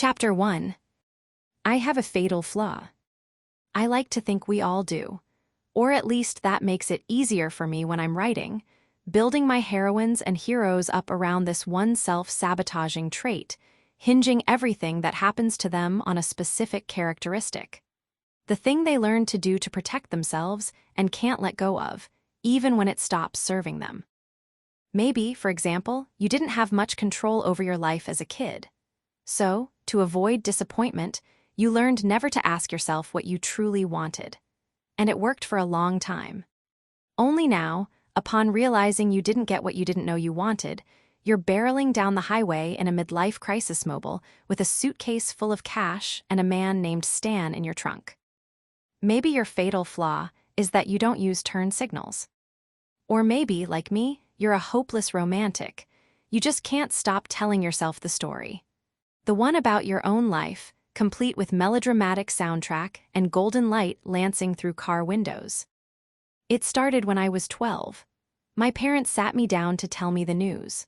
Chapter 1. I have a fatal flaw. I like to think we all do. Or at least that makes it easier for me when I'm writing, building my heroines and heroes up around this one self-sabotaging trait, hinging everything that happens to them on a specific characteristic. The thing they learn to do to protect themselves and can't let go of, even when it stops serving them. Maybe, for example, you didn't have much control over your life as a kid. So, to avoid disappointment, you learned never to ask yourself what you truly wanted. And it worked for a long time. Only now, upon realizing you didn't get what you didn't know you wanted, you're barreling down the highway in a midlife crisis mobile with a suitcase full of cash and a man named Stan in your trunk. Maybe your fatal flaw is that you don't use turn signals. Or maybe, like me, you're a hopeless romantic. You just can't stop telling yourself the story. The one about your own life, complete with melodramatic soundtrack and golden light lancing through car windows. It started when I was 12. My parents sat me down to tell me the news.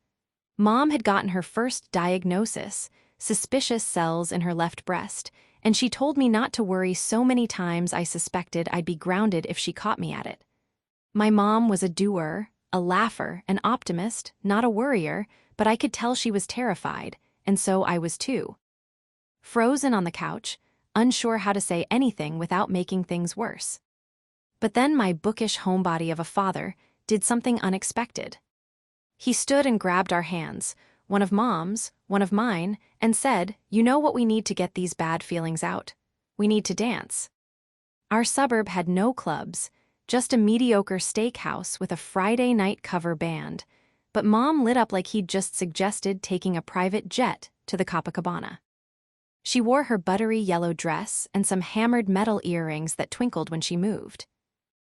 Mom had gotten her first diagnosis, suspicious cells in her left breast, and she told me not to worry so many times I suspected I'd be grounded if she caught me at it. My mom was a doer, a laugher, an optimist, not a worrier, but I could tell she was terrified, and so I was too. Frozen on the couch, unsure how to say anything without making things worse. But then my bookish homebody of a father did something unexpected. He stood and grabbed our hands, one of Mom's, one of mine, and said, "You know what we need to get these bad feelings out? We need to dance." Our suburb had no clubs, just a mediocre steakhouse with a Friday night cover band, but Mom lit up like he'd just suggested taking a private jet to the Copacabana. She wore her buttery yellow dress and some hammered metal earrings that twinkled when she moved.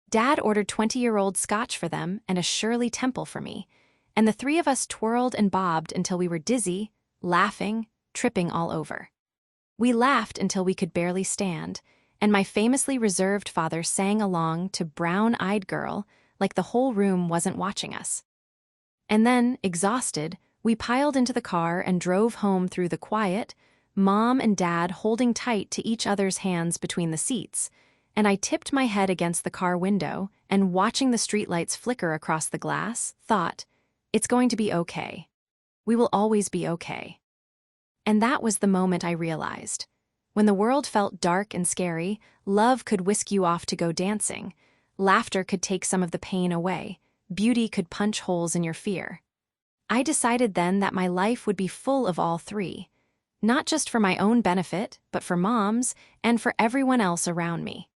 Dad ordered 20-year-old scotch for them and a Shirley Temple for me, and the three of us twirled and bobbed until we were dizzy, laughing, tripping all over. We laughed until we could barely stand, and my famously reserved father sang along to Brown-Eyed Girl like the whole room wasn't watching us. And then, exhausted, we piled into the car and drove home through the quiet, Mom and Dad holding tight to each other's hands between the seats, and I tipped my head against the car window and, watching the streetlights flicker across the glass, thought, "It's going to be okay. We will always be okay." And that was the moment I realized. When the world felt dark and scary, love could whisk you off to go dancing, laughter could take some of the pain away, beauty could punch holes in your fear. I decided then that my life would be full of all three, not just for my own benefit, but for Mom's and for everyone else around me.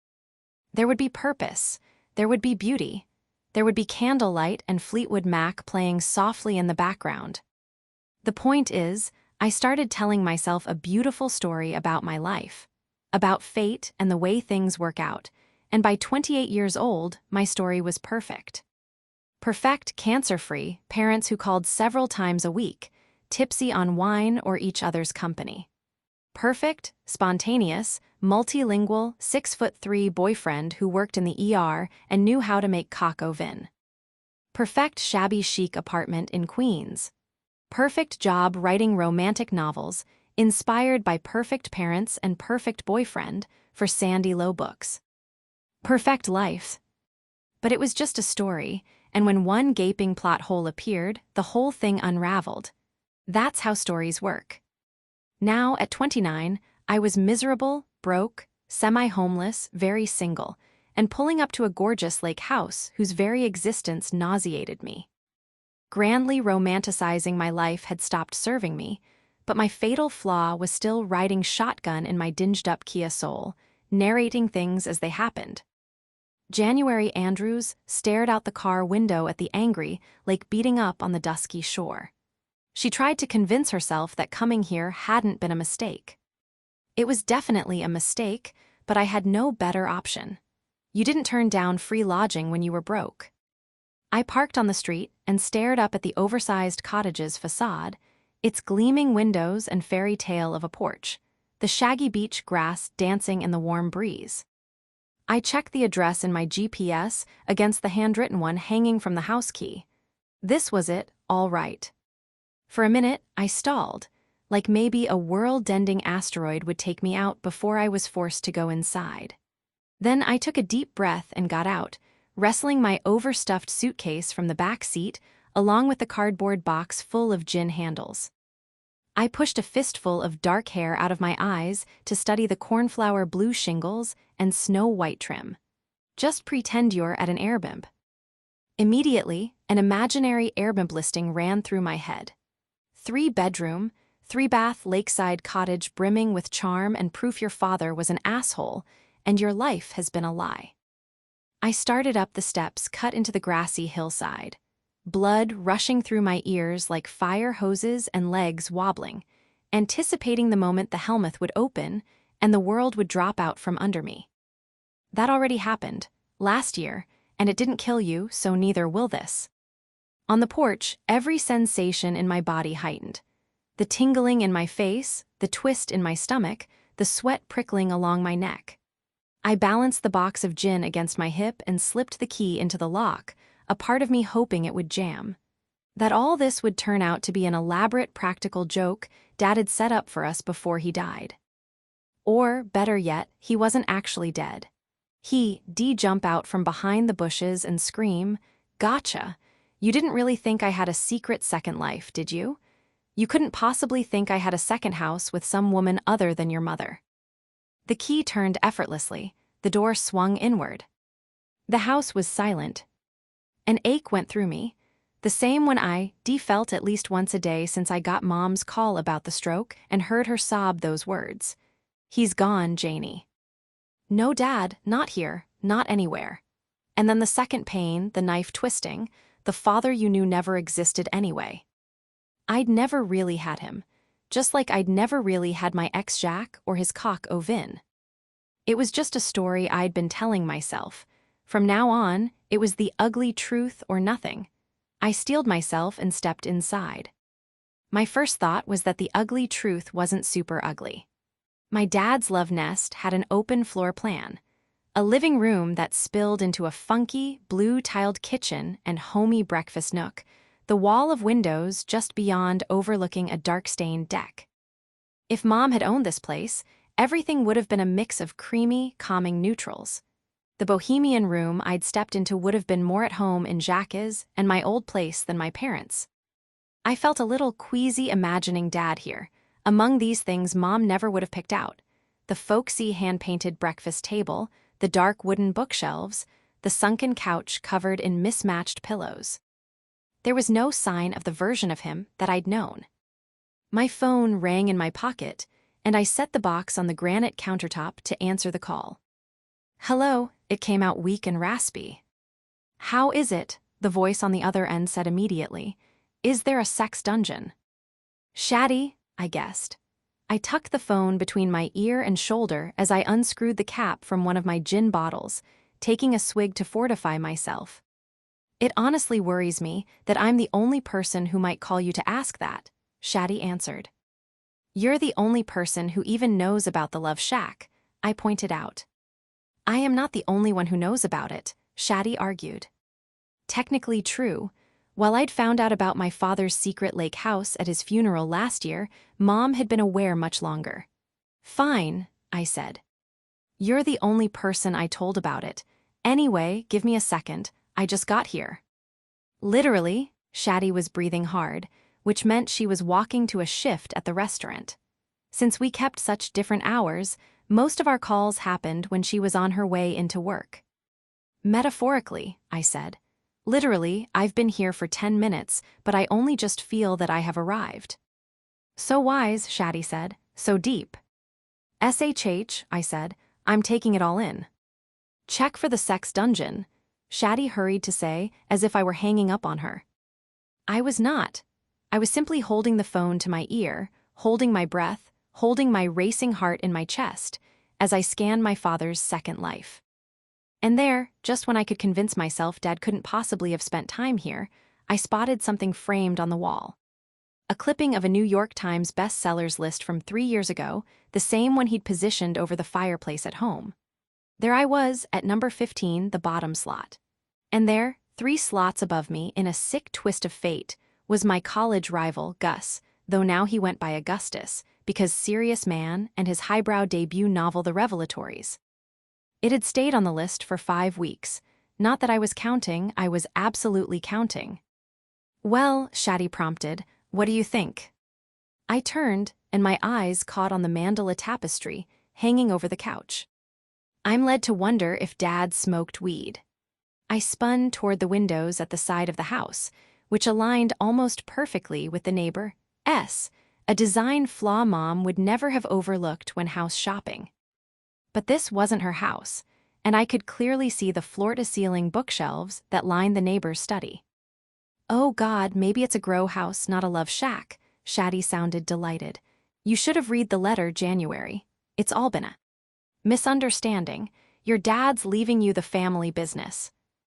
There would be purpose, there would be beauty, there would be candlelight and Fleetwood Mac playing softly in the background. The point is, I started telling myself a beautiful story about my life, about fate and the way things work out, and by 28 years old, my story was perfect. Perfect, cancer-free parents who called several times a week, tipsy on wine or each other's company. Perfect, spontaneous, multilingual, 6'3" boyfriend who worked in the ER and knew how to make coq au vin. Perfect shabby chic apartment in Queens. Perfect job writing romantic novels, inspired by perfect parents and perfect boyfriend for Sandy Low books. Perfect life. But it was just a story, and when one gaping plot hole appeared, the whole thing unraveled. That's how stories work. Now, at 29, I was miserable, broke, semi-homeless, very single, and pulling up to a gorgeous lake house whose very existence nauseated me. Grandly romanticizing my life had stopped serving me, but my fatal flaw was still riding shotgun in my dinged-up Kia Soul, narrating things as they happened. January Andrews stared out the car window at the angry lake beating up on the dusky shore. She tried to convince herself that coming here hadn't been a mistake. It was definitely a mistake, but I had no better option. You didn't turn down free lodging when you were broke. I parked on the street and stared up at the oversized cottage's facade, its gleaming windows and fairy tale of a porch, the shaggy beach grass dancing in the warm breeze. I checked the address in my GPS against the handwritten one hanging from the house key. This was it, all right. For a minute, I stalled, like maybe a world-ending asteroid would take me out before I was forced to go inside. Then I took a deep breath and got out, wrestling my overstuffed suitcase from the back seat along with the cardboard box full of gin handles. I pushed a fistful of dark hair out of my eyes to study the cornflower blue shingles and snow-white trim. Just pretend you're at an airbimb. Immediately, an imaginary airbimb listing ran through my head. 3-bedroom, 3-bath lakeside cottage brimming with charm and proof your father was an asshole and your life has been a lie. I started up the steps cut into the grassy hillside, blood rushing through my ears like fire hoses and legs wobbling, anticipating the moment the helmet would open and the world would drop out from under me. That already happened, last year, and it didn't kill you, so neither will this. On the porch, every sensation in my body heightened. The tingling in my face, the twist in my stomach, the sweat prickling along my neck. I balanced the box of gin against my hip and slipped the key into the lock, a part of me hoping it would jam. That all this would turn out to be an elaborate practical joke Dad had set up for us before he died. Or, better yet, he wasn't actually dead. He'd jump out from behind the bushes and scream, "Gotcha! You didn't really think I had a secret second life, did you? You couldn't possibly think I had a second house with some woman other than your mother." The key turned effortlessly, the door swung inward. The house was silent. An ache went through me, the same one I felt at least once a day since I got Mom's call about the stroke and heard her sob those words. "He's gone, Janie." No, Dad, not here, not anywhere. And then the second pain, the knife twisting, the father you knew never existed anyway. I'd never really had him, just like I'd never really had my ex-Jack or his cock Ovin. It was just a story I'd been telling myself. From now on, it was the ugly truth or nothing. I steeled myself and stepped inside. My first thought was that the ugly truth wasn't super ugly. My dad's love nest had an open floor plan, a living room that spilled into a funky, blue-tiled kitchen and homey breakfast nook, the wall of windows just beyond overlooking a dark-stained deck. If Mom had owned this place, everything would have been a mix of creamy, calming neutrals. The bohemian room I'd stepped into would have been more at home in Jacques and my old place than my parents'. I felt a little queasy imagining Dad here, among these things Mom never would have picked out: the folksy hand-painted breakfast table, the dark wooden bookshelves, the sunken couch covered in mismatched pillows. There was no sign of the version of him that I'd known. My phone rang in my pocket, and I set the box on the granite countertop to answer the call. "Hello," it came out weak and raspy. "How is it?" the voice on the other end said immediately. "Is there a sex dungeon?" "Shaddy," I guessed. I tucked the phone between my ear and shoulder as I unscrewed the cap from one of my gin bottles, taking a swig to fortify myself. "It honestly worries me that I'm the only person who might call you to ask that," Shaddy answered. "You're the only person who even knows about the Love Shack," I pointed out. "I am not the only one who knows about it," Shaddy argued. Technically true. While I'd found out about my father's secret lake house at his funeral last year, Mom had been aware much longer. "Fine," I said. "You're the only person I told about it. Anyway, give me a second. I just got here." Literally, Shaddy was breathing hard, which meant she was walking to a shift at the restaurant. Since we kept such different hours, most of our calls happened when she was on her way into work. "Metaphorically," I said. "Literally, I've been here for 10 minutes, but I only just feel that I have arrived." "So wise," Shaddy said, "so deep." "SHH," I said, "I'm taking it all in." "Check for the sex dungeon," Shaddy hurried to say, as if I were hanging up on her. I was not. I was simply holding the phone to my ear, holding my breath, holding my racing heart in my chest, as I scanned my father's second life. And there, just when I could convince myself Dad couldn't possibly have spent time here, I spotted something framed on the wall. A clipping of a New York Times bestsellers list from 3 years ago, the same one he'd positioned over the fireplace at home. There I was, at number 15, the bottom slot. And there, 3 slots above me, in a sick twist of fate, was my college rival, Gus, though now he went by Augustus, because Serious Man and his highbrow debut novel The Revelatories. It had stayed on the list for 5 weeks. Not that I was counting, I was absolutely counting. "Well," Shaddy prompted, "what do you think?" I turned, and my eyes caught on the mandala tapestry hanging over the couch. I'm led to wonder if Dad smoked weed. I spun toward the windows at the side of the house, which aligned almost perfectly with the neighbor, S, a design flaw Mom would never have overlooked when house shopping. But this wasn't her house, and I could clearly see the floor-to-ceiling bookshelves that lined the neighbor's study. "Oh God, maybe it's a grow house, not a love shack," Shaddy sounded delighted. "You should have read the letter, January. It's all been a misunderstanding. Your dad's leaving you the family business.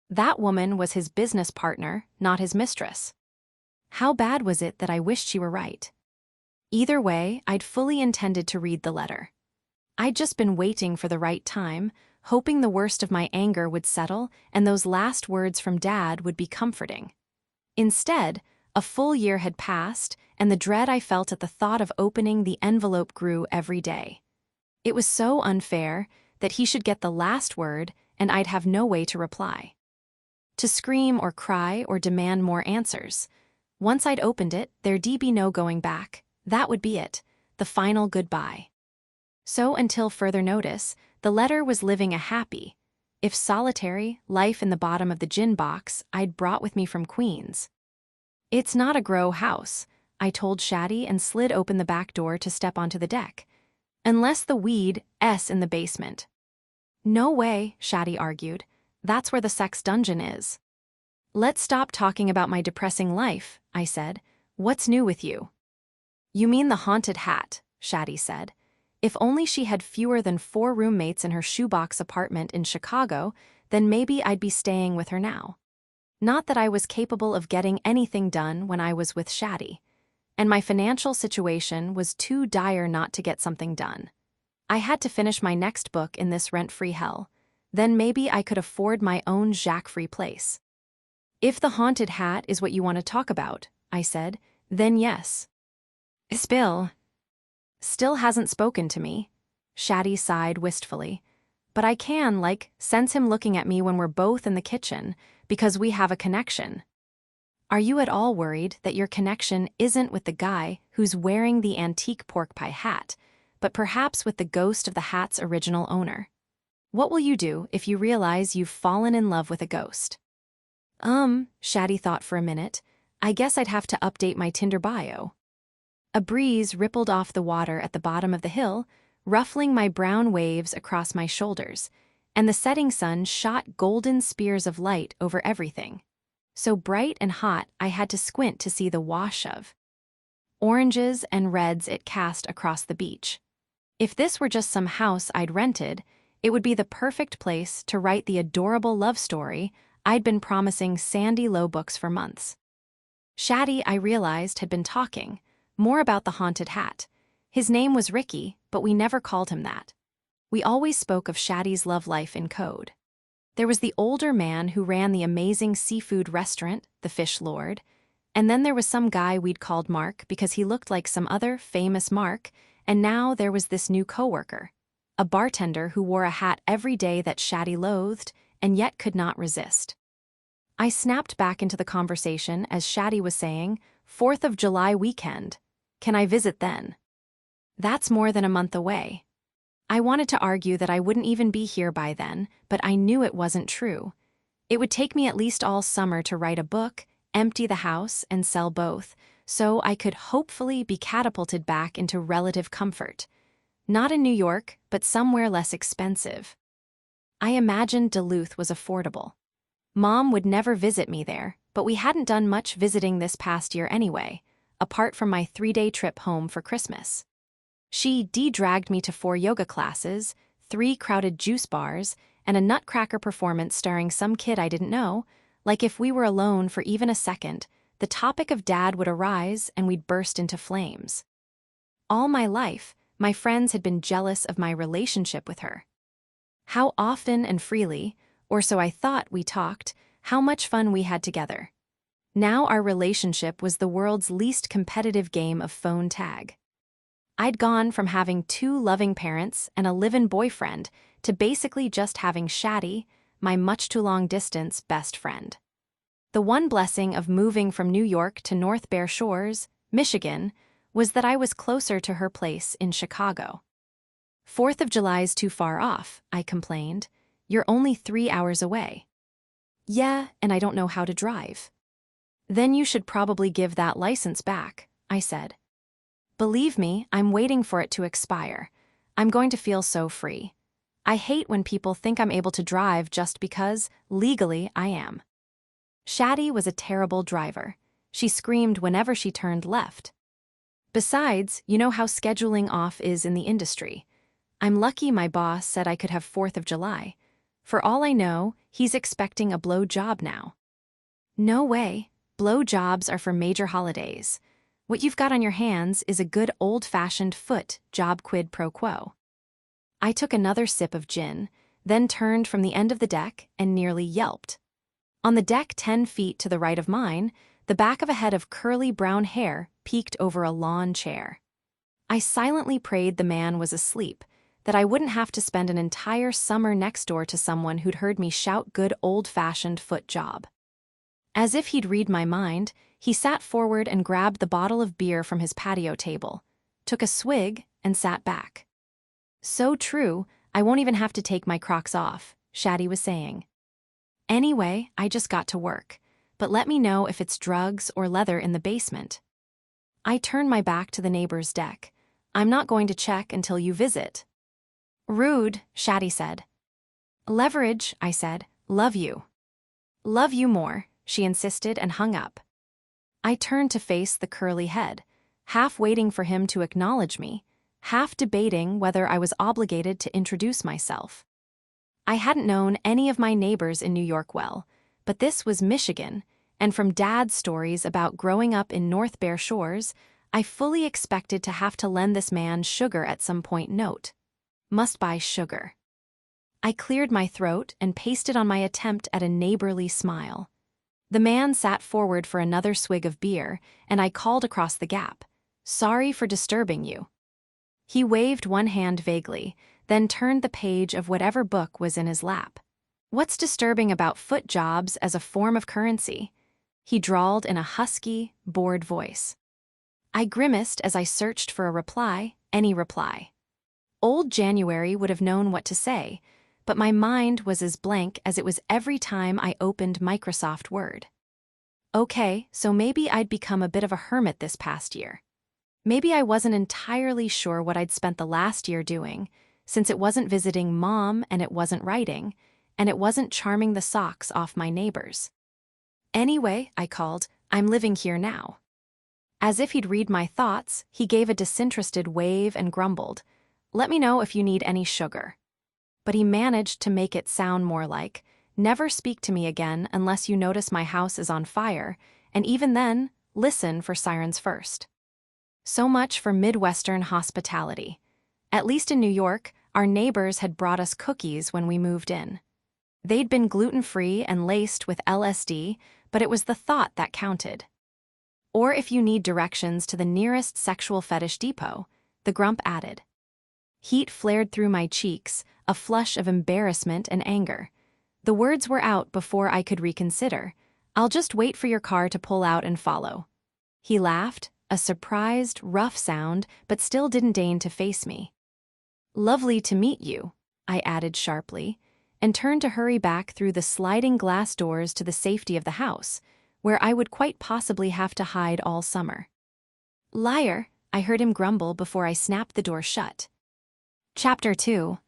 That woman was his business partner, not his mistress." How bad was it that I wished she were right? Either way, I'd fully intended to read the letter. I'd just been waiting for the right time, hoping the worst of my anger would settle and those last words from Dad would be comforting. Instead, a full year had passed, and the dread I felt at the thought of opening the envelope grew every day. It was so unfair that he should get the last word and I'd have no way to reply. To scream or cry or demand more answers. Once I'd opened it, there'd be no going back. That would be it, the final goodbye. So until further notice, the letter was living a happy, if solitary, life in the bottom of the gin box I'd brought with me from Queens. "It's not a grow house," I told Shaddy and slid open the back door to step onto the deck. "Unless the weed S in the basement." "No way," Shaddy argued. "That's where the sex dungeon is." "Let's stop talking about my depressing life," I said. "What's new with you?" "You mean the haunted hat," Shaddy said. "If only she had fewer than 4 roommates in her shoebox apartment in Chicago, then maybe I'd be staying with her now." Not that I was capable of getting anything done when I was with Shaddy, and my financial situation was too dire not to get something done. I had to finish my next book in this rent-free hell. Then maybe I could afford my own Jacques-free place. "If the haunted hat is what you want to talk about," I said, "then yes." "Spill." "Still hasn't spoken to me." Shaddy sighed wistfully. "But I can, sense him looking at me when we're both in the kitchen, because we have a connection." "Are you at all worried that your connection isn't with the guy who's wearing the antique pork pie hat, but perhaps with the ghost of the hat's original owner? What will you do if you realize you've fallen in love with a ghost?" Shaddy thought for a minute. "I guess I'd have to update my Tinder bio." A breeze rippled off the water at the bottom of the hill, ruffling my brown waves across my shoulders, and the setting sun shot golden spears of light over everything. So bright and hot I had to squint to see the wash of oranges and reds it cast across the beach. If this were just some house I'd rented, it would be the perfect place to write the adorable love story I'd been promising Sandy Low books for months. Shaddy, I realized, had been talking more about the haunted hat. His name was Ricky, but we never called him that. We always spoke of Shaddy's love life in code. There was the older man who ran the amazing seafood restaurant, the Fish Lord, and then there was some guy we'd called Mark because he looked like some other famous Mark, and now there was this new coworker, a bartender who wore a hat every day that Shaddy loathed and yet could not resist. I snapped back into the conversation as Shaddy was saying, "4th of July weekend. Can I visit then?" "That's more than a month away." I wanted to argue that I wouldn't even be here by then, but I knew it wasn't true. It would take me at least all summer to write a book, empty the house, and sell both, so I could hopefully be catapulted back into relative comfort. Not in New York, but somewhere less expensive. I imagined Duluth was affordable. Mom would never visit me there, but we hadn't done much visiting this past year anyway, apart from my 3-day trip home for Christmas. She dragged me to 4 yoga classes, 3 crowded juice bars, and a nutcracker performance starring some kid I didn't know. Like if we were alone for even a second, the topic of Dad would arise and we'd burst into flames. All my life, my friends had been jealous of my relationship with her. How often and freely, or so I thought, we talked, how much fun we had together. Now our relationship was the world's least competitive game of phone tag. I'd gone from having 2 loving parents and a live-in boyfriend to basically just having Shaddy, my much-too-long-distance best friend. The one blessing of moving from New York to North Bear Shores, Michigan, was that I was closer to her place in Chicago. 4th of July's too far off, I complained. You're only 3 hours away. Yeah, and I don't know how to drive. Then you should probably give that license back, I said. Believe me, I'm waiting for it to expire. I'm going to feel so free. I hate when people think I'm able to drive just because, legally, I am. Shaddy was a terrible driver. She screamed whenever she turned left. Besides, you know how scheduling off is in the industry. I'm lucky my boss said I could have 4th of July. For all I know, he's expecting a blow job now. No way. Blow jobs are for major holidays. What you've got on your hands is a good old-fashioned foot job quid pro quo. I took another sip of gin, then turned from the end of the deck and nearly yelped. On the deck 10 feet to the right of mine, the back of a head of curly brown hair peeked over a lawn chair. I silently prayed the man was asleep, that I wouldn't have to spend an entire summer next door to someone who'd heard me shout good old-fashioned foot job. As if he'd read my mind, he sat forward and grabbed the bottle of beer from his patio table, took a swig, and sat back. So true, I won't even have to take my Crocs off, Shaddy was saying. Anyway, I just got to work, but let me know if it's drugs or leather in the basement. I turned my back to the neighbor's deck. I'm not going to check until you visit. Rude, Shaddy said. Leverage, I said. Love you. Love you more, she insisted and hung up. I turned to face the curly head, half waiting for him to acknowledge me, half debating whether I was obligated to introduce myself. I hadn't known any of my neighbors in New York well, but this was Michigan, and from Dad's stories about growing up in North Bear Shores, I fully expected to have to lend this man sugar at some point. Note: must buy sugar. I cleared my throat and pasted on my attempt at a neighborly smile. The man sat forward for another swig of beer, and I called across the gap, "Sorry for disturbing you." He waved one hand vaguely, then turned the page of whatever book was in his lap. What's disturbing about foot jobs as a form of currency? He drawled in a husky, bored voice. I grimaced as I searched for a reply, any reply. Old January would have known what to say, but my mind was as blank as it was every time I opened Microsoft Word. Okay, so maybe I'd become a bit of a hermit this past year. Maybe I wasn't entirely sure what I'd spent the last year doing, since it wasn't visiting Mom and it wasn't writing, and it wasn't charming the socks off my neighbors. Anyway, I called, I'm living here now. As if he'd read my thoughts, he gave a disinterested wave and grumbled, let me know if you need any sugar. But he managed to make it sound more like, never speak to me again unless you notice my house is on fire, and even then, listen for sirens first. So much for Midwestern hospitality. At least in New York, our neighbors had brought us cookies when we moved in. They'd been gluten-free and laced with LSD, but it was the thought that counted. Or if you need directions to the nearest sexual fetish depot, the grump added. Heat flared through my cheeks, a flush of embarrassment and anger. The words were out before I could reconsider. I'll just wait for your car to pull out and follow. He laughed, a surprised, rough sound, but still didn't deign to face me. Lovely to meet you, I added sharply, and turned to hurry back through the sliding glass doors to the safety of the house, where I would quite possibly have to hide all summer. Liar, I heard him grumble before I snapped the door shut. Chapter 2.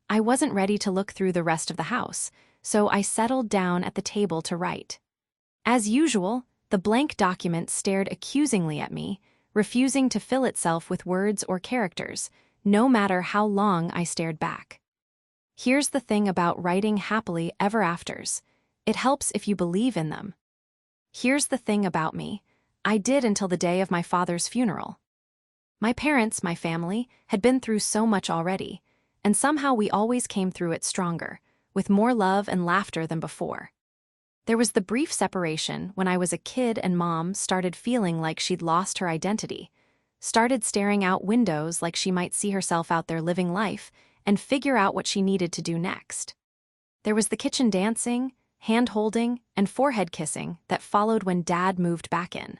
I wasn't ready to look through the rest of the house, so I settled down at the table to write. As usual, the blank document stared accusingly at me, refusing to fill itself with words or characters, no matter how long I stared back. Here's the thing about writing happily ever afters. It helps if you believe in them. Here's the thing about me. I did until the day of my father's funeral. My parents, my family, had been through so much already, and somehow we always came through it stronger, with more love and laughter than before. There was the brief separation when I was a kid and Mom started feeling like she'd lost her identity, started staring out windows like she might see herself out there living life and figure out what she needed to do next. There was the kitchen dancing, hand-holding, and forehead kissing that followed when Dad moved back in.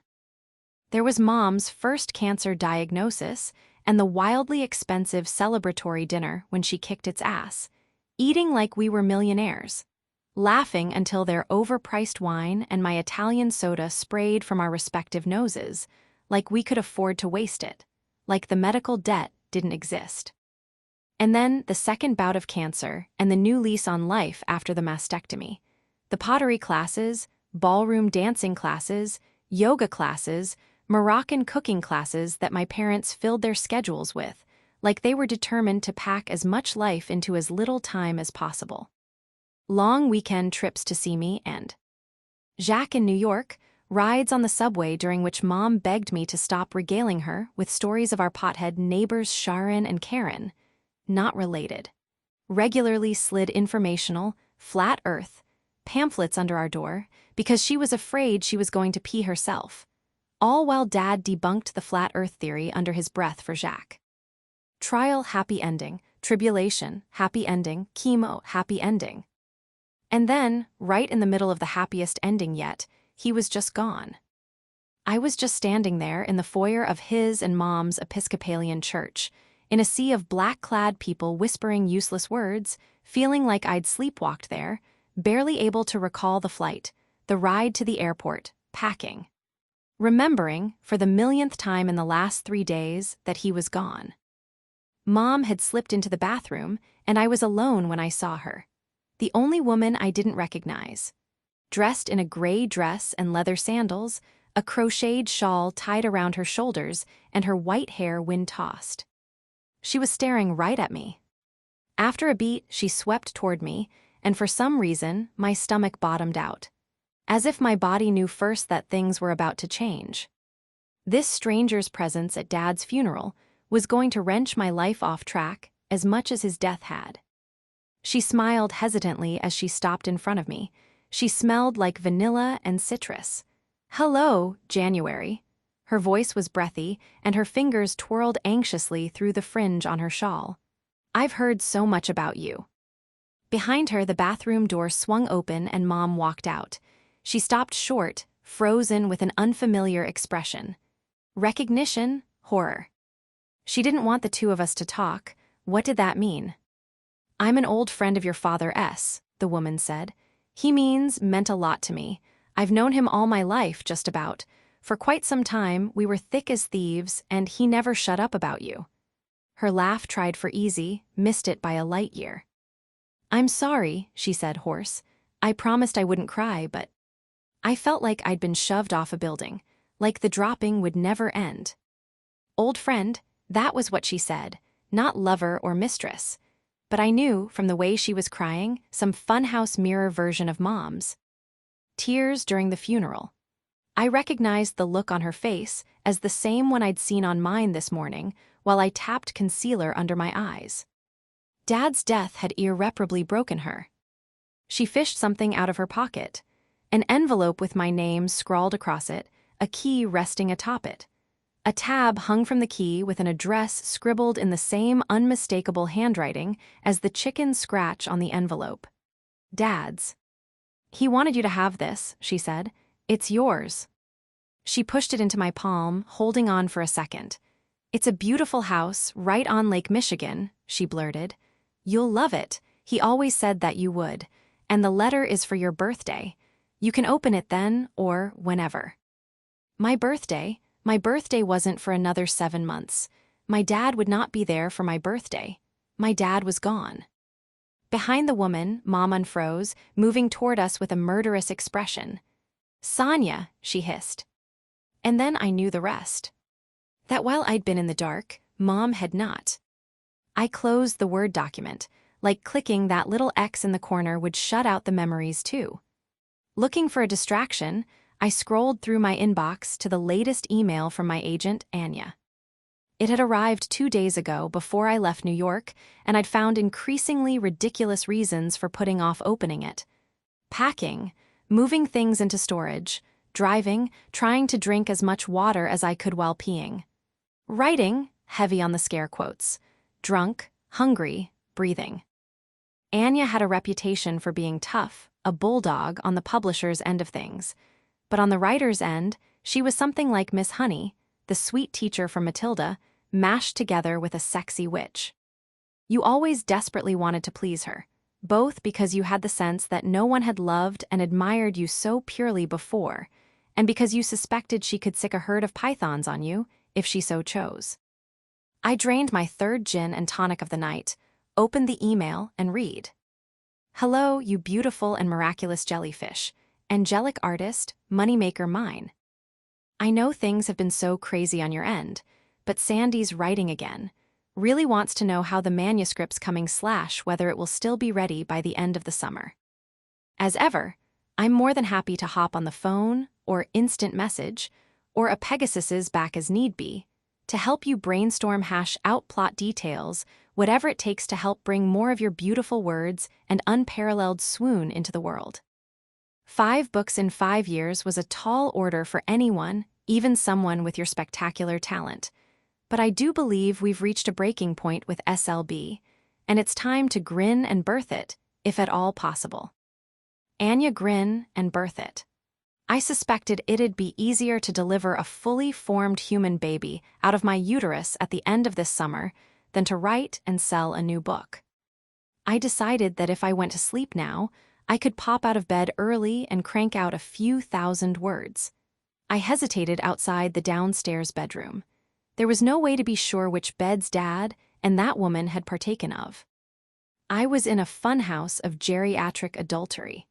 There was Mom's first cancer diagnosis and the wildly expensive celebratory dinner when she kicked its ass, eating like we were millionaires, laughing until their overpriced wine and my Italian soda sprayed from our respective noses, like we could afford to waste it, like the medical debt didn't exist. And then the second bout of cancer and the new lease on life after the mastectomy. The pottery classes, ballroom dancing classes, yoga classes, Moroccan cooking classes that my parents filled their schedules with, like they were determined to pack as much life into as little time as possible. Long weekend trips to see me and Jacques in New York, rides on the subway during which Mom begged me to stop regaling her with stories of our pothead neighbors Sharon and Karen, not related. Regularly slid informational, flat earth, pamphlets under our door because she was afraid she was going to pee herself, all while Dad debunked the flat earth theory under his breath for Jacques. Trial, happy ending. Tribulation, happy ending. Chemo, happy ending. And then, right in the middle of the happiest ending yet, he was just gone. I was just standing there in the foyer of his and Mom's Episcopalian church, in a sea of black-clad people whispering useless words, feeling like I'd sleepwalked there, barely able to recall the flight, the ride to the airport, packing. Remembering, for the millionth time in the last 3 days, that he was gone. Mom had slipped into the bathroom, and I was alone when I saw her. The only woman I didn't recognize. Dressed in a gray dress and leather sandals, a crocheted shawl tied around her shoulders, and her white hair wind-tossed. She was staring right at me. After a beat, she swept toward me, and for some reason, my stomach bottomed out. As if my body knew first that things were about to change. This stranger's presence at Dad's funeral was going to wrench my life off track as much as his death had. She smiled hesitantly as she stopped in front of me. She smelled like vanilla and citrus. "Hello, January." Her voice was breathy, and her fingers twirled anxiously through the fringe on her shawl. "I've heard so much about you." Behind her, the bathroom door swung open and Mom walked out. She stopped short, frozen with an unfamiliar expression. Recognition, horror. She didn't want the two of us to talk. What did that mean? "I'm an old friend of your father S," the woman said. "He meant a lot to me. I've known him all my life, just about. For quite some time, we were thick as thieves, and he never shut up about you." Her laugh tried for easy, missed it by a light year. "I'm sorry," she said, hoarse. "I promised I wouldn't cry, but..." I felt like I'd been shoved off a building, like the dropping would never end. Old friend, that was what she said, not lover or mistress. But I knew, from the way she was crying, some funhouse mirror version of Mom's. Tears during the funeral. I recognized the look on her face as the same one I'd seen on mine this morning while I tapped concealer under my eyes. Dad's death had irreparably broken her. She fished something out of her pocket. An envelope with my name scrawled across it, a key resting atop it. A tab hung from the key with an address scribbled in the same unmistakable handwriting as the chicken scratch on the envelope. Dad's. "He wanted you to have this," she said. "It's yours." She pushed it into my palm, holding on for a second. "It's a beautiful house, right on Lake Michigan," she blurted. "You'll love it. He always said that you would. And the letter is for your birthday. You can open it then, or whenever." My birthday wasn't for another 7 months. My dad would not be there for my birthday. My dad was gone. Behind the woman, Mom unfroze, moving toward us with a murderous expression. "Sonia," she hissed. And then I knew the rest. That while I'd been in the dark, Mom had not. I closed the Word document, like clicking that little X in the corner would shut out the memories too. Looking for a distraction, I scrolled through my inbox to the latest email from my agent, Anya. It had arrived 2 days ago before I left New York, and I'd found increasingly ridiculous reasons for putting off opening it. Packing, moving things into storage, driving, trying to drink as much water as I could while peeing. Writing, heavy on the scare quotes. Drunk, hungry, breathing. Anya had a reputation for being tough, a bulldog on the publisher's end of things. But on the writer's end, she was something like Miss Honey, the sweet teacher from Matilda, mashed together with a sexy witch. You always desperately wanted to please her, both because you had the sense that no one had loved and admired you so purely before, and because you suspected she could sick a herd of pythons on you, if she so chose. I drained my third gin and tonic of the night, opened the email, and read. Hello, you beautiful and miraculous jellyfish. Angelic artist, moneymaker mine. I know things have been so crazy on your end, but Sandy's writing again. Really wants to know how the manuscript's coming / whether it will still be ready by the end of the summer. As ever, I'm more than happy to hop on the phone, or instant message, or a Pegasus's back as need be, to help you brainstorm # out plot details, whatever it takes to help bring more of your beautiful words and unparalleled swoon into the world. 5 books in 5 years was a tall order for anyone, even someone with your spectacular talent. But I do believe we've reached a breaking point with SLB, and it's time to grin and birth it, if at all possible. Anya grin and birth it. I suspected it'd be easier to deliver a fully formed human baby out of my uterus at the end of this summer than to write and sell a new book. I decided that if I went to sleep now, I could pop out of bed early and crank out a few thousand words. I hesitated outside the downstairs bedroom. There was no way to be sure which bed's Dad and that woman had partaken of. I was in a funhouse of geriatric adultery.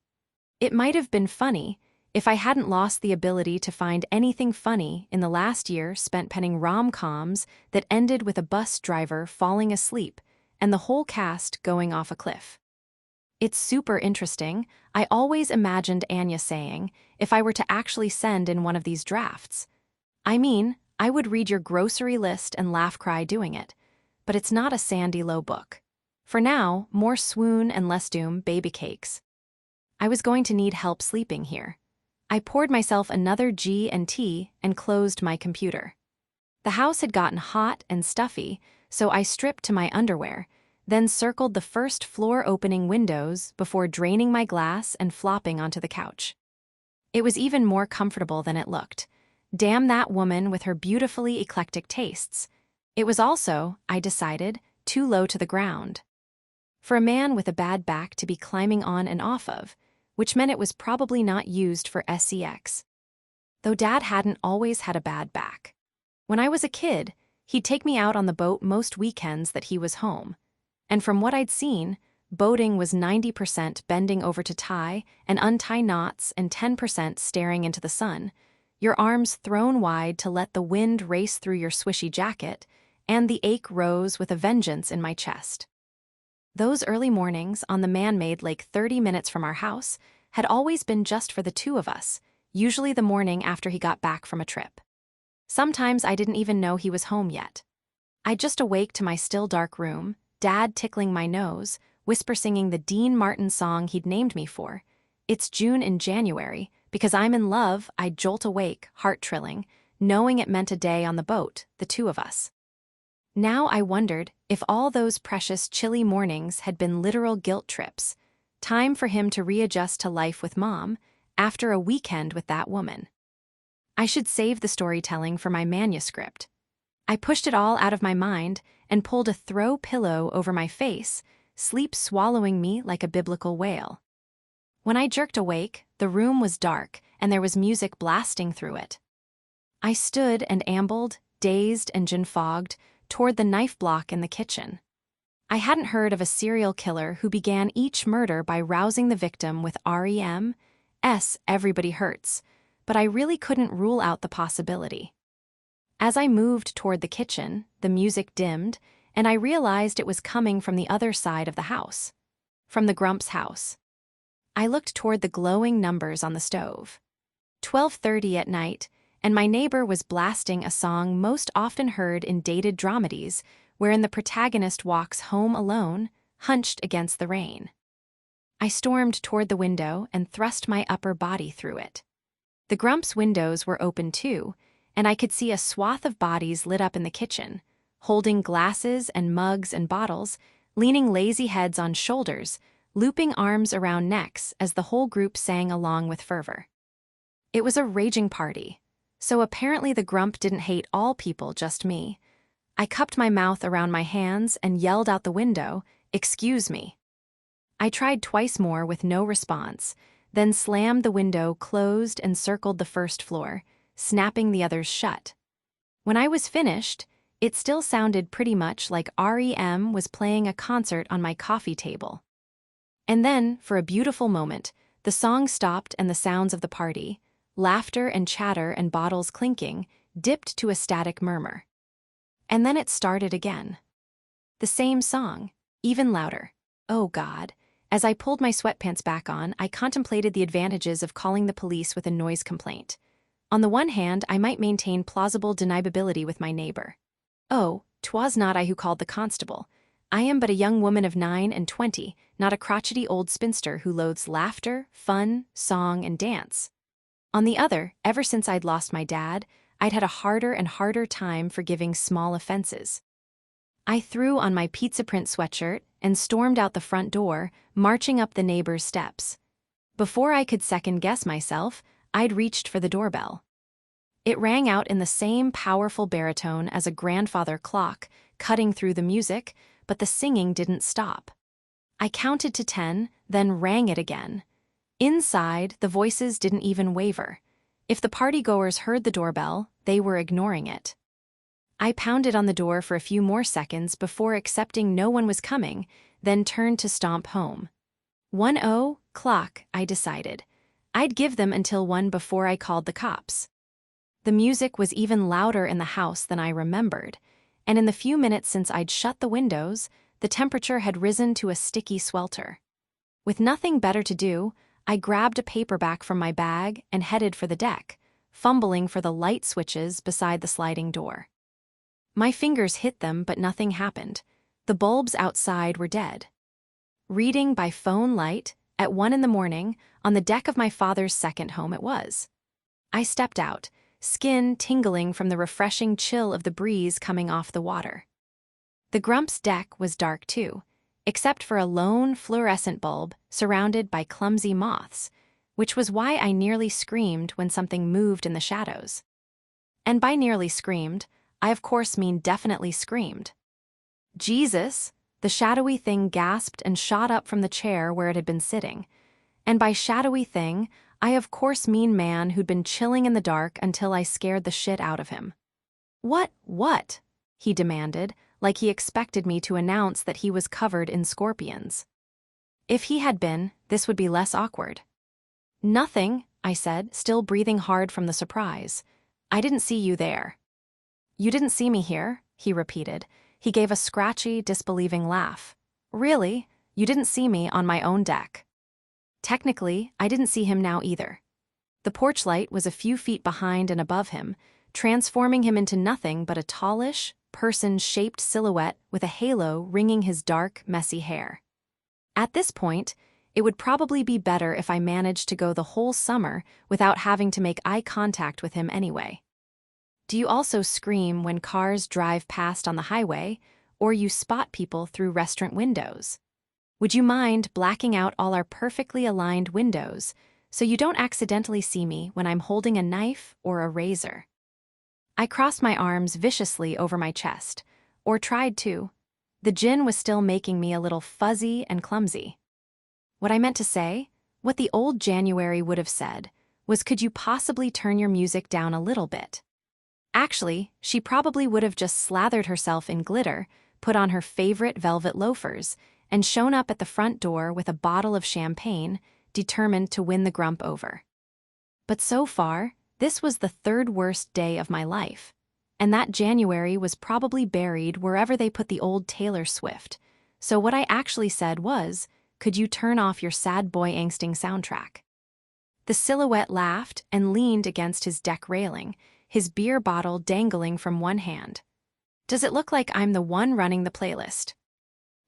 It might have been funny if I hadn't lost the ability to find anything funny in the last year spent penning rom-coms that ended with a bus driver falling asleep and the whole cast going off a cliff. It's super interesting. I always imagined Anya saying, if I were to actually send in one of these drafts. I mean, I would read your grocery list and laugh-cry doing it, but it's not a Sandy Low book. For now, more swoon and less doom baby cakes. I was going to need help sleeping here. I poured myself another G&T and closed my computer. The house had gotten hot and stuffy, so I stripped to my underwear, then circled the first floor-opening windows before draining my glass and flopping onto the couch. It was even more comfortable than it looked. Damn that woman with her beautifully eclectic tastes. It was also, I decided, too low to the ground. For a man with a bad back to be climbing on and off of, which meant it was probably not used for sex. Though Dad hadn't always had a bad back. When I was a kid, he'd take me out on the boat most weekends that he was home. And from what I'd seen, boating was 90% bending over to tie and untie knots and 10% staring into the sun, your arms thrown wide to let the wind race through your swishy jacket, and the ache rose with a vengeance in my chest. Those early mornings on the man-made lake 30 minutes from our house had always been just for the two of us, usually the morning after he got back from a trip. Sometimes I didn't even know he was home yet. I'd just awake to my still dark room, Dad tickling my nose, whisper singing the Dean Martin song he'd named me for. It's June in January, because I'm in love, I'd jolt awake, heart-trilling, knowing it meant a day on the boat, the two of us. Now I wondered if all those precious chilly mornings had been literal guilt trips, time for him to readjust to life with Mom, after a weekend with that woman. I should save the storytelling for my manuscript. I pushed it all out of my mind and pulled a throw pillow over my face, sleep swallowing me like a biblical whale. When I jerked awake, the room was dark and there was music blasting through it. I stood and ambled, dazed and gin-fogged, toward the knife block in the kitchen. I hadn't heard of a serial killer who began each murder by rousing the victim with REM's Everybody Hurts, but I really couldn't rule out the possibility. As I moved toward the kitchen, the music dimmed, and I realized it was coming from the other side of the house, from the Grump's house. I looked toward the glowing numbers on the stove. 12:30 at night, and my neighbor was blasting a song most often heard in dated dramedies, wherein the protagonist walks home alone, hunched against the rain. I stormed toward the window and thrust my upper body through it. The Grump's windows were open too, and I could see a swath of bodies lit up in the kitchen, holding glasses and mugs and bottles, leaning lazy heads on shoulders, looping arms around necks as the whole group sang along with fervor. It was a raging party, so apparently the Grump didn't hate all people, just me. I cupped my mouth around my hands and yelled out the window, "Excuse me." I tried twice more with no response, then slammed the window closed and circled the first floor, snapping the others shut. When I was finished, it still sounded pretty much like REM was playing a concert on my coffee table. And then, for a beautiful moment, the song stopped and the sounds of the party, laughter and chatter and bottles clinking, dipped to a static murmur. And then it started again. The same song, even louder. Oh God. As I pulled my sweatpants back on, I contemplated the advantages of calling the police with a noise complaint. On the one hand, I might maintain plausible deniability with my neighbor. "Oh, 'twas not I who called the constable. I am but a young woman of 9 and 20, not a crotchety old spinster who loathes laughter, fun, song, and dance." On the other, ever since I'd lost my dad, I'd had a harder and harder time forgiving small offenses. I threw on my pizza print sweatshirt and stormed out the front door, marching up the neighbor's steps. Before I could second-guess myself, I'd reached for the doorbell. It rang out in the same powerful baritone as a grandfather clock, cutting through the music, but the singing didn't stop. I counted to 10, then rang it again. Inside, the voices didn't even waver. If the partygoers heard the doorbell, they were ignoring it. I pounded on the door for a few more seconds before accepting no one was coming, then turned to stomp home. 1:00, I decided. I'd give them until 1 before I called the cops. The music was even louder in the house than I remembered, and in the few minutes since I'd shut the windows, the temperature had risen to a sticky swelter. With nothing better to do, I grabbed a paperback from my bag and headed for the deck, fumbling for the light switches beside the sliding door. My fingers hit them, but nothing happened. The bulbs outside were dead. Reading by phone light, at 1 a.m, on the deck of my father's second home it was. I stepped out, skin tingling from the refreshing chill of the breeze coming off the water. The Grump's deck was dark too, except for a lone fluorescent bulb surrounded by clumsy moths, which was why I nearly screamed when something moved in the shadows. And by nearly screamed, I of course mean definitely screamed. "Jesus!" The shadowy thing gasped and shot up from the chair where it had been sitting. And by shadowy thing, I of course mean man who'd been chilling in the dark until I scared the shit out of him. What? He demanded, like he expected me to announce that he was covered in scorpions. If he had been, this would be less awkward. "Nothing," I said, still breathing hard from the surprise. "I didn't see you there." "You didn't see me here?" he repeated. He gave a scratchy, disbelieving laugh. "Really? You didn't see me on my own deck?" Technically, I didn't see him now either. The porch light was a few feet behind and above him, transforming him into nothing but a tallish, person-shaped silhouette with a halo ringing his dark, messy hair. At this point, it would probably be better if I managed to go the whole summer without having to make eye contact with him anyway. Do you also scream when cars drive past on the highway, or you spot people through restaurant windows? Would you mind blacking out all our perfectly aligned windows so you don't accidentally see me when I'm holding a knife or a razor? I crossed my arms viciously over my chest, or tried to. The gin was still making me a little fuzzy and clumsy. What I meant to say, what the old January would have said, was, could you possibly turn your music down a little bit? Actually, she probably would have just slathered herself in glitter, put on her favorite velvet loafers, and shown up at the front door with a bottle of champagne, determined to win the Grump over. But so far, this was the third worst day of my life, and that January was probably buried wherever they put the old Taylor Swift. So what I actually said was, could you turn off your sad boy angsting soundtrack? The silhouette laughed and leaned against his deck railing, his beer bottle dangling from one hand. Does it look like I'm the one running the playlist?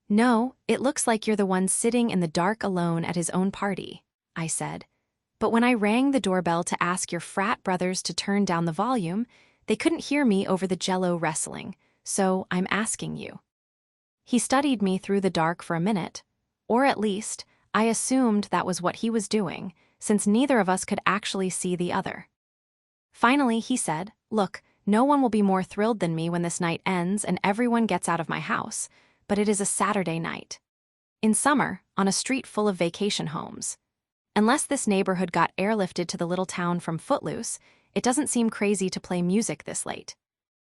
No, it looks like you're the one sitting in the dark alone at his own party, I said. But when I rang the doorbell to ask your frat brothers to turn down the volume, they couldn't hear me over the jello wrestling, so I'm asking you. He studied me through the dark for a minute, or at least, I assumed that was what he was doing, since neither of us could actually see the other. Finally, he said, "Look, no one will be more thrilled than me when this night ends and everyone gets out of my house, but it is a Saturday night. In summer, on a street full of vacation homes. Unless this neighborhood got airlifted to the little town from Footloose, it doesn't seem crazy to play music this late.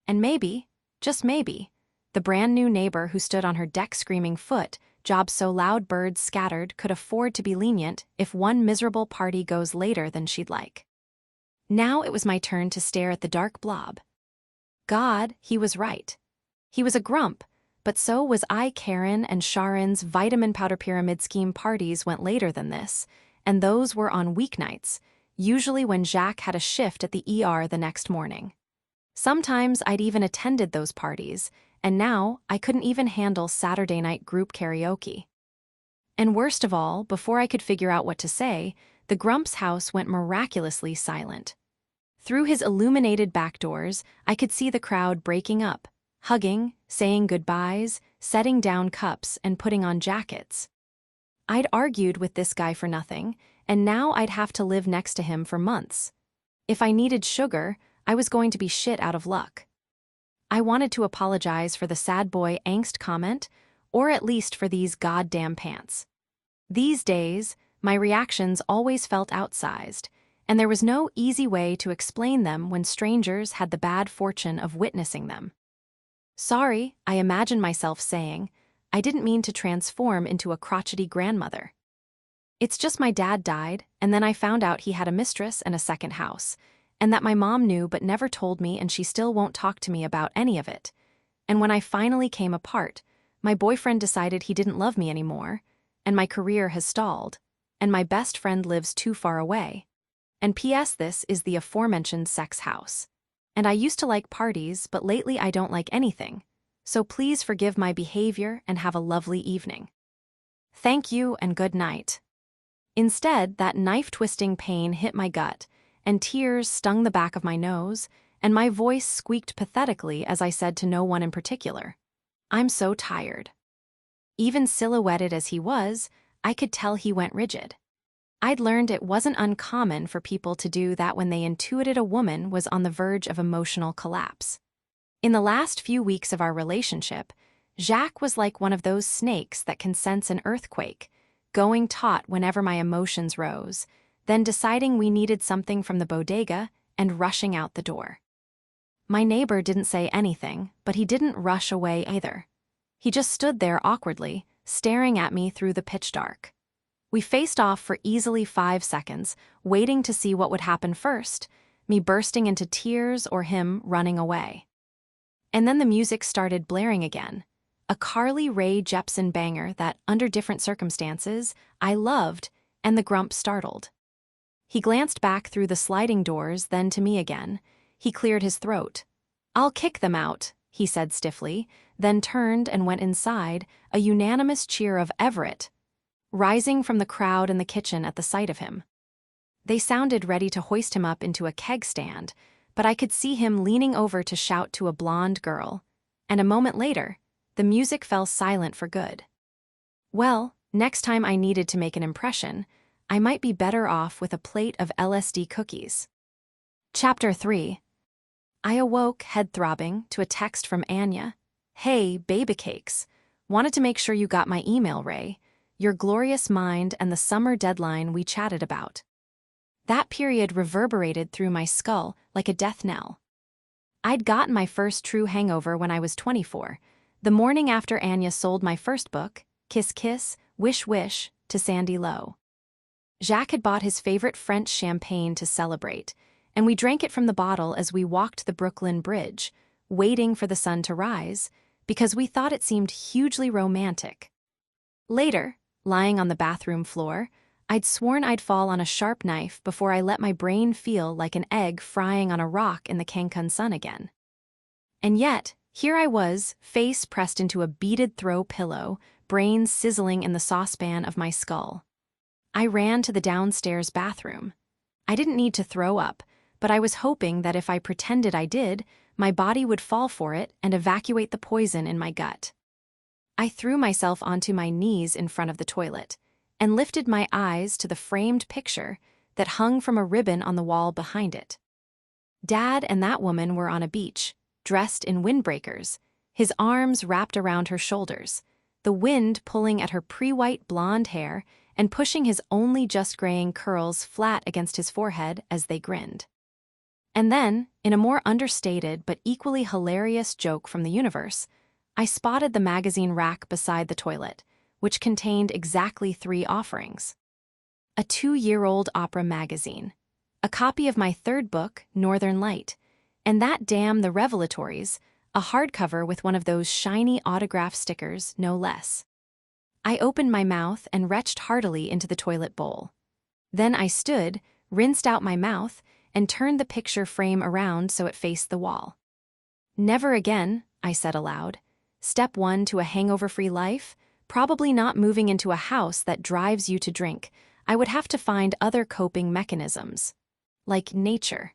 And maybe, just maybe, the brand new neighbor who stood on her deck screaming foot, jobs so loud birds scattered could afford to be lenient if one miserable party goes later than she'd like." Now it was my turn to stare at the dark blob. God, he was right. He was a grump, but so was I. Karen and Sharon's vitamin powder pyramid scheme parties went later than this, and those were on weeknights, usually when Jacques had a shift at the ER the next morning. Sometimes I'd even attended those parties, and now I couldn't even handle Saturday night group karaoke. And worst of all, before I could figure out what to say, the grump's house went miraculously silent. Through his illuminated back doors, I could see the crowd breaking up, hugging, saying goodbyes, setting down cups, and putting on jackets. I'd argued with this guy for nothing, and now I'd have to live next to him for months. If I needed sugar, I was going to be shit out of luck. I wanted to apologize for the sad boy angst comment, or at least for these goddamn pants. These days, my reactions always felt outsized, and there was no easy way to explain them when strangers had the bad fortune of witnessing them. "Sorry," I imagined myself saying. "I didn't mean to transform into a crotchety grandmother. It's just my dad died, and then I found out he had a mistress and a second house, and that my mom knew but never told me, and she still won't talk to me about any of it. And when I finally came apart, my boyfriend decided he didn't love me anymore, and my career has stalled, and my best friend lives too far away. And P.S. this is the aforementioned sex house. And I used to like parties, but lately I don't like anything. So please forgive my behavior and have a lovely evening. Thank you and good night." Instead, that knife-twisting pain hit my gut, and tears stung the back of my nose, and my voice squeaked pathetically as I said to no one in particular, "I'm so tired." Even silhouetted as he was, I could tell he went rigid. I'd learned it wasn't uncommon for people to do that when they intuited a woman was on the verge of emotional collapse. In the last few weeks of our relationship, Jacques was like one of those snakes that can sense an earthquake, going taut whenever my emotions rose, then deciding we needed something from the bodega and rushing out the door. My neighbor didn't say anything, but he didn't rush away either. He just stood there awkwardly, staring at me through the pitch dark. We faced off for easily 5 seconds, waiting to see what would happen first, me bursting into tears or him running away. And then the music started blaring again, a Carly Rae Jepsen banger that, under different circumstances, I loved, and the grump startled. He glanced back through the sliding doors, then to me again. He cleared his throat. "I'll kick them out," he said stiffly, then turned and went inside, a unanimous cheer of Everett, rising from the crowd in the kitchen at the sight of him. They sounded ready to hoist him up into a keg stand, but I could see him leaning over to shout to a blonde girl, and a moment later, the music fell silent for good. Well, next time I needed to make an impression, I might be better off with a plate of LSD cookies. Chapter 3. I awoke, head-throbbing, to a text from Anya. "Hey, baby cakes. Wanted to make sure you got my email, Ray. Your glorious mind and the summer deadline we chatted about." That period reverberated through my skull like a death knell. I'd gotten my first true hangover when I was 24, the morning after Anya sold my first book, Kiss Kiss, Wish Wish, to Sandy Lowe. Jacques had bought his favorite French champagne to celebrate, and we drank it from the bottle as we walked the Brooklyn Bridge, waiting for the sun to rise, because we thought it seemed hugely romantic. Later, lying on the bathroom floor, I'd sworn I'd fall on a sharp knife before I let my brain feel like an egg frying on a rock in the Cancun sun again. And yet, Here I was, face pressed into a beaded throw pillow, brains sizzling in the saucepan of my skull. I ran to the downstairs bathroom. I didn't need to throw up, but I was hoping that if I pretended I did, my body would fall for it and evacuate the poison in my gut. I threw myself onto my knees in front of the toilet and lifted my eyes to the framed picture that hung from a ribbon on the wall behind it. Dad and that woman were on a beach, dressed in windbreakers, his arms wrapped around her shoulders, the wind pulling at her pre-white blonde hair and pushing his only just graying curls flat against his forehead as they grinned. And then, in a more understated but equally hilarious joke from the universe, I spotted the magazine rack beside the toilet, which contained exactly 3 offerings. A 2-year-old opera magazine, a copy of my 3rd book, Northern Light, and that damn The Revelatories, a hardcover with one of those shiny autograph stickers, no less. I opened my mouth and retched heartily into the toilet bowl. Then I stood, rinsed out my mouth, and turned the picture frame around so it faced the wall. Never again, I said aloud. Step 1 to a hangover-free life? Probably not moving into a house that drives you to drink. I would have to find other coping mechanisms. Like nature.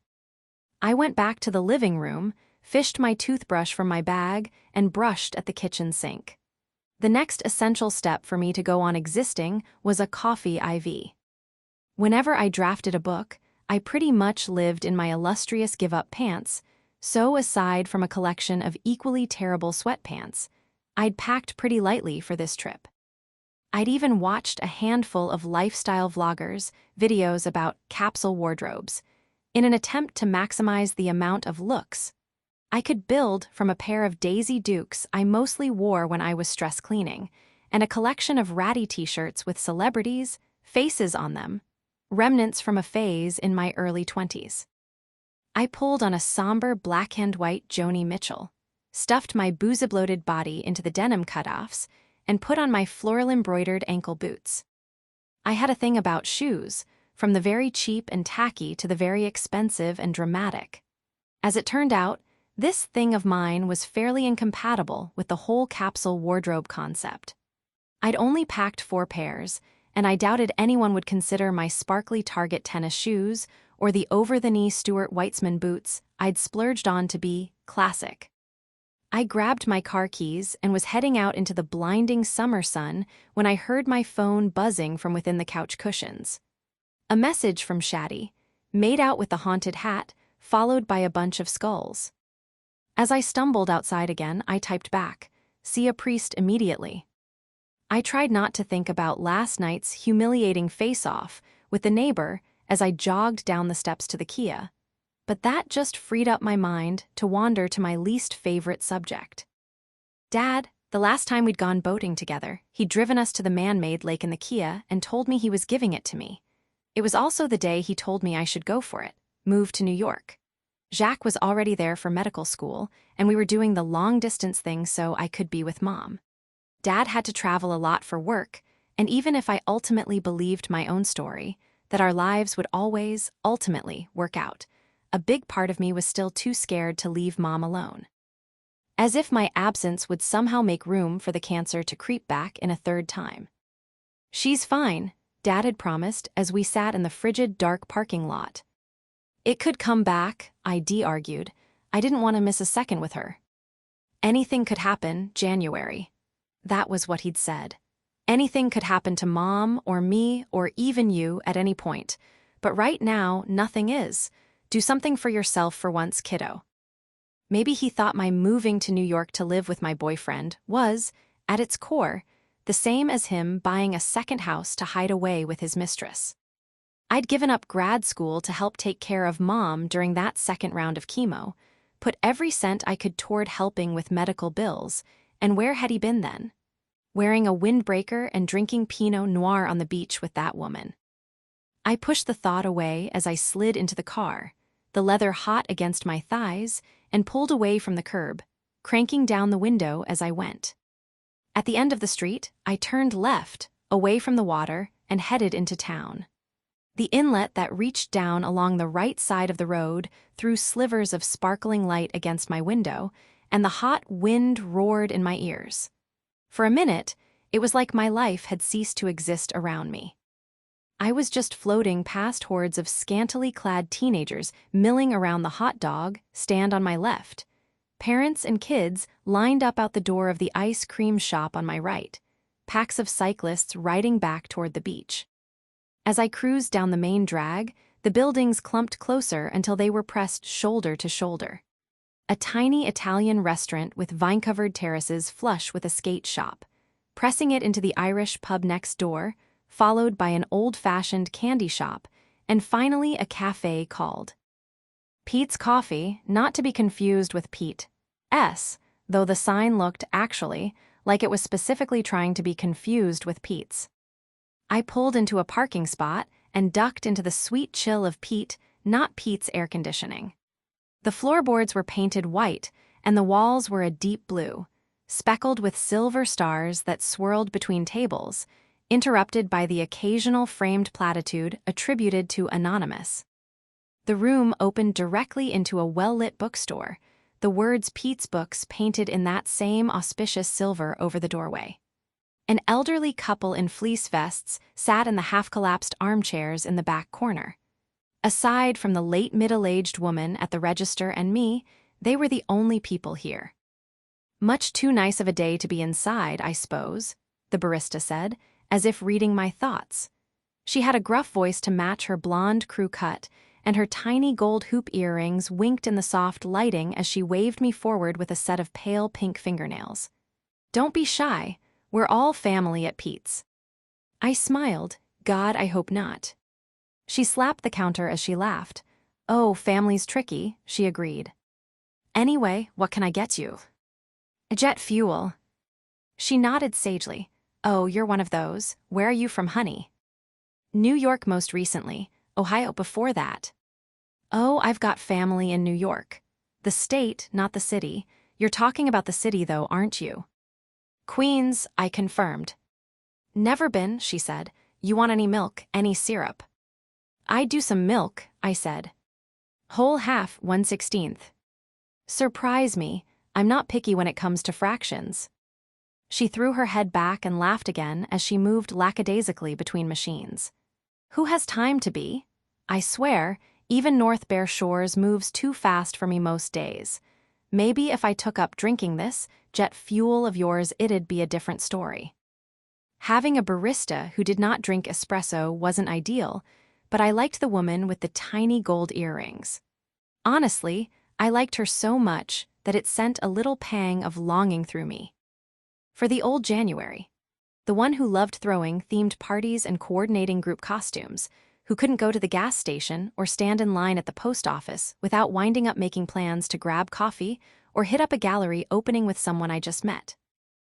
I went back to the living room, fished my toothbrush from my bag, and brushed at the kitchen sink. The next essential step for me to go on existing was a coffee IV. Whenever I drafted a book, I pretty much lived in my illustrious give-up pants, so aside from a collection of equally terrible sweatpants, I'd packed pretty lightly for this trip. I'd even watched a handful of lifestyle vloggers' videos about capsule wardrobes, in an attempt to maximize the amount of looks I could build from a pair of Daisy Dukes I mostly wore when I was stress cleaning, and a collection of ratty t-shirts with celebrities' faces on them, remnants from a phase in my early 20s. I pulled on a somber black-and-white Joni Mitchell, stuffed my booze-bloated body into the denim cutoffs, and put on my floral-embroidered ankle boots. I had a thing about shoes, from the very cheap and tacky to the very expensive and dramatic. As it turned out, this thing of mine was fairly incompatible with the whole capsule wardrobe concept. I'd only packed 4 pairs, and I doubted anyone would consider my sparkly Target tennis shoes or the over-the-knee Stuart Weitzman boots I'd splurged on to be classic. I grabbed my car keys and was heading out into the blinding summer sun when I heard my phone buzzing from within the couch cushions. A message from Shaddy, made out with the haunted hat, followed by a bunch of skulls. As I stumbled outside again, I typed back, "See a priest immediately." I tried not to think about last night's humiliating face-off with the neighbor as I jogged down the steps to the Kia, but that just freed up my mind to wander to my least favorite subject. Dad, the last time we'd gone boating together, he'd driven us to the man-made lake in the Kia and told me he was giving it to me. It was also the day he told me I should go for it, move to New York. Jacques was already there for medical school, and we were doing the long-distance thing so I could be with Mom. Dad had to travel a lot for work, and even if I ultimately believed my own story, that our lives would always, ultimately, work out, a big part of me was still too scared to leave Mom alone. As if my absence would somehow make room for the cancer to creep back in a 3rd time. "She's fine," Dad had promised as we sat in the frigid, dark parking lot. "It could come back," I argued. I didn't want to miss a second with her. "Anything could happen, January." That was what he'd said. Anything could happen to Mom or me or even you at any point. But right now, nothing is. Do something for yourself for once, kiddo. Maybe he thought my moving to New York to live with my boyfriend was, at its core, the same as him buying a second house to hide away with his mistress. I'd given up grad school to help take care of Mom during that second round of chemo, put every cent I could toward helping with medical bills, and where had he been then? Wearing a windbreaker and drinking Pinot Noir on the beach with that woman. I pushed the thought away as I slid into the car, the leather hot against my thighs, and pulled away from the curb, cranking down the window as I went. At the end of the street, I turned left, away from the water, and headed into town. The inlet that reached down along the right side of the road threw slivers of sparkling light against my window, and the hot wind roared in my ears. For a minute, it was like my life had ceased to exist around me. I was just floating past hordes of scantily clad teenagers milling around the hot dog stand on my left, parents and kids lined up out the door of the ice cream shop on my right, packs of cyclists riding back toward the beach. As I cruised down the main drag, the buildings clumped closer until they were pressed shoulder to shoulder. A tiny Italian restaurant with vine-covered terraces flush with a skate shop, pressing it into the Irish pub next door, followed by an old-fashioned candy shop, and finally a cafe called Pete's Coffee, not to be confused with Pete's, though the sign looked, actually, like it was specifically trying to be confused with Pete's. I pulled into a parking spot and ducked into the sweet chill of Pete, not Pete's air conditioning. The floorboards were painted white, and the walls were a deep blue, speckled with silver stars that swirled between tables, interrupted by the occasional framed platitude attributed to Anonymous. The room opened directly into a well-lit bookstore, the words Pete's Books painted in that same auspicious silver over the doorway. An elderly couple in fleece vests sat in the half-collapsed armchairs in the back corner. Aside from the late middle-aged woman at the register and me, they were the only people here. "Much too nice of a day to be inside, I suppose," the barista said, as if reading my thoughts. She had a gruff voice to match her blonde crew cut, and her tiny gold hoop earrings winked in the soft lighting as she waved me forward with a set of pale pink fingernails. "Don't be shy. We're all family at Pete's." I smiled. God, I hope not. She slapped the counter as she laughed. "Oh, family's tricky," she agreed. "Anyway, what can I get you?" "Jet fuel." She nodded sagely. "Oh, you're one of those. Where are you from, honey?" "New York most recently. Ohio before that." "Oh, I've got family in New York. The state, not the city. You're talking about the city, though, aren't you?" "Queens," I confirmed. "Never been," she said. "You want any milk, any syrup?" "I'd do some milk," I said. "Whole half, 1/16. "Surprise me. I'm not picky when it comes to fractions." She threw her head back and laughed again as she moved lackadaisically between machines. "Who has time to be? I swear, even North Bear Shores moves too fast for me most days. Maybe if I took up drinking this jet fuel of yours, it'd be a different story." Having a barista who did not drink espresso wasn't ideal, but I liked the woman with the tiny gold earrings. Honestly, I liked her so much that it sent a little pang of longing through me. For the old January. The one who loved throwing themed parties and coordinating group costumes, who couldn't go to the gas station or stand in line at the post office without winding up making plans to grab coffee or hit up a gallery opening with someone I just met.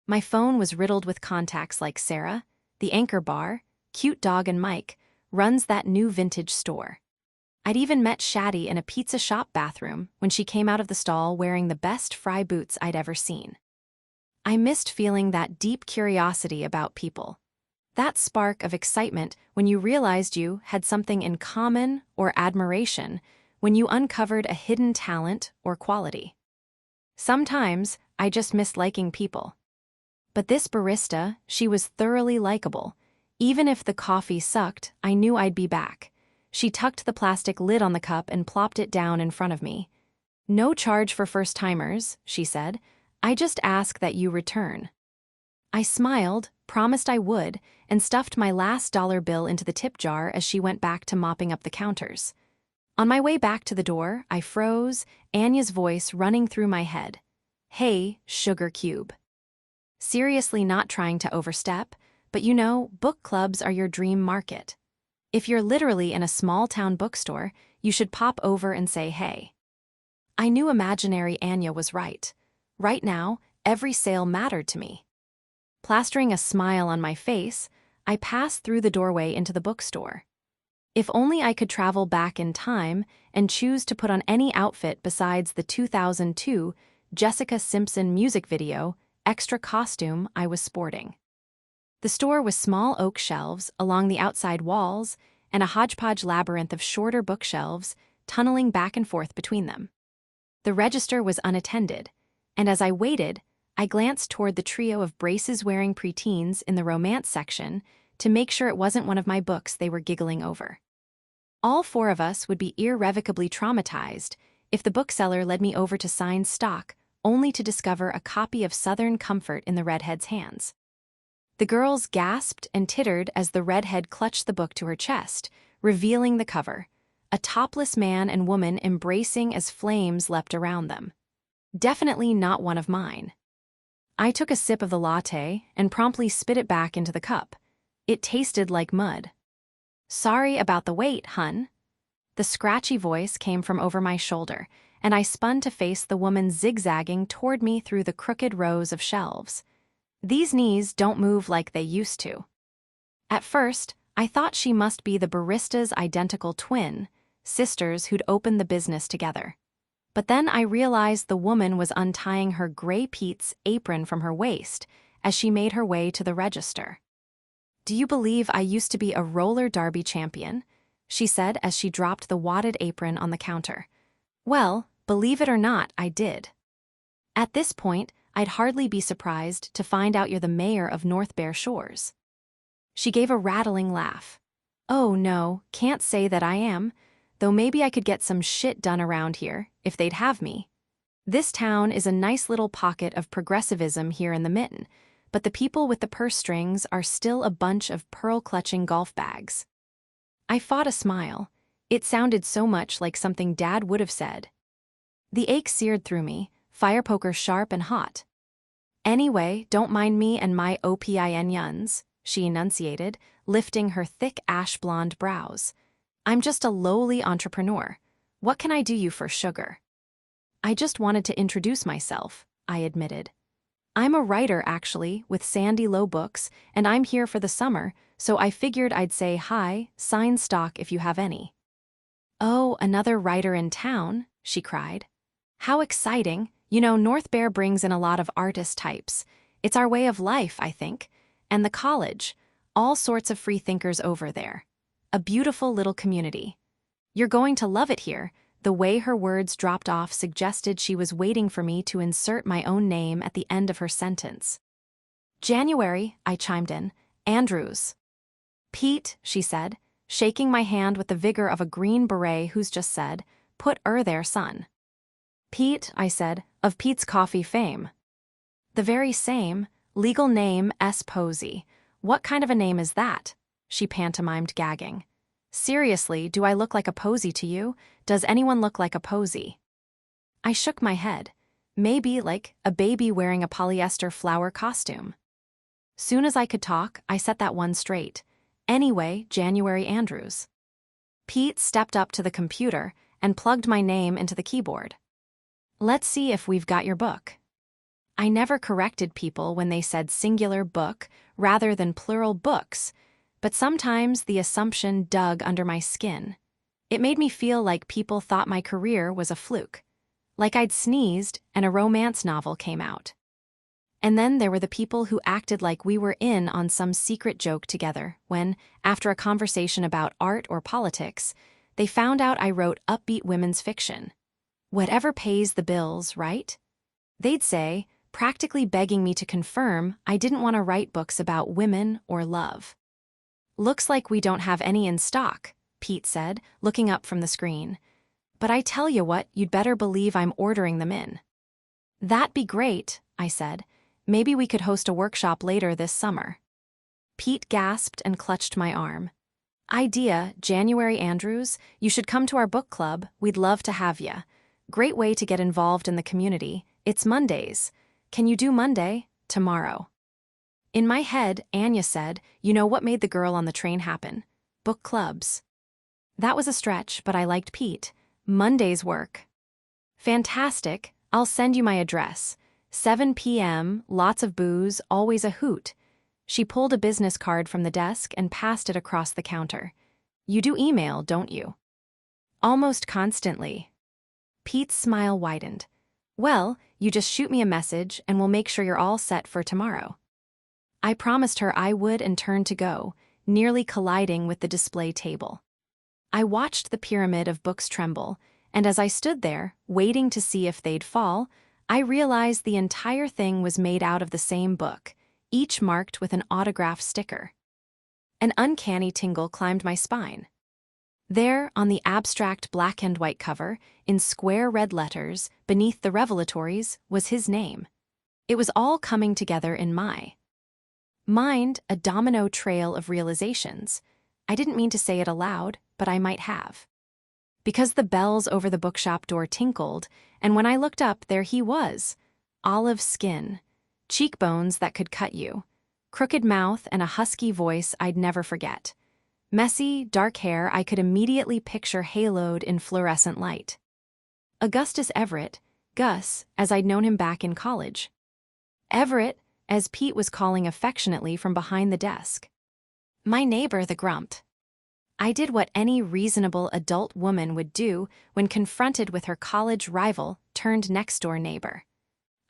My phone was riddled with contacts like Sarah, the anchor bar, Cute Dog and Mike, runs that new vintage store. I'd even met Shaddy in a pizza shop bathroom when she came out of the stall wearing the best fry boots I'd ever seen. I missed feeling that deep curiosity about people. That spark of excitement when you realized you had something in common or admiration, when you uncovered a hidden talent or quality. Sometimes I just missed liking people. But this barista, she was thoroughly likable. Even if the coffee sucked, I knew I'd be back. She tucked the plastic lid on the cup and plopped it down in front of me. "No charge for first-timers," she said. "I just ask that you return." I smiled, promised I would, and stuffed my last dollar bill into the tip jar as she went back to mopping up the counters. On my way back to the door, I froze, Anya's voice running through my head. "Hey, sugar cube." Seriously, not trying to overstep, but you know, book clubs are your dream market. If you're literally in a small-town bookstore, you should pop over and say hey. I knew imaginary Anya was right. Right now, every sale mattered to me. Plastering a smile on my face, I passed through the doorway into the bookstore. If only I could travel back in time and choose to put on any outfit besides the 2002 Jessica Simpson music video extra costume I was sporting. The store was small oak shelves along the outside walls and a hodgepodge labyrinth of shorter bookshelves tunneling back and forth between them. The register was unattended. And as I waited, I glanced toward the trio of braces-wearing preteens in the romance section to make sure it wasn't one of my books they were giggling over. All four of us would be irrevocably traumatized if the bookseller led me over to sign stock only to discover a copy of Southern Comfort in the redhead's hands. The girls gasped and tittered as the redhead clutched the book to her chest, revealing the cover, a topless man and woman embracing as flames leapt around them. Definitely not one of mine. I took a sip of the latte and promptly spit it back into the cup. It tasted like mud. "Sorry about the wait, hun." The scratchy voice came from over my shoulder, and I spun to face the woman zigzagging toward me through the crooked rows of shelves. These knees don't move like they used to. At first, I thought she must be the barista's identical twin, sisters who'd opened the business together. But then I realized the woman was untying her gray Pete's apron from her waist as she made her way to the register. "Do you believe I used to be a roller derby champion?" she said as she dropped the wadded apron on the counter. "Well, believe it or not, I did. At this point, I'd hardly be surprised to find out you're the mayor of North Bear Shores." She gave a rattling laugh. "Oh no, can't say that I am, though maybe I could get some shit done around here, if they'd have me. This town is a nice little pocket of progressivism here in the mitten, but the people with the purse strings are still a bunch of pearl-clutching golf bags." I fought a smile. It sounded so much like something Dad would have said. The ache seared through me, fire poker sharp and hot. "Anyway, don't mind me and my opinions," she enunciated, lifting her thick ash-blonde brows. "I'm just a lowly entrepreneur. What can I do you for, sugar?" "I just wanted to introduce myself," I admitted. "I'm a writer, actually, with Sandy Low Books, and I'm here for the summer, so I figured I'd say hi, sign stock if you have any." "Oh, another writer in town," she cried. "How exciting. You know, North Bear brings in a lot of artist types. It's our way of life, I think. And the college, all sorts of free thinkers over there. A beautiful little community. You're going to love it here." The way her words dropped off suggested she was waiting for me to insert my own name at the end of her sentence. "January," I chimed in. "Andrews." "Pete," she said, shaking my hand with the vigor of a Green Beret who's just said, "Put there, son." "Pete," I said, "of Pete's Coffee fame." "The very same. Legal name S. Posey. What kind of a name is that?" she pantomimed, gagging. "Seriously, do I look like a posy to you? Does anyone look like a posy?" I shook my head. Maybe like a baby wearing a polyester flower costume. Soon as I could talk, I set that one straight. "Anyway, January Andrews." Pete stepped up to the computer and plugged my name into the keyboard. "Let's see if we've got your book." I never corrected people when they said singular book rather than plural books, but sometimes the assumption dug under my skin. It made me feel like people thought my career was a fluke, like I'd sneezed and a romance novel came out. And then there were the people who acted like we were in on some secret joke together when, after a conversation about art or politics, they found out I wrote upbeat women's fiction. Whatever pays the bills, right? They'd say, practically begging me to confirm I didn't want to write books about women or love. "Looks like we don't have any in stock," Pete said, looking up from the screen. "But I tell you what, you'd better believe I'm ordering them in." "That'd be great," I said. "Maybe we could host a workshop later this summer." Pete gasped and clutched my arm. "Idea, January Andrews, you should come to our book club, we'd love to have ya. Great way to get involved in the community. It's Mondays. Can you do Monday? Tomorrow." In my head, Anya said, "You know what made the girl on the train happen? Book clubs." That was a stretch, but I liked Pete. Monday's work. "Fantastic, I'll send you my address. 7 p.m., lots of booze, always a hoot." She pulled a business card from the desk and passed it across the counter. "You do email, don't you?" "Almost constantly." Pete's smile widened. "Well, you just shoot me a message and we'll make sure you're all set for tomorrow." I promised her I would and turned to go, nearly colliding with the display table. I watched the pyramid of books tremble, and as I stood there, waiting to see if they'd fall, I realized the entire thing was made out of the same book, each marked with an autograph sticker. An uncanny tingle climbed my spine. There, on the abstract black and white cover, in square red letters, beneath the revelatories, was his name. It was all coming together in my mind, a domino trail of realizations. I didn't mean to say it aloud, but I might have. Because the bells over the bookshop door tinkled, and when I looked up, there he was. Olive skin, cheekbones that could cut you, crooked mouth, and a husky voice I'd never forget. Messy, dark hair I could immediately picture haloed in fluorescent light. Augustus Everett, Gus, as I'd known him back in college. Everett, as Pete was calling affectionately from behind the desk. My neighbor, the grump. I did what any reasonable adult woman would do when confronted with her college rival turned next-door neighbor.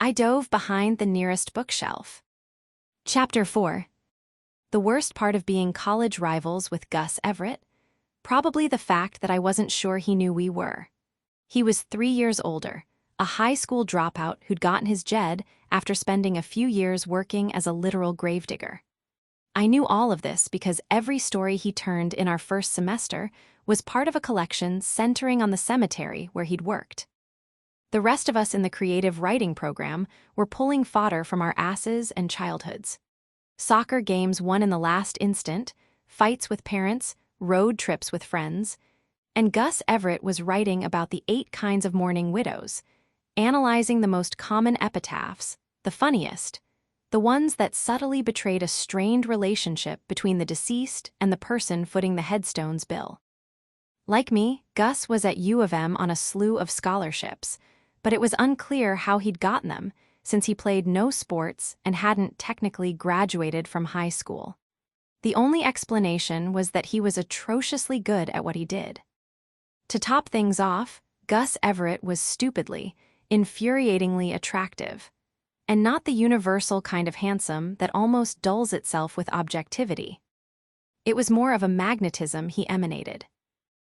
I dove behind the nearest bookshelf. Chapter 4. The worst part of being college rivals with Gus Everett? Probably the fact that I wasn't sure he knew we were. He was 3 years older, a high school dropout who'd gotten his JED after spending a few years working as a literal gravedigger. I knew all of this because every story he turned in our first semester was part of a collection centering on the cemetery where he'd worked. The rest of us in the creative writing program were pulling fodder from our asses and childhoods. Soccer games won in the last instant, fights with parents, road trips with friends, and Gus Everett was writing about the 8 kinds of mourning widows, analyzing the most common epitaphs, the funniest, the ones that subtly betrayed a strained relationship between the deceased and the person footing the headstone's bill. Like me, Gus was at U of M on a slew of scholarships, but it was unclear how he'd gotten them, since he played no sports and hadn't technically graduated from high school. The only explanation was that he was atrociously good at what he did. To top things off, Gus Everett was stupidly, infuriatingly attractive, and not the universal kind of handsome that almost dulls itself with objectivity. It was more of a magnetism he emanated.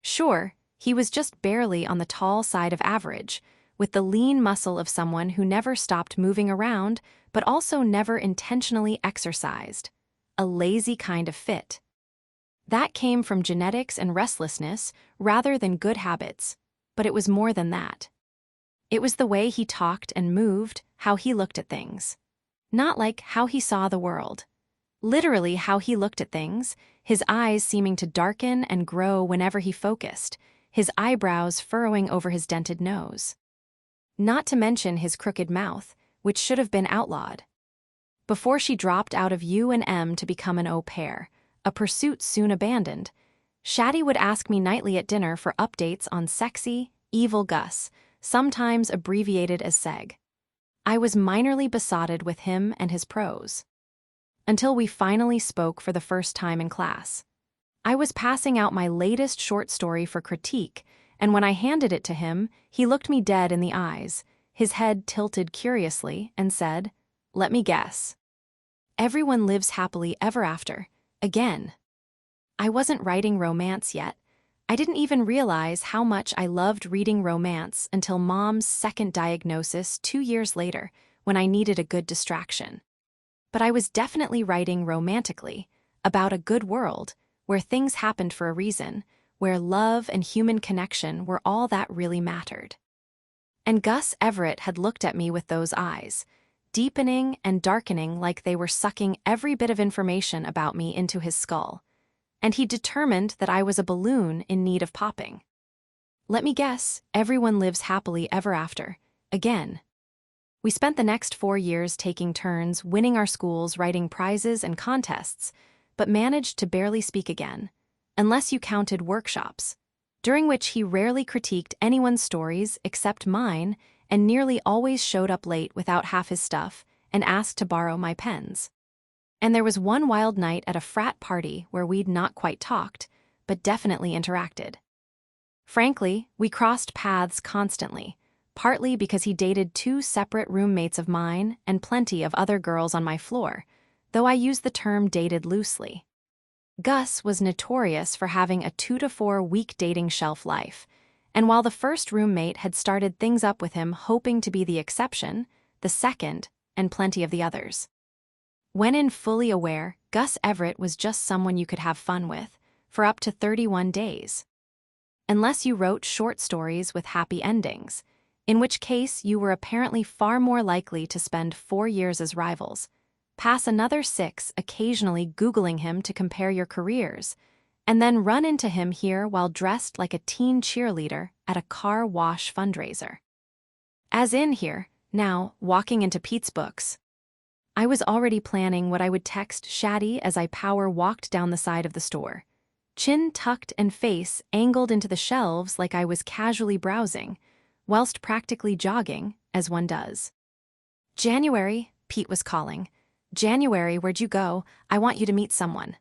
Sure, he was just barely on the tall side of average, with the lean muscle of someone who never stopped moving around but also never intentionally exercised. A lazy kind of fit. That came from genetics and restlessness rather than good habits, but it was more than that. It was the way he talked and moved, how he looked at things. Not like how he saw the world. Literally how he looked at things, his eyes seeming to darken and grow whenever he focused, his eyebrows furrowing over his dented nose. Not to mention his crooked mouth, which should have been outlawed. Before she dropped out of U and M to become an au pair, a pursuit soon abandoned, Shaddy would ask me nightly at dinner for updates on sexy, evil Gus, sometimes abbreviated as Seg. I was minorly besotted with him and his prose. Until we finally spoke for the first time in class. I was passing out my latest short story for critique, and when I handed it to him, he looked me dead in the eyes, his head tilted curiously, and said, "Let me guess. Everyone lives happily ever after, again." I wasn't writing romance yet. I didn't even realize how much I loved reading romance until Mom's second diagnosis 2 years later, when I needed a good distraction. But I was definitely writing romantically, about a good world, where things happened for a reason, where love and human connection were all that really mattered. And Gus Everett had looked at me with those eyes, deepening and darkening like they were sucking every bit of information about me into his skull. And he determined that I was a balloon in need of popping. Let me guess, everyone lives happily ever after, again. We spent the next 4 years taking turns, winning our schools, writing prizes and contests, but managed to barely speak again, unless you counted workshops, during which he rarely critiqued anyone's stories except mine and nearly always showed up late without half his stuff and asked to borrow my pens. And there was one wild night at a frat party where we'd not quite talked, but definitely interacted. Frankly, we crossed paths constantly, partly because he dated 2 separate roommates of mine and plenty of other girls on my floor, though I use the term dated loosely. Gus was notorious for having a 2 to 4 week dating shelf life, And while the first roommate had started things up with him hoping to be the exception, the second, and plenty of the others. When in fully aware, Gus Everett was just someone you could have fun with, for up to 31 days. Unless you wrote short stories with happy endings, in which case you were apparently far more likely to spend 4 years as rivals, pass another 6 occasionally Googling him to compare your careers, and then run into him here while dressed like a teen cheerleader at a car wash fundraiser. As in here, now, walking into Pete's books. I was already planning what I would text Shaddy as I power walked down the side of the store, chin tucked and face angled into the shelves like I was casually browsing, whilst practically jogging, as one does. "January," Pete was calling. "January, where'd you go? I want you to meet someone."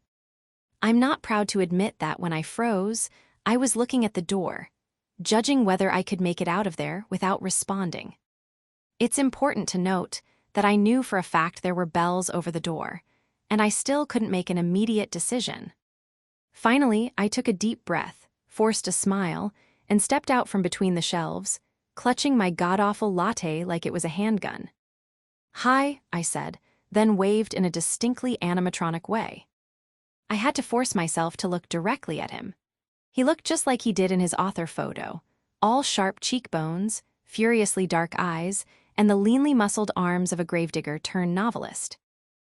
I'm not proud to admit that when I froze, I was looking at the door, judging whether I could make it out of there without responding. It's important to note that I knew for a fact there were bells over the door, and I still couldn't make an immediate decision. Finally, I took a deep breath, forced a smile, and stepped out from between the shelves, clutching my god-awful latte like it was a handgun. "Hi," I said, then waved in a distinctly animatronic way. I had to force myself to look directly at him. He looked just like he did in his author photo, all sharp cheekbones, furiously dark eyes, and the leanly muscled arms of a gravedigger turned novelist.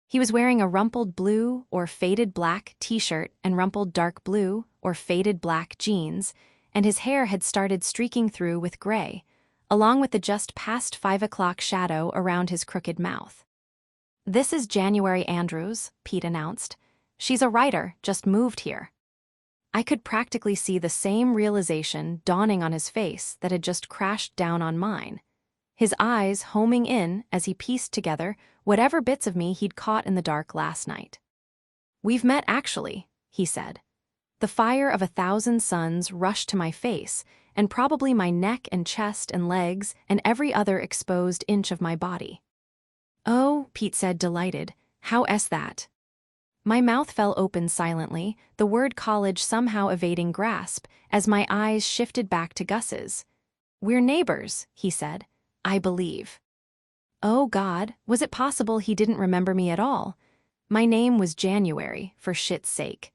He was wearing a rumpled blue or faded black t-shirt and rumpled dark blue or faded black jeans, and his hair had started streaking through with gray, along with the just past 5 o'clock shadow around his crooked mouth. "This is January Andrews," Pete announced. "She's a writer, just moved here." I could practically see the same realization dawning on his face that had just crashed down on mine, his eyes homing in as he pieced together whatever bits of me he'd caught in the dark last night. "We've met actually," he said. The fire of 1,000 suns rushed to my face, and probably my neck and chest and legs and every other exposed inch of my body. "Oh," Pete said, delighted, "how-s that?" My mouth fell open silently, the word college somehow evading grasp, as my eyes shifted back to Gus's. "We're neighbors," he said. "I believe." Oh God, was it possible he didn't remember me at all? My name was January, for shit's sake.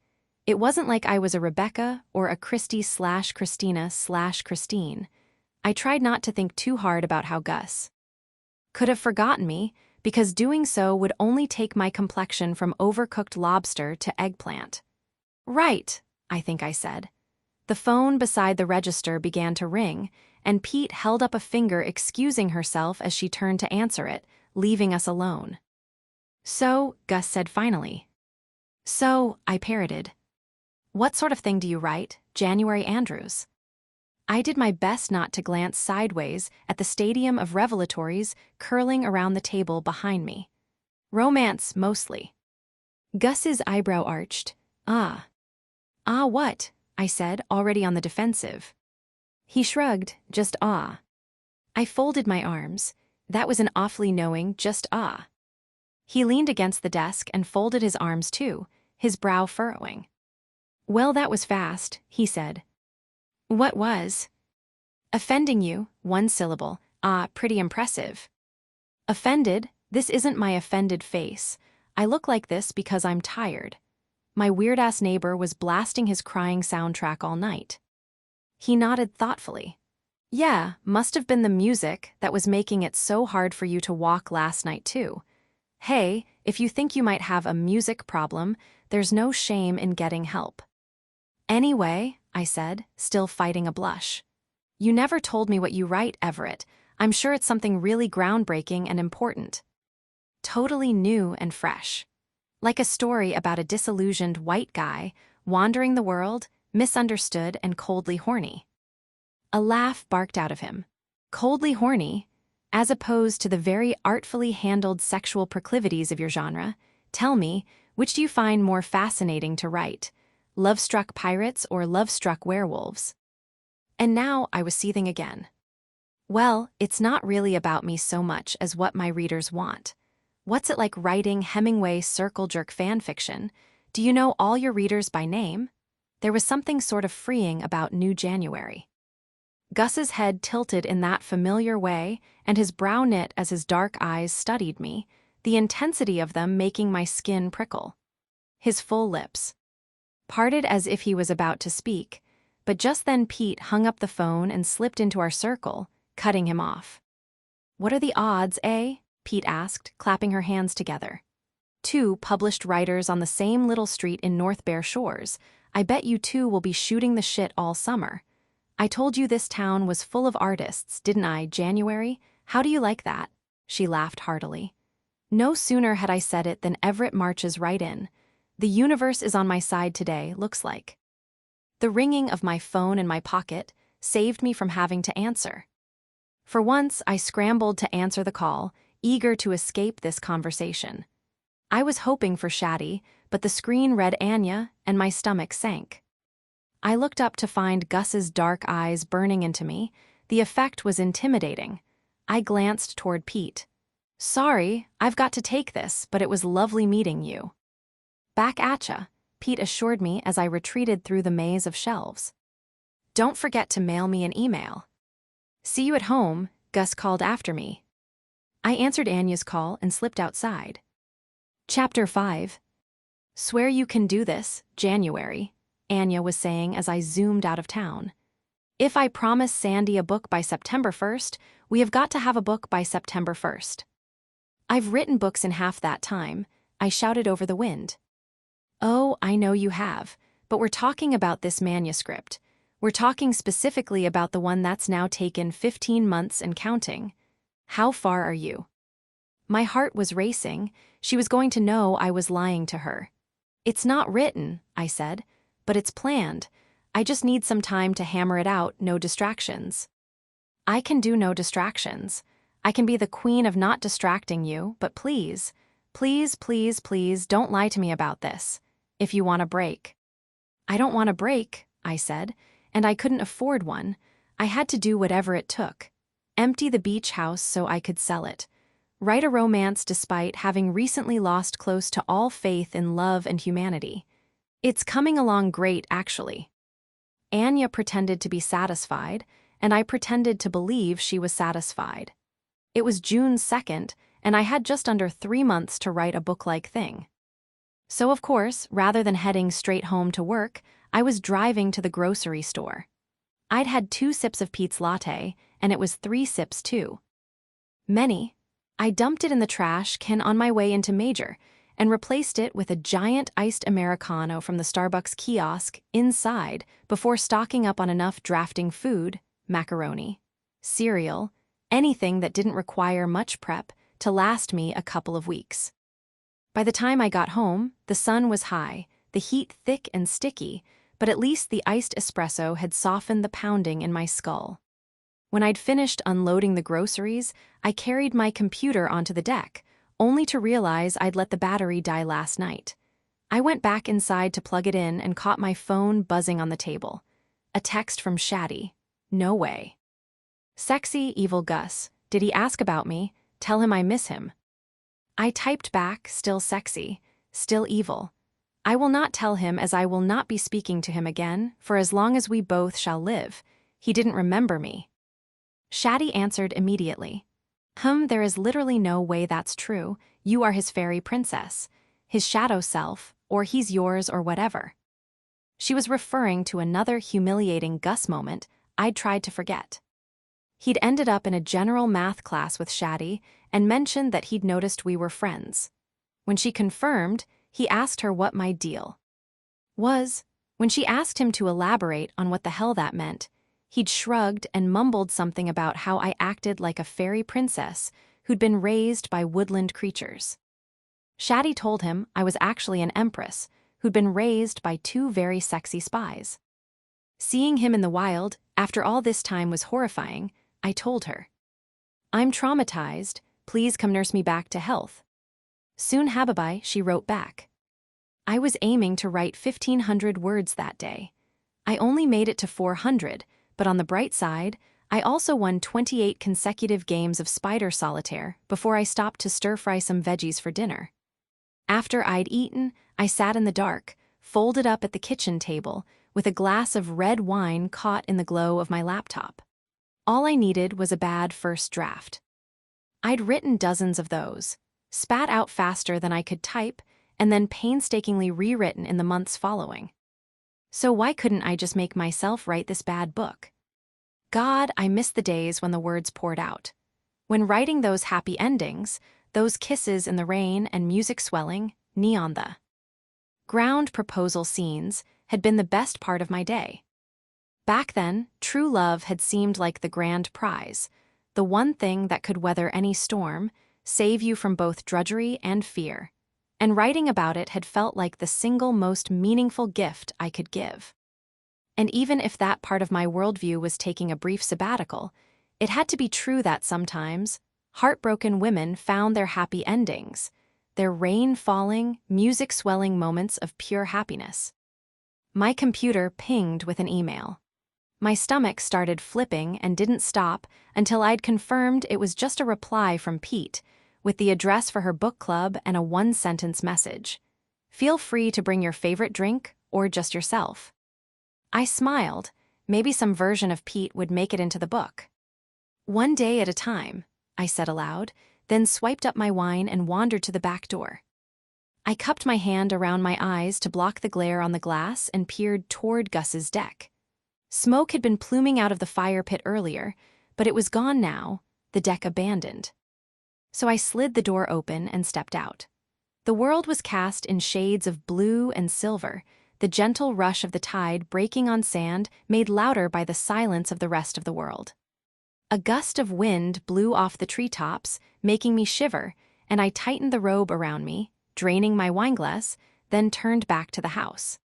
It wasn't like I was a Rebecca or a Christy/Christina/Christine. I tried not to think too hard about how Gus could have forgotten me, because doing so would only take my complexion from overcooked lobster to eggplant. "Right," I think I said. The phone beside the register began to ring, and Pete held up a finger excusing herself as she turned to answer it, leaving us alone. "So," Gus said finally. "So," I parroted. "What sort of thing do you write, January Andrews?" I did my best not to glance sideways at the stadium of revelatories curling around the table behind me. "Romance, mostly." Gus's eyebrow arched. "Ah. Ah, what?" I said, already on the defensive. He shrugged, "Just ah." I folded my arms. That was an awfully knowing just ah. He leaned against the desk and folded his arms too, his brow furrowing. "Well, that was fast," he said. "What was?" "Offending you, 1 syllable. Ah, pretty impressive." "Offended? This isn't my offended face. I look like this because I'm tired. My weird-ass neighbor was blasting his crying soundtrack all night." He nodded thoughtfully. "Yeah, must have been the music that was making it so hard for you to walk last night too. Hey, if you think you might have a music problem, there's no shame in getting help." "Anyway," I said, still fighting a blush. "You never told me what you write, Everett. I'm sure it's something really groundbreaking and important." "Totally new and fresh. Like a story about a disillusioned white guy wandering the world, misunderstood and coldly horny." A laugh barked out of him. "Coldly horny? As opposed to the very artfully handled sexual proclivities of your genre, tell me, which do you find more fascinating to write? Love-struck pirates or love-struck werewolves?" And now I was seething again. "Well, it's not really about me so much as what my readers want. What's it like writing Hemingway circle-jerk fanfiction? Do you know all your readers by name?" There was something sort of freeing about New January. Gus's head tilted in that familiar way, and his brow knit as his dark eyes studied me, the intensity of them making my skin prickle. His full lips parted as if he was about to speak, but just then Pete hung up the phone and slipped into our circle, cutting him off. "What are the odds, eh?" Pete asked, clapping her hands together. "Two published writers on the same little street in North Bear Shores. I bet you two will be shooting the shit all summer. I told you this town was full of artists, didn't I, January? How do you like that?" She laughed heartily. No sooner had I said it than Everett marches right in. "The universe is on my side today, looks like." The ringing of my phone in my pocket saved me from having to answer. For once, I scrambled to answer the call, eager to escape this conversation. I was hoping for Shaddy, but the screen read Anya, and my stomach sank. I looked up to find Gus's dark eyes burning into me. The effect was intimidating. I glanced toward Pete. "Sorry, I've got to take this, but it was lovely meeting you." "Back atcha," Pete assured me as I retreated through the maze of shelves. "Don't forget to mail me an email." "See you at home," Gus called after me. I answered Anya's call and slipped outside. Chapter 5. "Swear you can do this, January," Anya was saying as I zoomed out of town. "If I promise Sandy a book by September 1st, we have got to have a book by September 1st. "I've written books in half that time," I shouted over the wind. "Oh, I know you have, but we're talking about this manuscript. We're talking specifically about the one that's now taken 15 months and counting. How far are you?" My heart was racing. She was going to know I was lying to her. "It's not written," I said, "but it's planned. I just need some time to hammer it out, no distractions." "I can do no distractions. I can be the queen of not distracting you, but please, please, please, please don't lie to me about this. If you want a break." "I don't want a break," I said, and I couldn't afford one. I had to do whatever it took. Empty the beach house so I could sell it. Write a romance despite having recently lost close to all faith in love and humanity. It's coming along great, actually. Anya pretended to be satisfied, and I pretended to believe she was satisfied. It was June 2nd, and I had just under 3 months to write a book-like thing. So of course, rather than heading straight home to work, I was driving to the grocery store. I'd had 2 sips of Pete's latte, and it was 3 sips too many. I dumped it in the trash can on my way into Major, and replaced it with a giant iced Americano from the Starbucks kiosk inside before stocking up on enough drafting food, macaroni, cereal, anything that didn't require much prep to last me a couple of weeks. By the time I got home, the sun was high, the heat thick and sticky, but at least the iced espresso had softened the pounding in my skull. When I'd finished unloading the groceries, I carried my computer onto the deck, only to realize I'd let the battery die last night. I went back inside to plug it in and caught my phone buzzing on the table. A text from Shaddy. No way. "Sexy, evil Gus. Did he ask about me? Tell him I miss him." I typed back, still sexy, still evil. "I will not tell him, as I will not be speaking to him again, for as long as we both shall live. He didn't remember me." Shaddy answered immediately. There is literally no way that's true. You are his fairy princess, his shadow self, or he's yours or whatever." She was referring to another humiliating Gus moment I'd tried to forget. He'd ended up in a general math class with Shaddy and mentioned that he'd noticed we were friends. When she confirmed, he asked her what my deal was. When she asked him to elaborate on what the hell that meant, he'd shrugged and mumbled something about how I acted like a fairy princess who'd been raised by woodland creatures. Shaddy told him I was actually an empress who'd been raised by 2 very sexy spies. Seeing him in the wild after all this time was horrifying, I told her. "I'm traumatized. Please come nurse me back to health." "Soon habibi," she wrote back. I was aiming to write 1,500 words that day. I only made it to 400, but on the bright side, I also won 28 consecutive games of spider solitaire before I stopped to stir-fry some veggies for dinner. After I'd eaten, I sat in the dark, folded up at the kitchen table, with a glass of red wine caught in the glow of my laptop. All I needed was a bad first draft. I'd written dozens of those, spat out faster than I could type, and then painstakingly rewritten in the months following. So why couldn't I just make myself write this bad book? God, I miss the days when the words poured out. When writing those happy endings, those kisses in the rain and music swelling, neon the ground proposal scenes had been the best part of my day. Back then, true love had seemed like the grand prize, the one thing that could weather any storm, save you from both drudgery and fear. And writing about it had felt like the single most meaningful gift I could give. And even if that part of my worldview was taking a brief sabbatical, it had to be true that sometimes heartbroken women found their happy endings, their rain-falling, music-swelling moments of pure happiness. My computer pinged with an email. My stomach started flipping and didn't stop until I'd confirmed it was just a reply from Pete, with the address for her book club and a one-sentence message. Feel free to bring your favorite drink or just yourself. I smiled. Maybe some version of Pete would make it into the book. One day at a time, I said aloud, then swiped up my wine and wandered to the back door. I cupped my hand around my eyes to block the glare on the glass and peered toward Gus's deck. Smoke had been pluming out of the fire pit earlier, but it was gone now, the deck abandoned. So I slid the door open and stepped out. The world was cast in shades of blue and silver, the gentle rush of the tide breaking on sand made louder by the silence of the rest of the world. A gust of wind blew off the treetops, making me shiver, and I tightened the robe around me, draining my wineglass, then turned back to the house.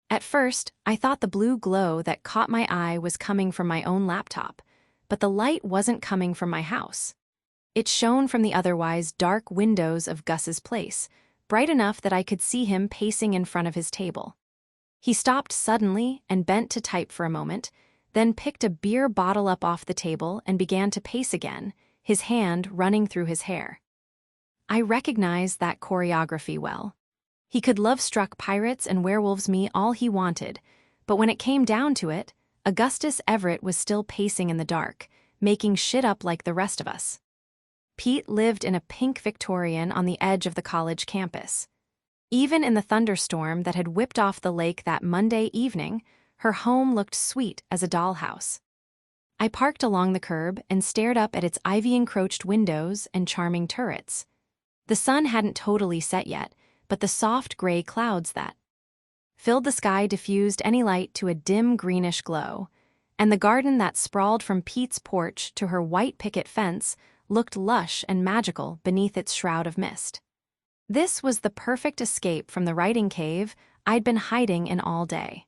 At first, I thought the blue glow that caught my eye was coming from my own laptop, but the light wasn't coming from my house. It shone from the otherwise dark windows of Gus's place, bright enough that I could see him pacing in front of his table. He stopped suddenly and bent to type for a moment, then picked a beer bottle up off the table and began to pace again, his hand running through his hair. I recognized that choreography well. He could love-struck pirates and werewolves me all he wanted, but when it came down to it, Augustus Everett was still pacing in the dark, making shit up like the rest of us. Pete lived in a pink Victorian on the edge of the college campus. Even in the thunderstorm that had whipped off the lake that Monday evening, her home looked sweet as a dollhouse. I parked along the curb and stared up at its ivy-encroached windows and charming turrets. The sun hadn't totally set yet, but the soft gray clouds that filled the sky diffused any light to a dim greenish glow, and the garden that sprawled from Pete's porch to her white picket fence looked lush and magical beneath its shroud of mist. This was the perfect escape from the writing cave I'd been hiding in all day.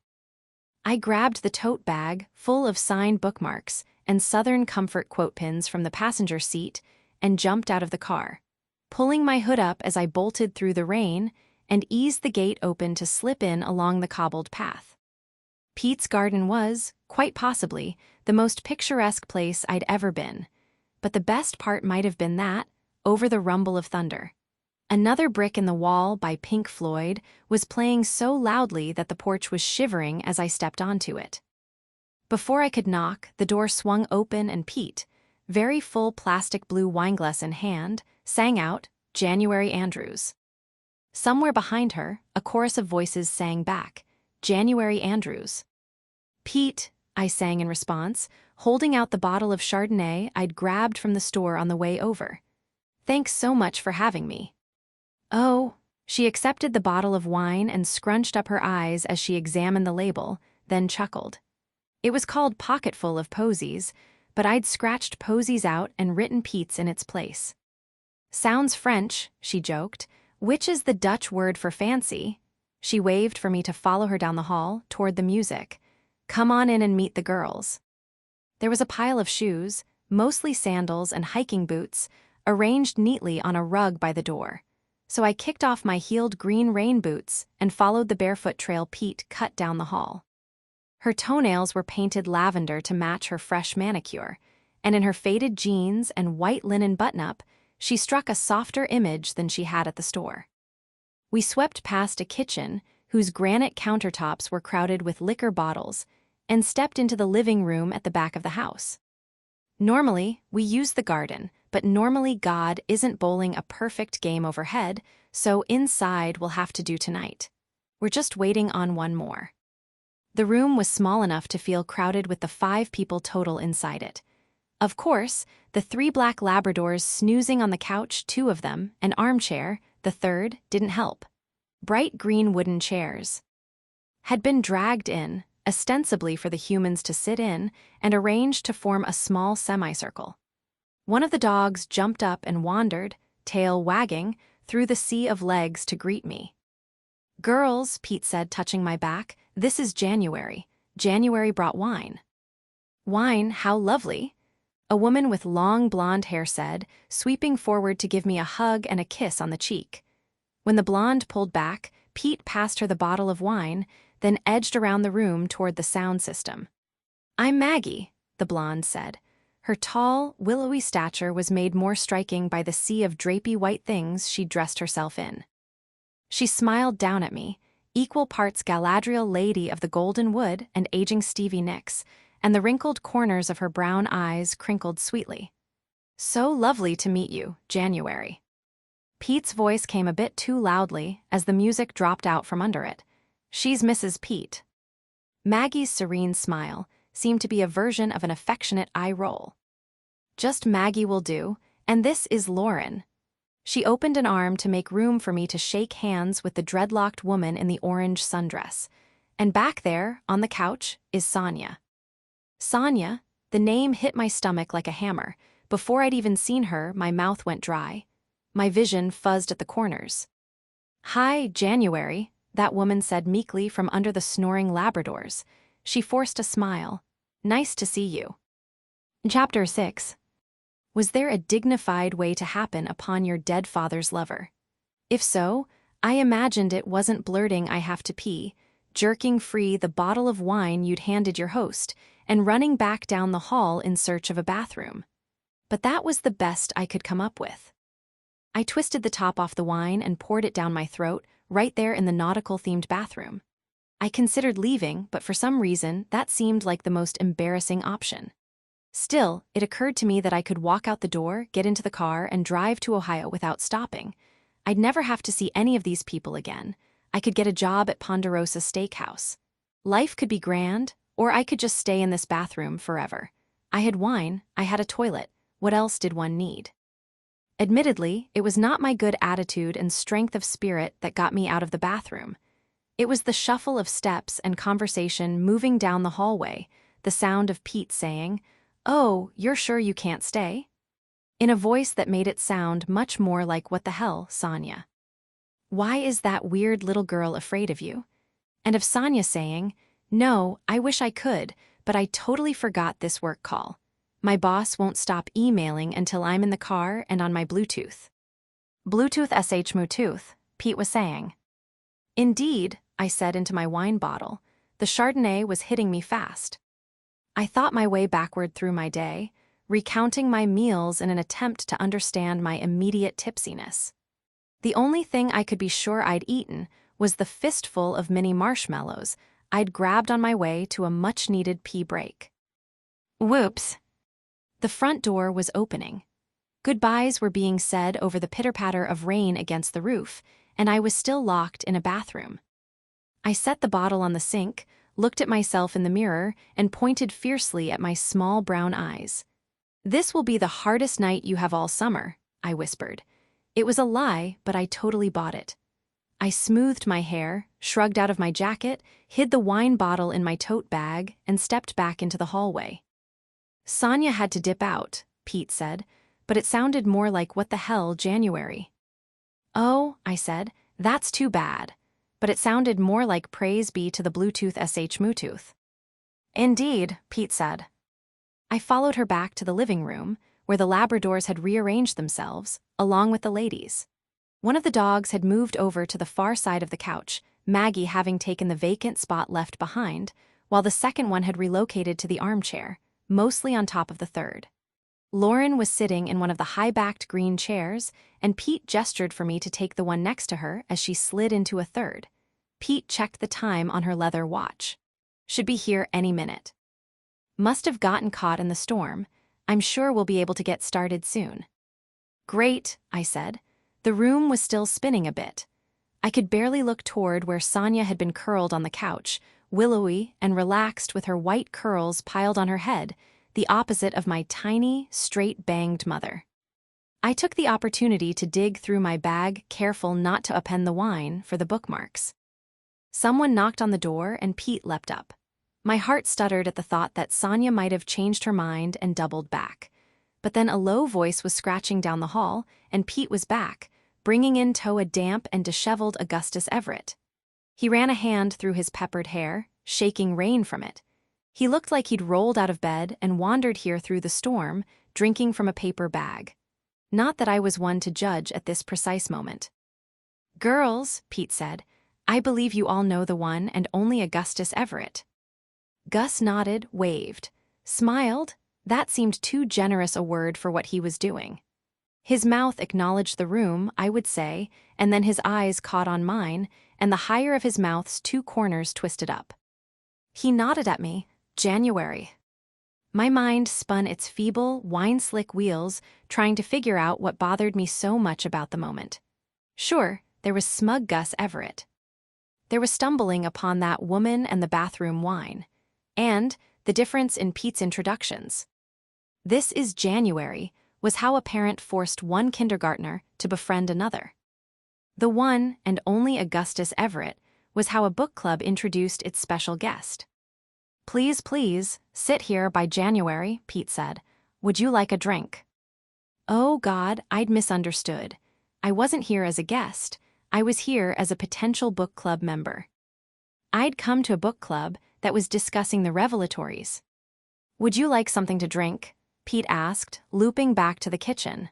I grabbed the tote bag full of signed bookmarks and Southern Comfort quote pins from the passenger seat and jumped out of the car, pulling my hood up as I bolted through the rain and eased the gate open to slip in along the cobbled path. Pete's garden was, quite possibly, the most picturesque place I'd ever been, but the best part might have been that, over the rumble of thunder. Another Brick in the Wall by Pink Floyd was playing so loudly that the porch was shivering as I stepped onto it. Before I could knock, the door swung open and Pete, very full plastic blue wineglass in hand, sang out, "January Andrews." Somewhere behind her, a chorus of voices sang back, "January Andrews." "Pete," I sang in response, holding out the bottle of Chardonnay I'd grabbed from the store on the way over. "Thanks so much for having me." "Oh," she accepted the bottle of wine and scrunched up her eyes as she examined the label, then chuckled. It was called Pocketful of Posies, but I'd scratched Posies out and written Pete's in its place. "Sounds French," she joked. "Which is the Dutch word for fancy?" She waved for me to follow her down the hall, toward the music. "Come on in and meet the girls." There was a pile of shoes, mostly sandals and hiking boots, arranged neatly on a rug by the door. So I kicked off my heeled green rain boots and followed the barefoot trail Pete cut down the hall. Her toenails were painted lavender to match her fresh manicure, and in her faded jeans and white linen button-up, she struck a softer image than she had at the store. We swept past a kitchen whose granite countertops were crowded with liquor bottles and stepped into the living room at the back of the house. Normally, we use the garden, but normally God isn't bowling a perfect game overhead, so inside we'll have to do tonight. We're just waiting on one more. The room was small enough to feel crowded with the 5 people total inside it. Of course, the 3 black Labradors snoozing on the couch, 2 of them, an armchair, the third, didn't help. Bright green wooden chairs had been dragged in, ostensibly for the humans to sit in, and arranged to form a small semicircle. One of the dogs jumped up and wandered, tail wagging, through the sea of legs to greet me. "Girls," Pete said, touching my back, "this is January. January brought wine." "Wine, how lovely," a woman with long blonde hair said, sweeping forward to give me a hug and a kiss on the cheek. When the blonde pulled back, Pete passed her the bottle of wine, then edged around the room toward the sound system. "I'm Maggie," the blonde said. Her tall, willowy stature was made more striking by the sea of drapey white things she'd dressed herself in. She smiled down at me, equal parts Galadriel Lady of the Golden Wood and aging Stevie Nicks, and the wrinkled corners of her brown eyes crinkled sweetly. "So lovely to meet you, January." Pete's voice came a bit too loudly as the music dropped out from under it. "She's Mrs. Pete." Maggie's serene smile seemed to be a version of an affectionate eye roll. "Just Maggie will do, and this is Lauren." She opened an arm to make room for me to shake hands with the dreadlocked woman in the orange sundress. "And back there, on the couch, is Sonia." Sonia, the name hit my stomach like a hammer. Before I'd even seen her, my mouth went dry. My vision fuzzed at the corners. "Hi, January," that woman said meekly from under the snoring Labradors. She forced a smile. "Nice to see you." Chapter 6. Was there a dignified way to happen upon your dead father's lover? If so, I imagined it wasn't blurting "I have to pee," jerking free the bottle of wine you'd handed your host, and running back down the hall in search of a bathroom. But that was the best I could come up with. I twisted the top off the wine and poured it down my throat, right there in the nautical-themed bathroom. I considered leaving, but for some reason, that seemed like the most embarrassing option. Still, it occurred to me that I could walk out the door, get into the car, and drive to Ohio without stopping. I'd never have to see any of these people again. I could get a job at Ponderosa Steakhouse. Life could be grand, or I could just stay in this bathroom forever. I had wine, I had a toilet. What else did one need? Admittedly, it was not my good attitude and strength of spirit that got me out of the bathroom. It was the shuffle of steps and conversation moving down the hallway, the sound of Pete saying, "Oh, you're sure you can't stay?" in a voice that made it sound much more like "What the hell, Sonia? Why is that weird little girl afraid of you?" And of Sonia saying, "No, I wish I could, but I totally forgot this work call. My boss won't stop emailing until I'm in the car and on my Bluetooth." "Bluetooth sh Bluetooth," Pete was saying. "Indeed," I said into my wine bottle. The Chardonnay was hitting me fast. I thought my way backward through my day, recounting my meals in an attempt to understand my immediate tipsiness. The only thing I could be sure I'd eaten was the fistful of mini marshmallows I'd grabbed on my way to a much-needed pee break. Whoops. The front door was opening. Goodbyes were being said over the pitter-patter of rain against the roof, and I was still locked in a bathroom. I set the bottle on the sink, looked at myself in the mirror, and pointed fiercely at my small brown eyes. "This will be the hardest night you have all summer," I whispered. It was a lie, but I totally bought it. I smoothed my hair, shrugged out of my jacket, hid the wine bottle in my tote bag, and stepped back into the hallway. "Sonia had to dip out," Pete said, but it sounded more like "What the hell, January?" "Oh," I said, "that's too bad." But it sounded more like "Praise be to the Bluetooth sh Bluetooth." "Indeed," Pete said. I followed her back to the living room, where the Labradors had rearranged themselves, along with the ladies. One of the dogs had moved over to the far side of the couch, Maggie having taken the vacant spot left behind, while the second one had relocated to the armchair, mostly on top of the third. Lauren was sitting in one of the high-backed green chairs, and Pete gestured for me to take the one next to her as she slid into a third. Pete checked the time on her leather watch. "Should be here any minute." Must have gotten caught in the storm. I'm sure we'll be able to get started soon. Great, I said. The room was still spinning a bit. I could barely look toward where Sonia had been curled on the couch, willowy and relaxed with her white curls piled on her head, the opposite of my tiny, straight-banged mother. I took the opportunity to dig through my bag, careful not to append the wine, for the bookmarks. Someone knocked on the door and Pete leapt up. My heart stuttered at the thought that Sonia might have changed her mind and doubled back. But then a low voice was scratching down the hall, and Pete was back, bringing in tow a damp and disheveled Augustus Everett. He ran a hand through his peppered hair, shaking rain from it. He looked like he'd rolled out of bed and wandered here through the storm, drinking from a paper bag. Not that I was one to judge at this precise moment. "Girls," Pete said, "I believe you all know the one and only Augustus Everett." Gus nodded, waved, smiled. That seemed too generous a word for what he was doing. His mouth acknowledged the room, I would say, and then his eyes caught on mine, and the higher of his mouth's two corners twisted up. He nodded at me. January. My mind spun its feeble, wine-slick wheels, trying to figure out what bothered me so much about the moment. Sure, there was smug Gus Everett. There was stumbling upon that woman and the bathroom wine. And the difference in Pete's introductions. "This is January," was how a parent forced one kindergartner to befriend another. The one and only Augustus Everett was how a book club introduced its special guest. "Please, please, sit here by January," Pete said. "Would you like a drink?" Oh God, I'd misunderstood. I wasn't here as a guest. I was here as a potential book club member. I'd come to a book club that was discussing the revelatories. "Would you like something to drink?" Pete asked, looping back to the kitchen.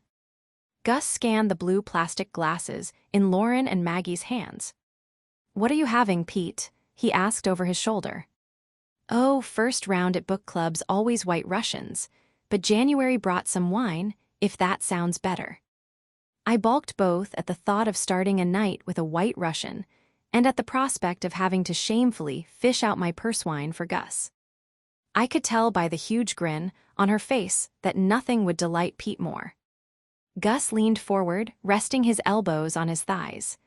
Gus scanned the blue plastic glasses in Lauren and Maggie's hands. "What are you having, Pete?" he asked over his shoulder. Oh, first round at book clubs always White Russians, but January brought some wine, if that sounds better. I balked both at the thought of starting a night with a White Russian and at the prospect of having to shamefully fish out my purse wine for Gus. I could tell by the huge grin on her face that nothing would delight Pete more. Gus leaned forward, resting his elbows on his thighs.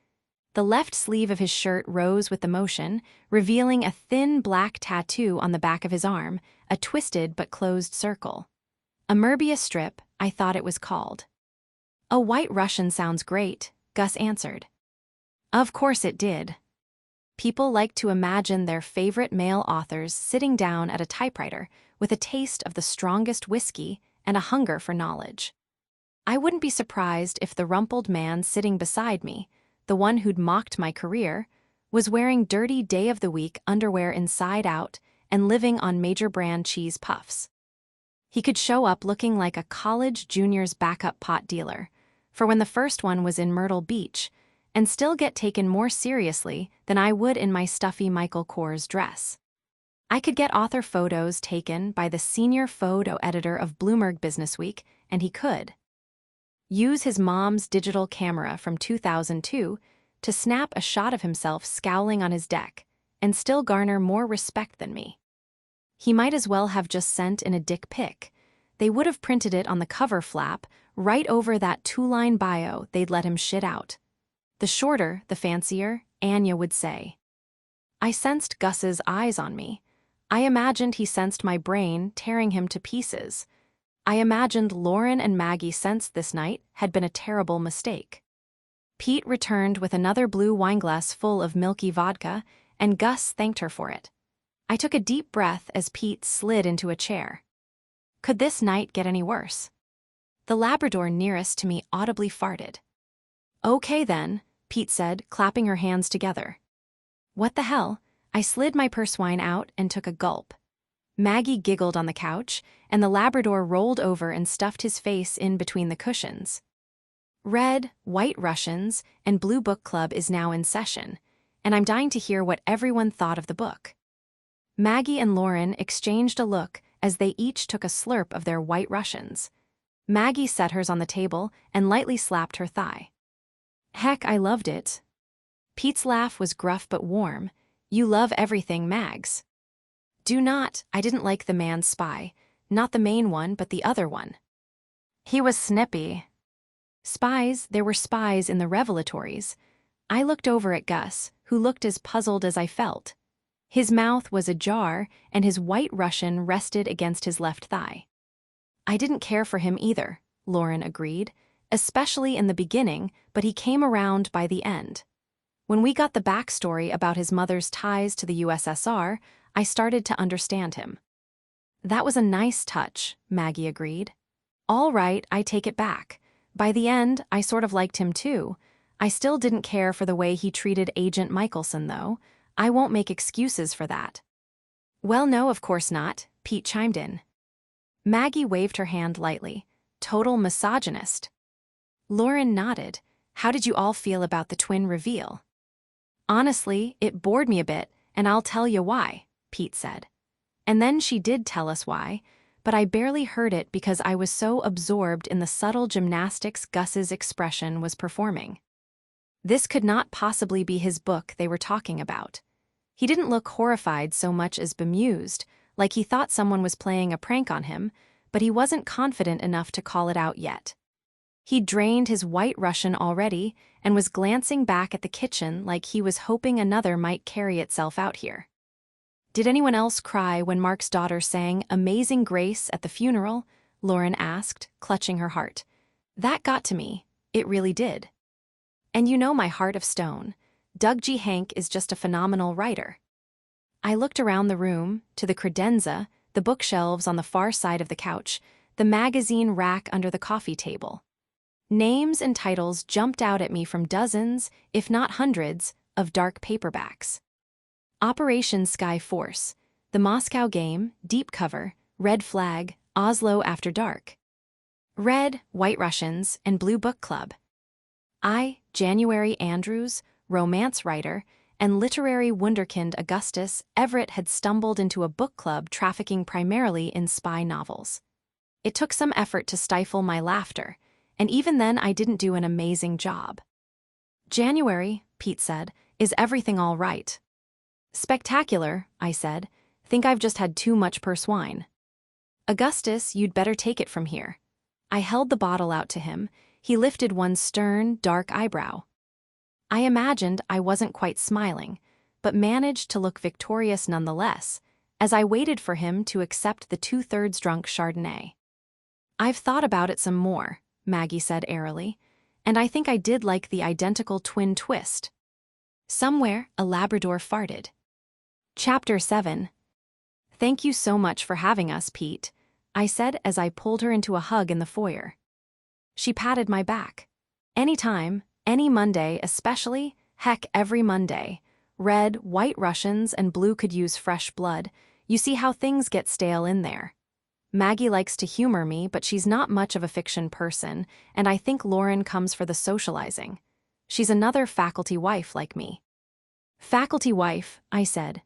The left sleeve of his shirt rose with the motion, revealing a thin black tattoo on the back of his arm, a twisted but closed circle. A Möbius strip, I thought it was called. "A White Russian sounds great," Gus answered. Of course it did. People like to imagine their favorite male authors sitting down at a typewriter with a taste of the strongest whiskey and a hunger for knowledge. I wouldn't be surprised if the rumpled man sitting beside me, the one who'd mocked my career, was wearing dirty day-of-the-week underwear inside out and living on major brand cheese puffs. He could show up looking like a college junior's backup pot dealer, for when the first one was in Myrtle Beach, and still get taken more seriously than I would in my stuffy Michael Kors dress. I could get author photos taken by the senior photo editor of Bloomberg Businessweek, and he could use his mom's digital camera from 2002 to snap a shot of himself scowling on his deck and still garner more respect than me. He might as well have just sent in a dick pic. They would have printed it on the cover flap right over that 2-line bio they'd let him shit out. The shorter, the fancier, Anya would say. I sensed Gus's eyes on me. I imagined he sensed my brain tearing him to pieces. I imagined Lauren and Maggie sensed this night had been a terrible mistake. Pete returned with another blue wineglass full of milky vodka, and Gus thanked her for it. I took a deep breath as Pete slid into a chair. Could this night get any worse? The Labrador nearest to me audibly farted. "Okay then," Pete said, clapping her hands together. What the hell? I slid my purse wine out and took a gulp. Maggie giggled on the couch, and the Labrador rolled over and stuffed his face in between the cushions. Red, White Russians, and Blue Book Club is now in session, and I'm dying to hear what everyone thought of the book. Maggie and Lauren exchanged a look as they each took a slurp of their White Russians. Maggie set hers on the table and lightly slapped her thigh. Heck, I loved it. Pete's laugh was gruff but warm. You love everything, Mags. Do not, I didn't like the man's spy. Not the main one, but the other one. He was snippy. Spies, there were spies in the revelatories. I looked over at Gus, who looked as puzzled as I felt. His mouth was ajar, and his white Russian rested against his left thigh. I didn't care for him either, Lauren agreed, especially in the beginning, but he came around by the end. When we got the backstory about his mother's ties to the USSR, I started to understand him. That was a nice touch, Maggie agreed. All right, I take it back. By the end, I sort of liked him too. I still didn't care for the way he treated Agent Michelson, though. I won't make excuses for that. Well, no, of course not, Pete chimed in. Maggie waved her hand lightly. Total misogynist. Lauren nodded. How did you all feel about the twin reveal? Honestly, it bored me a bit, and I'll tell you why, Pete said. And then she did tell us why, but I barely heard it because I was so absorbed in the subtle gymnastics Gus's expression was performing. This could not possibly be his book they were talking about. He didn't look horrified so much as bemused, like he thought someone was playing a prank on him, but he wasn't confident enough to call it out yet. He drained his white Russian already and was glancing back at the kitchen like he was hoping another might carry itself out here. Did anyone else cry when Mark's daughter sang Amazing Grace at the funeral? Lauren asked, clutching her heart. That got to me. It really did. And you know my heart of stone. Doug G. Hank is just a phenomenal writer. I looked around the room, to the credenza, the bookshelves on the far side of the couch, the magazine rack under the coffee table. Names and titles jumped out at me from dozens, if not hundreds, of dark paperbacks. Operation Sky Force, The Moscow Game, Deep Cover, Red Flag, Oslo After Dark. Red, White Russians, and Blue Book Club. January Andrews, romance writer, and literary wunderkind Augustus Everett had stumbled into a book club trafficking primarily in spy novels. It took some effort to stifle my laughter, and even then I didn't do an amazing job. January, Pete said, is everything all right? Spectacular, I said. Think I've just had too much purse wine. Augustus, you'd better take it from here. I held the bottle out to him. He lifted one stern, dark eyebrow. I imagined I wasn't quite smiling, but managed to look victorious nonetheless, as I waited for him to accept the 2/3 drunk Chardonnay. I've thought about it some more, Maggie said airily, and I think I did like the identical twin twist. Somewhere, a Labrador farted. Chapter 7. Thank you so much for having us, Pete, I said as I pulled her into a hug in the foyer. She patted my back. Anytime, any Monday especially, heck, every Monday. Red, White Russians, and Blue could use fresh blood. You see how things get stale in there. Maggie likes to humor me, but she's not much of a fiction person, and I think Lauren comes for the socializing. She's another faculty wife like me. Faculty wife, I said.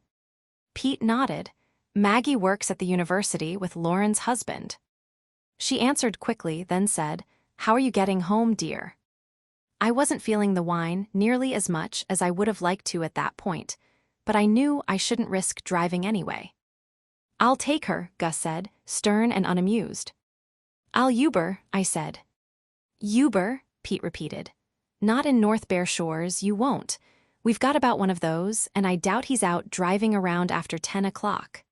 Pete nodded. Maggie works at the university with Lauren's husband. She answered quickly, then said, How are you getting home, dear? I wasn't feeling the wine nearly as much as I would have liked to at that point, but I knew I shouldn't risk driving anyway. I'll take her, Gus said, stern and unamused. I'll Uber, I said. Uber, Pete repeated. Not in North Bear Shores, you won't. We've got about one of those, and I doubt he's out driving around after 10 o'clock.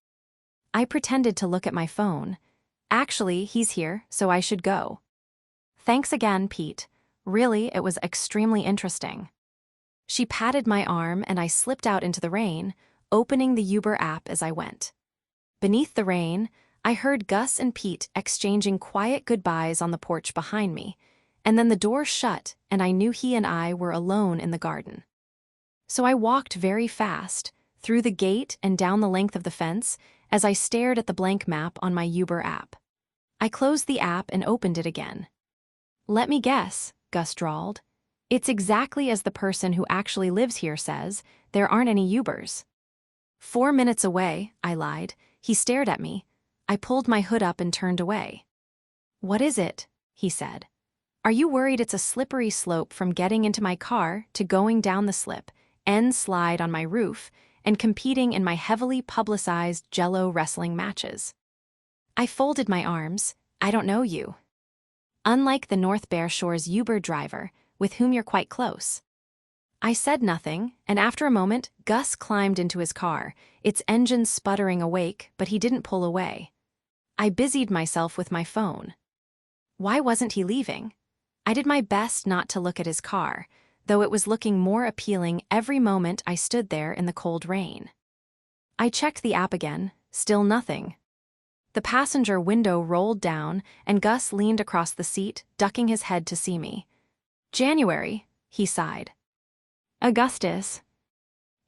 I pretended to look at my phone. Actually, he's here, so I should go. Thanks again, Pete. Really, it was extremely interesting. She patted my arm and I slipped out into the rain, opening the Uber app as I went. Beneath the rain, I heard Gus and Pete exchanging quiet goodbyes on the porch behind me, and then the door shut and I knew he and I were alone in the garden. So I walked very fast, through the gate and down the length of the fence, as I stared at the blank map on my Uber app. I closed the app and opened it again. Let me guess, Gus drawled. It's exactly as the person who actually lives here says, there aren't any Ubers. 4 minutes away, I lied. He stared at me. I pulled my hood up and turned away. What is it? He said. Are you worried it's a slippery slope from getting into my car to going down the slip, end slide on my roof, and competing in my heavily publicized Jell-O wrestling matches? I folded my arms. I don't know you. Unlike the North Bear Shore's Uber driver, with whom you're quite close. I said nothing, and after a moment, Gus climbed into his car, its engine sputtering awake, but he didn't pull away. I busied myself with my phone. Why wasn't he leaving? I did my best not to look at his car, though it was looking more appealing every moment I stood there in the cold rain. I checked the app again, still nothing. The passenger window rolled down, and Gus leaned across the seat, ducking his head to see me. January, he sighed. Augustus.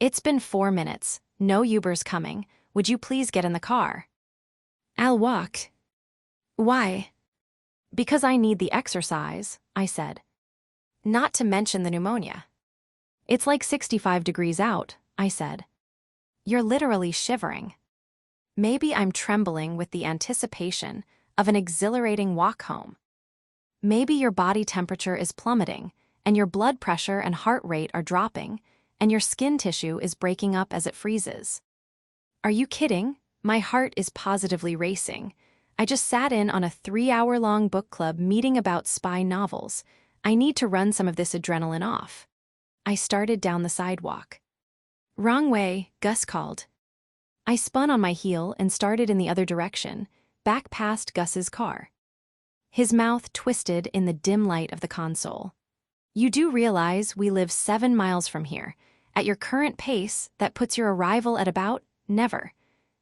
It's been 4 minutes. No Uber's coming. Would you please get in the car? I'll walk. Why? Because I need the exercise, I said. Not to mention the pneumonia. It's like 65 degrees out, I said. You're literally shivering. Maybe I'm trembling with the anticipation of an exhilarating walk home. Maybe your body temperature is plummeting, and your blood pressure and heart rate are dropping, and your skin tissue is breaking up as it freezes. Are you kidding? My heart is positively racing. I just sat in on a 3-hour-long book club meeting about spy novels. I need to run some of this adrenaline off. I started down the sidewalk. Wrong way, Gus called. I spun on my heel and started in the other direction, back past Gus's car. His mouth twisted in the dim light of the console. You do realize we live 7 miles from here. At your current pace, that puts your arrival at about never.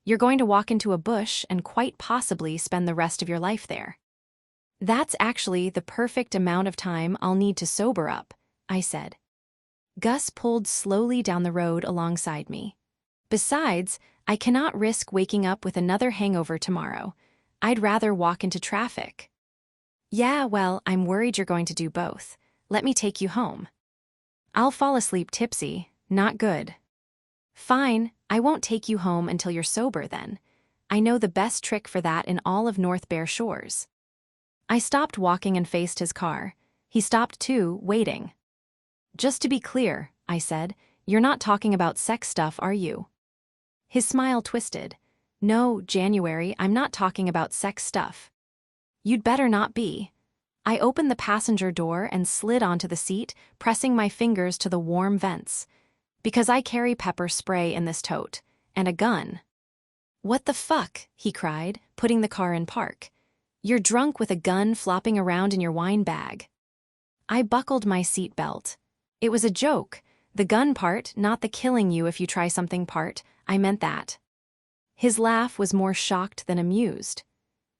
You're going to walk into a bush and quite possibly spend the rest of your life there. That's actually the perfect amount of time I'll need to sober up, I said. Gus pulled slowly down the road alongside me. Besides, I cannot risk waking up with another hangover tomorrow. I'd rather walk into traffic. Yeah, well, I'm worried you're going to do both. Let me take you home. I'll fall asleep tipsy, not good. Fine, I won't take you home until you're sober then. I know the best trick for that in all of North Bear Shores. I stopped walking and faced his car. He stopped too, waiting. Just to be clear, I said, you're not talking about sex stuff, are you? His smile twisted. No, January, I'm not talking about sex stuff. You'd better not be. I opened the passenger door and slid onto the seat, pressing my fingers to the warm vents. Because I carry pepper spray in this tote, and a gun. What the fuck? He cried, putting the car in park. You're drunk with a gun flopping around in your wine bag. I buckled my seatbelt. It was a joke. The gun part, not the killing you if you try something part. I meant that. His laugh was more shocked than amused.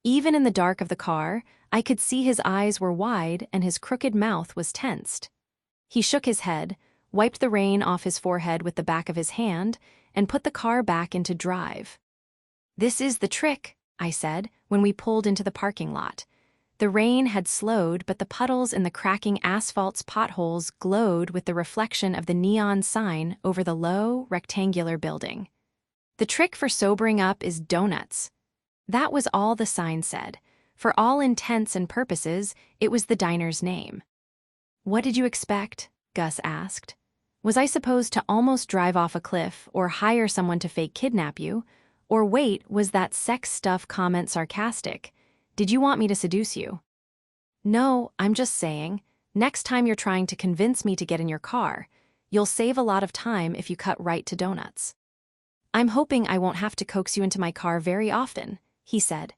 Even in the dark of the car, I could see his eyes were wide and his crooked mouth was tensed. He shook his head, wiped the rain off his forehead with the back of his hand, and put the car back into drive. This is the trick, I said, when we pulled into the parking lot. The rain had slowed, but the puddles in the cracking asphalt's potholes glowed with the reflection of the neon sign over the low, rectangular building. The trick for sobering up is donuts. That was all the sign said. For all intents and purposes, it was the diner's name. What did you expect? Gus asked. Was I supposed to almost drive off a cliff or hire someone to fake kidnap you? Or wait, was that sex stuff comment sarcastic? Did you want me to seduce you? No, I'm just saying, next time you're trying to convince me to get in your car, you'll save a lot of time if you cut right to donuts. I'm hoping I won't have to coax you into my car very often, he said.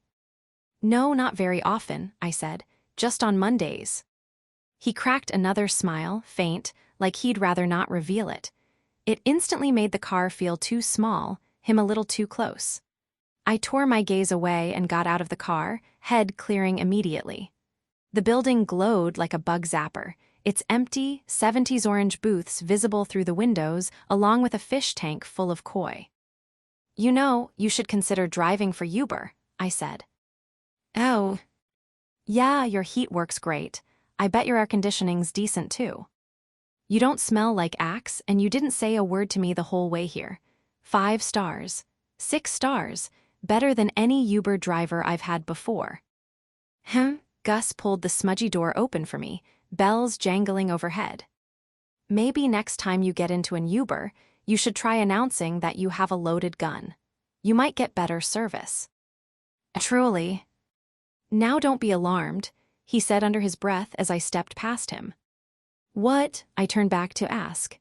No, not very often, I said, just on Mondays. He cracked another smile, faint, like he'd rather not reveal it. It instantly made the car feel too small, him a little too close. I tore my gaze away and got out of the car, head clearing immediately. The building glowed like a bug zapper, its empty, 70s orange booths visible through the windows, along with a fish tank full of koi. You know, you should consider driving for Uber, I said. Oh. Yeah, your heat works great. I bet your air conditioning's decent too. You don't smell like Axe, and you didn't say a word to me the whole way here. 5 stars. 6 stars. Better than any Uber driver I've had before. Gus pulled the smudgy door open for me, bells jangling overhead. Maybe next time you get into an Uber, you should try announcing that you have a loaded gun. You might get better service. Truly. Now don't be alarmed, he said under his breath as I stepped past him. What? I turned back to ask.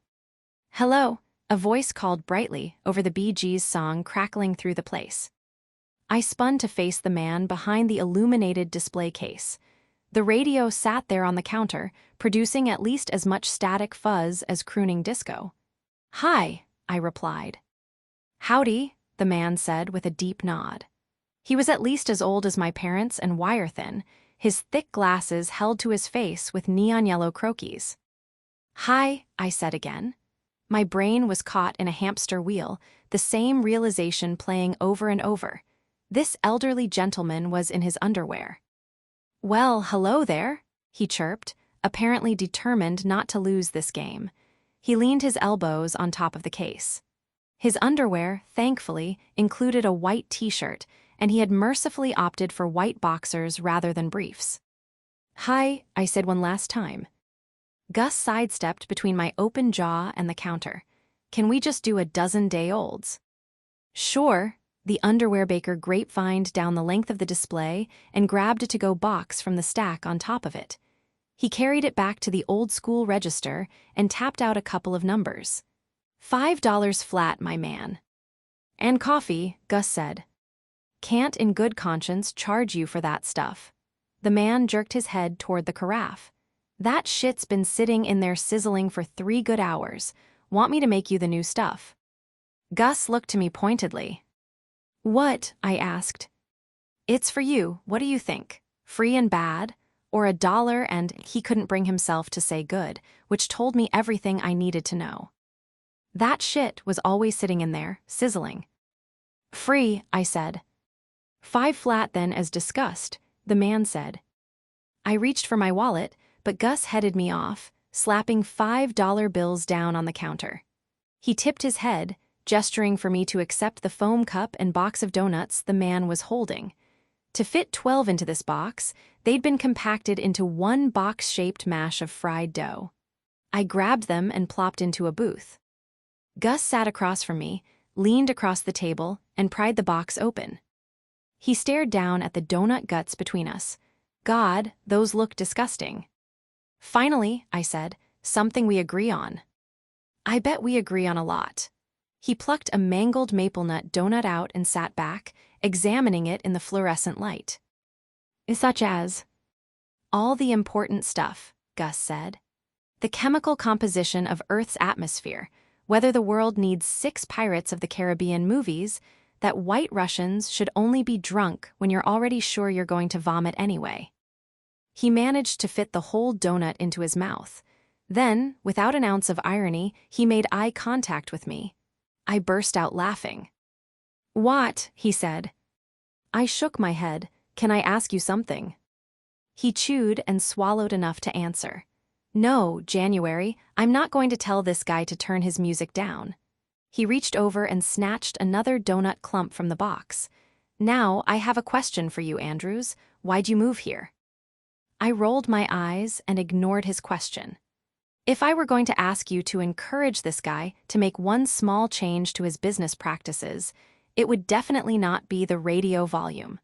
Hello, a voice called brightly over the Bee Gees song crackling through the place. I spun to face the man behind the illuminated display case. The radio sat there on the counter, producing at least as much static fuzz as crooning disco. Hi, I replied. Howdy, the man said with a deep nod. He was at least as old as my parents and wire-thin, his thick glasses held to his face with neon yellow croquis. Hi, I said again. My brain was caught in a hamster wheel, the same realization playing over and over. This elderly gentleman was in his underwear. Well, hello there, he chirped, apparently determined not to lose this game. He leaned his elbows on top of the case. His underwear, thankfully, included a white t-shirt, and he had mercifully opted for white boxers rather than briefs. Hi, I said one last time. Gus sidestepped between my open jaw and the counter. Can we just do a dozen day-olds? Sure, the underwear baker grapevined down the length of the display and grabbed a to-go box from the stack on top of it. He carried it back to the old-school register and tapped out a couple of numbers. $5 flat, my man. And coffee, Gus said. Can't in good conscience charge you for that stuff. The man jerked his head toward the carafe. That shit's been sitting in there sizzling for 3 good hours. Want me to make you the new stuff? Gus looked to me pointedly. What? I asked. It's for you, what do you think? Free and bad? Or $1 and he couldn't bring himself to say good, which told me everything I needed to know. That shit was always sitting in there, sizzling. Free, I said. 5 flat then as discussed, the man said. I reached for my wallet, but Gus headed me off, slapping $5 bills down on the counter. He tipped his head, gesturing for me to accept the foam cup and box of donuts the man was holding. To fit 12 into this box, they'd been compacted into one box-shaped mash of fried dough. I grabbed them and plopped into a booth. Gus sat across from me, leaned across the table, and pried the box open. He stared down at the donut guts between us. God, those look disgusting. Finally, I said, something we agree on. I bet we agree on a lot. He plucked a mangled maple nut donut out and sat back, examining it in the fluorescent light. Such as? All the important stuff, Gus said. The chemical composition of Earth's atmosphere, whether the world needs 6 Pirates of the Caribbean movies, that White Russians should only be drunk when you're already sure you're going to vomit anyway. He managed to fit the whole donut into his mouth. Then, without an ounce of irony, he made eye contact with me. I burst out laughing. What? He said. I shook my head. Can I ask you something? He chewed and swallowed enough to answer. No, January, I'm not going to tell this guy to turn his music down. He reached over and snatched another donut clump from the box. Now, I have a question for you, Andrews. Why'd you move here? I rolled my eyes and ignored his question. If I were going to ask you to encourage this guy to make one small change to his business practices, it would definitely not be the radio volume.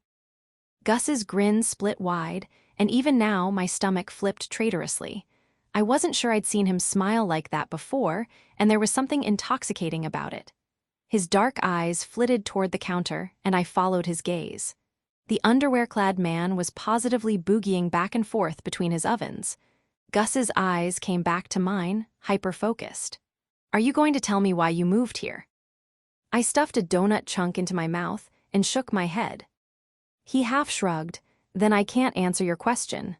Gus's grin split wide, and even now my stomach flipped traitorously. I wasn't sure I'd seen him smile like that before, and there was something intoxicating about it. His dark eyes flitted toward the counter, and I followed his gaze. The underwear-clad man was positively boogieing back and forth between his ovens. Gus's eyes came back to mine, hyper-focused. Are you going to tell me why you moved here? I stuffed a donut chunk into my mouth and shook my head. He half shrugged. Then I can't answer your question.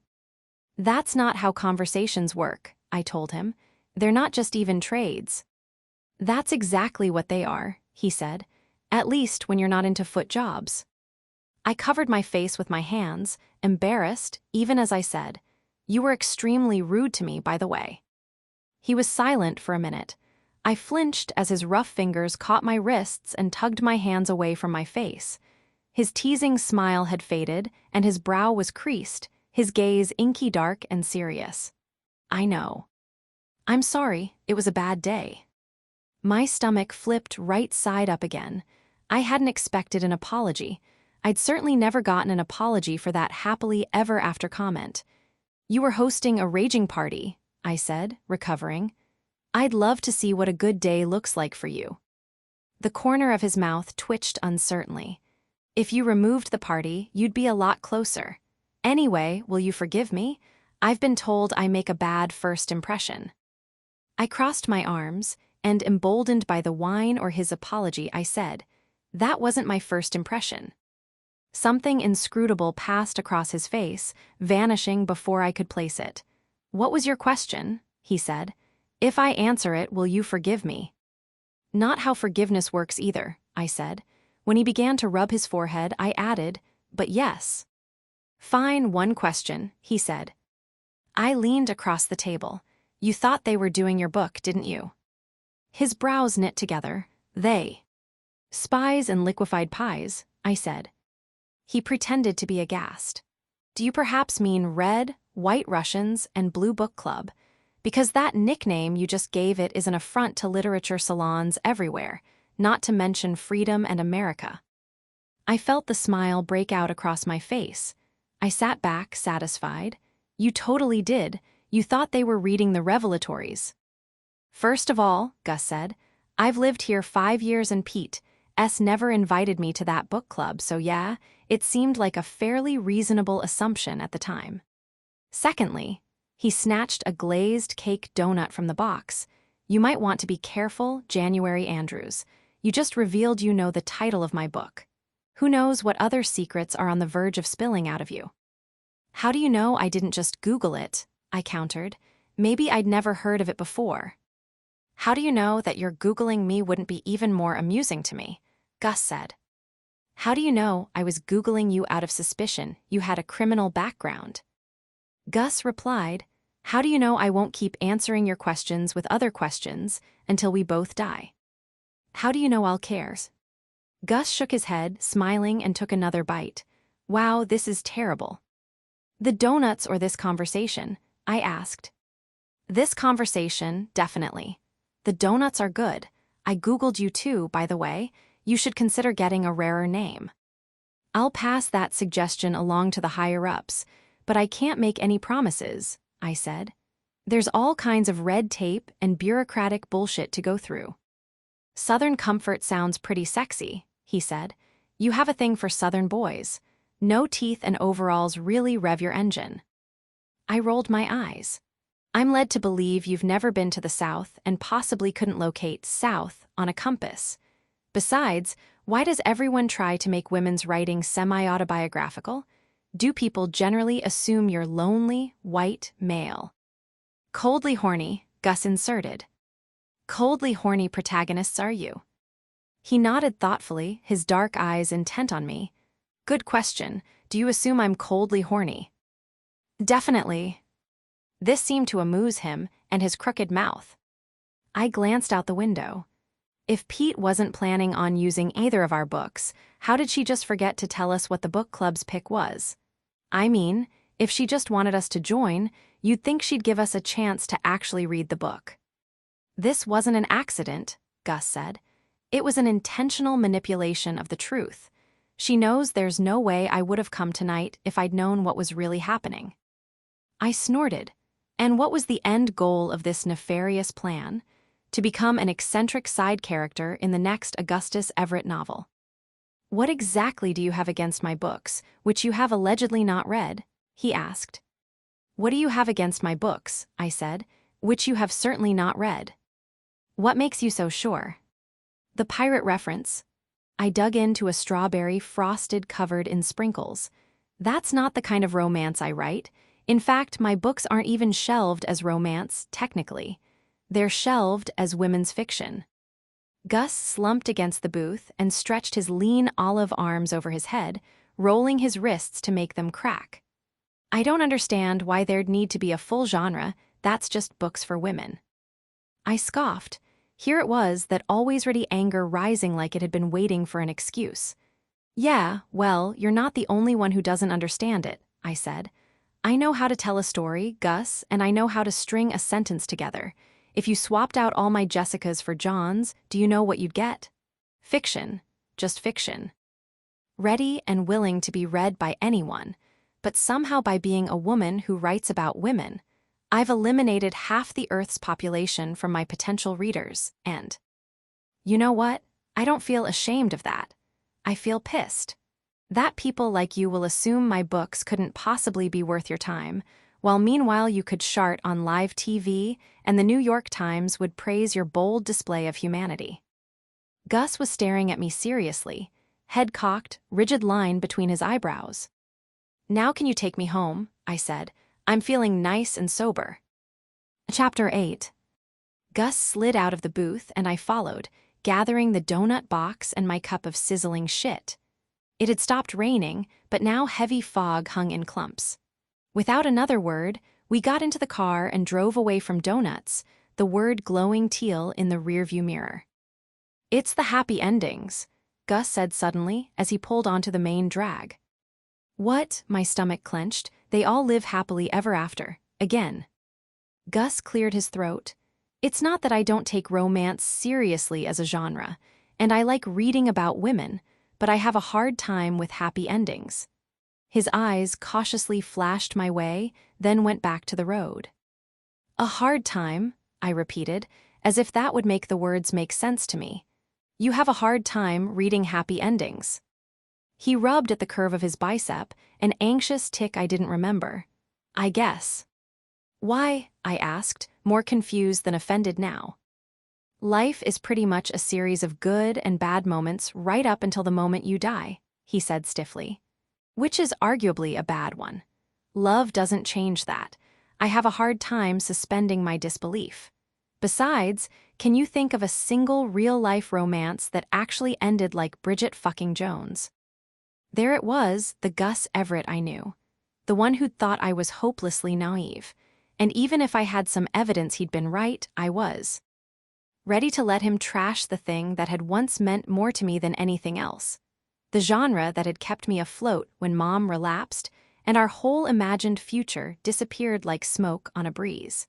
That's not how conversations work, I told him. They're not just even trades. That's exactly what they are, he said. At least when you're not into foot jobs. I covered my face with my hands, embarrassed, even as I said, You were extremely rude to me, by the way. He was silent for a minute. I flinched as his rough fingers caught my wrists and tugged my hands away from my face. His teasing smile had faded, and his brow was creased, his gaze inky dark and serious. I know. I'm sorry, it was a bad day. My stomach flipped right side up again. I hadn't expected an apology. I'd certainly never gotten an apology for that happily ever after comment. You were hosting a raging party, I said, recovering. I'd love to see what a good day looks like for you. The corner of his mouth twitched uncertainly. If you removed the party, you'd be a lot closer. Anyway, will you forgive me? I've been told I make a bad first impression. I crossed my arms, and emboldened by the wine or his apology, I said, that wasn't my first impression. Something inscrutable passed across his face, vanishing before I could place it. What was your question? He said. If I answer it, will you forgive me? Not how forgiveness works either, I said. When he began to rub his forehead, I added, but yes. Fine, one question, he said. I leaned across the table. You thought they were doing your book, didn't you? His brows knit together. They. Spies and liquefied pies, I said. He pretended to be aghast. Do you perhaps mean Red, White Russians, and Blue Book Club? Because that nickname you just gave it is an affront to literature salons everywhere, not to mention freedom and America. I felt the smile break out across my face. I sat back, satisfied. You totally did. You thought they were reading the revelatories. First of all, Gus said, I've lived here 5 years and Pete S. never invited me to that book club, so yeah, it seemed like a fairly reasonable assumption at the time. Secondly, he snatched a glazed cake donut from the box. You might want to be careful, January Andrews. You just revealed you know the title of my book. Who knows what other secrets are on the verge of spilling out of you? How do you know I didn't just Google it? I countered. Maybe I'd never heard of it before. How do you know that your Googling me wouldn't be even more amusing to me? Gus said. How do you know I was Googling you out of suspicion you had a criminal background? Gus replied, how do you know I won't keep answering your questions with other questions until we both die? How do you know I'll care? Gus shook his head, smiling, and took another bite. Wow, this is terrible. The donuts or this conversation? I asked. This conversation, definitely. The donuts are good. I Googled you too, by the way. You should consider getting a rarer name. I'll pass that suggestion along to the higher-ups, but I can't make any promises, I said. There's all kinds of red tape and bureaucratic bullshit to go through. Southern comfort sounds pretty sexy, he said. You have a thing for Southern boys. No teeth and overalls really rev your engine. I rolled my eyes. I'm led to believe you've never been to the South and possibly couldn't locate South on a compass. Besides, why does everyone try to make women's writing semi-autobiographical? Do people generally assume you're lonely, white, male? Coldly horny, Gus inserted. Coldly horny protagonists are you? He nodded thoughtfully, his dark eyes intent on me. Good question. Do you assume I'm coldly horny? Definitely. This seemed to amuse him and his crooked mouth. I glanced out the window. If Pete wasn't planning on using either of our books, how did she just forget to tell us what the book club's pick was? I mean, if she just wanted us to join, you'd think she'd give us a chance to actually read the book. This wasn't an accident, Gus said. It was an intentional manipulation of the truth. She knows there's no way I would have come tonight if I'd known what was really happening. I snorted. And what was the end goal of this nefarious plan? To become an eccentric side character in the next Augustus Everett novel. What exactly do you have against my books, which you have allegedly not read? He asked. What do you have against my books, I said, which you have certainly not read? What makes you so sure? The pirate reference. I dug into a strawberry frosted covered in sprinkles. That's not the kind of romance I write. In fact, my books aren't even shelved as romance, technically. They're shelved as women's fiction. Gus slumped against the booth and stretched his lean olive arms over his head, rolling his wrists to make them crack. I don't understand why there'd need to be a full genre, that's just books for women. I scoffed. Here it was, that always-ready anger rising like it had been waiting for an excuse. Yeah, well, you're not the only one who doesn't understand it, I said. I know how to tell a story, Gus, and I know how to string a sentence together. If you swapped out all my Jessicas for Johns, do you know what you'd get? Fiction. Just fiction. ready and willing to be read by anyone, but somehow by being a woman who writes about women, I've eliminated half the Earth's population from my potential readers, and you know what? I don't feel ashamed of that. I feel pissed. That people like you will assume my books couldn't possibly be worth your time, while meanwhile you could chart on live TV and the New York Times would praise your bold display of humanity. Gus was staring at me seriously, head cocked, rigid line between his eyebrows. Now can you take me home? I said. I'm feeling nice and sober. Chapter 8. Gus slid out of the booth and I followed, gathering the donut box and my cup of sizzling shit. It had stopped raining, but now heavy fog hung in clumps. Without another word, we got into the car and drove away from donuts, the word glowing teal in the rearview mirror. It's the happy endings, Gus said suddenly as he pulled onto the main drag. What? My stomach clenched. They all live happily ever after. Again. Gus cleared his throat. It's not that I don't take romance seriously as a genre, and I like reading about women, but I have a hard time with happy endings. His eyes cautiously flashed my way, then went back to the road. A hard time, I repeated, as if that would make the words make sense to me. You have a hard time reading happy endings. He rubbed at the curve of his bicep, an anxious tick I didn't remember. I guess. Why? I asked, more confused than offended now. Life is pretty much a series of good and bad moments right up until the moment you die, he said stiffly. Which is arguably a bad one. Love doesn't change that. I have a hard time suspending my disbelief. Besides, can you think of a single real-life romance that actually ended like Bridget fucking Jones? There it was, the Gus Everett I knew. The one who'd thought I was hopelessly naive. And even if I had some evidence he'd been right, I was ready to let him trash the thing that had once meant more to me than anything else. The genre that had kept me afloat when Mom relapsed, and our whole imagined future disappeared like smoke on a breeze.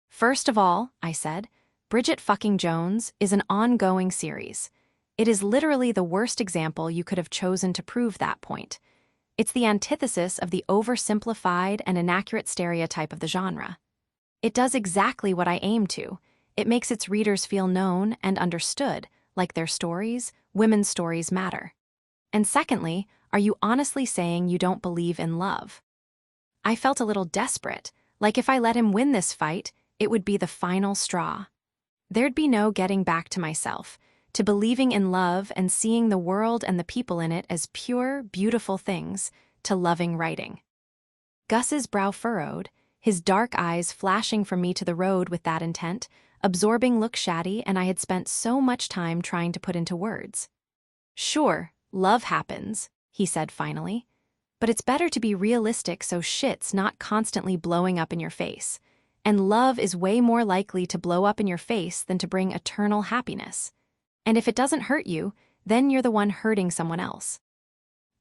First of all, I said, Bridget fucking Jones is an ongoing series. It is literally the worst example you could have chosen to prove that point. It's the antithesis of the oversimplified and inaccurate stereotype of the genre. It does exactly what I aim to. It makes its readers feel known and understood, like their stories, women's stories matter. And secondly, are you honestly saying you don't believe in love? I felt a little desperate, like if I let him win this fight, it would be the final straw. There'd be no getting back to myself, to believing in love and seeing the world and the people in it as pure, beautiful things, to loving writing. Gus's brow furrowed, his dark eyes flashing from me to the road with that intent, absorbing look shatty, and I had spent so much time trying to put into words. Sure, love happens, he said finally, but it's better to be realistic so shit's not constantly blowing up in your face. And love is way more likely to blow up in your face than to bring eternal happiness. And if it doesn't hurt you, then you're the one hurting someone else.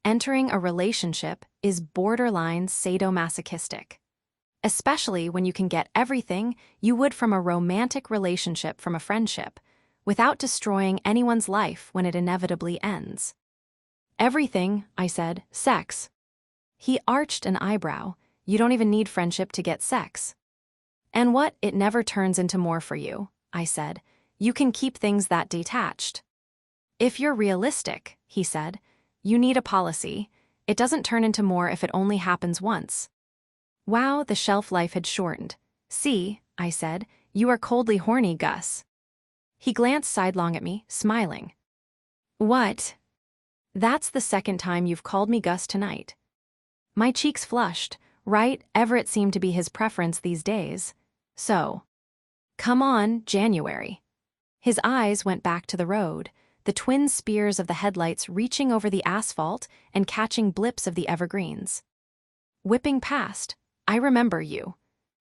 Entering a relationship is borderline sadomasochistic. Especially when you can get everything you would from a romantic relationship from a friendship, without destroying anyone's life when it inevitably ends. Everything, I said, sex. He arched an eyebrow. You don't even need friendship to get sex. And what? It never turns into more for you, I said. You can keep things that detached. If you're realistic, he said, you need a policy. It doesn't turn into more if it only happens once. Wow, the shelf life had shortened. See, I said, you are coldly horny, Gus. He glanced sidelong at me, smiling. What? That's the second time you've called me Gus tonight. My cheeks flushed. Right, Everett seemed to be his preference these days. So. Come on, January. His eyes went back to the road, the twin spears of the headlights reaching over the asphalt and catching blips of the evergreens. Whipping past, I remember you.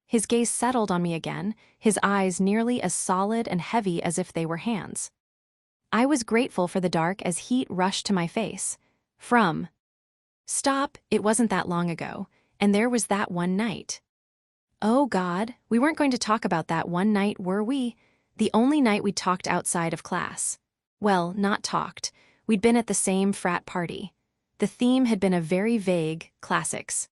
His gaze settled on me again, his eyes nearly as solid and heavy as if they were hands. I was grateful for the dark as heat rushed to my face. Stop, it wasn't that long ago, and there was that one night. Oh God, we weren't going to talk about that one night, were we? The only night we'd talked outside of class. Well, not talked. We'd been at the same frat party. The theme had been a very vague classics.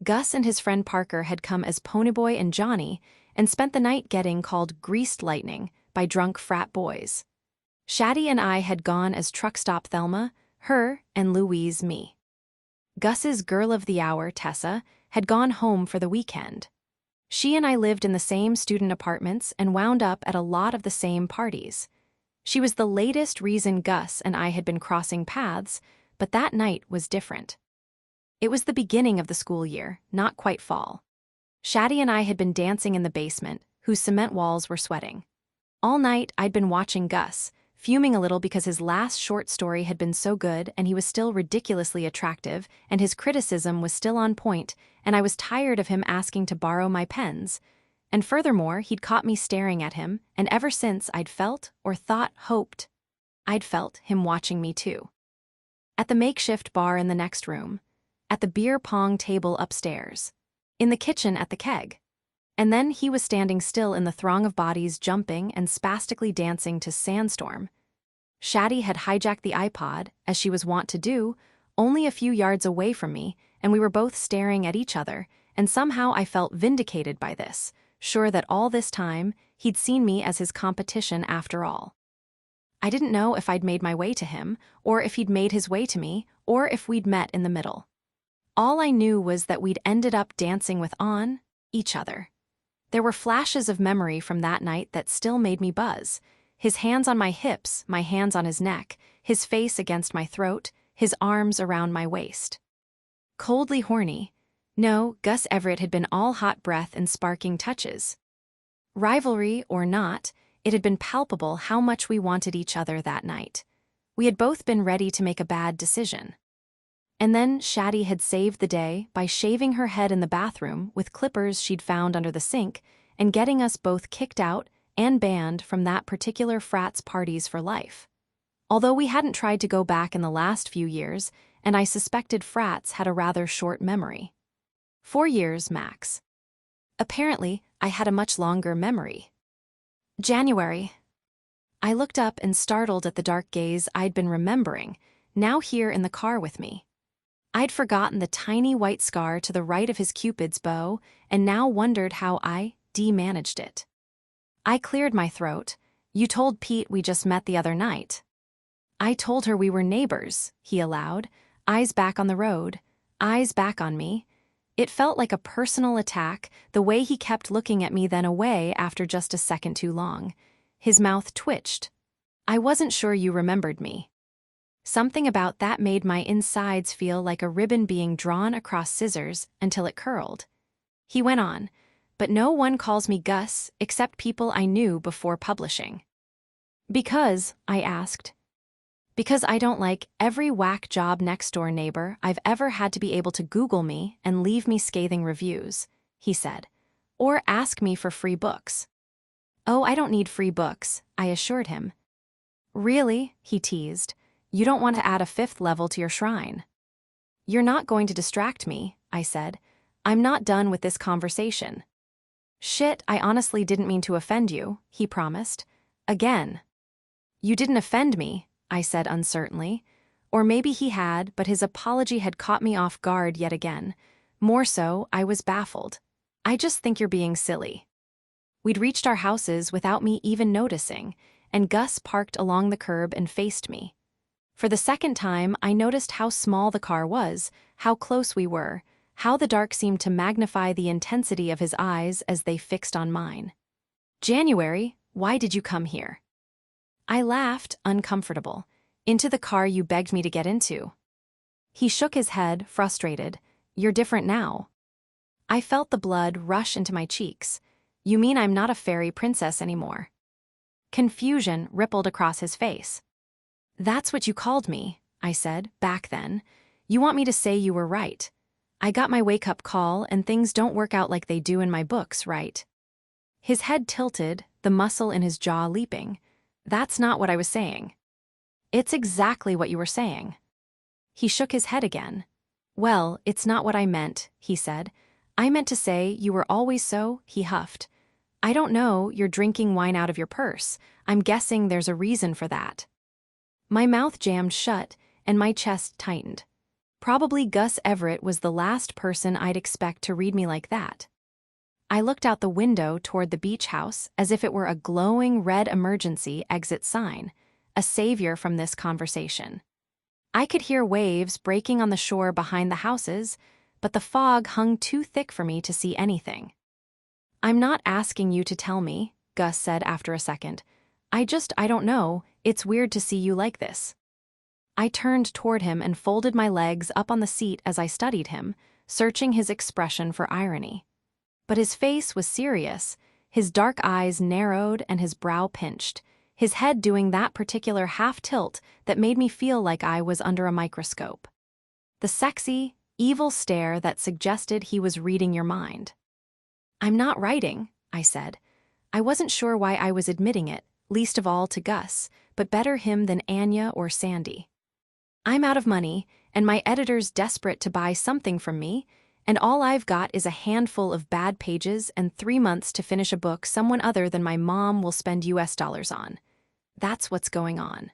Gus and his friend Parker had come as Ponyboy and Johnny and spent the night getting called Greased Lightning by drunk frat boys. Shaddy and I had gone as Truck Stop Thelma, her, and Louise me. Gus's girl of the hour, Tessa, had gone home for the weekend. She and I lived in the same student apartments and wound up at a lot of the same parties. She was the latest reason Gus and I had been crossing paths, but that night was different. It was the beginning of the school year, not quite fall. Shaddy and I had been dancing in the basement, whose cement walls were sweating. All night I'd been watching Gus, fuming a little because his last short story had been so good and he was still ridiculously attractive and his criticism was still on point, and I was tired of him asking to borrow my pens. And furthermore, he'd caught me staring at him, and ever since I'd felt, or hoped, I'd felt him watching me too. At the makeshift bar in the next room, at the beer pong table upstairs, in the kitchen at the keg. And then he was standing still in the throng of bodies jumping and spastically dancing to Sandstorm. Shaddy had hijacked the iPod, as she was wont to do, only a few yards away from me, and we were both staring at each other, and somehow I felt vindicated by this, sure that all this time he'd seen me as his competition after all. I didn't know if I'd made my way to him, or if he'd made his way to me, or if we'd met in the middle. All I knew was that we'd ended up dancing with each other. There were flashes of memory from that night that still made me buzz. His hands on my hips, my hands on his neck, his face against my throat, his arms around my waist. Coldly horny. No, Gus Everett had been all hot breath and sparking touches. Rivalry or not, it had been palpable how much we wanted each other that night. We had both been ready to make a bad decision. And then Shaddy had saved the day by shaving her head in the bathroom with clippers she'd found under the sink and getting us both kicked out and banned from that particular frat's parties for life. Although we hadn't tried to go back in the last few years, and I suspected frats had a rather short memory. 4 years, max. Apparently, I had a much longer memory. January. I looked up and startled at the dark gaze I'd been remembering, now here in the car with me. I'd forgotten the tiny white scar to the right of his Cupid's bow and now wondered how I managed it. I cleared my throat. You told Pete we just met the other night. I told her we were neighbors, he allowed, eyes back on the road, eyes back on me. It felt like a personal attack, the way he kept looking at me then away after just a second too long. His mouth twitched. I wasn't sure you remembered me. Something about that made my insides feel like a ribbon being drawn across scissors until it curled. He went on, but no one calls me Gus except people I knew before publishing. Because, I asked. Because I don't like every whack job next-door neighbor I've ever had to be able to Google me and leave me scathing reviews, he said, or ask me for free books. Oh, I don't need free books, I assured him. Really, he teased. You don't want to add a 5th level to your shrine. You're not going to distract me, I said. I'm not done with this conversation. Shit, I honestly didn't mean to offend you, he promised. Again. You didn't offend me, I said uncertainly. Or maybe he had, but his apology had caught me off guard yet again. More so, I was baffled. I just think you're being silly. We'd reached our houses without me even noticing, and Gus parked along the curb and faced me. For the second time, I noticed how small the car was, how close we were, how the dark seemed to magnify the intensity of his eyes as they fixed on mine. January, why did you come here? I laughed, uncomfortable. Into the car you begged me to get into. He shook his head, frustrated. You're different now. I felt the blood rush into my cheeks. You mean I'm not a fairy princess anymore? Confusion rippled across his face. That's what you called me, I said, back then. You want me to say you were right. I got my wake-up call and things don't work out like they do in my books, right? His head tilted, the muscle in his jaw leaping. That's not what I was saying. It's exactly what you were saying. He shook his head again. Well, it's not what I meant, he said. I meant to say you were always so, he huffed. I don't know, you're drinking wine out of your purse. I'm guessing there's a reason for that. My mouth jammed shut, and my chest tightened. Probably Gus Everett was the last person I'd expect to read me like that. I looked out the window toward the beach house as if it were a glowing red emergency exit sign, a savior from this conversation. I could hear waves breaking on the shore behind the houses, but the fog hung too thick for me to see anything. "I'm not asking you to tell me," Gus said after a second. I don't know, it's weird to see you like this." I turned toward him and folded my legs up on the seat as I studied him, searching his expression for irony. But his face was serious, his dark eyes narrowed and his brow pinched, his head doing that particular half-tilt that made me feel like I was under a microscope. The sexy, evil stare that suggested he was reading your mind. "I'm not writing," I said. I wasn't sure why I was admitting it, least of all to Gus, but better him than Anya or Sandy. "I'm out of money, and my editor's desperate to buy something from me, and all I've got is a handful of bad pages and 3 months to finish a book someone other than my mom will spend US dollars on. That's what's going on."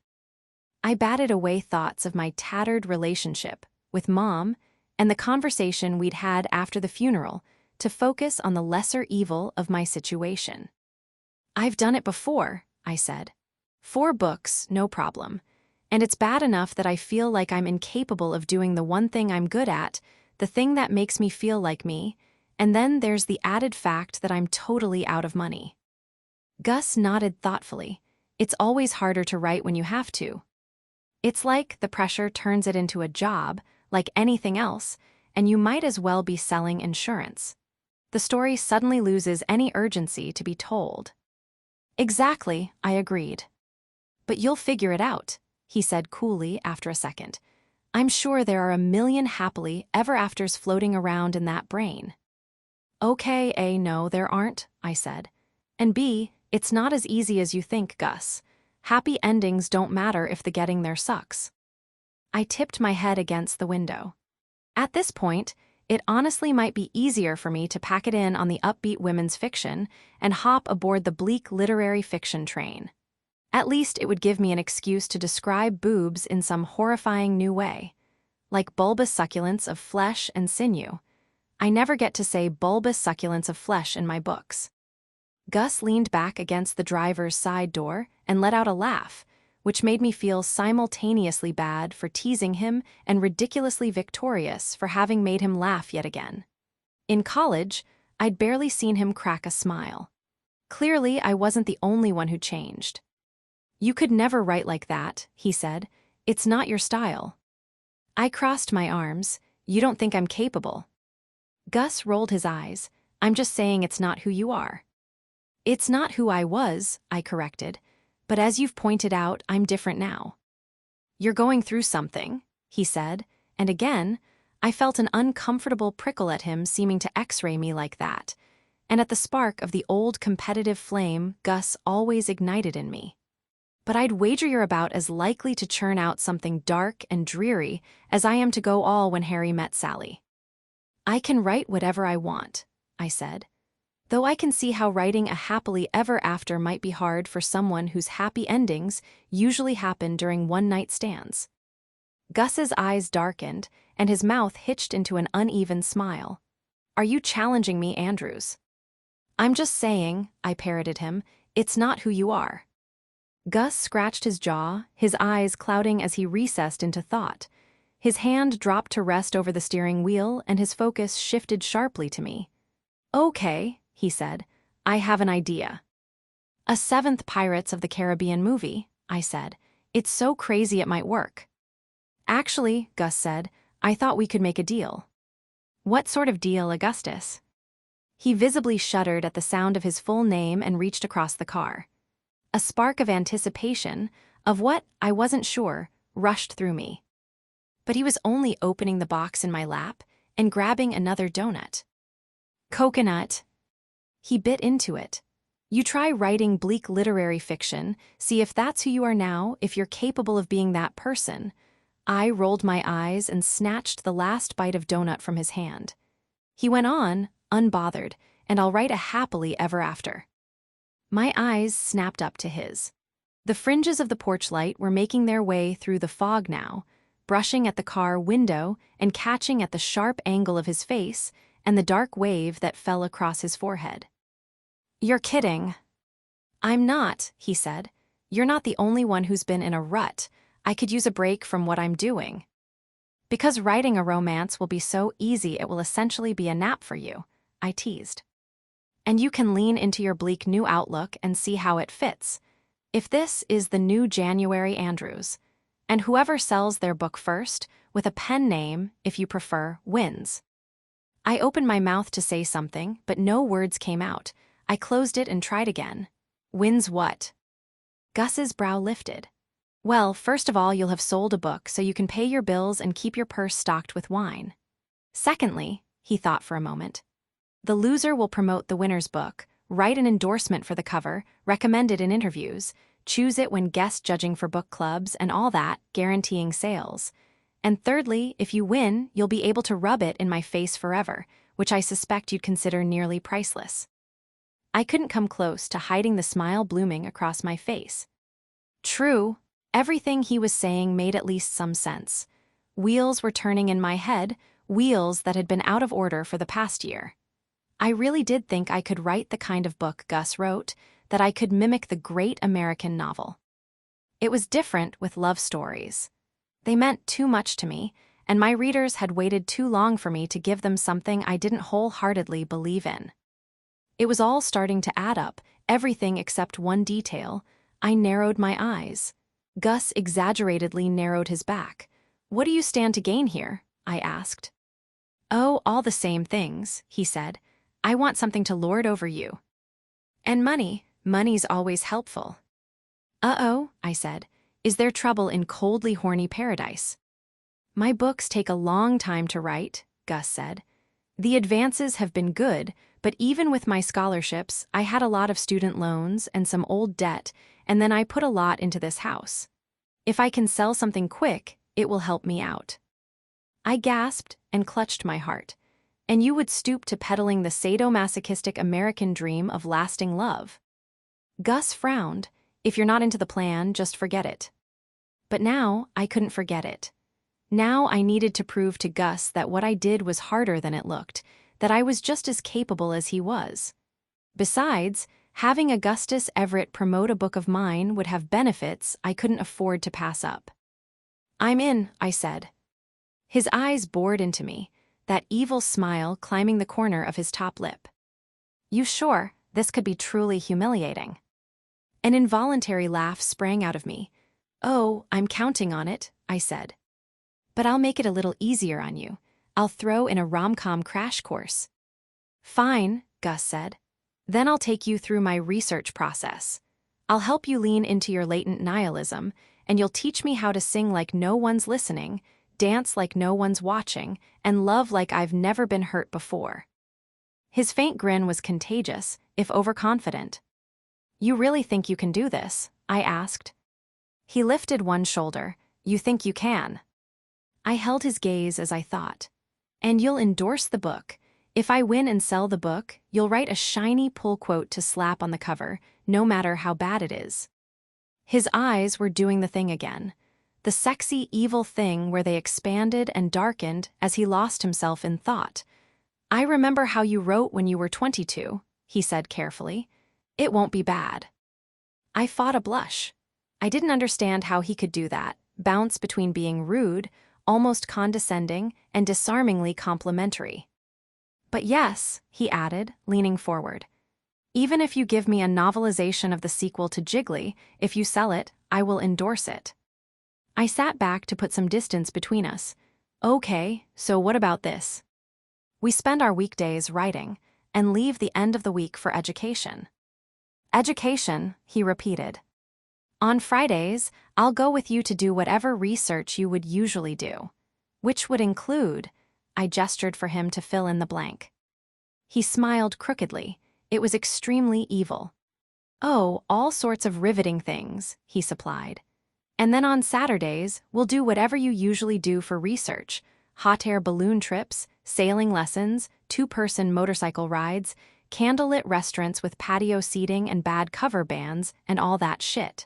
I batted away thoughts of my tattered relationship with Mom and the conversation we'd had after the funeral to focus on the lesser evil of my situation. "I've done it before," I said. 4 books, no problem. And it's bad enough that I feel like I'm incapable of doing the one thing I'm good at, the thing that makes me feel like me, and then there's the added fact that I'm totally out of money. Gus nodded thoughtfully. "It's always harder to write when you have to. It's like the pressure turns it into a job, like anything else, and you might as well be selling insurance. The story suddenly loses any urgency to be told." "Exactly," I agreed. "But you'll figure it out," he said coolly after a second. "I'm sure there are a million happily ever afters floating around in that brain." "Okay, A, no, there aren't," I said. "And B, it's not as easy as you think, Gus. Happy endings don't matter if the getting there sucks." I tipped my head against the window. At this point, it honestly might be easier for me to pack it in on the upbeat women's fiction and hop aboard the bleak literary fiction train. At least it would give me an excuse to describe boobs in some horrifying new way. Like bulbous succulence of flesh and sinew. I never get to say bulbous succulence of flesh in my books. Gus leaned back against the driver's side door and let out a laugh, which made me feel simultaneously bad for teasing him and ridiculously victorious for having made him laugh yet again. In college, I'd barely seen him crack a smile. Clearly, I wasn't the only one who changed. "You could never write like that," he said. "It's not your style." I crossed my arms. "You don't think I'm capable?" Gus rolled his eyes. "I'm just saying it's not who you are." "It's not who I was," I corrected. "But as you've pointed out, I'm different now." "You're going through something," he said, and again, I felt an uncomfortable prickle at him seeming to x-ray me like that, and at the spark of the old competitive flame Gus always ignited in me. "But I'd wager you're about as likely to churn out something dark and dreary as I am to go all When Harry Met Sally." "I can write whatever I want," I said. Though I can see how writing a happily ever after might be hard for someone whose happy endings usually happen during one-night stands. Gus's eyes darkened, and his mouth hitched into an uneven smile. "Are you challenging me, Andrews?" "I'm just saying," I parroted him, "it's not who you are." Gus scratched his jaw, his eyes clouding as he recessed into thought. His hand dropped to rest over the steering wheel, and his focus shifted sharply to me. "Okay," he said, "I have an idea." "A 7th Pirates of the Caribbean movie," I said. "It's so crazy it might work." "Actually," Gus said, "I thought we could make a deal." "What sort of deal, Augustus?" He visibly shuddered at the sound of his full name and reached across the car. A spark of anticipation, of what, I wasn't sure, rushed through me. But he was only opening the box in my lap and grabbing another donut. "Coconut." He bit into it. "You try writing bleak literary fiction, see if that's who you are now, if you're capable of being that person." I rolled my eyes and snatched the last bite of donut from his hand. He went on, unbothered, "And I'll write a happily ever after." My eyes snapped up to his. The fringes of the porch light were making their way through the fog now, brushing at the car window and catching at the sharp angle of his face and the dark wave that fell across his forehead. "You're kidding." "I'm not," he said. "You're not the only one who's been in a rut. I could use a break from what I'm doing." "Because writing a romance will be so easy it will essentially be a nap for you," I teased. "And you can lean into your bleak new outlook and see how it fits. If this is the new January Andrews, and whoever sells their book first, with a pen name, if you prefer, wins." I opened my mouth to say something, but no words came out. I closed it and tried again. "Wins what?" Gus's brow lifted. "Well, first of all, you'll have sold a book so you can pay your bills and keep your purse stocked with wine. Secondly," he thought for a moment, "the loser will promote the winner's book, write an endorsement for the cover, recommend it in interviews, choose it when guest judging for book clubs and all that, guaranteeing sales. And thirdly, if you win, you'll be able to rub it in my face forever, which I suspect you'd consider nearly priceless." I couldn't come close to hiding the smile blooming across my face. True, everything he was saying made at least some sense. Wheels were turning in my head, wheels that had been out of order for the past year. I really did think I could write the kind of book Gus wrote, that I could mimic the great American novel. It was different with love stories. They meant too much to me, and my readers had waited too long for me to give them something I didn't wholeheartedly believe in. It was all starting to add up, everything except one detail. I narrowed my eyes. Gus exaggeratedly narrowed his back. "What do you stand to gain here?" I asked. "Oh, all the same things," he said. "I want something to lord over you. And money. Money's always helpful." "Uh-oh," I said. "Is there trouble in coldly horny paradise?" "My books take a long time to write," Gus said. "The advances have been good, but even with my scholarships, I had a lot of student loans and some old debt, and then I put a lot into this house. If I can sell something quick, it will help me out." I gasped and clutched my heart. "And you would stoop to peddling the sadomasochistic American dream of lasting love?" Gus frowned. "If you're not into the plan, just forget it." But now I couldn't forget it. Now I needed to prove to Gus that what I did was harder than it looked, that I was just as capable as he was. Besides, having Augustus Everett promote a book of mine would have benefits I couldn't afford to pass up. "I'm in," I said. His eyes bored into me, that evil smile climbing the corner of his top lip. "You sure? This could be truly humiliating." An involuntary laugh sprang out of me. "Oh, I'm counting on it," I said. "But I'll make it a little easier on you. I'll throw in a rom-com crash course." "Fine," Gus said. "Then I'll take you through my research process. I'll help you lean into your latent nihilism, and you'll teach me how to sing like no one's listening, dance like no one's watching, and love like I've never been hurt before." His faint grin was contagious, if overconfident. "You really think you can do this?" I asked. He lifted one shoulder. "You think you can?" I held his gaze as I thought. "And you'll endorse the book. If I win and sell the book, you'll write a shiny pull quote to slap on the cover, no matter how bad it is." His eyes were doing the thing again. The sexy, evil thing where they expanded and darkened as he lost himself in thought. "I remember how you wrote when you were 22, he said carefully. "It won't be bad." I fought a blush. I didn't understand how he could do that, bounce between being rude, almost condescending, and disarmingly complimentary. "But yes," he added, leaning forward. "Even if you give me a novelization of the sequel to Jiggly, if you sell it, I will endorse it." I sat back to put some distance between us. "Okay, so what about this? We spend our weekdays writing, and leave the end of the week for education." "Education," he repeated. "On Fridays, I'll go with you to do whatever research you would usually do." Which would include, I gestured for him to fill in the blank. He smiled crookedly. It was extremely evil. "Oh, all sorts of riveting things," he supplied. "And then on Saturdays, we'll do whatever you usually do for research. Hot air balloon trips, sailing lessons, two-person motorcycle rides, candlelit restaurants with patio seating and bad cover bands, and all that shit."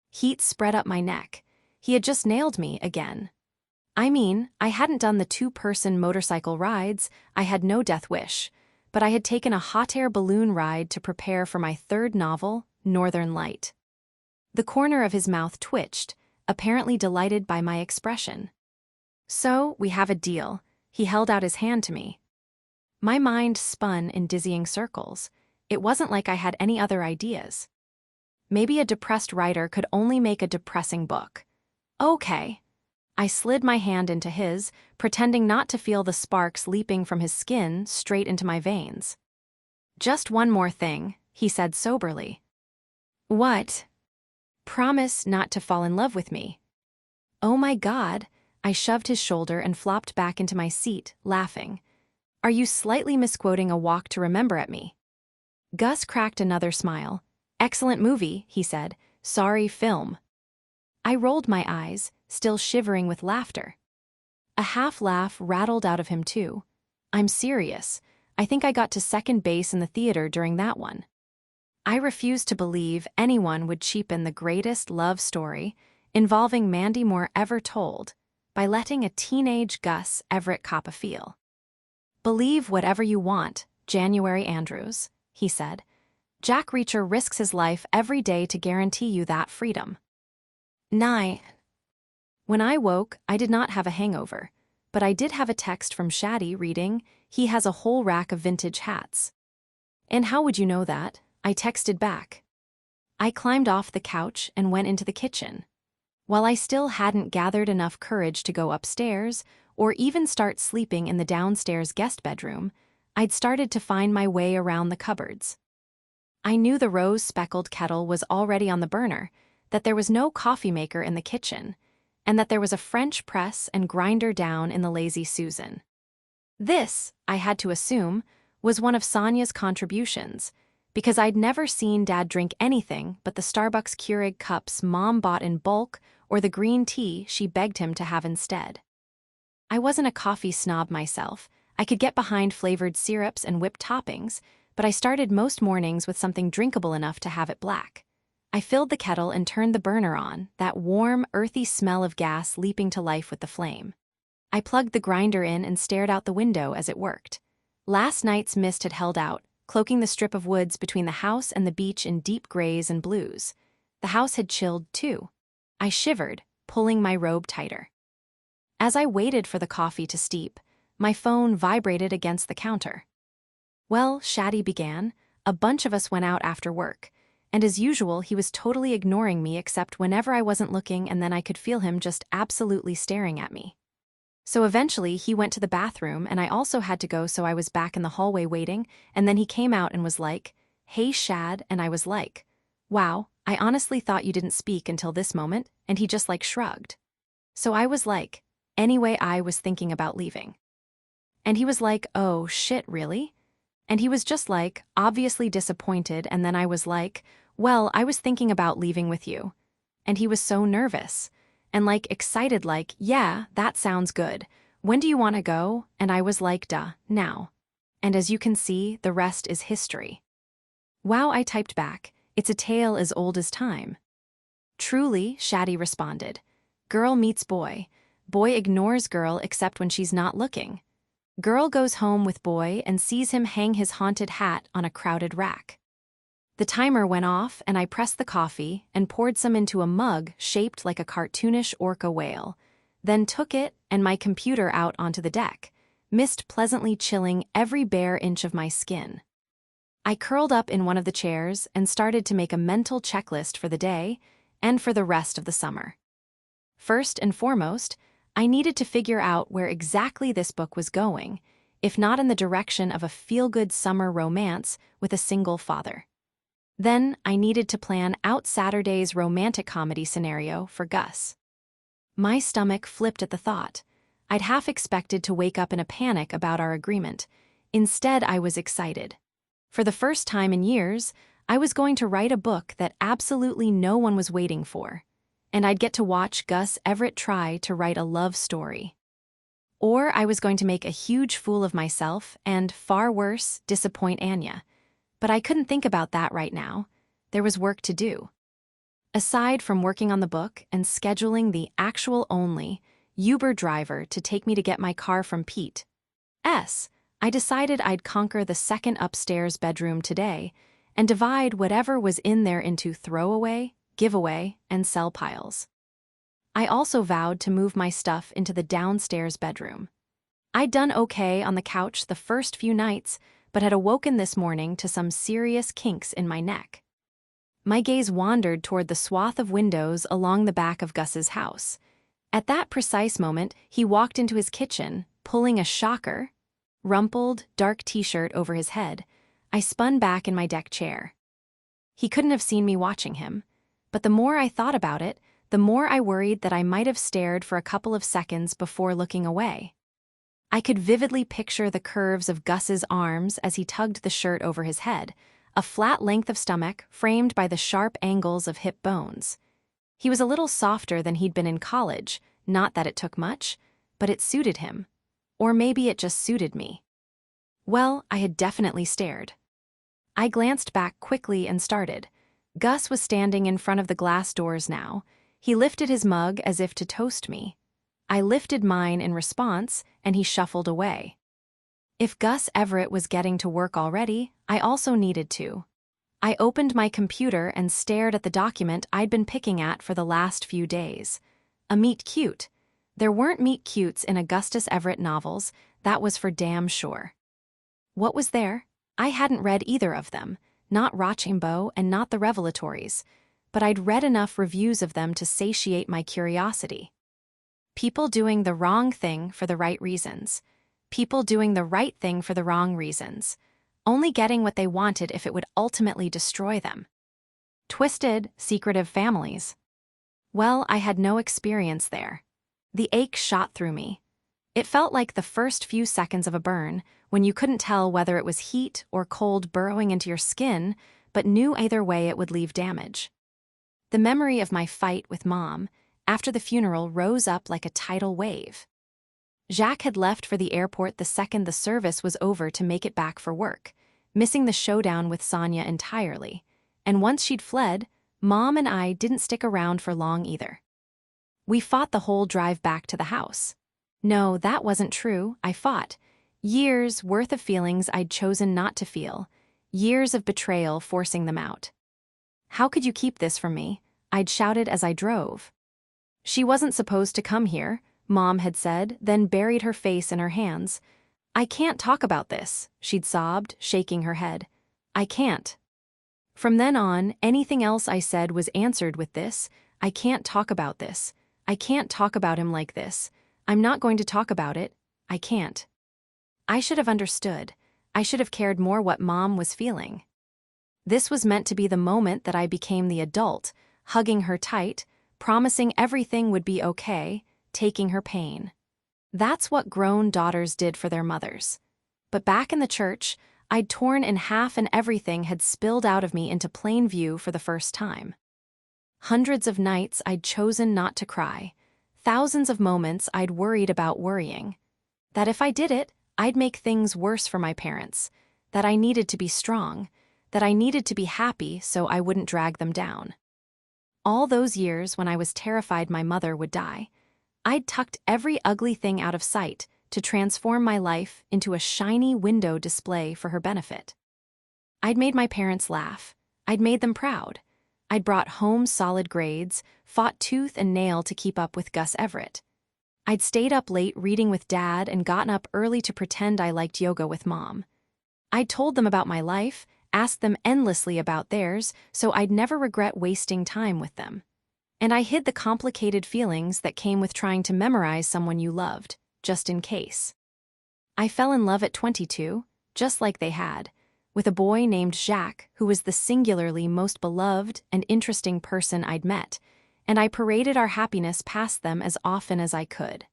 Heat spread up my neck. He had just nailed me again. I mean, I hadn't done the two-person motorcycle rides, I had no death wish, but I had taken a hot air balloon ride to prepare for my third novel, Northern Light. The corner of his mouth twitched, apparently delighted by my expression. So, we have a deal. He held out his hand to me. My mind spun in dizzying circles. It wasn't like I had any other ideas. Maybe a depressed writer could only make a depressing book. Okay. I slid my hand into his, pretending not to feel the sparks leaping from his skin straight into my veins. Just one more thing, he said soberly. What? Promise not to fall in love with me. Oh my God, I shoved his shoulder and flopped back into my seat, laughing. Are you slightly misquoting A Walk to Remember at me? Gus cracked another smile. Excellent movie, he said. Sorry, film. I rolled my eyes, still shivering with laughter. A half laugh rattled out of him too. I'm serious. I think I got to second base in the theater during that one. I refused to believe anyone would cheapen the greatest love story involving Mandy Moore ever told by letting a teenage Gus Everett cop a feel. Believe whatever you want, January Andrews, he said. Jack Reacher risks his life every day to guarantee you that freedom. 9. When I woke, I did not have a hangover, but I did have a text from Shaddy reading, he has a whole rack of vintage hats. And how would you know that? I texted back. I climbed off the couch and went into the kitchen. While I still hadn't gathered enough courage to go upstairs or even start sleeping in the downstairs guest bedroom, I'd started to find my way around the cupboards. I knew the rose-speckled kettle was already on the burner, that there was no coffee maker in the kitchen, and that there was a French press and grinder down in the Lazy Susan. This, I had to assume, was one of Sonia's contributions, because I'd never seen Dad drink anything but the Starbucks Keurig cups Mom bought in bulk or the green tea she begged him to have instead. I wasn't a coffee snob myself. I could get behind flavored syrups and whipped toppings, but I started most mornings with something drinkable enough to have it black. I filled the kettle and turned the burner on, that warm, earthy smell of gas leaping to life with the flame. I plugged the grinder in and stared out the window as it worked. Last night's mist had held out, cloaking the strip of woods between the house and the beach in deep grays and blues. The house had chilled, too. I shivered, pulling my robe tighter. As I waited for the coffee to steep, my phone vibrated against the counter. Well, Shaddy began, a bunch of us went out after work, and as usual he was totally ignoring me except whenever I wasn't looking, and then I could feel him just absolutely staring at me. So eventually he went to the bathroom and I also had to go, so I was back in the hallway waiting, and then he came out and was like, "Hey Shad," and I was like, "Wow, I honestly thought you didn't speak until this moment," and he just shrugged. So I was like, "Anyway, I was thinking about leaving." And he was like, "Oh shit, really?" And he was just obviously disappointed, and then I was like, "Well, I was thinking about leaving with you." And he was so nervous. And excited "Yeah, that sounds good. When do you want to go?" And I was like, "Duh, now." And as you can see, the rest is history. Wow, I typed back, "It's a tale as old as time." Truly, Shaddy responded. Girl meets boy. Boy ignores girl except when she's not looking. Girl goes home with boy and sees him hang his haunted hat on a crowded rack. The timer went off and I pressed the coffee and poured some into a mug shaped like a cartoonish orca whale, then took it and my computer out onto the deck, mist pleasantly chilling every bare inch of my skin. I curled up in one of the chairs and started to make a mental checklist for the day and for the rest of the summer. First and foremost, I needed to figure out where exactly this book was going, if not in the direction of a feel-good summer romance with a single father. Then I needed to plan out Saturday's romantic comedy scenario for Gus. My stomach flipped at the thought. I'd half expected to wake up in a panic about our agreement. Instead, I was excited. For the first time in years, I was going to write a book that absolutely no one was waiting for, and I'd get to watch Gus Everett try to write a love story. Or I was going to make a huge fool of myself and, far worse, disappoint Anya. But I couldn't think about that right now. There was work to do. Aside from working on the book and scheduling the actual only Uber driver to take me to get my car from Pete's. I decided I'd conquer the second upstairs bedroom today and divide whatever was in there into throwaway, giveaway, and sell piles. I also vowed to move my stuff into the downstairs bedroom. I'd done okay on the couch the first few nights, but had awoken this morning to some serious kinks in my neck. My gaze wandered toward the swath of windows along the back of Gus's house. At that precise moment, he walked into his kitchen, pulling a shocker, rumpled, dark t-shirt over his head. I spun back in my deck chair. He couldn't have seen me watching him, but the more I thought about it, the more I worried that I might have stared for a couple of seconds before looking away. I could vividly picture the curves of Gus's arms as he tugged the shirt over his head, a flat length of stomach framed by the sharp angles of hip bones. He was a little softer than he'd been in college, not that it took much, but it suited him. Or maybe it just suited me. Well, I had definitely stared. I glanced back quickly and started. Gus was standing in front of the glass doors now. He lifted his mug as if to toast me. I lifted mine in response, and he shuffled away. If Gus Everett was getting to work already, I also needed to. I opened my computer and stared at the document I'd been picking at for the last few days. A meet cute. There weren't meet cutes in Augustus Everett novels, that was for damn sure. What was there? I hadn't read either of them, not Rochambeau and not the Revelatories, but I'd read enough reviews of them to satiate my curiosity. People doing the wrong thing for the right reasons. People doing the right thing for the wrong reasons. Only getting what they wanted if it would ultimately destroy them. Twisted, secretive families. Well, I had no experience there. The ache shot through me. It felt like the first few seconds of a burn, when you couldn't tell whether it was heat or cold burrowing into your skin, but knew either way it would leave damage. The memory of my fight with Mom, after the funeral, rose up like a tidal wave. Jacques had left for the airport the second the service was over to make it back for work, missing the showdown with Sonia entirely. And once she'd fled, Mom and I didn't stick around for long either. We fought the whole drive back to the house. No, that wasn't true, I fought. Years' worth of feelings I'd chosen not to feel. Years of betrayal forcing them out. "How could you keep this from me?" I'd shouted as I drove. "She wasn't supposed to come here," Mom had said, then buried her face in her hands. "I can't talk about this," she'd sobbed, shaking her head. "I can't." From then on, anything else I said was answered with this: "I can't talk about this. I can't talk about him like this. I'm not going to talk about it. I can't." I should have understood. I should have cared more what Mom was feeling. This was meant to be the moment that I became the adult, hugging her tight, promising everything would be okay, taking her pain. That's what grown daughters did for their mothers. But back in the church, I'd torn in half and everything had spilled out of me into plain view for the first time. Hundreds of nights I'd chosen not to cry. Thousands of moments I'd worried about worrying. That if I did it, I'd make things worse for my parents. That I needed to be strong. That I needed to be happy so I wouldn't drag them down. All those years when I was terrified my mother would die, I'd tucked every ugly thing out of sight to transform my life into a shiny window display for her benefit. I'd made my parents laugh. I'd made them proud. I'd brought home solid grades, fought tooth and nail to keep up with Gus Everett. I'd stayed up late reading with Dad and gotten up early to pretend I liked yoga with Mom. I'd told them about my life, asked them endlessly about theirs, so I'd never regret wasting time with them. And I hid the complicated feelings that came with trying to memorize someone you loved, just in case. I fell in love at 22, just like they had, with a boy named Jacques who was the singularly most beloved and interesting person I'd met, and I paraded our happiness past them as often as I could.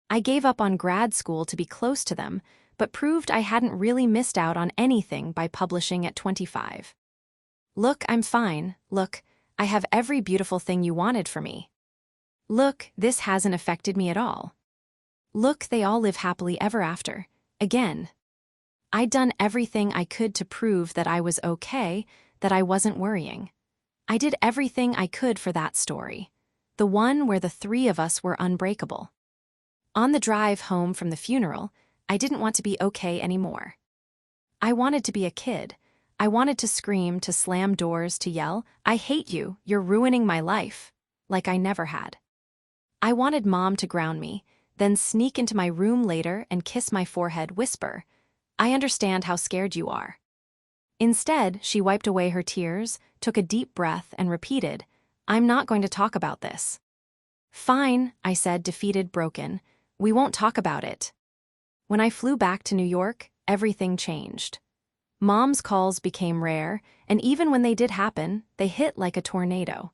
I gave up on grad school to be close to them, but proved I hadn't really missed out on anything by publishing at 25. Look, I'm fine. Look, I have every beautiful thing you wanted for me. Look, this hasn't affected me at all. Look, they all live happily ever after. Again. I'd done everything I could to prove that I was okay, that I wasn't worrying. I did everything I could for that story. The one where the three of us were unbreakable. On the drive home from the funeral, I didn't want to be okay anymore. I wanted to be a kid. I wanted to scream, to slam doors, to yell, "I hate you, you're ruining my life," like I never had. I wanted Mom to ground me, then sneak into my room later and kiss my forehead, whisper, "I understand how scared you are." Instead, she wiped away her tears, took a deep breath, and repeated, "I'm not going to talk about this." "Fine," I said, defeated, broken. "We won't talk about it." When I flew back to New York, everything changed. Mom's calls became rare, and even when they did happen, they hit like a tornado.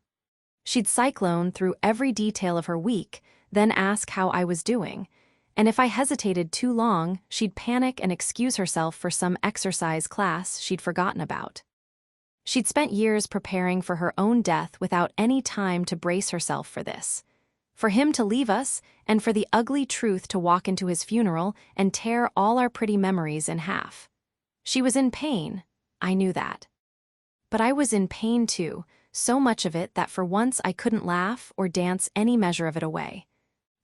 She'd cyclone through every detail of her week, then ask how I was doing, and if I hesitated too long, she'd panic and excuse herself for some exercise class she'd forgotten about. She'd spent years preparing for her own death without any time to brace herself for this. For him to leave us, and for the ugly truth to walk into his funeral and tear all our pretty memories in half. She was in pain, I knew that. But I was in pain too, so much of it that for once I couldn't laugh or dance any measure of it away.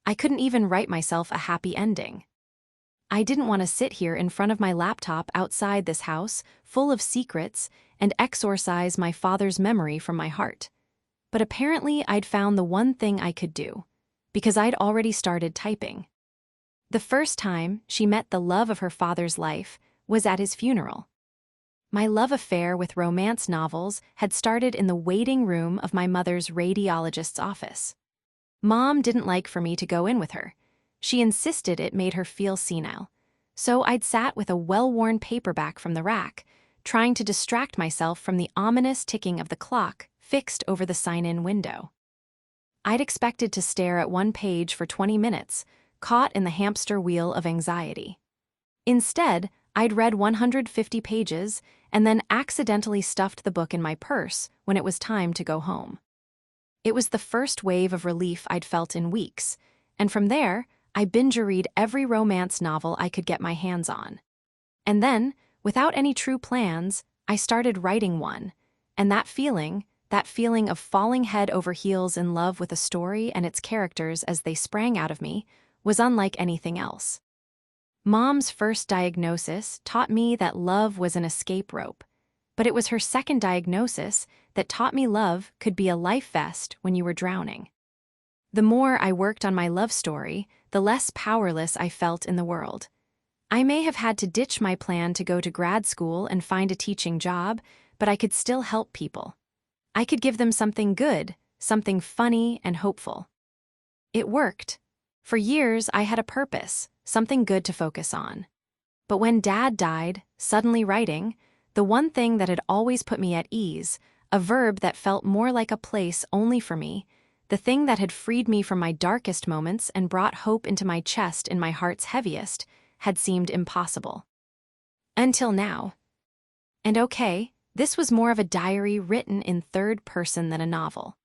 I couldn't even write myself a happy ending. I didn't want to sit here in front of my laptop outside this house, full of secrets, and exorcise my father's memory from my heart. But apparently I'd found the one thing I could do, because I'd already started typing. The first time she met the love of her father's life was at his funeral. My love affair with romance novels had started in the waiting room of my mother's radiologist's office. Mom didn't like for me to go in with her. She insisted it made her feel senile. So I'd sat with a well-worn paperback from the rack, trying to distract myself from the ominous ticking of the clock fixed over the sign-in window. I'd expected to stare at one page for 20 minutes, caught in the hamster wheel of anxiety. Instead, I'd read 150 pages and then accidentally stuffed the book in my purse when it was time to go home. It was the first wave of relief I'd felt in weeks, and from there, I binge-read every romance novel I could get my hands on. And then, without any true plans, I started writing one, and that feeling of falling head over heels in love with a story and its characters as they sprang out of me, was unlike anything else. Mom's first diagnosis taught me that love was an escape rope, but it was her second diagnosis that taught me love could be a life vest when you were drowning. The more I worked on my love story, the less powerless I felt in the world. I may have had to ditch my plan to go to grad school and find a teaching job, but I could still help people. I could give them something good, something funny and hopeful. It worked. For years, I had a purpose, something good to focus on. But when Dad died, suddenly writing, the one thing that had always put me at ease, a verb that felt more like a place only for me, the thing that had freed me from my darkest moments and brought hope into my chest in my heart's heaviest, had seemed impossible. Until now. And okay, this was more of a diary written in third person than a novel.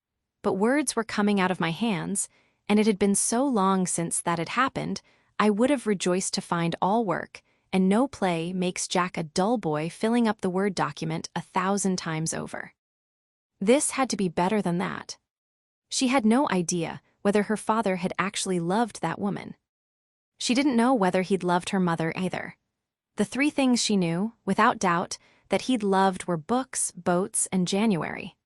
But words were coming out of my hands, and it had been so long since that had happened, I would have rejoiced to find all work, and no play makes Jack a dull boy filling up the Word document 1,000 times over. This had to be better than that. She had no idea whether her father had actually loved that woman. She didn't know whether he'd loved her mother either. The three things she knew, without doubt, that he'd loved were books, boats, and January.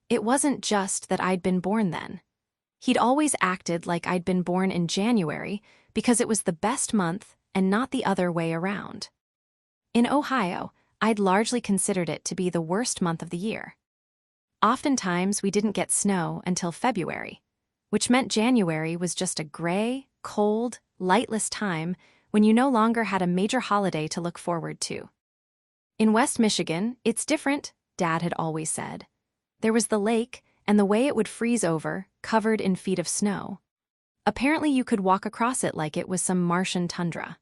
It wasn't just that I'd been born then. He'd always acted like I'd been born in January because it was the best month and not the other way around. In Ohio, I'd largely considered it to be the worst month of the year. Oftentimes, we didn't get snow until February, which meant January was just a gray, cold, lightless time when you no longer had a major holiday to look forward to. In West Michigan, it's different, Dad had always said. There was the lake, and the way it would freeze over, covered in feet of snow. Apparently you could walk across it like it was some Martian tundra.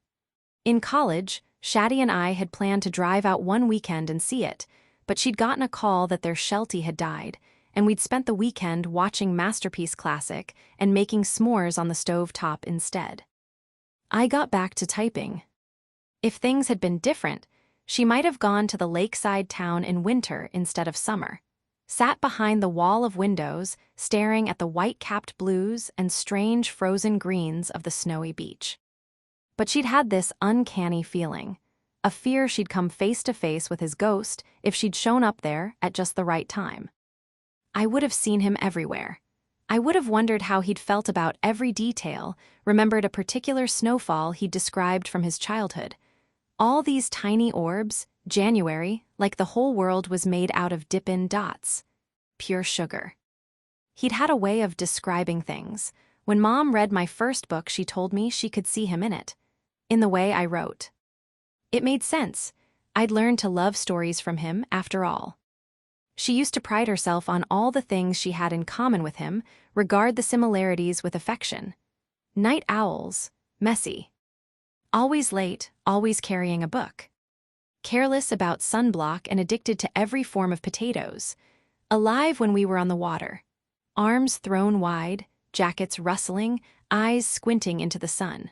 In college, Shaddy and I had planned to drive out one weekend and see it, but she'd gotten a call that their Sheltie had died, and we'd spent the weekend watching Masterpiece Classic and making s'mores on the stove top instead. I got back to typing. If things had been different, she might have gone to the lakeside town in winter instead of summer. sat behind the wall of windows, staring at the white-capped blues and strange frozen greens of the snowy beach. But she'd had this uncanny feeling, a fear she'd come face to face with his ghost if she'd shown up there at just the right time. I would have seen him everywhere. I would have wondered how he'd felt about every detail, remembered a particular snowfall he'd described from his childhood. All these tiny orbs, January, like the whole world was made out of dip-in dots. Pure sugar. He'd had a way of describing things. When Mom read my first book, she told me she could see him in it, in the way I wrote. It made sense. I'd learned to love stories from him, after all. She used to pride herself on all the things she had in common with him, regard the similarities with affection. Night owls, messy. Always late, always carrying a book. Careless about sunblock and addicted to every form of potatoes. Alive when we were on the water. Arms thrown wide, jackets rustling, eyes squinting into the sun.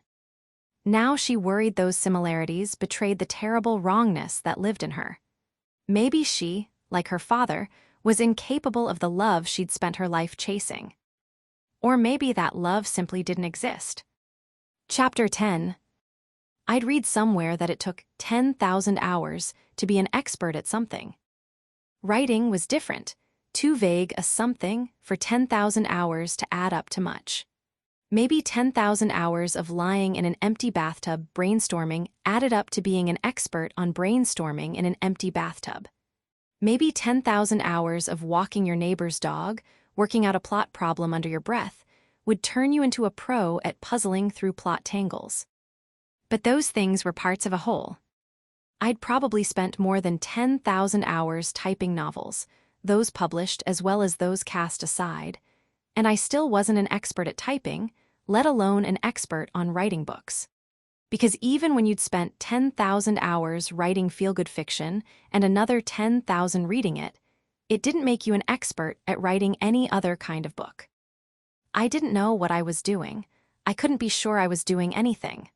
Now she worried those similarities betrayed the terrible wrongness that lived in her. Maybe she, like her father, was incapable of the love she'd spent her life chasing. Or maybe that love simply didn't exist. Chapter 10. I'd read somewhere that it took 10,000 hours to be an expert at something. Writing was different, too vague a something for 10,000 hours to add up to much. Maybe 10,000 hours of lying in an empty bathtub brainstorming added up to being an expert on brainstorming in an empty bathtub. Maybe 10,000 hours of walking your neighbor's dog, working out a plot problem under your breath, would turn you into a pro at puzzling through plot tangles. But those things were parts of a whole. I'd probably spent more than 10,000 hours typing novels, those published as well as those cast aside, and I still wasn't an expert at typing, let alone an expert on writing books. Because even when you'd spent 10,000 hours writing feel-good fiction and another 10,000 reading it, it didn't make you an expert at writing any other kind of book. I didn't know what I was doing. I couldn't be sure I was doing anything.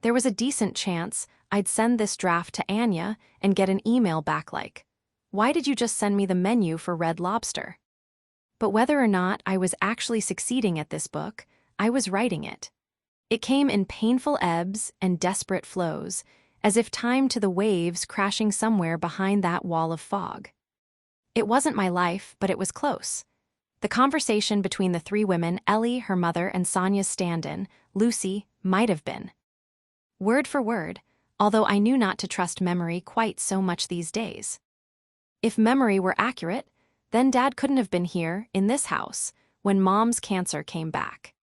There was a decent chance I'd send this draft to Anya and get an email back like, "Why did you just send me the menu for Red Lobster?" But whether or not I was actually succeeding at this book, I was writing it. It came in painful ebbs and desperate flows, as if timed to the waves crashing somewhere behind that wall of fog. It wasn't my life, but it was close. The conversation between the three women, Ellie, her mother, and Sonia's stand-in, Lucy, might have been. Word for word, although I knew not to trust memory quite so much these days. If memory were accurate, then Dad couldn't have been here, in this house, when Mom's cancer came back.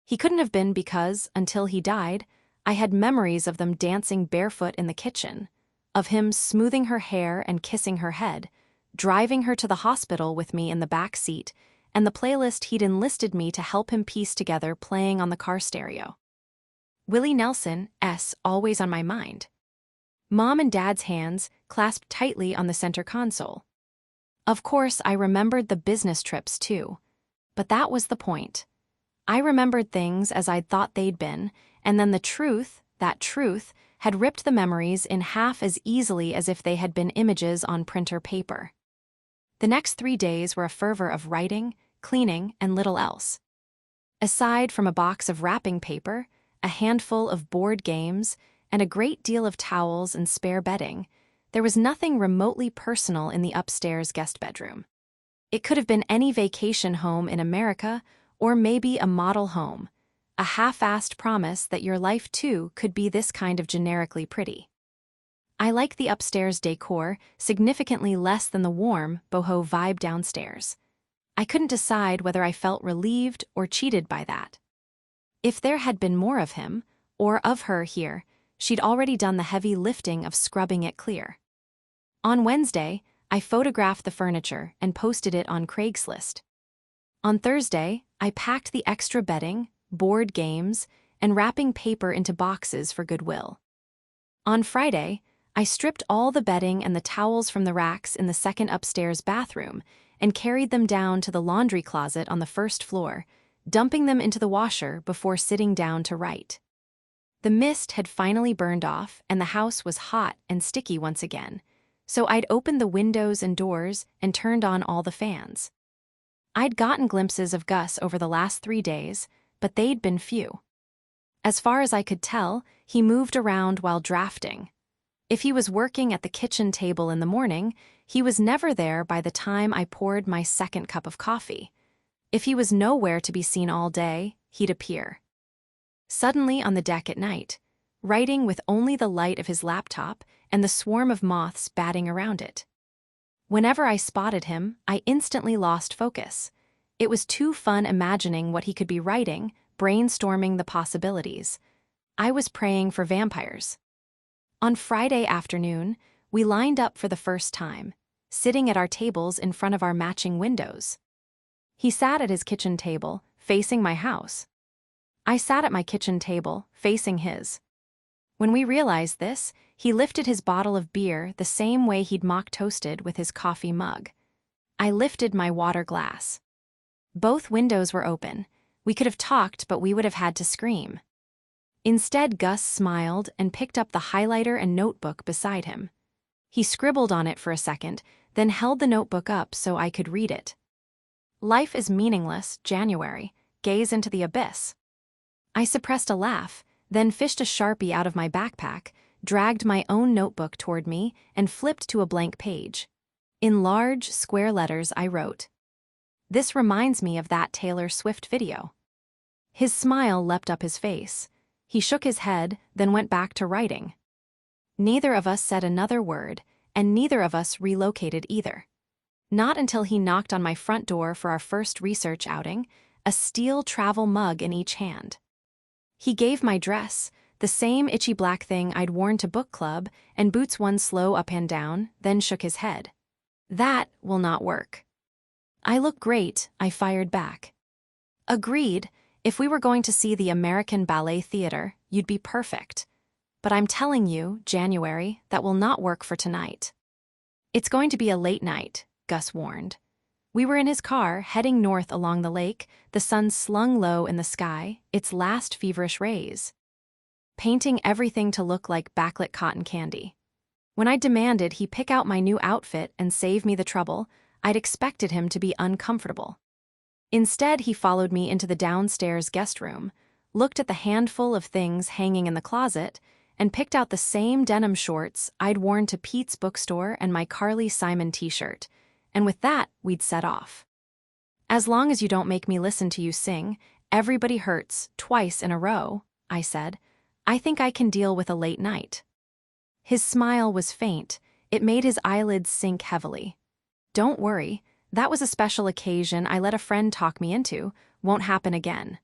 He couldn't have been because, until he died, I had memories of them dancing barefoot in the kitchen, of him smoothing her hair and kissing her head, driving her to the hospital with me in the back seat, and the playlist he'd enlisted me to help him piece together playing on the car stereo. Willie Nelson, always on my mind. Mom and Dad's hands clasped tightly on the center console. Of course, I remembered the business trips too, but that was the point. I remembered things as I'd thought they'd been, and then the truth, that truth, had ripped the memories in half as easily as if they had been images on printer paper. The next 3 days were a fervor of writing, cleaning, and little else. Aside from a box of wrapping paper, a handful of board games, and a great deal of towels and spare bedding, there was nothing remotely personal in the upstairs guest bedroom. It could have been any vacation home in America, or maybe a model home, a half-assed promise that your life too could be this kind of generically pretty. I like the upstairs decor significantly less than the warm, boho vibe downstairs. I couldn't decide whether I felt relieved or cheated by that. If there had been more of him, or of her here, she'd already done the heavy lifting of scrubbing it clear. On Wednesday, I photographed the furniture and posted it on Craigslist. On Thursday, I packed the extra bedding, board games, and wrapping paper into boxes for Goodwill. On Friday, I stripped all the bedding and the towels from the racks in the second upstairs bathroom and carried them down to the laundry closet on the first floor, dumping them into the washer before sitting down to write. The mist had finally burned off and the house was hot and sticky once again, so I'd opened the windows and doors and turned on all the fans. I'd gotten glimpses of Gus over the last 3 days, but they'd been few. As far as I could tell, he moved around while drafting. If he was working at the kitchen table in the morning, he was never there by the time I poured my second cup of coffee. If he was nowhere to be seen all day, he'd appear. Suddenly on the deck at night, writing with only the light of his laptop and the swarm of moths batting around it. Whenever I spotted him, I instantly lost focus. It was too fun imagining what he could be writing, brainstorming the possibilities. I was praying for vampires. On Friday afternoon, we lined up for the first time, sitting at our tables in front of our matching windows. He sat at his kitchen table, facing my house. I sat at my kitchen table, facing his. When we realized this, he lifted his bottle of beer the same way he'd mock-toasted with his coffee mug. I lifted my water glass. Both windows were open. We could have talked, but we would have had to scream. Instead, Gus smiled and picked up the highlighter and notebook beside him. He scribbled on it for a second, then held the notebook up so I could read it. Life is meaningless, January. Gaze into the abyss. I suppressed a laugh, then fished a Sharpie out of my backpack, dragged my own notebook toward me, and flipped to a blank page. In large, square letters, I wrote, "This reminds me of that Taylor Swift video." His smile leapt up his face. He shook his head, then went back to writing. Neither of us said another word, and neither of us relocated either. Not until he knocked on my front door for our first research outing, a steel travel mug in each hand. He gave my dress, the same itchy black thing I'd worn to book club, and boots one slow up and down, then shook his head. "That will not work." "I look great," I fired back. "Agreed. If we were going to see the American Ballet Theater, you'd be perfect. But I'm telling you, January, that will not work for tonight." "It's going to be a late night," Gus warned. We were in his car, heading north along the lake, the sun slung low in the sky, its last feverish rays, painting everything to look like backlit cotton candy. When I demanded he pick out my new outfit and save me the trouble, I'd expected him to be uncomfortable. Instead, he followed me into the downstairs guest room, looked at the handful of things hanging in the closet, and picked out the same denim shorts I'd worn to Pete's bookstore and my Carly Simon t-shirt, and with that, we'd set off. "As long as you don't make me listen to you sing, Everybody Hurts, twice in a row," I said. "I think I can deal with a late night." His smile was faint. It made his eyelids sink heavily. "Don't worry. That was a special occasion I let a friend talk me into. Won't happen again."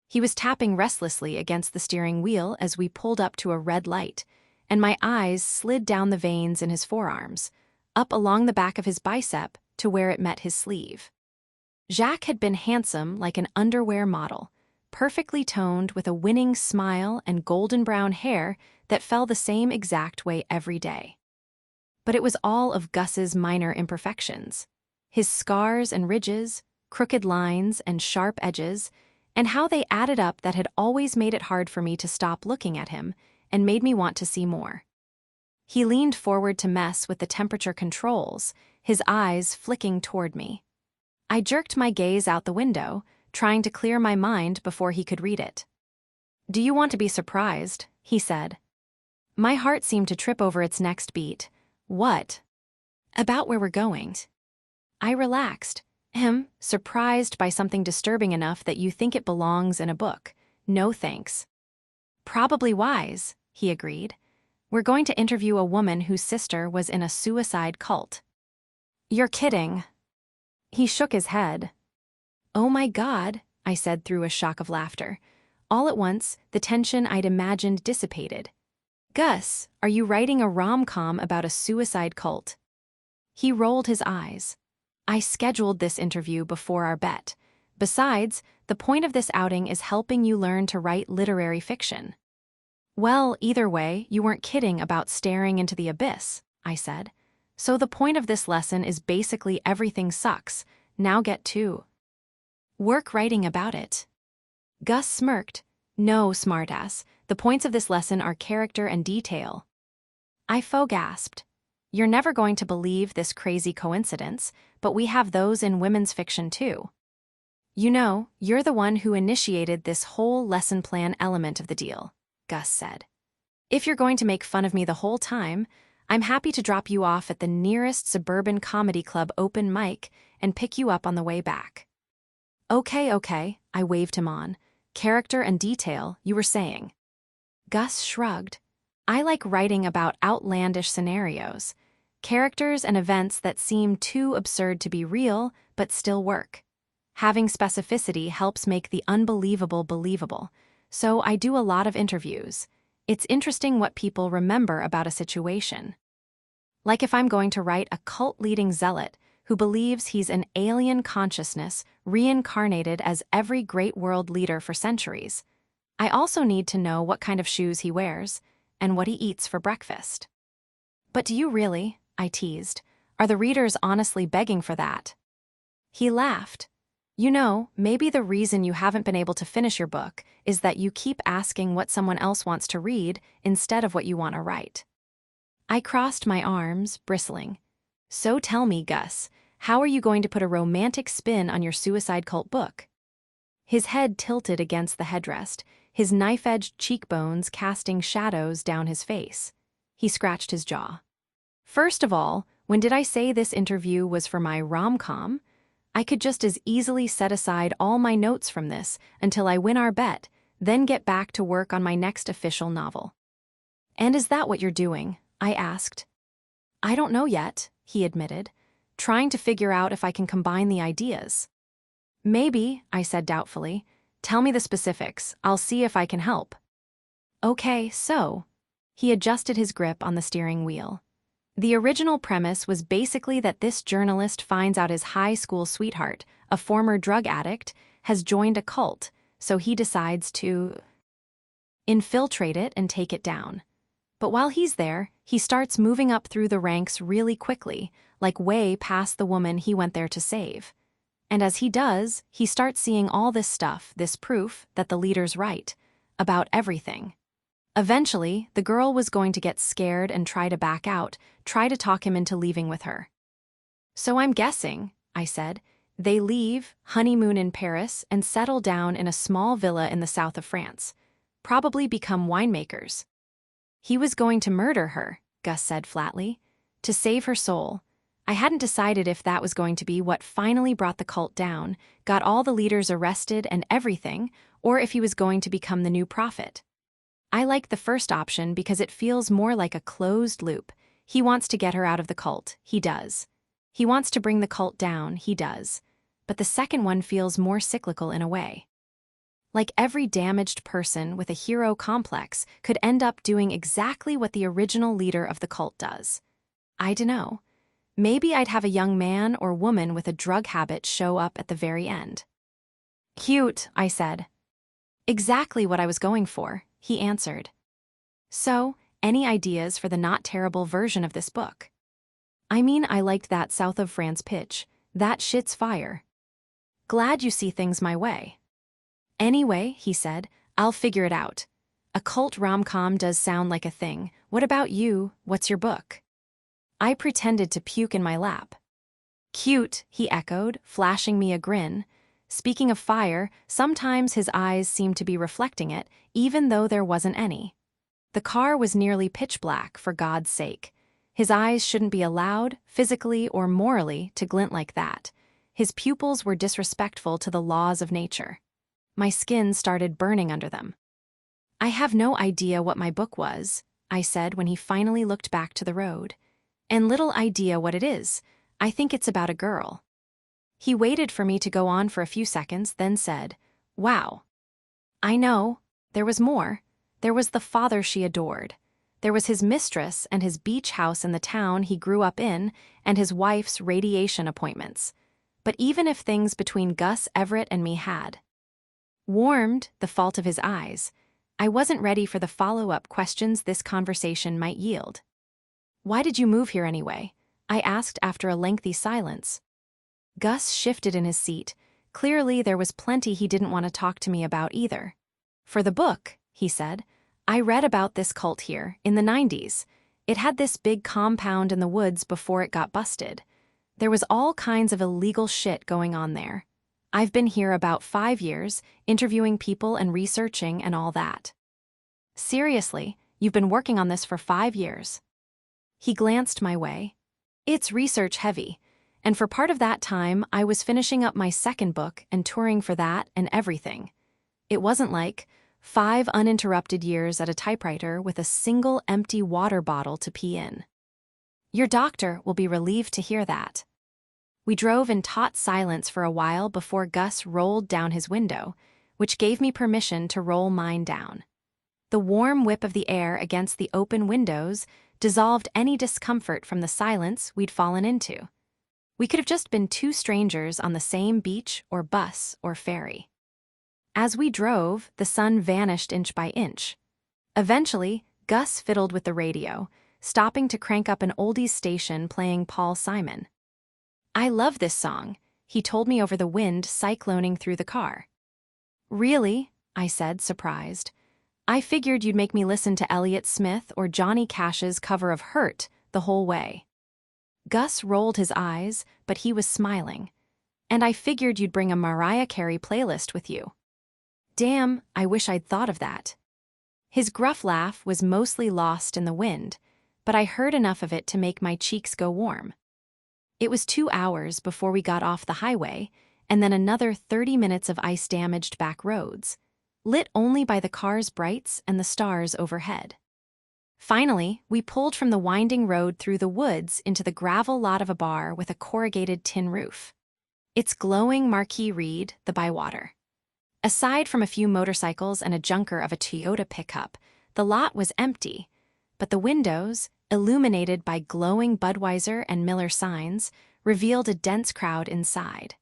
He was tapping restlessly against the steering wheel as we pulled up to a red light, and my eyes slid down the veins in his forearms, up along the back of his bicep to where it met his sleeve. Jacques had been handsome like an underwear model, perfectly toned with a winning smile and golden brown hair that fell the same exact way every day. But it was all of Gus's minor imperfections, his scars and ridges, crooked lines and sharp edges, and how they added up that had always made it hard for me to stop looking at him and made me want to see more. He leaned forward to mess with the temperature controls, his eyes flicking toward me. I jerked my gaze out the window, trying to clear my mind before he could read it. "Do you want to be surprised?" he said. My heart seemed to trip over its next beat. "What?" "About where we're going." I relaxed. Surprised by something disturbing enough that you think it belongs in a book. No thanks." "Probably wise," he agreed. "We're going to interview a woman whose sister was in a suicide cult." "You're kidding." He shook his head. "Oh my God," I said through a shock of laughter. All at once, the tension I'd imagined dissipated. "Gus, are you writing a rom-com about a suicide cult?" He rolled his eyes. "I scheduled this interview before our bet. Besides, the point of this outing is helping you learn to write literary fiction." "Well, either way, you weren't kidding about staring into the abyss," I said. "So the point of this lesson is basically everything sucks. Now get to work writing about it." Gus smirked. "No, smartass. The points of this lesson are character and detail." I faux-gasped. You're never going to believe this crazy coincidence, but we have those in women's fiction too. You know, you're the one who initiated this whole lesson plan element of the deal, Gus said. If you're going to make fun of me the whole time, I'm happy to drop you off at the nearest suburban comedy club open mic and pick you up on the way back. Okay, I waved him on. Character and detail, you were saying. Gus shrugged. I like writing about outlandish scenarios, characters and events that seem too absurd to be real but still work. Having specificity helps make the unbelievable believable, so I do a lot of interviews. It's interesting what people remember about a situation. Like if I'm going to write a cult-leading zealot who believes he's an alien consciousness reincarnated as every great world leader for centuries, I also need to know what kind of shoes he wears and what he eats for breakfast. But do you really? I teased. Are the readers honestly begging for that? He laughed. You know, maybe the reason you haven't been able to finish your book is that you keep asking what someone else wants to read instead of what you want to write. I crossed my arms, bristling. So tell me, Gus, how are you going to put a romantic spin on your suicide cult book? His head tilted against the headrest, his knife-edged cheekbones casting shadows down his face. He scratched his jaw. First of all, when did I say this interview was for my rom-com? I could just as easily set aside all my notes from this until I win our bet, then get back to work on my next official novel. And is that what you're doing? I asked. I don't know yet, he admitted, trying to figure out if I can combine the ideas. Maybe, I said doubtfully. Tell me the specifics. I'll see if I can help. Okay, so. He adjusted his grip on the steering wheel. The original premise was basically that this journalist finds out his high school sweetheart, a former drug addict, has joined a cult, so he decides to infiltrate it and take it down. But while he's there, he starts moving up through the ranks really quickly, like way past the woman he went there to save. And as he does, he starts seeing all this stuff, this proof that the leader's right, about everything. Eventually, the girl was going to get scared and try to back out, try to talk him into leaving with her. So I'm guessing, I said, they leave, honeymoon in Paris, and settle down in a small villa in the south of France. Probably become winemakers. He was going to murder her, Gus said flatly, to save her soul. I hadn't decided if that was going to be what finally brought the cult down, got all the leaders arrested and everything, or if he was going to become the new prophet. I like the first option because it feels more like a closed loop. He wants to get her out of the cult, he does. He wants to bring the cult down, he does. But the second one feels more cyclical in a way. Like every damaged person with a hero complex could end up doing exactly what the original leader of the cult does. I dunno. Maybe I'd have a young man or woman with a drug habit show up at the very end. Cute, I said. Exactly what I was going for, he answered. So, any ideas for the not terrible version of this book? I mean, I liked that South of France pitch. That shit's fire. Glad you see things my way. Anyway, he said, I'll figure it out. A cult rom-com does sound like a thing. What about you? What's your book? I pretended to puke in my lap. Cute, he echoed, flashing me a grin. Speaking of fire, sometimes his eyes seemed to be reflecting it, even though there wasn't any. The car was nearly pitch black, for God's sake. His eyes shouldn't be allowed, physically or morally, to glint like that. His pupils were disrespectful to the laws of nature. My skin started burning under them. I have no idea what my book was, I said when he finally looked back to the road. And little idea what it is. I think it's about a girl. He waited for me to go on for a few seconds, then said, Wow. I know. There was more. There was the father she adored. There was his mistress and his beach house in the town he grew up in and his wife's radiation appointments. But even if things between Gus Everett and me had warmed, the fault of his eyes, I wasn't ready for the follow-up questions this conversation might yield. Why did you move here anyway? I asked after a lengthy silence. Gus shifted in his seat. Clearly there was plenty he didn't want to talk to me about either. For the book, he said, I read about this cult here, in the 90s. It had this big compound in the woods before it got busted. There was all kinds of illegal shit going on there. I've been here about 5 years, interviewing people and researching and all that. Seriously, you've been working on this for 5 years? He glanced my way. It's research heavy, and for part of that time I was finishing up my second book and touring for that and everything. It wasn't like 5 uninterrupted years at a typewriter with a single empty water bottle to pee in. Your doctor will be relieved to hear that. We drove in taut silence for a while before Gus rolled down his window, which gave me permission to roll mine down. The warm whip of the air against the open windows dissolved any discomfort from the silence we'd fallen into. We could have just been 2 strangers on the same beach or bus or ferry. As we drove, the sun vanished inch by inch. Eventually, Gus fiddled with the radio, stopping to crank up an oldies station playing Paul Simon. I love this song, he told me over the wind cycloning through the car. Really? I said, surprised. I figured you'd make me listen to Elliott Smith or Johnny Cash's cover of Hurt the whole way. Gus rolled his eyes, but he was smiling. And I figured you'd bring a Mariah Carey playlist with you. Damn, I wish I'd thought of that. His gruff laugh was mostly lost in the wind, but I heard enough of it to make my cheeks go warm. It was 2 hours before we got off the highway, and then another 30 minutes of ice-damaged back roads, lit only by the car's brights and the stars overhead. Finally, we pulled from the winding road through the woods into the gravel lot of a bar with a corrugated tin roof. Its glowing marquee read, "The Bywater." Aside from a few motorcycles and a junker of a Toyota pickup, the lot was empty, but the windows, illuminated by glowing Budweiser and Miller signs, revealed a dense crowd inside.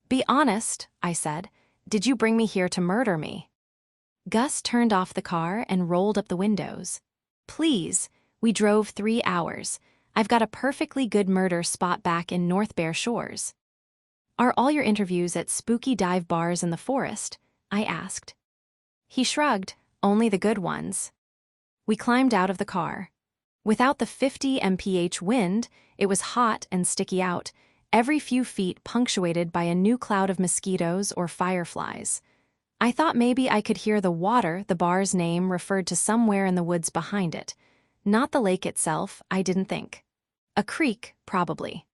Be honest, I said, did you bring me here to murder me? Gus turned off the car and rolled up the windows. Please, we drove 3 hours. I've got a perfectly good murder spot back in North Bear Shores. Are all your interviews at spooky dive bars in the forest? I asked. He shrugged, only the good ones. We climbed out of the car. Without the 50 mph wind, it was hot and sticky out, every few feet punctuated by a new cloud of mosquitoes or fireflies. I thought maybe I could hear the water the bar's name referred to somewhere in the woods behind it. Not the lake itself, I didn't think. A creek, probably.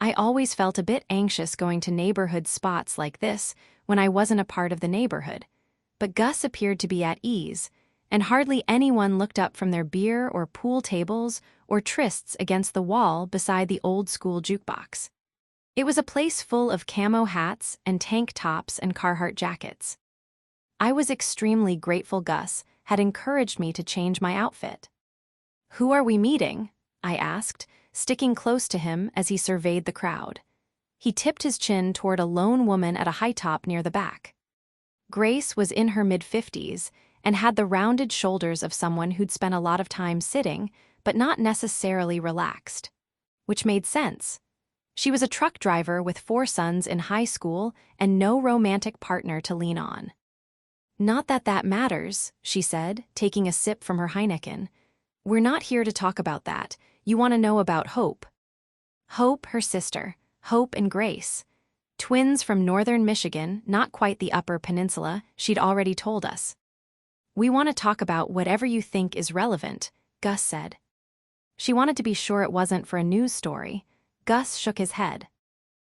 I always felt a bit anxious going to neighborhood spots like this when I wasn't a part of the neighborhood, but Gus appeared to be at ease, and hardly anyone looked up from their beer or pool tables or trysts against the wall beside the old-school jukebox. It was a place full of camo hats and tank tops and Carhartt jackets. I was extremely grateful Gus had encouraged me to change my outfit. Who are we meeting? I asked, sticking close to him as he surveyed the crowd. He tipped his chin toward a lone woman at a high top near the back. Grace was in her mid-50s and had the rounded shoulders of someone who'd spent a lot of time sitting, but not necessarily relaxed. Which made sense. She was a truck driver with 4 sons in high school and no romantic partner to lean on. Not that that matters, she said, taking a sip from her Heineken. We're not here to talk about that. You want to know about Hope. Hope, her sister. Hope and Grace. Twins from northern Michigan, not quite the Upper Peninsula, she'd already told us. We want to talk about whatever you think is relevant, Gus said. She wanted to be sure it wasn't for a news story. Gus shook his head.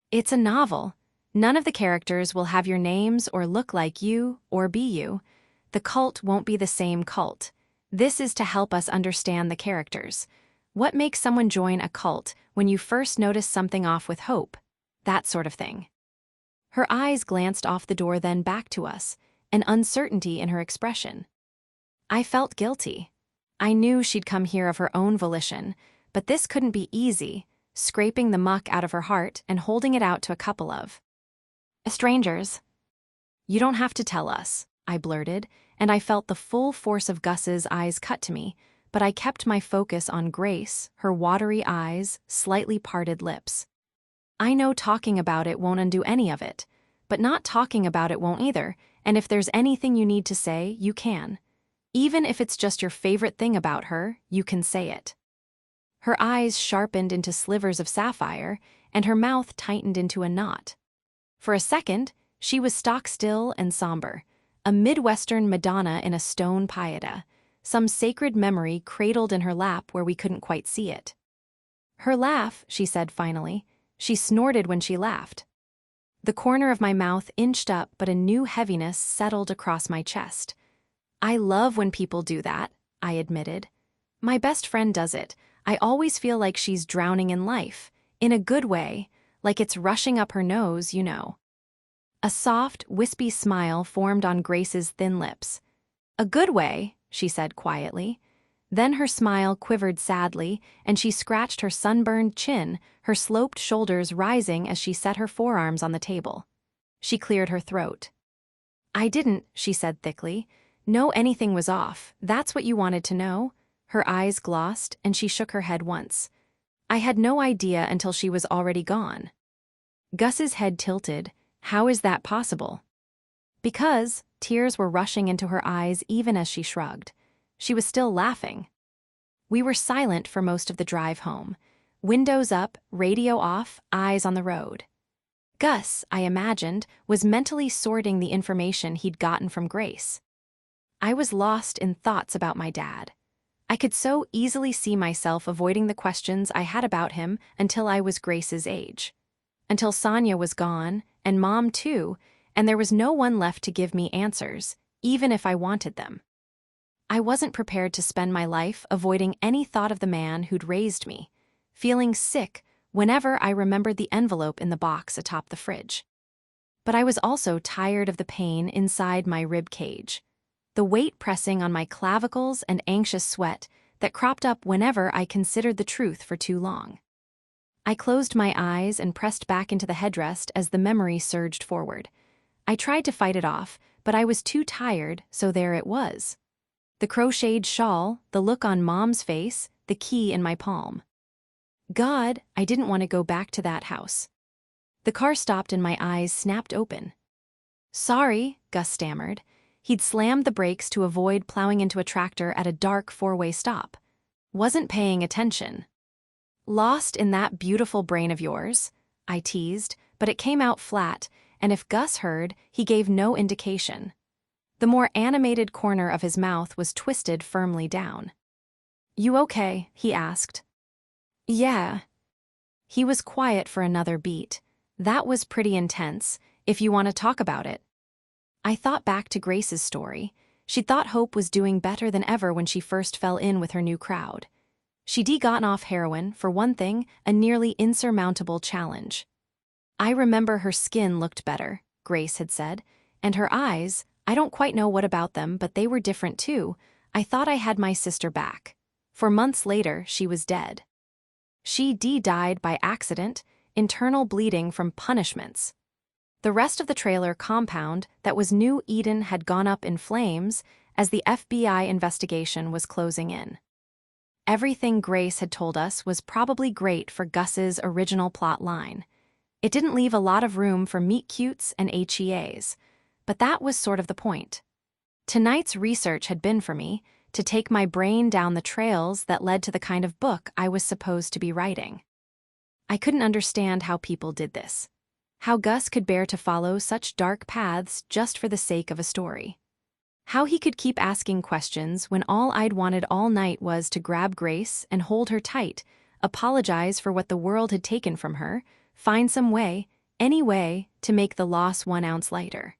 It's a novel. None of the characters will have your names or look like you or be you. The cult won't be the same cult. This is to help us understand the characters. What makes someone join a cult when you first notice something off with Hope? That sort of thing. Her eyes glanced off the door then back to us, an uncertainty in her expression. I felt guilty. I knew she'd come here of her own volition, but this couldn't be easy, scraping the muck out of her heart and holding it out to a couple of strangers. You don't have to tell us, I blurted, and I felt the full force of Gus's eyes cut to me, but I kept my focus on Grace, her watery eyes, slightly parted lips. I know talking about it won't undo any of it, but not talking about it won't either, and if there's anything you need to say, you can. Even if it's just your favorite thing about her, you can say it. Her eyes sharpened into slivers of sapphire, and her mouth tightened into a knot. For a second, she was stock-still and somber, a Midwestern Madonna in a stone pieta, some sacred memory cradled in her lap where we couldn't quite see it. Her laugh, she said finally. She snorted when she laughed. The corner of my mouth inched up, but a new heaviness settled across my chest. I love when people do that, I admitted. My best friend does it. I always feel like she's drowning in life, in a good way, like it's rushing up her nose, you know. A soft, wispy smile formed on Grace's thin lips. A good way, she said quietly. Then her smile quivered sadly, and she scratched her sunburned chin, her sloped shoulders rising as she set her forearms on the table. She cleared her throat. I didn't, she said thickly, know anything was off. That's what you wanted to know? Her eyes glossed, and she shook her head once. I had no idea until she was already gone. Gus's head tilted. How is that possible? Because tears were rushing into her eyes even as she shrugged. She was still laughing. We were silent for most of the drive home. Windows up, radio off, eyes on the road. Gus, I imagined, was mentally sorting the information he'd gotten from Grace. I was lost in thoughts about my dad. I could so easily see myself avoiding the questions I had about him until I was Grace's age. Until Sonia was gone, and Mom too, and there was no one left to give me answers, even if I wanted them. I wasn't prepared to spend my life avoiding any thought of the man who'd raised me, feeling sick whenever I remembered the envelope in the box atop the fridge. But I was also tired of the pain inside my rib cage, the weight pressing on my clavicles and anxious sweat that cropped up whenever I considered the truth for too long. I closed my eyes and pressed back into the headrest as the memory surged forward. I tried to fight it off, but I was too tired, so there it was. The crocheted shawl, the look on Mom's face, the key in my palm. God, I didn't want to go back to that house. The car stopped and my eyes snapped open. Sorry, Gus stammered. He'd slammed the brakes to avoid plowing into a tractor at a dark four-way stop. Wasn't paying attention. Lost in that beautiful brain of yours, I teased, but it came out flat, and if Gus heard, he gave no indication. The more animated corner of his mouth was twisted firmly down. You okay? He asked. Yeah. He was quiet for another beat. That was pretty intense, if you want to talk about it. I thought back to Grace's story. She thought Hope was doing better than ever when she first fell in with her new crowd. She'd gotten off heroin, for one thing, a nearly insurmountable challenge. I remember her skin looked better, Grace had said, and her eyes, I don't quite know what about them, but they were different too. I thought I had my sister back. For months later, she was dead. She died by accident, internal bleeding from punishments. The rest of the trailer compound that was New Eden had gone up in flames as the FBI investigation was closing in. Everything Grace had told us was probably great for Gus's original plot line. It didn't leave a lot of room for meet-cutes and HEAs, but that was sort of the point. Tonight's research had been for me to take my brain down the trails that led to the kind of book I was supposed to be writing. I couldn't understand how people did this. How Gus could bear to follow such dark paths just for the sake of a story. How he could keep asking questions when all I'd wanted all night was to grab Grace and hold her tight, apologize for what the world had taken from her, find some way, any way, to make the loss 1 ounce lighter.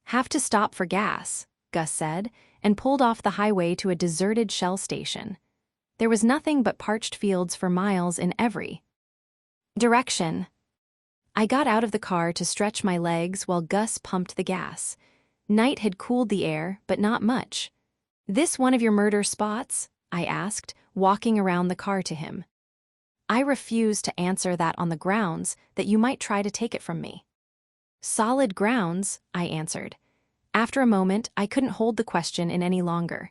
Have to stop for gas, Gus said, and pulled off the highway to a deserted Shell station. There was nothing but parched fields for miles in every direction. I got out of the car to stretch my legs while Gus pumped the gas. Night had cooled the air, but not much. This one of your murder spots? I asked, walking around the car to him. I refused to answer that on the grounds that you might try to take it from me. Solid grounds, I answered. After a moment, I couldn't hold the question in any longer.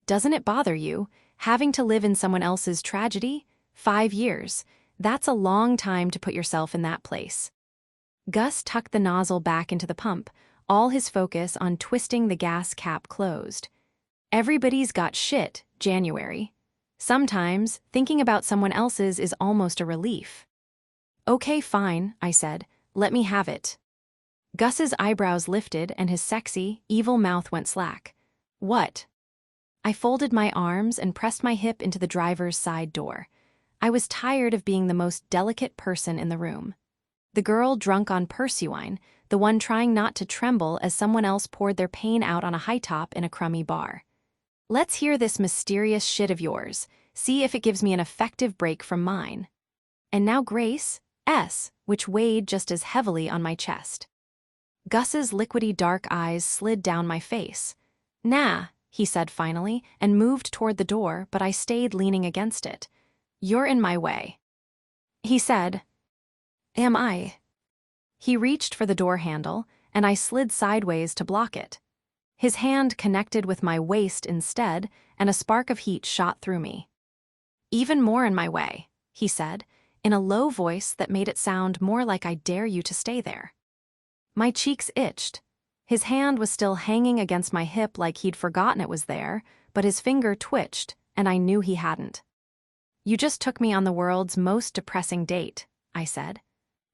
Doesn't it bother you, having to live in someone else's tragedy? 5 years. That's a long time to put yourself in that place. Gus tucked the nozzle back into the pump, all his focus on twisting the gas cap closed. Everybody's got shit, January. Sometimes, thinking about someone else's is almost a relief. Okay, fine, I said. Let me have it. Gus's eyebrows lifted and his sexy, evil mouth went slack. What? I folded my arms and pressed my hip into the driver's side door. I was tired of being the most delicate person in the room. The girl drunk on Pursuine, the one trying not to tremble as someone else poured their pain out on a high top in a crummy bar. Let's hear this mysterious shit of yours, see if it gives me an effective break from mine. And now Grace, S., which weighed just as heavily on my chest. Gus's liquidy dark eyes slid down my face. Nah, he said finally, and moved toward the door, but I stayed leaning against it. You're in my way. He said, Am I? He reached for the door handle, and I slid sideways to block it. His hand connected with my waist instead, and a spark of heat shot through me. Even more in my way, he said, in a low voice that made it sound more like I dare you to stay there. My cheeks itched. His hand was still hanging against my hip like he'd forgotten it was there, but his finger twitched, and I knew he hadn't. You just took me on the world's most depressing date, I said.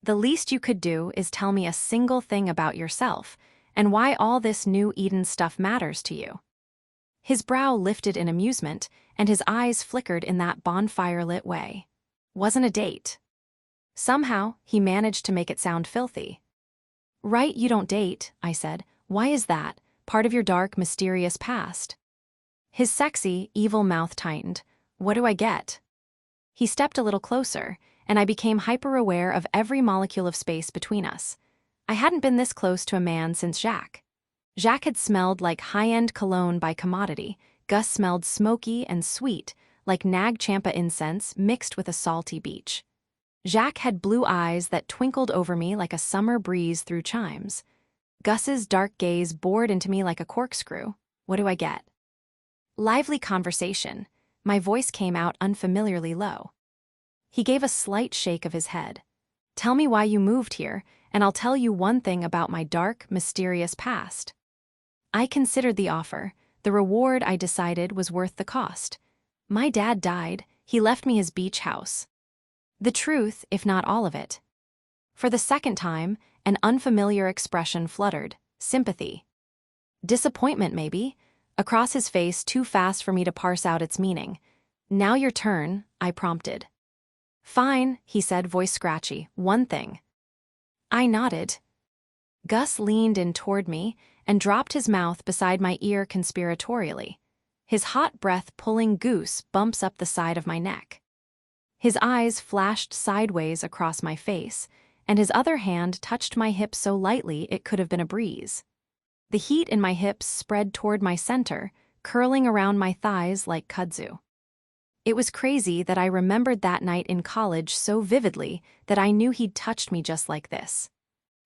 The least you could do is tell me a single thing about yourself, and why all this new Eden stuff matters to you. His brow lifted in amusement, and his eyes flickered in that bonfire-lit way. Wasn't a date. Somehow, he managed to make it sound filthy. Right, you don't date, I said. Why is that? Part of your dark, mysterious past? His sexy, evil mouth tightened. What do I get? He stepped a little closer, and I became hyper-aware of every molecule of space between us. I hadn't been this close to a man since Jacques. Jacques had smelled like high-end cologne by commodity. Gus smelled smoky and sweet, like Nag Champa incense mixed with a salty beach. Jacques had blue eyes that twinkled over me like a summer breeze through chimes. Gus's dark gaze bored into me like a corkscrew. What do I get? Lively conversation. My voice came out unfamiliarly low. He gave a slight shake of his head. Tell me why you moved here, and I'll tell you one thing about my dark, mysterious past. I considered the offer. The reward, I decided, was worth the cost. My dad died. He left me his beach house. The truth, if not all of it. For the second time, an unfamiliar expression fluttered. Sympathy. Disappointment, maybe. Across his face, too fast for me to parse out its meaning. Now your turn, I prompted. Fine, he said, voice scratchy. One thing. I nodded. Gus leaned in toward me and dropped his mouth beside my ear conspiratorially. His hot breath pulling goose bumps up the side of my neck. His eyes flashed sideways across my face, and his other hand touched my hip so lightly it could have been a breeze. The heat in my hips spread toward my center, curling around my thighs like kudzu. It was crazy that I remembered that night in college so vividly that I knew he'd touched me just like this.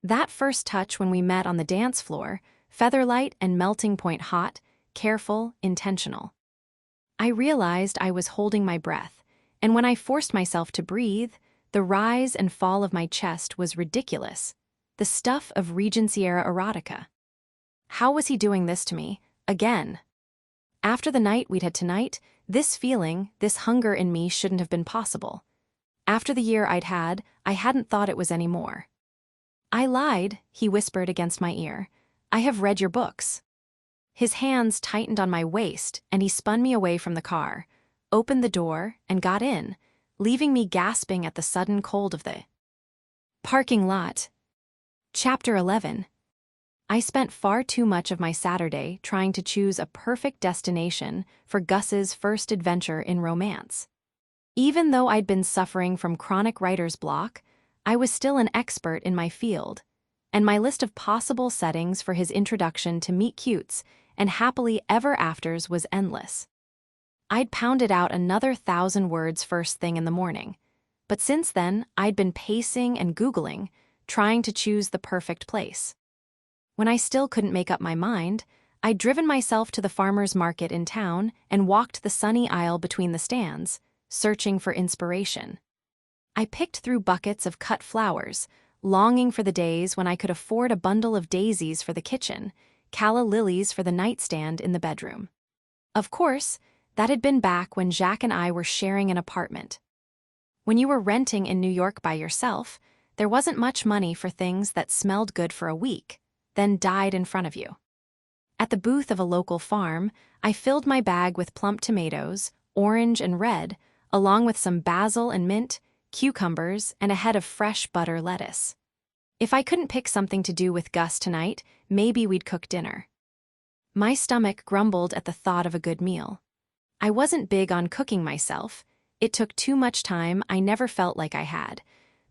That first touch when we met on the dance floor, featherlight and melting point hot, careful, intentional. I realized I was holding my breath, and when I forced myself to breathe, the rise and fall of my chest was ridiculous, the stuff of Regency-era erotica. How was he doing this to me, again? After the night we'd had tonight, this feeling, this hunger in me shouldn't have been possible. After the year I'd had, I hadn't thought it was anymore. I lied, he whispered against my ear. I have read your books. His hands tightened on my waist, and he spun me away from the car, opened the door, and got in, leaving me gasping at the sudden cold of the parking lot. Chapter 11. I spent far too much of my Saturday trying to choose a perfect destination for Gus's first adventure in romance. Even though I'd been suffering from chronic writer's block, I was still an expert in my field, and my list of possible settings for his introduction to meet-cutes and happily ever-afters was endless. I'd pounded out another 1,000 words first thing in the morning, but since then I'd been pacing and Googling, trying to choose the perfect place. When I still couldn't make up my mind, I'd driven myself to the farmer's market in town and walked the sunny aisle between the stands, searching for inspiration. I picked through buckets of cut flowers, longing for the days when I could afford a bundle of daisies for the kitchen, calla lilies for the nightstand in the bedroom. Of course, that had been back when Jacques and I were sharing an apartment. When you were renting in New York by yourself, there wasn't much money for things that smelled good for a week, then died in front of you. At the booth of a local farm, I filled my bag with plump tomatoes, orange and red, along with some basil and mint, cucumbers, and a head of fresh butter lettuce. If I couldn't pick something to do with Gus tonight, maybe we'd cook dinner. My stomach grumbled at the thought of a good meal. I wasn't big on cooking myself. It took too much time I never felt like I had.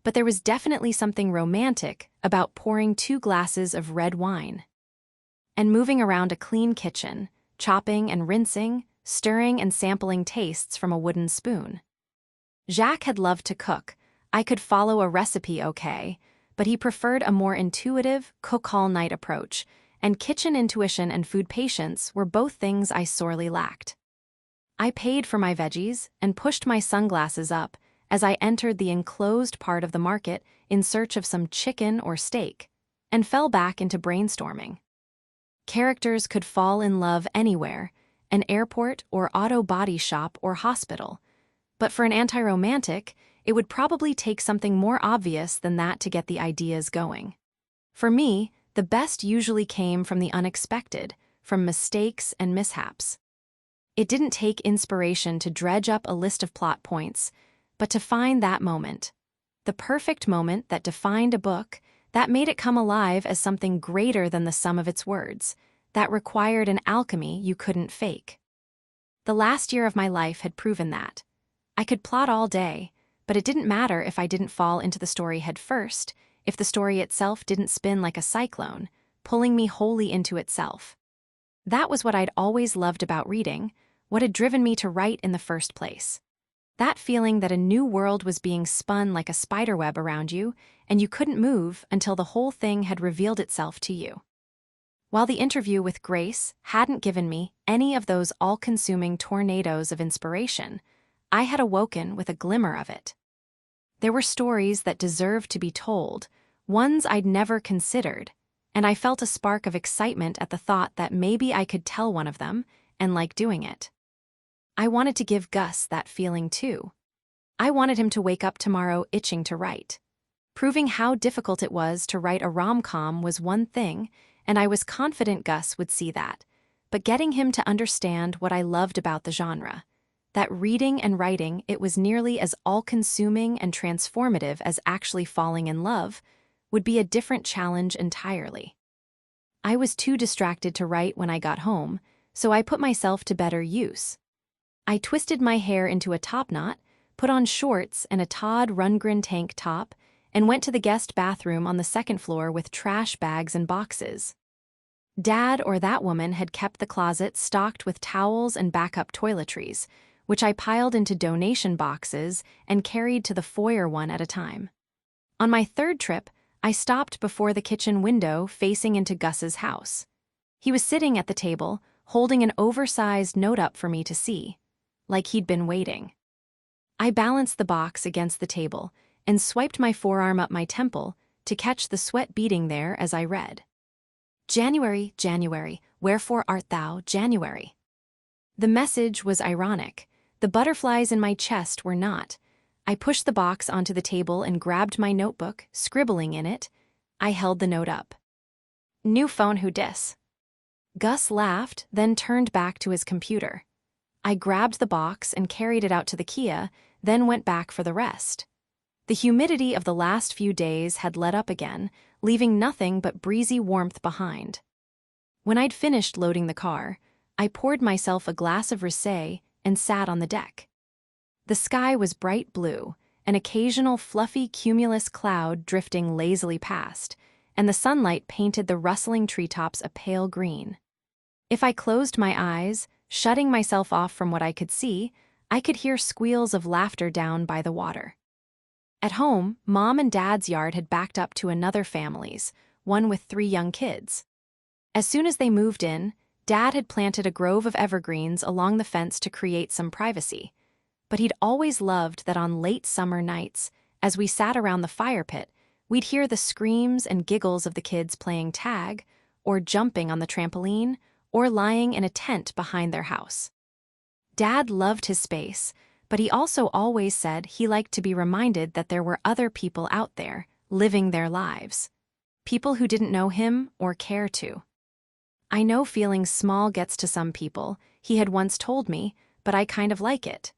But there was definitely something romantic about pouring 2 glasses of red wine and moving around a clean kitchen, chopping and rinsing, stirring and sampling tastes from a wooden spoon. Jacques had loved to cook. I could follow a recipe okay, but he preferred a more intuitive, cook-all-night approach, and kitchen intuition and food patience were both things I sorely lacked. I paid for my veggies and pushed my sunglasses up as I entered the enclosed part of the market in search of some chicken or steak, and fell back into brainstorming. Characters could fall in love anywhere, an airport or auto body shop or hospital, but for an anti-romantic, it would probably take something more obvious than that to get the ideas going. For me, the best usually came from the unexpected, from mistakes and mishaps. It didn't take inspiration to dredge up a list of plot points, but to find that moment, the perfect moment that defined a book, that made it come alive as something greater than the sum of its words, that required an alchemy you couldn't fake. The last year of my life had proven that. I could plot all day, but it didn't matter if I didn't fall into the story head first, if the story itself didn't spin like a cyclone, pulling me wholly into itself. That was what I'd always loved about reading, what had driven me to write in the first place. That feeling that a new world was being spun like a spiderweb around you, and you couldn't move until the whole thing had revealed itself to you. While the interview with Grace hadn't given me any of those all-consuming tornadoes of inspiration, I had awoken with a glimmer of it. There were stories that deserved to be told, ones I'd never considered, and I felt a spark of excitement at the thought that maybe I could tell one of them and like doing it. I wanted to give Gus that feeling too. I wanted him to wake up tomorrow itching to write. Proving how difficult it was to write a rom-com was one thing, and I was confident Gus would see that, but getting him to understand what I loved about the genre, that reading and writing it was nearly as all-consuming and transformative as actually falling in love, would be a different challenge entirely. I was too distracted to write when I got home, so I put myself to better use. I twisted my hair into a topknot, put on shorts and a Todd Rundgren tank top, and went to the guest bathroom on the second floor with trash bags and boxes. Dad or that woman had kept the closet stocked with towels and backup toiletries, which I piled into donation boxes and carried to the foyer one at a time. On my third trip, I stopped before the kitchen window facing into Gus's house. He was sitting at the table, holding an oversized note up for me to see, like he'd been waiting. I balanced the box against the table and swiped my forearm up my temple to catch the sweat beating there as I read. January, January, wherefore art thou, January? The message was ironic. The butterflies in my chest were not. I pushed the box onto the table and grabbed my notebook, scribbling in it. I held the note up. New phone, who dis? Gus laughed, then turned back to his computer. I grabbed the box and carried it out to the Kia, then went back for the rest. The humidity of the last few days had let up again, leaving nothing but breezy warmth behind. When I'd finished loading the car, I poured myself a glass of rosé and sat on the deck. The sky was bright blue, an occasional fluffy cumulus cloud drifting lazily past, and the sunlight painted the rustling treetops a pale green. If I closed my eyes, shutting myself off from what I could see, I could hear squeals of laughter down by the water. At home, Mom and Dad's yard had backed up to another family's, one with 3 young kids. As soon as they moved in, Dad had planted a grove of evergreens along the fence to create some privacy. But he'd always loved that on late summer nights, as we sat around the fire pit, we'd hear the screams and giggles of the kids playing tag, or jumping on the trampoline, or lying in a tent behind their house. Dad loved his space, but he also always said he liked to be reminded that there were other people out there, living their lives. People who didn't know him or care to. I know feeling small gets to some people, he had once told me, but I kind of like it.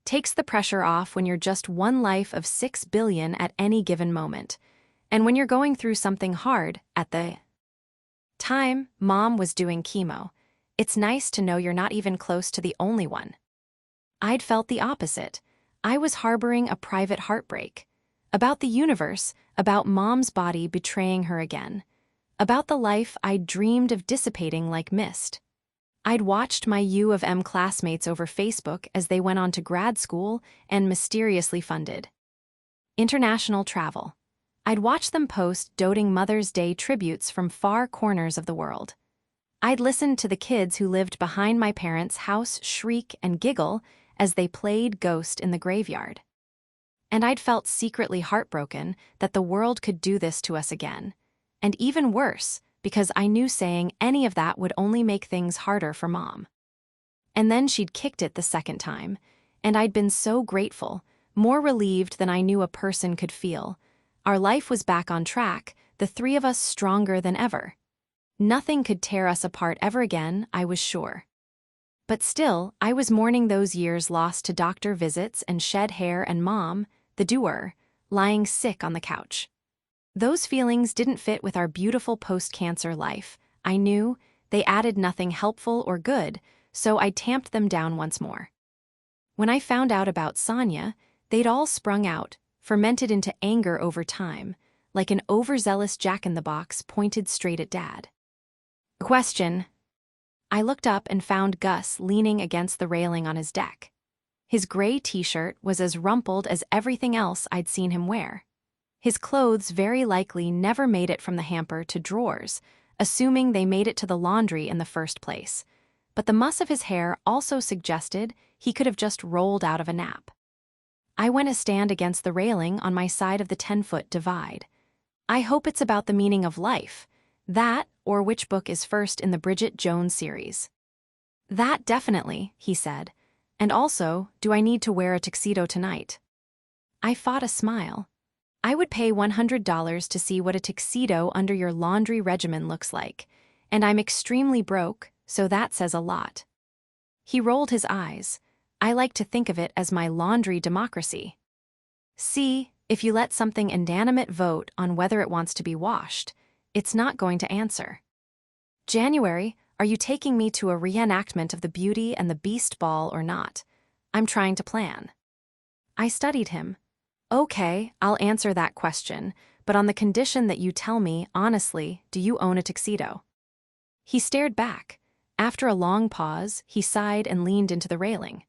Takes the pressure off when you're just one life of 6 billion at any given moment. And when you're going through something hard, at the time, Mom was doing chemo. It's nice to know you're not even close to the only one. I'd felt the opposite. I was harboring a private heartbreak. About the universe, about Mom's body betraying her again. About the life I'd dreamed of dissipating like mist. I'd watched my U of M classmates over Facebook as they went on to grad school and mysteriously funded international travel. I'd watched them post doting Mother's Day tributes from far corners of the world. I'd listened to the kids who lived behind my parents' house shriek and giggle as they played ghost in the graveyard. And I'd felt secretly heartbroken that the world could do this to us again. And even worse, because I knew saying any of that would only make things harder for Mom. And then she'd kicked it the second time, and I'd been so grateful, more relieved than I knew a person could feel. Our life was back on track, the three of us stronger than ever. Nothing could tear us apart ever again, I was sure. But still, I was mourning those years lost to doctor visits and shed hair and Mom, the doer, lying sick on the couch. Those feelings didn't fit with our beautiful post-cancer life. I knew they added nothing helpful or good, so I tamped them down once more. When I found out about Sonia, they'd all sprung out, fermented into anger over time, like an overzealous jack-in-the-box pointed straight at Dad. Question. I looked up and found Gus leaning against the railing on his deck. His gray t-shirt was as rumpled as everything else I'd seen him wear. His clothes very likely never made it from the hamper to drawers, assuming they made it to the laundry in the first place. But the muss of his hair also suggested he could have just rolled out of a nap. I went a stand against the railing on my side of the 10-foot divide. I hope it's about the meaning of life. That, or which book is first in the Bridget Jones series. That definitely, he said. And also, do I need to wear a tuxedo tonight? I fought a smile. I would pay $100 to see what a tuxedo under your laundry regimen looks like, and I'm extremely broke, so that says a lot. He rolled his eyes. I like to think of it as my laundry democracy. See, if you let something inanimate vote on whether it wants to be washed, it's not going to answer. January, are you taking me to a reenactment of the Beauty and the Beast ball or not? I'm trying to plan. I studied him. Okay, I'll answer that question, but on the condition that you tell me, honestly, do you own a tuxedo? He stared back. After a long pause, he sighed and leaned into the railing.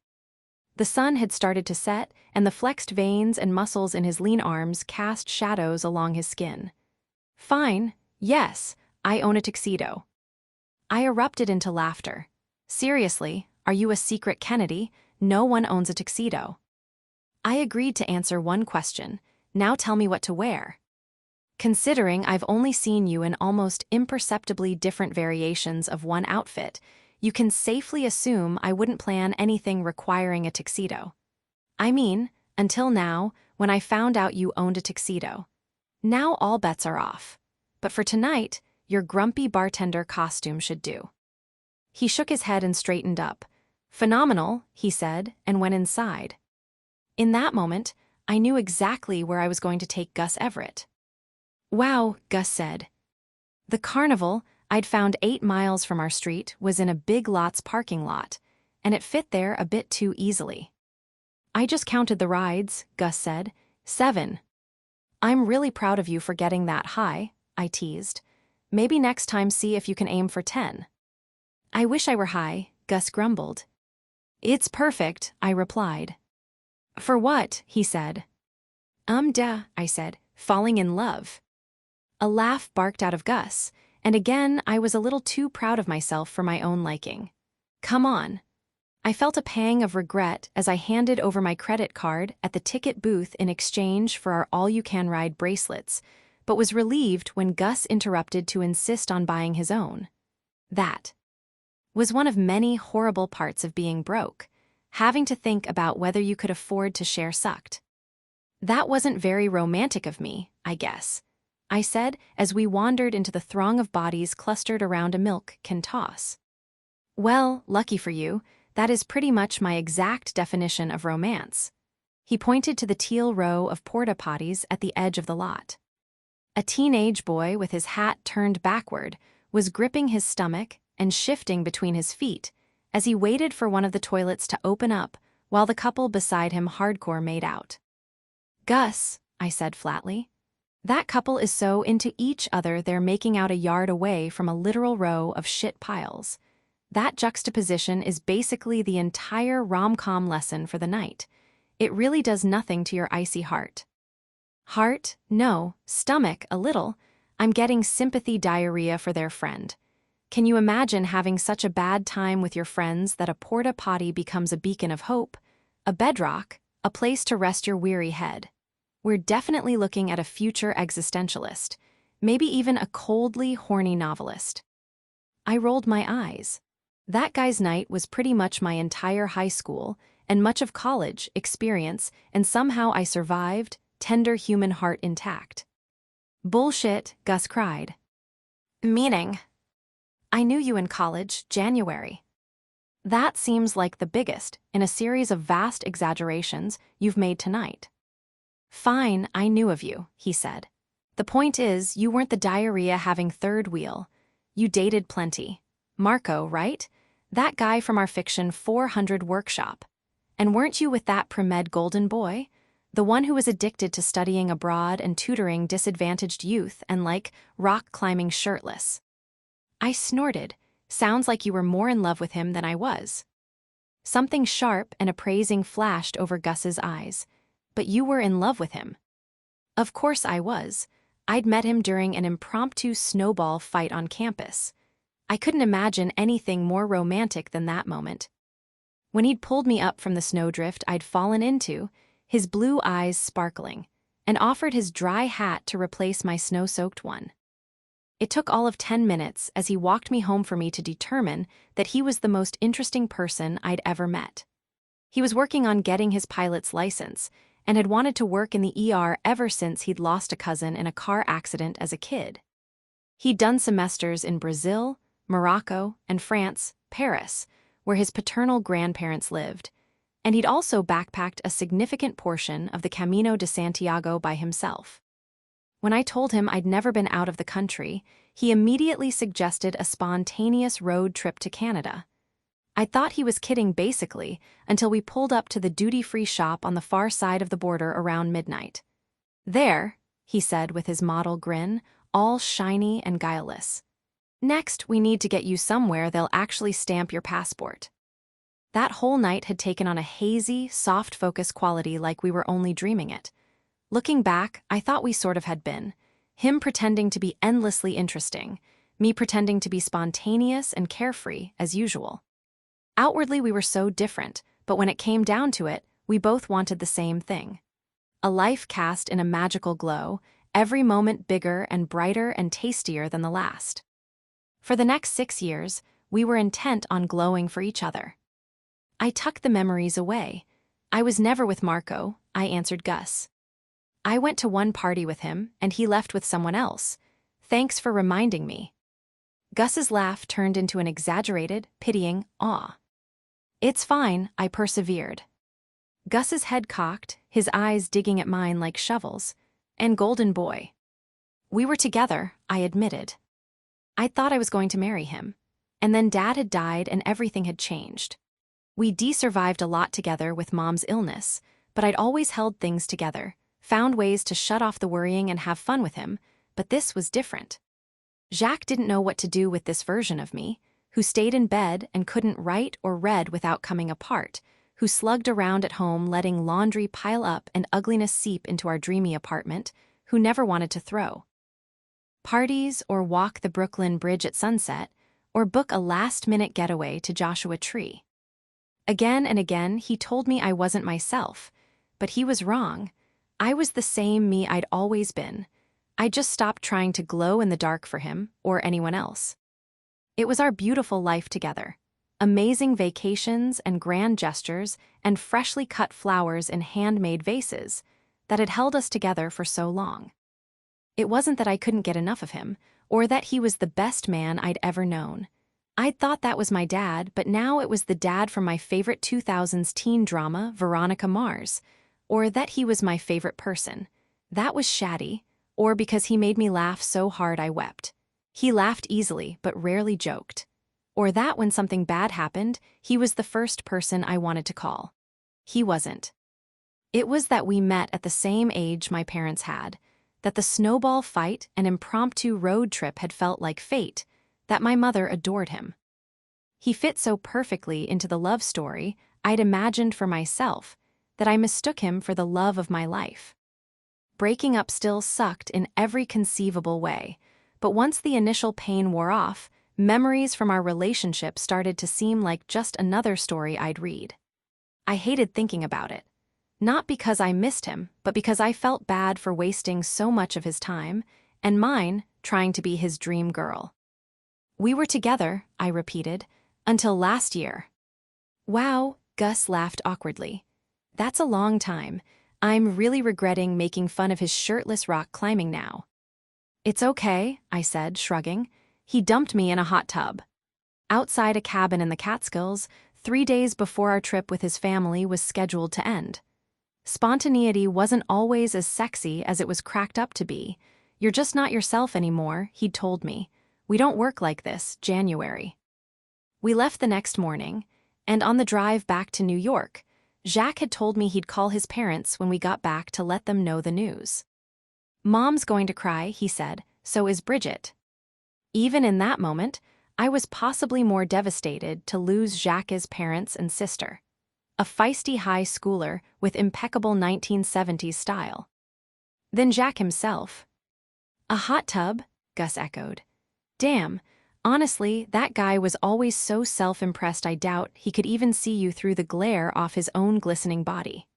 The sun had started to set, and the flexed veins and muscles in his lean arms cast shadows along his skin. Fine, yes, I own a tuxedo. I erupted into laughter. Seriously, are you a secret Kennedy? No one owns a tuxedo. I agreed to answer one question. Now tell me what to wear. Considering I've only seen you in almost imperceptibly different variations of one outfit, you can safely assume I wouldn't plan anything requiring a tuxedo. I mean, until now, when I found out you owned a tuxedo. Now all bets are off. But for tonight, your grumpy bartender costume should do. He shook his head and straightened up. Phenomenal, he said, and went inside. In that moment, I knew exactly where I was going to take Gus Everett. Wow, Gus said. The carnival, I'd found 8 miles from our street, was in a Big Lots parking lot, and it fit there a bit too easily. I just counted the rides, Gus said. 7. I'm really proud of you for getting that high, I teased. Maybe next time see if you can aim for 10. I wish I were high, Gus grumbled. It's perfect, I replied. For what? He said. Duh, I said, falling in love. A laugh barked out of Gus, and again I was a little too proud of myself for my own liking. Come on. I felt a pang of regret as I handed over my credit card at the ticket booth in exchange for our all-you-can-ride bracelets, but was relieved when Gus interrupted to insist on buying his own. That. was one of many horrible parts of being broke. Having to think about whether you could afford to share sucked. That wasn't very romantic of me, I guess, I said as we wandered into the throng of bodies clustered around a milk can toss. Well, lucky for you, that is pretty much my exact definition of romance. He pointed to the teal row of porta potties at the edge of the lot. A teenage boy with his hat turned backward was gripping his stomach and shifting between his feet as he waited for one of the toilets to open up while the couple beside him hardcore made out. Gus, I said flatly. That couple is so into each other they're making out a yard away from a literal row of shit piles. That juxtaposition is basically the entire rom-com lesson for the night. It really does nothing to your icy heart. Heart? No. Stomach, a little. I'm getting sympathy diarrhea for their friend. Can you imagine having such a bad time with your friends that a porta potty becomes a beacon of hope, a bedrock, a place to rest your weary head? We're definitely looking at a future existentialist, maybe even a coldly horny novelist. I rolled my eyes. That guy's night was pretty much my entire high school and much of college experience, and somehow I survived, tender human heart intact. Bullshit, Gus cried. Meaning? I knew you in college, January. That seems like the biggest in a series of vast exaggerations you've made tonight. Fine, I knew of you, he said. The point is, you weren't the diarrhea-having third wheel. You dated plenty. Marco, right? That guy from our fiction 400 workshop. And weren't you with that pre-med golden boy? The one who was addicted to studying abroad and tutoring disadvantaged youth and rock climbing shirtless. I snorted. Sounds like you were more in love with him than I was. Something sharp and appraising flashed over Gus's eyes. But you were in love with him. Of course I was. I'd met him during an impromptu snowball fight on campus. I couldn't imagine anything more romantic than that moment. When he'd pulled me up from the snowdrift I'd fallen into, his blue eyes sparkling, and offered his dry hat to replace my snow-soaked one. It took all of 10 minutes as he walked me home for me to determine that he was the most interesting person I'd ever met. He was working on getting his pilot's license and had wanted to work in the ER ever since he'd lost a cousin in a car accident as a kid. He'd done semesters in Brazil, Morocco, and France, Paris, where his paternal grandparents lived, and he'd also backpacked a significant portion of the Camino de Santiago by himself. When I told him I'd never been out of the country, he immediately suggested a spontaneous road trip to Canada. I thought he was kidding basically until we pulled up to the duty-free shop on the far side of the border around midnight. There, he said with his model grin, all shiny and guileless. Next, we need to get you somewhere they'll actually stamp your passport. That whole night had taken on a hazy, soft focus quality like we were only dreaming it. Looking back, I thought we sort of had been. Him pretending to be endlessly interesting, me pretending to be spontaneous and carefree, as usual. Outwardly we were so different, but when it came down to it, we both wanted the same thing. A life cast in a magical glow, every moment bigger and brighter and tastier than the last. For the next 6 years, we were intent on glowing for each other. I tucked the memories away. I was never with Marco, I answered Gus. I went to one party with him, and he left with someone else. Thanks for reminding me. Gus's laugh turned into an exaggerated, pitying awe. It's fine, I persevered. Gus's head cocked, his eyes digging at mine like shovels. And golden boy. We were together, I admitted. I thought I was going to marry him. And then Dad had died and everything had changed. We de-survived a lot together with Mom's illness, but I'd always held things together. Found ways to shut off the worrying and have fun with him, but this was different. Jacques didn't know what to do with this version of me, who stayed in bed and couldn't write or read without coming apart, who slugged around at home letting laundry pile up and ugliness seep into our dreamy apartment, who never wanted to throw parties or walk the Brooklyn Bridge at sunset, or book a last-minute getaway to Joshua Tree. Again and again he told me I wasn't myself, but he was wrong. I was the same me I'd always been. I just stopped trying to glow in the dark for him or anyone else. It was our beautiful life together, amazing vacations and grand gestures and freshly cut flowers in handmade vases that had held us together for so long. It wasn't that I couldn't get enough of him, or that he was the best man I'd ever known. I'd thought that was my dad, but now it was the dad from my favorite 2000s teen drama, Veronica Mars, or that he was my favorite person. That was Shaddy, or because he made me laugh so hard I wept. He laughed easily, but rarely joked. Or that when something bad happened, he was the first person I wanted to call. He wasn't. It was that we met at the same age my parents had, that the snowball fight and impromptu road trip had felt like fate, that my mother adored him. He fit so perfectly into the love story I'd imagined for myself that I mistook him for the love of my life. Breaking up still sucked in every conceivable way, but once the initial pain wore off, memories from our relationship started to seem like just another story I'd read. I hated thinking about it. Not because I missed him, but because I felt bad for wasting so much of his time, and mine trying to be his dream girl. We were together, I repeated, until last year. Wow, Gus laughed awkwardly. That's a long time. I'm really regretting making fun of his shirtless rock climbing now. It's okay, I said, shrugging. He dumped me in a hot tub. Outside a cabin in the Catskills, 3 days before our trip with his family was scheduled to end. Spontaneity wasn't always as sexy as it was cracked up to be. You're just not yourself anymore, he'd told me. We don't work like this, January. We left the next morning, and on the drive back to New York, Jacques had told me he'd call his parents when we got back to let them know the news. Mom's going to cry, he said, so is Bridget. Even in that moment, I was possibly more devastated to lose Jacques' parents and sister. A feisty high schooler with impeccable 1970s style. Then Jacques himself. A hot tub, Gus echoed. Damn, honestly, that guy was always so self-impressed I doubt he could even see you through the glare off his own glistening body.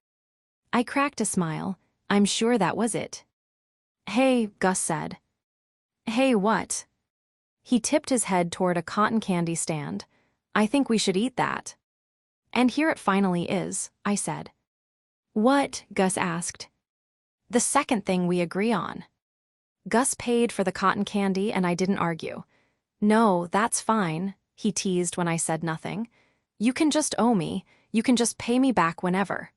I cracked a smile. I'm sure that was it. Hey, Gus said. Hey, what? He tipped his head toward a cotton candy stand. I think we should eat that. And here it finally is, I said. What? Gus asked. The second thing we agree on. Gus paid for the cotton candy and I didn't argue. No, that's fine, he teased when I said nothing. You can just owe me, you can just pay me back whenever.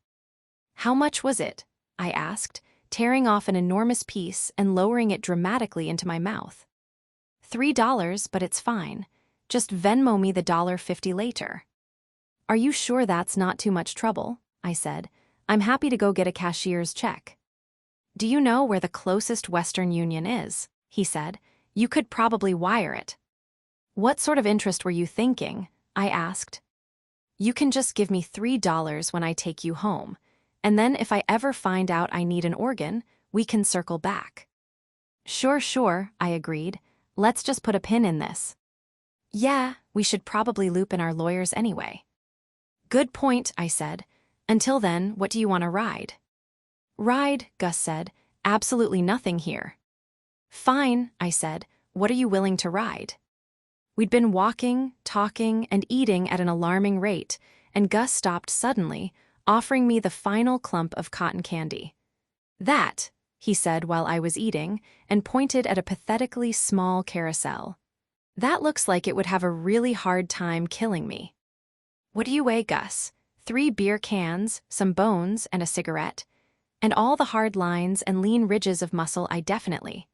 How much was it? I asked, tearing off an enormous piece and lowering it dramatically into my mouth. $3, but it's fine. Just Venmo me the $1.50 later. Are you sure that's not too much trouble? I said. I'm happy to go get a cashier's check. Do you know where the closest Western Union is? He said. You could probably wire it. What sort of interest were you thinking? I asked. You can just give me $3 when I take you home, and then if I ever find out I need an organ, we can circle back. Sure, I agreed. Let's just put a pin in this. Yeah, we should probably loop in our lawyers anyway. Good point, I said. Until then, what do you want to ride? Ride, Gus said. Absolutely nothing here. Fine, I said. What are you willing to ride? We'd been walking, talking, and eating at an alarming rate, and Gus stopped suddenly, offering me the final clump of cotton candy. That, he said while I was eating, and pointed at a pathetically small carousel. That looks like it would have a really hard time killing me. What do you weigh, Gus? 3 beer cans, some bones, and a cigarette, and all the hard lines and lean ridges of muscle I definitely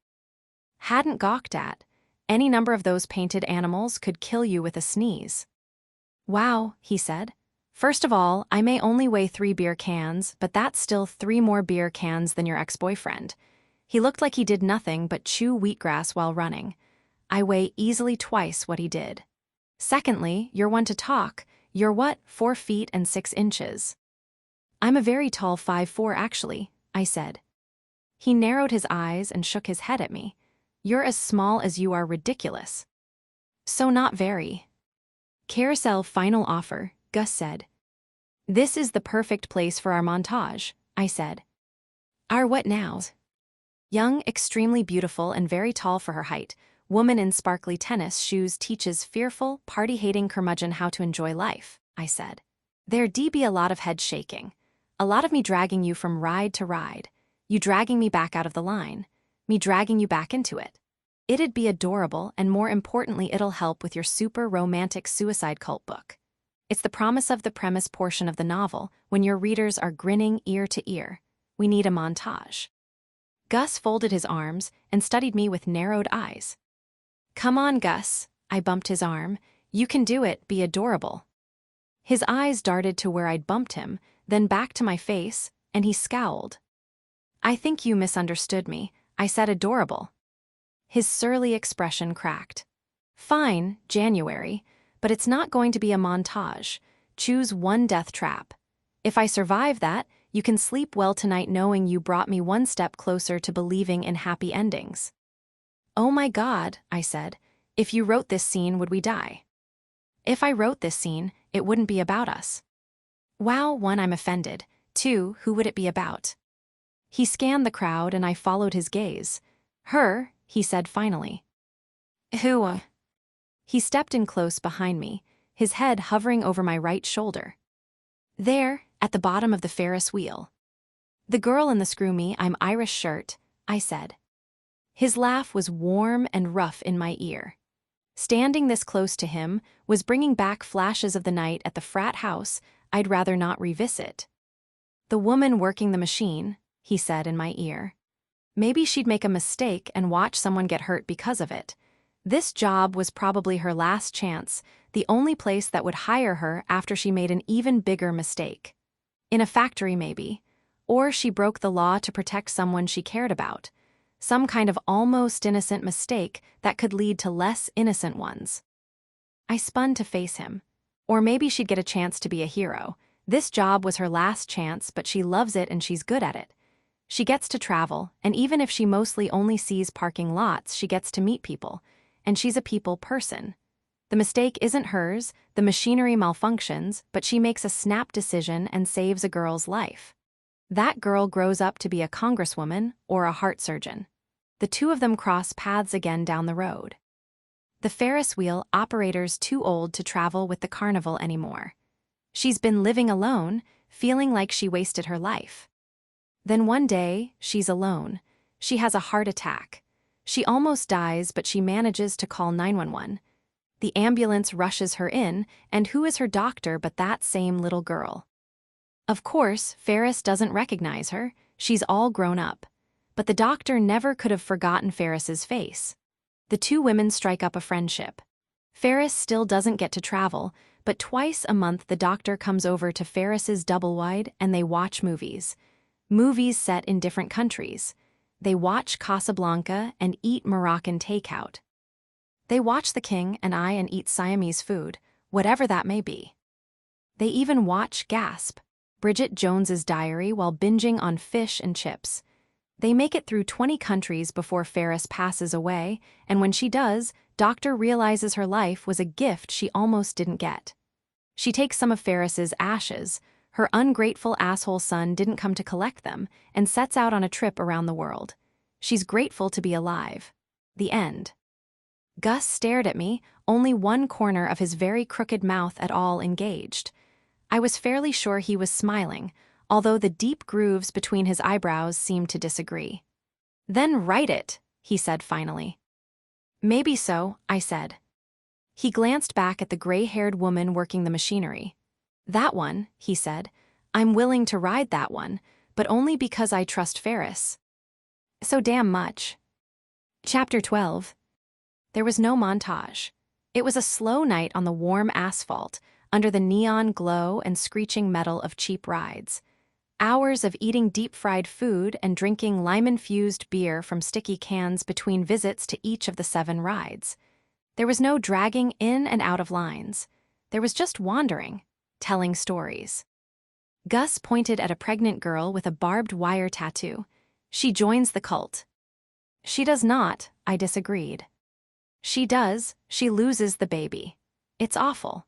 hadn't gawked at. Any number of those painted animals could kill you with a sneeze. Wow, he said. First of all, I may only weigh 3 beer cans, but that's still 3 more beer cans than your ex-boyfriend. He looked like he did nothing but chew wheatgrass while running. I weigh easily twice what he did. Secondly, you're one to talk. You're what, 4 feet and 6 inches? I'm a very tall 5'4" actually, I said. He narrowed his eyes and shook his head at me. You're as small as you are ridiculous. So not very. Carousel final offer, Gus said. This is the perfect place for our montage, I said. Our what now? Young, extremely beautiful, and very tall for her height. woman in sparkly tennis shoes teaches fearful, party-hating curmudgeon how to enjoy life, I said. There'd be a lot of head shaking. A lot of me dragging you from ride to ride. You dragging me back out of the line. Me dragging you back into it. It'd be adorable, and more importantly, it'll help with your super romantic suicide cult book. It's the promise of the premise portion of the novel, when your readers are grinning ear to ear. We need a montage. Gus folded his arms and studied me with narrowed eyes. Come on, Gus, I bumped his arm. You can do it, be adorable. His eyes darted to where I'd bumped him, then back to my face, and he scowled. I think you misunderstood me. I said adorable. His surly expression cracked. Fine, January, but it's not going to be a montage. Choose one death trap. If I survive that, you can sleep well tonight knowing you brought me one step closer to believing in happy endings. Oh my God, I said. If you wrote this scene, would we die? If I wrote this scene, it wouldn't be about us. Wow, 1, I'm offended. 2, who would it be about? He scanned the crowd and I followed his gaze. Her, he said finally. Who? He stepped in close behind me, his head hovering over my right shoulder. There, at the bottom of the Ferris wheel. The girl in the screw me, I'm Irish shirt, I said. His laugh was warm and rough in my ear. Standing this close to him was bringing back flashes of the night at the frat house I'd rather not revisit. The woman working the machine, he said in my ear. Maybe she'd make a mistake and watch someone get hurt because of it. This job was probably her last chance, the only place that would hire her after she made an even bigger mistake. In a factory, maybe. Or she broke the law to protect someone she cared about. Some kind of almost innocent mistake that could lead to less innocent ones. I spun to face him. Or maybe she'd get a chance to be a hero. This job was her last chance, but she loves it and she's good at it. She gets to travel, and even if she mostly only sees parking lots, she gets to meet people. And she's a people person. The mistake isn't hers, the machinery malfunctions, but she makes a snap decision and saves a girl's life. That girl grows up to be a congresswoman or a heart surgeon. The two of them cross paths again down the road. The Ferris wheel operator's too old to travel with the carnival anymore. She's been living alone, feeling like she wasted her life. Then one day, she's alone. She has a heart attack. She almost dies, but she manages to call 911. The ambulance rushes her in, and who is her doctor but that same little girl? Of course, Ferris doesn't recognize her. She's all grown up. But the doctor never could have forgotten Ferris's face. The two women strike up a friendship. Ferris still doesn't get to travel, but twice a month the doctor comes over to Ferris's double-wide and they watch movies. Movies set in different countries. They watch Casablanca and eat Moroccan takeout. They watch The King and I and eat Siamese food, whatever that may be. They even watch Gasp, Bridget Jones's Diary, while binging on fish and chips. They make it through 20 countries before Ferris passes away, and when she does, Doctor realizes her life was a gift she almost didn't get. She takes some of Ferris's ashes. Her ungrateful asshole son didn't come to collect them, and sets out on a trip around the world. She's grateful to be alive. The end. Gus stared at me, only one corner of his very crooked mouth at all engaged. I was fairly sure he was smiling, although the deep grooves between his eyebrows seemed to disagree. Then write it, he said finally. Maybe so, I said. He glanced back at the gray-haired woman working the machinery. That one, he said. I'm willing to ride that one, but only because I trust Ferris. So damn much. Chapter 12. There was no montage. It was a slow night on the warm asphalt, under the neon glow and screeching metal of cheap rides. Hours of eating deep-fried food and drinking lime-infused beer from sticky cans between visits to each of the 7 rides. There was no dragging in and out of lines. There was just wandering, telling stories. Gus pointed at a pregnant girl with a barbed wire tattoo. She joins the cult. She does not, I disagreed. She does, she loses the baby. It's awful.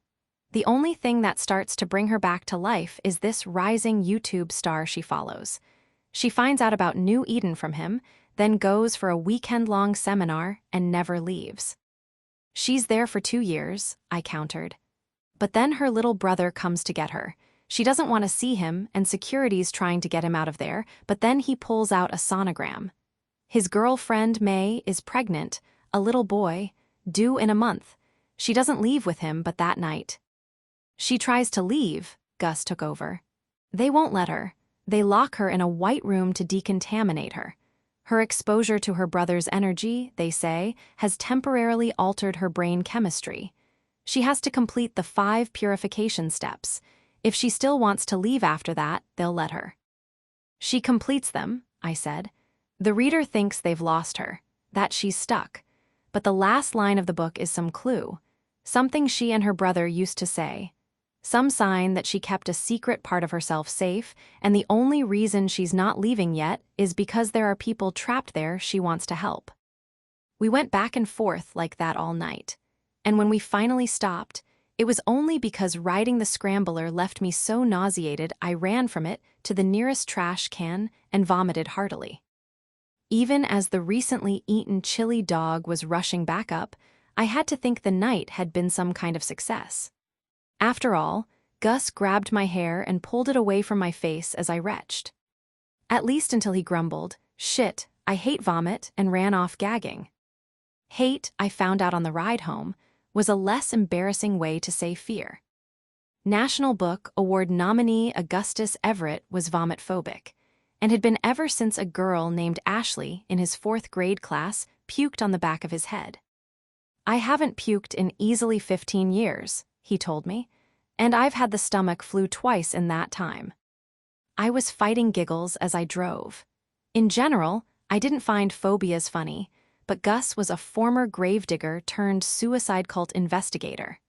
The only thing that starts to bring her back to life is this rising YouTube star she follows. She finds out about New Eden from him, then goes for a weekend-long seminar and never leaves. She's there for 2 years, I countered. But then her little brother comes to get her. She doesn't want to see him, and security's trying to get him out of there, but then he pulls out a sonogram. His girlfriend, May, is pregnant, a little boy, due in a month. She doesn't leave with him but that night. She tries to leave, Gus took over. They won't let her. They lock her in a white room to decontaminate her. Her exposure to her brother's energy, they say, has temporarily altered her brain chemistry. She has to complete the 5 purification steps. If she still wants to leave after that, they'll let her. She completes them, I said. The reader thinks they've lost her, that she's stuck. But the last line of the book is some clue, something she and her brother used to say. Some sign that she kept a secret part of herself safe, and the only reason she's not leaving yet is because there are people trapped there she wants to help. We went back and forth like that all night. And when we finally stopped, it was only because riding the scrambler left me so nauseated I ran from it to the nearest trash can and vomited heartily. Even as the recently eaten chili dog was rushing back up, I had to think the night had been some kind of success. After all, Gus grabbed my hair and pulled it away from my face as I retched. At least until he grumbled, "Shit, I hate vomit," and ran off gagging. Hate, I found out on the ride home, was a less embarrassing way to say fear. National Book Award nominee Augustus Everett was vomit-phobic, and had been ever since a girl named Ashley in his 4th grade class puked on the back of his head. "I haven't puked in easily 15 years, he told me, and I've had the stomach flu twice in that time." I was fighting giggles as I drove. In general, I didn't find phobias funny, but Gus was a former gravedigger turned suicide cult investigator.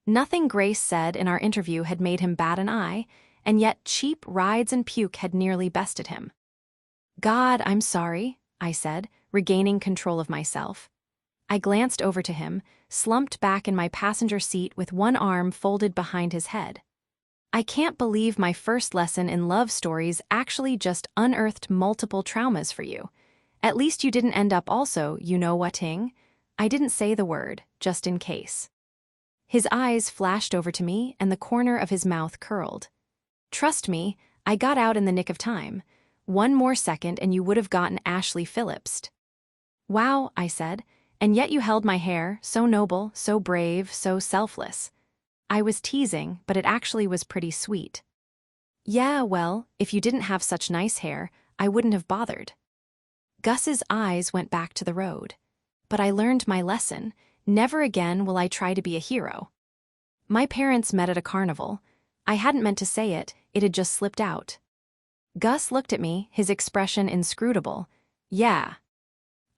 Nothing Grace said in our interview had made him bat an eye, and yet cheap rides and puke had nearly bested him. "God, I'm sorry," I said, regaining control of myself. I glanced over to him, slumped back in my passenger seat with one arm folded behind his head. "I can't believe my first lesson in love stories actually just unearthed multiple traumas for you. At least you didn't end up also, you know what-ing?" I didn't say the word, just in case. His eyes flashed over to me and the corner of his mouth curled. "Trust me, I got out in the nick of time. 1 more second and you would have gotten Ashley Phillipsed." "Wow," I said, "and yet you held my hair, so noble, so brave, so selfless." I was teasing, but it actually was pretty sweet. "Yeah, well, if you didn't have such nice hair, I wouldn't have bothered." Gus's eyes went back to the road. But I learned my lesson. Never again will I try to be a hero. My parents met at a carnival. I hadn't meant to say it, it had just slipped out. Gus looked at me, his expression inscrutable. "Yeah."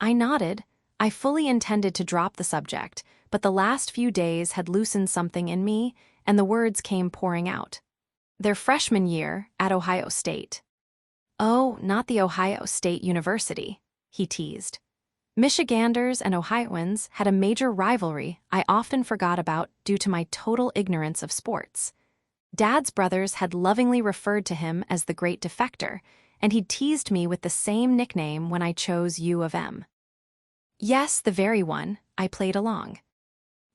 I nodded. I fully intended to drop the subject, but the last few days had loosened something in me, and the words came pouring out. "Their freshman year at Ohio State." "Oh, not the Ohio State University," he teased. Michiganders and Ohioans had a major rivalry I often forgot about due to my total ignorance of sports. Dad's brothers had lovingly referred to him as the Great Defector, and he'd teased me with the same nickname when I chose U of M. "Yes, the very one," I played along.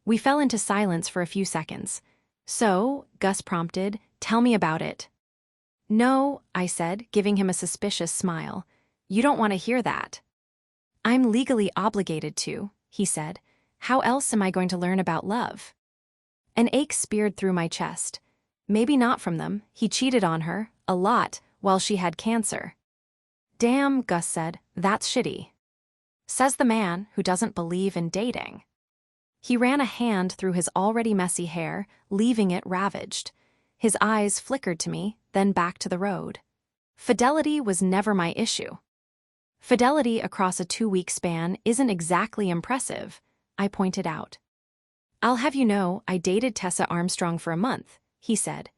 We fell into silence for a few seconds. "So," Gus prompted, "tell me about it." "No," I said, giving him a suspicious smile. "You don't want to hear that." "I'm legally obligated to," he said. "How else am I going to learn about love?" An ache speared through my chest. Maybe not from them. He cheated on her, a lot, while she had cancer. "Damn," Gus said, "that's shitty." Says the man who doesn't believe in dating. He ran a hand through his already messy hair, leaving it ravaged. His eyes flickered to me, then back to the road. Fidelity was never my issue. Fidelity across a 2-week span isn't exactly impressive, I pointed out. "I'll have you know, I dated Tessa Armstrong for a month," he said.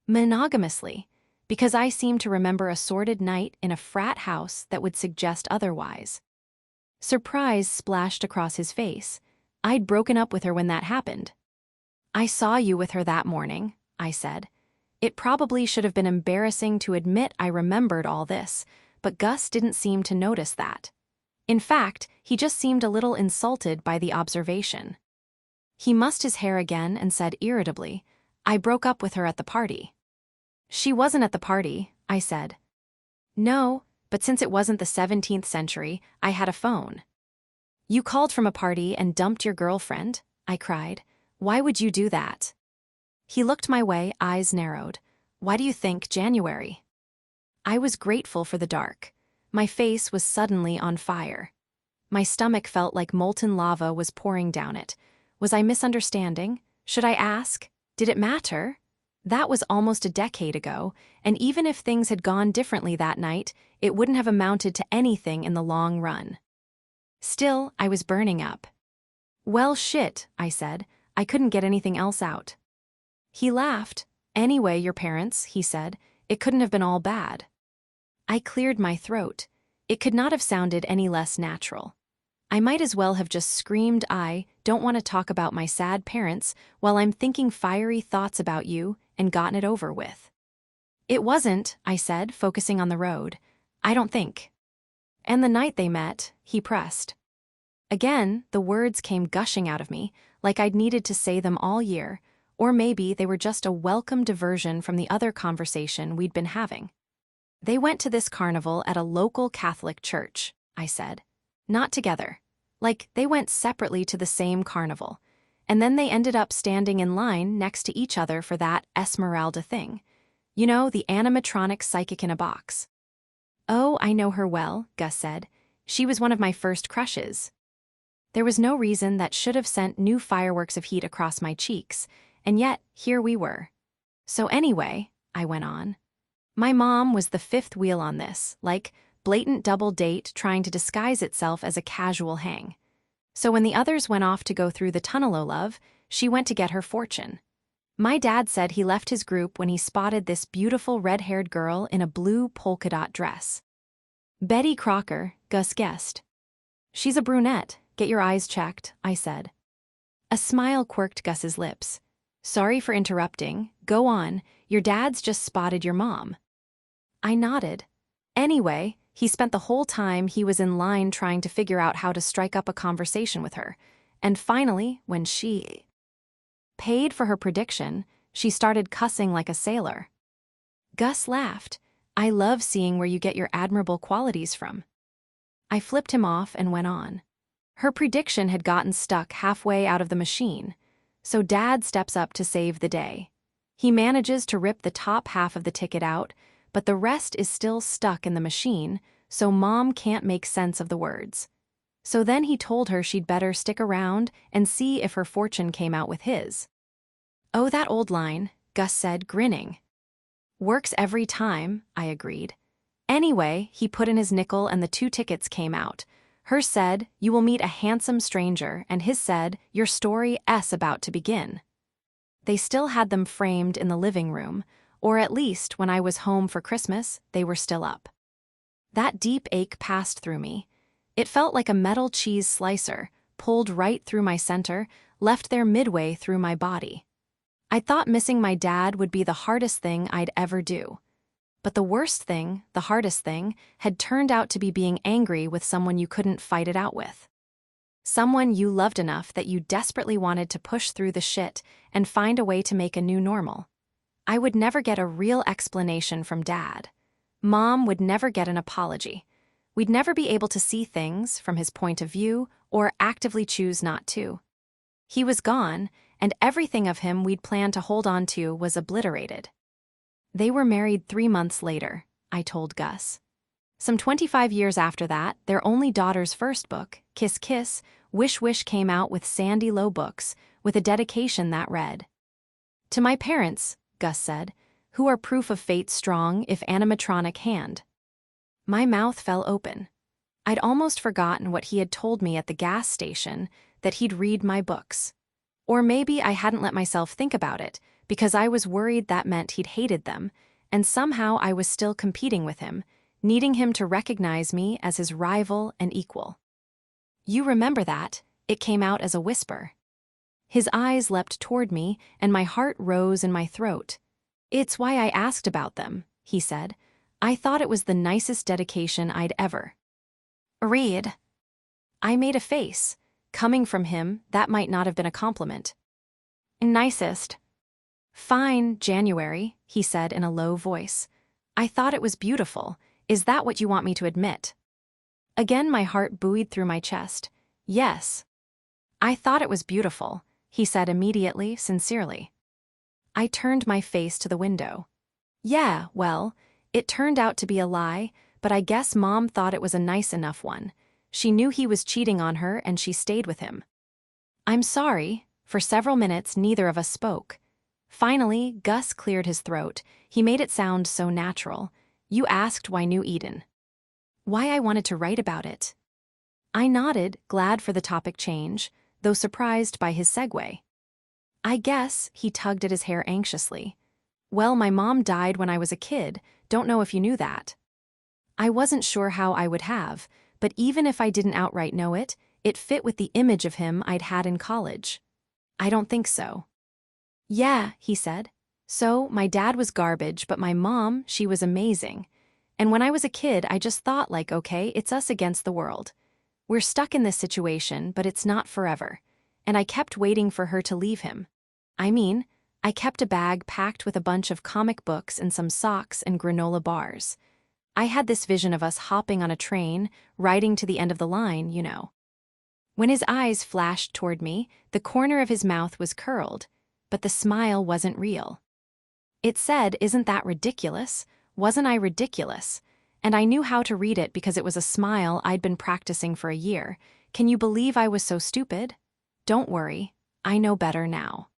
"Monogamously, because I seem to remember a sordid night in a frat house that would suggest otherwise." Surprise splashed across his face. I'd broken up with her when that happened. "I saw you with her that morning," I said. It probably should have been embarrassing to admit I remembered all this, but Gus didn't seem to notice that. In fact, he just seemed a little insulted by the observation. He mussed his hair again and said irritably, "I broke up with her at the party." "She wasn't at the party," I said. "No, but since it wasn't the 17th century, I had a phone." "You called from a party and dumped your girlfriend?" I cried. "Why would you do that?" He looked my way, eyes narrowed. "Why do you think January?" I was grateful for the dark. My face was suddenly on fire. My stomach felt like molten lava was pouring down it. Was I misunderstanding? Should I ask? Did it matter? That was almost a decade ago, and even if things had gone differently that night, it wouldn't have amounted to anything in the long run. Still, I was burning up. "Well, shit," I said. I couldn't get anything else out. He laughed. "Anyway, your parents," he said. "It couldn't have been all bad." I cleared my throat. It could not have sounded any less natural. I might as well have just screamed, "I don't want to talk about my sad parents while I'm thinking fiery thoughts about you," and gotten it over with. "It wasn't," I said, focusing on the road. "I don't think." "And the night they met," he pressed. Again, the words came gushing out of me, like I'd needed to say them all year, or maybe they were just a welcome diversion from the other conversation we'd been having. "They went to this carnival at a local Catholic church," I said. "Not together. Like, they went separately to the same carnival. And then they ended up standing in line next to each other for that Esmeralda thing. You know, the animatronic psychic in a box." "Oh, I know her well," Gus said. "She was one of my first crushes." There was no reason that should have sent new fireworks of heat across my cheeks, and yet here we were. "So anyway," I went on, "my mom was the fifth wheel on this, like, blatant double date trying to disguise itself as a casual hang. So when the others went off to go through the tunnel o' love, she went to get her fortune. My dad said he left his group when he spotted this beautiful red-haired girl in a blue polka dot dress. Betty Crocker, Gus guessed. "She's a brunette. Get your eyes checked," I said. A smile quirked Gus's lips. "Sorry for interrupting. Go on. Your dad's just spotted your mom." I nodded. Anyway, he spent the whole time he was in line trying to figure out how to strike up a conversation with her. And finally, when she paid for her prediction, she started cussing like a sailor. Gus laughed. "I love seeing where you get your admirable qualities from." I flipped him off and went on. Her prediction had gotten stuck halfway out of the machine, so Dad steps up to save the day. He manages to rip the top half of the ticket out, but the rest is still stuck in the machine, so Mom can't make sense of the words. So then he told her she'd better stick around and see if her fortune came out with his. "Oh, that old line," Gus said, grinning. "Works every time," I agreed. Anyway, he put in his nickel and the 2 tickets came out. Hers said, "You will meet a handsome stranger," and his said, "Your story S about to begin." They still had them framed in the living room, or at least when I was home for Christmas, they were still up. That deep ache passed through me. It felt like a metal cheese slicer, pulled right through my center, left there midway through my body. I thought missing my dad would be the hardest thing I'd ever do. But the worst thing, the hardest thing, had turned out to be being angry with someone you couldn't fight it out with. Someone you loved enough that you desperately wanted to push through the shit and find a way to make a new normal. I would never get a real explanation from Dad. Mom would never get an apology. We'd never be able to see things from his point of view or actively choose not to. He was gone, and everything of him we'd planned to hold on to was obliterated. They were married 3 months later, I told Gus. Some 25 years after that, their only daughter's first book, Kiss Kiss, Wish Wish, came out with Sandy Low Books, with a dedication that read, "To my parents," Gus said, "who are proof of fate's strong if animatronic hand." My mouth fell open. I'd almost forgotten what he had told me at the gas station, that he'd read my books. Or maybe I hadn't let myself think about it, because I was worried that meant he'd hated them, and somehow I was still competing with him, needing him to recognize me as his rival and equal. "You remember that?" It came out as a whisper. His eyes leapt toward me, and my heart rose in my throat. "It's why I asked about them," he said. I thought it was the nicest dedication I'd ever read. I made a face. Coming from him, that might not have been a compliment. Nicest. Fine, January, he said in a low voice. I thought it was beautiful. Is that what you want me to admit? Again my heart buoyed through my chest. Yes. I thought it was beautiful, he said immediately, sincerely. I turned my face to the window. Yeah, well, it turned out to be a lie, but I guess Mom thought it was a nice enough one. She knew he was cheating on her and she stayed with him. I'm sorry. For several minutes, neither of us spoke. Finally, Gus cleared his throat. He made it sound so natural. You asked why New Eden. Why I wanted to write about it. I nodded, glad for the topic change, though surprised by his segue. I guess, he tugged at his hair anxiously. Well, my mom died when I was a kid. Don't know if you knew that. I wasn't sure how I would have, but even if I didn't outright know it, it fit with the image of him I'd had in college. I don't think so. Yeah, he said. So, my dad was garbage, but my mom, she was amazing. And when I was a kid, I just thought like, okay, it's us against the world. We're stuck in this situation, but it's not forever. And I kept waiting for her to leave him. I kept a bag packed with a bunch of comic books and some socks and granola bars. I had this vision of us hopping on a train, riding to the end of the line, you know. When his eyes flashed toward me, the corner of his mouth was curled, but the smile wasn't real. It said, "Isn't that ridiculous? Wasn't I ridiculous?" And I knew how to read it because it was a smile I'd been practicing for a year. Can you believe I was so stupid? Don't worry, I know better now.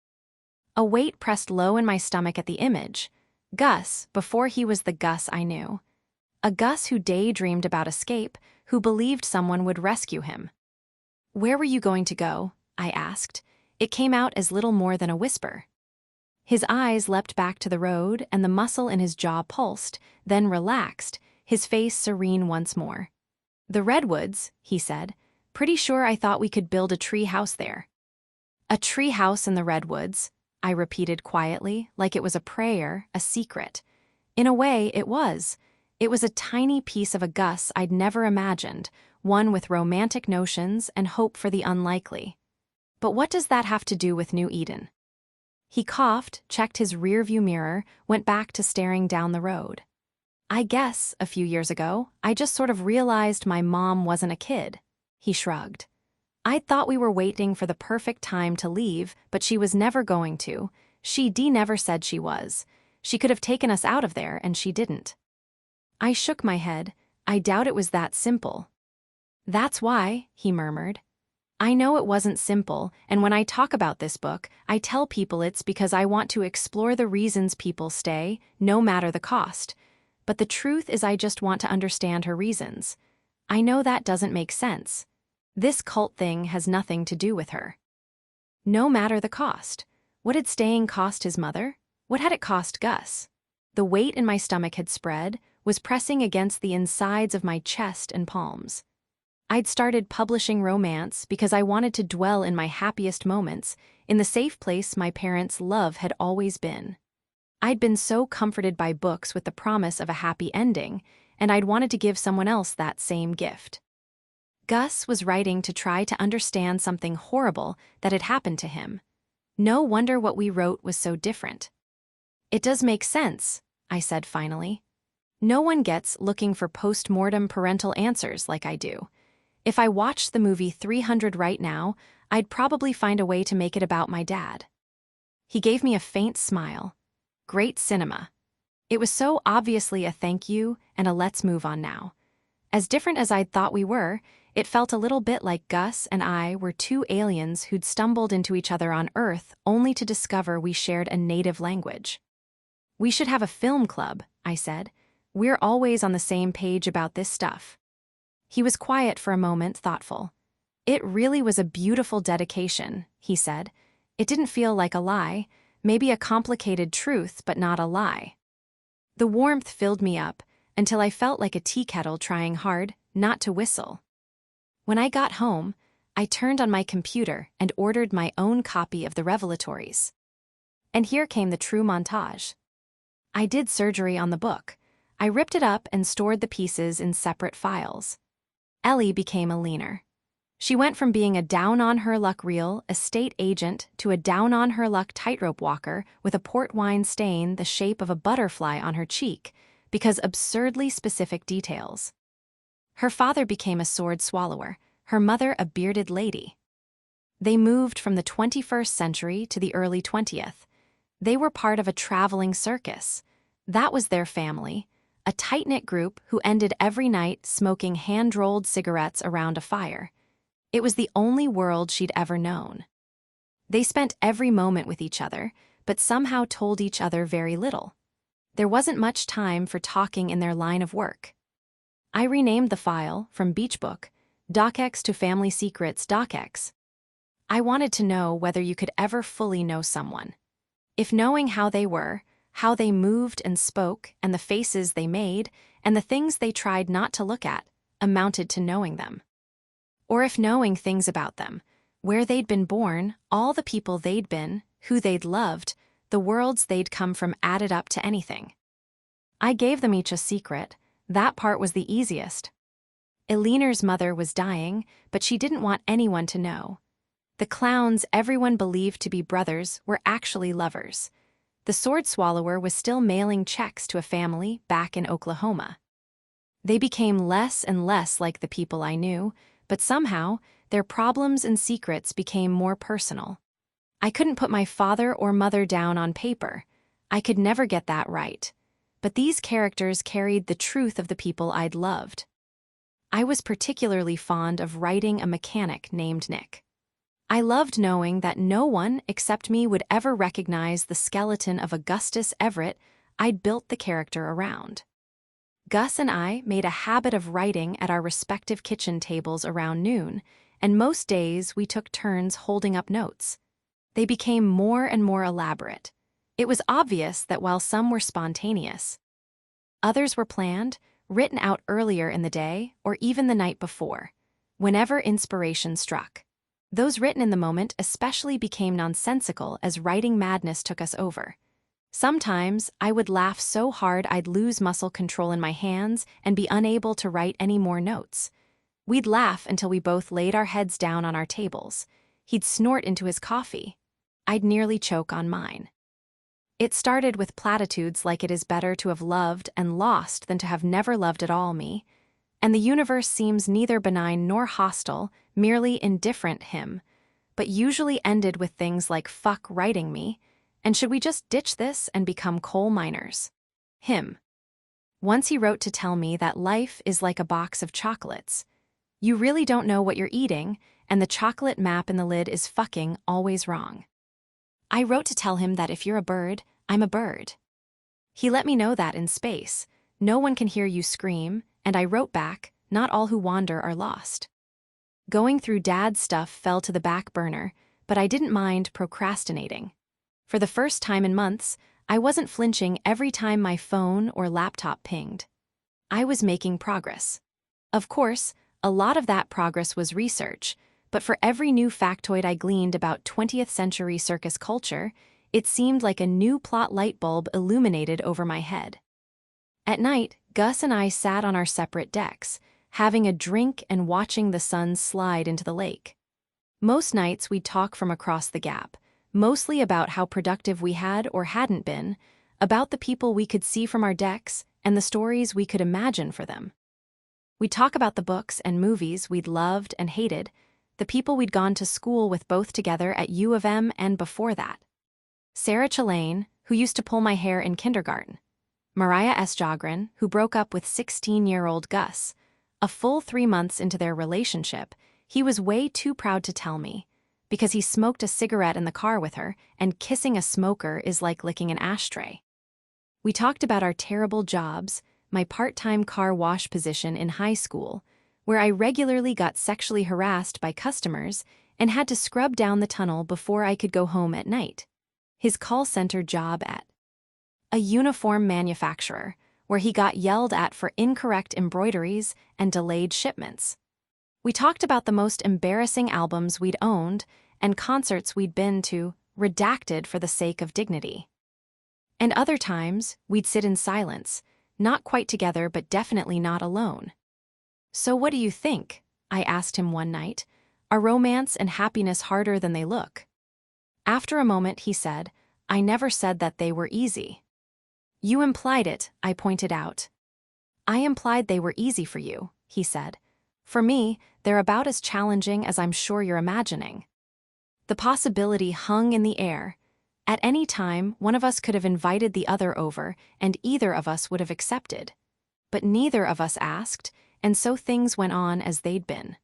A weight pressed low in my stomach at the image. Gus, before he was the Gus I knew. A Gus who daydreamed about escape, who believed someone would rescue him. Where were you going to go? I asked. It came out as little more than a whisper. His eyes leapt back to the road, and the muscle in his jaw pulsed, then relaxed, his face serene once more. The Redwoods, he said. Pretty sure I thought we could build a tree house there. A tree house in the Redwoods, I repeated quietly, like it was a prayer, a secret. In a way, it was. It was a tiny piece of a Gus I'd never imagined, one with romantic notions and hope for the unlikely. But what does that have to do with New Eden? He coughed, checked his rearview mirror, went back to staring down the road. I guess, a few years ago, I just sort of realized my mom wasn't a kid. He shrugged. I'd thought we were waiting for the perfect time to leave, but she was never going to. She never said she was. She could have taken us out of there, and she didn't. I shook my head. I doubt it was that simple. That's why, he murmured. I know it wasn't simple, and when I talk about this book, I tell people it's because I want to explore the reasons people stay, no matter the cost. But the truth is I just want to understand her reasons. I know that doesn't make sense. This cult thing has nothing to do with her. No matter the cost. What did staying cost his mother? What had it cost Gus? The weight in my stomach had spread, was pressing against the insides of my chest and palms. I'd started publishing romance because I wanted to dwell in my happiest moments, in the safe place my parents' love had always been. I'd been so comforted by books with the promise of a happy ending, and I'd wanted to give someone else that same gift. Gus was writing to try to understand something horrible that had happened to him. No wonder what we wrote was so different. It does make sense, I said finally. No one gets looking for post-mortem parental answers like I do. If I watched the movie 300 right now, I'd probably find a way to make it about my dad. He gave me a faint smile. Great cinema. It was so obviously a thank you and a let's move on now. As different as I'd thought we were, it felt a little bit like Gus and I were two aliens who'd stumbled into each other on Earth only to discover we shared a native language. We should have a film club, I said. We're always on the same page about this stuff. He was quiet for a moment, thoughtful. It really was a beautiful dedication, he said. It didn't feel like a lie, maybe a complicated truth, but not a lie. The warmth filled me up until I felt like a tea kettle trying hard not to whistle. When I got home, I turned on my computer and ordered my own copy of the Revelatories. And here came the true montage. I did surgery on the book. I ripped it up and stored the pieces in separate files. Ellie became a leaner. She went from being a down-on-her-luck real estate agent to a down-on-her-luck tightrope walker with a port wine stain the shape of a butterfly on her cheek because absurdly specific details. Her father became a sword swallower, her mother a bearded lady. They moved from the 21st century to the early 20th. They were part of a traveling circus. That was their family, a tight-knit group who ended every night smoking hand-rolled cigarettes around a fire. It was the only world she'd ever known. They spent every moment with each other, but somehow told each other very little. There wasn't much time for talking in their line of work. I renamed the file from Beach Book, DocX to Family Secrets DocX. I wanted to know whether you could ever fully know someone. If knowing how they were, how they moved and spoke, and the faces they made, and the things they tried not to look at, amounted to knowing them. Or if knowing things about them, where they'd been born, all the people they'd been, who they'd loved, the worlds they'd come from added up to anything. I gave them each a secret. That part was the easiest. Eliner's mother was dying, but she didn't want anyone to know. The clowns everyone believed to be brothers were actually lovers. The sword swallower was still mailing checks to a family back in Oklahoma. They became less and less like the people I knew, but somehow, their problems and secrets became more personal. I couldn't put my father or mother down on paper. I could never get that right. But these characters carried the truth of the people I'd loved. I was particularly fond of writing a mechanic named Nick. I loved knowing that no one except me would ever recognize the skeleton of Augustus Everett I'd built the character around. Gus and I made a habit of writing at our respective kitchen tables around noon, and most days we took turns holding up notes. They became more and more elaborate. It was obvious that while some were spontaneous, others were planned, written out earlier in the day or even the night before, whenever inspiration struck. Those written in the moment especially became nonsensical as writing madness took us over. Sometimes I would laugh so hard I'd lose muscle control in my hands and be unable to write any more notes. We'd laugh until we both laid our heads down on our tables. He'd snort into his coffee. I'd nearly choke on mine. It started with platitudes like it is better to have loved and lost than to have never loved at all me, and the universe seems neither benign nor hostile, merely indifferent him, but usually ended with things like fuck writing me, and should we just ditch this and become coal miners? Him. Once he wrote to tell me that life is like a box of chocolates. You really don't know what you're eating, and the chocolate map in the lid is fucking always wrong. I wrote to tell him that if you're a bird, I'm a bird. He let me know that in space, no one can hear you scream, and I wrote back, not all who wander are lost. Going through Dad's stuff fell to the back burner, but I didn't mind procrastinating. For the first time in months, I wasn't flinching every time my phone or laptop pinged. I was making progress. Of course, a lot of that progress was research, but for every new factoid I gleaned about 20th century circus culture, it seemed like a new plot light bulb illuminated over my head. At night, Gus and I sat on our separate decks, having a drink and watching the sun slide into the lake. Most nights we'd talk from across the gap, mostly about how productive we had or hadn't been, about the people we could see from our decks, and the stories we could imagine for them. We'd talk about the books and movies we'd loved and hated, the people we'd gone to school with both together at U of M and before that. Sarah Chillane, who used to pull my hair in kindergarten. Mariah S. Jogren, who broke up with 16-year-old Gus. A full 3 months into their relationship, he was way too proud to tell me, because he smoked a cigarette in the car with her, and kissing a smoker is like licking an ashtray. We talked about our terrible jobs, my part-time car wash position in high school, where I regularly got sexually harassed by customers and had to scrub down the tunnel before I could go home at night. His call center job at a uniform manufacturer, where he got yelled at for incorrect embroideries and delayed shipments. We talked about the most embarrassing albums we'd owned and concerts we'd been to, redacted for the sake of dignity. And other times, we'd sit in silence, not quite together but definitely not alone. "So what do you think?" I asked him one night. "Are romance and happiness harder than they look?" After a moment he said, "I never said that they were easy." "You implied it," I pointed out. "I implied they were easy for you," he said. "For me, they're about as challenging as I'm sure you're imagining." The possibility hung in the air. At any time, one of us could have invited the other over, and either of us would have accepted. But neither of us asked, and so things went on as they'd been.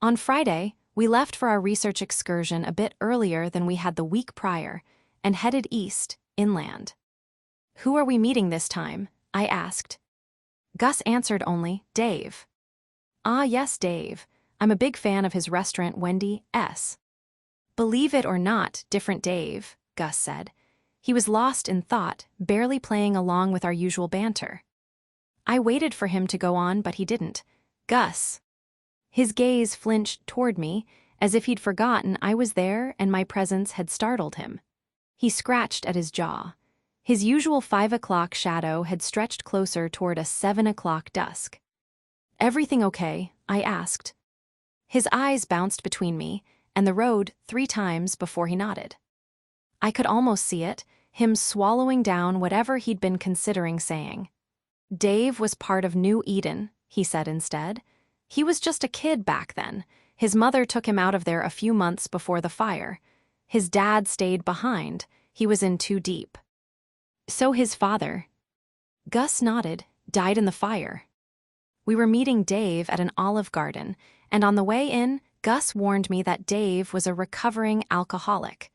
On Friday, we left for our research excursion a bit earlier than we had the week prior, and headed east, inland. "Who are we meeting this time?" I asked. Gus answered only, "Dave." "Ah, yes, Dave. I'm a big fan of his restaurant, Wendy's." "Believe it or not, different Dave," Gus said. He was lost in thought, barely playing along with our usual banter. I waited for him to go on, but he didn't. "Gus." His gaze flinched toward me, as if he'd forgotten I was there and my presence had startled him. He scratched at his jaw. His usual 5 o'clock shadow had stretched closer toward a 7 o'clock dusk. "Everything okay?" I asked. His eyes bounced between me and the road 3 times before he nodded. I could almost see it, him swallowing down whatever he'd been considering saying. "Dave was part of New Eden," he said instead. "He was just a kid back then. His mother took him out of there a few months before the fire. His dad stayed behind. He was in too deep." "So his father," Gus nodded, "died in the fire." We were meeting Dave at an Olive Garden, and on the way in, Gus warned me that Dave was a recovering alcoholic.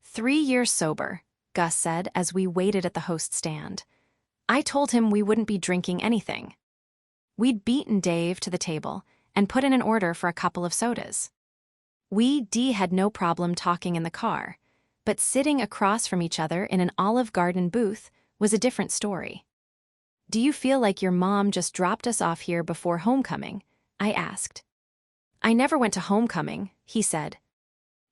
3 years sober, Gus said as we waited at the host stand. I told him we wouldn't be drinking anything. We'd beaten Dave to the table and put in an order for a couple of sodas. We had no problem talking in the car, but sitting across from each other in an Olive Garden booth was a different story. "Do you feel like your mom just dropped us off here before homecoming?" I asked. "I never went to homecoming," he said.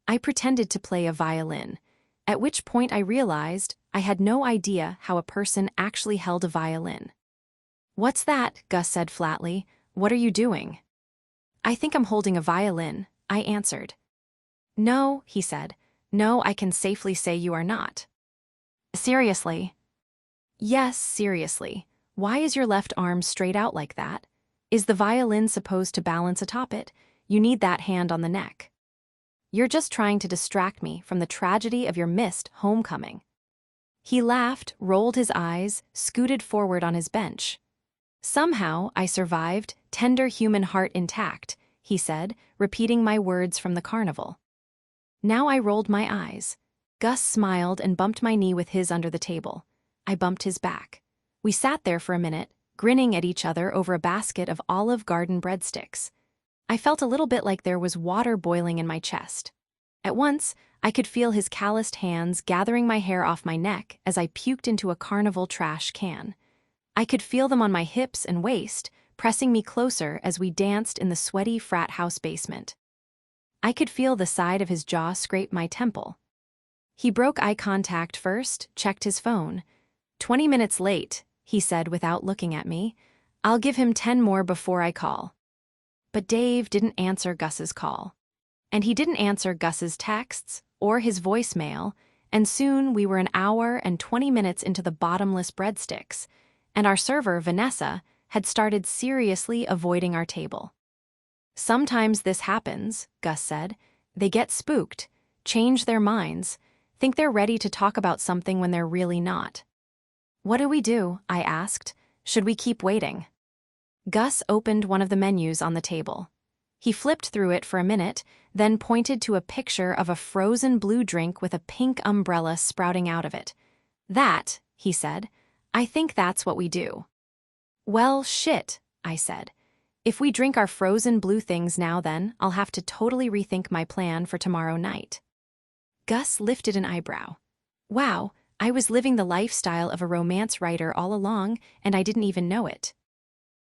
I pretended to play a violin, at which point I realized I had no idea how a person actually held a violin. "What's that?" Gus said flatly. "What are you doing?" "I think I'm holding a violin," I answered. "No," he said. "No, I can safely say you are not." "Seriously?" "Yes, seriously. Why is your left arm straight out like that? Is the violin supposed to balance atop it? You need that hand on the neck." "You're just trying to distract me from the tragedy of your missed homecoming." He laughed, rolled his eyes, scooted forward on his bench. "Somehow I survived, tender human heart intact," he said, repeating my words from the carnival. Now I rolled my eyes. Gus smiled and bumped my knee with his under the table. I bumped his back. We sat there for a minute, grinning at each other over a basket of Olive Garden breadsticks. I felt a little bit like there was water boiling in my chest. At once, I could feel his calloused hands gathering my hair off my neck as I puked into a carnival trash can. I could feel them on my hips and waist, pressing me closer as we danced in the sweaty frat house basement. I could feel the side of his jaw scrape my temple. He broke eye contact first, checked his phone. 20 minutes late, he said without looking at me. "I'll give him 10 more before I call." But Dave didn't answer Gus's call. And he didn't answer Gus's texts or his voicemail, and soon we were an hour and 20 minutes into the bottomless breadsticks, and our server, Vanessa, had started seriously avoiding our table. "Sometimes this happens," Gus said. "They get spooked, change their minds, think they're ready to talk about something when they're really not." "What do we do?" I asked. "Should we keep waiting?" Gus opened one of the menus on the table. He flipped through it for a minute, then pointed to a picture of a frozen blue drink with a pink umbrella sprouting out of it. "That," he said. "I think that's what we do." "Well, shit," I said. "If we drink our frozen blue things now then, I'll have to totally rethink my plan for tomorrow night." Gus lifted an eyebrow. "Wow, I was living the lifestyle of a romance writer all along, and I didn't even know it."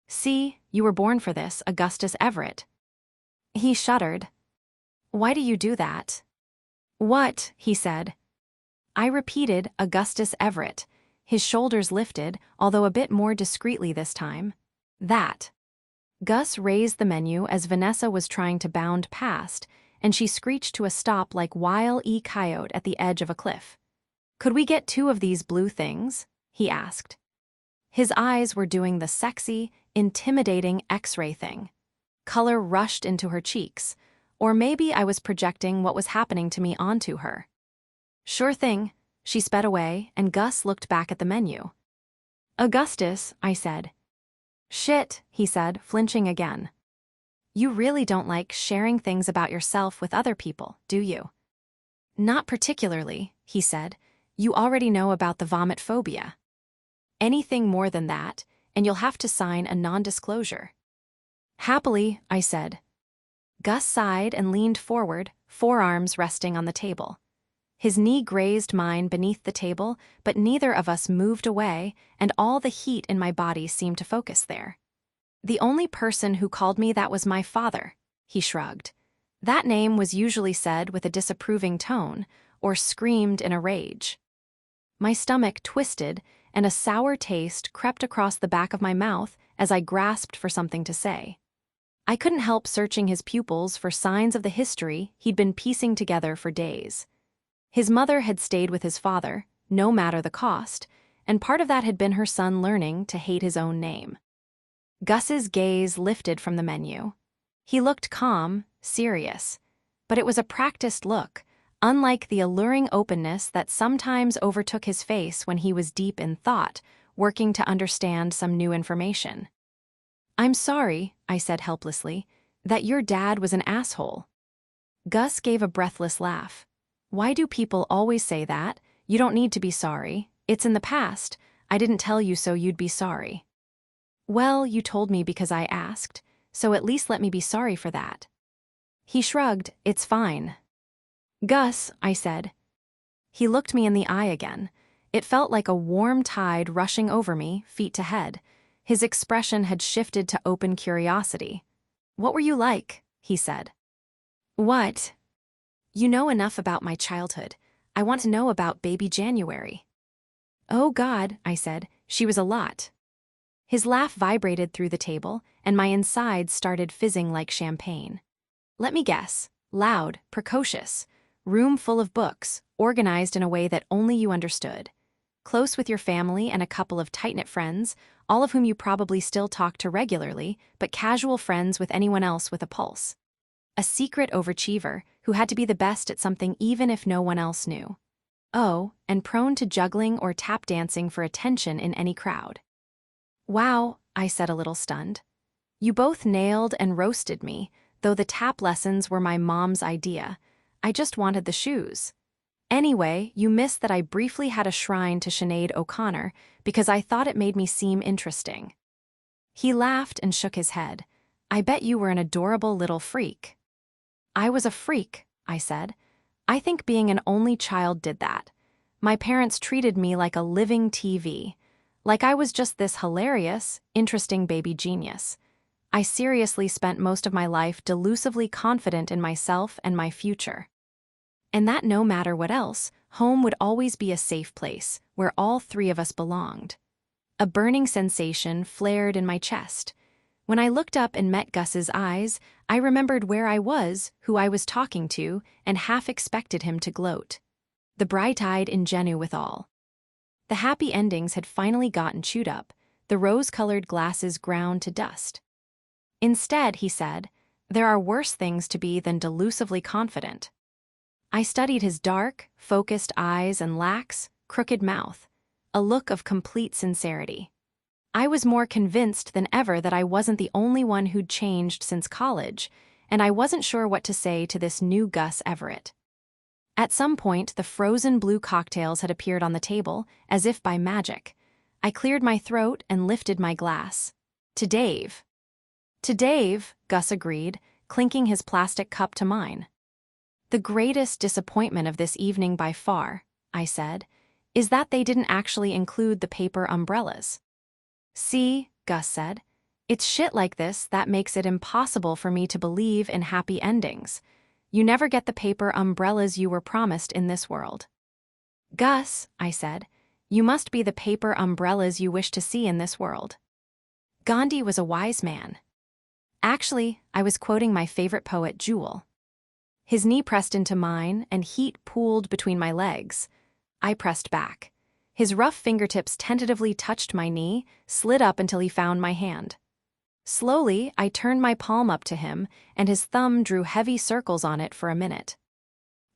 "See, you were born for this, Augustus Everett." He shuddered. "Why do you do that?" "What?" he said. I repeated Augustus Everett. His shoulders lifted, although a bit more discreetly this time. That. Gus raised the menu as Vanessa was trying to bound past, and she screeched to a stop like Wile E. Coyote at the edge of a cliff. "Could we get 2 of these blue things?" he asked. His eyes were doing the sexy, intimidating X-ray thing. Color rushed into her cheeks, or maybe I was projecting what was happening to me onto her. "Sure thing." She sped away, and Gus looked back at the menu. "Augustus," I said. "Shit," he said, flinching again. "You really don't like sharing things about yourself with other people, do you?" "Not particularly," he said. "You already know about the vomit phobia. Anything more than that, and you'll have to sign a non-disclosure." "Happily," I said. Gus sighed and leaned forward, forearms resting on the table. His knee grazed mine beneath the table, but neither of us moved away, and all the heat in my body seemed to focus there. "The only person who called me that was my father," he shrugged. That name was usually said with a disapproving tone, or screamed in a rage. My stomach twisted, and a sour taste crept across the back of my mouth as I grasped for something to say. I couldn't help searching his pupils for signs of the history he'd been piecing together for days. His mother had stayed with his father, no matter the cost, and part of that had been her son learning to hate his own name. Gus's gaze lifted from the menu. He looked calm, serious, but it was a practiced look, unlike the alluring openness that sometimes overtook his face when he was deep in thought, working to understand some new information. "I'm sorry," I said helplessly, "that your dad was an asshole." Gus gave a breathless laugh. "Why do people always say that? You don't need to be sorry. It's in the past. I didn't tell you so you'd be sorry." "Well, you told me because I asked, so at least let me be sorry for that." He shrugged. "It's fine." "Gus," I said. He looked me in the eye again. It felt like a warm tide rushing over me, feet to head. His expression had shifted to open curiosity. "What were you like?" he said. "What?" "You know enough about my childhood. I want to know about baby January." "Oh God," I said, "she was a lot." His laugh vibrated through the table, and my insides started fizzing like champagne. "Let me guess. Loud, precocious. Room full of books, organized in a way that only you understood. Close with your family and a couple of tight-knit friends, all of whom you probably still talk to regularly, but casual friends with anyone else with a pulse. A secret overachiever who had to be the best at something even if no one else knew. Oh, and prone to juggling or tap dancing for attention in any crowd." "Wow," I said, a little stunned. "You both nailed and roasted me, though the tap lessons were my mom's idea. I just wanted the shoes. Anyway, you missed that I briefly had a shrine to Sinead O'Connor because I thought it made me seem interesting." He laughed and shook his head. "I bet you were an adorable little freak." "I was a freak," I said. "I think being an only child did that. My parents treated me like a living TV, like I was just this hilarious, interesting baby genius. I seriously spent most of my life delusively confident in myself and my future. And that no matter what else, home would always be a safe place where all 3 of us belonged." A burning sensation flared in my chest. When I looked up and met Gus's eyes, I remembered where I was, who I was talking to, and half expected him to gloat. The bright-eyed ingenue withal. The happy endings had finally gotten chewed up, the rose-colored glasses ground to dust. Instead, he said, "There are worse things to be than delusively confident." I studied his dark, focused eyes and lax, crooked mouth, a look of complete sincerity. I was more convinced than ever that I wasn't the only one who'd changed since college, and I wasn't sure what to say to this new Gus Everett. At some point, the frozen blue cocktails had appeared on the table, as if by magic. I cleared my throat and lifted my glass. "To Dave." "To Dave," Gus agreed, clinking his plastic cup to mine. "The greatest disappointment of this evening by far," I said, "is that they didn't actually include the paper umbrellas." "See," Gus said, "it's shit like this that makes it impossible for me to believe in happy endings. You never get the paper umbrellas you were promised in this world." "Gus," I said, You must be the paper umbrellas you wish to see in this world. Gandhi was a wise man. Actually, I was quoting my favorite poet, Jewel. His knee pressed into mine, and heat pooled between my legs. I pressed back. His rough fingertips tentatively touched my knee, slid up until he found my hand. Slowly, I turned my palm up to him, and his thumb drew heavy circles on it for a minute.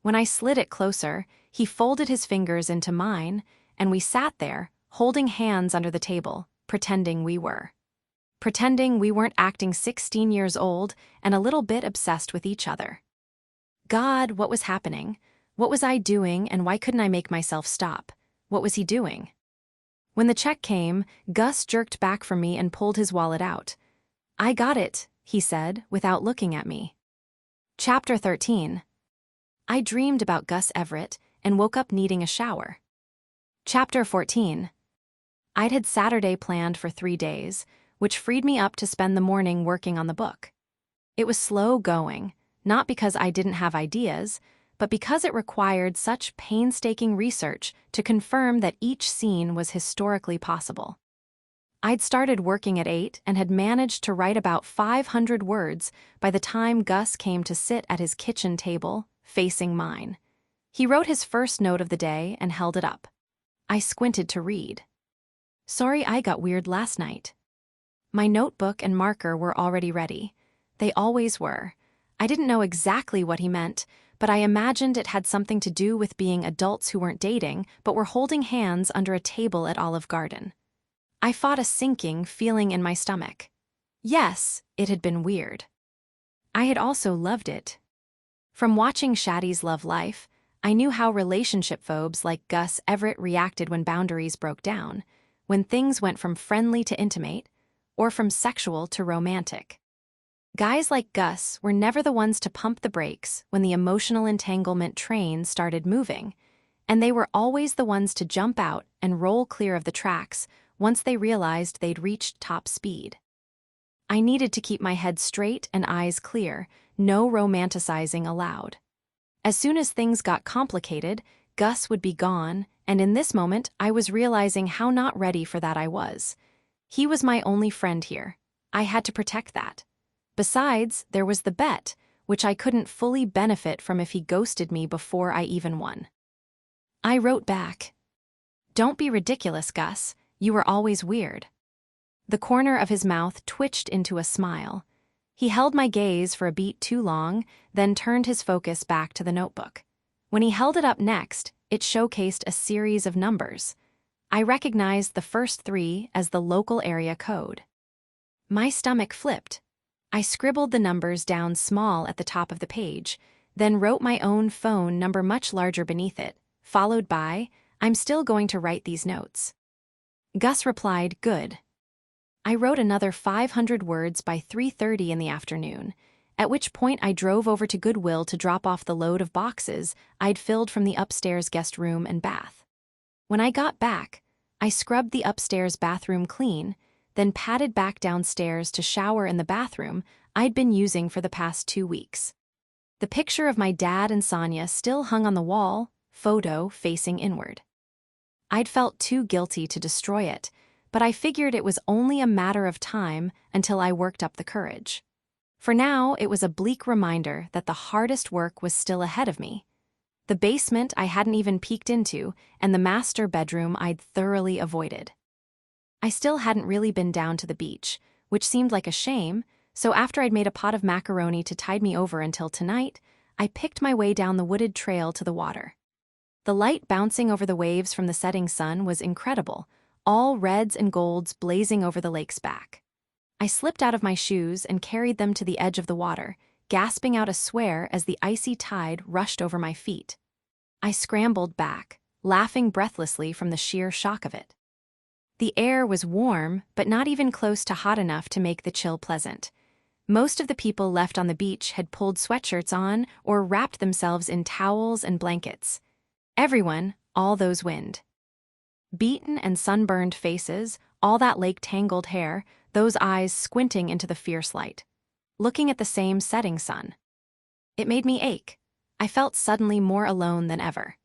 When I slid it closer, he folded his fingers into mine, and we sat there, holding hands under the table, pretending we weren't acting 16 years old and a little bit obsessed with each other. God, what was happening? What was I doing, and why couldn't I make myself stop? What was he doing? When the check came, Gus jerked back from me and pulled his wallet out. "I got it," he said, without looking at me. Chapter 13. I dreamed about Gus Everett and woke up needing a shower. Chapter 14. I'd had Saturday planned for 3 days, which freed me up to spend the morning working on the book. It was slow going, not because I didn't have ideas, but because it required such painstaking research to confirm that each scene was historically possible. I'd started working at 8 and had managed to write about 500 words by the time Gus came to sit at his kitchen table, facing mine. He wrote his first note of the day and held it up. I squinted to read. "Sorry I got weird last night." My notebook and marker were already ready. They always were. I didn't know exactly what he meant, but I imagined it had something to do with being adults who weren't dating but were holding hands under a table at Olive Garden. I fought a sinking feeling in my stomach. Yes, it had been weird. I had also loved it. From watching Shaddy's Love Life, I knew how relationship phobes like Gus Everett reacted when boundaries broke down, when things went from friendly to intimate, or from sexual to romantic. Guys like Gus were never the ones to pump the brakes when the emotional entanglement train started moving, and they were always the ones to jump out and roll clear of the tracks once they realized they'd reached top speed. I needed to keep my head straight and eyes clear, no romanticizing allowed. As soon as things got complicated, Gus would be gone, and in this moment I was realizing how not ready for that I was. He was my only friend here. I had to protect that. Besides, there was the bet, which I couldn't fully benefit from if he ghosted me before I even won. I wrote back, "Don't be ridiculous, Gus. You were always weird." The corner of his mouth twitched into a smile. He held my gaze for a beat too long, then turned his focus back to the notebook. When he held it up next, it showcased a series of numbers. I recognized the first 3 as the local area code. My stomach flipped. I scribbled the numbers down small at the top of the page, then wrote my own phone number much larger beneath it, followed by, "I'm still going to write these notes." Gus replied, "Good." I wrote another 500 words by 3:30 in the afternoon, at which point I drove over to Goodwill to drop off the load of boxes I'd filled from the upstairs guest room and bath. When I got back, I scrubbed the upstairs bathroom clean, then padded back downstairs to shower in the bathroom I'd been using for the past 2 weeks. The picture of my dad and Sonia still hung on the wall, photo facing inward. I'd felt too guilty to destroy it, but I figured it was only a matter of time until I worked up the courage. For now, it was a bleak reminder that the hardest work was still ahead of me. The basement I hadn't even peeked into, and the master bedroom I'd thoroughly avoided. I still hadn't really been down to the beach, which seemed like a shame, so after I'd made a pot of macaroni to tide me over until tonight, I picked my way down the wooded trail to the water. The light bouncing over the waves from the setting sun was incredible, all reds and golds blazing over the lake's back. I slipped out of my shoes and carried them to the edge of the water, gasping out a swear as the icy tide rushed over my feet. I scrambled back, laughing breathlessly from the sheer shock of it. The air was warm, but not even close to hot enough to make the chill pleasant. Most of the people left on the beach had pulled sweatshirts on or wrapped themselves in towels and blankets. Everyone, all those wind. Beaten and sunburned faces, all that lake-tangled hair, those eyes squinting into the fierce light. Looking at the same setting sun. It made me ache. I felt suddenly more alone than ever.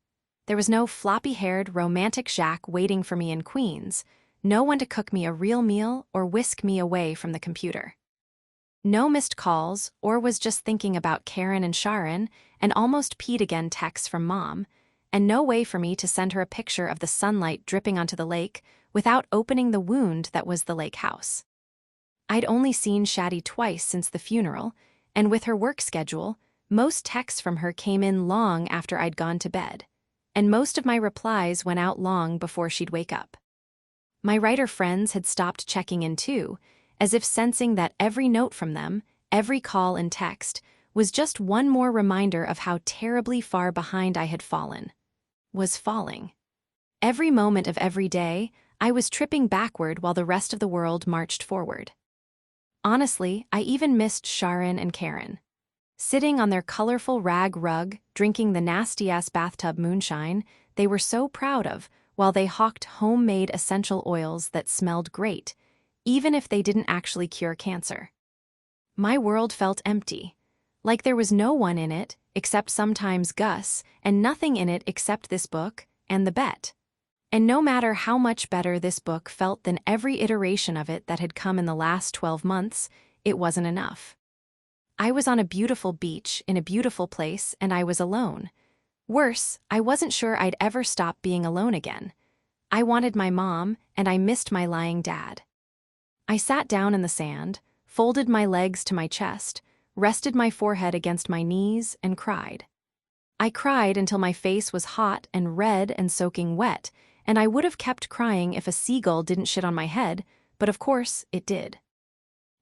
There was no floppy-haired, romantic Jack waiting for me in Queens, no one to cook me a real meal or whisk me away from the computer. No missed calls, or was just thinking about Karen and Sharon, and almost peed again texts from Mom, and no way for me to send her a picture of the sunlight dripping onto the lake without opening the wound that was the lake house. I'd only seen Shaddy twice since the funeral, and with her work schedule, most texts from her came in long after I'd gone to bed, and most of my replies went out long before she'd wake up. My writer friends had stopped checking in too, as if sensing that every note from them, every call and text, was just one more reminder of how terribly far behind I had fallen. Was falling. Every moment of every day, I was tripping backward while the rest of the world marched forward. Honestly, I even missed Sharon and Karen. Sitting on their colorful rag rug, drinking the nasty-ass bathtub moonshine they were so proud of, while they hawked homemade essential oils that smelled great, even if they didn't actually cure cancer. My world felt empty, like there was no one in it except sometimes Gus, and nothing in it except this book and the bet. And no matter how much better this book felt than every iteration of it that had come in the last 12 months, it wasn't enough. I was on a beautiful beach in a beautiful place, and I was alone. Worse, I wasn't sure I'd ever stop being alone again. I wanted my mom, and I missed my lying dad. I sat down in the sand, folded my legs to my chest, rested my forehead against my knees, and cried. I cried until my face was hot and red and soaking wet, and I would have kept crying if a seagull didn't shit on my head, but of course it did.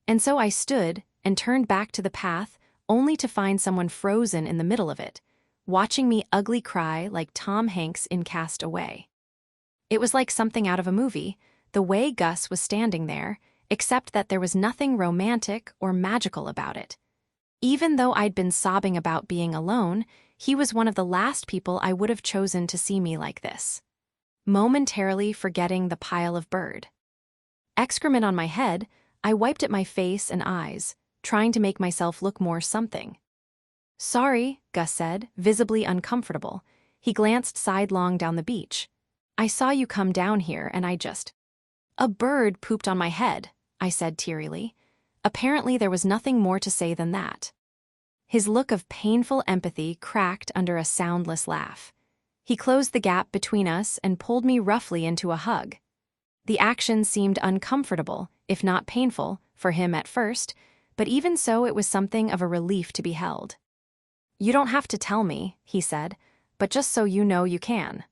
And so I stood and turned back to the path, only to find someone frozen in the middle of it, watching me ugly cry like Tom Hanks in Cast Away. It was like something out of a movie, the way Gus was standing there, except that there was nothing romantic or magical about it. Even though I'd been sobbing about being alone, he was one of the last people I would have chosen to see me like this. Momentarily forgetting the pile of bird excrement on my head, I wiped at my face and eyes, trying to make myself look more something. Sorry, Gus said, visibly uncomfortable. He glanced sidelong down the beach. I saw you come down here and I just... A bird pooped on my head, I said tearily. Apparently there was nothing more to say than that. His look of painful empathy cracked under a soundless laugh. He closed the gap between us and pulled me roughly into a hug. The action seemed uncomfortable, if not painful, for him at first, but even so it was something of a relief to be held. You don't have to tell me, he said, but just so you know you can.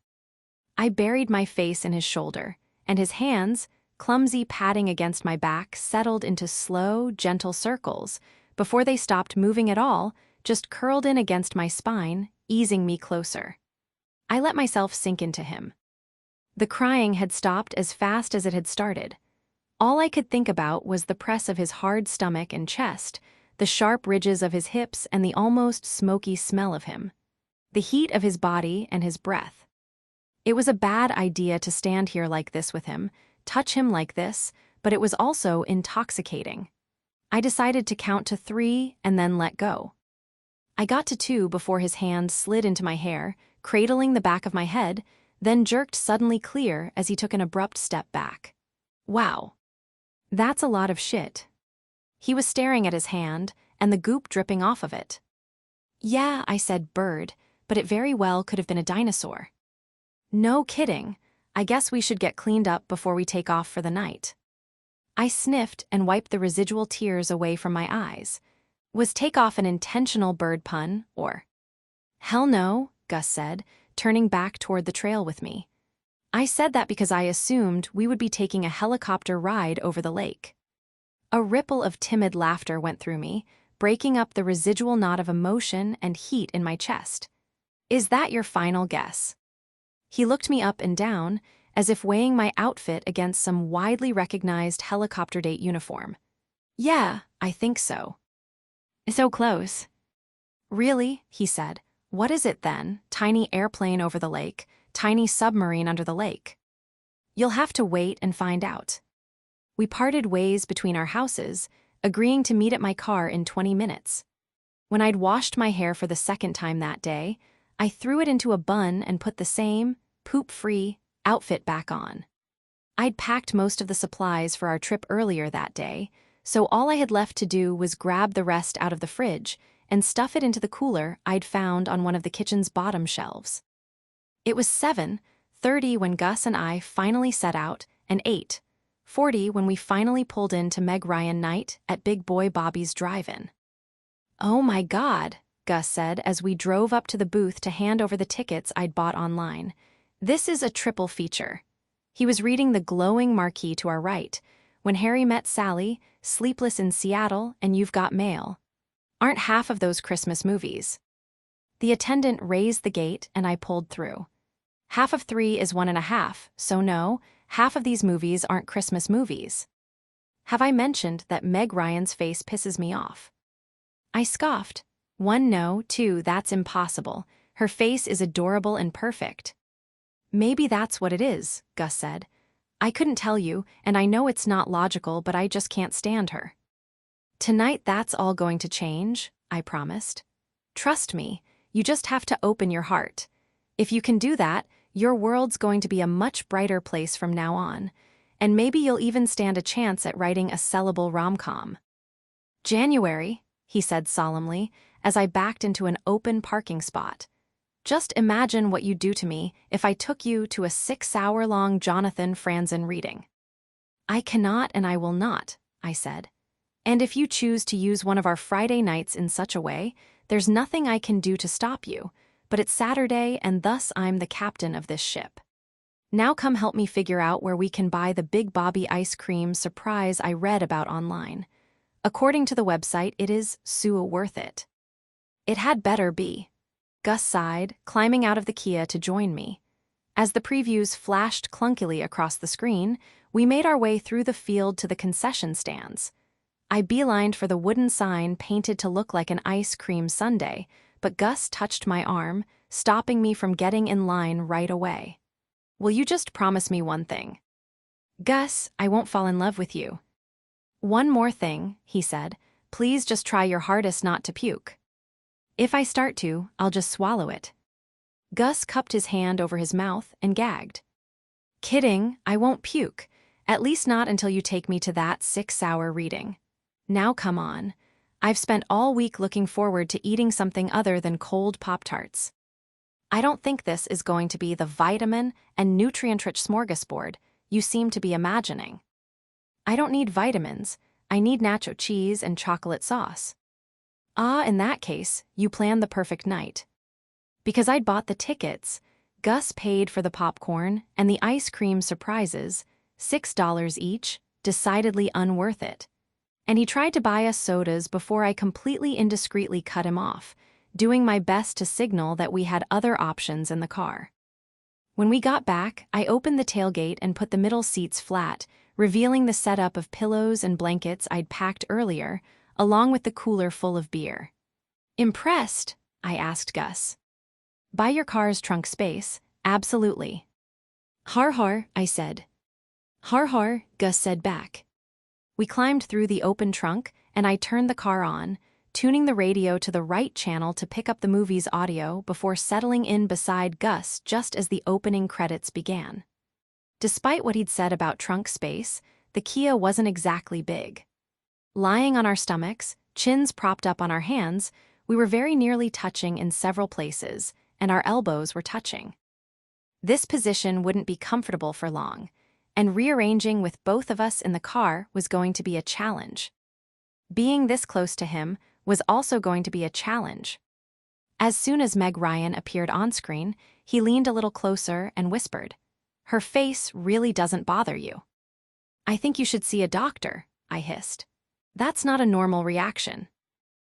I buried my face in his shoulder, and his hands, clumsy patting against my back, settled into slow, gentle circles, before they stopped moving at all, just curled in against my spine, easing me closer. I let myself sink into him. The crying had stopped as fast as it had started. All I could think about was the press of his hard stomach and chest, the sharp ridges of his hips, and the almost smoky smell of him. The heat of his body and his breath. It was a bad idea to stand here like this with him, touch him like this, but it was also intoxicating. I decided to count to 3 and then let go. I got to 2 before his hand slid into my hair, cradling the back of my head, then jerked suddenly clear as he took an abrupt step back. Wow. That's a lot of shit. He was staring at his hand, and the goop dripping off of it. Yeah, I said bird, but it very well could have been a dinosaur. No kidding. I guess we should get cleaned up before we take off for the night. I sniffed and wiped the residual tears away from my eyes. Was takeoff an intentional bird pun, or? Hell no, Gus said, turning back toward the trail with me. I said that because I assumed we would be taking a helicopter ride over the lake. A ripple of timid laughter went through me, breaking up the residual knot of emotion and heat in my chest. Is that your final guess? He looked me up and down, as if weighing my outfit against some widely recognized helicopter date uniform. Yeah, I think so. So close. Really, he said. What is it then? Tiny airplane over the lake, tiny submarine under the lake. You'll have to wait and find out. We parted ways between our houses, agreeing to meet at my car in 20 minutes. When I'd washed my hair for the second time that day, I threw it into a bun and put the same, poop-free, outfit back on. I'd packed most of the supplies for our trip earlier that day, so all I had left to do was grab the rest out of the fridge and stuff it into the cooler I'd found on one of the kitchen's bottom shelves. It was 7:30 when Gus and I finally set out, and 8:40 when we finally pulled into Meg Ryan Night at Big Boy Bobby's drive-in. "Oh my God," Gus said as we drove up to the booth to hand over the tickets I'd bought online. "This is a triple feature." He was reading the glowing marquee to our right, When Harry Met Sally, Sleepless in Seattle, and You've Got Mail. Aren't half of those Christmas movies? The attendant raised the gate and I pulled through. Half of 3 is 1.5, so no, half of these movies aren't Christmas movies. Have I mentioned that Meg Ryan's face pisses me off? I scoffed. 1, no, 2, that's impossible. Her face is adorable and perfect. Maybe that's what it is, Gus said. I couldn't tell you, and I know it's not logical, but I just can't stand her. Tonight that's all going to change, I promised. Trust me, you just have to open your heart. If you can do that, your world's going to be a much brighter place from now on, and maybe you'll even stand a chance at writing a sellable rom-com. January, he said solemnly, as I backed into an open parking spot. Just imagine what you'd do to me if I took you to a 6-hour-long Jonathan Franzen reading. I cannot and I will not, I said. And if you choose to use one of our Friday nights in such a way, there's nothing I can do to stop you, but it's Saturday and thus I'm the captain of this ship. Now come help me figure out where we can buy the Big Bobby ice cream surprise I read about online. According to the website, it is so worth it. It had better be. Gus sighed, climbing out of the Kia to join me. As the previews flashed clunkily across the screen, we made our way through the field to the concession stands. I beelined for the wooden sign painted to look like an ice cream sundae, but Gus touched my arm, stopping me from getting in line right away. Will you just promise me one thing? Gus, I won't fall in love with you. One more thing, he said. Please just try your hardest not to puke. If I start to, I'll just swallow it. Gus cupped his hand over his mouth and gagged. Kidding, I won't puke. At least not until you take me to that 6-hour reading. Now come on. I've spent all week looking forward to eating something other than cold Pop-Tarts. I don't think this is going to be the vitamin and nutrient-rich smorgasbord you seem to be imagining. I don't need vitamins. I need nacho cheese and chocolate sauce. In that case, you planned the perfect night. Because I'd bought the tickets, Gus paid for the popcorn and the ice cream surprises, $6 each, decidedly unworth it. And he tried to buy us sodas before I completely indiscreetly cut him off, doing my best to signal that we had other options in the car. When we got back, I opened the tailgate and put the middle seats flat, revealing the setup of pillows and blankets I'd packed earlier, along with the cooler full of beer. Impressed? I asked Gus. By your car's trunk space, absolutely. Har har, I said. Har har, Gus said back. We climbed through the open trunk, and I turned the car on, tuning the radio to the right channel to pick up the movie's audio before settling in beside Gus just as the opening credits began. Despite what he'd said about trunk space, the Kia wasn't exactly big. Lying on our stomachs, chins propped up on our hands, we were very nearly touching in several places, and our elbows were touching. This position wouldn't be comfortable for long, and rearranging with both of us in the car was going to be a challenge. Being this close to him was also going to be a challenge. As soon as Meg Ryan appeared on screen, he leaned a little closer and whispered, "Her face really doesn't bother you." "I think you should see a doctor," I hissed. That's not a normal reaction.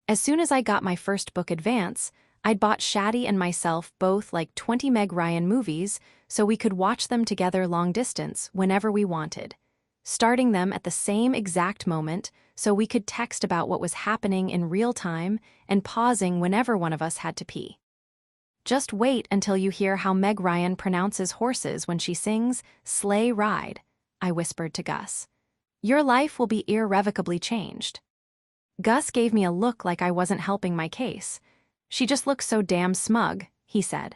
As soon as I got my first book advance, I'd bought Shaddy and myself both like 20 Meg Ryan movies so we could watch them together long distance whenever we wanted, starting them at the same exact moment so we could text about what was happening in real time and pausing whenever one of us had to pee. Just wait until you hear how Meg Ryan pronounces horses when she sings Sleigh Ride, I whispered to Gus. Your life will be irrevocably changed. Gus gave me a look like I wasn't helping my case. She just looks so damn smug, he said.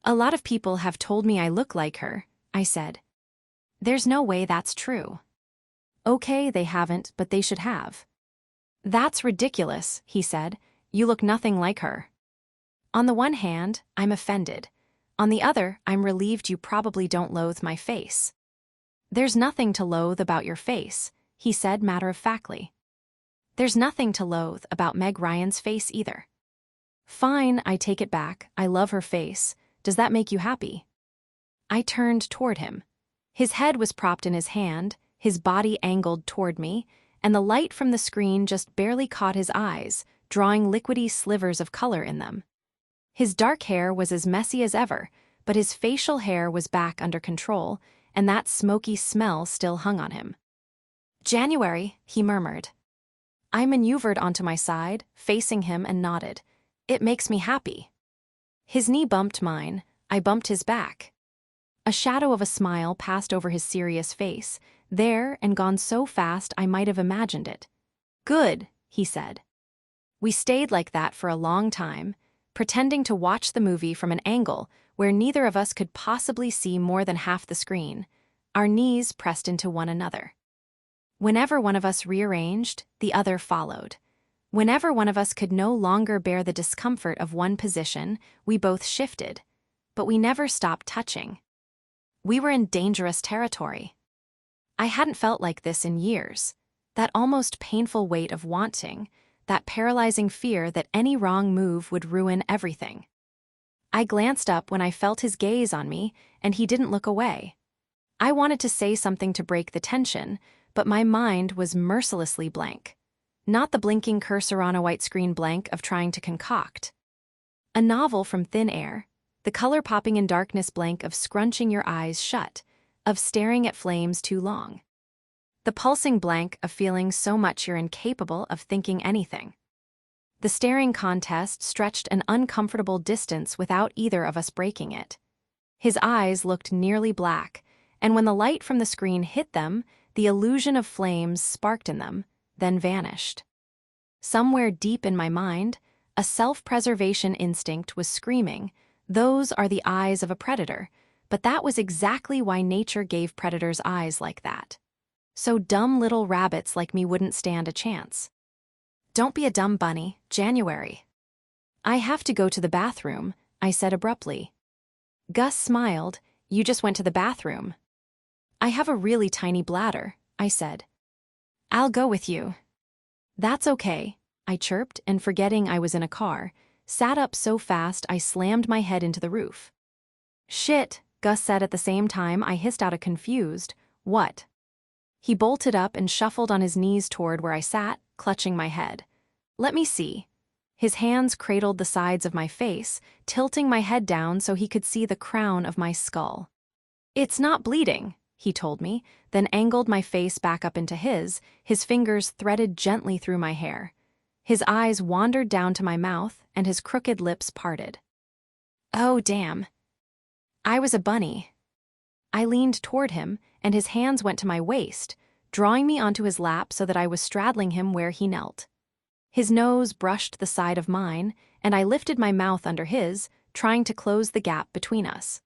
A lot of people have told me I look like her, I said. There's no way that's true. Okay, they haven't, but they should have. That's ridiculous, he said. You look nothing like her. On the one hand, I'm offended. On the other, I'm relieved you probably don't loathe my face. There's nothing to loathe about your face, he said matter-of-factly. There's nothing to loathe about Meg Ryan's face either. Fine, I take it back. I love her face. Does that make you happy? I turned toward him. His head was propped in his hand, his body angled toward me, and the light from the screen just barely caught his eyes, drawing liquidy slivers of color in them. His dark hair was as messy as ever, but his facial hair was back under control, and that smoky smell still hung on him. January, he murmured. I maneuvered onto my side, facing him, and nodded. It makes me happy. His knee bumped mine. I bumped his back. A shadow of a smile passed over his serious face, there and gone so fast I might have imagined it. Good, he said. We stayed like that for a long time, pretending to watch the movie from an angle where neither of us could possibly see more than half the screen, our knees pressed into one another. Whenever one of us rearranged, the other followed. Whenever one of us could no longer bear the discomfort of one position, we both shifted, but we never stopped touching. We were in dangerous territory. I hadn't felt like this in years. That almost painful weight of wanting, that paralyzing fear that any wrong move would ruin everything. I glanced up when I felt his gaze on me, and he didn't look away. I wanted to say something to break the tension, but my mind was mercilessly blank. Not the blinking cursor on a white screen blank of trying to concoct. A novel from thin air, the color popping in darkness blank of scrunching your eyes shut, of staring at flames too long. The pulsing blank of feeling so much you're incapable of thinking anything. The staring contest stretched an uncomfortable distance without either of us breaking it. His eyes looked nearly black, and when the light from the screen hit them, the illusion of flames sparked in them, then vanished. Somewhere deep in my mind, a self-preservation instinct was screaming, "Those are the eyes of a predator," but that was exactly why nature gave predators eyes like that. So dumb little rabbits like me wouldn't stand a chance. Don't be a dumb bunny, January. I have to go to the bathroom, I said abruptly. Gus smiled. You just went to the bathroom. I have a really tiny bladder, I said. I'll go with you. That's okay, I chirped, and forgetting I was in a car, sat up so fast I slammed my head into the roof. Shit, Gus said at the same time I hissed out a confused, what? He bolted up and shuffled on his knees toward where I sat, clutching my head. Let me see. His hands cradled the sides of my face, tilting my head down so he could see the crown of my skull. It's not bleeding, he told me, then angled my face back up into his fingers threaded gently through my hair. His eyes wandered down to my mouth, and his crooked lips parted. Oh, damn. I was a bunny. I leaned toward him, and his hands went to my waist, drawing me onto his lap so that I was straddling him where he knelt. His nose brushed the side of mine, and I lifted my mouth under his, trying to close the gap between us.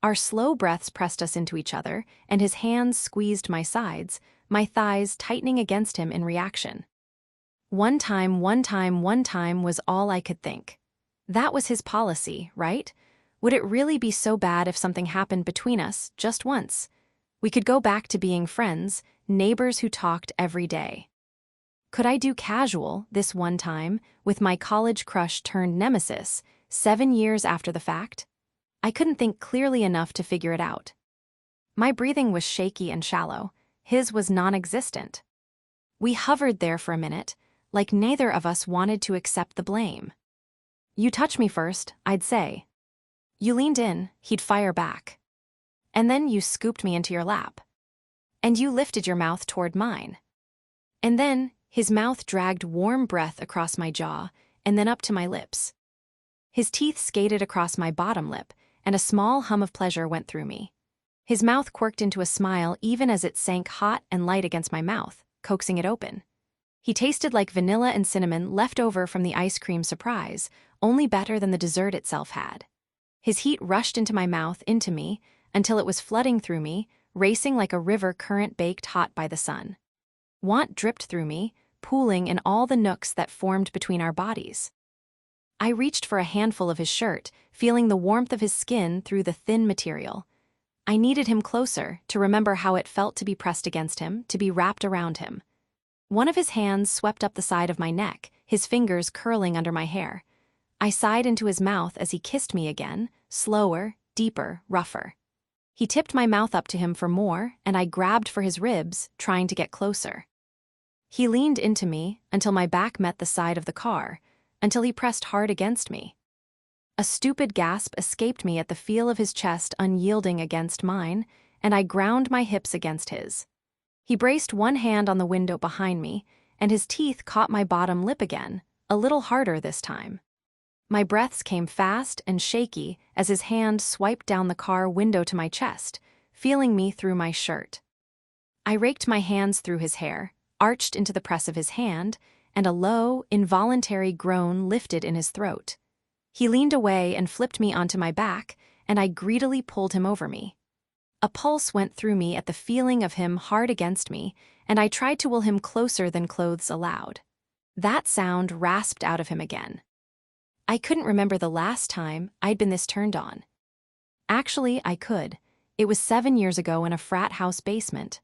Our slow breaths pressed us into each other, and his hands squeezed my sides, my thighs tightening against him in reaction. One time was all I could think. That was his policy, right? Would it really be so bad if something happened between us, just once? We could go back to being friends, neighbors who talked every day. Could I do casual, this one time, with my college crush turned nemesis, 7 years after the fact? I couldn't think clearly enough to figure it out. My breathing was shaky and shallow. His was non-existent. We hovered there for a minute, like neither of us wanted to accept the blame. You touch me first, I'd say. You leaned in, he'd fire back. And then you scooped me into your lap. And you lifted your mouth toward mine. And then his mouth dragged warm breath across my jaw and then up to my lips. His teeth skated across my bottom lip, and a small hum of pleasure went through me. His mouth quirked into a smile even as it sank hot and light against my mouth, coaxing it open. He tasted like vanilla and cinnamon left over from the ice cream surprise, only better than the dessert itself had. His heat rushed into my mouth, into me, until it was flooding through me, racing like a river current baked hot by the sun. Want dripped through me, pooling in all the nooks that formed between our bodies. I reached for a handful of his shirt, feeling the warmth of his skin through the thin material. I needed him closer, to remember how it felt to be pressed against him, to be wrapped around him. One of his hands swept up the side of my neck, his fingers curling under my hair. I sighed into his mouth as he kissed me again, slower, deeper, rougher. He tipped my mouth up to him for more, and I grabbed for his ribs, trying to get closer. He leaned into me until my back met the side of the car, until he pressed hard against me. A stupid gasp escaped me at the feel of his chest unyielding against mine, and I ground my hips against his. He braced one hand on the window behind me, and his teeth caught my bottom lip again, a little harder this time. My breaths came fast and shaky as his hand swiped down the car window to my chest, feeling me through my shirt. I raked my hands through his hair, arched into the press of his hand, and a low, involuntary groan lifted in his throat. He leaned away and flipped me onto my back, and I greedily pulled him over me. A pulse went through me at the feeling of him hard against me, and I tried to will him closer than clothes allowed. That sound rasped out of him again. I couldn't remember the last time I'd been this turned on. Actually, I could. It was 7 years ago in a frat house basement.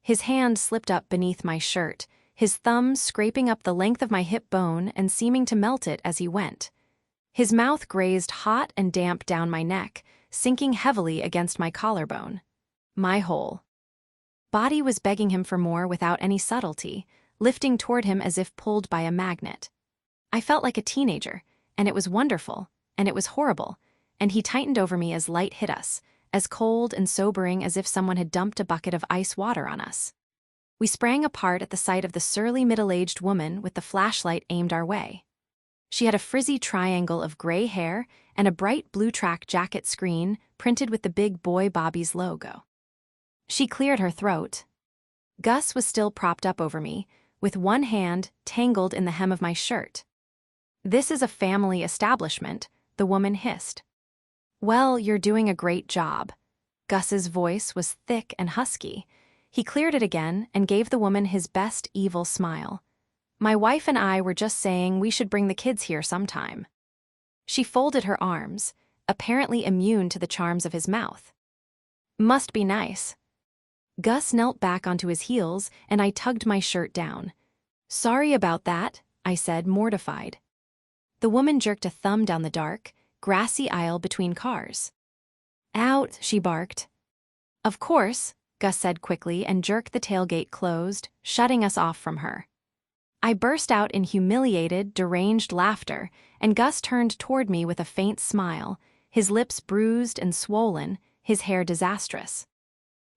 His hand slipped up beneath my shirt, his thumb scraping up the length of my hip bone and seeming to melt it as he went. His mouth grazed hot and damp down my neck, sinking heavily against my collarbone. My whole body was begging him for more without any subtlety, lifting toward him as if pulled by a magnet. I felt like a teenager, and it was wonderful, and it was horrible, and he tightened over me as light hit us, as cold and sobering as if someone had dumped a bucket of ice water on us. We sprang apart at the sight of the surly middle-aged woman with the flashlight aimed our way. She had a frizzy triangle of gray hair and a bright blue track jacket screen printed with the big Boy Bobby's logo. She cleared her throat. Gus was still propped up over me, with one hand tangled in the hem of my shirt. "This is a family establishment," the woman hissed. "Well, you're doing a great job." Gus's voice was thick and husky. He cleared it again and gave the woman his best evil smile. "My wife and I were just saying we should bring the kids here sometime." She folded her arms, apparently immune to the charms of his mouth. "Must be nice." Gus knelt back onto his heels, and I tugged my shirt down. "Sorry about that," I said, mortified. The woman jerked a thumb down the dark, grassy aisle between cars. "Out," she barked. "Of course," Gus said quickly and jerked the tailgate closed, shutting us off from her. I burst out in humiliated, deranged laughter, and Gus turned toward me with a faint smile, his lips bruised and swollen, his hair disastrous.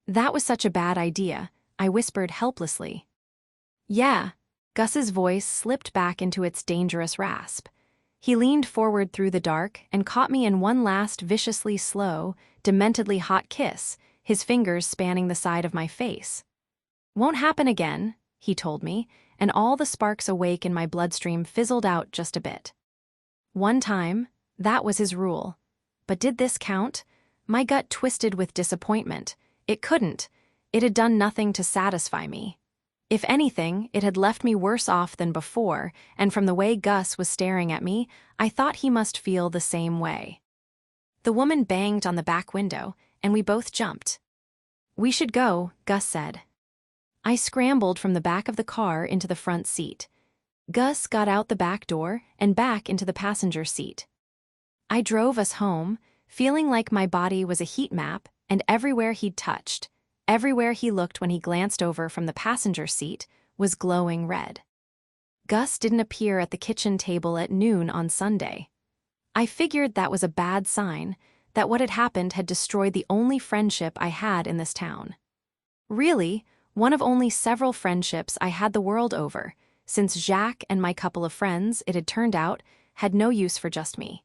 "That was such a bad idea," I whispered helplessly. "Yeah." Gus's voice slipped back into its dangerous rasp. He leaned forward through the dark and caught me in one last viciously slow, dementedly hot kiss, his fingers spanning the side of my face. "Won't happen again," he told me, and all the sparks awake in my bloodstream fizzled out just a bit. One time, that was his rule. But did this count? My gut twisted with disappointment. It couldn't. It had done nothing to satisfy me. If anything, it had left me worse off than before, and from the way Gus was staring at me, I thought he must feel the same way. The woman banged on the back window, and we both jumped. "We should go," Gus said. I scrambled from the back of the car into the front seat. Gus got out the back door and back into the passenger seat. I drove us home, feeling like my body was a heat map, and everywhere he'd touched, everywhere he looked when he glanced over from the passenger seat, was glowing red. Gus didn't appear at the kitchen table at noon on Sunday. I figured that was a bad sign, that what had happened had destroyed the only friendship I had in this town. Really, one of only several friendships I had the world over, since Jacques and my couple of friends, it had turned out, had no use for just me.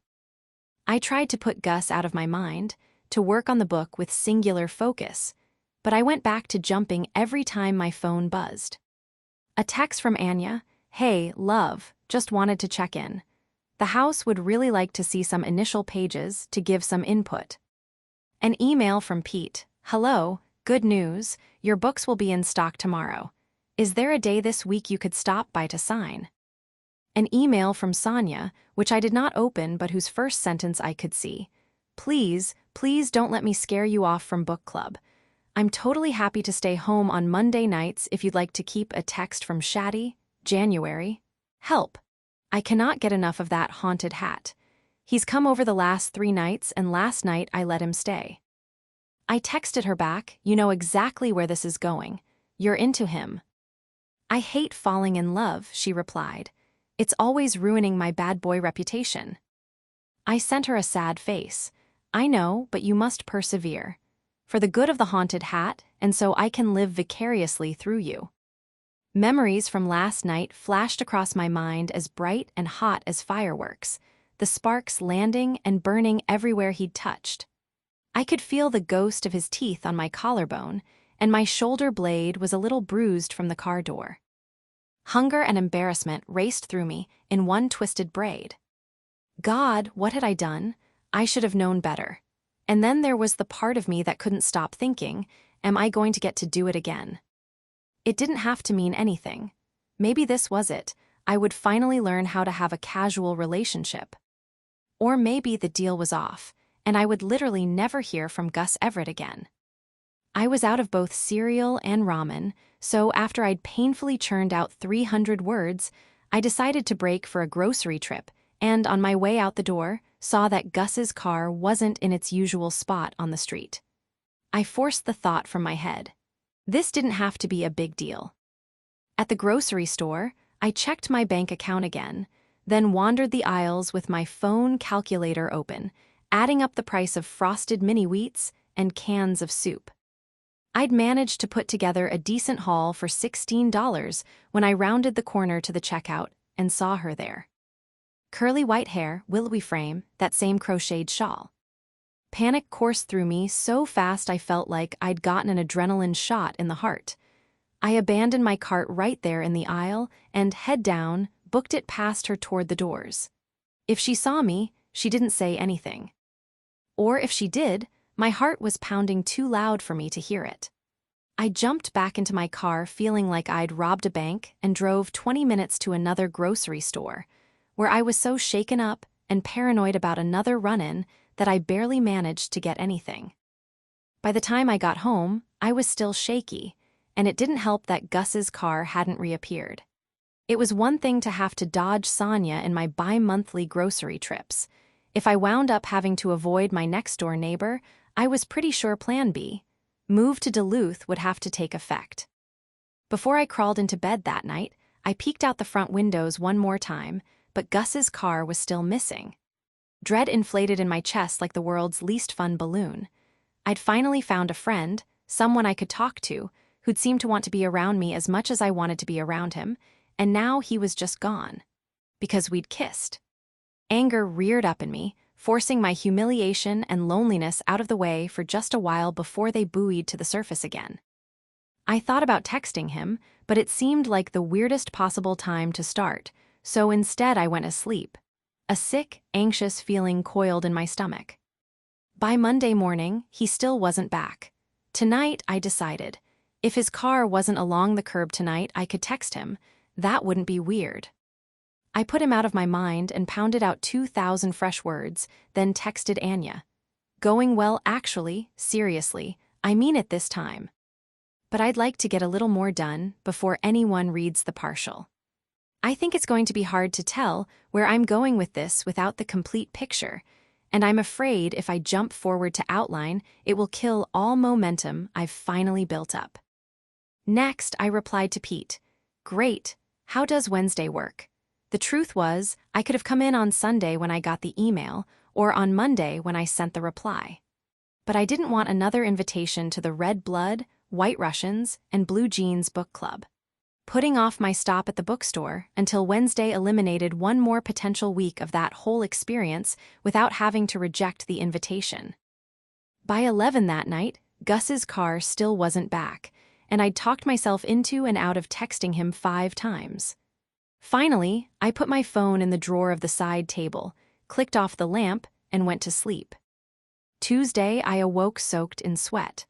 I tried to put Gus out of my mind, to work on the book with singular focus, but I went back to jumping every time my phone buzzed. A text from Anya, "Hey, love, just wanted to check in." The house would really like to see some initial pages to give some input. An email from Pete. Hello, good news, your books will be in stock tomorrow. Is there a day this week you could stop by to sign? An email from Sonia, which I did not open but whose first sentence I could see. Please don't let me scare you off from book club. I'm totally happy to stay home on Monday nights if you'd like to keep a text from Shaddy, January. Help. I cannot get enough of that haunted hat. He's come over the last 3 nights and last night I let him stay. I texted her back, you know exactly where this is going. You're into him. I hate falling in love, she replied. It's always ruining my bad boy reputation. I sent her a sad face. I know, but you must persevere. For the good of the haunted hat, and so I can live vicariously through you. Memories from last night flashed across my mind as bright and hot as fireworks, the sparks landing and burning everywhere he'd touched. I could feel the ghost of his teeth on my collarbone, and my shoulder blade was a little bruised from the car door. Hunger and embarrassment raced through me in one twisted braid. God, what had I done? I should have known better. And then there was the part of me that couldn't stop thinking, am I going to get to do it again? It didn't have to mean anything. Maybe this was it. I would finally learn how to have a casual relationship. Or maybe the deal was off, and I would literally never hear from Gus Everett again. I was out of both cereal and ramen, so after I'd painfully churned out 300 words, I decided to break for a grocery trip, and on my way out the door, saw that Gus's car wasn't in its usual spot on the street. I forced the thought from my head. This didn't have to be a big deal. At the grocery store, I checked my bank account again, then wandered the aisles with my phone calculator open, adding up the price of frosted mini wheats and cans of soup. I'd managed to put together a decent haul for $16 when I rounded the corner to the checkout and saw her there. Curly white hair, willowy frame, that same crocheted shawl. Panic coursed through me so fast I felt like I'd gotten an adrenaline shot in the heart. I abandoned my cart right there in the aisle and, head down, booked it past her toward the doors. If she saw me, she didn't say anything. Or if she did, my heart was pounding too loud for me to hear it. I jumped back into my car feeling like I'd robbed a bank and drove 20 minutes to another grocery store, where I was so shaken up and paranoid about another run-in that I barely managed to get anything. By the time I got home, I was still shaky, and it didn't help that Gus's car hadn't reappeared. It was one thing to have to dodge Sonia in my bi-monthly grocery trips. If I wound up having to avoid my next-door neighbor, I was pretty sure Plan B, move to Duluth, would have to take effect. Before I crawled into bed that night, I peeked out the front windows one more time, but Gus's car was still missing. Dread inflated in my chest like the world's least fun balloon. I'd finally found a friend, someone I could talk to, who'd seemed to want to be around me as much as I wanted to be around him, and now he was just gone. Because we'd kissed. Anger reared up in me, forcing my humiliation and loneliness out of the way for just a while before they buoyed to the surface again. I thought about texting him, but it seemed like the weirdest possible time to start, so instead I went asleep. A sick, anxious feeling coiled in my stomach. By Monday morning, he still wasn't back. Tonight, I decided, if his car wasn't along the curb tonight, I could text him. That wouldn't be weird. I put him out of my mind and pounded out 2,000 fresh words, then texted Anya. Going well, actually, seriously, I mean it this time. But I'd like to get a little more done before anyone reads the partial. I think it's going to be hard to tell where I'm going with this without the complete picture, and I'm afraid if I jump forward to outline, it will kill all momentum I've finally built up. Next, I replied to Pete. Great, how does Wednesday work? The truth was, I could have come in on Sunday when I got the email, or on Monday when I sent the reply. But I didn't want another invitation to the Red Blood, White Russians, and Blue Jeans book club. Putting off my stop at the bookstore until Wednesday eliminated one more potential week of that whole experience without having to reject the invitation. By 11 that night, Gus's car still wasn't back, and I'd talked myself into and out of texting him 5 times. Finally, I put my phone in the drawer of the side table, clicked off the lamp, and went to sleep. Tuesday, I awoke soaked in sweat.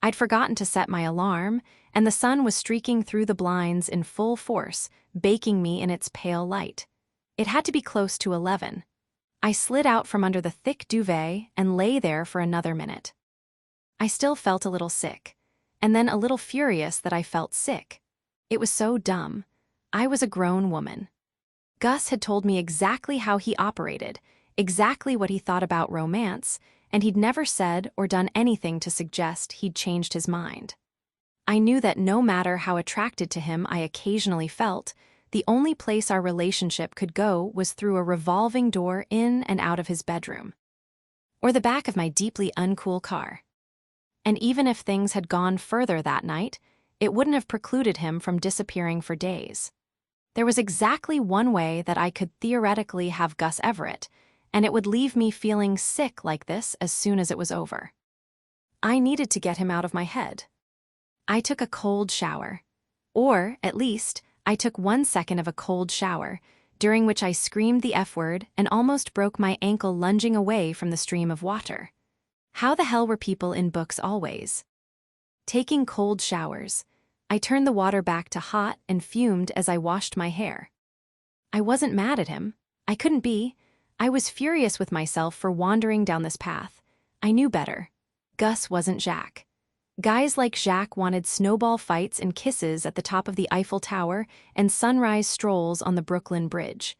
I'd forgotten to set my alarm, and the sun was streaking through the blinds in full force, baking me in its pale light. It had to be close to 11. I slid out from under the thick duvet and lay there for another minute. I still felt a little sick, and then a little furious that I felt sick. It was so dumb. I was a grown woman. Gus had told me exactly how he operated, exactly what he thought about romance, and he'd never said or done anything to suggest he'd changed his mind. I knew that no matter how attracted to him I occasionally felt, the only place our relationship could go was through a revolving door in and out of his bedroom, or the back of my deeply uncool car. And even if things had gone further that night, it wouldn't have precluded him from disappearing for days. There was exactly one way that I could theoretically have Gus Everett, and it would leave me feeling sick like this as soon as it was over. I needed to get him out of my head. I took a cold shower. Or, at least, I took 1 second of a cold shower, during which I screamed the F word and almost broke my ankle lunging away from the stream of water. How the hell were people in books always? Taking cold showers, I turned the water back to hot and fumed as I washed my hair. I wasn't mad at him. I couldn't be. I was furious with myself for wandering down this path. I knew better. Gus wasn't Jacques. Guys like Jacques wanted snowball fights and kisses at the top of the Eiffel Tower and sunrise strolls on the Brooklyn Bridge.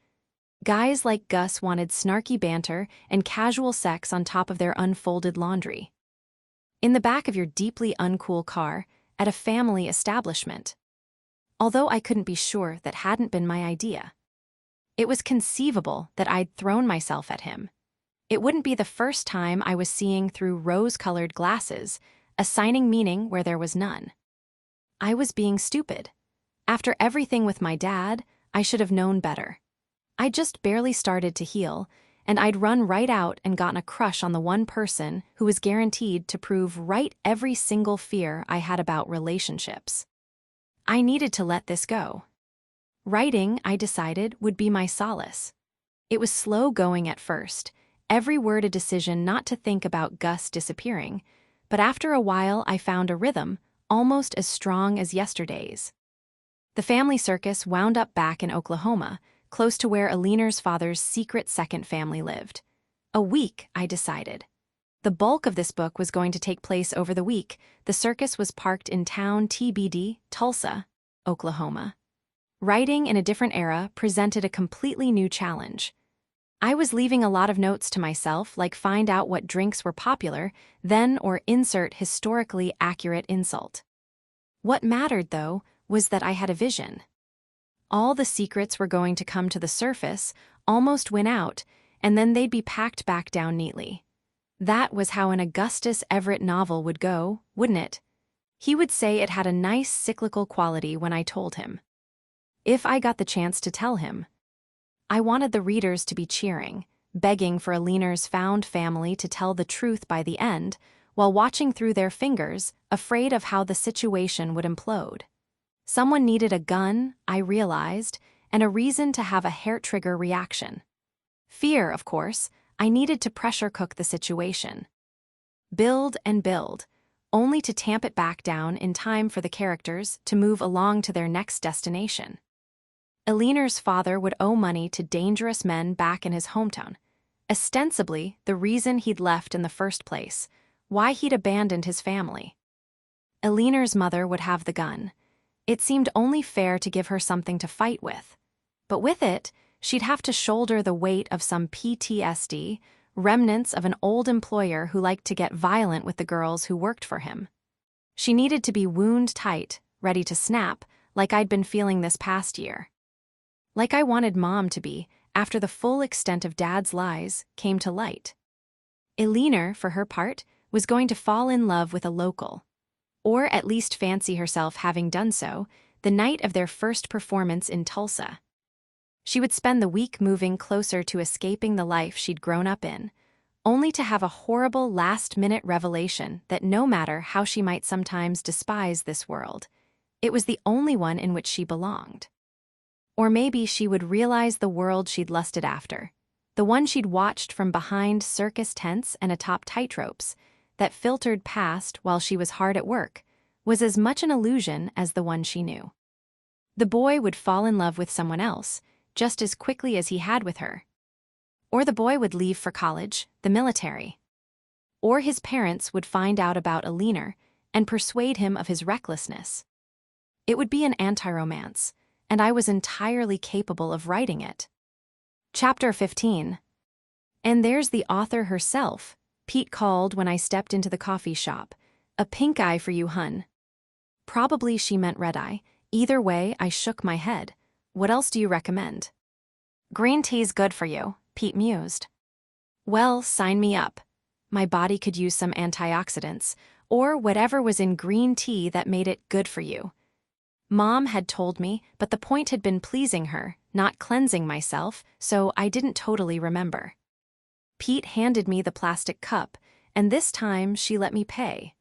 Guys like Gus wanted snarky banter and casual sex on top of their unfolded laundry. In the back of your deeply uncool car, at a family establishment. Although I couldn't be sure that hadn't been my idea. It was conceivable that I'd thrown myself at him. It wouldn't be the first time I was seeing through rose-colored glasses, assigning meaning where there was none. I was being stupid. After everything with my dad, I should have known better. I just barely started to heal, and I'd run right out and gotten a crush on the one person who was guaranteed to prove right every single fear I had about relationships. I needed to let this go. Writing, I decided, would be my solace. It was slow going at first, every word a decision not to think about Gus disappearing, but after a while I found a rhythm, almost as strong as yesterday's. The family circus wound up back in Oklahoma, close to where Aliner's father's secret second family lived. A week, I decided. The bulk of this book was going to take place over the week. The circus was parked in town TBD, Tulsa, Oklahoma. Writing in a different era presented a completely new challenge. I was leaving a lot of notes to myself, like find out what drinks were popular, then or insert historically accurate insult. What mattered, though, was that I had a vision. All the secrets were going to come to the surface, almost win out, and then they'd be packed back down neatly. That was how an Augustus Everett novel would go, wouldn't it? He would say it had a nice cyclical quality when I told him. If I got the chance to tell him. I wanted the readers to be cheering, begging for Aliner's found family to tell the truth by the end, while watching through their fingers, afraid of how the situation would implode. Someone needed a gun, I realized, and a reason to have a hair-trigger reaction. Fear, of course. I needed to pressure cook the situation. Build and build, only to tamp it back down in time for the characters to move along to their next destination. Aliner's father would owe money to dangerous men back in his hometown, ostensibly the reason he'd left in the first place, why he'd abandoned his family. Aliner's mother would have the gun. It seemed only fair to give her something to fight with. But with it, she'd have to shoulder the weight of some PTSD, remnants of an old employer who liked to get violent with the girls who worked for him. She needed to be wound-tight, ready to snap, like I'd been feeling this past year. Like I wanted Mom to be, after the full extent of Dad's lies came to light. Aliner, for her part, was going to fall in love with a local. Or at least fancy herself having done so, the night of their first performance in Tulsa. She would spend the week moving closer to escaping the life she'd grown up in, only to have a horrible last-minute revelation that no matter how she might sometimes despise this world, it was the only one in which she belonged. Or maybe she would realize the world she'd lusted after. The one she'd watched from behind circus tents and atop tightropes, that filtered past while she was hard at work, was as much an illusion as the one she knew. The boy would fall in love with someone else, just as quickly as he had with her. Or the boy would leave for college, the military. Or his parents would find out about a leaner and persuade him of his recklessness. It would be an anti-romance, and I was entirely capable of writing it. Chapter 15. And there's the author herself, Pete called when I stepped into the coffee shop. A pink eye for you, hun. Probably she meant red eye. Either way, I shook my head. What else do you recommend? Green tea's good for you, Pete mused. Well, sign me up. My body could use some antioxidants, or whatever was in green tea that made it good for you. Mom had told me, but the point had been pleasing her, not cleansing myself, so I didn't totally remember. Pete handed me the plastic cup, and this time she let me pay.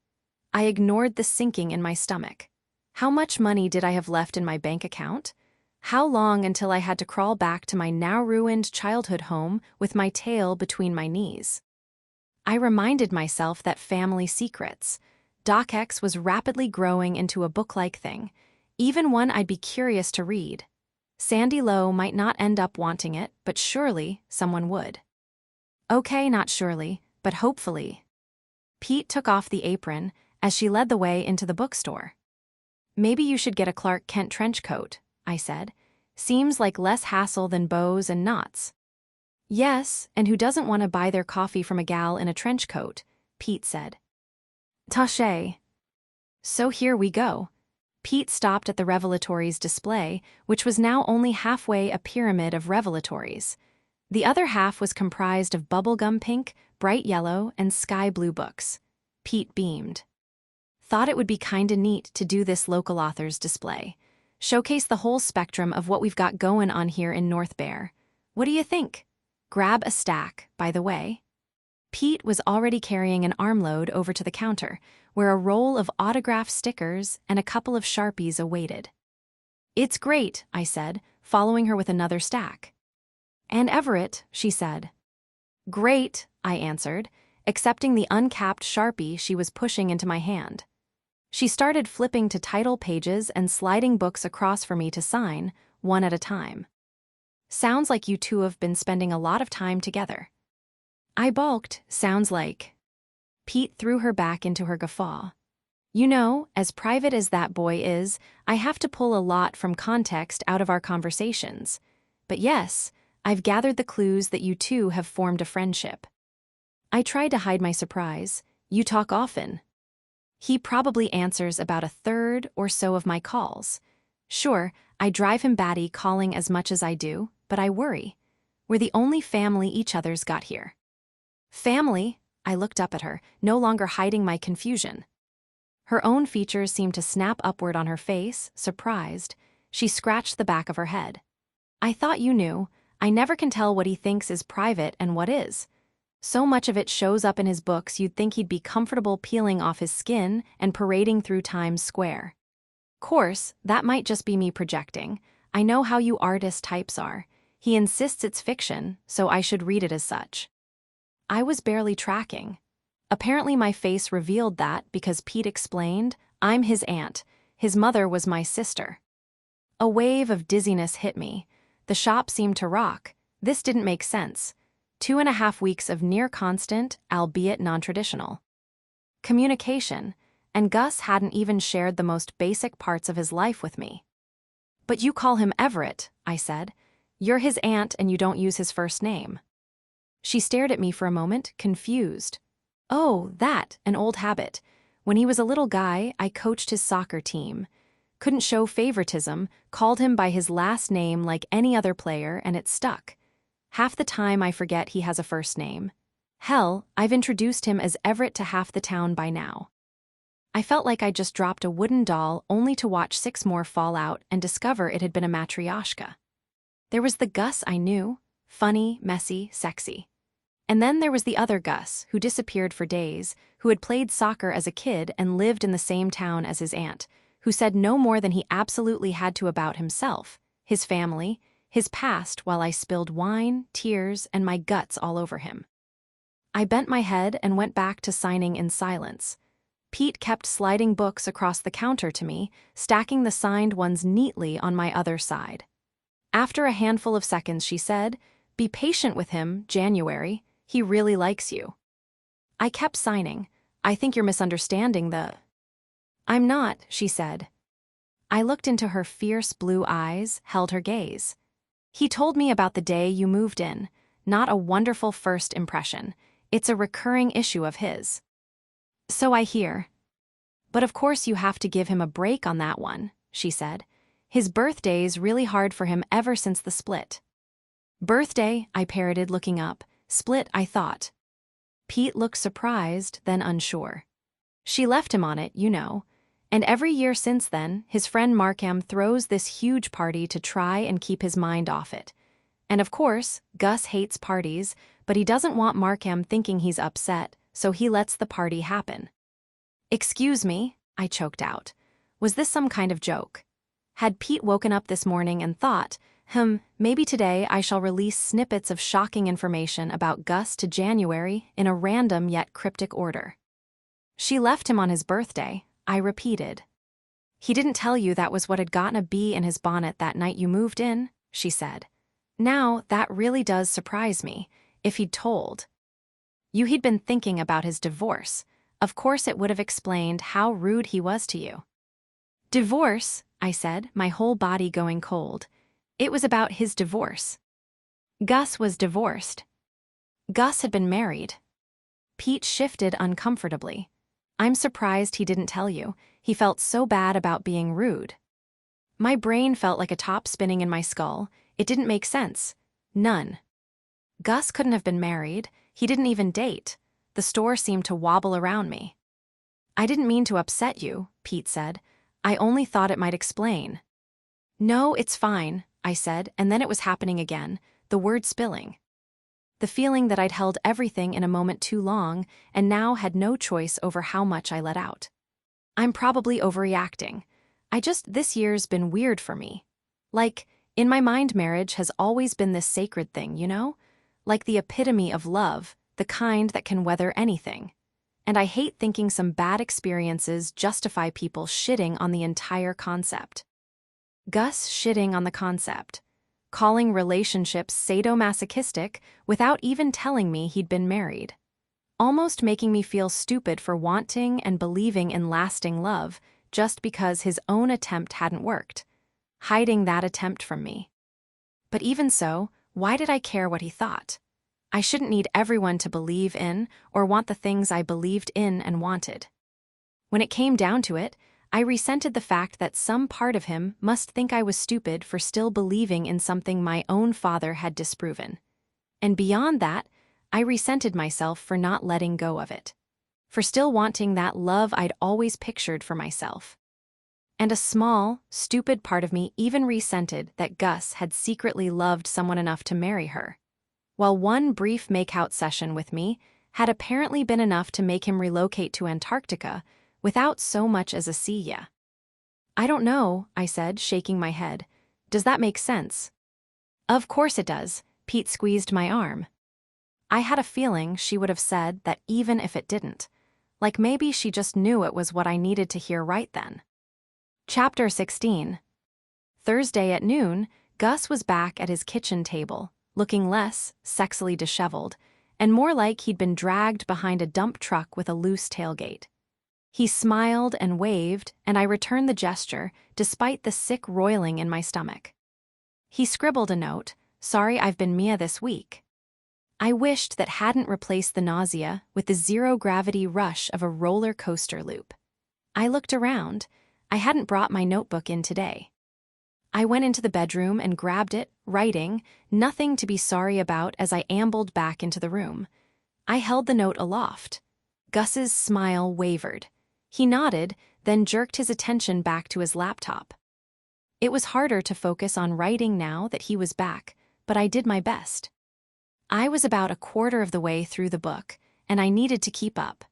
I ignored the sinking in my stomach. How much money did I have left in my bank account? How long until I had to crawl back to my now-ruined childhood home with my tail between my knees? I reminded myself that family secrets. DocX was rapidly growing into a book-like thing, even one I'd be curious to read. Sandy Lowe might not end up wanting it, but surely someone would. Okay, not surely, but hopefully. Pete took off the apron as she led the way into the bookstore. Maybe you should get a Clark Kent trench coat, I said. Seems like less hassle than bows and knots. Yes, and who doesn't want to buy their coffee from a gal in a trench coat, Pete said. Taché. So here we go. Pete stopped at the revelatories display, which was now only halfway a pyramid of revelatories. The other half was comprised of bubblegum pink, bright yellow, and sky blue books. Pete beamed. Thought it would be kinda neat to do this local authors display. Showcase the whole spectrum of what we've got going on here in North Bear. What do you think? Grab a stack, by the way. Pete was already carrying an armload over to the counter, where a roll of autograph stickers and a couple of Sharpies awaited. It's great, I said, following her with another stack. And Everett, she said. Great, I answered, accepting the uncapped Sharpie she was pushing into my hand. She started flipping to title pages and sliding books across for me to sign, one at a time. Sounds like you two have been spending a lot of time together. I balked, sounds like. Pete threw her back into her guffaw. You know, as private as that boy is, I have to pull a lot from context out of our conversations. But yes, I've gathered the clues that you two have formed a friendship. I tried to hide my surprise. You talk often. He probably answers about a third or so of my calls. Sure, I drive him batty calling as much as I do, but I worry. We're the only family each other's got here. Family? I looked up at her, no longer hiding my confusion. Her own features seemed to snap upward on her face, surprised. She scratched the back of her head. I thought you knew. I never can tell what he thinks is private and what is. So much of it shows up in his books you'd think he'd be comfortable peeling off his skin and parading through Times Square. Course, that might just be me projecting. I know how you artist types are. He insists it's fiction, so I should read it as such. I was barely tracking. Apparently my face revealed that because Pete explained, I'm his aunt. His mother was my sister. A wave of dizziness hit me. The shop seemed to rock. This didn't make sense. 2.5 weeks of near-constant, albeit non-traditional communication, and Gus hadn't even shared the most basic parts of his life with me. But you call him Everett, I said. You're his aunt and you don't use his first name. She stared at me for a moment, confused. Oh, that, an old habit. When he was a little guy, I coached his soccer team. Couldn't show favoritism, called him by his last name like any other player, and it stuck. Half the time I forget he has a first name. Hell, I've introduced him as Everett to half the town by now. I felt like I'd just dropped a wooden doll only to watch 6 more fall out and discover it had been a matryoshka. There was the Gus I knew, funny, messy, sexy. And then there was the other Gus, who disappeared for days, who had played soccer as a kid and lived in the same town as his aunt, who said no more than he absolutely had to about himself. his family, his past while I spilled wine, tears, and my guts all over him. I bent my head and went back to signing in silence. Pete kept sliding books across the counter to me, stacking the signed ones neatly on my other side. After a handful of seconds, she said, "Be patient with him, January. He really likes you." I kept signing. "I think you're misunderstanding the—" "I'm not," she said. I looked into her fierce blue eyes, held her gaze. "He told me about the day you moved in. Not a wonderful first impression. It's a recurring issue of his." "So I hear. But of course you have to give him a break on that one," she said. "His birthday's really hard for him ever since the split." "Birthday," I parroted, looking up. "Split, I thought." Pete looked surprised, then unsure. "She left him on it, you know. And every year since then, his friend Markham throws this huge party to try and keep his mind off it. And of course, Gus hates parties, but he doesn't want Markham thinking he's upset, so he lets the party happen." "Excuse me," I choked out. Was this some kind of joke? Had Pete woken up this morning and thought, maybe today I shall release snippets of shocking information about Gus to January in a random yet cryptic order? "She left him on his birthday," I repeated. "He didn't tell you that was what had gotten a bee in his bonnet that night you moved in?" she said. "Now, that really does surprise me, if he'd told you he'd been thinking about his divorce. Of course it would have explained how rude he was to you." "Divorce?" I said, my whole body going cold. It was about his divorce. Gus was divorced. Gus had been married. Pete shifted uncomfortably. "I'm surprised he didn't tell you. He felt so bad about being rude." My brain felt like a top spinning in my skull. It didn't make sense. None. Gus couldn't have been married. He didn't even date. The store seemed to wobble around me. "I didn't mean to upset you," Pete said. "I only thought it might explain." "No, it's fine," I said, and then it was happening again, the word spilling. The feeling that I'd held everything in a moment too long and now had no choice over how much I let out. I'm probably overreacting. This year's been weird for me. Like, in my mind, marriage has always been this sacred thing, you know? Like the epitome of love, the kind that can weather anything. And I hate thinking some bad experiences justify people shitting on the entire concept. Gus shitting on the concept. Calling relationships sadomasochistic without even telling me he'd been married. Almost making me feel stupid for wanting and believing in lasting love just because his own attempt hadn't worked. Hiding that attempt from me. But even so, why did I care what he thought? I shouldn't need everyone to believe in or want the things I believed in and wanted. When it came down to it, I resented the fact that some part of him must think I was stupid for still believing in something my own father had disproven. And beyond that, I resented myself for not letting go of it. For still wanting that love I'd always pictured for myself. And a small, stupid part of me even resented that Gus had secretly loved someone enough to marry her. While one brief make-out session with me had apparently been enough to make him relocate to Antarctica without so much as a "see ya." "I don't know," I said, shaking my head. "Does that make sense?" "Of course it does." Pete squeezed my arm. I had a feeling she would have said that even if it didn't. Like maybe she just knew it was what I needed to hear right then. Chapter 16. Thursday at noon, Gus was back at his kitchen table, looking less sexily disheveled, and more like he'd been dragged behind a dump truck with a loose tailgate. He smiled and waved, and I returned the gesture, despite the sick roiling in my stomach. He scribbled a note, "Sorry I've been Mia this week." I wished that hadn't replaced the nausea with the zero-gravity rush of a roller coaster loop. I looked around. I hadn't brought my notebook in today. I went into the bedroom and grabbed it, writing, nothing to be sorry about as I ambled back into the room. I held the note aloft. Gus's smile wavered. He nodded, then jerked his attention back to his laptop. It was harder to focus on writing now that he was back, but I did my best. I was about a quarter of the way through the book, and I needed to keep up.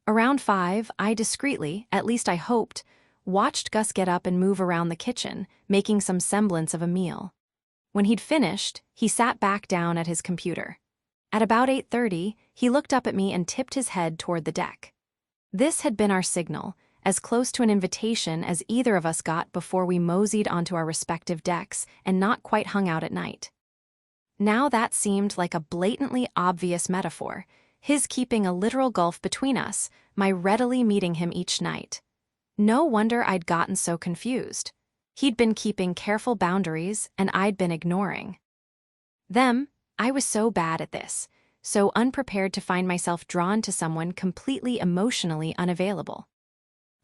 Around 5, I discreetly, at least I hoped, watched Gus get up and move around the kitchen, making some semblance of a meal. When he'd finished, he sat back down at his computer. At about 8:30, he looked up at me and tipped his head toward the deck. This had been our signal, as close to an invitation as either of us got before we moseyed onto our respective decks and not quite hung out at night. Now that seemed like a blatantly obvious metaphor, his keeping a literal gulf between us, my readily meeting him each night. No wonder I'd gotten so confused. He'd been keeping careful boundaries, and I'd been ignoring them. I was so bad at this, so unprepared to find myself drawn to someone completely emotionally unavailable.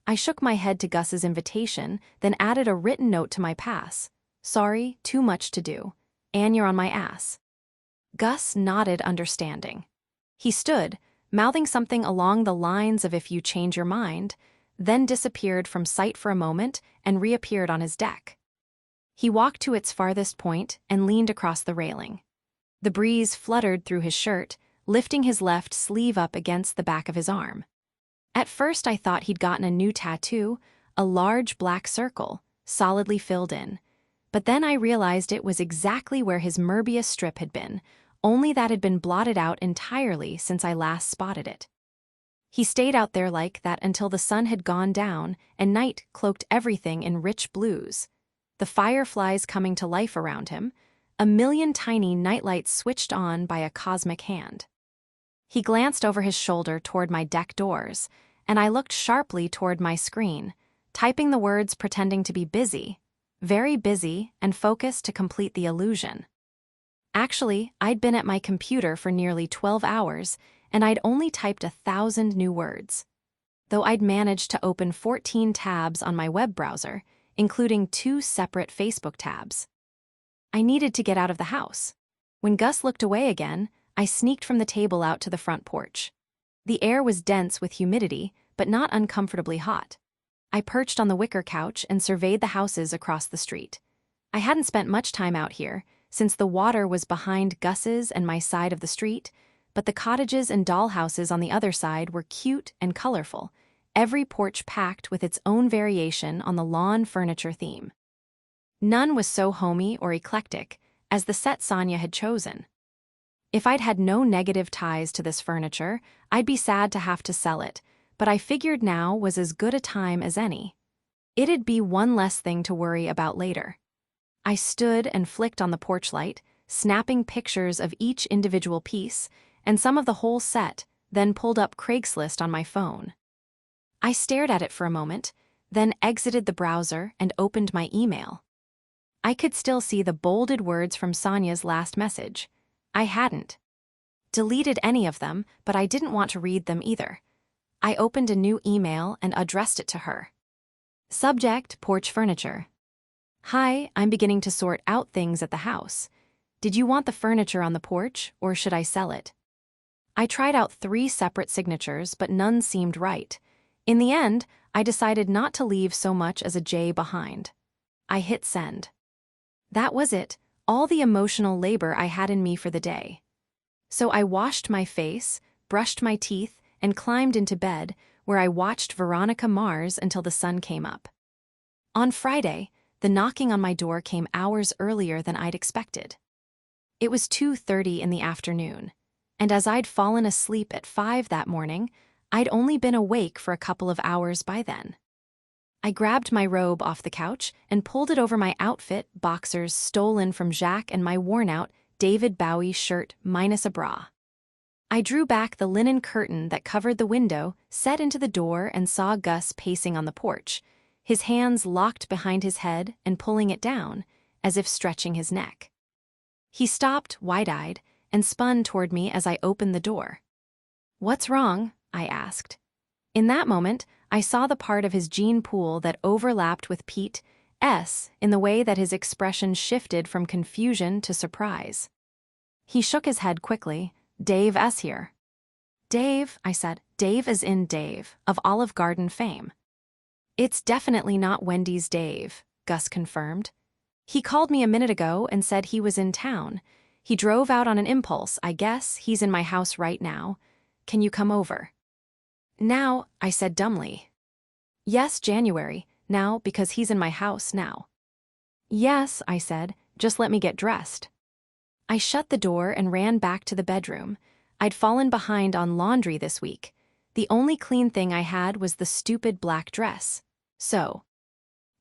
I shook my head to Gus's invitation, then added a written note to my pass. Sorry, too much to do. And you're on my ass. Gus nodded understanding. He stood, mouthing something along the lines of if you change your mind, then disappeared from sight for a moment and reappeared on his deck. He walked to its farthest point and leaned across the railing. The breeze fluttered through his shirt, lifting his left sleeve up against the back of his arm. At first I thought he'd gotten a new tattoo, a large black circle, solidly filled in. But then I realized it was exactly where his Möbius strip had been, only that had been blotted out entirely since I last spotted it. He stayed out there like that until the sun had gone down and night cloaked everything in rich blues. The fireflies coming to life around him, a million tiny nightlights switched on by a cosmic hand. He glanced over his shoulder toward my deck doors, and I looked sharply toward my screen, typing the words pretending to be busy, very busy and focused to complete the illusion. Actually, I'd been at my computer for nearly 12 hours, and I'd only typed 1,000 new words. Though I'd managed to open 14 tabs on my web browser, including 2 separate Facebook tabs. I needed to get out of the house. When Gus looked away again, I sneaked from the table out to the front porch. The air was dense with humidity, but not uncomfortably hot. I perched on the wicker couch and surveyed the houses across the street. I hadn't spent much time out here, since the water was behind Gus's and my side of the street, but the cottages and dollhouses on the other side were cute and colorful, every porch packed with its own variation on the lawn furniture theme. None was so homey or eclectic as the set Sonia had chosen. If I'd had no negative ties to this furniture, I'd be sad to have to sell it, but I figured now was as good a time as any. It'd be one less thing to worry about later. I stood and flicked on the porch light, snapping pictures of each individual piece and some of the whole set, then pulled up Craigslist on my phone. I stared at it for a moment, then exited the browser and opened my email. I could still see the bolded words from Sonia's last message. I hadn't deleted any of them, but I didn't want to read them either. I opened a new email and addressed it to her. Subject: porch furniture. Hi, I'm beginning to sort out things at the house. Did you want the furniture on the porch, or should I sell it? I tried out 3 separate signatures, but none seemed right. In the end, I decided not to leave so much as a J behind. I hit send. That was it, all the emotional labor I had in me for the day. So I washed my face, brushed my teeth, and climbed into bed, where I watched Veronica Mars until the sun came up. On Friday, the knocking on my door came hours earlier than I'd expected. It was 2:30 in the afternoon, and as I'd fallen asleep at 5 that morning, I'd only been awake for a couple of hours by then. I grabbed my robe off the couch and pulled it over my outfit, boxers stolen from Jacques, and my worn-out David Bowie shirt minus a bra. I drew back the linen curtain that covered the window, set into the door, and saw Gus pacing on the porch, his hands locked behind his head and pulling it down, as if stretching his neck. He stopped, wide-eyed, and spun toward me as I opened the door. "What's wrong?" I asked. In that moment, I saw the part of his gene pool that overlapped with Pete's in the way that his expression shifted from confusion to surprise. He shook his head quickly. "Dave S. here." "Dave," I said. "Dave as in Dave, of Olive Garden fame." "It's definitely not Wendy's Dave," Gus confirmed. "He called me a minute ago and said he was in town. He drove out on an impulse. I guess he's in my house right now. Can you come over?" "Now," I said dumbly. "Yes, January. now because he's in my house now. Yes, I said, just let me get dressed. I shut the door and ran back to the bedroom. I'd fallen behind on laundry this week. The only clean thing I had was the stupid black dress. So,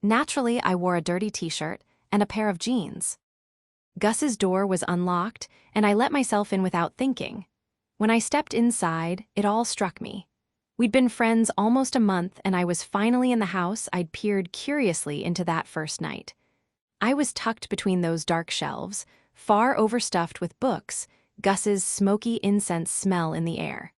naturally, I wore a dirty t-shirt and a pair of jeans. Gus's door was unlocked, and I let myself in without thinking. When I stepped inside, it all struck me. We'd been friends almost a month, and I was finally in the house I'd peered curiously into that first night. I was tucked between those dark shelves, far overstuffed with books, Gus's smoky incense smell in the air.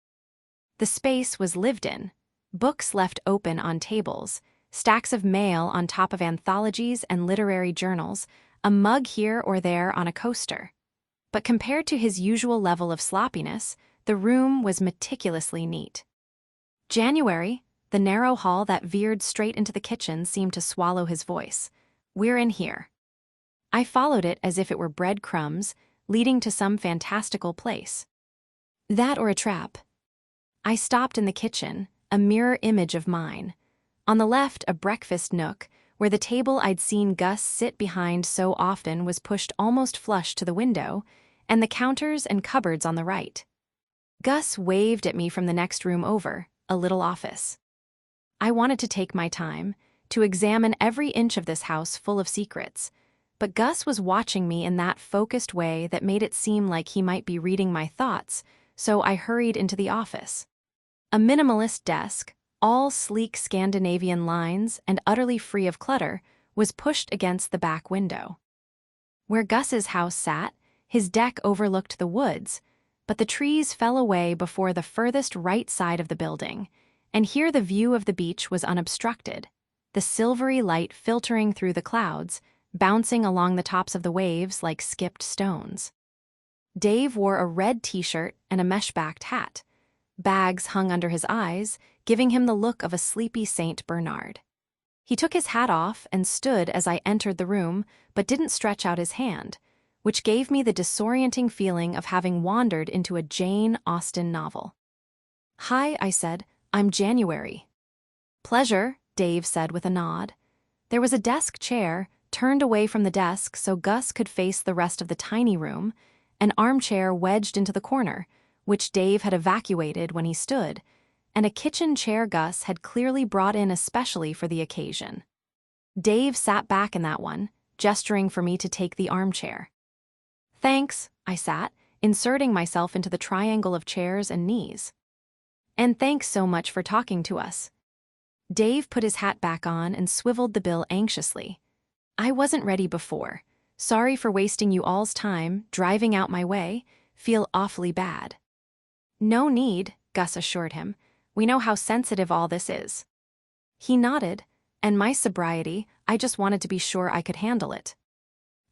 The space was lived in. Books left open on tables, stacks of mail on top of anthologies and literary journals, a mug here or there on a coaster. But compared to his usual level of sloppiness, the room was meticulously neat. January, the narrow hall that veered straight into the kitchen seemed to swallow his voice. We're in here. I followed it as if it were breadcrumbs, leading to some fantastical place. That or a trap. I stopped in the kitchen, a mirror image of mine. On the left, a breakfast nook, where the table I'd seen Gus sit behind so often was pushed almost flush to the window, and the counters and cupboards on the right. Gus waved at me from the next room over, a little office. I wanted to take my time, to examine every inch of this house full of secrets, but Gus was watching me in that focused way that made it seem like he might be reading my thoughts, so I hurried into the office. A minimalist desk, all sleek Scandinavian lines and utterly free of clutter, was pushed against the back window. Where Gus's house sat, his deck overlooked the woods, but the trees fell away before the furthest right side of the building, and here the view of the beach was unobstructed, the silvery light filtering through the clouds, bouncing along the tops of the waves like skipped stones. Dave wore a red t-shirt and a mesh-backed hat. Bags hung under his eyes, giving him the look of a sleepy Saint Bernard. He took his hat off and stood as I entered the room, but didn't stretch out his hand, which gave me the disorienting feeling of having wandered into a Jane Austen novel. Hi, I said, I'm January. Pleasure, Dave said with a nod. There was a desk chair, turned away from the desk so Gus could face the rest of the tiny room, an armchair wedged into the corner, which Dave had evacuated when he stood, and a kitchen chair Gus had clearly brought in especially for the occasion. Dave sat back in that one, gesturing for me to take the armchair. Thanks, I sat, inserting myself into the triangle of chairs and knees. And thanks so much for talking to us. Dave put his hat back on and swiveled the bill anxiously. I wasn't ready before. Sorry for wasting you all's time, driving out my way. Feel awfully bad. No need, Gus assured him. We know how sensitive all this is. He nodded, and my sobriety, I just wanted to be sure I could handle it.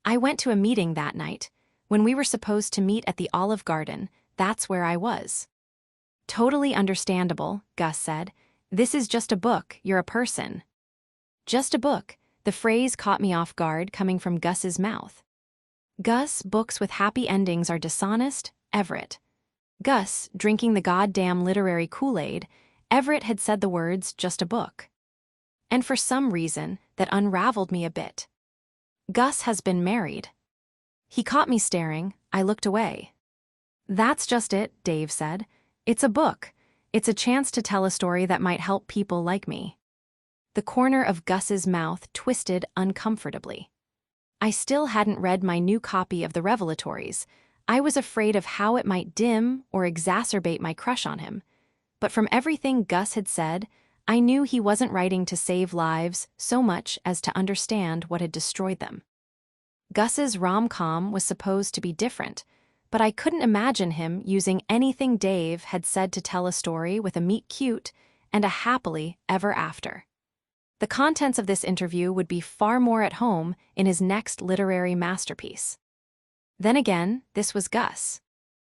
I went to a meeting that night. When we were supposed to meet at the Olive Garden, that's where I was. Totally understandable, Gus said. This is just a book, you're a person. Just a book. The phrase caught me off guard coming from Gus's mouth. Gus, books with happy endings are dishonest, Everett. Gus, drinking the goddamn literary Kool-Aid, Everett had said the words, just a book. And for some reason, that unraveled me a bit. Gus has been married. He caught me staring, I looked away. That's just it, Dave said. It's a book. It's a chance to tell a story that might help people like me. The corner of Gus's mouth twisted uncomfortably. I still hadn't read my new copy of the Revelatories. I was afraid of how it might dim or exacerbate my crush on him. But from everything Gus had said, I knew he wasn't writing to save lives so much as to understand what had destroyed them. Gus's rom-com was supposed to be different, but I couldn't imagine him using anything Dave had said to tell a story with a meet-cute and a happily ever after. The contents of this interview would be far more at home in his next literary masterpiece. Then again, this was Gus.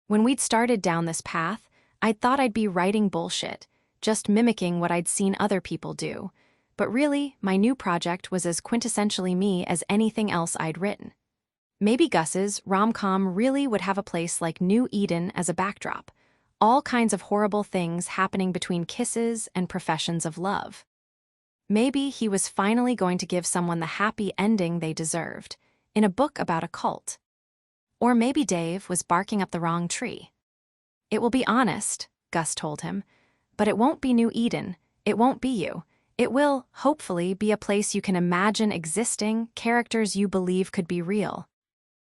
When we'd started down this path, I'd thought I'd be writing bullshit, just mimicking what I'd seen other people do. But really, my new project was as quintessentially me as anything else I'd written. Maybe Gus's rom-com really would have a place like New Eden as a backdrop, all kinds of horrible things happening between kisses and professions of love. Maybe he was finally going to give someone the happy ending they deserved, in a book about a cult. Or maybe Dave was barking up the wrong tree. "It will be honest," Gus told him, "but it won't be New Eden, it won't be you. It will, hopefully, be a place you can imagine existing, characters you believe could be real."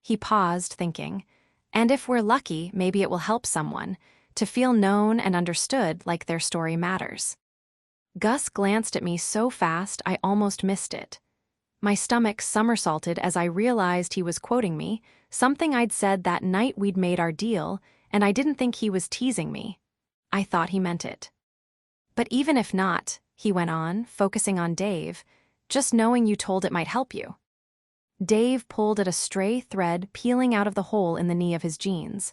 He paused, thinking, "And if we're lucky, maybe it will help someone to feel known and understood like their story matters." Gus glanced at me so fast I almost missed it. My stomach somersaulted as I realized he was quoting me, something I'd said that night we'd made our deal, and I didn't think he was teasing me. I thought he meant it. "But even if not," he went on, focusing on Dave, "just knowing you told it might help you." Dave pulled at a stray thread peeling out of the hole in the knee of his jeans.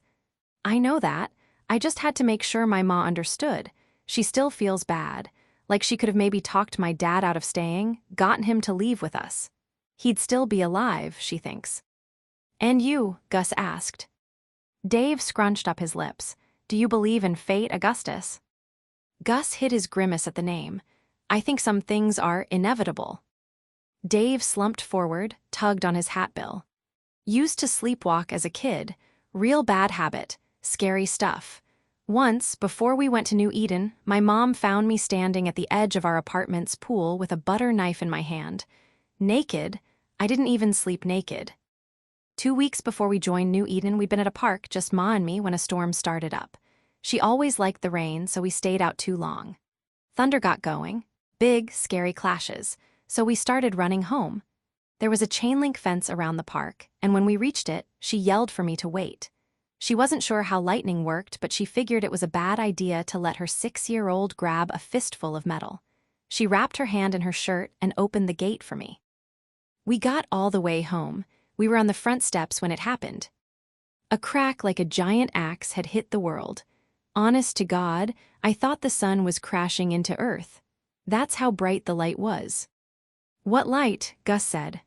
"I know that. I just had to make sure my ma understood. She still feels bad. Like she could have maybe talked my dad out of staying, gotten him to leave with us. He'd still be alive, she thinks." "And you?" Gus asked. Dave scrunched up his lips. "Do you believe in fate, Augustus?" Gus hid his grimace at the name. "I think some things are inevitable." Dave slumped forward, tugged on his hat bill. "Used to sleepwalk as a kid. Real bad habit. Scary stuff. Once, before we went to New Eden, my mom found me standing at the edge of our apartment's pool with a butter knife in my hand. Naked. I didn't even sleep naked. 2 weeks before we joined New Eden, we'd been at a park, just Ma and me, when a storm started up. She always liked the rain, so we stayed out too long. Thunder got going. Big, scary clashes. So we started running home. There was a chain-link fence around the park, and when we reached it, she yelled for me to wait. She wasn't sure how lightning worked, but she figured it was a bad idea to let her 6-year-old grab a fistful of metal. She wrapped her hand in her shirt and opened the gate for me. We got all the way home. We were on the front steps when it happened. A crack like a giant axe had hit the world. Honest to God, I thought the sun was crashing into Earth. That's how bright the light was. "What light?" Gus said.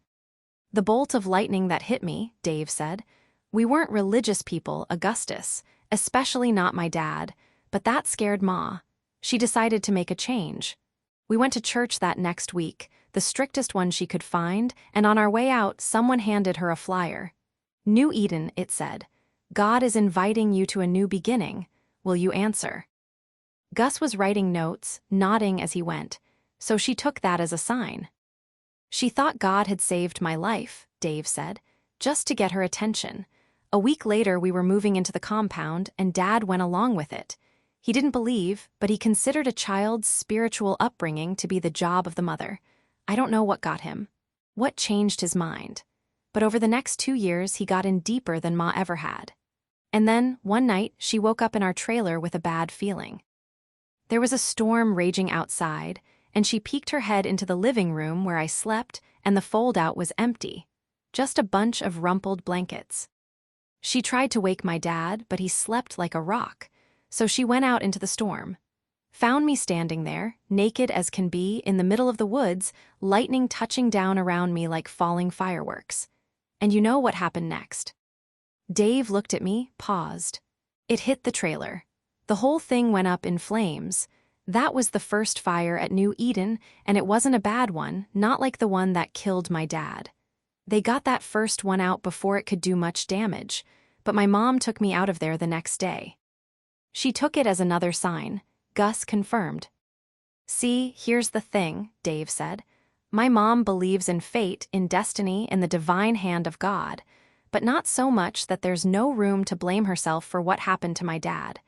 "The bolt of lightning that hit me," Dave said. "We weren't religious people, Augustus, especially not my dad, but that scared Ma. She decided to make a change. We went to church that next week, the strictest one she could find, and on our way out, someone handed her a flyer. 'New Eden,' it said. 'God is inviting you to a new beginning. Will you answer?'" Gus was writing notes, nodding as he went, so she took that as a sign. "She thought God had saved my life," Dave said, "just to get her attention. A week later, we were moving into the compound, and Dad went along with it. He didn't believe, but he considered a child's spiritual upbringing to be the job of the mother. I don't know what got him, what changed his mind. But over the next 2 years, he got in deeper than Ma ever had. And then, one night, she woke up in our trailer with a bad feeling. There was a storm raging outside, and she peeked her head into the living room where I slept, and the fold-out was empty. Just a bunch of rumpled blankets. She tried to wake my dad, but he slept like a rock, so she went out into the storm. Found me standing there, naked as can be, in the middle of the woods, lightning touching down around me like falling fireworks. And you know what happened next?" Dave looked at me, paused. "It hit the trailer. The whole thing went up in flames. That was the first fire at New Eden, and it wasn't a bad one, not like the one that killed my dad. They got that first one out before it could do much damage, but my mom took me out of there the next day." She took it as another sign. Gus confirmed. "See, here's the thing," Dave said. "My mom believes in fate, in destiny, in the divine hand of God, but not so much that there's no room to blame herself for what happened to my dad.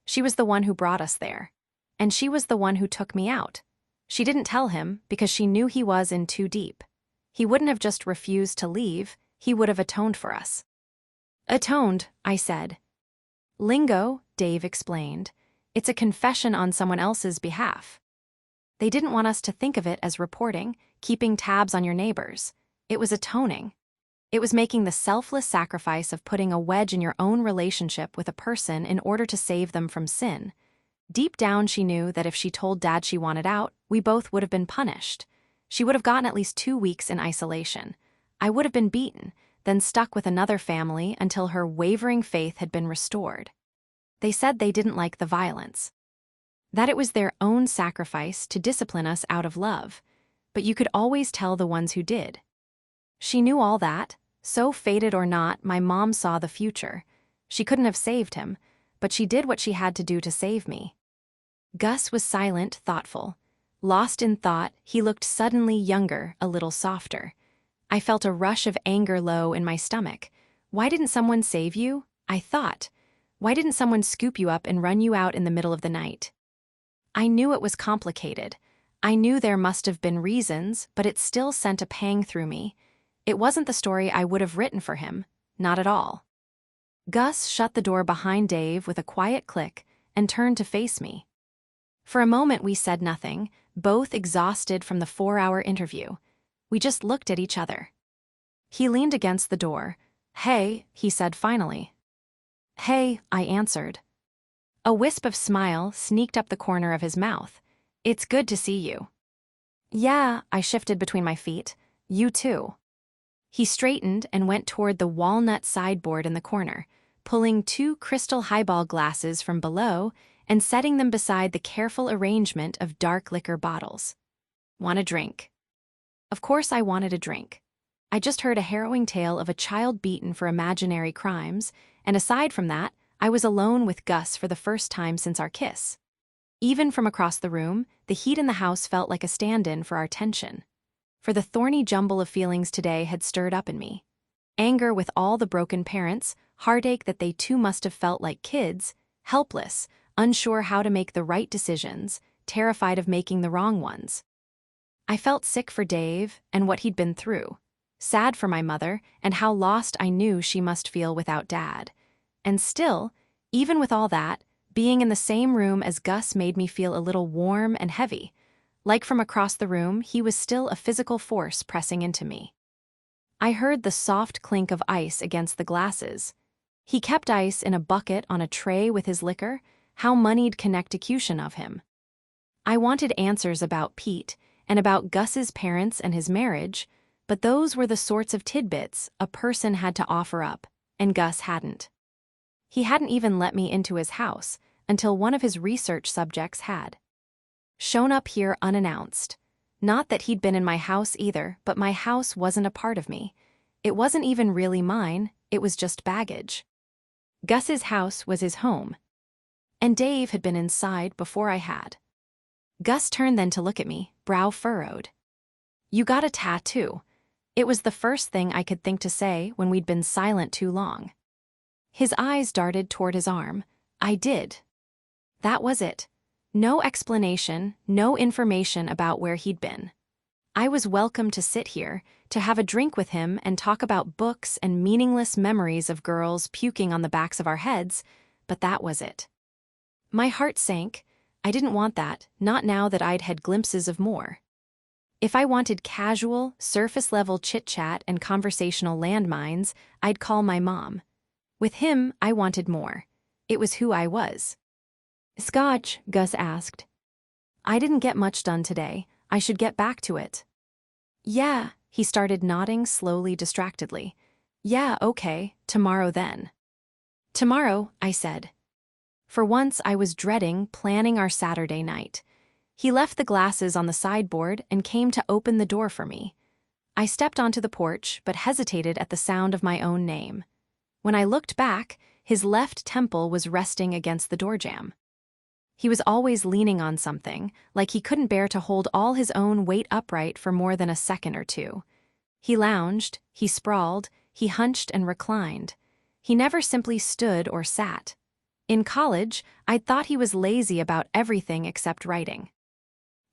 She was the one who brought us there. And she was the one who took me out. She didn't tell him because she knew he was in too deep. He wouldn't have just refused to leave, he would have atoned for us." "Atoned," I said. "Lingo," Dave explained. "It's a confession on someone else's behalf. They didn't want us to think of it as reporting, keeping tabs on your neighbors. It was atoning. It was making the selfless sacrifice of putting a wedge in your own relationship with a person in order to save them from sin. Deep down, she knew that if she told Dad she wanted out, we both would have been punished. She would have gotten at least 2 weeks in isolation. I would have been beaten, then stuck with another family until her wavering faith had been restored. They said they didn't like the violence. That it was their own sacrifice to discipline us out of love. but you could always tell the ones who did. She knew all that. So fated or not, my mom saw the future. She couldn't have saved him, but she did what she had to do to save me. Gus was silent, thoughtful. Lost in thought, he looked suddenly younger, a little softer. I felt a rush of anger low in my stomach. Why didn't someone save you? I thought. Why didn't someone scoop you up and run you out in the middle of the night? I knew it was complicated. I knew there must have been reasons, but it still sent a pang through me. It wasn't the story I would have written for him, not at all. Gus shut the door behind Dave with a quiet click and turned to face me. For a moment we said nothing, both exhausted from the 4-hour interview. We just looked at each other. He leaned against the door. "Hey," he said finally. "Hey," I answered. A wisp of smile sneaked up the corner of his mouth. "It's good to see you." "Yeah," I shifted between my feet. "You too." He straightened and went toward the walnut sideboard in the corner, pulling 2 crystal highball glasses from below and setting them beside the careful arrangement of dark liquor bottles. "Want a drink?" Of course I wanted a drink. I just heard a harrowing tale of a child beaten for imaginary crimes, and aside from that, I was alone with Gus for the first time since our kiss. Even from across the room, the heat in the house felt like a stand-in for our tension. For the thorny jumble of feelings today had stirred up in me. Anger with all the broken parents, heartache that they too must have felt like kids, helpless, unsure how to make the right decisions, terrified of making the wrong ones. I felt sick for Dave and what he'd been through, sad for my mother and how lost I knew she must feel without Dad. And still, even with all that, being in the same room as Gus made me feel a little warm and heavy. Like from across the room, he was still a physical force pressing into me. I heard the soft clink of ice against the glasses. He kept ice in a bucket on a tray with his liquor. How moneyed connecticution of him. I wanted answers about Pete and about Gus's parents and his marriage, but those were the sorts of tidbits a person had to offer up, and Gus hadn't. He hadn't even let me into his house until one of his research subjects had shown up here unannounced. Not that he'd been in my house either, but my house wasn't a part of me. It wasn't even really mine, it was just baggage. Gus's house was his home. And Dave had been inside before I had. Gus turned then to look at me, brow furrowed. "You got a tattoo." It was the first thing I could think to say when we'd been silent too long. His eyes darted toward his arm. I did. That was it. No explanation, no information about where he'd been. I was welcome to sit here, to have a drink with him and talk about books and meaningless memories of girls puking on the backs of our heads, but that was it. My heart sank. I didn't want that, not now that I'd had glimpses of more. If I wanted casual, surface-level chit-chat and conversational landmines, I'd call my mom. With him, I wanted more. It was who I was. "Scotch?" Gus asked. "I didn't get much done today. I should get back to it." "Yeah," he started nodding slowly, distractedly. "Yeah, okay, tomorrow then." "Tomorrow," I said. For once I was dreading planning our Saturday night. He left the glasses on the sideboard and came to open the door for me. I stepped onto the porch but hesitated at the sound of my own name. When I looked back, his left temple was resting against the doorjamb. He was always leaning on something, like he couldn't bear to hold all his own weight upright for more than a second or two. He lounged, he sprawled, he hunched and reclined. He never simply stood or sat. In college, I'd thought he was lazy about everything except writing.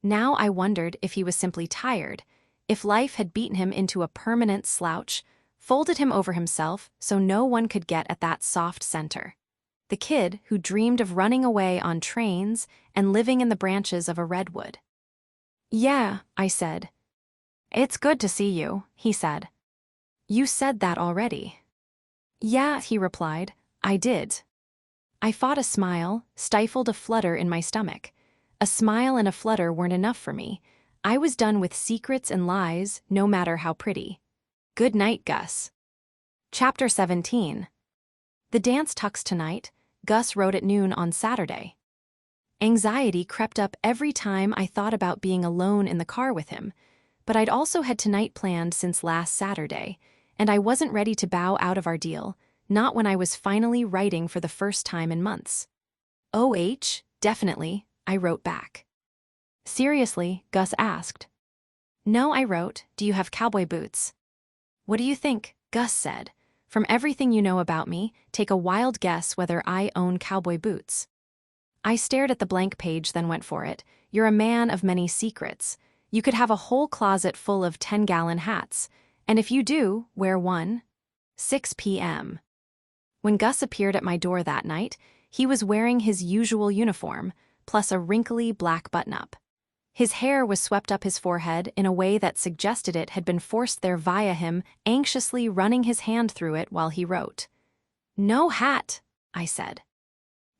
Now I wondered if he was simply tired, if life had beaten him into a permanent slouch, folded him over himself so no one could get at that soft center. The kid who dreamed of running away on trains and living in the branches of a redwood. "Yeah," I said. "It's good to see you," he said. "You said that already." "Yeah," he replied, "I did." I fought a smile, stifled a flutter in my stomach. A smile and a flutter weren't enough for me. I was done with secrets and lies, no matter how pretty. Good night, Gus. Chapter 17. The dance tux tonight, Gus wrote at noon on Saturday. Anxiety crept up every time I thought about being alone in the car with him. but I'd also had tonight planned since last Saturday, and I wasn't ready to bow out of our deal, not when I was finally writing for the first time in months. "OH, definitely," I wrote back. "Seriously?" Gus asked. "No," I wrote. "Do you have cowboy boots?" "What do you think?" Gus said. "From everything you know about me, take a wild guess whether I own cowboy boots." I stared at the blank page, then went for it. "You're a man of many secrets. You could have a whole closet full of 10-gallon hats. And if you do, wear one." 6 p.m. When Gus appeared at my door that night, he was wearing his usual uniform, plus a wrinkly black button-up. His hair was swept up his forehead in a way that suggested it had been forced there via him anxiously running his hand through it while he wrote. "No hat," I said.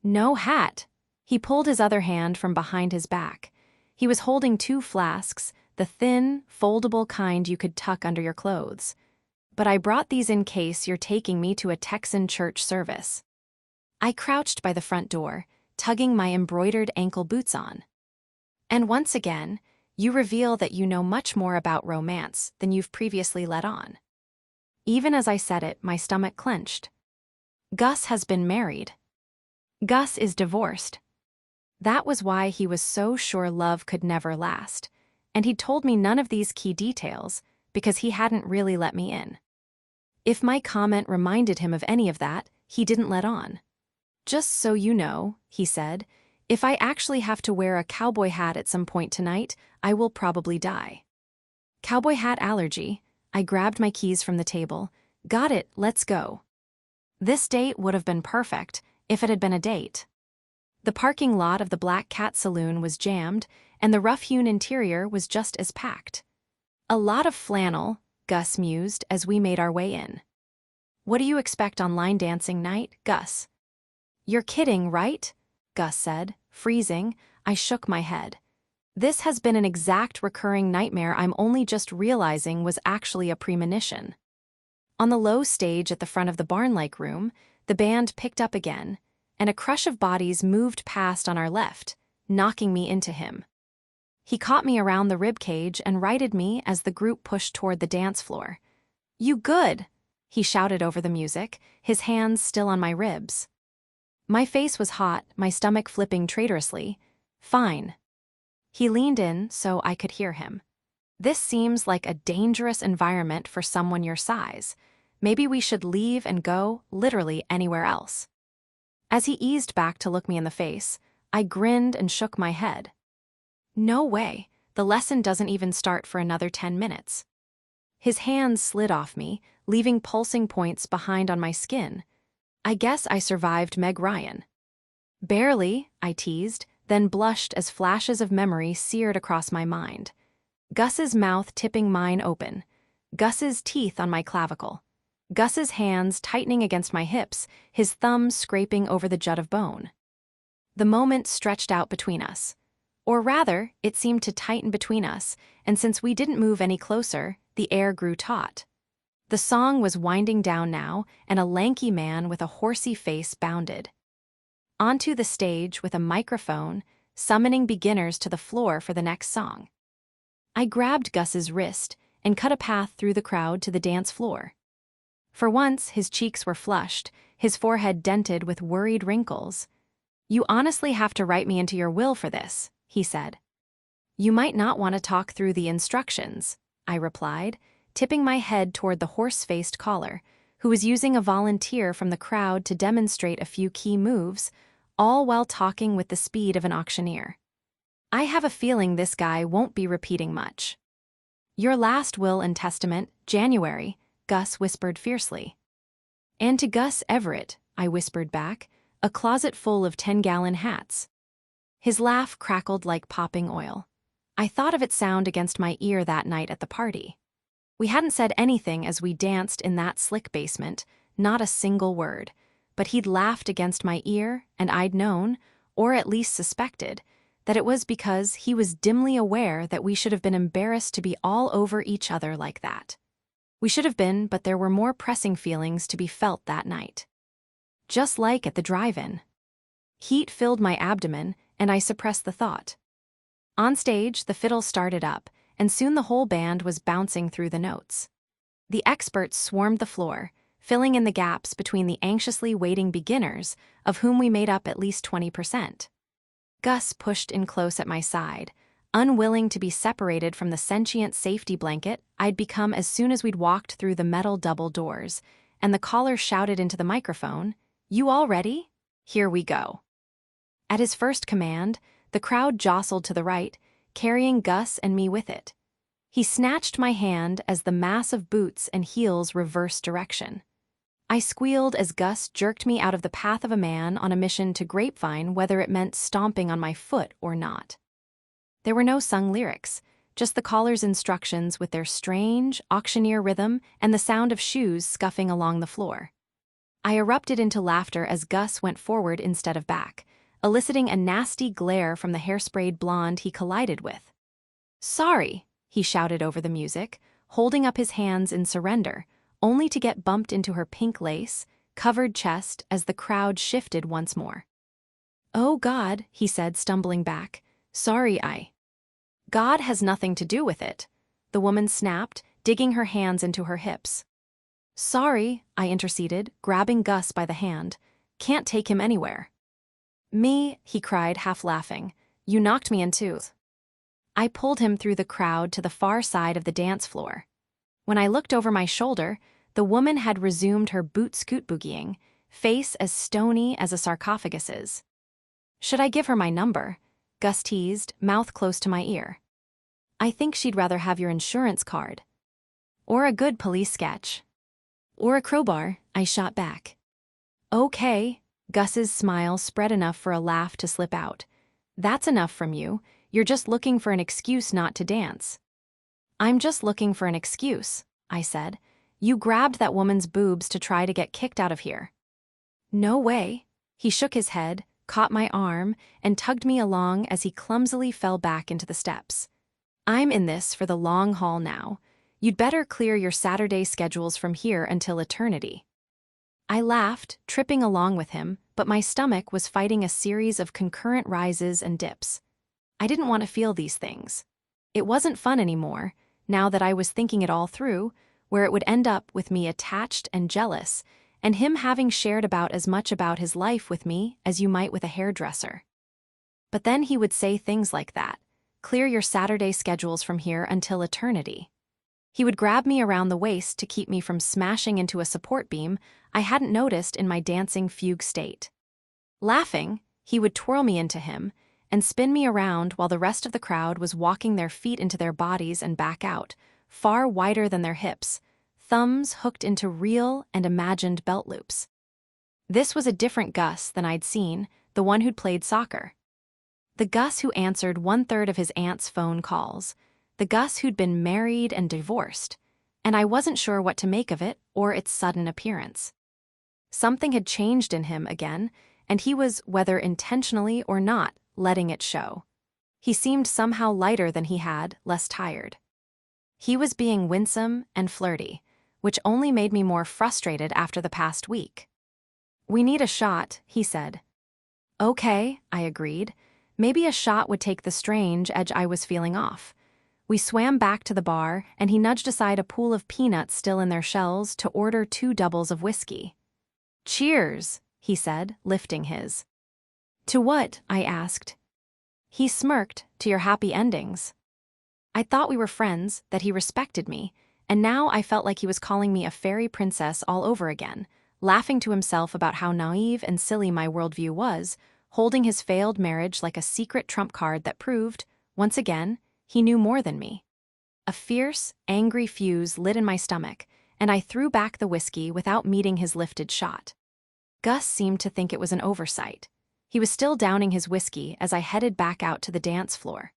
"No hat." He pulled his other hand from behind his back. He was holding 2 flasks, the thin, foldable kind you could tuck under your clothes. "But I brought these in case you're taking me to a Texan church service." I crouched by the front door, tugging my embroidered ankle boots on. "And once again, you reveal that you know much more about romance than you've previously let on." Even as I said it, my stomach clenched. Gus has been married. Gus is divorced. That was why he was so sure love could never last, and he'd told me none of these key details because he hadn't really let me in. If my comment reminded him of any of that, he didn't let on. "Just so you know," he said, "if I actually have to wear a cowboy hat at some point tonight, I will probably die." Cowboy hat allergy. I grabbed my keys from the table. "Got it, let's go." This date would have been perfect if it had been a date. The parking lot of the Black Cat Saloon was jammed, and the rough-hewn interior was just as packed. "A lot of flannel," Gus mused as we made our way in. "What do you expect on line dancing night, Gus?" "You're kidding, right?" Gus said, freezing. I shook my head. This has been an exact recurring nightmare I'm only just realizing was actually a premonition. On the low stage at the front of the barn-like room, the band picked up again, and a crush of bodies moved past on our left, knocking me into him. He caught me around the ribcage and righted me as the group pushed toward the dance floor. "You good?" he shouted over the music, his hands still on my ribs. My face was hot, my stomach flipping traitorously. "Fine." He leaned in so I could hear him. "This seems like a dangerous environment for someone your size. Maybe we should leave and go literally anywhere else." As he eased back to look me in the face, I grinned and shook my head. "No way, the lesson doesn't even start for another 10 minutes. His hands slid off me, leaving pulsing points behind on my skin. I guess I survived Meg Ryan. "Barely," I teased, then blushed as flashes of memory seared across my mind. Gus's mouth tipping mine open. Gus's teeth on my clavicle. Gus's hands tightening against my hips, his thumbs scraping over the jut of bone. The moment stretched out between us. Or rather, it seemed to tighten between us, and since we didn't move any closer, the air grew taut. The song was winding down now, and a lanky man with a horsey face bounded onto the stage with a microphone, summoning beginners to the floor for the next song. I grabbed Gus's wrist and cut a path through the crowd to the dance floor. For once, his cheeks were flushed, his forehead dented with worried wrinkles. "You honestly have to write me into your will for this," he said. "You might not want to talk through the instructions," I replied, tipping my head toward the horse-faced caller, who was using a volunteer from the crowd to demonstrate a few key moves, all while talking with the speed of an auctioneer. "I have a feeling this guy won't be repeating much." "Your last will and testament, January," Gus whispered fiercely. "And to Gus Everett," I whispered back, "a closet full of 10-gallon hats." His laugh crackled like popping oil. I thought of its sound against my ear that night at the party. We hadn't said anything as we danced in that slick basement, not a single word, but he'd laughed against my ear, and I'd known, or at least suspected, that it was because he was dimly aware that we should have been embarrassed to be all over each other like that. We should have been, but there were more pressing feelings to be felt that night. Just like at the drive-in. Heat filled my abdomen, and I suppressed the thought. On stage, the fiddle started up, and soon the whole band was bouncing through the notes. The experts swarmed the floor, filling in the gaps between the anxiously waiting beginners, of whom we made up at least 20%. Gus pushed in close at my side, unwilling to be separated from the sentient safety blanket I'd become as soon as we'd walked through the metal double doors, and the caller shouted into the microphone, "You all ready? Here we go." At his first command, the crowd jostled to the right, carrying Gus and me with it. He snatched my hand as the mass of boots and heels reversed direction. I squealed as Gus jerked me out of the path of a man on a mission to grapevine whether it meant stomping on my foot or not. There were no sung lyrics, just the caller's instructions with their strange, auctioneer rhythm and the sound of shoes scuffing along the floor. I erupted into laughter as Gus went forward instead of back, eliciting a nasty glare from the hairsprayed blonde he collided with. "Sorry," he shouted over the music, holding up his hands in surrender, only to get bumped into her pink lace, covered chest as the crowd shifted once more. "Oh God," he said, stumbling back. "Sorry, God has nothing to do with it," the woman snapped, digging her hands into her hips. "Sorry," I interceded, grabbing Gus by the hand. "Can't take him anywhere." "Me," he cried, half laughing. "You knocked me into." I pulled him through the crowd to the far side of the dance floor. When I looked over my shoulder, the woman had resumed her boot-scoot boogieing, face as stony as a sarcophagus's. "Should I give her my number?" Gus teased, mouth close to my ear. "I think she'd rather have your insurance card. Or a good police sketch. Or a crowbar," I shot back. "Okay." Gus's smile spread enough for a laugh to slip out. "That's enough from you. You're just looking for an excuse not to dance." "I'm just looking for an excuse," I said. "You grabbed that woman's boobs to try to get kicked out of here." "No way." He shook his head, caught my arm, and tugged me along as he clumsily fell back into the steps. "I'm in this for the long haul now. You'd better clear your Saturday schedules from here until eternity." I laughed, tripping along with him, but my stomach was fighting a series of concurrent rises and dips. I didn't want to feel these things. It wasn't fun anymore, now that I was thinking it all through, where it would end up with me attached and jealous, and him having shared about as much about his life with me as you might with a hairdresser. But then he would say things like that, "Clear your Saturday schedules from here until eternity." He would grab me around the waist to keep me from smashing into a support beam I hadn't noticed in my dancing fugue state. Laughing, he would twirl me into him and spin me around while the rest of the crowd was walking their feet into their bodies and back out, far wider than their hips, thumbs hooked into real and imagined belt loops. This was a different Gus than I'd seen, the one who'd played soccer. The Gus who answered 1/3 of his aunt's phone calls, the Gus who'd been married and divorced, and I wasn't sure what to make of it or its sudden appearance. Something had changed in him again, and he was, whether intentionally or not, letting it show. He seemed somehow lighter than he had, less tired. He was being winsome and flirty, which only made me more frustrated after the past week. "We need a shot," he said. "Okay," I agreed. Maybe a shot would take the strange edge I was feeling off. We swam back to the bar, and he nudged aside a pool of peanuts still in their shells to order 2 doubles of whiskey. "Cheers," he said, lifting his. "To what?" I asked. He smirked, "To your happy endings." I thought we were friends, that he respected me, and now I felt like he was calling me a fairy princess all over again, laughing to himself about how naive and silly my worldview was, holding his failed marriage like a secret trump card that proved, once again, he knew more than me. A fierce, angry fuse lit in my stomach, and I threw back the whiskey without meeting his lifted shot. Gus seemed to think it was an oversight. He was still downing his whiskey as I headed back out to the dance floor.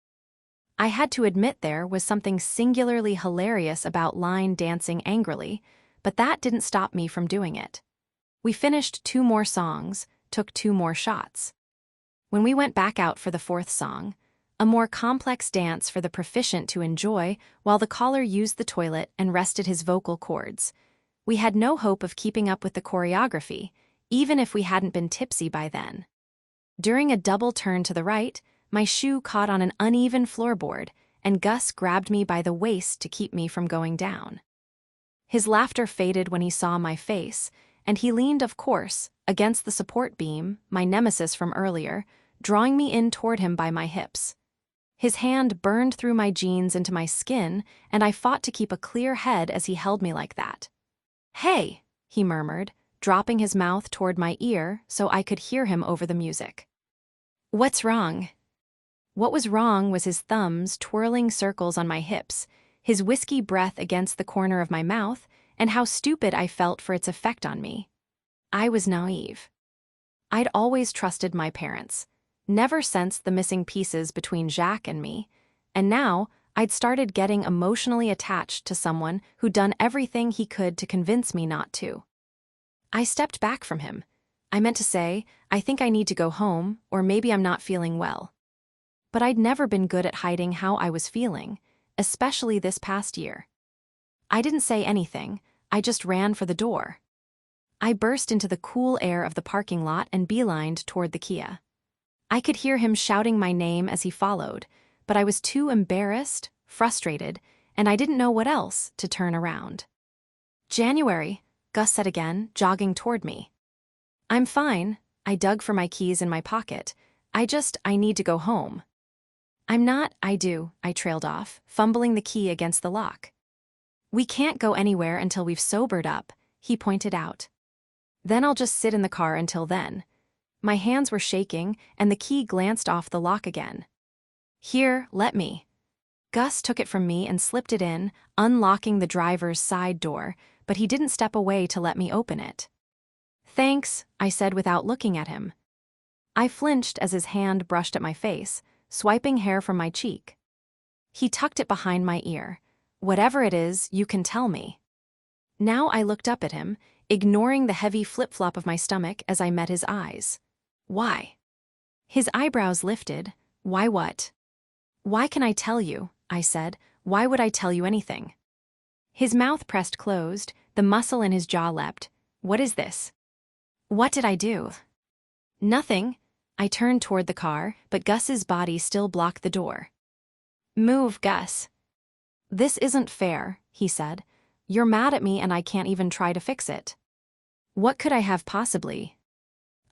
I had to admit there was something singularly hilarious about line dancing angrily, but that didn't stop me from doing it. We finished 2 more songs, took 2 more shots. When we went back out for the 4th song, a more complex dance for the proficient to enjoy while the caller used the toilet and rested his vocal cords, we had no hope of keeping up with the choreography, even if we hadn't been tipsy by then. During a double turn to the right, my shoe caught on an uneven floorboard, and Gus grabbed me by the waist to keep me from going down. His laughter faded when he saw my face, and he leaned, of course, against the support beam, my nemesis from earlier, drawing me in toward him by my hips. His hand burned through my jeans into my skin, and I fought to keep a clear head as he held me like that. "Hey," he murmured, dropping his mouth toward my ear so I could hear him over the music. "What's wrong?" What was wrong was his thumbs twirling circles on my hips, his whiskey breath against the corner of my mouth, and how stupid I felt for its effect on me. I was naive. I'd always trusted my parents, never sensed the missing pieces between Jacques and me, and now I'd started getting emotionally attached to someone who'd done everything he could to convince me not to. I stepped back from him. I meant to say, I think I need to go home, or maybe I'm not feeling well. But I'd never been good at hiding how I was feeling, especially this past year. I didn't say anything, I just ran for the door. I burst into the cool air of the parking lot and beelined toward the Kia. I could hear him shouting my name as he followed, but I was too embarrassed, frustrated, and I didn't know what else to turn around. "January," Gus said again, jogging toward me. "I'm fine." I dug for my keys in my pocket. I need to go home." "I'm not, I do," I trailed off, fumbling the key against the lock. "We can't go anywhere until we've sobered up," he pointed out. "Then I'll just sit in the car until then." My hands were shaking, and the key glanced off the lock again. "Here, let me." Gus took it from me and slipped it in, unlocking the driver's side door, but he didn't step away to let me open it. "Thanks," I said without looking at him. I flinched as his hand brushed at my face, swiping hair from my cheek. He tucked it behind my ear. "Whatever it is, you can tell me." Now I looked up at him, ignoring the heavy flip-flop of my stomach as I met his eyes. "Why?" His eyebrows lifted. "Why what?" "Why can I tell you?" I said. "Why would I tell you anything?" His mouth pressed closed, the muscle in his jaw leapt. "What is this?" "What did I do?" "Nothing." I turned toward the car, but Gus's body still blocked the door. "Move, Gus." "This isn't fair," he said. "You're mad at me and I can't even try to fix it." "What could I have possibly?"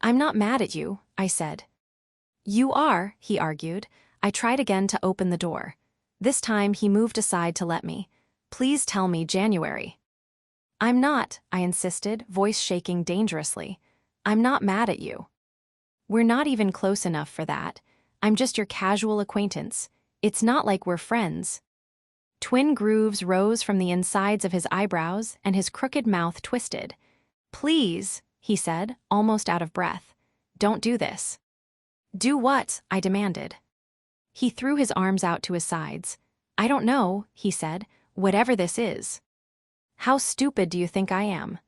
"I'm not mad at you," I said. "You are," he argued. I tried again to open the door. This time he moved aside to let me. "Please tell me, January." "I'm not," I insisted, voice shaking dangerously. "I'm not mad at you. We're not even close enough for that. I'm just your casual acquaintance. It's not like we're friends." Twin grooves rose from the insides of his eyebrows and his crooked mouth twisted. "Please," he said, almost out of breath. "Don't do this." "Do what?" I demanded. He threw his arms out to his sides. "I don't know," he said, "whatever this is." "How stupid do you think I am?"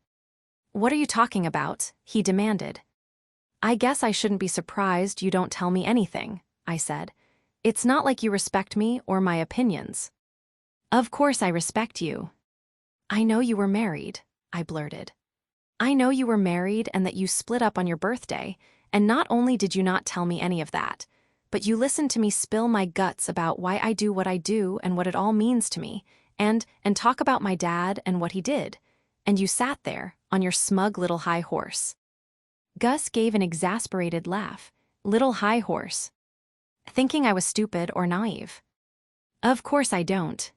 "What are you talking about?" he demanded. "I guess I shouldn't be surprised you don't tell me anything," I said. "It's not like you respect me or my opinions." "Of course I respect you." "I know you were married," I blurted. "I know you were married and that you split up on your birthday, and not only did you not tell me any of that, but you listened to me spill my guts about why I do what I do and what it all means to me, and talk about my dad and what he did, and you sat there on your smug little high horse." Gus gave an exasperated laugh. "Little high horse." Thinking I was stupid or naive. "Of course I don't."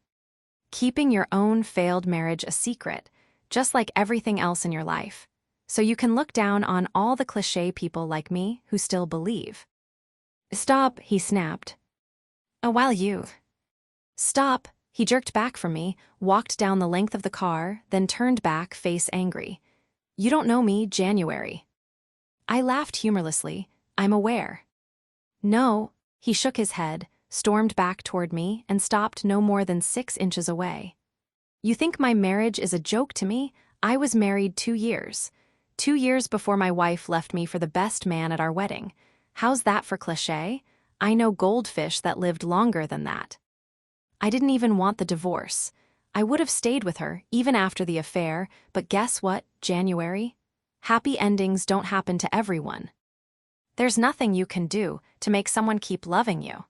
Keeping your own failed marriage a secret, just like everything else in your life, so you can look down on all the cliché people like me who still believe. "Stop," he snapped. "Oh, while you..." "Stop." He jerked back from me, walked down the length of the car, then turned back, face angry. "You don't know me, January." I laughed humorlessly. "I'm aware." "No." He shook his head, stormed back toward me, and stopped no more than 6 inches away. "You think my marriage is a joke to me? I was married 2 years. 2 years before my wife left me for the best man at our wedding. How's that for cliché? I know goldfish that lived longer than that. I didn't even want the divorce. I would have stayed with her, even after the affair, but guess what, January? Happy endings don't happen to everyone. There's nothing you can do to make someone keep loving you.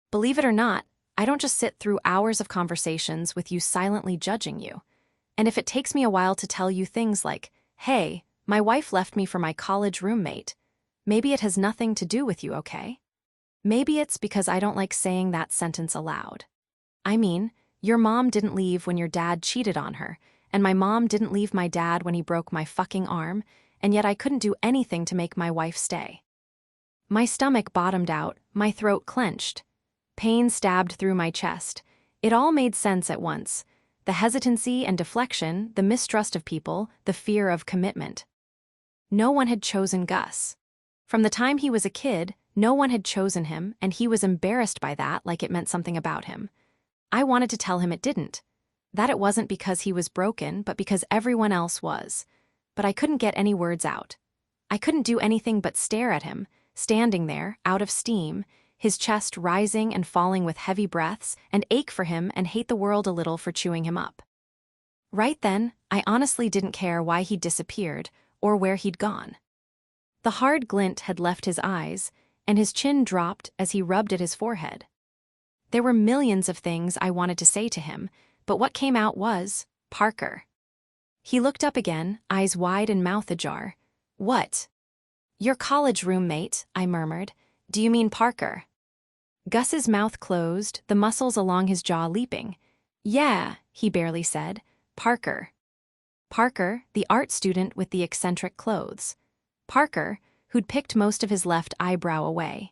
Believe it or not, I don't just sit through hours of conversations with you silently judging you. And if it takes me a while to tell you things like, hey, my wife left me for my college roommate, maybe it has nothing to do with you, okay? Maybe it's because I don't like saying that sentence aloud. I mean, your mom didn't leave when your dad cheated on her, and my mom didn't leave my dad when he broke my fucking arm, and yet I couldn't do anything to make my wife stay. My stomach bottomed out, my throat clenched. Pain stabbed through my chest. It all made sense at once. The hesitancy and deflection, the mistrust of people, the fear of commitment. No one had chosen Gus. From the time he was a kid, no one had chosen him, and he was embarrassed by that like it meant something about him. I wanted to tell him it didn't. That it wasn't because he was broken, but because everyone else was. But I couldn't get any words out. I couldn't do anything but stare at him, standing there, out of steam, his chest rising and falling with heavy breaths, and ache for him and hate the world a little for chewing him up. Right then, I honestly didn't care why he'd disappeared or where he'd gone. The hard glint had left his eyes, and his chin dropped as he rubbed at his forehead. There were millions of things I wanted to say to him, but what came out was, Parker. He looked up again, eyes wide and mouth ajar. What? Your college roommate, I murmured. Do you mean Parker? Gus's mouth closed, the muscles along his jaw leaping. Yeah, he barely said. Parker. Parker, the art student with the eccentric clothes. Parker, who'd picked most of his left eyebrow away.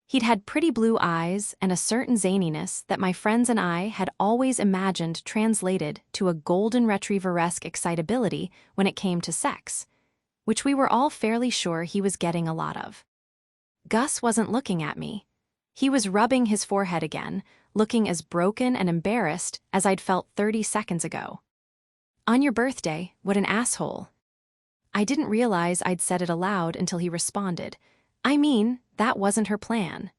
He'd had pretty blue eyes and a certain zaniness that my friends and I had always imagined translated to a golden retriever-esque excitability when it came to sex, which we were all fairly sure he was getting a lot of. Gus wasn't looking at me. He was rubbing his forehead again, looking as broken and embarrassed as I'd felt 30 seconds ago. On your birthday, what an asshole. I didn't realize I'd said it aloud until he responded. I mean, that wasn't her plan.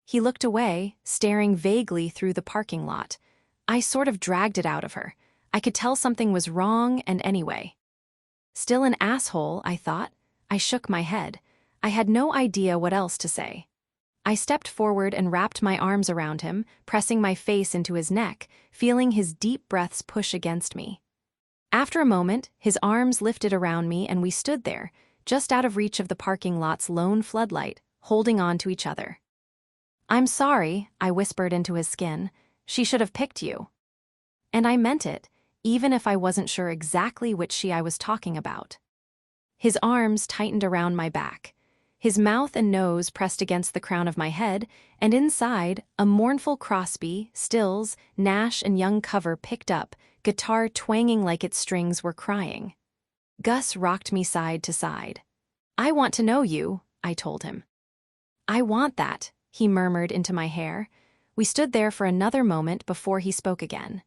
He looked away, staring vaguely through the parking lot. I sort of dragged it out of her. I could tell something was wrong, and anyway. Still an asshole, I thought. I shook my head. I had no idea what else to say. I stepped forward and wrapped my arms around him, pressing my face into his neck, feeling his deep breaths push against me. After a moment, his arms lifted around me and we stood there, just out of reach of the parking lot's lone floodlight, holding on to each other. I'm sorry, I whispered into his skin. She should have picked you. And I meant it, even if I wasn't sure exactly which she I was talking about. His arms tightened around my back. His mouth and nose pressed against the crown of my head, and inside, a mournful Crosby, Stills, Nash and Young cover picked up, guitar twanging like its strings were crying. Gus rocked me side to side. I want to know you, I told him. I want that, he murmured into my hair. We stood there for another moment before he spoke again.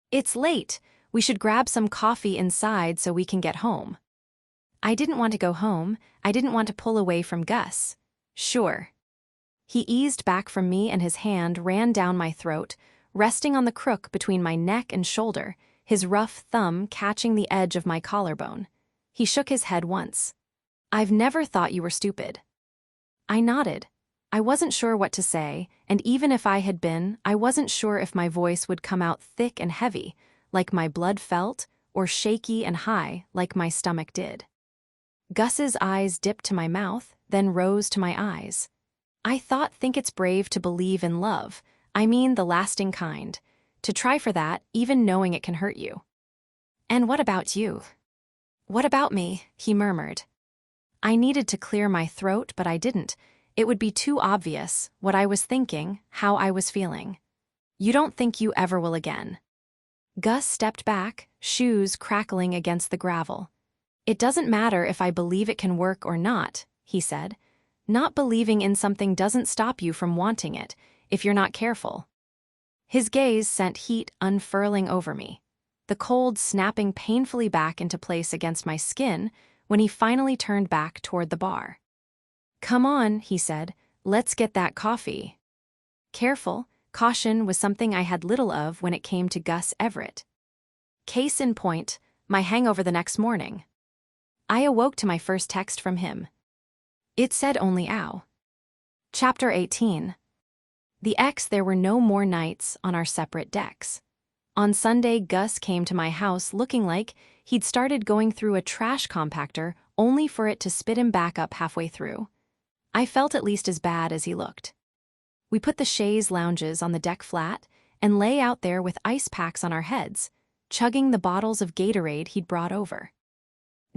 It's late. We should grab some coffee inside so we can get home. I didn't want to go home. I didn't want to pull away from Gus. Sure. He eased back from me and his hand ran down my throat, resting on the crook between my neck and shoulder, his rough thumb catching the edge of my collarbone. He shook his head once. I've never thought you were stupid. I nodded. I wasn't sure what to say, and even if I had been, I wasn't sure if my voice would come out thick and heavy, like my blood felt, or shaky and high, like my stomach did. Gus's eyes dipped to my mouth, then rose to my eyes. I think it's brave to believe in love. I mean the lasting kind. To try for that, even knowing it can hurt you. And what about you? What about me? He murmured. I needed to clear my throat, but I didn't. It would be too obvious, what I was thinking, how I was feeling. You don't think you ever will again. Gus stepped back, shoes crackling against the gravel. It doesn't matter if I believe it can work or not, he said. Not believing in something doesn't stop you from wanting it, if you're not careful. His gaze sent heat unfurling over me, the cold snapping painfully back into place against my skin when he finally turned back toward the bar. Come on, he said, let's get that coffee. Careful, caution was something I had little of when it came to Gus Everett. Case in point, my hangover the next morning. I awoke to my first text from him. It said only ow. Chapter 18. There were no more nights on our separate decks. On Sunday, Gus came to my house looking like he'd started going through a trash compactor only for it to spit him back up halfway through. I felt at least as bad as he looked. We put the chaise lounges on the deck flat and lay out there with ice packs on our heads, chugging the bottles of Gatorade he'd brought over.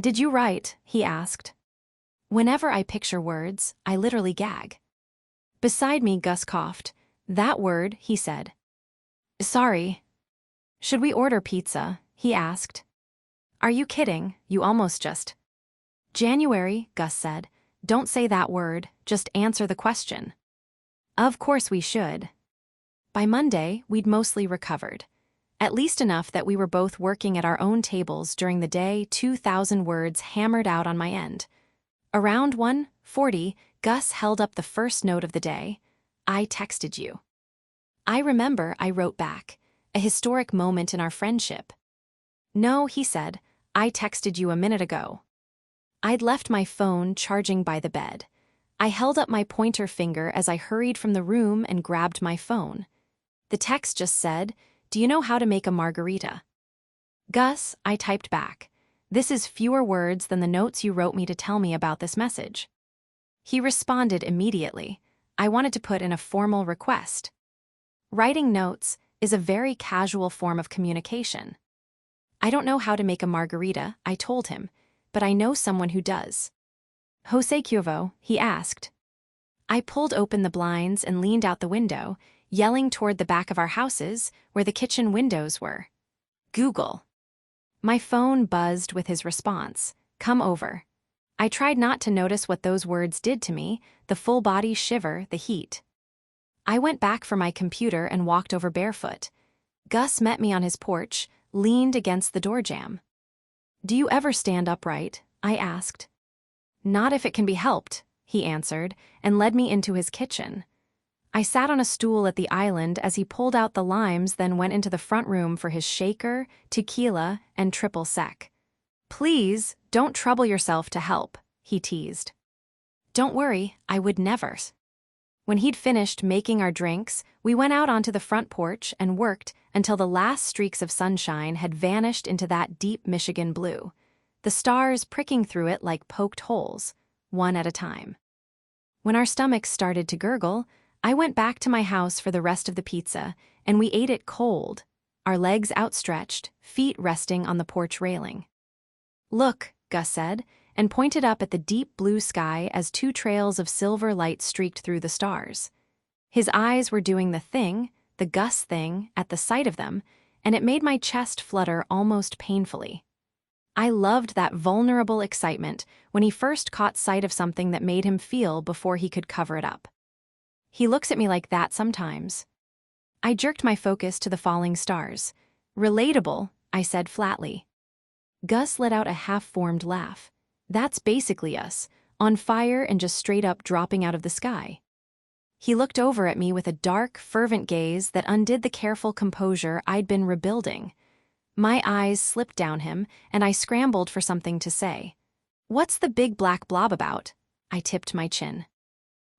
"Did you write?" he asked. Whenever I picture words, I literally gag. Beside me, Gus coughed. "That word," he said. "Sorry." "Should we order pizza?" he asked. "Are you kidding? You almost just." "January," Gus said. "Don't say that word, just answer the question." Of course we should. By Monday, we'd mostly recovered. At least enough that we were both working at our own tables during the day, 2,000 words hammered out on my end. Around 1:40, Gus held up the first note of the day. "I texted you." I remember I wrote back, a historic moment in our friendship. "No," he said, "I texted you a minute ago." I'd left my phone charging by the bed. I held up my pointer finger as I hurried from the room and grabbed my phone. The text just said, "Do you know how to make a margarita?" "Gus," I typed back, "this is fewer words than the notes you wrote me to tell me about this message." He responded immediately. I wanted to put in a formal request. Writing notes is a very casual form of communication. "I don't know how to make a margarita," I told him, "but I know someone who does." "Jose Cuervo?" he asked. I pulled open the blinds and leaned out the window, yelling toward the back of our houses where the kitchen windows were. "Google." My phone buzzed with his response, "Come over." I tried not to notice what those words did to me, the full body shiver, the heat. I went back for my computer and walked over barefoot. Gus met me on his porch, leaned against the door jamb. "Do you ever stand upright?" I asked. "Not if it can be helped," he answered, and led me into his kitchen. I sat on a stool at the island as he pulled out the limes, then went into the front room for his shaker, tequila, and triple sec. "Please, don't trouble yourself to help," he teased. "Don't worry, I would never." When he'd finished making our drinks, we went out onto the front porch and worked until the last streaks of sunshine had vanished into that deep Michigan blue, the stars pricking through it like poked holes, one at a time. When our stomachs started to gurgle, I went back to my house for the rest of the pizza, and we ate it cold, our legs outstretched, feet resting on the porch railing. "Look," Gus said, and pointed up at the deep blue sky as two trails of silver light streaked through the stars. His eyes were doing the Gus thing, at the sight of them, and it made my chest flutter almost painfully. I loved that vulnerable excitement when he first caught sight of something that made him feel before he could cover it up. He looks at me like that sometimes. I jerked my focus to the falling stars. "Relatable," I said flatly. Gus let out a half-formed laugh. "That's basically us, on fire and just straight up dropping out of the sky." He looked over at me with a dark, fervent gaze that undid the careful composure I'd been rebuilding. My eyes slipped down him, and I scrambled for something to say. "What's the big black blob about?" I tipped my chin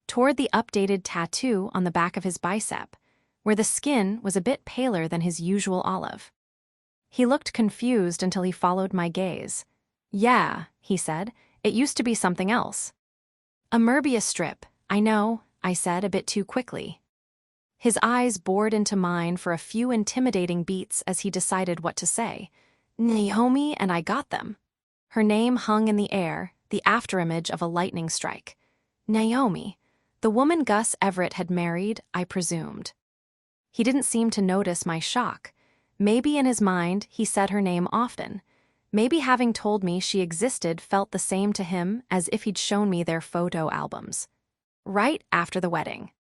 toward the updated tattoo on the back of his bicep, where the skin was a bit paler than his usual olive. He looked confused until he followed my gaze. "Yeah," he said, "it used to be something else." "A Möbius strip, I know," I said a bit too quickly. His eyes bored into mine for a few intimidating beats as he decided what to say. "Naomi and I got them." Her name hung in the air, the afterimage of a lightning strike. Naomi, the woman Gus Everett had married, I presumed. He didn't seem to notice my shock. Maybe in his mind he said her name often. Maybe having told me she existed felt the same to him as if he'd shown me their photo albums. Right after the wedding.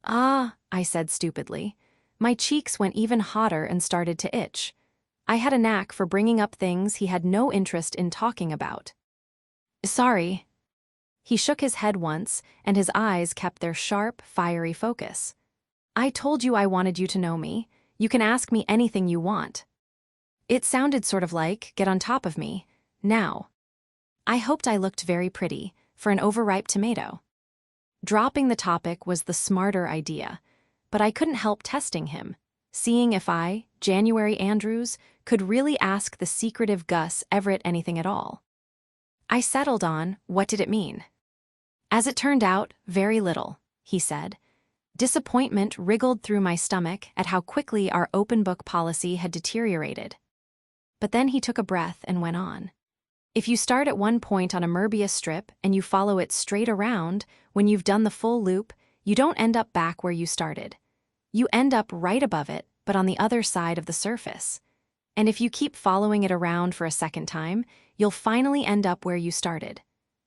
"Ah," I said stupidly. My cheeks went even hotter and started to itch. I had a knack for bringing up things he had no interest in talking about. "Sorry." He shook his head once, and his eyes kept their sharp, fiery focus. "I told you I wanted you to know me. You can ask me anything you want." It sounded sort of like, "Get on top of me, now." I hoped I looked very pretty, for an overripe tomato. Dropping the topic was the smarter idea. but I couldn't help testing him, seeing if I, January Andrews, could really ask the secretive Gus Everett anything at all. I settled on, what did it mean? As it turned out, very little, he said. Disappointment wriggled through my stomach at how quickly our open book policy had deteriorated. But then he took a breath and went on. If you start at one point on a Möbius strip and you follow it straight around, when you've done the full loop, you don't end up back where you started. You end up right above it, but on the other side of the surface. And if you keep following it around for a second time, you'll finally end up where you started.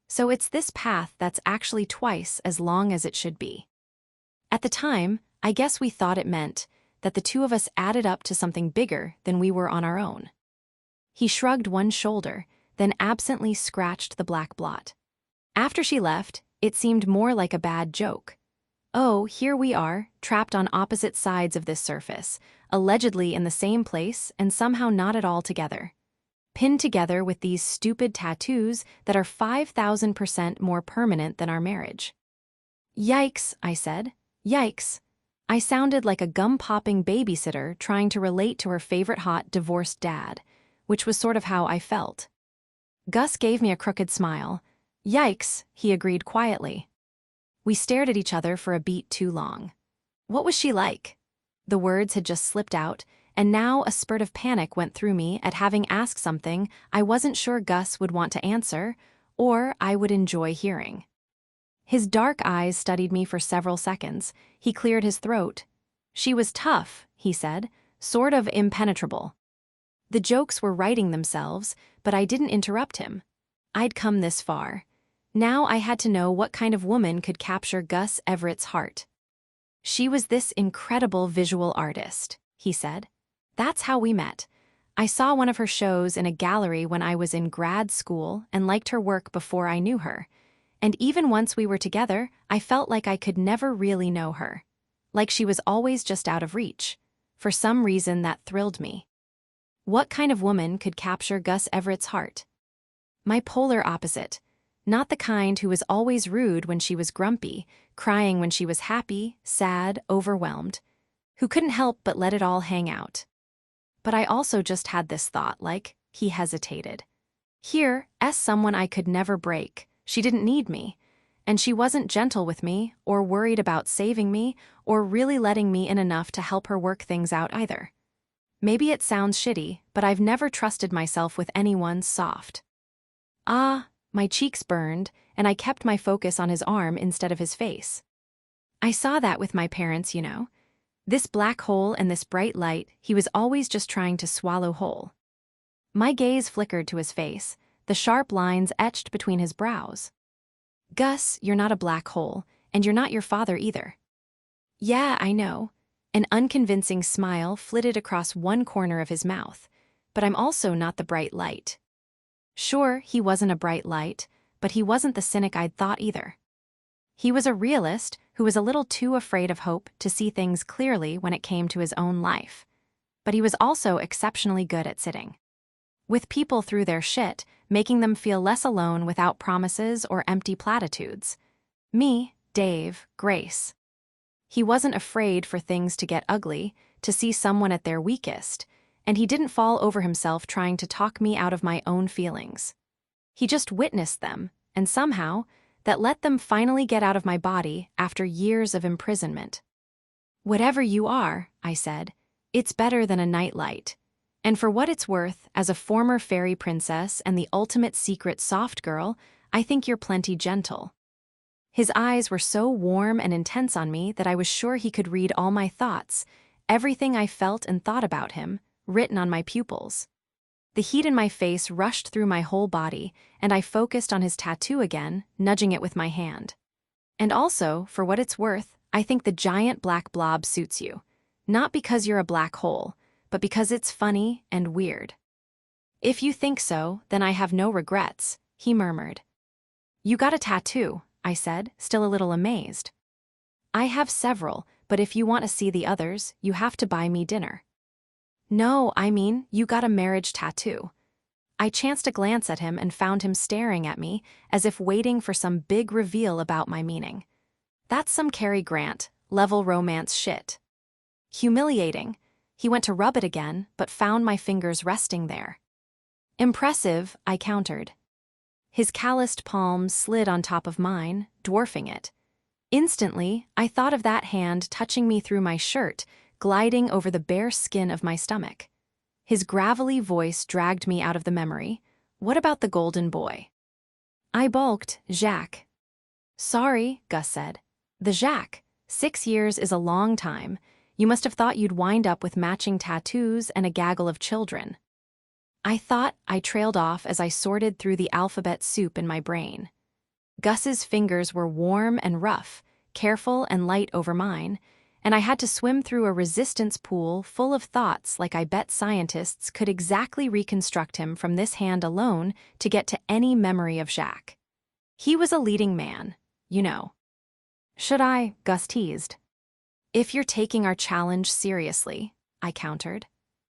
So it's this path that's actually twice as long as it should be. At the time, I guess we thought it meant that the two of us added up to something bigger than we were on our own. He shrugged one shoulder, then absently scratched the black blot. After she left, it seemed more like a bad joke. Oh, here we are, trapped on opposite sides of this surface, allegedly in the same place and somehow not at all together. Pinned together with these stupid tattoos that are 5,000% more permanent than our marriage. Yikes, I said. Yikes. I sounded like a gum-popping babysitter trying to relate to her favorite hot divorced dad, which was sort of how I felt. Gus gave me a crooked smile. Yikes, he agreed quietly. We stared at each other for a beat too long. What was she like? The words had just slipped out, and now a spurt of panic went through me at having asked something I wasn't sure Gus would want to answer, or I would enjoy hearing. His dark eyes studied me for several seconds. He cleared his throat. She was tough, he said, sort of impenetrable. The jokes were writing themselves, but I didn't interrupt him. I'd come this far. Now I had to know what kind of woman could capture Gus Everett's heart. She was this incredible visual artist, he said. That's how we met. I saw one of her shows in a gallery when I was in grad school and liked her work before I knew her. And even once we were together, I felt like I could never really know her. Like she was always just out of reach. For some reason that thrilled me. What kind of woman could capture Gus Everett's heart? My polar opposite. Not the kind who was always rude when she was grumpy, crying when she was happy, sad, overwhelmed. Who couldn't help but let it all hang out. But I also just had this thought, like, he hesitated. Here, as someone I could never break, she didn't need me. And she wasn't gentle with me, or worried about saving me, or really letting me in enough to help her work things out either. Maybe it sounds shitty, but I've never trusted myself with anyone soft. My cheeks burned, and I kept my focus on his arm instead of his face. I saw that with my parents, you know. This black hole and this bright light he was always just trying to swallow whole. My gaze flickered to his face, the sharp lines etched between his brows. Gus, you're not a black hole, and you're not your father either. Yeah, I know. An unconvincing smile flitted across one corner of his mouth, but I'm also not the bright light. Sure, he wasn't a bright light, but he wasn't the cynic I'd thought either. He was a realist who was a little too afraid of hope to see things clearly when it came to his own life. But he was also exceptionally good at sitting with people through their shit, making them feel less alone without promises or empty platitudes. Me, Dave, Grace. He wasn't afraid for things to get ugly, to see someone at their weakest, and he didn't fall over himself trying to talk me out of my own feelings. He just witnessed them, and somehow, that let them finally get out of my body after years of imprisonment. Whatever you are, I said, it's better than a nightlight. And for what it's worth, as a former fairy princess and the ultimate secret soft girl, I think you're plenty gentle. His eyes were so warm and intense on me that I was sure he could read all my thoughts, everything I felt and thought about him, written on my pupils. The heat in my face rushed through my whole body, and I focused on his tattoo again, nudging it with my hand. And also, for what it's worth, I think the giant black blob suits you. Not because you're a black hole, but because it's funny and weird. If you think so, then I have no regrets, he murmured. You got a tattoo, I said, still a little amazed. I have several, but if you want to see the others, you have to buy me dinner. No, I mean, you got a marriage tattoo. I chanced a glance at him and found him staring at me, as if waiting for some big reveal about my meaning. That's some Cary Grant, level romance shit. Humiliating. He went to rub it again, but found my fingers resting there. Impressive, I countered. His calloused palms slid on top of mine, dwarfing it. Instantly, I thought of that hand touching me through my shirt, gliding over the bare skin of my stomach. His gravelly voice dragged me out of the memory. What about the golden boy? I balked, Jacques. Sorry, Gus said. The Jacques. 6 years is a long time. You must have thought you'd wind up with matching tattoos and a gaggle of children. I trailed off as I sorted through the alphabet soup in my brain. Gus's fingers were warm and rough, careful and light over mine, and I had to swim through a resistance pool full of thoughts like I bet scientists could exactly reconstruct him from this hand alone to get to any memory of Jacques. He was a leading man, you know. Should I? Gus teased. If you're taking our challenge seriously, I countered.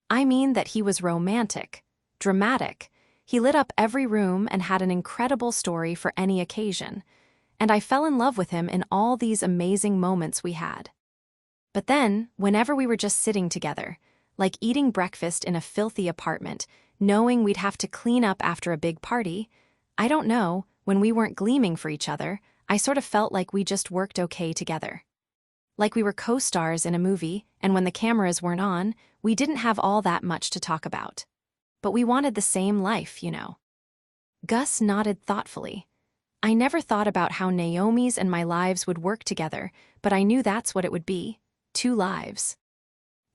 I mean that he was romantic, dramatic. He lit up every room and had an incredible story for any occasion, and I fell in love with him in all these amazing moments we had. But then, whenever we were just sitting together, like eating breakfast in a filthy apartment, knowing we'd have to clean up after a big party, I don't know, when we weren't gleaming for each other, I sort of felt like we just worked okay together. Like we were co-stars in a movie, and when the cameras weren't on, we didn't have all that much to talk about. But we wanted the same life, you know. Gus nodded thoughtfully. I never thought about how Naomi's and my lives would work together, but I knew that's what it would be. 2 lives.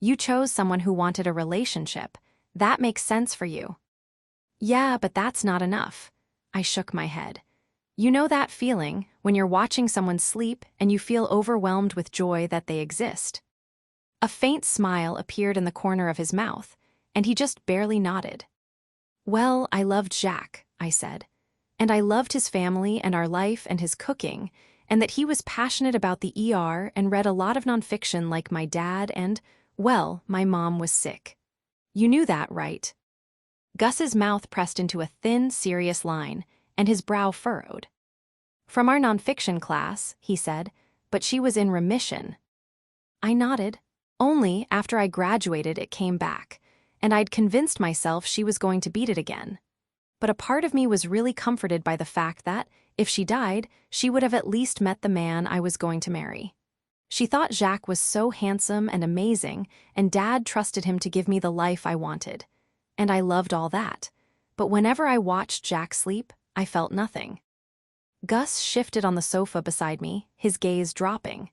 You chose someone who wanted a relationship. That makes sense for you. Yeah, but that's not enough. I shook my head. You know that feeling when you're watching someone sleep and you feel overwhelmed with joy that they exist? A faint smile appeared in the corner of his mouth, and he just barely nodded. Well, I loved Jacques, I said. And I loved his family and our life and his cooking, and that he was passionate about the ER and read a lot of nonfiction like my dad and, well, my mom was sick. You knew that, right? Gus's mouth pressed into a thin, serious line, and his brow furrowed. From our nonfiction class, he said, but she was in remission. I nodded. Only after I graduated it came back, and I'd convinced myself she was going to beat it again. But a part of me was really comforted by the fact that, if she died, she would have at least met the man I was going to marry. She thought Jacques was so handsome and amazing, and Dad trusted him to give me the life I wanted. And I loved all that. But whenever I watched Jacques sleep, I felt nothing. Gus shifted on the sofa beside me, his gaze dropping.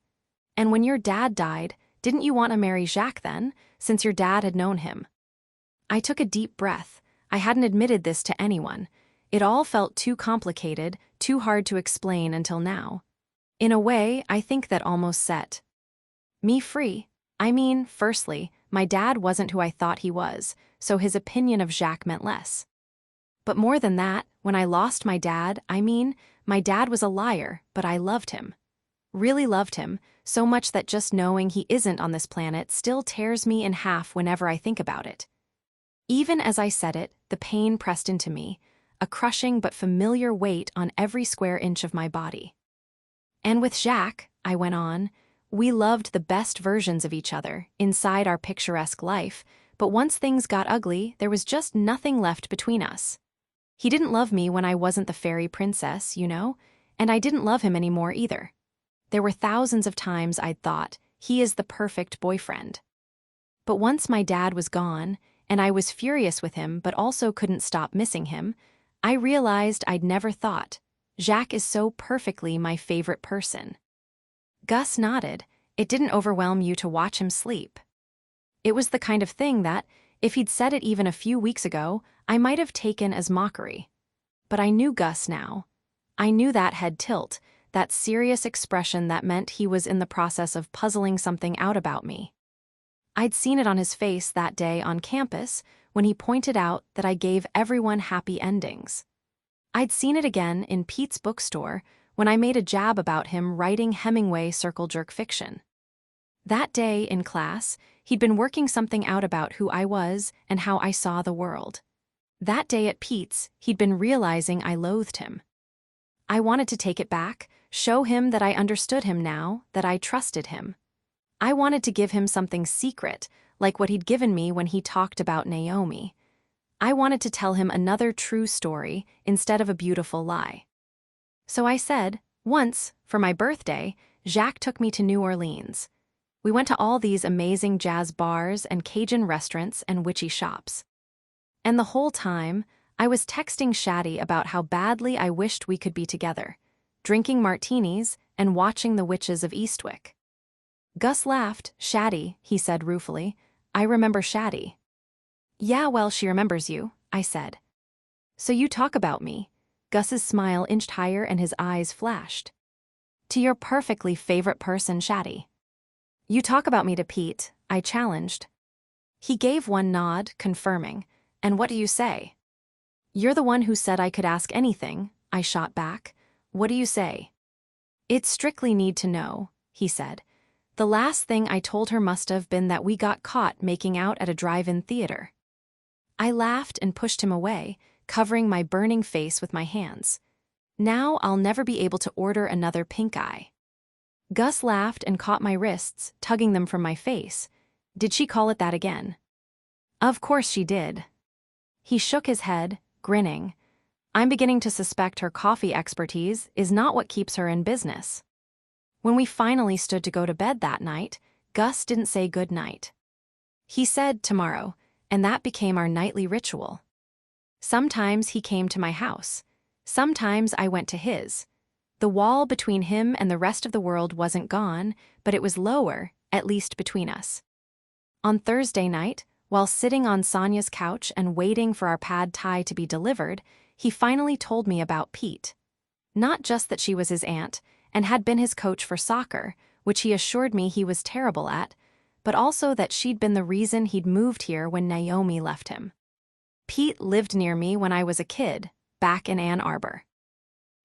And when your dad died, didn't you want to marry Jacques then, since your dad had known him? I took a deep breath. I hadn't admitted this to anyone. It all felt too complicated, too hard to explain until now. In a way, I think that almost set me free. I mean, firstly, my dad wasn't who I thought he was, so his opinion of Jacques meant less. But more than that, when I lost my dad, my dad was a liar, but I loved him. Really loved him, so much that just knowing he isn't on this planet still tears me in half whenever I think about it. Even as I said it, the pain pressed into me, a crushing but familiar weight on every square inch of my body. And with Jacques, I went on, we loved the best versions of each other inside our picturesque life, but once things got ugly, there was just nothing left between us. He didn't love me when I wasn't the fairy princess, you know, and I didn't love him anymore either. There were thousands of times I'd thought, he is the perfect boyfriend. But once my dad was gone, and I was furious with him but also couldn't stop missing him, I realized I'd never thought, Jacques is so perfectly my favorite person. Gus nodded. It didn't overwhelm you to watch him sleep. It was the kind of thing that, if he'd said it even a few weeks ago, I might have taken as mockery. But I knew Gus now. I knew that head tilt, that serious expression that meant he was in the process of puzzling something out about me. I'd seen it on his face that day on campus when he pointed out that I gave everyone happy endings. I'd seen it again in Pete's bookstore when I made a jab about him writing Hemingway circle-jerk fiction. That day in class, he'd been working something out about who I was and how I saw the world. That day at Pete's, he'd been realizing I loathed him. I wanted to take it back, show him that I understood him now, that I trusted him. I wanted to give him something secret, like what he'd given me when he talked about Naomi. I wanted to tell him another true story instead of a beautiful lie. So I said, once, for my birthday, Jacques took me to New Orleans. We went to all these amazing jazz bars and Cajun restaurants and witchy shops. And the whole time, I was texting Shaddy about how badly I wished we could be together, drinking martinis and watching The Witches of Eastwick. Gus laughed. Shaddy, he said ruefully. I remember Shaddy. Yeah, well, she remembers you, I said. So you talk about me. Gus's smile inched higher and his eyes flashed. To your perfectly favorite person, Shaddy. You talk about me to Pete, I challenged. He gave one nod, confirming. And what do you say? You're the one who said I could ask anything, I shot back. What do you say? It's strictly need to know, he said. The last thing I told her must have been that we got caught making out at a drive-in theater. I laughed and pushed him away, covering my burning face with my hands. Now I'll never be able to order another pink eye. Gus laughed and caught my wrists, tugging them from my face. Did she call it that again? Of course she did. He shook his head, grinning. I'm beginning to suspect her coffee expertise is not what keeps her in business. When we finally stood to go to bed that night, Gus didn't say good night. He said tomorrow, and that became our nightly ritual. Sometimes he came to my house. Sometimes I went to his. The wall between him and the rest of the world wasn't gone, but it was lower, at least between us. On Thursday night, while sitting on Sonia's couch and waiting for our pad thai to be delivered, he finally told me about Pete. Not just that she was his aunt, and had been his coach for soccer, which he assured me he was terrible at, but also that she'd been the reason he'd moved here when Naomi left him. Pete lived near me when I was a kid, back in Ann Arbor.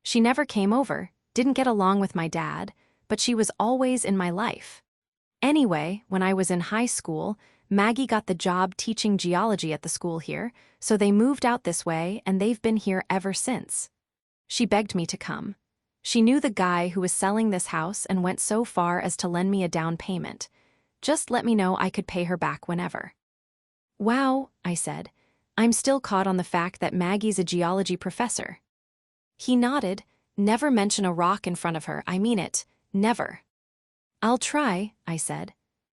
She never came over, didn't get along with my dad, but she was always in my life. Anyway, when I was in high school, Maggie got the job teaching geology at the school here, so they moved out this way and they've been here ever since. She begged me to come. She knew the guy who was selling this house and went so far as to lend me a down payment. Just let me know I could pay her back whenever. Wow, I said. I'm still caught on the fact that Maggie's a geology professor. He nodded. Never mention a rock in front of her, I mean it. Never. I'll try, I said.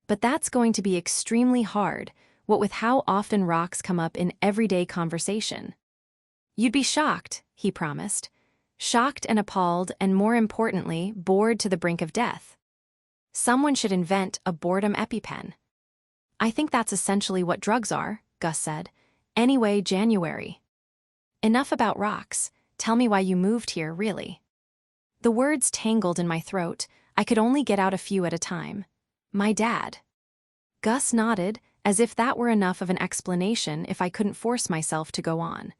But that's going to be extremely hard, what with how often rocks come up in everyday conversation. You'd be shocked, he promised. Shocked and appalled and, more importantly, bored to the brink of death. Someone should invent a boredom EpiPen. I think that's essentially what drugs are, Gus said. Anyway, January. Enough about rocks. Tell me why you moved here, really. The words tangled in my throat. I could only get out a few at a time. My dad. Gus nodded, as if that were enough of an explanation if I couldn't force myself to go on.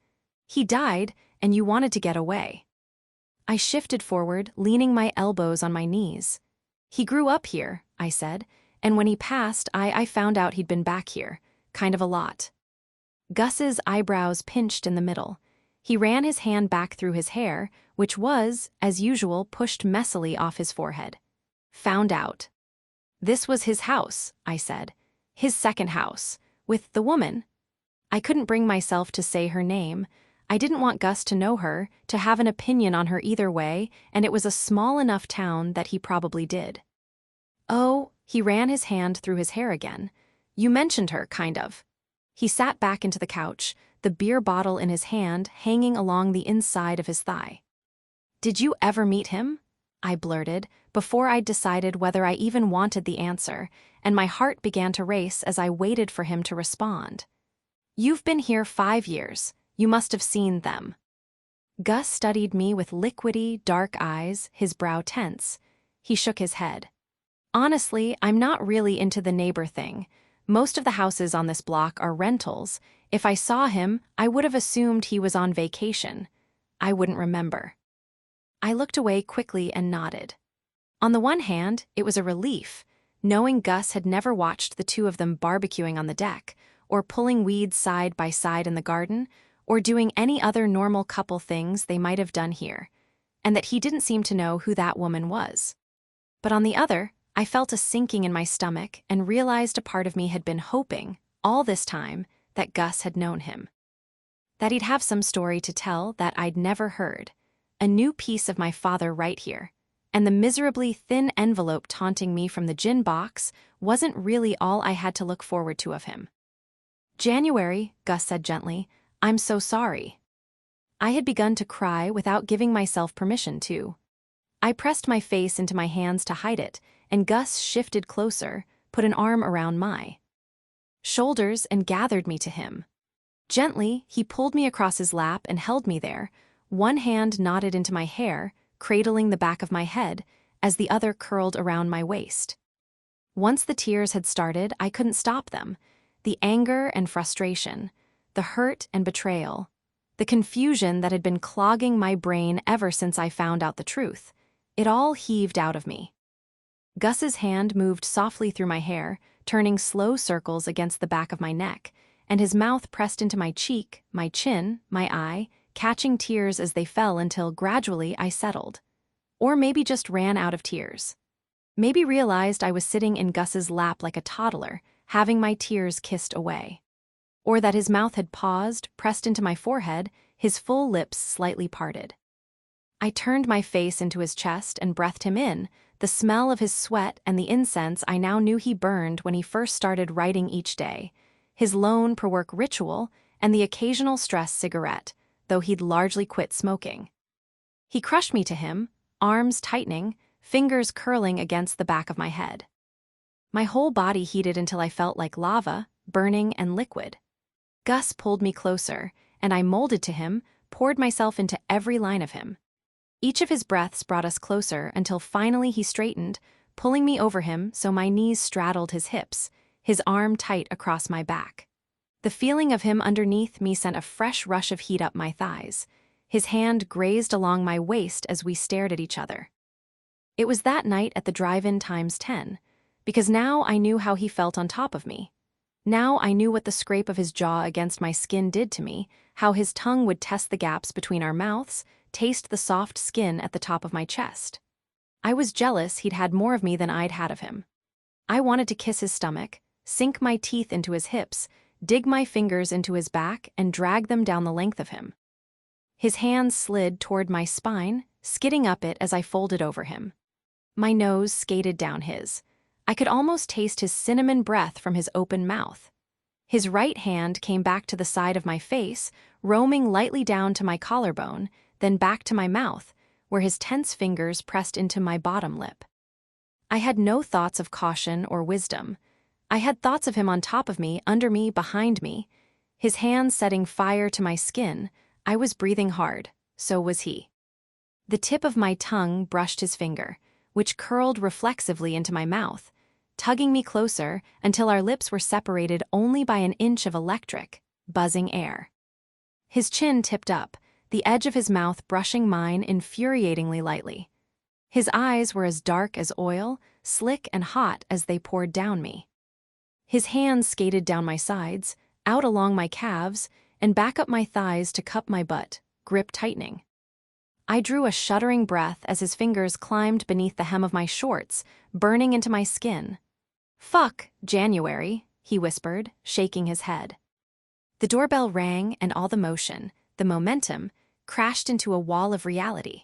He died, and you wanted to get away. I shifted forward, leaning my elbows on my knees. He grew up here, I said, and when he passed, I found out he'd been back here, kind of a lot. Gus's eyebrows pinched in the middle. He ran his hand back through his hair, which was, as usual, pushed messily off his forehead. Found out. This was his house, I said. His second house, with the woman. I couldn't bring myself to say her name. I didn't want Gus to know her, to have an opinion on her either way, and it was a small enough town that he probably did. Oh, he ran his hand through his hair again. You mentioned her, kind of. He sat back into the couch, the beer bottle in his hand hanging along the inside of his thigh. Did you ever meet him? I blurted, before I'd decided whether I even wanted the answer, and my heart began to race as I waited for him to respond. You've been here 5 years. You must have seen them. Gus studied me with liquidy, dark eyes, his brow tense. He shook his head. Honestly, I'm not really into the neighbor thing. Most of the houses on this block are rentals. If I saw him, I would have assumed he was on vacation. I wouldn't remember. I looked away quickly and nodded. On the one hand, it was a relief, knowing Gus had never watched the two of them barbecuing on the deck, or pulling weeds side by side in the garden, or doing any other normal couple things they might have done here. and that he didn't seem to know who that woman was. But on the other, I felt a sinking in my stomach and realized a part of me had been hoping, all this time, that Gus had known him. That he'd have some story to tell that I'd never heard, a new piece of my father right here, and the miserably thin envelope taunting me from the gin box wasn't really all I had to look forward to of him. "January," Gus said gently, "I'm so sorry." I had begun to cry without giving myself permission to. I pressed my face into my hands to hide it, and Gus shifted closer, put an arm around my shoulders and gathered me to him. Gently, he pulled me across his lap and held me there, one hand knotted into my hair, cradling the back of my head, as the other curled around my waist. Once the tears had started, I couldn't stop them. The anger and frustration, the hurt and betrayal, the confusion that had been clogging my brain ever since I found out the truth, it all heaved out of me. Gus's hand moved softly through my hair, turning slow circles against the back of my neck, and his mouth pressed into my cheek, my chin, my eye, catching tears as they fell until gradually I settled. Or maybe just ran out of tears. Maybe realized I was sitting in Gus's lap like a toddler, having my tears kissed away. Or that his mouth had paused, pressed into my forehead, his full lips slightly parted. I turned my face into his chest and breathed him in, the smell of his sweat and the incense I now knew he burned when he first started writing each day, his lone per-work ritual, and the occasional stress cigarette, though he'd largely quit smoking. He crushed me to him, arms tightening, fingers curling against the back of my head. My whole body heated until I felt like lava, burning and liquid. Gus pulled me closer, and I molded to him, poured myself into every line of him. Each of his breaths brought us closer until finally he straightened, pulling me over him so my knees straddled his hips, his arm tight across my back. The feeling of him underneath me sent a fresh rush of heat up my thighs. His hand grazed along my waist as we stared at each other. It was that night at the drive-in ×10, because now I knew how he felt on top of me. Now I knew what the scrape of his jaw against my skin did to me, how his tongue would test the gaps between our mouths, taste the soft skin at the top of my chest. I was jealous he'd had more of me than I'd had of him. I wanted to kiss his stomach, sink my teeth into his hips, dig my fingers into his back, and drag them down the length of him. His hands slid toward my spine, skidding up it as I folded over him. My nose skated down his. I could almost taste his cinnamon breath from his open mouth. His right hand came back to the side of my face, roaming lightly down to my collarbone, then back to my mouth, where his tense fingers pressed into my bottom lip. I had no thoughts of caution or wisdom. I had thoughts of him on top of me, under me, behind me. His hands setting fire to my skin. I was breathing hard, so was he. The tip of my tongue brushed his finger, which curled reflexively into my mouth, tugging me closer until our lips were separated only by an inch of electric, buzzing air. His chin tipped up, the edge of his mouth brushing mine infuriatingly lightly. His eyes were as dark as oil, slick and hot as they poured down me. His hands skated down my sides, out along my calves, and back up my thighs to cup my butt, grip tightening. I drew a shuddering breath as his fingers climbed beneath the hem of my shorts, burning into my skin. "Fuck, January," he whispered, shaking his head. The doorbell rang and all the motion, the momentum, crashed into a wall of reality.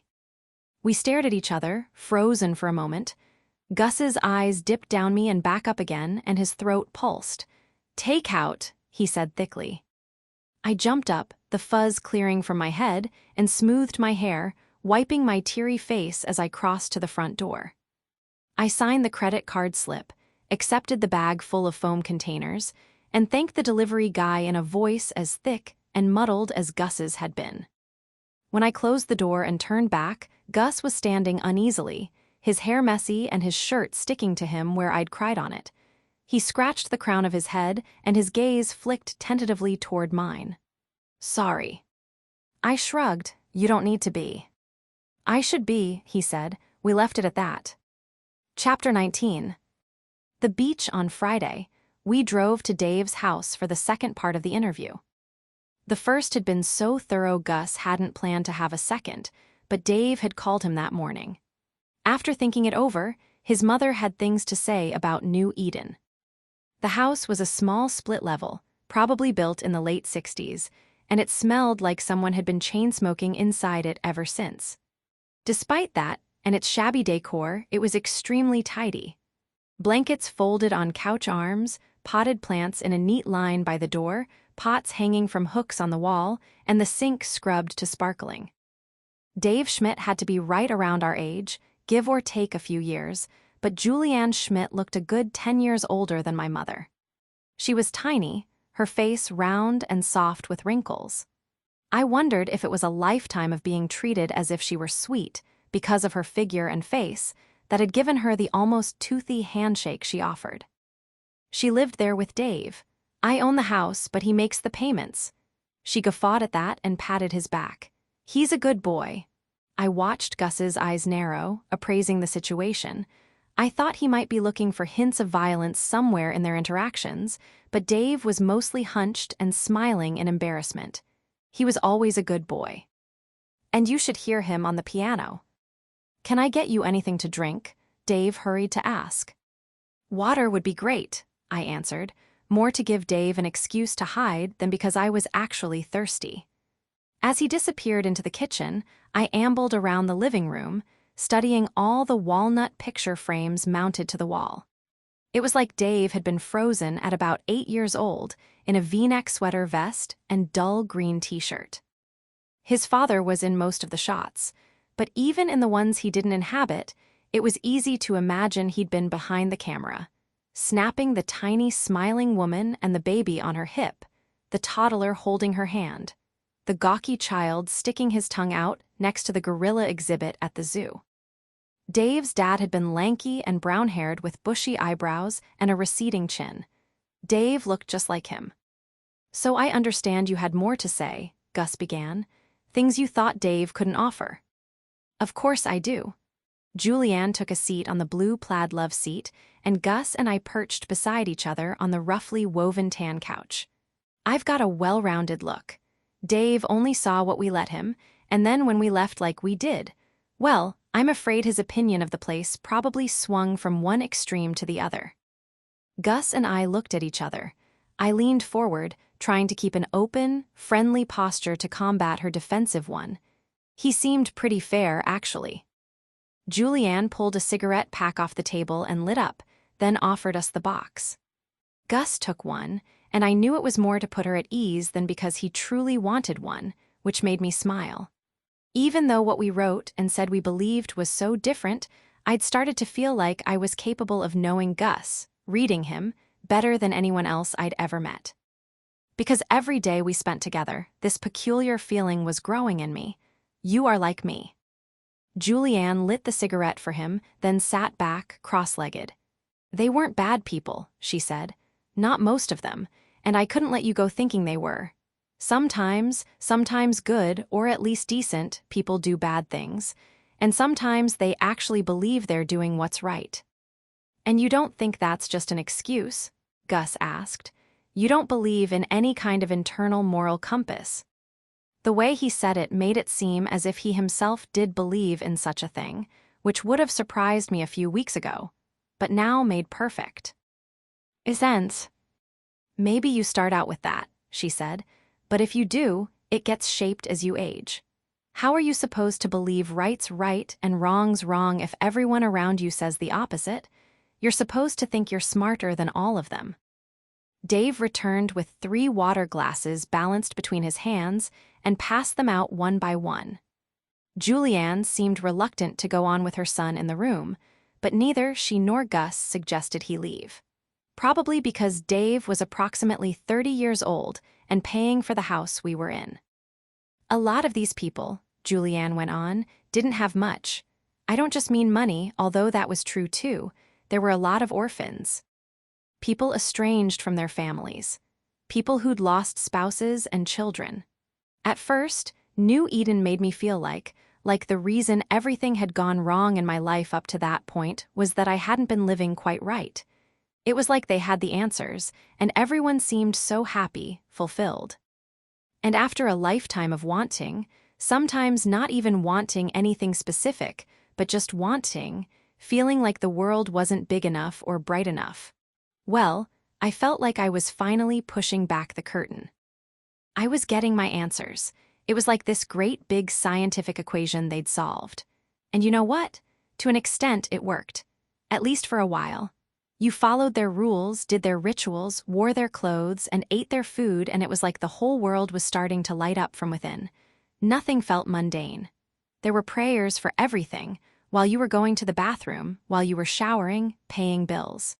We stared at each other, frozen for a moment. Gus's eyes dipped down me and back up again, and his throat pulsed. "Takeout," he said thickly. I jumped up, the fuzz clearing from my head, and smoothed my hair, wiping my teary face as I crossed to the front door. I signed the credit card slip, accepted the bag full of foam containers, and thanked the delivery guy in a voice as thick and muddled as Gus's had been. When I closed the door and turned back, Gus was standing uneasily, his hair messy and his shirt sticking to him where I'd cried on it. He scratched the crown of his head, and his gaze flicked tentatively toward mine. "Sorry." I shrugged. "You don't need to be." "I should be," he said. We left it at that. Chapter 19. The beach on Friday. We drove to Dave's house for the second part of the interview. The first had been so thorough Gus hadn't planned to have a second, but Dave had called him that morning. After thinking it over, his mother had things to say about New Eden. The house was a small split level, probably built in the late 60s, and it smelled like someone had been chain-smoking inside it ever since. Despite that, and its shabby decor, it was extremely tidy. Blankets folded on couch arms, potted plants in a neat line by the door, pots hanging from hooks on the wall, and the sink scrubbed to sparkling. Dave Schmidt had to be right around our age, give or take a few years, but Julianne Schmidt looked a good 10 years older than my mother. She was tiny, her face round and soft with wrinkles. I wondered if it was a lifetime of being treated as if she were sweet, because of her figure and face, that had given her the almost toothy handshake she offered. She lived there with Dave. I own the house, but he makes the payments. She guffawed at that and patted his back. He's a good boy. I watched Gus's eyes narrow, appraising the situation. I thought he might be looking for hints of violence somewhere in their interactions, but Dave was mostly hunched and smiling in embarrassment. He was always a good boy. And you should hear him on the piano. Can I get you anything to drink? Dave hurried to ask. Water would be great, I answered, more to give Dave an excuse to hide than because I was actually thirsty. As he disappeared into the kitchen, I ambled around the living room, studying all the walnut picture frames mounted to the wall. It was like Dave had been frozen at about 8 years old in a V-neck sweater vest and dull green t-shirt. His father was in most of the shots, but even in the ones he didn't inhabit, it was easy to imagine he'd been behind the camera, snapping the tiny smiling woman and the baby on her hip, the toddler holding her hand, the gawky child sticking his tongue out next to the gorilla exhibit at the zoo. Dave's dad had been lanky and brown-haired with bushy eyebrows and a receding chin. Dave looked just like him. So I understand you had more to say, Gus began, things you thought Dave couldn't offer. Of course I do. Julianne took a seat on the blue plaid love seat, and Gus and I perched beside each other on the roughly woven tan couch. I've got a well-rounded look. Dave only saw what we let him, and then when we left like we did, well, I'm afraid his opinion of the place probably swung from one extreme to the other. Gus and I looked at each other. I leaned forward, trying to keep an open, friendly posture to combat her defensive one. He seemed pretty fair, actually. Julianne pulled a cigarette pack off the table and lit up, then offered us the box. Gus took one, and I knew it was more to put her at ease than because he truly wanted one, which made me smile. Even though what we wrote and said we believed was so different, I'd started to feel like I was capable of knowing Gus, reading him, better than anyone else I'd ever met. Because every day we spent together, this peculiar feeling was growing in me. You are like me. Julianne lit the cigarette for him, then sat back, cross-legged. They weren't bad people, she said. Not most of them, and I couldn't let you go thinking they were. Sometimes good, or at least decent, people do bad things, and sometimes they actually believe they're doing what's right. And you don't think that's just an excuse? Gus asked. You don't believe in any kind of internal moral compass? The way he said it made it seem as if he himself did believe in such a thing, which would have surprised me a few weeks ago, but now made perfect. Sense. Maybe you start out with that, she said, but if you do, it gets shaped as you age. How are you supposed to believe right's right and wrong's wrong if everyone around you says the opposite? You're supposed to think you're smarter than all of them. Dave returned with 3 water glasses balanced between his hands and passed them out one by one. Julianne seemed reluctant to go on with her son in the room, but neither she nor Gus suggested he leave. Probably because Dave was approximately 30 years old and paying for the house we were in. A lot of these people, Julianne went on, didn't have much. I don't just mean money, although that was true too. There were a lot of orphans. People estranged from their families. People who'd lost spouses and children. At first, New Eden made me feel like the reason everything had gone wrong in my life up to that point was that I hadn't been living quite right. It was like they had the answers, and everyone seemed so happy, fulfilled. And after a lifetime of wanting, sometimes not even wanting anything specific, but just wanting, feeling like the world wasn't big enough or bright enough. Well, I felt like I was finally pushing back the curtain. I was getting my answers. It was like this great big scientific equation they'd solved. And you know what? To an extent, it worked. At least for a while. You followed their rules, did their rituals, wore their clothes, and ate their food, and it was like the whole world was starting to light up from within. Nothing felt mundane. There were prayers for everything, while you were going to the bathroom, while you were showering, paying bills.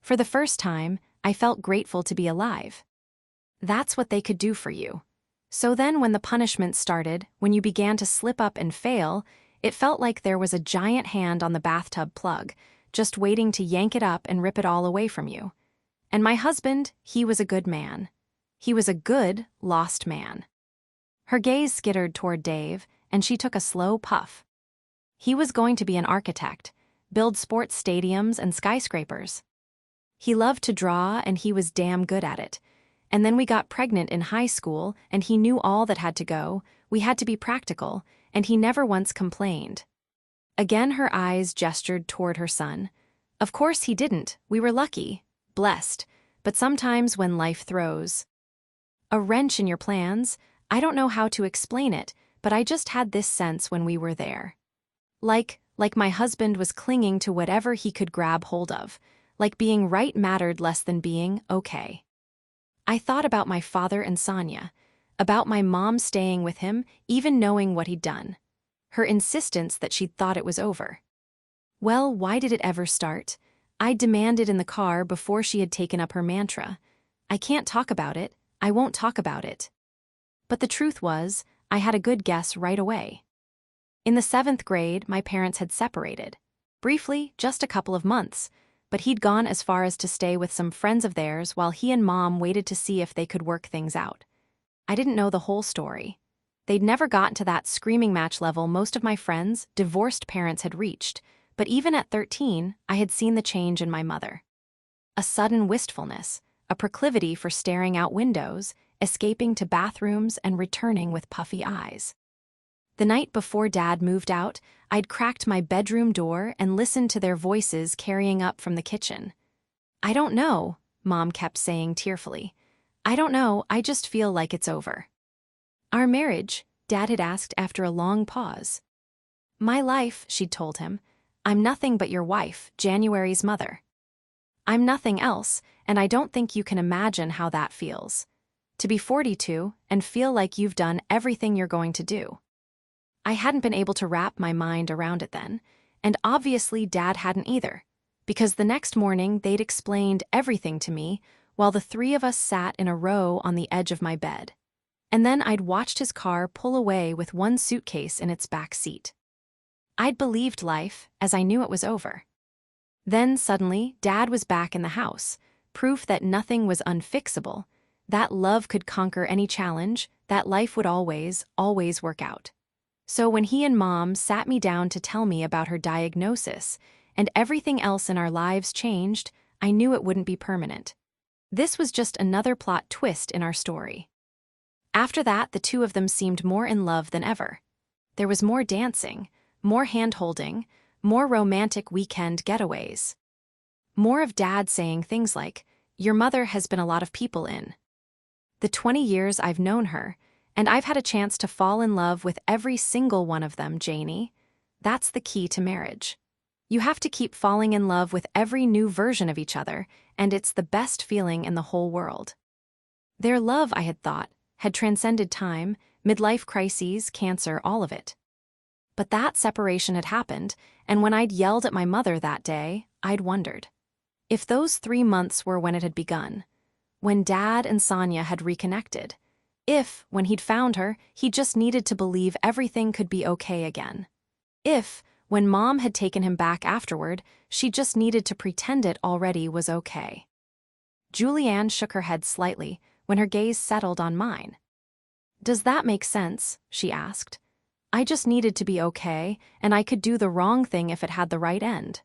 For the first time, I felt grateful to be alive. That's what they could do for you. So then when the punishment started, when you began to slip up and fail, it felt like there was a giant hand on the bathtub plug, just waiting to yank it up and rip it all away from you. And my husband, he was a good man. He was a good, lost man. Her gaze skittered toward Dave, and she took a slow puff. He was going to be an architect, build sports stadiums and skyscrapers. He loved to draw, and he was damn good at it. And then we got pregnant in high school, and he knew all that had to go. We had to be practical, and he never once complained. Again her eyes gestured toward her son. Of course he didn't. We were lucky, blessed, but sometimes when life throws a wrench in your plans, I don't know how to explain it, but I just had this sense when we were there. Like my husband was clinging to whatever he could grab hold of, like being right mattered less than being okay. I thought about my father and Sonia, about my mom staying with him, even knowing what he'd done. Her insistence that she'd thought it was over. Well, why did it ever start? I demanded in the car before she had taken up her mantra. I can't talk about it, I won't talk about it. But the truth was, I had a good guess right away. In the 7th grade, my parents had separated. Briefly, just a couple of months, but he'd gone as far as to stay with some friends of theirs while he and Mom waited to see if they could work things out. I didn't know the whole story. They'd never gotten to that screaming match level most of my friends' divorced parents had reached, but even at 13, I had seen the change in my mother. A sudden wistfulness, a proclivity for staring out windows, escaping to bathrooms and returning with puffy eyes. The night before Dad moved out, I'd cracked my bedroom door and listened to their voices carrying up from the kitchen. I don't know, Mom kept saying tearfully. I don't know, I just feel like it's over. Our marriage, Dad had asked after a long pause. My life, she'd told him. I'm nothing but your wife, January's mother. I'm nothing else, and I don't think you can imagine how that feels. To be 42 and feel like you've done everything you're going to do. I hadn't been able to wrap my mind around it then, and obviously Dad hadn't either, because the next morning they'd explained everything to me while the three of us sat in a row on the edge of my bed. And then I'd watched his car pull away with one suitcase in its back seat. I'd believed life, as I knew it was over. Then suddenly, Dad was back in the house, proof that nothing was unfixable, that love could conquer any challenge, that life would always, always work out. So when he and Mom sat me down to tell me about her diagnosis, and everything else in our lives changed, I knew it wouldn't be permanent. This was just another plot twist in our story. After that, the two of them seemed more in love than ever. There was more dancing, more hand-holding, more romantic weekend getaways. More of Dad saying things like, "Your mother has been a lot of people in the 20 years I've known her, and I've had a chance to fall in love with every single one of them, Janie. That's the key to marriage. You have to keep falling in love with every new version of each other, and it's the best feeling in the whole world." Their love, I had thought, had transcended time, midlife crises, cancer, all of it. But that separation had happened, and when I'd yelled at my mother that day, I'd wondered if those 3 months were when it had begun, when Dad and Sonia had reconnected, if, when he'd found her, he just needed to believe everything could be okay again. If, when Mom had taken him back afterward, she just needed to pretend it already was okay. Julianne shook her head slightly when her gaze settled on mine. "Does that make sense?" she asked. "I just needed to be okay, and I could do the wrong thing if it had the right end."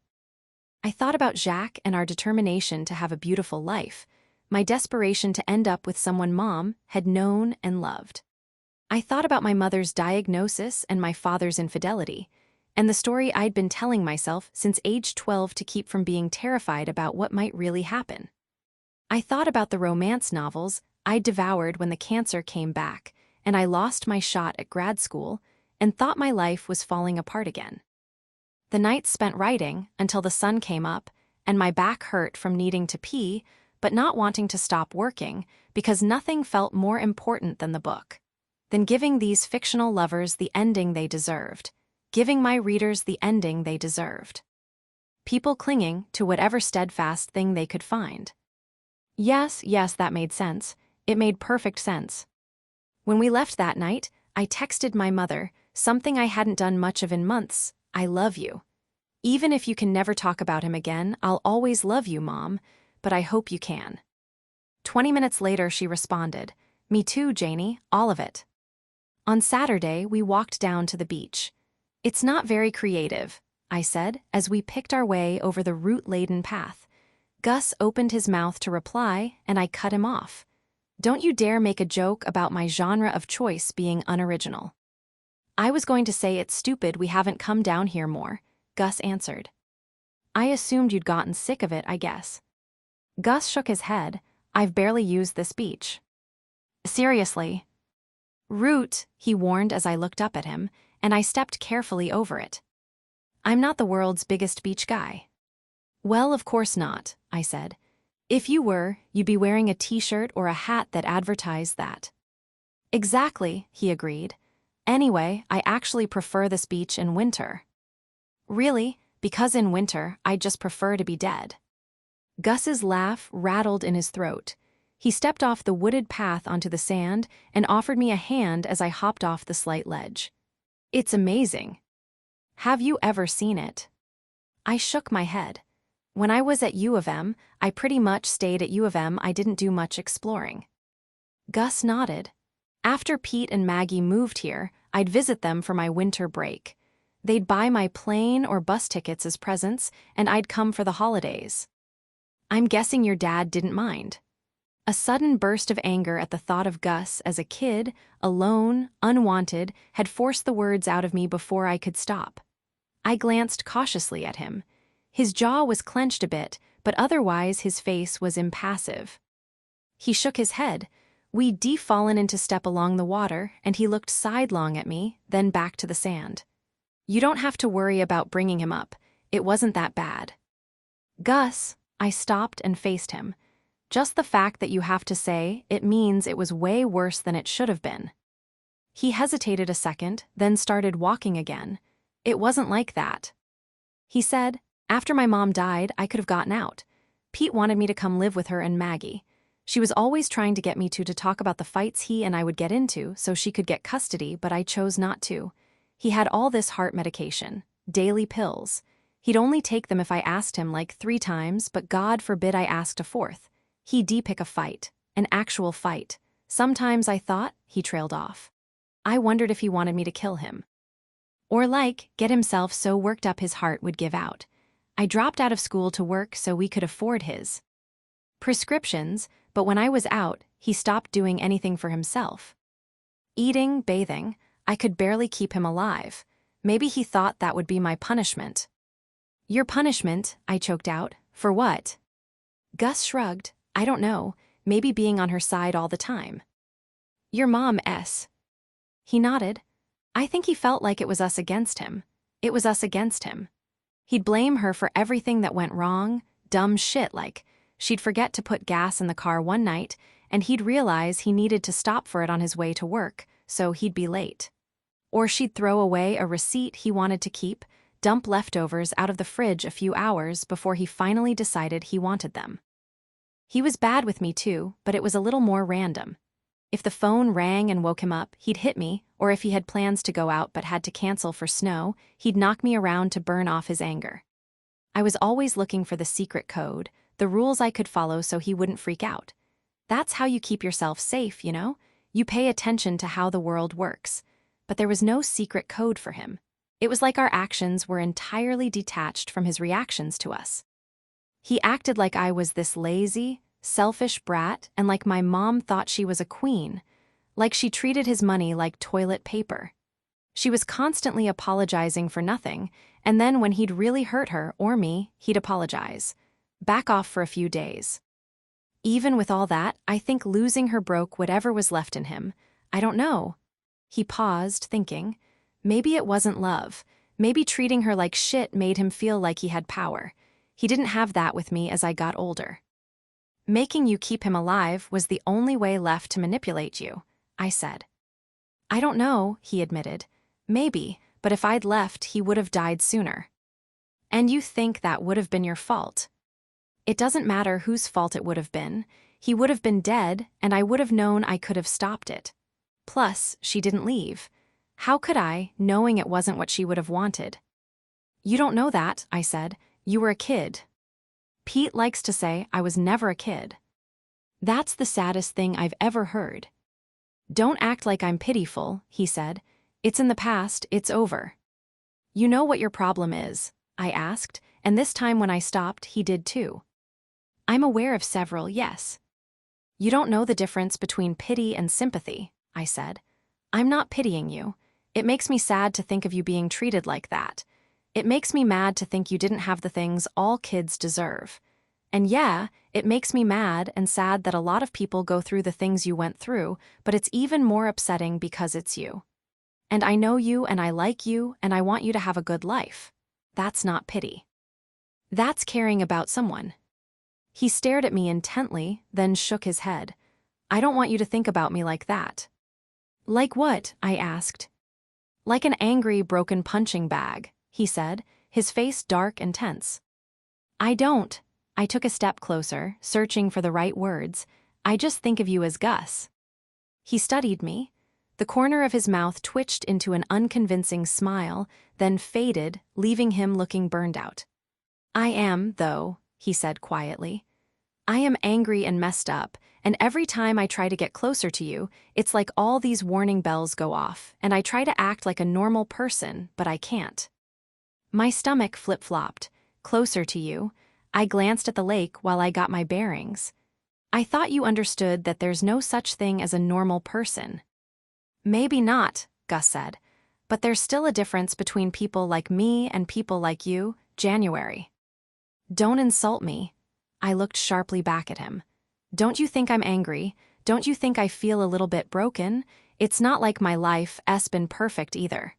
I thought about Jacques and our determination to have a beautiful life, my desperation to end up with someone Mom had known and loved. I thought about my mother's diagnosis and my father's infidelity, and the story I'd been telling myself since age 12 to keep from being terrified about what might really happen. I thought about the romance novels I'd devoured when the cancer came back, and I lost my shot at grad school, and thought my life was falling apart again. The nights spent writing until the sun came up, and my back hurt from needing to pee, but not wanting to stop working because nothing felt more important than the book, than giving these fictional lovers the ending they deserved, giving my readers the ending they deserved. People clinging to whatever steadfast thing they could find. Yes, that made sense. It made perfect sense. When we left that night, I texted my mother, something I hadn't done much of in months: "I love you. Even if you can never talk about him again, I'll always love you, Mom, but I hope you can." 20 minutes later, she responded, "Me too, Janie, all of it." On Saturday, we walked down to the beach. "It's not very creative," I said, as we picked our way over the root-laden path. Gus opened his mouth to reply, and I cut him off. "Don't you dare make a joke about my genre of choice being unoriginal." "I was going to say it's stupid we haven't come down here more," Gus answered. "I assumed you'd gotten sick of it, I guess." Gus shook his head. "I've barely used this beach." "Seriously." "Root," he warned as I looked up at him, and I stepped carefully over it. "I'm not the world's biggest beach guy." "Well, of course not," I said. "If you were, you'd be wearing a t-shirt or a hat that advertised that." "Exactly," he agreed. "Anyway, I actually prefer this beach in winter." "Really? Because in winter, I'd just prefer to be dead." Gus's laugh rattled in his throat. He stepped off the wooded path onto the sand and offered me a hand as I hopped off the slight ledge. "It's amazing." "Have you ever seen it?" I shook my head. "When I was at U of M, I pretty much stayed at U of M. I didn't do much exploring." Gus nodded. "After Pete and Maggie moved here, I'd visit them for my winter break. They'd buy my plane or bus tickets as presents, and I'd come for the holidays." "I'm guessing your dad didn't mind." A sudden burst of anger at the thought of Gus as a kid, alone, unwanted, had forced the words out of me before I could stop. I glanced cautiously at him. His jaw was clenched a bit, but otherwise his face was impassive. He shook his head. We'd defallen into step along the water, and he looked sidelong at me, then back to the sand. "You don't have to worry about bringing him up. It wasn't that bad." "Gus," I stopped and faced him. "Just the fact that you have to say it means it was way worse than it should have been." He hesitated a second, then started walking again. "It wasn't like that." He said, "After my mom died, I could have gotten out. Pete wanted me to come live with her and Maggie. She was always trying to get me to talk about the fights he and I would get into so she could get custody, but I chose not to. He had all this heart medication, daily pills. He'd only take them if I asked him like 3 times, but God forbid I asked a 4th. He'd pick a fight, an actual fight. Sometimes I thought," he trailed off, "I wondered if he wanted me to kill him. Or get himself so worked up his heart would give out. I dropped out of school to work so we could afford his prescriptions, but when I was out, he stopped doing anything for himself. Eating, bathing, I could barely keep him alive. Maybe he thought that would be my punishment." "Your punishment," I choked out. "For what?" Gus shrugged. "I don't know, maybe being on her side all the time." "Your mom's." He nodded. "I think he felt like it was us against him. It was us against him. He'd blame her for everything that went wrong, dumb shit like she'd forget to put gas in the car one night, and he'd realize he needed to stop for it on his way to work, so he'd be late. Or she'd throw away a receipt he wanted to keep, dump leftovers out of the fridge a few hours before he finally decided he wanted them. He was bad with me too, but it was a little more random. If the phone rang and woke him up, he'd hit me, or if he had plans to go out but had to cancel for snow, he'd knock me around to burn off his anger. I was always looking for the secret code, the rules I could follow so he wouldn't freak out. That's how you keep yourself safe, you know? You pay attention to how the world works. But there was no secret code for him. It was like our actions were entirely detached from his reactions to us. He acted like I was this lazy, selfish brat and like my mom thought she was a queen. like she treated his money like toilet paper. She was constantly apologizing for nothing, and then when he'd really hurt her or me, he'd apologize. Back off for a few days. Even with all that, I think losing her broke whatever was left in him. I don't know. He paused, thinking. Maybe it wasn't love. Maybe treating her like shit made him feel like he had power. He didn't have that with me as I got older. Making you keep him alive was the only way left to manipulate you, I said. I don't know, he admitted. Maybe, but if I'd left, he would have died sooner. And you think that would have been your fault? It doesn't matter whose fault it would have been. He would have been dead, and I would have known I could have stopped it. Plus, she didn't leave. How could I, knowing it wasn't what she would have wanted? You don't know that, I said. You were a kid. Pete likes to say I was never a kid. That's the saddest thing I've ever heard. Don't act like I'm pitiful, he said. It's in the past, it's over. You know what your problem is, I asked, and this time when I stopped, he did too. I'm aware of several, yes. You don't know the difference between pity and sympathy, I said. I'm not pitying you. It makes me sad to think of you being treated like that. It makes me mad to think you didn't have the things all kids deserve. And yeah, it makes me mad and sad that a lot of people go through the things you went through, but it's even more upsetting because it's you. And I know you and I like you and I want you to have a good life. That's not pity. That's caring about someone. He stared at me intently, then shook his head. I don't want you to think about me like that. Like what? I asked. Like an angry, broken punching bag, he said, his face dark and tense. I don't. I took a step closer, searching for the right words. I just think of you as Gus. He studied me. The corner of his mouth twitched into an unconvincing smile, then faded, leaving him looking burned out. I am, though, he said quietly. I am angry and messed up, and every time I try to get closer to you, it's like all these warning bells go off, and I try to act like a normal person, but I can't. My stomach flip-flopped. Closer to you. I glanced at the lake while I got my bearings. I thought you understood that there's no such thing as a normal person. Maybe not, Gus said, but there's still a difference between people like me and people like you, January. Don't insult me. I looked sharply back at him. Don't you think I'm angry? Don't you think I feel a little bit broken? It's not like my life's been perfect either.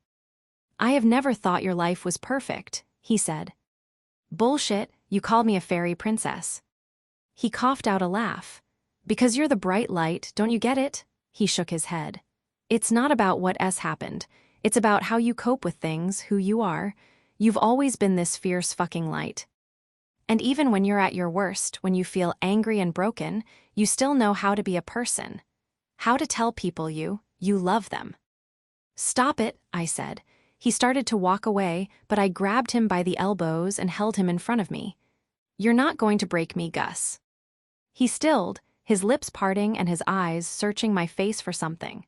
I have never thought your life was perfect, he said. Bullshit, you called me a fairy princess. He coughed out a laugh. Because you're the bright light, don't you get it? He shook his head. It's not about what happened. It's about how you cope with things, who you are. You've always been this fierce fucking light. And even when you're at your worst, when you feel angry and broken, you still know how to be a person. How to tell people you love them. Stop it, I said. He started to walk away, but I grabbed him by the elbows and held him in front of me. You're not going to break me, Gus. He stilled, his lips parting and his eyes searching my face for something.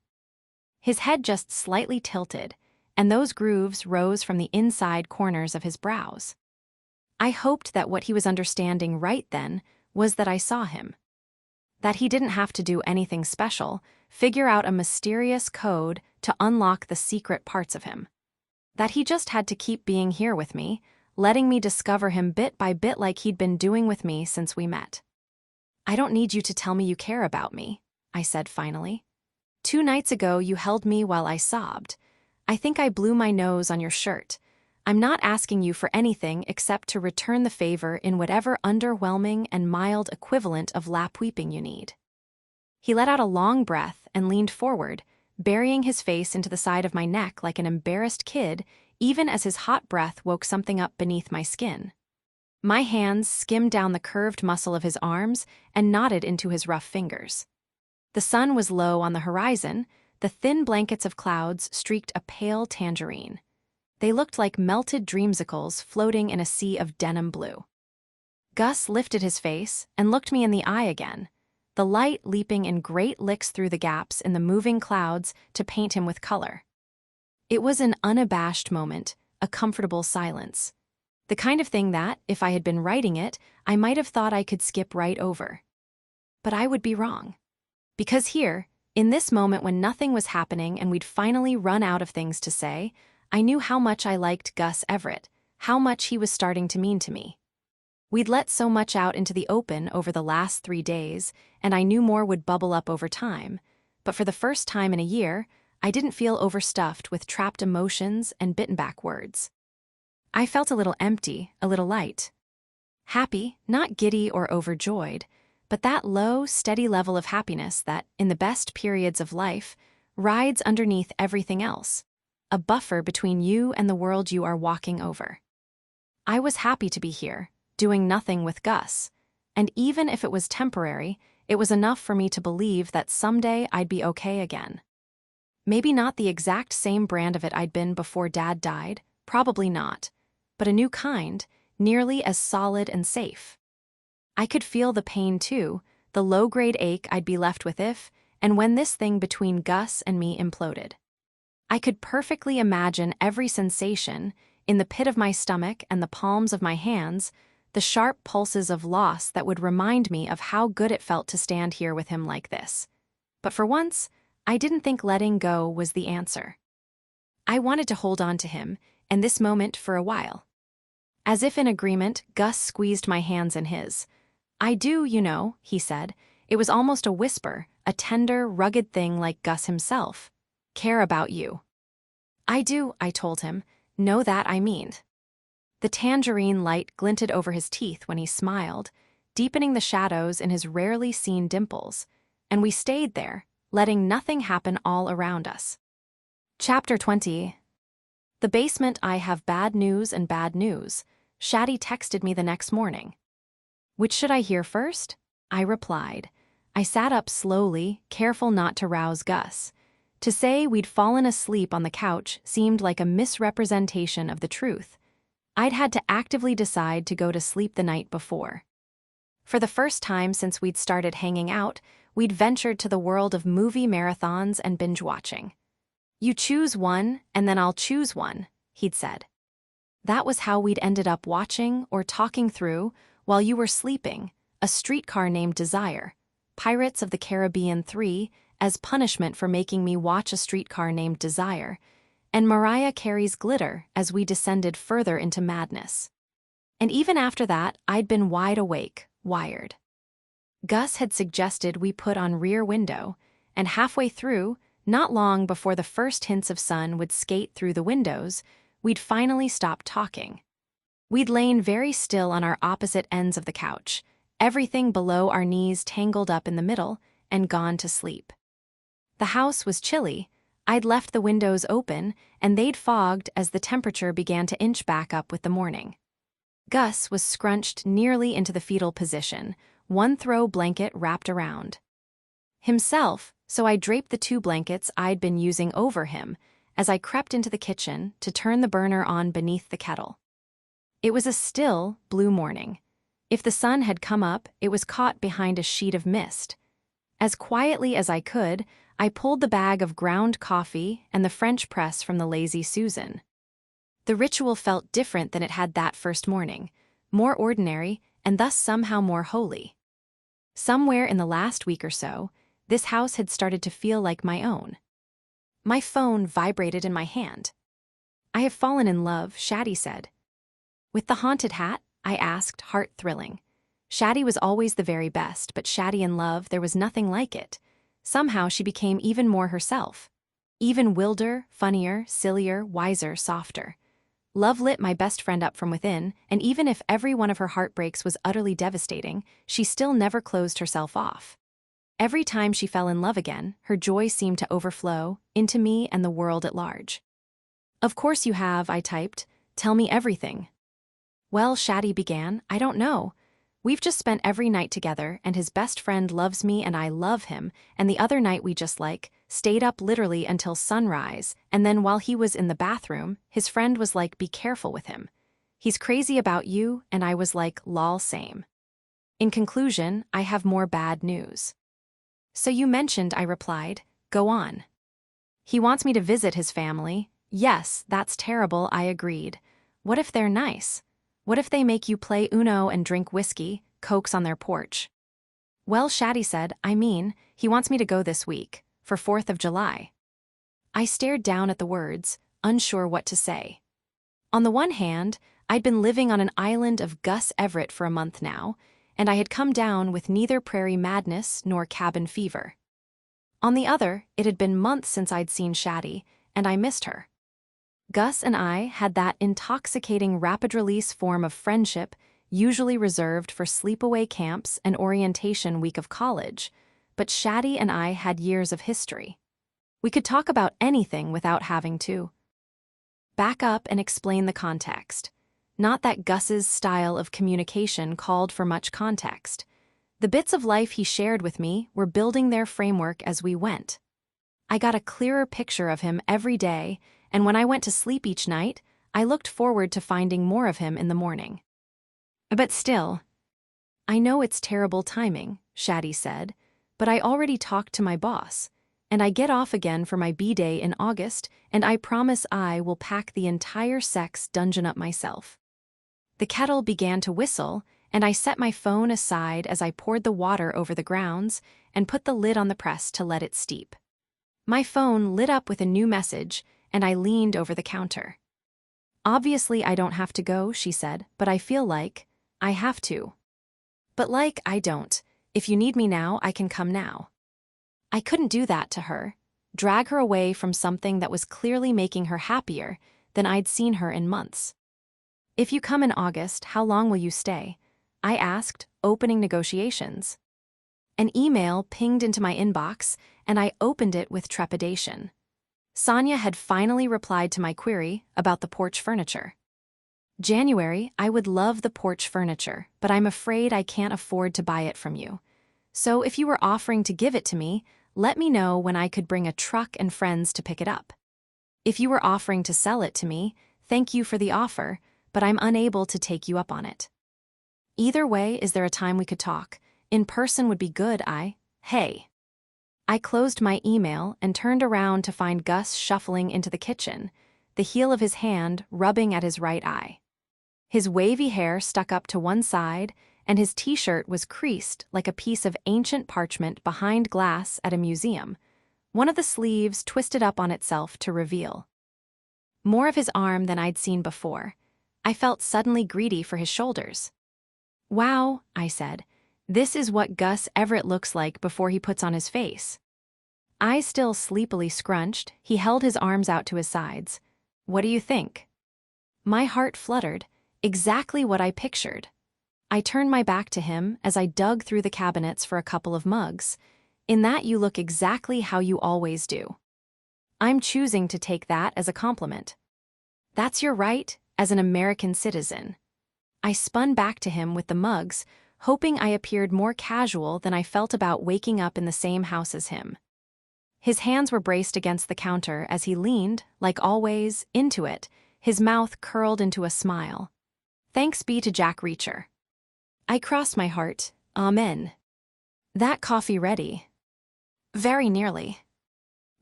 His head just slightly tilted, and those grooves rose from the inside corners of his brows. I hoped that what he was understanding right then was that I saw him. That he didn't have to do anything special, figure out a mysterious code to unlock the secret parts of him. That he just had to keep being here with me, letting me discover him bit by bit like he'd been doing with me since we met. I don't need you to tell me you care about me, I said finally. 2 nights ago you held me while I sobbed. I think I blew my nose on your shirt. I'm not asking you for anything except to return the favor in whatever underwhelming and mild equivalent of lap weeping you need. He let out a long breath and leaned forward, burying his face into the side of my neck like an embarrassed kid, even as his hot breath woke something up beneath my skin. My hands skimmed down the curved muscle of his arms and knotted into his rough fingers. The sun was low on the horizon, the thin blankets of clouds streaked a pale tangerine. They looked like melted dreamsicles floating in a sea of denim blue. Gus lifted his face and looked me in the eye again, the light leaping in great licks through the gaps in the moving clouds to paint him with color. It was an unabashed moment, a comfortable silence. The kind of thing that, if I had been writing it, I might have thought I could skip right over. But I would be wrong. Because here, In this moment when nothing was happening and we'd finally run out of things to say, I knew how much I liked Gus Everett, how much he was starting to mean to me. We'd let so much out into the open over the last 3 days, and I knew more would bubble up over time, but for the first time in a year, I didn't feel overstuffed with trapped emotions and bitten-back words. I felt a little empty, a little light. Happy, not giddy or overjoyed, but that low, steady level of happiness that, in the best periods of life, rides underneath everything else, a buffer between you and the world you are walking over. I was happy to be here, doing nothing with Gus, and even if it was temporary, it was enough for me to believe that someday I'd be okay again. Maybe not the exact same brand of it I'd been before Dad died, probably not, but a new kind, nearly as solid and safe. I could feel the pain too, the low-grade ache I'd be left with if, and when this thing between Gus and me imploded. I could perfectly imagine every sensation, in the pit of my stomach and the palms of my hands, the sharp pulses of loss that would remind me of how good it felt to stand here with him like this. But for once, I didn't think letting go was the answer. I wanted to hold on to him, and this moment for a while. As if in agreement, Gus squeezed my hands in his. "I do, you know," he said. It was almost a whisper, a tender, rugged thing like Gus himself. "Care about you." "I do," I told him. "Know that I mean." The tangerine light glinted over his teeth when he smiled, deepening the shadows in his rarely seen dimples, and we stayed there, letting nothing happen all around us. Chapter 20. The basement. I have bad news and bad news. Shaddy texted me the next morning. Which should I hear first? I replied. I sat up slowly, careful not to rouse Gus. To say we'd fallen asleep on the couch seemed like a misrepresentation of the truth. I'd had to actively decide to go to sleep the night before. For the first time since we'd started hanging out, we'd ventured to the world of movie marathons and binge-watching. "You choose one, and then I'll choose one," he'd said. That was how we'd ended up watching or talking through, while you were sleeping, A Streetcar Named Desire, Pirates of the Caribbean 3, as punishment for making me watch A Streetcar Named Desire, and Mariah Carey's Glitter as we descended further into madness. And even after that, I'd been wide awake, wired. Gus had suggested we put on Rear Window, and halfway through, not long before the first hints of sun would skate through the windows, we'd finally stopped talking. We'd lain very still on our opposite ends of the couch, everything below our knees tangled up in the middle, and gone to sleep. The house was chilly. I'd left the windows open, and they'd fogged as the temperature began to inch back up with the morning. Gus was scrunched nearly into the fetal position, one throw blanket wrapped around himself, so I draped the 2 blankets I'd been using over him as I crept into the kitchen to turn the burner on beneath the kettle. It was a still, blue morning. If the sun had come up, it was caught behind a sheet of mist. As quietly as I could, I pulled the bag of ground coffee and the French press from the Lazy Susan. The ritual felt different than it had that first morning, more ordinary and thus somehow more holy. Somewhere in the last week or so, this house had started to feel like my own. My phone vibrated in my hand. "I have fallen in love," Shaddy said. "With the haunted hat?" I asked, heart-thrilling. Shaddy was always the very best, but Shaddy in love, there was nothing like it. Somehow she became even more herself. Even wilder, funnier, sillier, wiser, softer. Love lit my best friend up from within, and even if every one of her heartbreaks was utterly devastating, she still never closed herself off. Every time she fell in love again, her joy seemed to overflow into me and the world at large. "Of course you have," I typed. "Tell me everything." "Well," Shaddy began, "I don't know. We've just spent every night together, and his best friend loves me and I love him, and the other night we just stayed up literally until sunrise, and then while he was in the bathroom, his friend was like, 'Be careful with him. He's crazy about you,' and I was like, 'Lol, same.' In conclusion, I have more bad news." "So you mentioned," I replied. "Go on." "He wants me to visit his family." "Yes, that's terrible," I agreed. "What if they're nice? What if they make you play Uno and drink whiskey, Cokes on their porch?" "Well," Shaddy said, he wants me to go this week. for 4th of July. I stared down at the words, unsure what to say. On the one hand, I'd been living on an island of Gus Everett for a month now, and I had come down with neither prairie madness nor cabin fever. On the other, it had been months since I'd seen Shaddy, and I missed her. Gus and I had that intoxicating rapid-release form of friendship usually reserved for sleepaway camps and orientation week of college, but Shaddy and I had years of history. We could talk about anything without having to back up and explain the context. Not that Gus's style of communication called for much context. The bits of life he shared with me were building their framework as we went. I got a clearer picture of him every day, and when I went to sleep each night, I looked forward to finding more of him in the morning. But still, "I know it's terrible timing," Shaddy said, "but I already talked to my boss, and I get off again for my B-Day in August, and I promise I will pack the entire sex dungeon up myself." The kettle began to whistle, and I set my phone aside as I poured the water over the grounds and put the lid on the press to let it steep. My phone lit up with a new message, and I leaned over the counter. "Obviously I don't have to go," she said, "but I feel like I have to." "But like, I don't. If you need me now, I can come now." I couldn't do that to her, drag her away from something that was clearly making her happier than I'd seen her in months. "If you come in August, how long will you stay?" I asked, opening negotiations. An email pinged into my inbox, and I opened it with trepidation. Sonia had finally replied to my query about the porch furniture. "January, I would love the porch furniture, but I'm afraid I can't afford to buy it from you. So if you were offering to give it to me, let me know when I could bring a truck and friends to pick it up. If you were offering to sell it to me, thank you for the offer, but I'm unable to take you up on it. Either way, is there a time we could talk? In person would be good, Hey." I closed my email and turned around to find Gus shuffling into the kitchen, the heel of his hand rubbing at his right eye. His wavy hair stuck up to one side, and his t-shirt was creased like a piece of ancient parchment behind glass at a museum, one of the sleeves twisted up on itself to reveal more of his arm than I'd seen before. I felt suddenly greedy for his shoulders. "Wow," I said, "this is what Gus Everett looks like before he puts on his face." Eyes still sleepily scrunched, he held his arms out to his sides. "What do you think?" My heart fluttered, exactly what I pictured. I turned my back to him as I dug through the cabinets for a couple of mugs. "In that you look exactly how you always do." I'm choosing to take that as a compliment. "That's your right, as an American citizen." I spun back to him with the mugs, hoping I appeared more casual than I felt about waking up in the same house as him. His hands were braced against the counter as he leaned, like always, into it, his mouth curled into a smile. "Thanks be to Jack Reacher." I crossed my heart. Amen. "That coffee ready?" "Very nearly."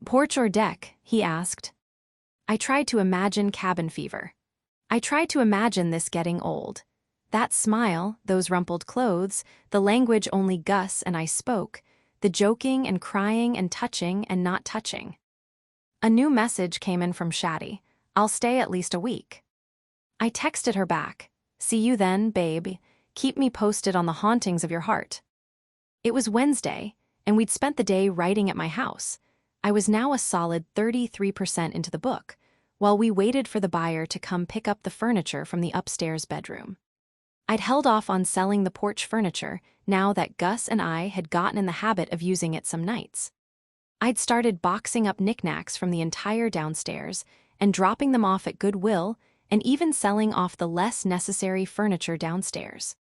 "Porch or deck?" he asked. I tried to imagine cabin fever. I tried to imagine this getting old. That smile, those rumpled clothes, the language only Gus and I spoke, the joking and crying and touching and not touching. A new message came in from Shaddy. "I'll stay at least a week." I texted her back. "See you then, babe. Keep me posted on the hauntings of your heart." It was Wednesday, and we'd spent the day writing at my house. I was now a solid 33% into the book, while we waited for the buyer to come pick up the furniture from the upstairs bedroom. I'd held off on selling the porch furniture now that Gus and I had gotten in the habit of using it some nights. I'd started boxing up knickknacks from the entire downstairs and dropping them off at Goodwill and even selling off the less necessary furniture downstairs.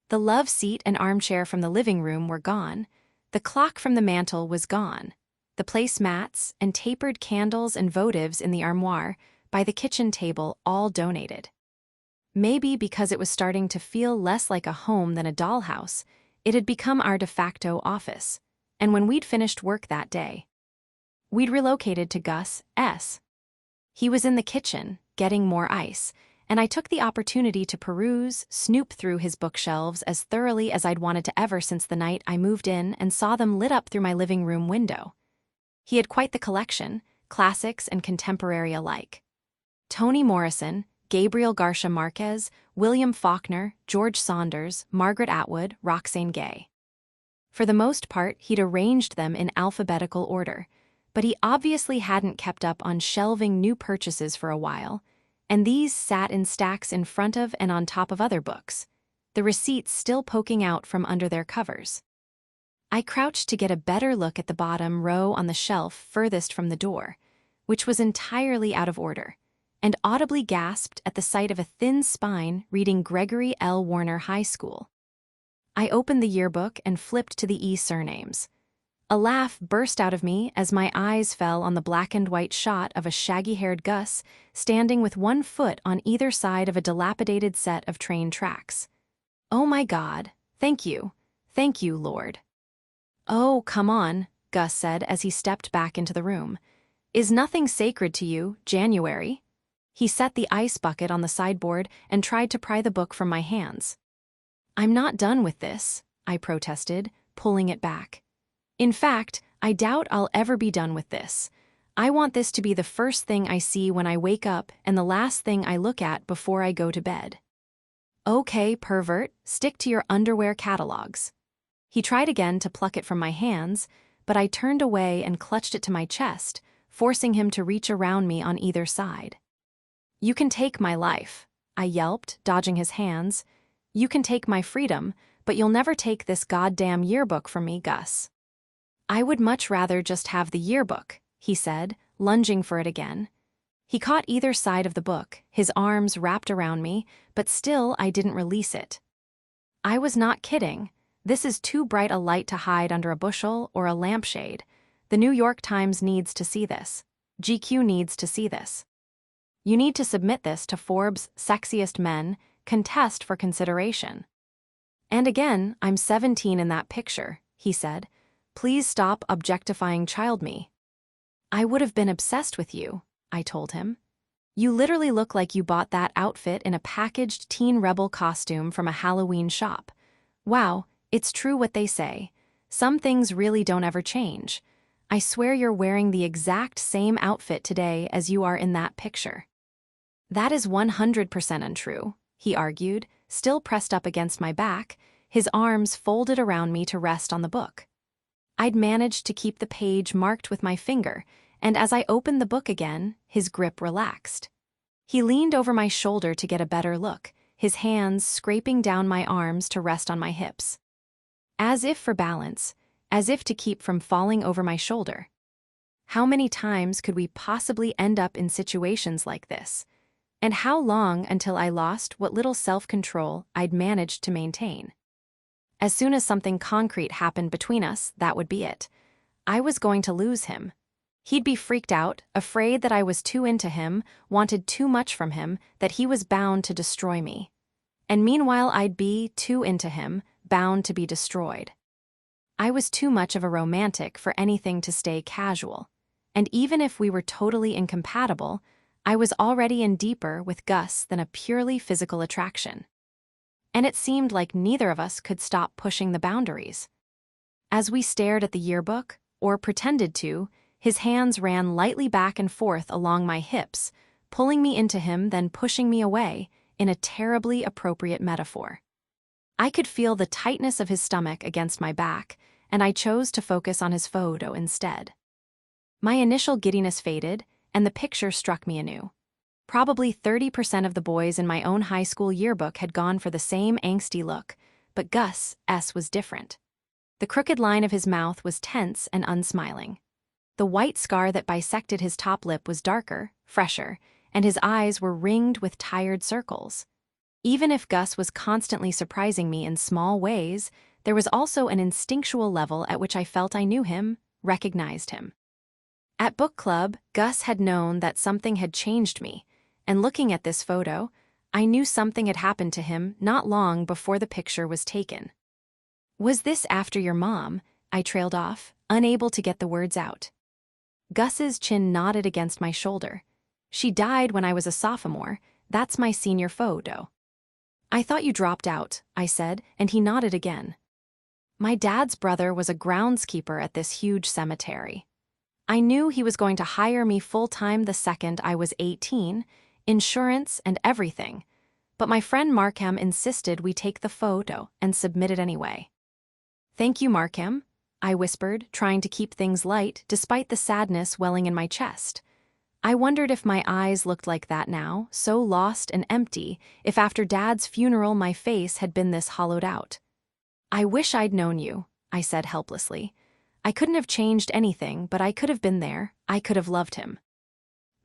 The love seat and armchair from the living room were gone. The clock from the mantel was gone. The placemats and tapered candles and votives in the armoire by the kitchen table all donated. Maybe because it was starting to feel less like a home than a dollhouse, it had become our de facto office. And when we'd finished work that day, we'd relocated to Gus S. He was in the kitchen, getting more ice, and I took the opportunity to snoop through his bookshelves as thoroughly as I'd wanted to ever since the night I moved in and saw them lit up through my living room window. He had quite the collection, classics and contemporary alike. Toni Morrison, Gabriel Garcia Marquez, William Faulkner, George Saunders, Margaret Atwood, Roxane Gay. For the most part, he'd arranged them in alphabetical order, but he obviously hadn't kept up on shelving new purchases for a while, and these sat in stacks in front of and on top of other books, the receipts still poking out from under their covers. I crouched to get a better look at the bottom row on the shelf furthest from the door, which was entirely out of order, and audibly gasped at the sight of a thin spine reading Gregory L. Warner High School. I opened the yearbook and flipped to the surnames. A laugh burst out of me as my eyes fell on the black and white shot of a shaggy-haired Gus standing with one foot on either side of a dilapidated set of train tracks. "Oh my God, thank you, Lord." "Oh, come on," Gus said as he stepped back into the room. "Is nothing sacred to you, January?" He set the ice bucket on the sideboard and tried to pry the book from my hands. "I'm not done with this," I protested, pulling it back. "In fact, I doubt I'll ever be done with this. I want this to be the first thing I see when I wake up and the last thing I look at before I go to bed." "Okay, pervert, stick to your underwear catalogs." He tried again to pluck it from my hands, but I turned away and clutched it to my chest, forcing him to reach around me on either side. "You can take my life," I yelped, dodging his hands. "You can take my freedom, but you'll never take this goddamn yearbook from me, Gus." "I would much rather just have the yearbook," he said, lunging for it again. He caught either side of the book, his arms wrapped around me, but still I didn't release it. "I was not kidding. This is too bright a light to hide under a bushel or a lampshade. The New York Times needs to see this. GQ needs to see this. You need to submit this to Forbes' Sexiest Men, contest for consideration." "And again, I'm 17 in that picture," he said. "Please stop objectifying child me." "I would have been obsessed with you," I told him. "You literally look like you bought that outfit in a packaged teen rebel costume from a Halloween shop. Wow, it's true what they say. Some things really don't ever change. I swear you're wearing the exact same outfit today as you are in that picture." "That is 100% untrue," he argued, still pressed up against my back, his arms folded around me to rest on the book. I'd managed to keep the page marked with my finger, and as I opened the book again, his grip relaxed. He leaned over my shoulder to get a better look, his hands scraping down my arms to rest on my hips. As if for balance, as if to keep from falling over my shoulder. How many times could we possibly end up in situations like this? And how long until I lost what little self-control I'd managed to maintain? As soon as something concrete happened between us, that would be it. I was going to lose him. He'd be freaked out, afraid that I was too into him, wanted too much from him, that he was bound to destroy me. And meanwhile I'd be too into him, bound to be destroyed. I was too much of a romantic for anything to stay casual. And even if we were totally incompatible, I was already in deeper with Gus than a purely physical attraction. And it seemed like neither of us could stop pushing the boundaries. As we stared at the yearbook, or pretended to, his hands ran lightly back and forth along my hips, pulling me into him then pushing me away, in a terribly appropriate metaphor. I could feel the tightness of his stomach against my back, and I chose to focus on his photo instead. My initial giddiness faded, and the picture struck me anew. Probably 30% of the boys in my own high school yearbook had gone for the same angsty look, but Gus S. was different. The crooked line of his mouth was tense and unsmiling. The white scar that bisected his top lip was darker, fresher, and his eyes were ringed with tired circles. Even if Gus was constantly surprising me in small ways, there was also an instinctual level at which I felt I knew him, recognized him. At book club, Gus had known that something had changed me, and looking at this photo, I knew something had happened to him not long before the picture was taken. "Was this after your mom?" I trailed off, unable to get the words out. Gus's chin nodded against my shoulder. "She died when I was a sophomore. That's my senior photo." "I thought you dropped out," I said, and he nodded again. "My dad's brother was a groundskeeper at this huge cemetery." I knew he was going to hire me full-time the second I was 18, insurance and everything. But my friend Markham insisted we take the photo and submit it anyway. "Thank you, Markham," I whispered, trying to keep things light despite the sadness welling in my chest. I wondered if my eyes looked like that now, so lost and empty, if after Dad's funeral my face had been this hollowed out. "I wish I'd known you," I said helplessly. I couldn't have changed anything, but I could have been there. I could have loved him.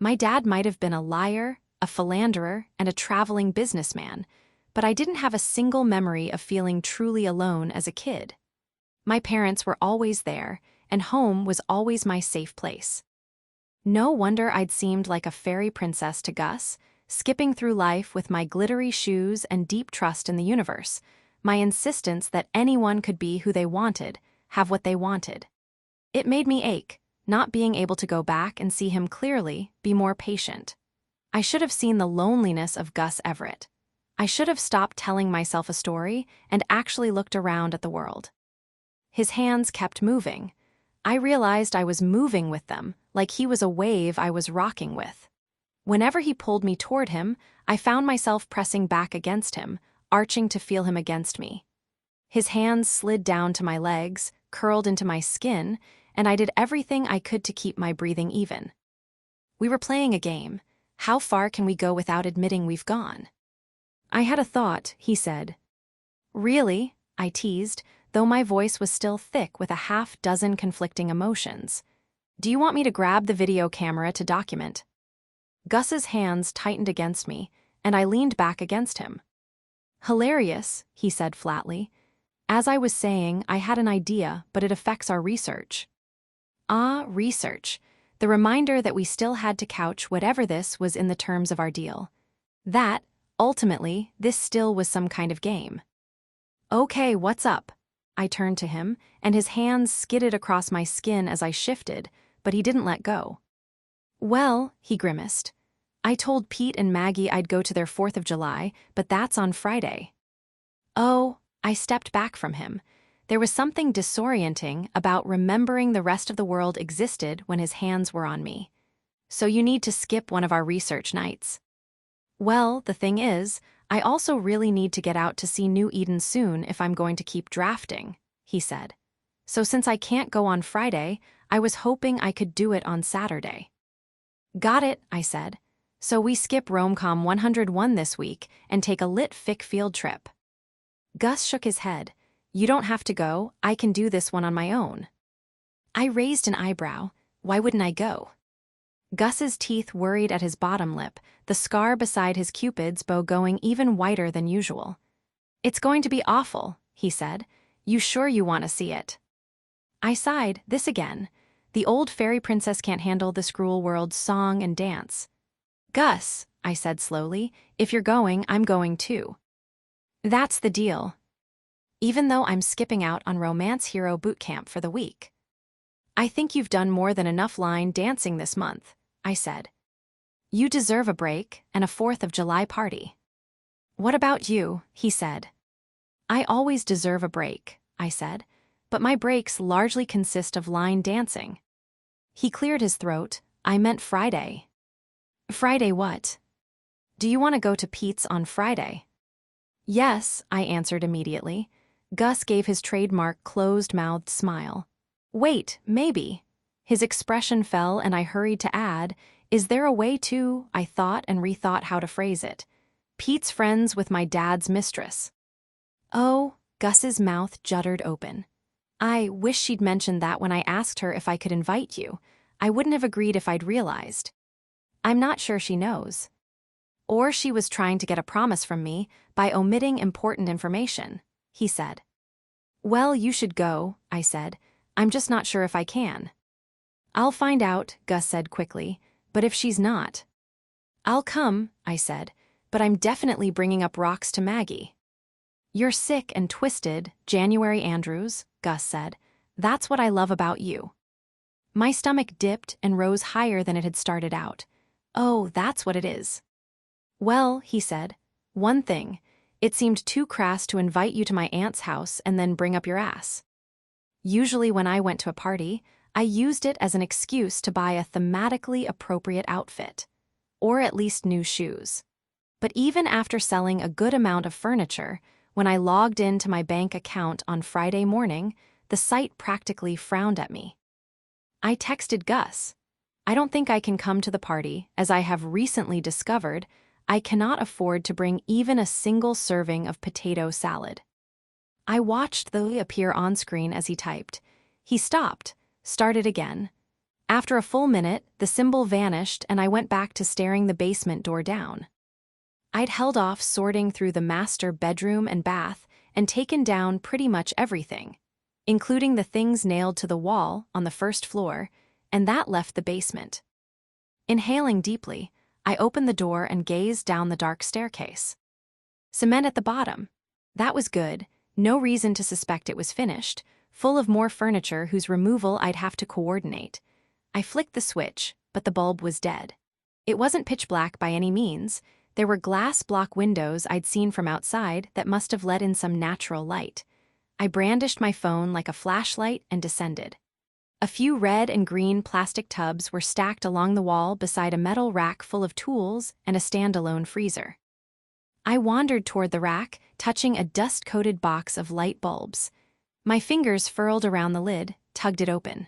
My dad might have been a liar, a philanderer, and a traveling businessman, but I didn't have a single memory of feeling truly alone as a kid. My parents were always there, and home was always my safe place. No wonder I'd seemed like a fairy princess to Gus, skipping through life with my glittery shoes and deep trust in the universe, my insistence that anyone could be who they wanted, have what they wanted. It made me ache, not being able to go back and see him clearly, be more patient. I should have seen the loneliness of Gus Everett. I should have stopped telling myself a story and actually looked around at the world. His hands kept moving. I realized I was moving with them, like he was a wave I was rocking with. Whenever he pulled me toward him, I found myself pressing back against him, arching to feel him against me. His hands slid down to my legs, curled into my skin, and I did everything I could to keep my breathing even. We were playing a game. How far can we go without admitting we've gone? "I had a thought," he said. "Really?" I teased, though my voice was still thick with a half-dozen conflicting emotions. "Do you want me to grab the video camera to document?" Gus's hands tightened against me, and I leaned back against him. "Hilarious," he said flatly. "As I was saying, I had an idea, but it affects our research." Ah, research. The reminder that we still had to couch whatever this was in the terms of our deal. That, ultimately, this still was some kind of game. "Okay, what's up?" I turned to him, and his hands skidded across my skin as I shifted, but he didn't let go. "Well," he grimaced, "I told Pete and Maggie I'd go to their 4th of July, but that's on Friday." "Oh," I stepped back from him. There was something disorienting about remembering the rest of the world existed when his hands were on me. "So you need to skip one of our research nights." "Well, the thing is, I also really need to get out to see New Eden soon if I'm going to keep drafting," he said. "So since I can't go on Friday, I was hoping I could do it on Saturday." "Got it," I said. "So we skip Romcom 101 this week and take a lit fic field trip." Gus shook his head. "You don't have to go, I can do this one on my own." I raised an eyebrow. Why wouldn't I go? Gus's teeth worried at his bottom lip, the scar beside his cupid's bow going even whiter than usual. "It's going to be awful," he said. "You sure you want to see it?" I sighed, this again. The old fairy princess can't handle this cruel world's song and dance. "Gus," I said slowly, "if you're going, I'm going too." "That's the deal. Even though I'm skipping out on Romance Hero Boot Camp for the week." "I think you've done more than enough line dancing this month," I said. "You deserve a break and a 4th of July party." "What about you?" he said. "I always deserve a break," I said, "but my breaks largely consist of line dancing." He cleared his throat. "I meant Friday." "Friday what?" "Do you want to go to Pete's on Friday?" "Yes," I answered immediately. Gus gave his trademark closed-mouthed smile. "Wait, maybe." His expression fell and I hurried to add, "Is there a way to," I thought and rethought how to phrase it, "Pete's friends with my dad's mistress." "Oh," Gus's mouth juddered open. "I wish she'd mentioned that when I asked her if I could invite you. I wouldn't have agreed if I'd realized." "I'm not sure she knows." "Or she was trying to get a promise from me by omitting important information," he said. "Well, you should go," I said. "I'm just not sure if I can." "I'll find out," Gus said quickly, "but if she's not." "I'll come," I said, "but I'm definitely bringing up rocks to Maggie." "You're sick and twisted, January Andrews," Gus said. "That's what I love about you." My stomach dipped and rose higher than it had started out. "Oh, that's what it is." "Well," he said, "one thing. It seemed too crass to invite you to my aunt's house and then bring up your ass." Usually when I went to a party, I used it as an excuse to buy a thematically appropriate outfit, or at least new shoes. But even after selling a good amount of furniture, when I logged into my bank account on Friday morning, the site practically frowned at me. I texted Gus. I don't think I can come to the party, as I have recently discovered I cannot afford to bring even a single serving of potato salad. I watched the appear on screen as he typed. He stopped, started again. After a full minute, the symbol vanished and I went back to staring the basement door down. I'd held off sorting through the master bedroom and bath and taken down pretty much everything, including the things nailed to the wall on the first floor, and that left the basement. Inhaling deeply, I opened the door and gazed down the dark staircase. Cement at the bottom. That was good, no reason to suspect it was finished, full of more furniture whose removal I'd have to coordinate. I flicked the switch, but the bulb was dead. It wasn't pitch black by any means. There were glass block windows I'd seen from outside that must have let in some natural light. I brandished my phone like a flashlight and descended. A few red and green plastic tubs were stacked along the wall beside a metal rack full of tools and a standalone freezer. I wandered toward the rack, touching a dust-coated box of light bulbs. My fingers furled around the lid, tugged it open.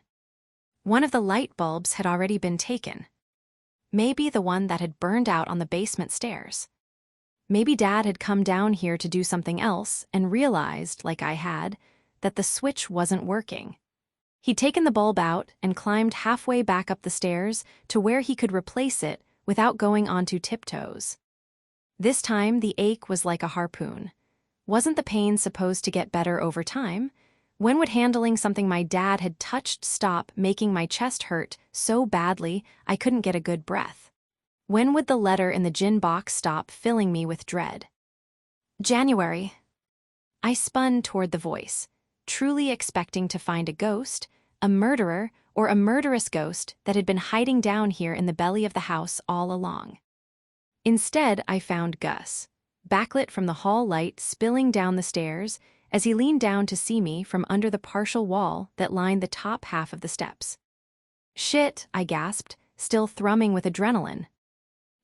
One of the light bulbs had already been taken. Maybe the one that had burned out on the basement stairs. Maybe Dad had come down here to do something else and realized, like I had, that the switch wasn't working. He'd taken the bulb out and climbed halfway back up the stairs to where he could replace it without going onto tiptoes. This time, the ache was like a harpoon. Wasn't the pain supposed to get better over time? When would handling something my dad had touched stop making my chest hurt so badly I couldn't get a good breath? When would the letter in the gin box stop filling me with dread? January. I spun toward the voice, truly expecting to find a ghost, a murderer, or a murderous ghost that had been hiding down here in the belly of the house all along. Instead, I found Gus, backlit from the hall light spilling down the stairs as he leaned down to see me from under the partial wall that lined the top half of the steps. "Shit," I gasped, still thrumming with adrenaline.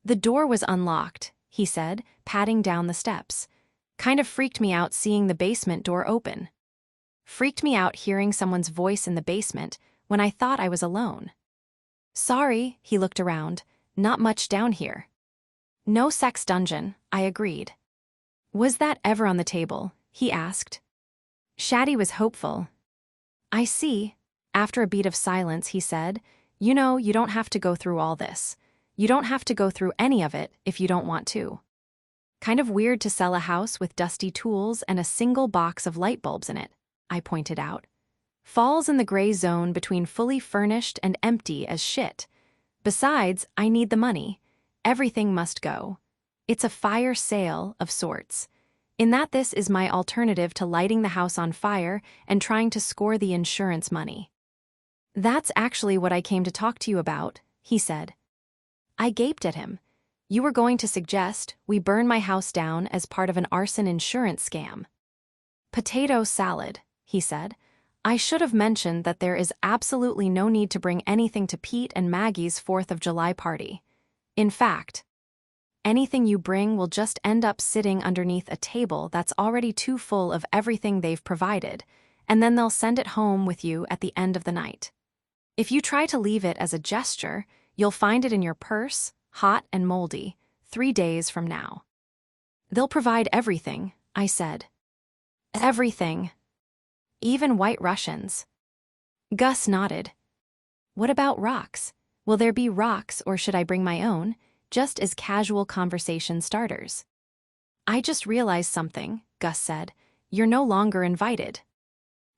"The door was unlocked," he said, patting down the steps. Kind of freaked me out seeing the basement door open. Freaked me out hearing someone's voice in the basement when I thought I was alone. "Sorry," he looked around, "not much down here." "No sex dungeon," I agreed. "Was that ever on the table?" he asked. Shaddy was hopeful. "I see." After a beat of silence, he said, "You know, you don't have to go through all this. You don't have to go through any of it if you don't want to." "Kind of weird to sell a house with dusty tools and a single box of light bulbs in it," I pointed out. "Falls in the gray zone between fully furnished and empty as shit. Besides, I need the money. Everything must go. It's a fire sale of sorts. In that this is my alternative to lighting the house on fire and trying to score the insurance money." "That's actually what I came to talk to you about," he said. I gaped at him. "You were going to suggest we burn my house down as part of an arson insurance scam." "Potato salad," he said. "I should have mentioned that there is absolutely no need to bring anything to Pete and Maggie's 4th of July party. In fact, anything you bring will just end up sitting underneath a table that's already too full of everything they've provided, and then they'll send it home with you at the end of the night. If you try to leave it as a gesture, you'll find it in your purse, hot and moldy, 3 days from now." "They'll provide everything," I said. "Everything. Even White Russians." Gus nodded. "What about rocks? Will there be rocks or should I bring my own, just as casual conversation starters?" "I just realized something," Gus said. "You're no longer invited."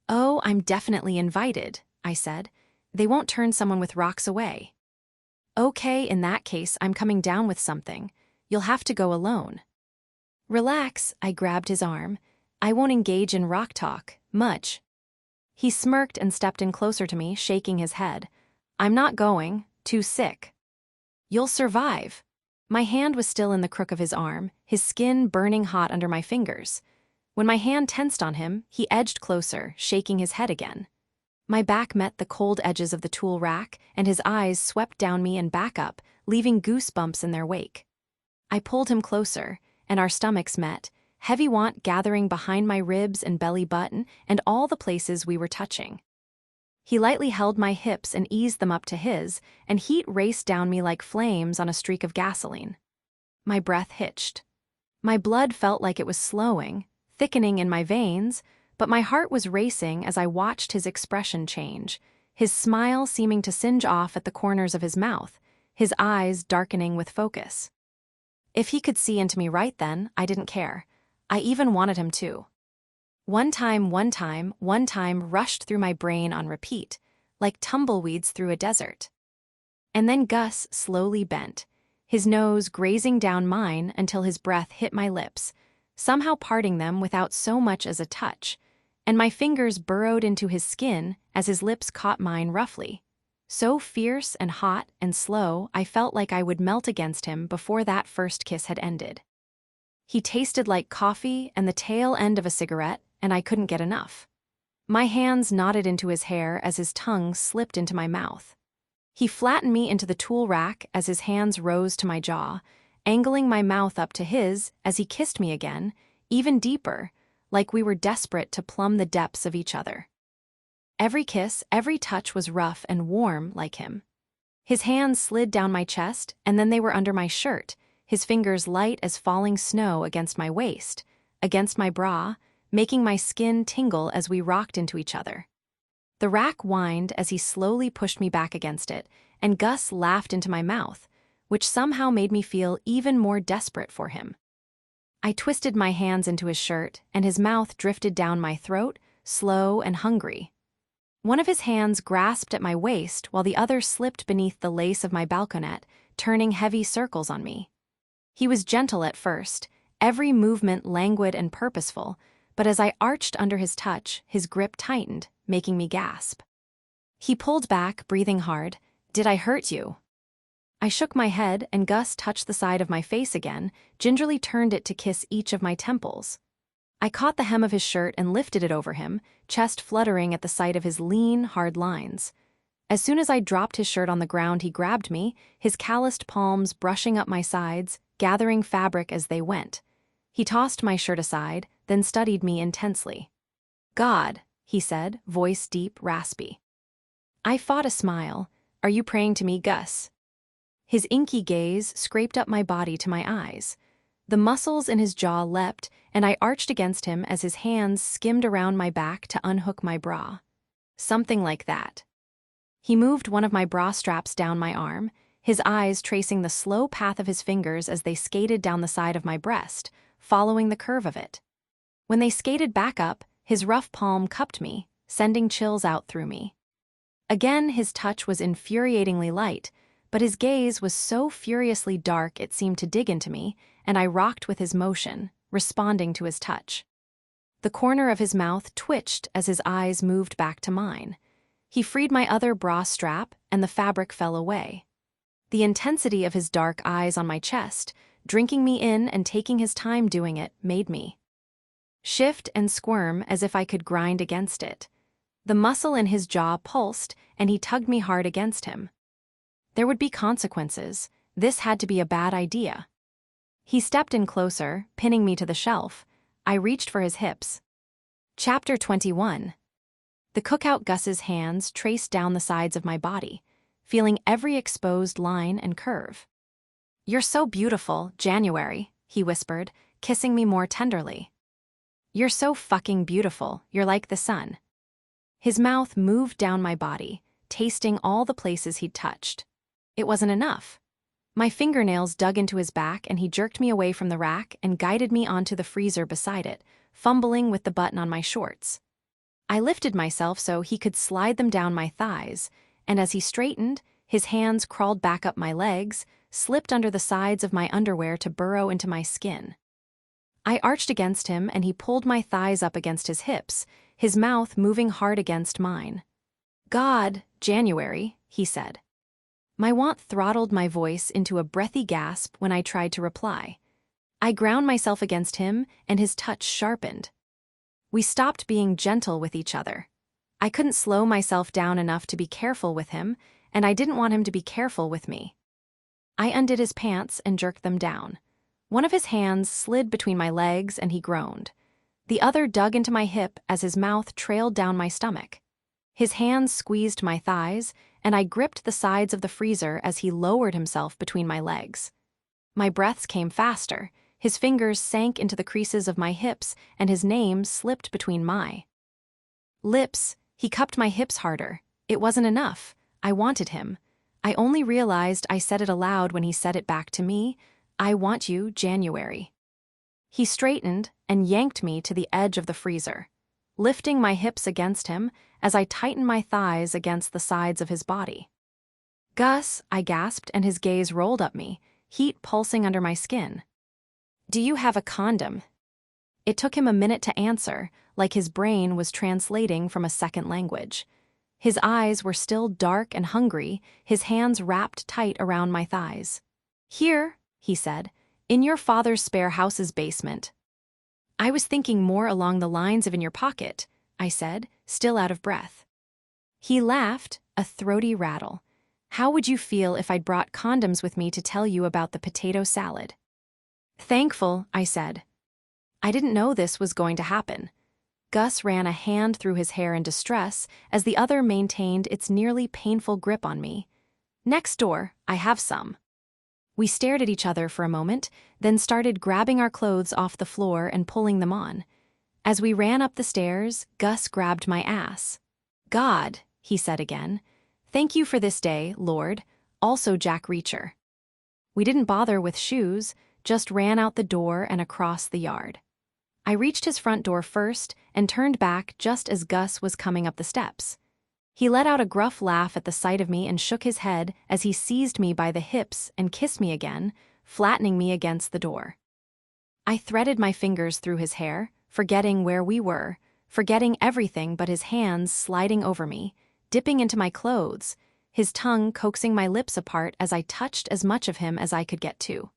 "Oh, I'm definitely invited," I said. "They won't turn someone with rocks away." "Okay, in that case, I'm coming down with something. You'll have to go alone." "Relax," I grabbed his arm. "I won't engage in rock talk, much." He smirked and stepped in closer to me, shaking his head. "I'm not going, too sick." "You'll survive." My hand was still in the crook of his arm, his skin burning hot under my fingers. When my hand tensed on him, he edged closer, shaking his head again. My back met the cold edges of the tool rack, and his eyes swept down me and back up, leaving goosebumps in their wake. I pulled him closer, and our stomachs met, heavy want gathering behind my ribs and belly button and all the places we were touching. He lightly held my hips and eased them up to his, and heat raced down me like flames on a streak of gasoline. My breath hitched. My blood felt like it was slowing, thickening in my veins, but my heart was racing as I watched his expression change, his smile seeming to singe off at the corners of his mouth, his eyes darkening with focus. If he could see into me right then, I didn't care. I even wanted him to. One time rushed through my brain on repeat, like tumbleweeds through a desert. And then Gus slowly bent, his nose grazing down mine until his breath hit my lips, somehow parting them without so much as a touch, and my fingers burrowed into his skin as his lips caught mine roughly. So fierce and hot and slow, I felt like I would melt against him before that first kiss had ended. He tasted like coffee and the tail end of a cigarette, and I couldn't get enough. My hands knotted into his hair as his tongue slipped into my mouth. He flattened me into the tool rack as his hands rose to my jaw, angling my mouth up to his as he kissed me again, even deeper, like we were desperate to plumb the depths of each other. Every kiss, every touch was rough and warm like him. His hands slid down my chest, and then they were under my shirt, his fingers light as falling snow against my waist, against my bra, making my skin tingle as we rocked into each other. The rack whined as he slowly pushed me back against it, and Gus laughed into my mouth, which somehow made me feel even more desperate for him. I twisted my hands into his shirt, and his mouth drifted down my throat, slow and hungry. One of his hands grasped at my waist while the other slipped beneath the lace of my balconette, turning heavy circles on me. He was gentle at first, every movement languid and purposeful, but as I arched under his touch, his grip tightened, making me gasp. He pulled back, breathing hard. "Did I hurt you?" I shook my head, and Gus touched the side of my face again, gingerly turned it to kiss each of my temples. I caught the hem of his shirt and lifted it over him, chest fluttering at the sight of his lean, hard lines. As soon as I dropped his shirt on the ground, he grabbed me, his calloused palms brushing up my sides, gathering fabric as they went. He tossed my shirt aside, then studied me intensely. "God," he said, voice deep, raspy. I fought a smile. "Are you praying to me, Gus?" His inky gaze scraped up my body to my eyes. The muscles in his jaw leapt, and I arched against him as his hands skimmed around my back to unhook my bra. Something like that. He moved one of my bra straps down my arm, his eyes tracing the slow path of his fingers as they skated down the side of my breast, following the curve of it. When they skated back up, his rough palm cupped me, sending chills out through me. Again, his touch was infuriatingly light, but his gaze was so furiously dark it seemed to dig into me, and I rocked with his motion, responding to his touch. The corner of his mouth twitched as his eyes moved back to mine. He freed my other bra strap, and the fabric fell away. The intensity of his dark eyes on my chest, drinking me in and taking his time doing it, made me shift and squirm as if I could grind against it. The muscle in his jaw pulsed, and he tugged me hard against him. There would be consequences. This had to be a bad idea. He stepped in closer, pinning me to the shelf. I reached for his hips. Chapter 21. The cookout Gus's hands traced down the sides of my body, feeling every exposed line and curve. "You're so beautiful, January," he whispered, kissing me more tenderly. "You're so fucking beautiful, you're like the sun." His mouth moved down my body, tasting all the places he'd touched. It wasn't enough. My fingernails dug into his back, and he jerked me away from the rack and guided me onto the freezer beside it, fumbling with the button on my shorts. I lifted myself so he could slide them down my thighs, and as he straightened, his hands crawled back up my legs, slipped under the sides of my underwear to burrow into my skin. I arched against him, and he pulled my thighs up against his hips, his mouth moving hard against mine. "God, January," he said. My want throttled my voice into a breathy gasp when I tried to reply. I ground myself against him, and his touch sharpened. We stopped being gentle with each other. I couldn't slow myself down enough to be careful with him, and I didn't want him to be careful with me. I undid his pants and jerked them down. One of his hands slid between my legs and he groaned. The other dug into my hip as his mouth trailed down my stomach. His hands squeezed my thighs, and I gripped the sides of the freezer as he lowered himself between my legs. My breaths came faster. His fingers sank into the creases of my hips, and his name slipped between my lips. He cupped my hips harder. It wasn't enough. I wanted him. I only realized I said it aloud when he said it back to me. I want you, January. He straightened and yanked me to the edge of the freezer, lifting my hips against him as I tightened my thighs against the sides of his body. Gus, I gasped, and his gaze rolled up me, heat pulsing under my skin. Do you have a condom? It took him a minute to answer, like his brain was translating from a second language. His eyes were still dark and hungry, his hands wrapped tight around my thighs. Here, he said, in your father's spare house's basement. I was thinking more along the lines of in your pocket, I said, still out of breath. He laughed, a throaty rattle. How would you feel if I'd brought condoms with me to tell you about the potato salad? Thankful, I said. I didn't know this was going to happen. Gus ran a hand through his hair in distress as the other maintained its nearly painful grip on me. Next door, I have some. We stared at each other for a moment, then started grabbing our clothes off the floor and pulling them on. As we ran up the stairs, Gus grabbed my ass. God, he said again. Thank you for this day, Lord. Also Jack Reacher. We didn't bother with shoes, just ran out the door and across the yard. I reached his front door first and turned back just as Gus was coming up the steps. He let out a gruff laugh at the sight of me and shook his head as he seized me by the hips and kissed me again, flattening me against the door. I threaded my fingers through his hair, forgetting where we were, forgetting everything but his hands sliding over me, dipping into my clothes, his tongue coaxing my lips apart as I touched as much of him as I could get to.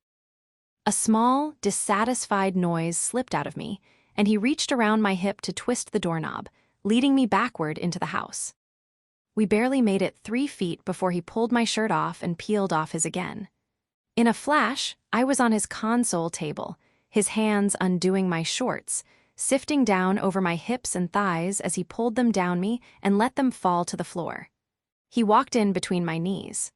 A small, dissatisfied noise slipped out of me, and he reached around my hip to twist the doorknob, leading me backward into the house. We barely made it 3 feet before he pulled my shirt off and peeled off his again. In a flash, I was on his console table, his hands undoing my shorts, sifting down over my hips and thighs as he pulled them down me and let them fall to the floor. He walked in between my knees.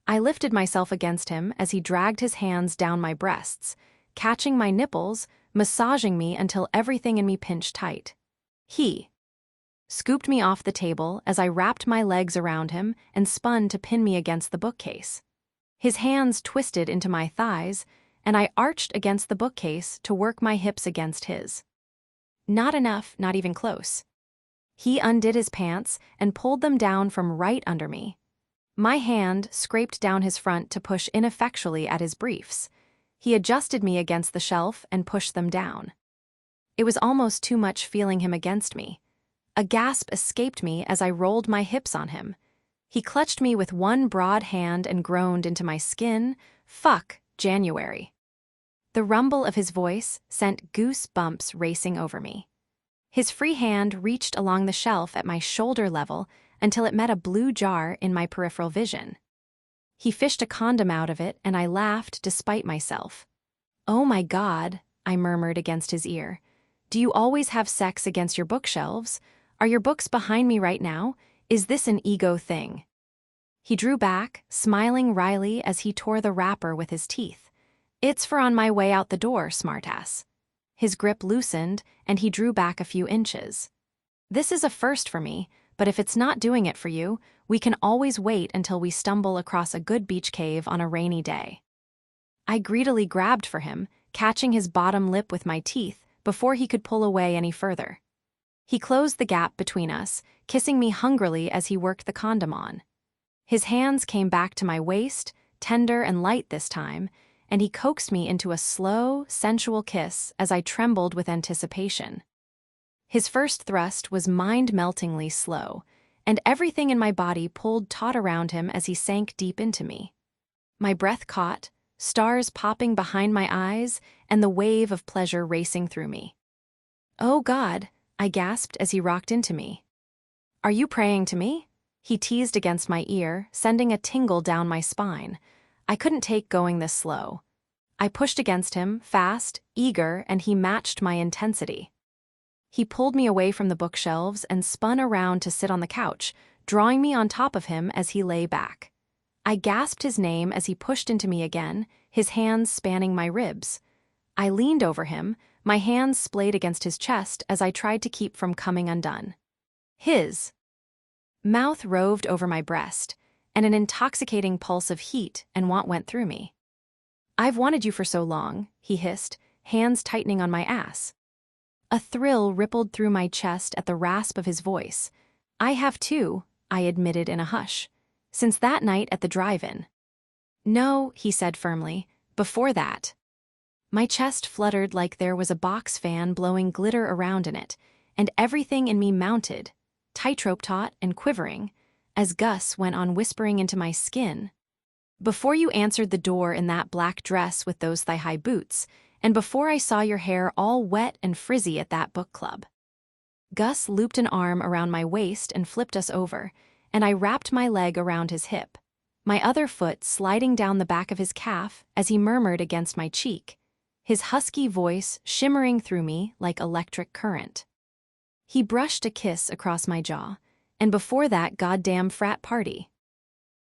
I lifted myself against him as he dragged his hands down my breasts, catching my nipples, massaging me until everything in me pinched tight. He scooped me off the table as I wrapped my legs around him and spun to pin me against the bookcase. His hands twisted into my thighs, and I arched against the bookcase to work my hips against his. Not enough, not even close. He undid his pants and pulled them down from right under me. My hand scraped down his front to push ineffectually at his briefs. He adjusted me against the shelf and pushed them down. It was almost too much feeling him against me. A gasp escaped me as I rolled my hips on him. He clutched me with one broad hand and groaned into my skin, "Fuck, January." The rumble of his voice sent goose bumps racing over me. His free hand reached along the shelf at my shoulder level until it met a blue jar in my peripheral vision. He fished a condom out of it, and I laughed despite myself. "Oh my God," I murmured against his ear. "Do you always have sex against your bookshelves? Are your books behind me right now? Is this an ego thing?" He drew back, smiling wryly as he tore the wrapper with his teeth. "It's for on my way out the door, smartass." His grip loosened, and he drew back a few inches. "This is a first for me, but if it's not doing it for you, we can always wait until we stumble across a good beach cave on a rainy day." I greedily grabbed for him, catching his bottom lip with my teeth before he could pull away any further. He closed the gap between us, kissing me hungrily as he worked the condom on. His hands came back to my waist, tender and light this time, and he coaxed me into a slow, sensual kiss as I trembled with anticipation. His first thrust was mind-meltingly slow, and everything in my body pulled taut around him as he sank deep into me. My breath caught, stars popping behind my eyes, and the wave of pleasure racing through me. "Oh God," I gasped as he rocked into me. Are you praying to me? He teased against my ear, sending a tingle down my spine. I couldn't take going this slow. I pushed against him, fast, eager, and he matched my intensity. He pulled me away from the bookshelves and spun around to sit on the couch, drawing me on top of him as he lay back. I gasped his name as he pushed into me again, his hands spanning my ribs. I leaned over him, my hands splayed against his chest as I tried to keep from coming undone. His mouth roved over my breast, and an intoxicating pulse of heat and want went through me. I've wanted you for so long, he hissed, hands tightening on my ass. A thrill rippled through my chest at the rasp of his voice. I have too, I admitted in a hush. Since that night at the drive-in. No, he said firmly, before that. My chest fluttered like there was a box fan blowing glitter around in it, and everything in me mounted, tightrope taut and quivering, as Gus went on whispering into my skin. Before you answered the door in that black dress with those thigh-high boots, and before I saw your hair all wet and frizzy at that book club. Gus looped an arm around my waist and flipped us over, and I wrapped my leg around his hip, my other foot sliding down the back of his calf as he murmured against my cheek, his husky voice shimmering through me like electric current. He brushed a kiss across my jaw, and before that goddamn frat party.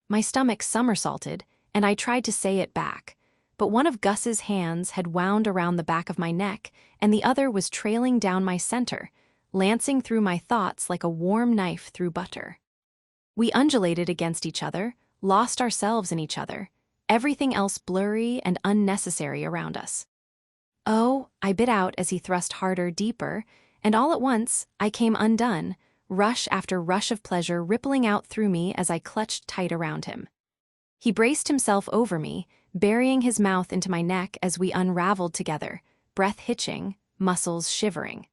My stomach somersaulted, and I tried to say it back, but one of Gus's hands had wound around the back of my neck, and the other was trailing down my center, lancing through my thoughts like a warm knife through butter. We undulated against each other, lost ourselves in each other, everything else blurry and unnecessary around us. Oh, I bit out as he thrust harder, deeper, and all at once, I came undone, rush after rush of pleasure rippling out through me as I clutched tight around him. He braced himself over me, burying his mouth into my neck as we unraveled together, breath hitching, muscles shivering.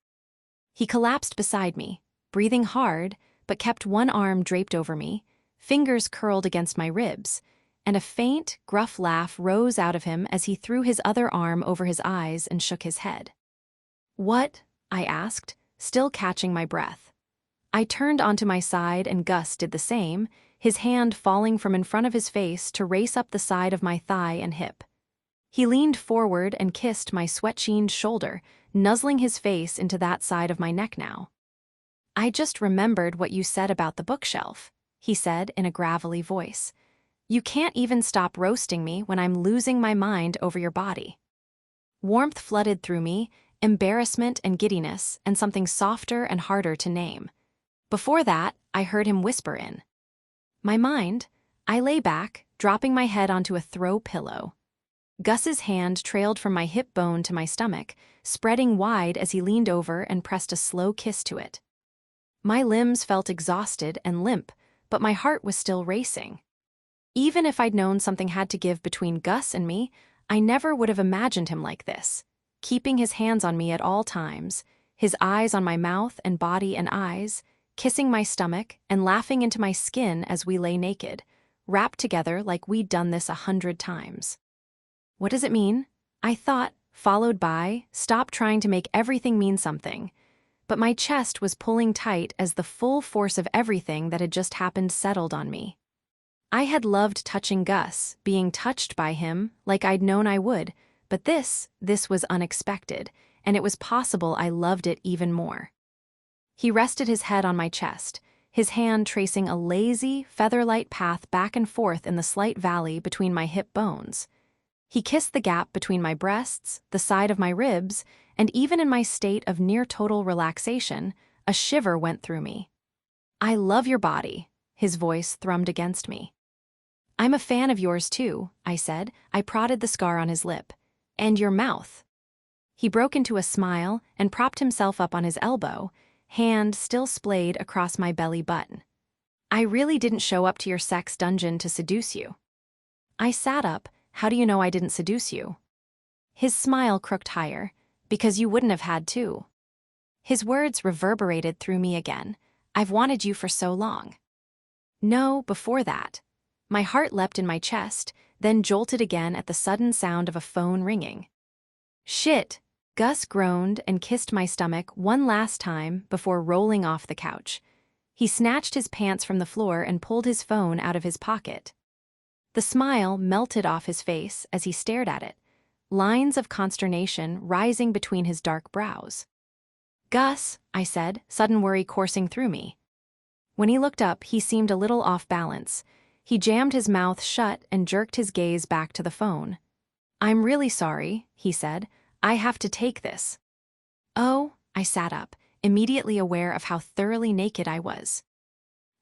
He collapsed beside me, breathing hard, but kept one arm draped over me, fingers curled against my ribs, and a faint, gruff laugh rose out of him as he threw his other arm over his eyes and shook his head. What? I asked, still catching my breath. I turned onto my side and Gus did the same, his hand falling from in front of his face to race up the side of my thigh and hip. He leaned forward and kissed my sweat-sheened shoulder, nuzzling his face into that side of my neck now. I just remembered what you said about the bookshelf, he said in a gravelly voice. You can't even stop roasting me when I'm losing my mind over your body. Warmth flooded through me, embarrassment and giddiness, and something softer and harder to name. Before that, I heard him whisper in my mind. I lay back, dropping my head onto a throw pillow. Gus's hand trailed from my hip bone to my stomach, spreading wide as he leaned over and pressed a slow kiss to it. My limbs felt exhausted and limp, but my heart was still racing. Even if I'd known something had to give between Gus and me, I never would have imagined him like this, keeping his hands on me at all times, his eyes on my mouth and body and eyes, kissing my stomach and laughing into my skin as we lay naked, wrapped together like we'd done this 100 times. What does it mean? I thought, followed by, stop trying to make everything mean something. But my chest was pulling tight as the full force of everything that had just happened settled on me. I had loved touching Gus, being touched by him, like I'd known I would, but this was unexpected, and it was possible I loved it even more. He rested his head on my chest, his hand tracing a lazy, feather-light path back and forth in the slight valley between my hip bones. He kissed the gap between my breasts, the side of my ribs, and even in my state of near-total relaxation, a shiver went through me. I love your body, his voice thrummed against me. I'm a fan of yours too, I said. I prodded the scar on his lip. And your mouth. He broke into a smile and propped himself up on his elbow, hand still splayed across my belly button. I really didn't show up to your sex dungeon to seduce you. I sat up. How do you know I didn't seduce you? His smile crooked higher. Because you wouldn't have had to. His words reverberated through me again. I've wanted you for so long. No, before that. My heart leapt in my chest, then jolted again at the sudden sound of a phone ringing. Shit! Gus groaned and kissed my stomach one last time before rolling off the couch. He snatched his pants from the floor and pulled his phone out of his pocket. The smile melted off his face as he stared at it, lines of consternation rising between his dark brows. "Gus," I said, sudden worry coursing through me. When he looked up, he seemed a little off balance. He jammed his mouth shut and jerked his gaze back to the phone. "I'm really sorry," he said. "I have to take this." "Oh," I sat up, immediately aware of how thoroughly naked I was.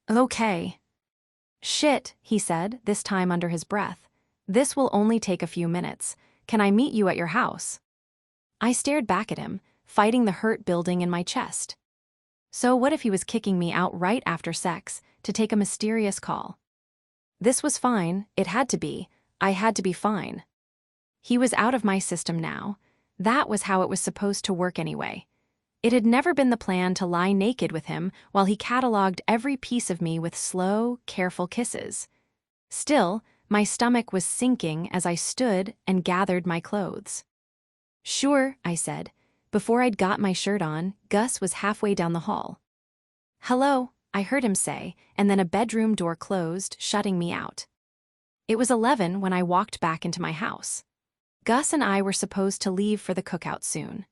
"Okay." "Shit," he said, this time under his breath. "This will only take a few minutes. Can I meet you at your house?" I stared back at him, fighting the hurt building in my chest. So what if he was kicking me out right after sex to take a mysterious call? This was fine, it had to be. I had to be fine. He was out of my system now. That was how it was supposed to work anyway. It had never been the plan to lie naked with him while he catalogued every piece of me with slow, careful kisses. Still, my stomach was sinking as I stood and gathered my clothes. "Sure," I said. Before I'd got my shirt on, Gus was halfway down the hall. "Hello," I heard him say, and then a bedroom door closed, shutting me out. It was 11 when I walked back into my house. Gus and I were supposed to leave for the cookout soon.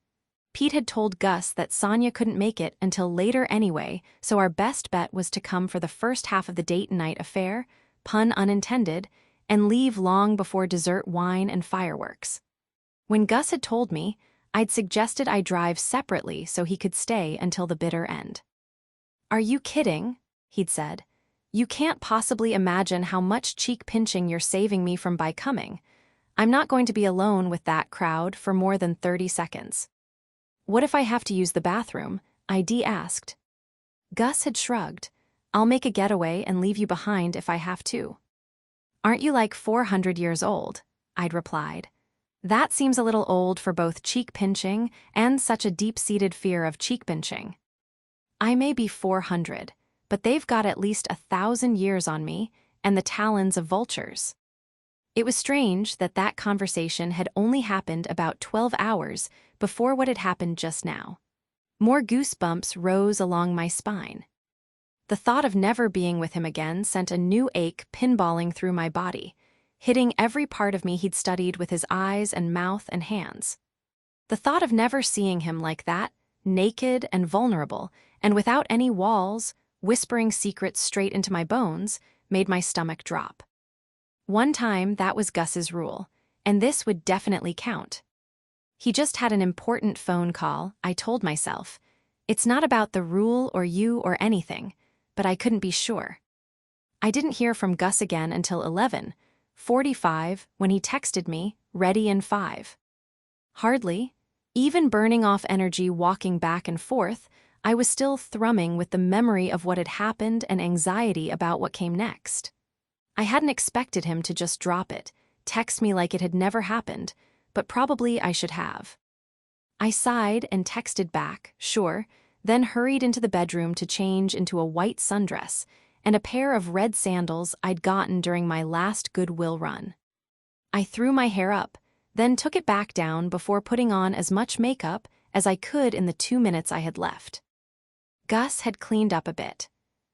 Pete had told Gus that Sonia couldn't make it until later anyway, so our best bet was to come for the first half of the date night affair, pun unintended, and leave long before dessert wine and fireworks. When Gus had told me, I'd suggested I drive separately so he could stay until the bitter end. "Are you kidding?" he'd said. "You can't possibly imagine how much cheek pinching you're saving me from by coming. I'm not going to be alone with that crowd for more than 30 seconds. "What if I have to use the bathroom?" ID asked. Gus had shrugged. "I'll make a getaway and leave you behind if I have to." "Aren't you like 400 years old?" I'd replied. That seems a little old for both cheek pinching and such a deep-seated fear of cheek pinching. I may be 400, but they've got at least 1,000 years on me and the talons of vultures. It was strange that that conversation had only happened about 12 hours before what had happened just now. More goosebumps rose along my spine. The thought of never being with him again sent a new ache pinballing through my body, hitting every part of me he'd studied with his eyes and mouth and hands. The thought of never seeing him like that, naked and vulnerable, and without any walls, whispering secrets straight into my bones, made my stomach drop. One time, that was Gus's rule, and this would definitely count. He just had an important phone call, I told myself. It's not about the rule or you or anything, but I couldn't be sure. I didn't hear from Gus again until 11:45 when he texted me, "Ready in 5." Hardly. Even burning off energy walking back and forth, I was still thrumming with the memory of what had happened and anxiety about what came next. I hadn't expected him to just drop it, text me like it had never happened, but probably I should have. I sighed and texted back, "Sure," then hurried into the bedroom to change into a white sundress and a pair of red sandals I'd gotten during my last Goodwill run. I threw my hair up, then took it back down before putting on as much makeup as I could in the 2 minutes I had left. Gus had cleaned up a bit.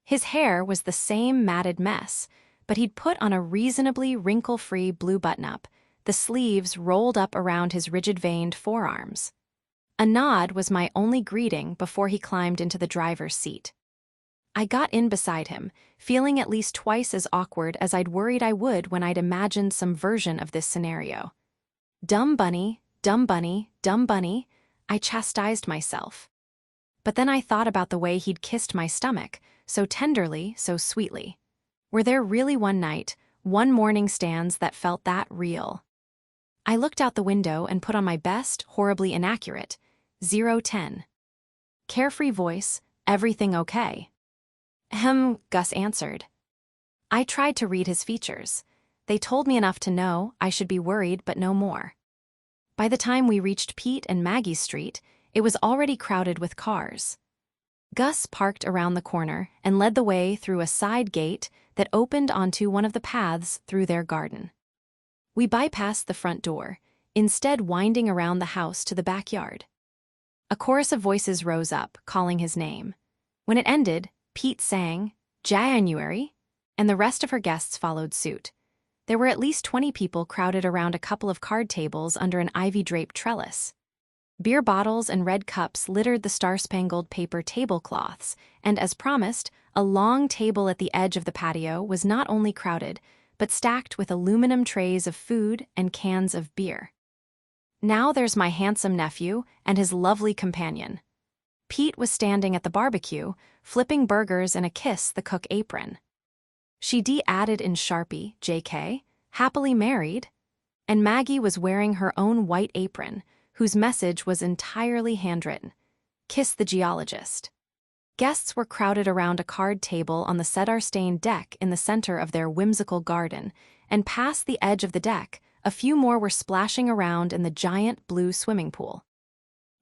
His hair was the same matted mess, but he'd put on a reasonably wrinkle-free blue button-up, the sleeves rolled up around his rigid-veined forearms. A nod was my only greeting before he climbed into the driver's seat. I got in beside him, feeling at least twice as awkward as I'd worried I would when I'd imagined some version of this scenario. Dumb bunny, dumb bunny, dumb bunny, I chastised myself. But then I thought about the way he'd kissed my stomach, so tenderly, so sweetly. Were there really one night, one morning stands that felt that real? I looked out the window and put on my best, horribly inaccurate, 010. Carefree voice, "Everything okay?" Gus answered. I tried to read his features. They told me enough to know I should be worried but no more. By the time we reached Pete and Maggie's street, it was already crowded with cars. Gus parked around the corner and led the way through a side gate that opened onto one of the paths through their garden. We bypassed the front door, instead winding around the house to the backyard. A chorus of voices rose up, calling his name. When it ended, Pete sang, January, and the rest of her guests followed suit. There were at least 20 people crowded around a couple of card tables under an ivy-draped trellis. Beer bottles and red cups littered the star-spangled paper tablecloths, and as promised, a long table at the edge of the patio was not only crowded, but stacked with aluminum trays of food and cans of beer. Now there's my handsome nephew and his lovely companion. Pete was standing at the barbecue, flipping burgers and a kiss the cook apron. She added in Sharpie, JK, happily married, and Maggie was wearing her own white apron, whose message was entirely handwritten, kiss the geologist. Guests were crowded around a card table on the cedar-stained deck in the center of their whimsical garden, and past the edge of the deck, a few more were splashing around in the giant blue swimming pool.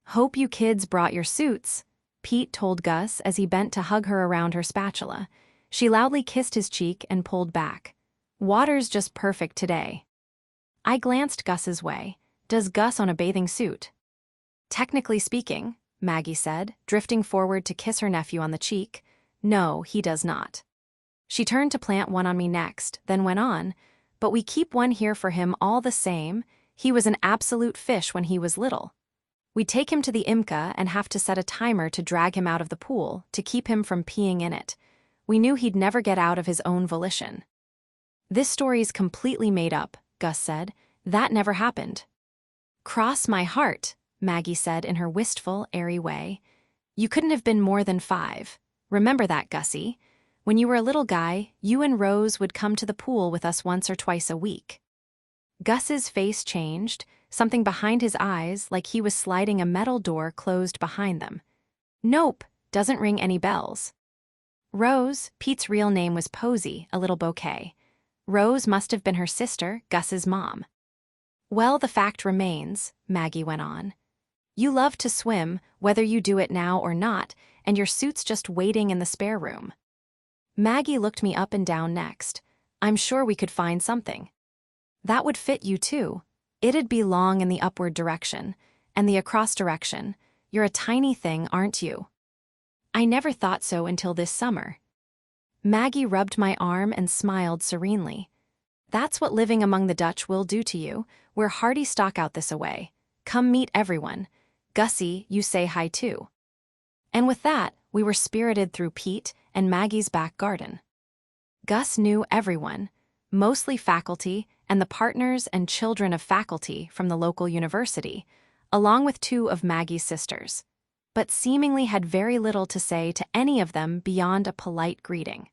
Hope you kids brought your suits, Pete told Gus as he bent to hug her around her spatula. She loudly kissed his cheek and pulled back. Water's just perfect today. I glanced Gus's way. Does Gus own a bathing suit? Technically speaking, Maggie said, drifting forward to kiss her nephew on the cheek. No, he does not. She turned to plant one on me next, then went on, but we keep one here for him all the same. He was an absolute fish when he was little. We take him to the IMCA and have to set a timer to drag him out of the pool to keep him from peeing in it. We knew he'd never get out of his own volition. This story's completely made up, Gus said. That never happened. Cross my heart, Maggie said in her wistful, airy way. You couldn't have been more than 5. Remember that, Gussie. When you were a little guy, you and Rose would come to the pool with us once or twice a week. Gus's face changed, something behind his eyes like he was sliding a metal door closed behind them. Nope, doesn't ring any bells. Rose, Pete's real name was Posey, a little bouquet. Rose must have been her sister, Gus's mom. Well, the fact remains, Maggie went on. You love to swim, whether you do it now or not, and your suit's just waiting in the spare room. Maggie looked me up and down next. I'm sure we could find something. That would fit you too. It'd be long in the upward direction, and the across direction. You're a tiny thing, aren't you? I never thought so until this summer. Maggie rubbed my arm and smiled serenely. That's what living among the Dutch will do to you. We're hardy stock out this-a-way. Come meet everyone. Gussie, you say hi too. And with that, we were spirited through Pete and Maggie's back garden. Gus knew everyone, mostly faculty and the partners and children of faculty from the local university, along with 2 of Maggie's sisters, but seemingly had very little to say to any of them beyond a polite greeting.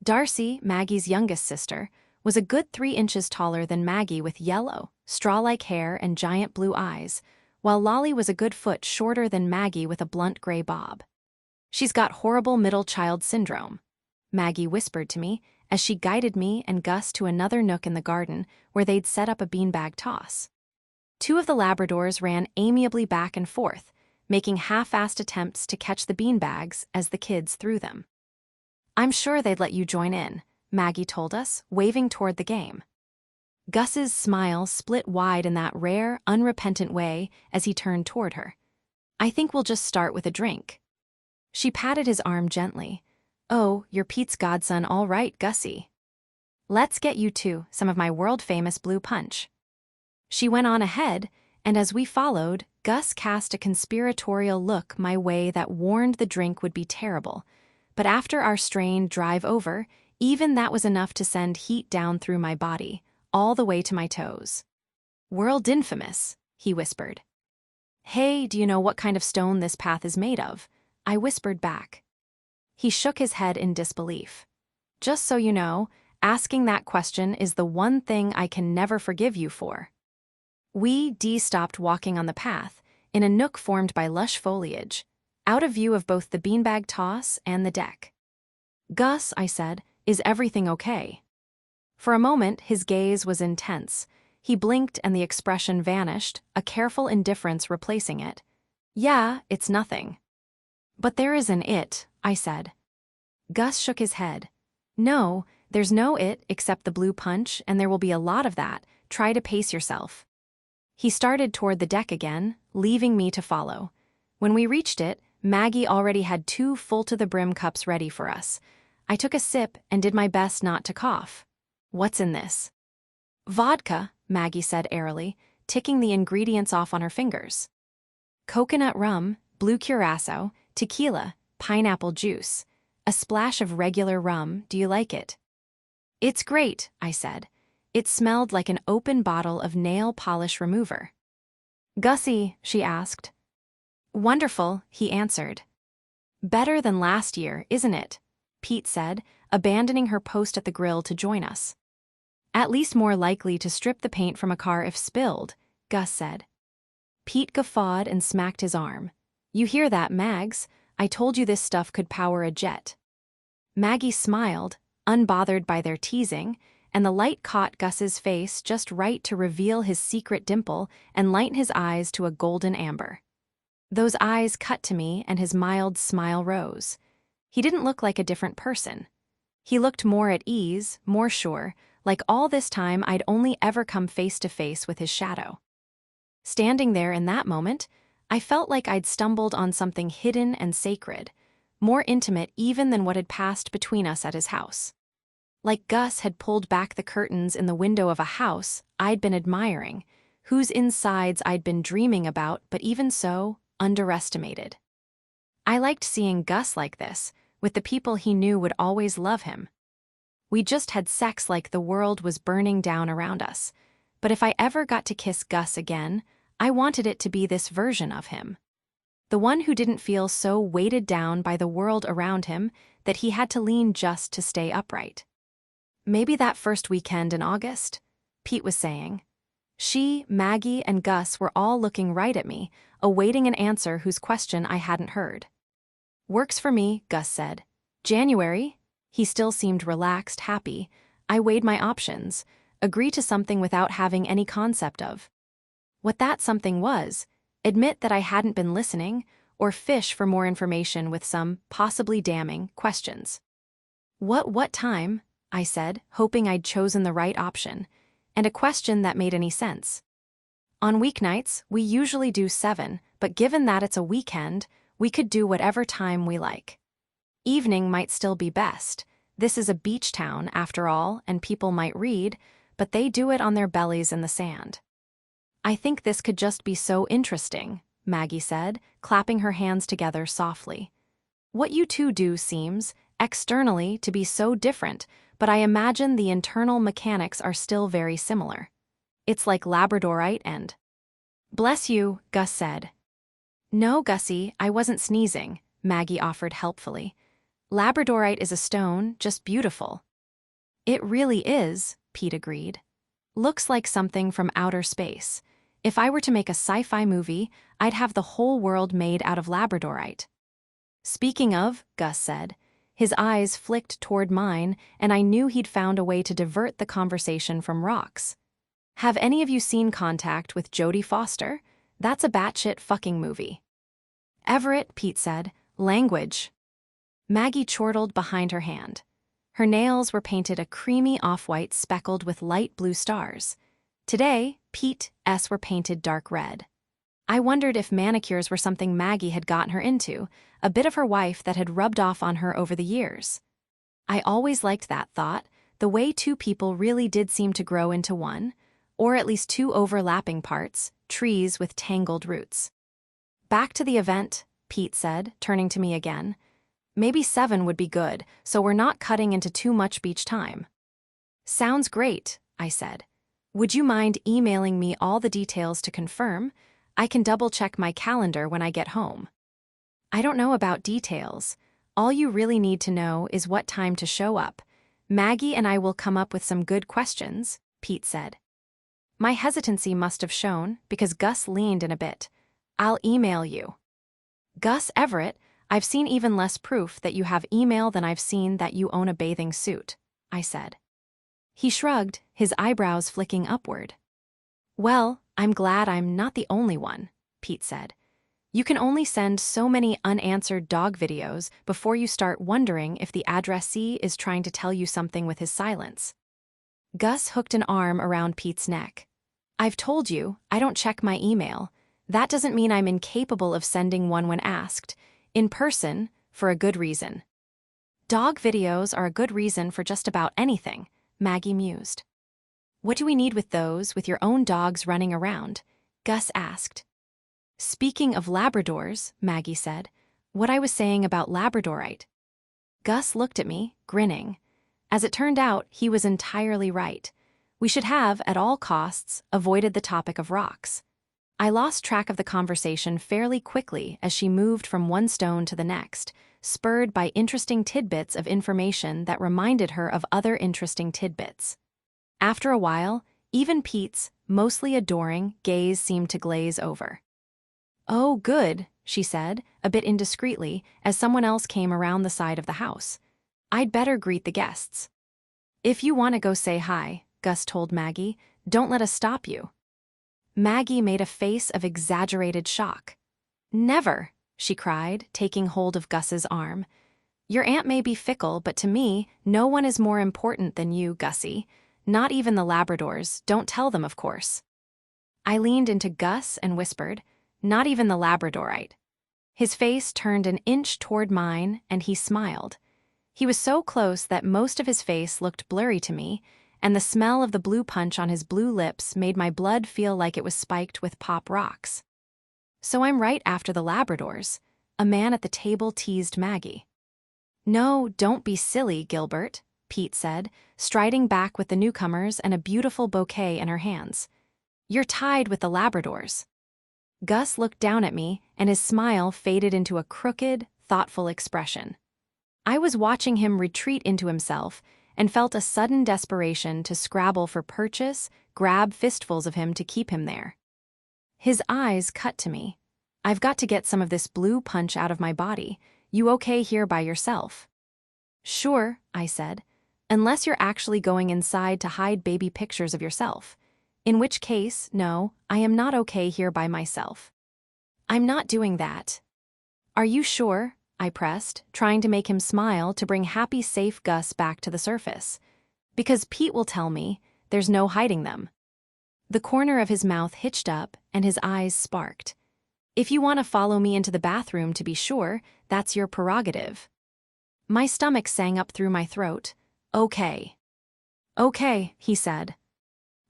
Darcy, Maggie's youngest sister, was a good 3 inches taller than Maggie with yellow, straw-like hair and giant blue eyes, while Lolly was a good foot shorter than Maggie with a blunt gray bob. She's got horrible middle child syndrome, Maggie whispered to me as she guided me and Gus to another nook in the garden where they'd set up a beanbag toss. 2 of the Labradors ran amiably back and forth, making half-assed attempts to catch the beanbags as the kids threw them. I'm sure they'd let you join in, Maggie told us, waving toward the game. Gus's smile split wide in that rare, unrepentant way as he turned toward her. I think we'll just start with a drink. She patted his arm gently. Oh, you're Pete's godson, all right, Gussie. Let's get you 2 some of my world-famous blue punch. She went on ahead, and as we followed, Gus cast a conspiratorial look my way that warned the drink would be terrible. But after our strained drive over, even that was enough to send heat down through my body, all the way to my toes. World infamous, he whispered. Hey, do you know what kind of stone this path is made of? I whispered back. He shook his head in disbelief. Just so you know, asking that question is the one thing I can never forgive you for. We stopped walking on the path, in a nook formed by lush foliage, out of view of both the beanbag toss and the deck. Gus, I said, is everything okay? For a moment, his gaze was intense. He blinked and the expression vanished, a careful indifference replacing it. Yeah, it's nothing. But there is an it, I said. Gus shook his head. No, there's no it except the blue punch, and there will be a lot of that. Try to pace yourself. He started toward the deck again, leaving me to follow. When we reached it, Maggie already had 2 full-to-the-brim cups ready for us. I took a sip and did my best not to cough. "What's in this?" "Vodka," Maggie said airily, ticking the ingredients off on her fingers. "Coconut rum, blue curacao, tequila, pineapple juice. A splash of regular rum, do you like it?" "It's great," I said. It smelled like an open bottle of nail polish remover. "Gussie," she asked. "Wonderful," he answered. "Better than last year, isn't it?" Pete said, abandoning her post at the grill to join us. "At least more likely to strip the paint from a car if spilled," Gus said. Pete guffawed and smacked his arm. "You hear that, Mags? I told you this stuff could power a jet." Maggie smiled, unbothered by their teasing, and the light caught Gus's face just right to reveal his secret dimple and lighten his eyes to a golden amber. Those eyes cut to me and his mild smile rose. He didn't look like a different person. He looked more at ease, more sure, like all this time I'd only ever come face to face with his shadow. Standing there in that moment, I felt like I'd stumbled on something hidden and sacred, more intimate even than what had passed between us at his house. Like Gus had pulled back the curtains in the window of a house I'd been admiring, whose insides I'd been dreaming about but even so, underestimated. I liked seeing Gus like this, with the people he knew would always love him. We just had sex like the world was burning down around us, but if I ever got to kiss Gus again, I wanted it to be this version of him. The one who didn't feel so weighted down by the world around him that he had to lean just to stay upright. "Maybe that first weekend in August," Pete was saying. She, Maggie, and Gus were all looking right at me, awaiting an answer whose question I hadn't heard. "Works for me," Gus said. "January?" He still seemed relaxed, happy. I weighed my options. Agree to something without having any concept of what that something was, admit that I hadn't been listening, or fish for more information with some, possibly damning, questions. What time?" I said, hoping I'd chosen the right option, and a question that made any sense. "On weeknights, we usually do 7, but given that it's a weekend, we could do whatever time we like. Evening might still be best. This is a beach town, after all, and people might read, but they do it on their bellies in the sand." "I think this could just be so interesting," Maggie said, clapping her hands together softly. "What you two do seems, externally, to be so different, but I imagine the internal mechanics are still very similar. It's like Labradorite and—" "Bless you," Gus said. "No, Gussie, I wasn't sneezing," Maggie offered helpfully. "Labradorite is a stone, just beautiful." "It really is," Pete agreed. "Looks like something from outer space. If I were to make a sci-fi movie, I'd have the whole world made out of Labradorite." "Speaking of," Gus said. His eyes flicked toward mine, and I knew he'd found a way to divert the conversation from rocks. "Have any of you seen Contact with Jodie Foster? That's a batshit fucking movie." "Everett," Pete said. "Language." Maggie chortled behind her hand. Her nails were painted a creamy off-white speckled with light blue stars. Today, Pete's were painted dark red. I wondered if manicures were something Maggie had gotten her into, a bit of her wife that had rubbed off on her over the years. I always liked that thought, the way two people really did seem to grow into one, or at least 2 overlapping parts, trees with tangled roots. "Back to the event," Pete said, turning to me again. "Maybe 7 would be good, so we're not cutting into too much beach time." "Sounds great," I said. "Would you mind emailing me all the details to confirm? I can double-check my calendar when I get home." "I don't know about details. All you really need to know is what time to show up. Maggie and I will come up with some good questions," Pete said. My hesitancy must have shown, because Gus leaned in a bit. "I'll email you." "Gus Everett, I've seen even less proof that you have email than I've seen that you own a bathing suit," I said. He shrugged, his eyebrows flicking upward. "Well, I'm glad I'm not the only one," Pete said. "You can only send so many unanswered dog videos before you start wondering if the addressee is trying to tell you something with his silence." Gus hooked an arm around Pete's neck. "I've told you, I don't check my email. That doesn't mean I'm incapable of sending one when asked. In person, for a good reason. Dog videos are a good reason for just about anything, Maggie mused. What do we need with those, with your own dogs running around? Gus asked. Speaking of Labradors, Maggie said, what I was saying about Labradorite. Gus looked at me, grinning. As it turned out, he was entirely right. We should have, at all costs, avoided the topic of rocks. I lost track of the conversation fairly quickly as she moved from one stone to the next, spurred by interesting tidbits of information that reminded her of other interesting tidbits. After a while, even Pete's, mostly adoring, gaze seemed to glaze over. Oh, good, she said, a bit indiscreetly, as someone else came around the side of the house. I'd better greet the guests. If you want to go say hi, Gus told Maggie, don't let us stop you. Maggie made a face of exaggerated shock. Never, she cried, taking hold of Gus's arm. Your aunt may be fickle, but to me, no one is more important than you, Gussie. Not even the Labradors, don't tell them, of course. I leaned into Gus and whispered, not even the Labradorite. His face turned an inch toward mine, and he smiled. He was so close that most of his face looked blurry to me, and the smell of the blue punch on his blue lips made my blood feel like it was spiked with pop rocks. So I'm right after the Labradors, a man at the table teased Maggie. No, don't be silly, Gilbert, Pete said, striding back with the newcomers and a beautiful bouquet in her hands. You're tied with the Labradors. Gus looked down at me, and his smile faded into a crooked, thoughtful expression. I was watching him retreat into himself and felt a sudden desperation to scrabble for purchase, grab fistfuls of him to keep him there. His eyes cut to me. I've got to get some of this blue punch out of my body. You okay here by yourself? Sure, I said, unless you're actually going inside to hide baby pictures of yourself. In which case, no, I am not okay here by myself. I'm not doing that. Are you sure? I pressed, trying to make him smile to bring happy, safe Gus back to the surface. Because Pete will tell me, there's no hiding them. The corner of his mouth hitched up, and his eyes sparked. If you want to follow me into the bathroom to be sure, that's your prerogative. My stomach sang up through my throat. Okay. Okay, he said.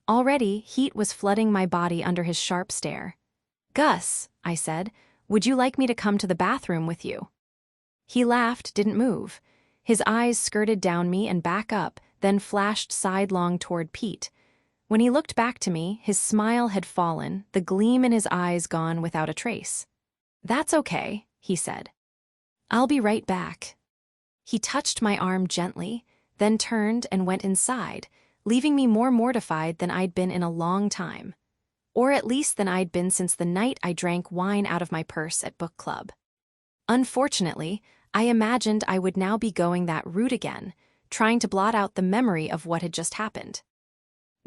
Already, heat was flooding my body under his sharp stare. Gus, I said, would you like me to come to the bathroom with you? He laughed, didn't move. His eyes skirted down me and back up, then flashed sidelong toward Pete. When he looked back to me, his smile had fallen, the gleam in his eyes gone without a trace. That's okay, he said. I'll be right back. He touched my arm gently, then turned and went inside, leaving me more mortified than I'd been in a long time. Or at least than I'd been since the night I drank wine out of my purse at book club. Unfortunately, I imagined I would now be going that route again, trying to blot out the memory of what had just happened.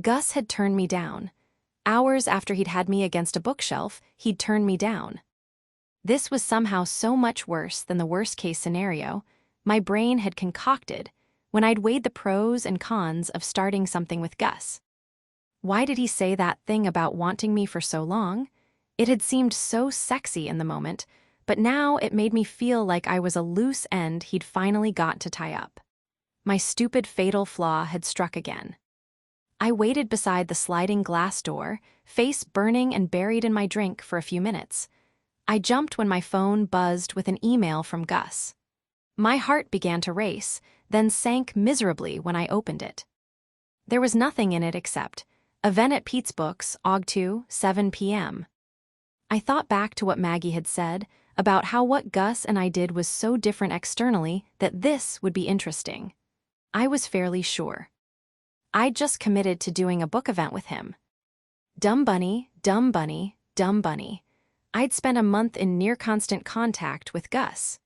Gus had turned me down. Hours after he'd had me against a bookshelf, he'd turned me down. This was somehow so much worse than the worst-case scenario my brain had concocted when I'd weighed the pros and cons of starting something with Gus. Why did he say that thing about wanting me for so long? It had seemed so sexy in the moment, but now it made me feel like I was a loose end he'd finally got to tie up. My stupid fatal flaw had struck again. I waited beside the sliding glass door, face burning and buried in my drink for a few minutes. I jumped when my phone buzzed with an email from Gus. My heart began to race, then sank miserably when I opened it. There was nothing in it except, event at Pete's Books, Aug 2, 7 p.m. I thought back to what Maggie had said about how what Gus and I did was so different externally that this would be interesting. I was fairly sure. I'd just committed to doing a book event with him. Dumb bunny, dumb bunny, dumb bunny. I'd spent a month in near-constant contact with Gus.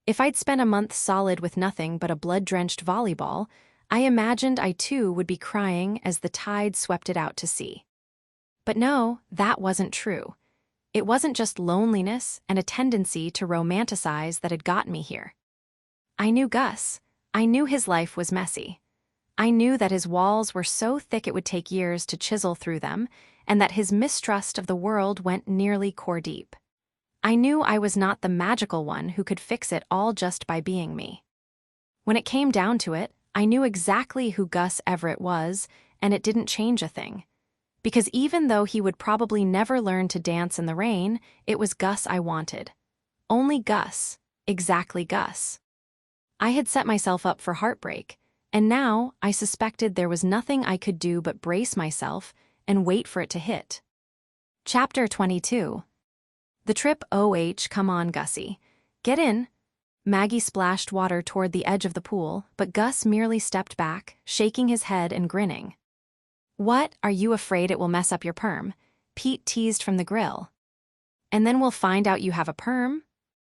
If I'd spent a month solid with nothing but a blood-drenched volleyball, I imagined I too would be crying as the tide swept it out to sea. But no, that wasn't true. It wasn't just loneliness and a tendency to romanticize that had gotten me here. I knew Gus. I knew his life was messy. I knew that his walls were so thick it would take years to chisel through them, and that his mistrust of the world went nearly core deep. I knew I was not the magical one who could fix it all just by being me. When it came down to it, I knew exactly who Gus Everett was, and it didn't change a thing. Because even though he would probably never learn to dance in the rain, it was Gus I wanted. Only Gus. Exactly Gus. I had set myself up for heartbreak, and now I suspected there was nothing I could do but brace myself and wait for it to hit. Chapter 22. The trip. Come on, Gussie. Get in. Maggie splashed water toward the edge of the pool, but Gus merely stepped back, shaking his head and grinning. What, are you afraid it will mess up your perm? Pete teased from the grill. And then we'll find out you have a perm?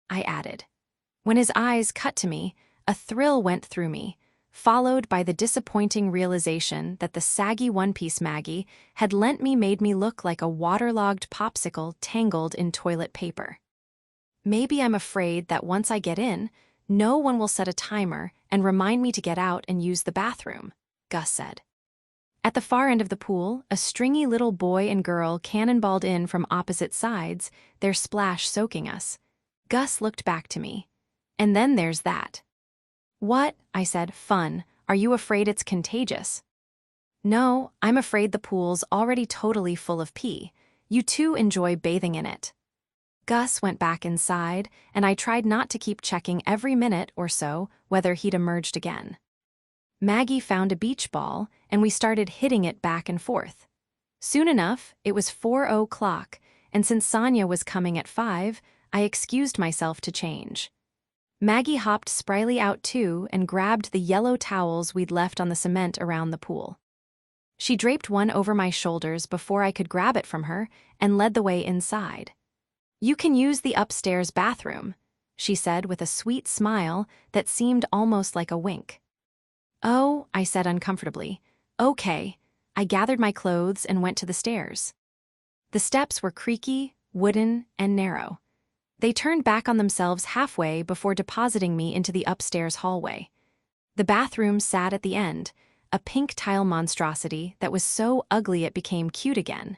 I added. When his eyes cut to me, a thrill went through me, followed by the disappointing realization that the saggy one-piece Maggie had lent me made me look like a waterlogged popsicle tangled in toilet paper. Maybe I'm afraid that once I get in, no one will set a timer and remind me to get out and use the bathroom, Gus said. At the far end of the pool, a stringy little boy and girl cannonballed in from opposite sides, their splash soaking us. Gus looked back to me. And then there's that. What? I said. Fun. Are you afraid it's contagious? No, I'm afraid the pool's already totally full of pee. You too enjoy bathing in it. Gus went back inside, and I tried not to keep checking every minute or so whether he'd emerged again. Maggie found a beach ball, and we started hitting it back and forth. Soon enough, it was 4:00, and since Sonia was coming at 5, I excused myself to change. Maggie hopped spryly out too and grabbed the yellow towels we'd left on the cement around the pool. She draped one over my shoulders before I could grab it from her and led the way inside. You can use the upstairs bathroom, she said with a sweet smile that seemed almost like a wink. Oh, I said uncomfortably. Okay. I gathered my clothes and went to the stairs. The steps were creaky, wooden, and narrow. They turned back on themselves halfway before depositing me into the upstairs hallway. The bathroom sat at the end, a pink tile monstrosity that was so ugly it became cute again.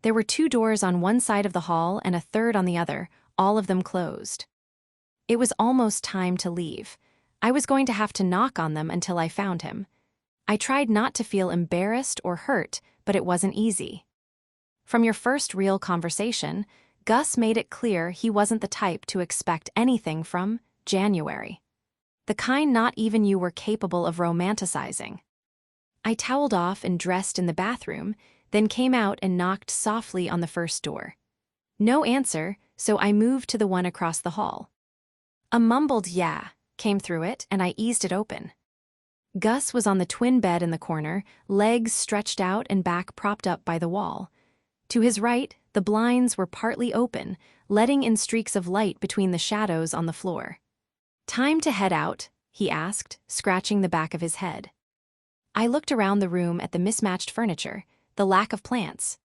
There were 2 doors on one side of the hall and a third on the other, all of them closed. It was almost time to leave. I was going to have to knock on them until I found him. I tried not to feel embarrassed or hurt, but it wasn't easy. From your first real conversation, Gus made it clear he wasn't the type to expect anything from January. The kind not even you were capable of romanticizing. I toweled off and dressed in the bathroom, then came out and knocked softly on the first door. No answer, so I moved to the one across the hall. A mumbled yeah came through it, and I eased it open. Gus was on the twin bed in the corner, legs stretched out and back propped up by the wall. To his right, the blinds were partly open, letting in streaks of light between the shadows on the floor. Time to head out, he asked, scratching the back of his head. I looked around the room at the mismatched furniture, the lack of plants.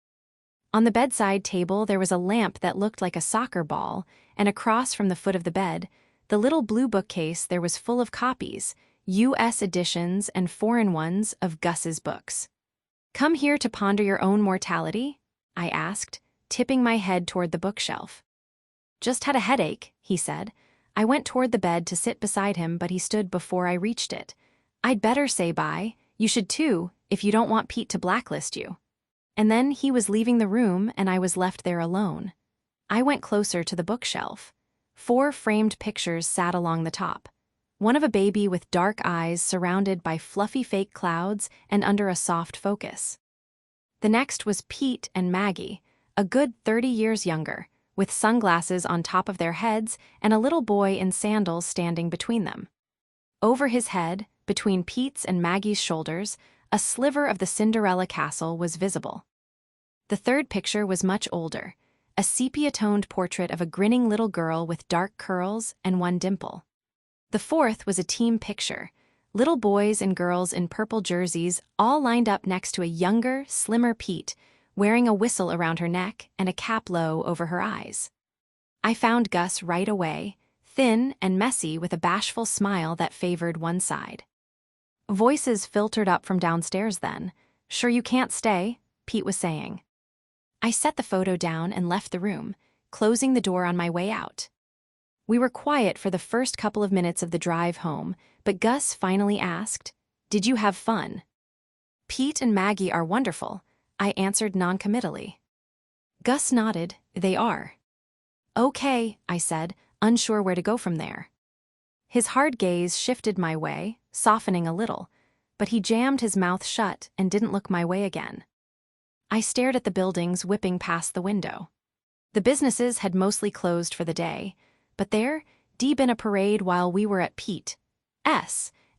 On the bedside table there was a lamp that looked like a soccer ball, and across from the foot of the bed, the little blue bookcase there was full of copies, U.S. editions and foreign ones of Gus's books. Come here to ponder your own mortality? I asked, tipping my head toward the bookshelf. Just had a headache, he said. I went toward the bed to sit beside him, but he stood before I reached it. I'd better say bye. You should too, if you don't want Pete to blacklist you. And then he was leaving the room and I was left there alone. I went closer to the bookshelf. 4 framed pictures sat along the top. One of a baby with dark eyes surrounded by fluffy fake clouds and under a soft focus. The next was Pete and Maggie, a good 30 years younger, with sunglasses on top of their heads and a little boy in sandals standing between them. Over his head, between Pete's and Maggie's shoulders, a sliver of the Cinderella castle was visible. The third picture was much older, a sepia-toned portrait of a grinning little girl with dark curls and one dimple. The fourth was a team picture, little boys and girls in purple jerseys all lined up next to a younger, slimmer Pete, wearing a whistle around her neck and a cap low over her eyes. I found Gus right away, thin and messy with a bashful smile that favored one side. Voices filtered up from downstairs then. Sure you can't stay, Pete was saying. I set the photo down and left the room, closing the door on my way out. We were quiet for the first couple of minutes of the drive home, but Gus finally asked, "Did you have fun?" "Pete and Maggie are wonderful," I answered noncommittally. Gus nodded. "They are." "Okay," I said, unsure where to go from there. His hard gaze shifted my way, softening a little, but he jammed his mouth shut and didn't look my way again. I stared at the buildings whipping past the window. The businesses had mostly closed for the day, but there, deep in a parade while we were at Pete's,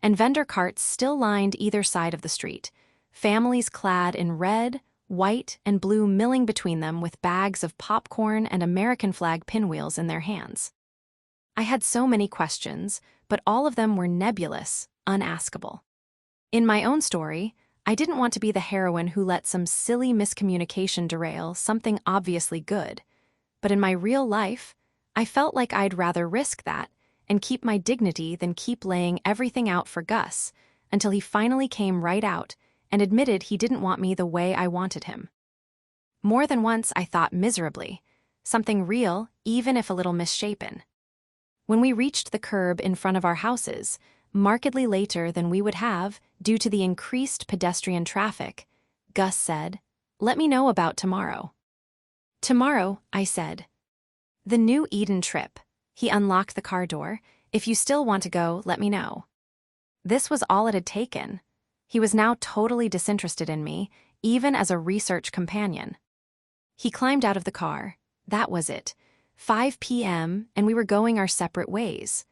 and vendor carts still lined either side of the street, families clad in red, white, and blue milling between them with bags of popcorn and American flag pinwheels in their hands. I had so many questions, but all of them were nebulous, unaskable. In my own story, I didn't want to be the heroine who let some silly miscommunication derail something obviously good, but in my real life, I felt like I'd rather risk that and keep my dignity than keep laying everything out for Gus until he finally came right out and admitted he didn't want me the way I wanted him. More than once I thought miserably, something real, even if a little misshapen. When we reached the curb in front of our houses, markedly later than we would have due to the increased pedestrian traffic, Gus said, "Let me know about tomorrow." "Tomorrow," I said. "The New Eden trip." He unlocked the car door. "If you still want to go, let me know." This was all it had taken. He was now totally disinterested in me, even as a research companion. He climbed out of the car. That was it. 5 p.m., and we were going our separate ways.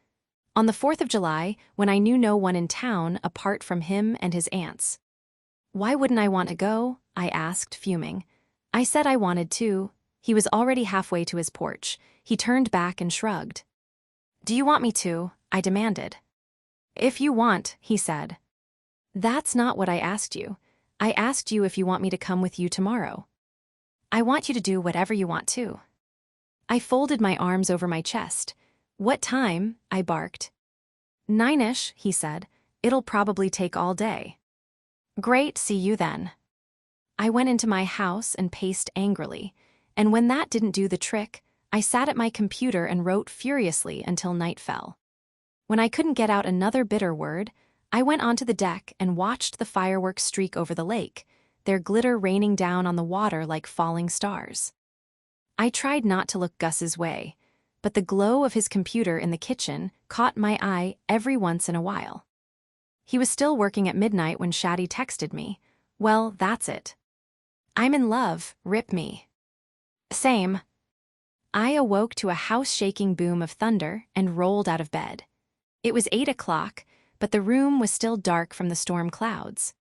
On the 4th of July, when I knew no one in town apart from him and his aunts. "Why wouldn't I want to go?" I asked, fuming. I said I wanted to. He was already halfway to his porch. He turned back and shrugged. "Do you want me to?" I demanded. "If you want," he said. "That's not what I asked you. I asked you if you want me to come with you tomorrow." "I want you to do whatever you want to." I folded my arms over my chest. "What time?" I barked. "9-ish," he said. "It'll probably take all day." "Great, see you then." I went into my house and paced angrily, and when that didn't do the trick, I sat at my computer and wrote furiously until night fell. When I couldn't get out another bitter word, I went onto the deck and watched the fireworks streak over the lake, their glitter raining down on the water like falling stars. I tried not to look Gus's way, but the glow of his computer in the kitchen caught my eye every once in a while. He was still working at midnight when Shaddy texted me. Well, that's it. "I'm in love, rip me." Same. I awoke to a house-shaking boom of thunder and rolled out of bed. It was 8 o'clock, but the room was still dark from the storm clouds.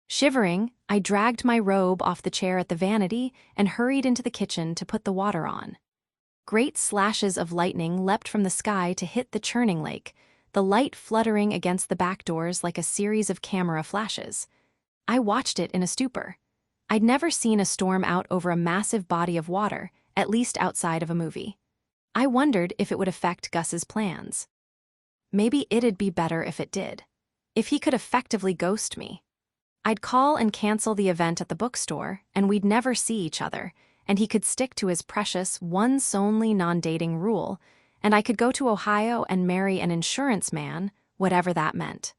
Shivering, I dragged my robe off the chair at the vanity and hurried into the kitchen to put the water on. Great slashes of lightning leapt from the sky to hit the churning lake, the light fluttering against the back doors like a series of camera flashes. I watched it in a stupor. I'd never seen a storm out over a massive body of water, at least outside of a movie. I wondered if it would affect Gus's plans. Maybe it'd be better if it did. If he could effectively ghost me. I'd call and cancel the event at the bookstore, and we'd never see each other, and he could stick to his precious once-only non-dating rule, and I could go to Ohio and marry an insurance man, whatever that meant.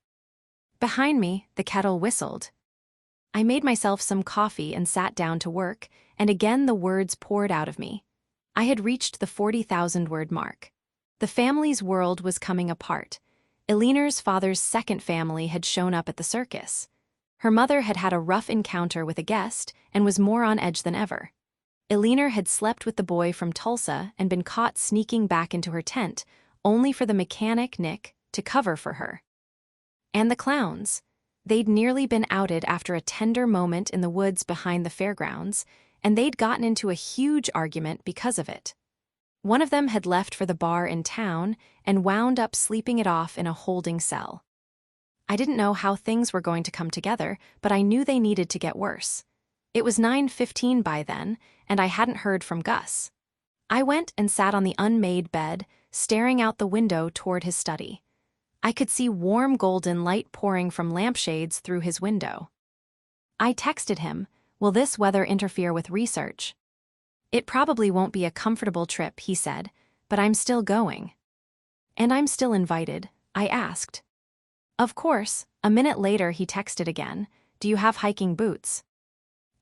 Behind me, the kettle whistled. I made myself some coffee and sat down to work, and again the words poured out of me. I had reached the 40,000-word mark. The family's world was coming apart. Elinor's father's second family had shown up at the circus. Her mother had had a rough encounter with a guest and was more on edge than ever. Elinor had slept with the boy from Tulsa and been caught sneaking back into her tent, only for the mechanic, Nick, to cover for her. And the clowns. They'd nearly been outed after a tender moment in the woods behind the fairgrounds, and they'd gotten into a huge argument because of it. One of them had left for the bar in town and wound up sleeping it off in a holding cell. I didn't know how things were going to come together, but I knew they needed to get worse. It was 9:15 by then, and I hadn't heard from Gus. I went and sat on the unmade bed, staring out the window toward his study. I could see warm golden light pouring from lampshades through his window. I texted him, "Will this weather interfere with research?" It probably won't be a comfortable trip, he said, but I'm still going. And I'm still invited, I asked. Of course. A minute later he texted again, do you have hiking boots?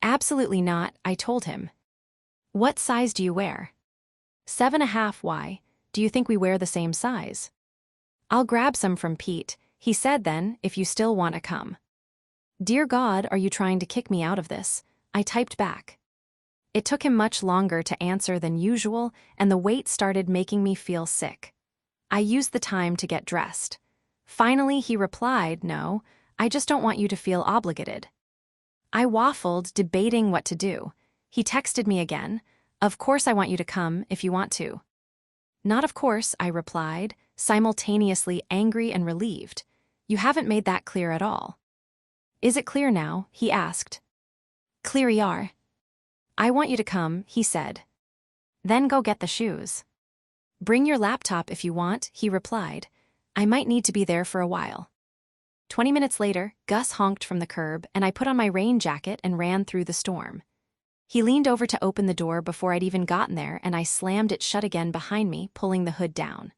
Absolutely not, I told him. What size do you wear? 7.5. Why? Do you think we wear the same size? I'll grab some from Pete, he said then, if you still want to come. Dear God, are you trying to kick me out of this? I typed back. It took him much longer to answer than usual, and the wait started making me feel sick. I used the time to get dressed. Finally, he replied, no, I just don't want you to feel obligated. I waffled, debating what to do. He texted me again, of course I want you to come if you want to. Not of course, I replied, simultaneously angry and relieved. You haven't made that clear at all. Is it clear now? He asked. Clear ER. I want you to come, he said. Then go get the shoes. Bring your laptop if you want, he replied. I might need to be there for a while. 20 minutes later, Gus honked from the curb, and I put on my rain jacket and ran through the storm. He leaned over to open the door before I'd even gotten there, and I slammed it shut again behind me, pulling the hood down.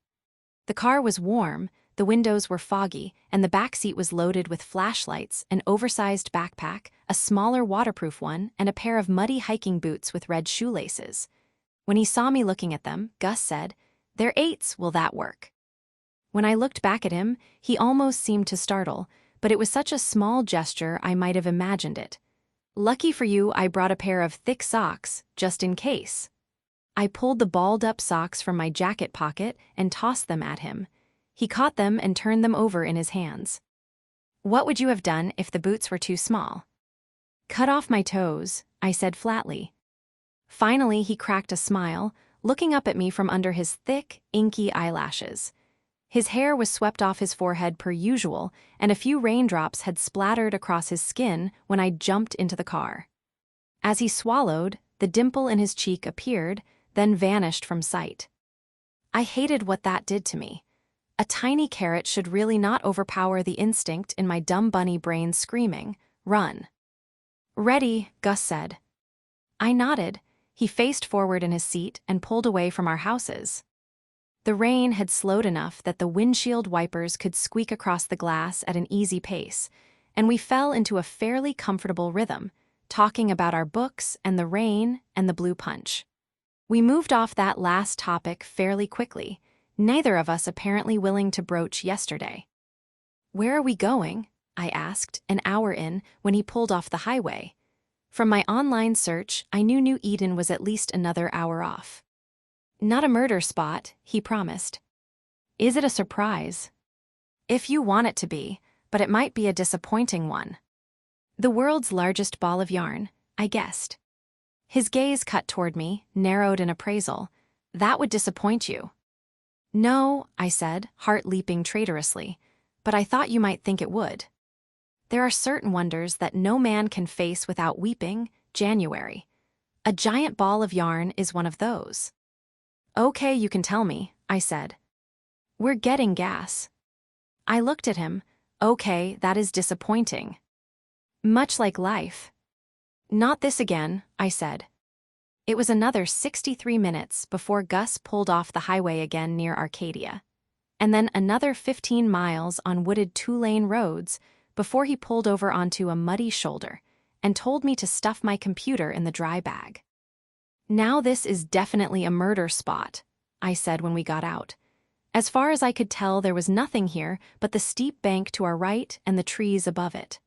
The car was warm, the windows were foggy, and the back seat was loaded with flashlights, an oversized backpack, a smaller waterproof one, and a pair of muddy hiking boots with red shoelaces. When he saw me looking at them, Gus said, "They're 8s, will that work?" When I looked back at him, he almost seemed to startle, but it was such a small gesture I might have imagined it. Lucky for you, I brought a pair of thick socks, just in case. I pulled the balled-up socks from my jacket pocket and tossed them at him. He caught them and turned them over in his hands. What would you have done if the boots were too small? Cut off my toes, I said flatly. Finally, he cracked a smile, looking up at me from under his thick, inky eyelashes. His hair was swept off his forehead per usual, and a few raindrops had splattered across his skin when I jumped into the car. As he swallowed, the dimple in his cheek appeared, then vanished from sight. I hated what that did to me. A tiny carrot should really not overpower the instinct in my dumb bunny brain screaming, "Run." "Ready," Gus said. I nodded. He faced forward in his seat and pulled away from our houses. The rain had slowed enough that the windshield wipers could squeak across the glass at an easy pace, and we fell into a fairly comfortable rhythm, talking about our books and the rain and the blue punch. We moved off that last topic fairly quickly, neither of us apparently willing to broach yesterday. Where are we going? I asked, an hour in, when he pulled off the highway. From my online search, I knew New Eden was at least another hour off. Not a murder spot, he promised. Is it a surprise? If you want it to be, but it might be a disappointing one. The world's largest ball of yarn, I guessed. His gaze cut toward me, narrowed in appraisal. That would disappoint you. No, I said, heart leaping traitorously, but I thought you might think it would. There are certain wonders that no man can face without weeping. January. A giant ball of yarn is one of those. Okay, you can tell me, I said. We're getting gas. I looked at him. Okay, that is disappointing. Much like life. Not this again, I said. It was another 63 minutes before Gus pulled off the highway again near Arcadia, and then another 15 miles on wooded 2-lane roads before he pulled over onto a muddy shoulder and told me to stuff my computer in the dry bag. Now this is definitely a murder spot, I said when we got out. As far as I could tell, there was nothing here but the steep bank to our right and the trees above it.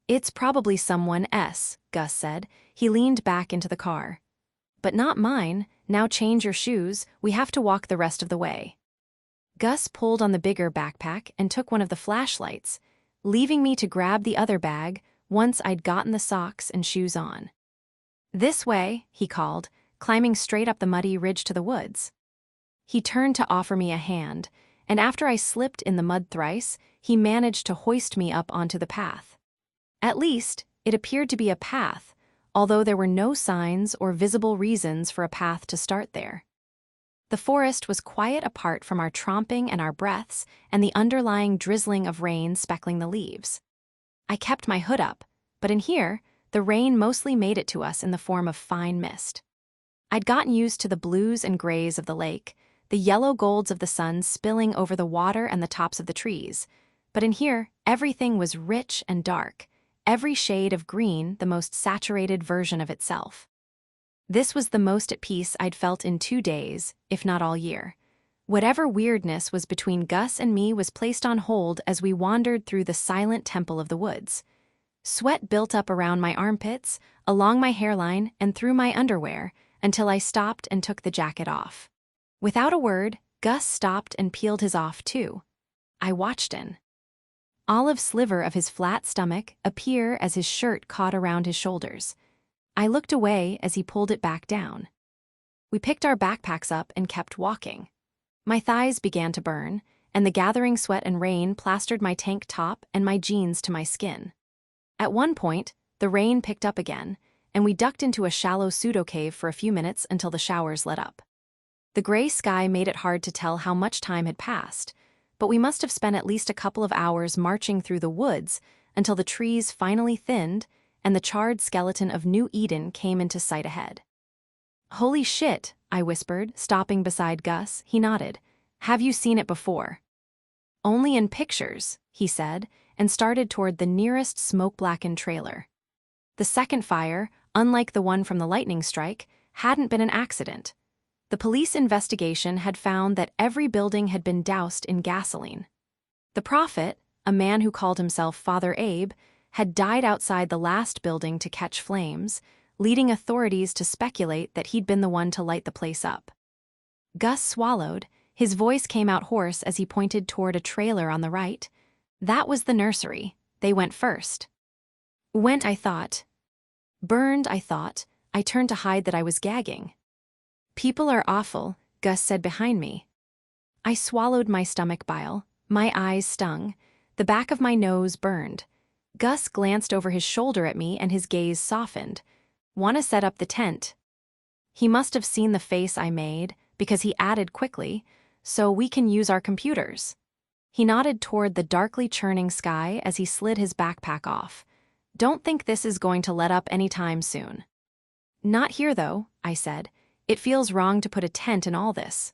It's probably someone's, Gus said. He leaned back into the car. But not mine. Now change your shoes. We have to walk the rest of the way. Gus pulled on the bigger backpack and took one of the flashlights, leaving me to grab the other bag once I'd gotten the socks and shoes on. This way, he called, climbing straight up the muddy ridge to the woods. He turned to offer me a hand, and after I slipped in the mud thrice, he managed to hoist me up onto the path. At least, it appeared to be a path, although there were no signs or visible reasons for a path to start there. The forest was quiet apart from our tromping and our breaths and the underlying drizzling of rain speckling the leaves. I kept my hood up, but in here, the rain mostly made it to us in the form of fine mist. I'd gotten used to the blues and grays of the lake, the yellow golds of the sun spilling over the water and the tops of the trees. But in here, everything was rich and dark, every shade of green the most saturated version of itself. This was the most at peace I'd felt in 2 days, if not all year. Whatever weirdness was between Gus and me was placed on hold as we wandered through the silent temple of the woods. Sweat built up around my armpits, along my hairline, and through my underwear, until I stopped and took the jacket off. Without a word, Gus stopped and peeled his off too. I watched an olive sliver of his flat stomach appear as his shirt caught around his shoulders. I looked away as he pulled it back down. We picked our backpacks up and kept walking. My thighs began to burn, and the gathering sweat and rain plastered my tank top and my jeans to my skin. At one point, the rain picked up again, and we ducked into a shallow pseudo-cave for a few minutes until the showers let up. The gray sky made it hard to tell how much time had passed, but we must have spent at least a couple of hours marching through the woods until the trees finally thinned and the charred skeleton of New Eden came into sight ahead. "Holy shit," I whispered, stopping beside Gus. He nodded. "Have you seen it before?" "Only in pictures," he said, and started toward the nearest smoke-blackened trailer. The second fire, unlike the one from the lightning strike, hadn't been an accident. The police investigation had found that every building had been doused in gasoline. The prophet, a man who called himself Father Abe, had died outside the last building to catch flames, leading authorities to speculate that he'd been the one to light the place up. Gus swallowed. His voice came out hoarse as he pointed toward a trailer on the right. That was the nursery. They went first. Went, I thought. Burned, I thought. I turned to hide that I was gagging. "People are awful," Gus said behind me. I swallowed my stomach bile. My eyes stung. The back of my nose burned. Gus glanced over his shoulder at me and his gaze softened. "Want to set up the tent?" He must have seen the face I made, because he added quickly, "So we can use our computers." He nodded toward the darkly churning sky as he slid his backpack off. "Don't think this is going to let up anytime soon." "Not here, though," I said. "It feels wrong to put a tent in all this."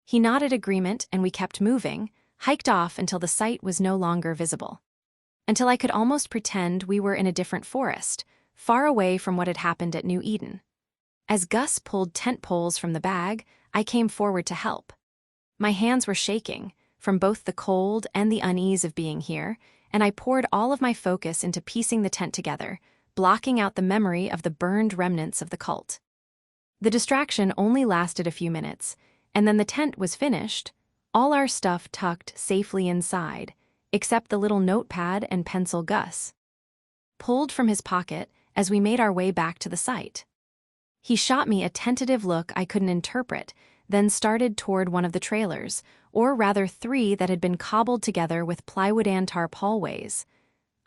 He nodded agreement and we kept moving, hiked off until the site was no longer visible. Until I could almost pretend we were in a different forest, far away from what had happened at New Eden. As Gus pulled tent poles from the bag, I came forward to help. My hands were shaking, from both the cold and the unease of being here, and I poured all of my focus into piecing the tent together, blocking out the memory of the burned remnants of the cult. The distraction only lasted a few minutes, and then the tent was finished, all our stuff tucked safely inside, except the little notepad and pencil Gus pulled from his pocket as we made our way back to the site. He shot me a tentative look I couldn't interpret, then started toward one of the trailers, or rather 3 that had been cobbled together with plywood and tarp hallways.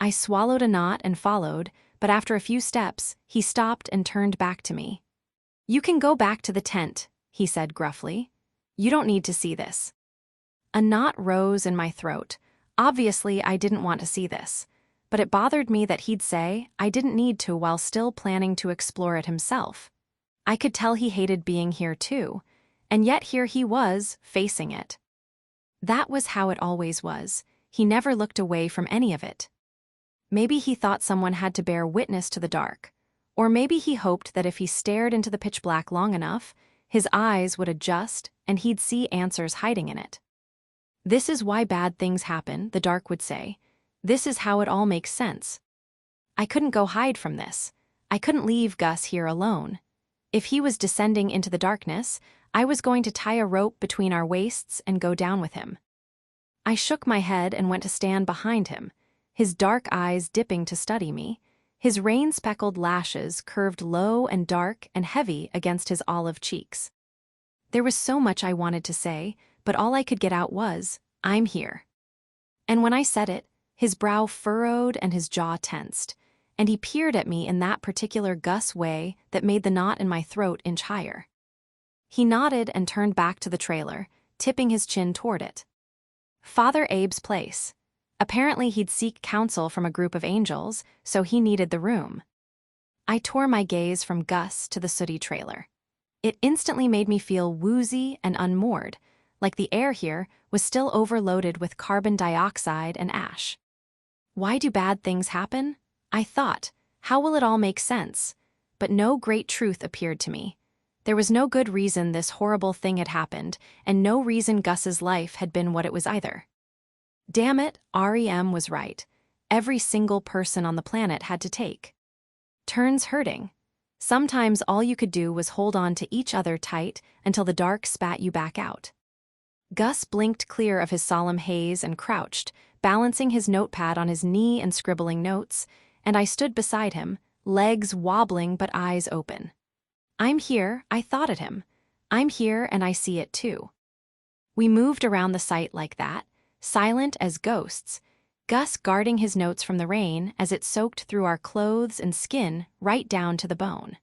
I swallowed a knot and followed, but after a few steps, he stopped and turned back to me. "You can go back to the tent," he said gruffly. "You don't need to see this." A knot rose in my throat. Obviously, I didn't want to see this, but it bothered me that he'd say I didn't need to while still planning to explore it himself. I could tell he hated being here too, and yet here he was, facing it. That was how it always was. He never looked away from any of it. Maybe he thought someone had to bear witness to the dark. Or maybe he hoped that if he stared into the pitch black long enough, his eyes would adjust and he'd see answers hiding in it. "This is why bad things happen," the dark would say. "This is how it all makes sense." I couldn't go hide from this. I couldn't leave Gus here alone. If he was descending into the darkness, I was going to tie a rope between our waists and go down with him. I shook my head and went to stand behind him, his dark eyes dipping to study me. His rain-speckled lashes curved low and dark and heavy against his olive cheeks. There was so much I wanted to say, but all I could get out was, "I'm here." And when I said it, his brow furrowed and his jaw tensed, and he peered at me in that particular Gus way that made the knot in my throat inch higher. He nodded and turned back to the trailer, tipping his chin toward it. Father Abe's place. Apparently he'd seek counsel from a group of angels, so he needed the room. I tore my gaze from Gus to the sooty trailer. It instantly made me feel woozy and unmoored, like the air here was still overloaded with carbon dioxide and ash. Why do bad things happen? I thought, how will it all make sense? But no great truth appeared to me. There was no good reason this horrible thing had happened, and no reason Gus's life had been what it was either. Damn it, REM was right. Every single person on the planet had to take turns hurting. Sometimes all you could do was hold on to each other tight until the dark spat you back out. Gus blinked clear of his solemn haze and crouched, balancing his notepad on his knee and scribbling notes, and I stood beside him, legs wobbling but eyes open. I'm here, I thought at him. I'm here and I see it too. We moved around the site like that, silent as ghosts, Gus guarding his notes from the rain as it soaked through our clothes and skin right down to the bone.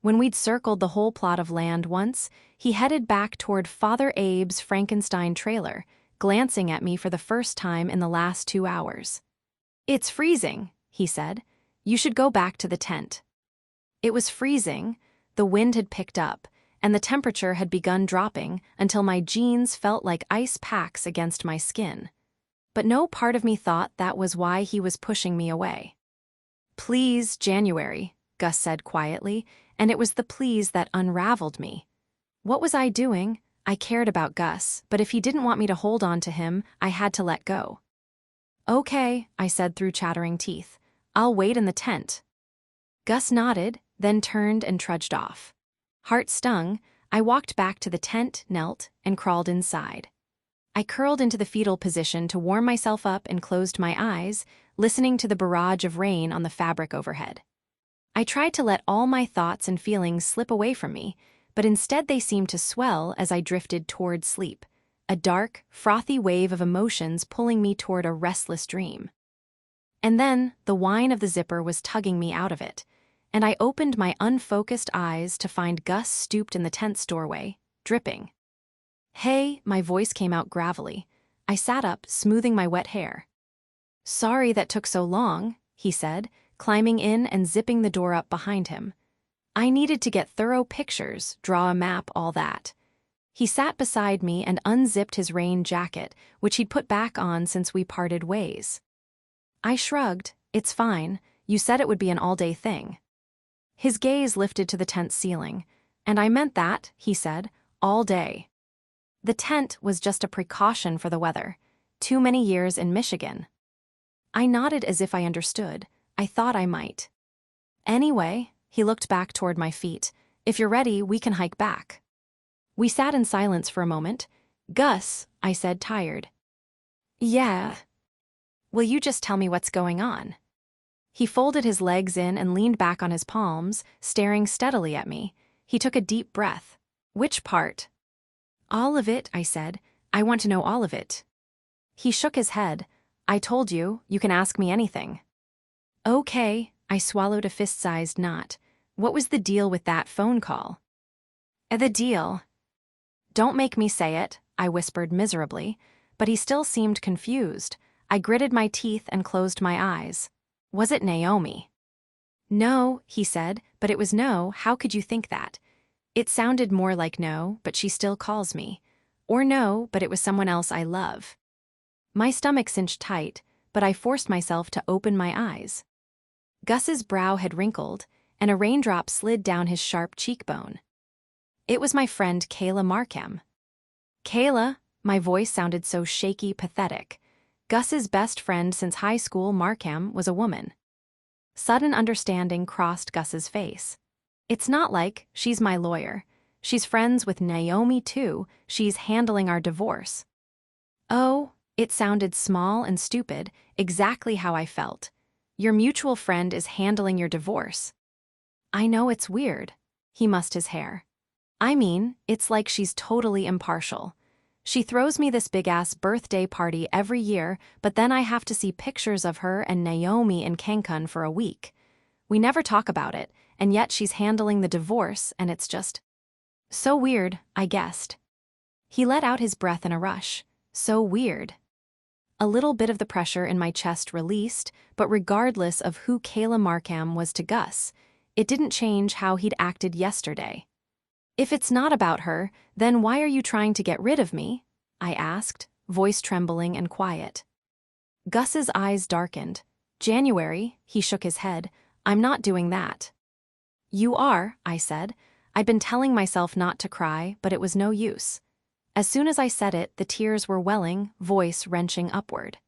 When we'd circled the whole plot of land once, he headed back toward Father Abe's Frankenstein trailer, glancing at me for the first time in the last 2 hours. It's freezing, he said. You should go back to the tent. It was freezing, the wind had picked up, and the temperature had begun dropping until my jeans felt like ice packs against my skin. But no part of me thought that was why he was pushing me away. Please, January, Gus said quietly, and it was the please that unraveled me. What was I doing? I cared about Gus, but if he didn't want me to hold on to him, I had to let go. Okay, I said through chattering teeth. I'll wait in the tent. Gus nodded, then turned and trudged off. Heart stung, I walked back to the tent, knelt, and crawled inside. I curled into the fetal position to warm myself up and closed my eyes, listening to the barrage of rain on the fabric overhead. I tried to let all my thoughts and feelings slip away from me, but instead they seemed to swell as I drifted toward sleep, a dark, frothy wave of emotions pulling me toward a restless dream. And then the whine of the zipper was tugging me out of it, and I opened my unfocused eyes to find Gus stooped in the tent's doorway, dripping. Hey, my voice came out gravelly. I sat up, smoothing my wet hair. Sorry that took so long, he said, climbing in and zipping the door up behind him. I needed to get thorough pictures, draw a map, all that. He sat beside me and unzipped his rain jacket, which he'd put back on since we parted ways. I shrugged. It's fine. You said it would be an all-day thing. His gaze lifted to the tent's ceiling. And I meant that, he said, all day. The tent was just a precaution for the weather. Too many years in Michigan. I nodded as if I understood. I thought I might. Anyway, he looked back toward my feet. If you're ready, we can hike back. We sat in silence for a moment. Gus, I said, tired. Yeah. Will you just tell me what's going on? He folded his legs in and leaned back on his palms, staring steadily at me. He took a deep breath. Which part? All of it, I said. I want to know all of it. He shook his head. I told you, you can ask me anything. Okay, I swallowed a fist-sized knot. What was the deal with that phone call? The deal. Don't make me say it, I whispered miserably, but he still seemed confused. I gritted my teeth and closed my eyes. Was it Naomi? No, he said, but it was no, how could you think that? It sounded more like no, but she still calls me. Or no, but it was someone else I love. My stomach cinched tight, but I forced myself to open my eyes. Gus's brow had wrinkled, and a raindrop slid down his sharp cheekbone. It was my friend Kayla Markham. Kayla, my voice sounded so shaky, pathetic. Gus's best friend since high school, Markham, was a woman. Sudden understanding crossed Gus's face. It's not like she's my lawyer. She's friends with Naomi too. She's handling our divorce. Oh, it sounded small and stupid, exactly how I felt. Your mutual friend is handling your divorce. I know it's weird. He mussed his hair. I mean, it's like she's totally impartial. She throws me this big-ass birthday party every year, but then I have to see pictures of her and Naomi in Cancun for a week. We never talk about it, and yet she's handling the divorce, and it's just so weird, I guessed. He let out his breath in a rush. So weird. A little bit of the pressure in my chest released, but regardless of who Kayla Markham was to Gus, it didn't change how he'd acted yesterday. If it's not about her, then why are you trying to get rid of me? I asked, voice trembling and quiet. Gus's eyes darkened. January, he shook his head. I'm not doing that. You are, I said. I'd been telling myself not to cry, but it was no use. As soon as I said it, the tears were welling, voice wrenching upward.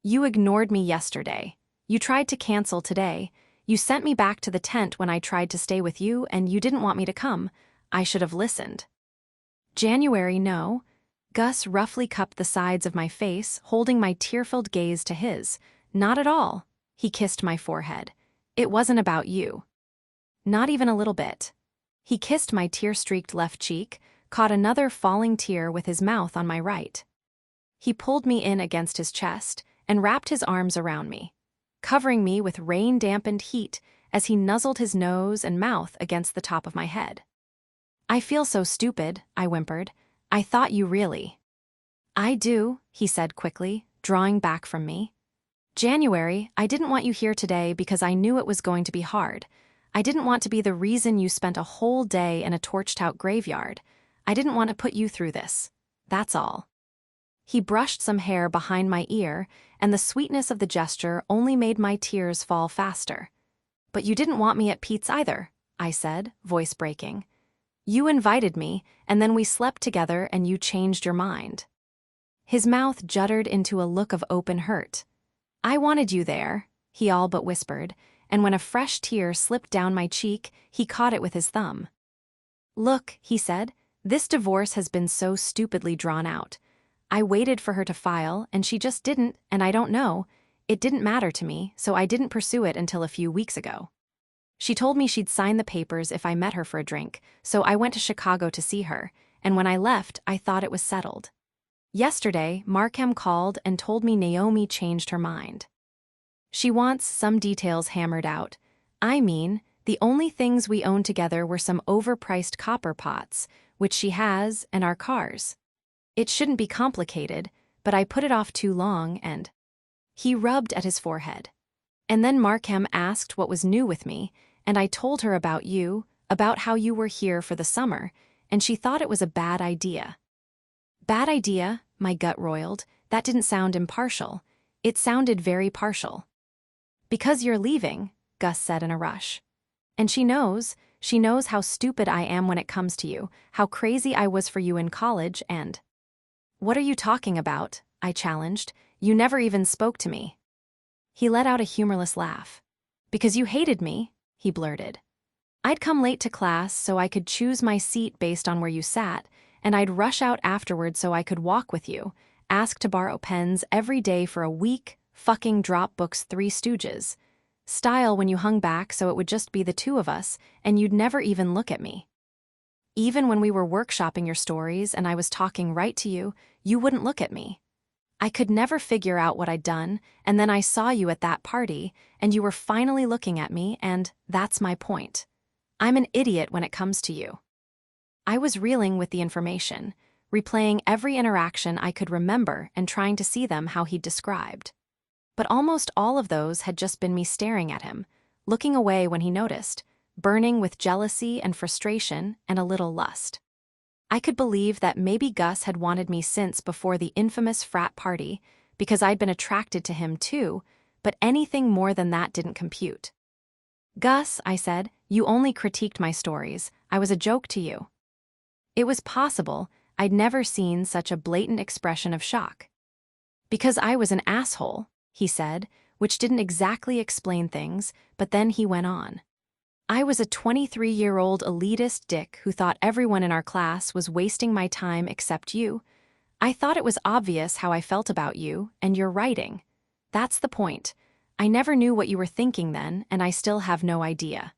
You ignored me yesterday. You tried to cancel today. You sent me back to the tent when I tried to stay with you, and you didn't want me to come. I should have listened. January, no. Gus roughly cupped the sides of my face, holding my tear-filled gaze to his. Not at all. He kissed my forehead. It wasn't about you. Not even a little bit. He kissed my tear-streaked left cheek, caught another falling tear with his mouth on my right. He pulled me in against his chest and wrapped his arms around me, covering me with rain-dampened heat as he nuzzled his nose and mouth against the top of my head. I feel so stupid, I whimpered. I thought you really. I do, he said quickly, drawing back from me. January, I didn't want you here today because I knew it was going to be hard. I didn't want to be the reason you spent a whole day in a torched-out graveyard. I didn't want to put you through this. That's all. He brushed some hair behind my ear, and the sweetness of the gesture only made my tears fall faster. But you didn't want me at Pete's either, I said, voice breaking. You invited me, and then we slept together and you changed your mind. His mouth jutted into a look of open hurt. I wanted you there, he all but whispered, and when a fresh tear slipped down my cheek, he caught it with his thumb. Look, he said, this divorce has been so stupidly drawn out. I waited for her to file, and she just didn't, and I don't know. It didn't matter to me, so I didn't pursue it until a few weeks ago. She told me she'd sign the papers if I met her for a drink, so I went to Chicago to see her, and when I left, I thought it was settled. Yesterday, Markham called and told me Naomi changed her mind. She wants some details hammered out. I mean, the only things we own together were some overpriced copper pots, which she has, and our cars. It shouldn't be complicated, but I put it off too long and... He rubbed at his forehead. And then Markham asked what was new with me, and I told her about you, about how you were here for the summer, and she thought it was a bad idea. Bad idea, my gut roiled. That didn't sound impartial. It sounded very partial. Because you're leaving, Gus said in a rush. And she knows how stupid I am when it comes to you, how crazy I was for you in college, and... What are you talking about? I challenged. You never even spoke to me. He let out a humorless laugh. Because you hated me, he blurted. I'd come late to class so I could choose my seat based on where you sat, and I'd rush out afterward so I could walk with you, ask to borrow pens every day for a week, fucking drop books Three Stooges. Style when you hung back so it would just be the two of us, and you'd never even look at me. Even when we were workshopping your stories and I was talking right to you, you wouldn't look at me. I could never figure out what I'd done, and then I saw you at that party, and you were finally looking at me, and that's my point. I'm an idiot when it comes to you. I was reeling with the information, replaying every interaction I could remember and trying to see them how he'd described. But almost all of those had just been me staring at him, looking away when he noticed, burning with jealousy and frustration and a little lust. I could believe that maybe Gus had wanted me since before the infamous frat party, because I'd been attracted to him too, but anything more than that didn't compute. Gus, I said, you only critiqued my stories. I was a joke to you. It was possible I'd never seen such a blatant expression of shock. Because I was an asshole, he said, which didn't exactly explain things, but then he went on. I was a 23-year-old elitist dick who thought everyone in our class was wasting my time except you. I thought it was obvious how I felt about you and your writing. That's the point. I never knew what you were thinking then, and I still have no idea.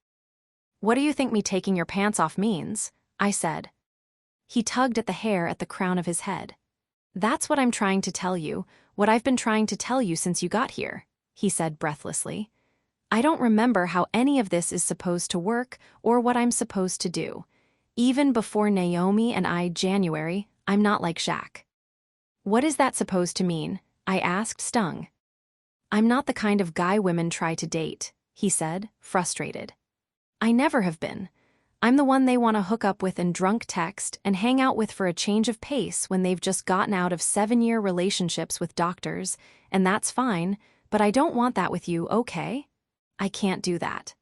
What do you think me taking your pants off means? I said. He tugged at the hair at the crown of his head. That's what I'm trying to tell you, what I've been trying to tell you since you got here, he said breathlessly. I don't remember how any of this is supposed to work or what I'm supposed to do. Even before Naomi and I, January, I'm not like Shaq. What is that supposed to mean? I asked, stung. I'm not the kind of guy women try to date, he said, frustrated. I never have been. I'm the one they want to hook up with in drunk text and hang out with for a change of pace when they've just gotten out of 7-year relationships with doctors, and that's fine, but I don't want that with you, okay? I can't do that.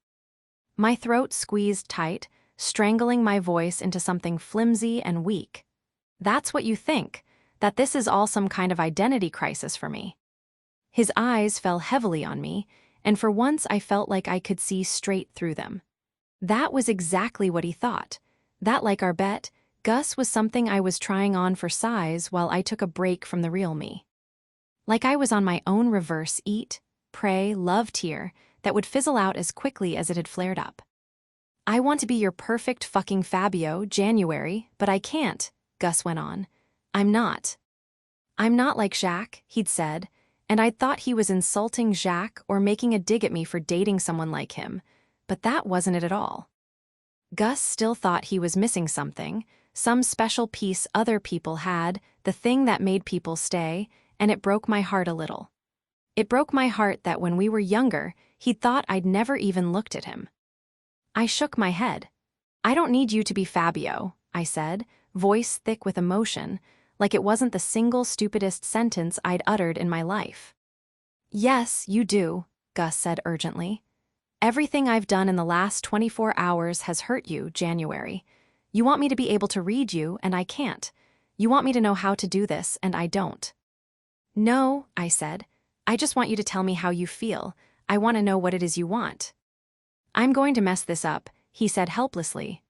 My throat squeezed tight, strangling my voice into something flimsy and weak. That's what you think, that this is all some kind of identity crisis for me. His eyes fell heavily on me, and for once I felt like I could see straight through them. That was exactly what he thought. That, like our bet, Gus was something I was trying on for size while I took a break from the real me. Like I was on my own reverse eat, pray, love tier that would fizzle out as quickly as it had flared up. I want to be your perfect fucking Fabio, January, but I can't, Gus went on. I'm not like Jacques, he'd said, and I'd thought he was insulting Jacques or making a dig at me for dating someone like him, but that wasn't it at all. Gus still thought he was missing something, some special piece other people had, the thing that made people stay, and it broke my heart a little. It broke my heart that when we were younger, he'd thought I'd never even looked at him. I shook my head. I don't need you to be Fabio, I said, voice thick with emotion, like it wasn't the single stupidest sentence I'd uttered in my life. Yes, you do, Gus said urgently. Everything I've done in the last 24 hours has hurt you, January. You want me to be able to read you, and I can't. You want me to know how to do this, and I don't. No, I said. I just want you to tell me how you feel. I want to know what it is you want. I'm going to mess this up, he said helplessly.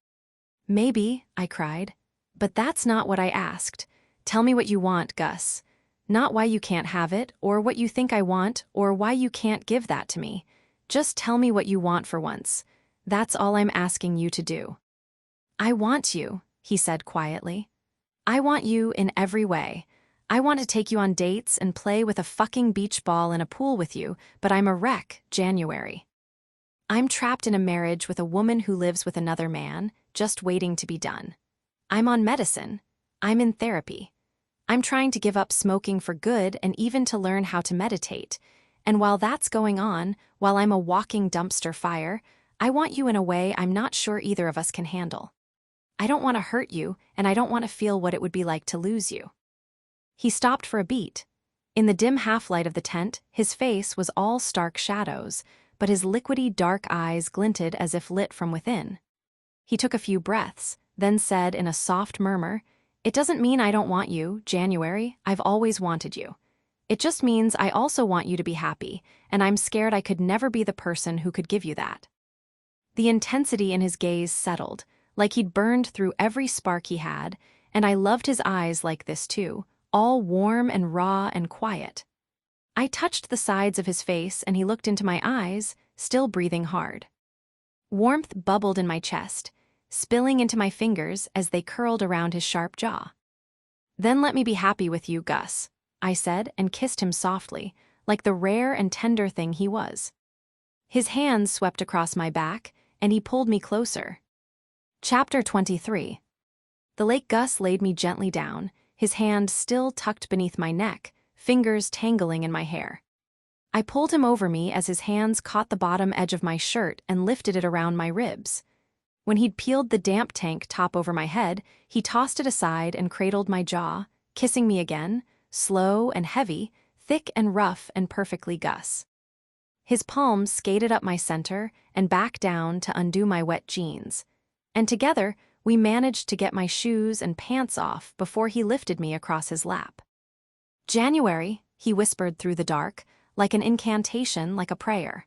Maybe, I cried. But that's not what I asked. Tell me what you want, Gus. Not why you can't have it, or what you think I want, or why you can't give that to me. Just tell me what you want for once. That's all I'm asking you to do. I want you, he said quietly. I want you in every way. I want to take you on dates and play with a fucking beach ball in a pool with you, but I'm a wreck, January. I'm trapped in a marriage with a woman who lives with another man, just waiting to be done. I'm on medicine. I'm in therapy. I'm trying to give up smoking for good and even to learn how to meditate. And while that's going on, while I'm a walking dumpster fire, I want you in a way I'm not sure either of us can handle. I don't want to hurt you, and I don't want to feel what it would be like to lose you. He stopped for a beat. In the dim half-light of the tent, his face was all stark shadows, but his liquidy dark eyes glinted as if lit from within. He took a few breaths, then said in a soft murmur, "It doesn't mean I don't want you, January. I've always wanted you. It just means I also want you to be happy, and I'm scared I could never be the person who could give you that." The intensity in his gaze settled, like he'd burned through every spark he had, and I loved his eyes like this too, all warm and raw and quiet. I touched the sides of his face and he looked into my eyes, still breathing hard. Warmth bubbled in my chest, spilling into my fingers as they curled around his sharp jaw. "Then let me be happy with you, Gus," I said and kissed him softly, like the rare and tender thing he was. His hands swept across my back, and he pulled me closer. Chapter 23. The late Gus laid me gently down, his hand still tucked beneath my neck, fingers tangling in my hair. I pulled him over me as his hands caught the bottom edge of my shirt and lifted it around my ribs. When he'd peeled the damp tank top over my head, he tossed it aside and cradled my jaw, kissing me again, slow and heavy, thick and rough and perfectly Gus. His palms skated up my center and back down to undo my wet jeans, and together we managed to get my shoes and pants off before he lifted me across his lap. "January," he whispered through the dark, like an incantation, like a prayer.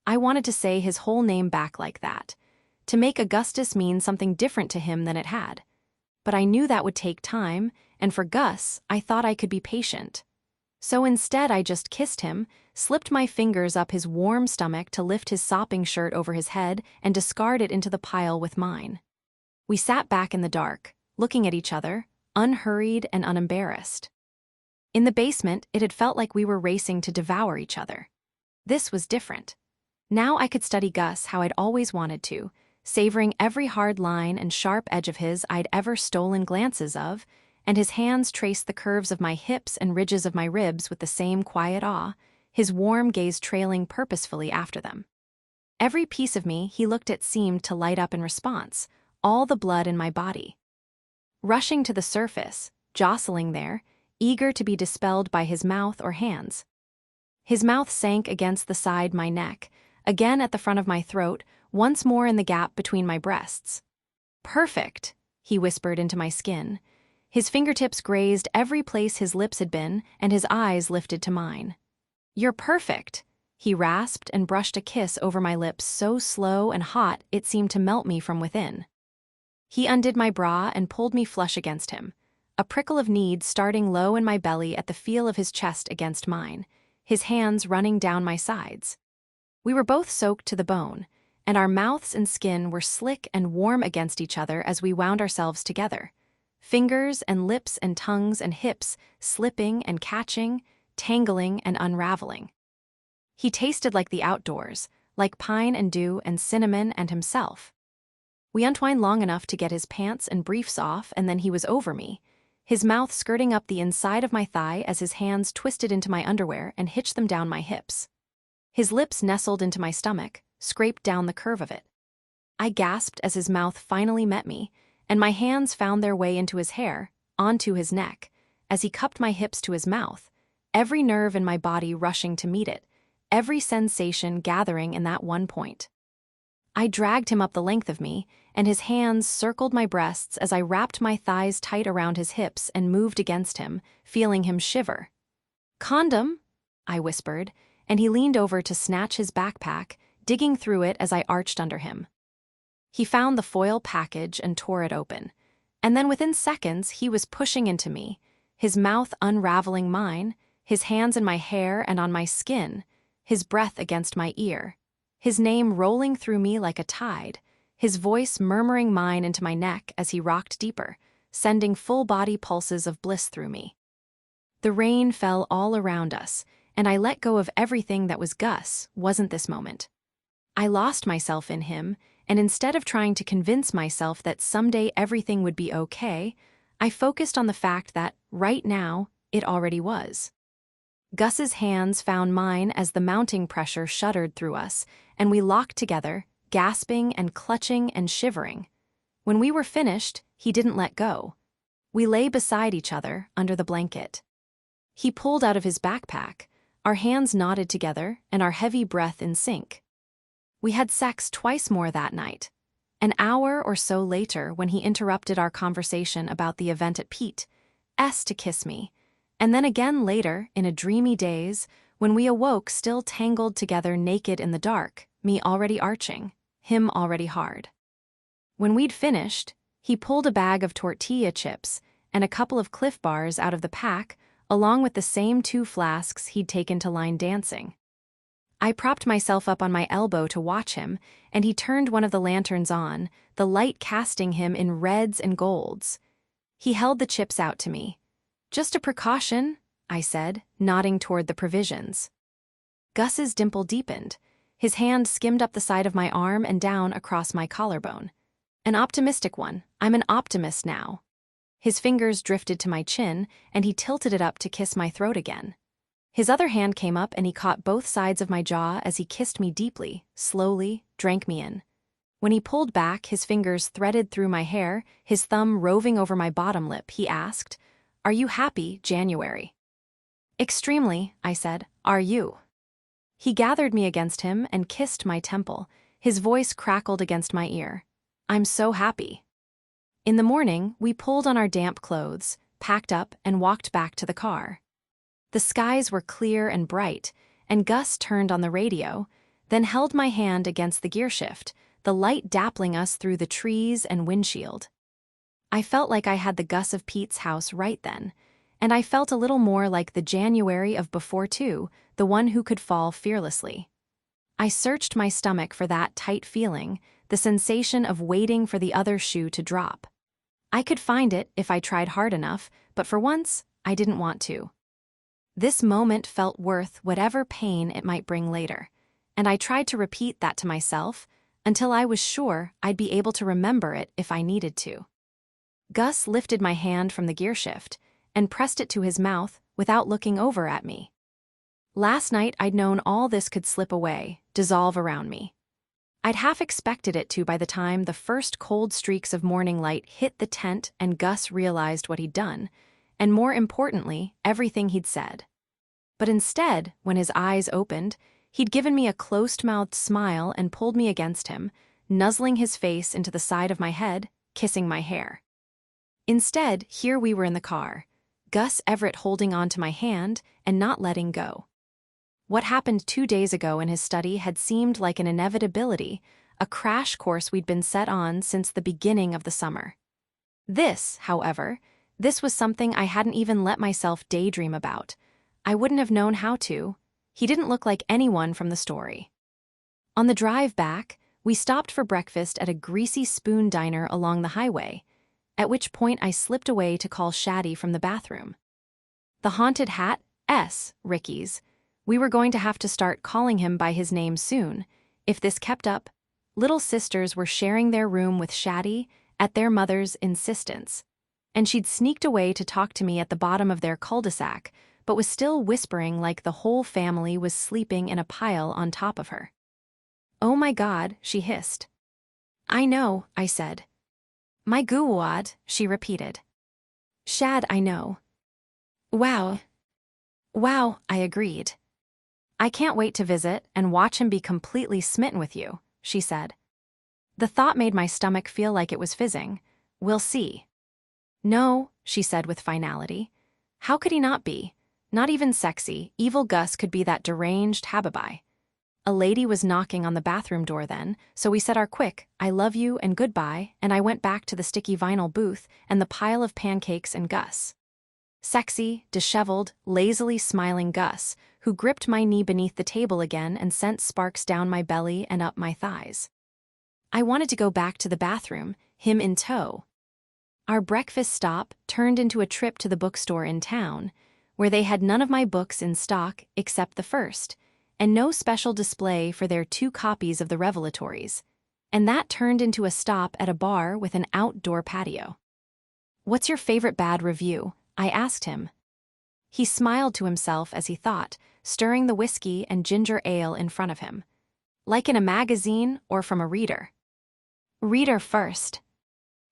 I wanted to say his whole name back like that, to make Augustus mean something different to him than it had. But I knew that would take time, and for Gus, I thought I could be patient. So instead I just kissed him, slipped my fingers up his warm stomach to lift his sopping shirt over his head and discard it into the pile with mine. We sat back in the dark, looking at each other, unhurried and unembarrassed. In the basement, it had felt like we were racing to devour each other. This was different. Now I could study Gus how I'd always wanted to, savoring every hard line and sharp edge of his I'd ever stolen glances of, and his hands traced the curves of my hips and ridges of my ribs with the same quiet awe, his warm gaze trailing purposefully after them. Every piece of me he looked at seemed to light up in response, all the blood in my body. Rushing to the surface, jostling there, eager to be dispelled by his mouth or hands. His mouth sank against the side my neck, again at the front of my throat, once more in the gap between my breasts. "Perfect," he whispered into my skin. His fingertips grazed every place his lips had been, and his eyes lifted to mine. "You're perfect," he rasped and brushed a kiss over my lips so slow and hot it seemed to melt me from within. He undid my bra and pulled me flush against him, a prickle of need starting low in my belly at the feel of his chest against mine, his hands running down my sides. We were both soaked to the bone, and our mouths and skin were slick and warm against each other as we wound ourselves together, fingers and lips and tongues and hips slipping and catching, tangling and unraveling. He tasted like the outdoors, like pine and dew and cinnamon and himself. We untwined long enough to get his pants and briefs off, and then he was over me, his mouth skirting up the inside of my thigh as his hands twisted into my underwear and hitched them down my hips. His lips nestled into my stomach, scraped down the curve of it. I gasped as his mouth finally met me, and my hands found their way into his hair, onto his neck, as he cupped my hips to his mouth, every nerve in my body rushing to meet it, every sensation gathering in that one point. I dragged him up the length of me, and his hands circled my breasts as I wrapped my thighs tight around his hips and moved against him, feeling him shiver. "Condom?" I whispered, and he leaned over to snatch his backpack, digging through it as I arched under him. He found the foil package and tore it open, and then within seconds he was pushing into me, his mouth unraveling mine, his hands in my hair and on my skin, his breath against my ear, his name rolling through me like a tide, his voice murmuring mine into my neck as he rocked deeper, sending full-body pulses of bliss through me. The rain fell all around us, and I let go of everything that was Gus, wasn't this moment. I lost myself in him, and instead of trying to convince myself that someday everything would be okay, I focused on the fact that, right now, it already was. Gus's hands found mine as the mounting pressure shuddered through us, and we locked together, gasping and clutching and shivering. When we were finished, he didn't let go. We lay beside each other, under the blanket. He pulled out of his backpack, our hands knotted together and our heavy breath in sync. We had sex twice more that night. An hour or so later, when he interrupted our conversation about the event at Pete's to kiss me, and then again later, in a dreamy daze, when we awoke still tangled together naked in the dark, me already arching, him already hard. When we'd finished, he pulled a bag of tortilla chips and a couple of Cliff Bars out of the pack, along with the same 2 flasks he'd taken to line dancing. I propped myself up on my elbow to watch him, and he turned one of the lanterns on, the light casting him in reds and golds. He held the chips out to me. "Just a precaution," I said, nodding toward the provisions. Gus's dimple deepened. His hand skimmed up the side of my arm and down across my collarbone. "An optimistic one. I'm an optimist now." His fingers drifted to my chin, and he tilted it up to kiss my throat again. His other hand came up and he caught both sides of my jaw as he kissed me deeply, slowly, drank me in. When he pulled back, his fingers threaded through my hair, his thumb roving over my bottom lip, he asked, "Are you happy, January?" "Extremely," I said. "Are you?" He gathered me against him and kissed my temple. His voice crackled against my ear. "I'm so happy." In the morning, we pulled on our damp clothes, packed up, and walked back to the car. The skies were clear and bright, and Gus turned on the radio, then held my hand against the gearshift, the light dappling us through the trees and windshield. I felt like I had the Gus of Pete's house right then, and I felt a little more like the January of before too, the one who could fall fearlessly. I searched my stomach for that tight feeling, the sensation of waiting for the other shoe to drop. I could find it if I tried hard enough, but for once, I didn't want to. This moment felt worth whatever pain it might bring later, and I tried to repeat that to myself until I was sure I'd be able to remember it if I needed to. Gus lifted my hand from the gearshift and pressed it to his mouth without looking over at me. Last night I'd known all this could slip away, dissolve around me. I'd half expected it to by the time the first cold streaks of morning light hit the tent and Gus realized what he'd done, and more importantly, everything he'd said. But instead, when his eyes opened, he'd given me a closed-mouthed smile and pulled me against him, nuzzling his face into the side of my head, kissing my hair. Instead, here we were in the car, Gus Everett holding on to my hand and not letting go. What happened 2 days ago in his study had seemed like an inevitability, a crash course we'd been set on since the beginning of the summer. However, this was something I hadn't even let myself daydream about. I wouldn't have known how to. He didn't look like anyone from the story. On the drive back, we stopped for breakfast at a greasy spoon diner along the highway, at which point I slipped away to call Shaddy from the bathroom. The haunted hat, Ricky's. We were going to have to start calling him by his name soon. If this kept up, little sisters were sharing their room with Shaddy at their mother's insistence, and she'd sneaked away to talk to me at the bottom of their cul-de-sac, but was still whispering like the whole family was sleeping in a pile on top of her. "Oh my God," she hissed. "I know," I said. "My goo-wad," she repeated. "Shad, I know." "Wow." "Wow," I agreed. "I can't wait to visit and watch him be completely smitten with you," she said. The thought made my stomach feel like it was fizzing. "We'll see." "No," she said with finality. "How could he not be? Not even sexy, evil Gus could be that deranged habibi." A lady was knocking on the bathroom door then, so we said our quick, "I love you" and goodbye, and I went back to the sticky vinyl booth and the pile of pancakes and Gus. Sexy, disheveled, lazily smiling Gus, who gripped my knee beneath the table again and sent sparks down my belly and up my thighs. I wanted to go back to the bathroom, him in tow. Our breakfast stop turned into a trip to the bookstore in town, where they had none of my books in stock except the first, and no special display for their 2 copies of the Revelatories, and that turned into a stop at a bar with an outdoor patio. "What's your favorite bad review?" I asked him. He smiled to himself as he thought, stirring the whiskey and ginger ale in front of him. "Like in a magazine or from a reader?" "Reader first."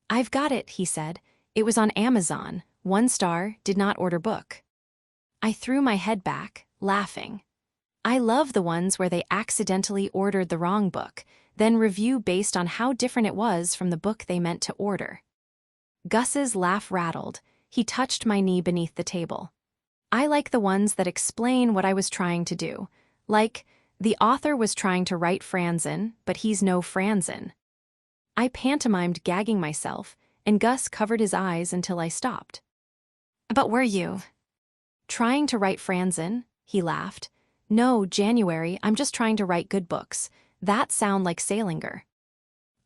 "I've got it," he said. "It was on Amazon, 1 star, did not order book." I threw my head back, laughing. I love the ones where they accidentally ordered the wrong book, then review based on how different it was from the book they meant to order. Gus's laugh rattled. He touched my knee beneath the table. I like the ones that explain what I was trying to do, like, the author was trying to write Franzen, but he's no Franzen. I pantomimed gagging myself, and Gus covered his eyes until I stopped. "But were you trying to write Franzen?" He laughed. "No, January, I'm just trying to write good books. That sound like Salinger."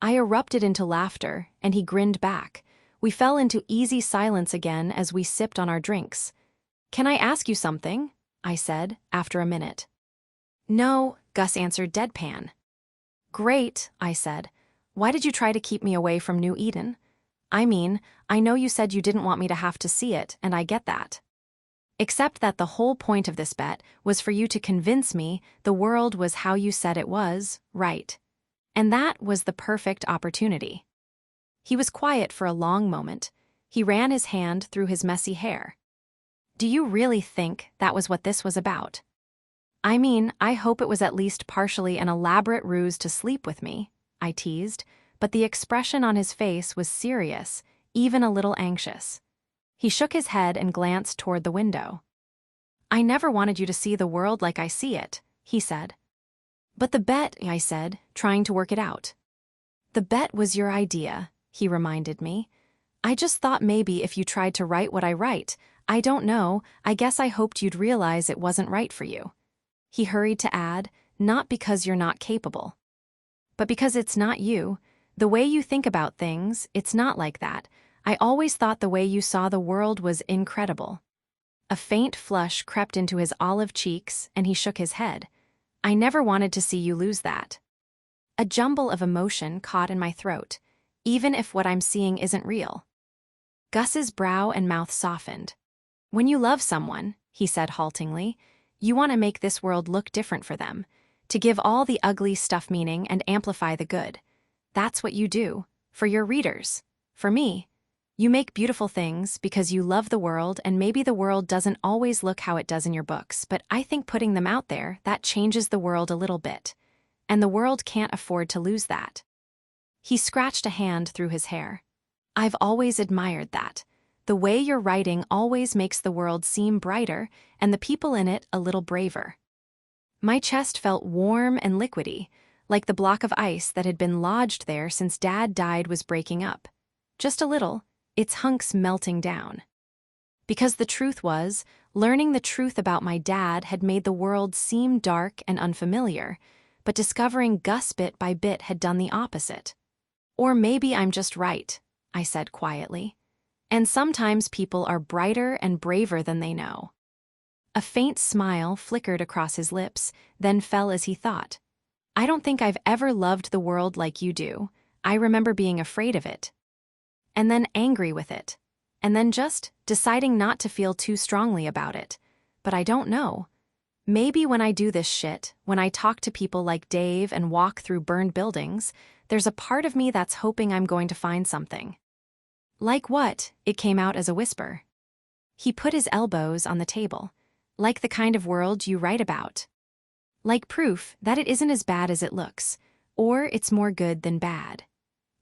I erupted into laughter, and he grinned back. We fell into easy silence again as we sipped on our drinks. "Can I ask you something?" I said, after a minute. "No," Gus answered deadpan. "Great," I said. "Why did you try to keep me away from New Eden? I mean, I know you said you didn't want me to have to see it, and I get that. Except that the whole point of this bet was for you to convince me the world was how you said it was, right? And that was the perfect opportunity." He was quiet for a long moment. He ran his hand through his messy hair. "Do you really think that was what this was about?" "I mean, I hope it was at least partially an elaborate ruse to sleep with me," I teased, but the expression on his face was serious, even a little anxious. He shook his head and glanced toward the window. "I never wanted you to see the world like I see it," he said. "But the bet," I said, trying to work it out. "The bet was your idea," he reminded me. "I just thought maybe if you tried to write what I write, I don't know, I guess I hoped you'd realize it wasn't right for you." He hurried to add, "Not because you're not capable, but because it's not you. The way you think about things, it's not like that. I always thought the way you saw the world was incredible." A faint flush crept into his olive cheeks, and he shook his head. "I never wanted to see you lose that." A jumble of emotion caught in my throat, even if what I'm seeing isn't real. Gus's brow and mouth softened. "When you love someone," he said haltingly, "you want to make this world look different for them. To give all the ugly stuff meaning and amplify the good. That's what you do. For your readers. For me. You make beautiful things because you love the world, and maybe the world doesn't always look how it does in your books, but I think putting them out there, that changes the world a little bit. And the world can't afford to lose that. He scratched a hand through his hair. I've always admired that. The way you're writing always makes the world seem brighter, and the people in it a little braver. My chest felt warm and liquidy, like the block of ice that had been lodged there since Dad died was breaking up. Just a little, its hunks melting down. Because the truth was, learning the truth about my dad had made the world seem dark and unfamiliar, but discovering Gus bit by bit had done the opposite. Or maybe I'm just right, I said quietly. And sometimes people are brighter and braver than they know. A faint smile flickered across his lips, then fell as he thought. I don't think I've ever loved the world like you do. I remember being afraid of it. And then angry with it. And then just deciding not to feel too strongly about it. But I don't know. Maybe when I do this shit, when I talk to people like Dave and walk through burned buildings, there's a part of me that's hoping I'm going to find something. Like what? It came out as a whisper. He put his elbows on the table. Like the kind of world you write about. Like proof that it isn't as bad as it looks, or it's more good than bad.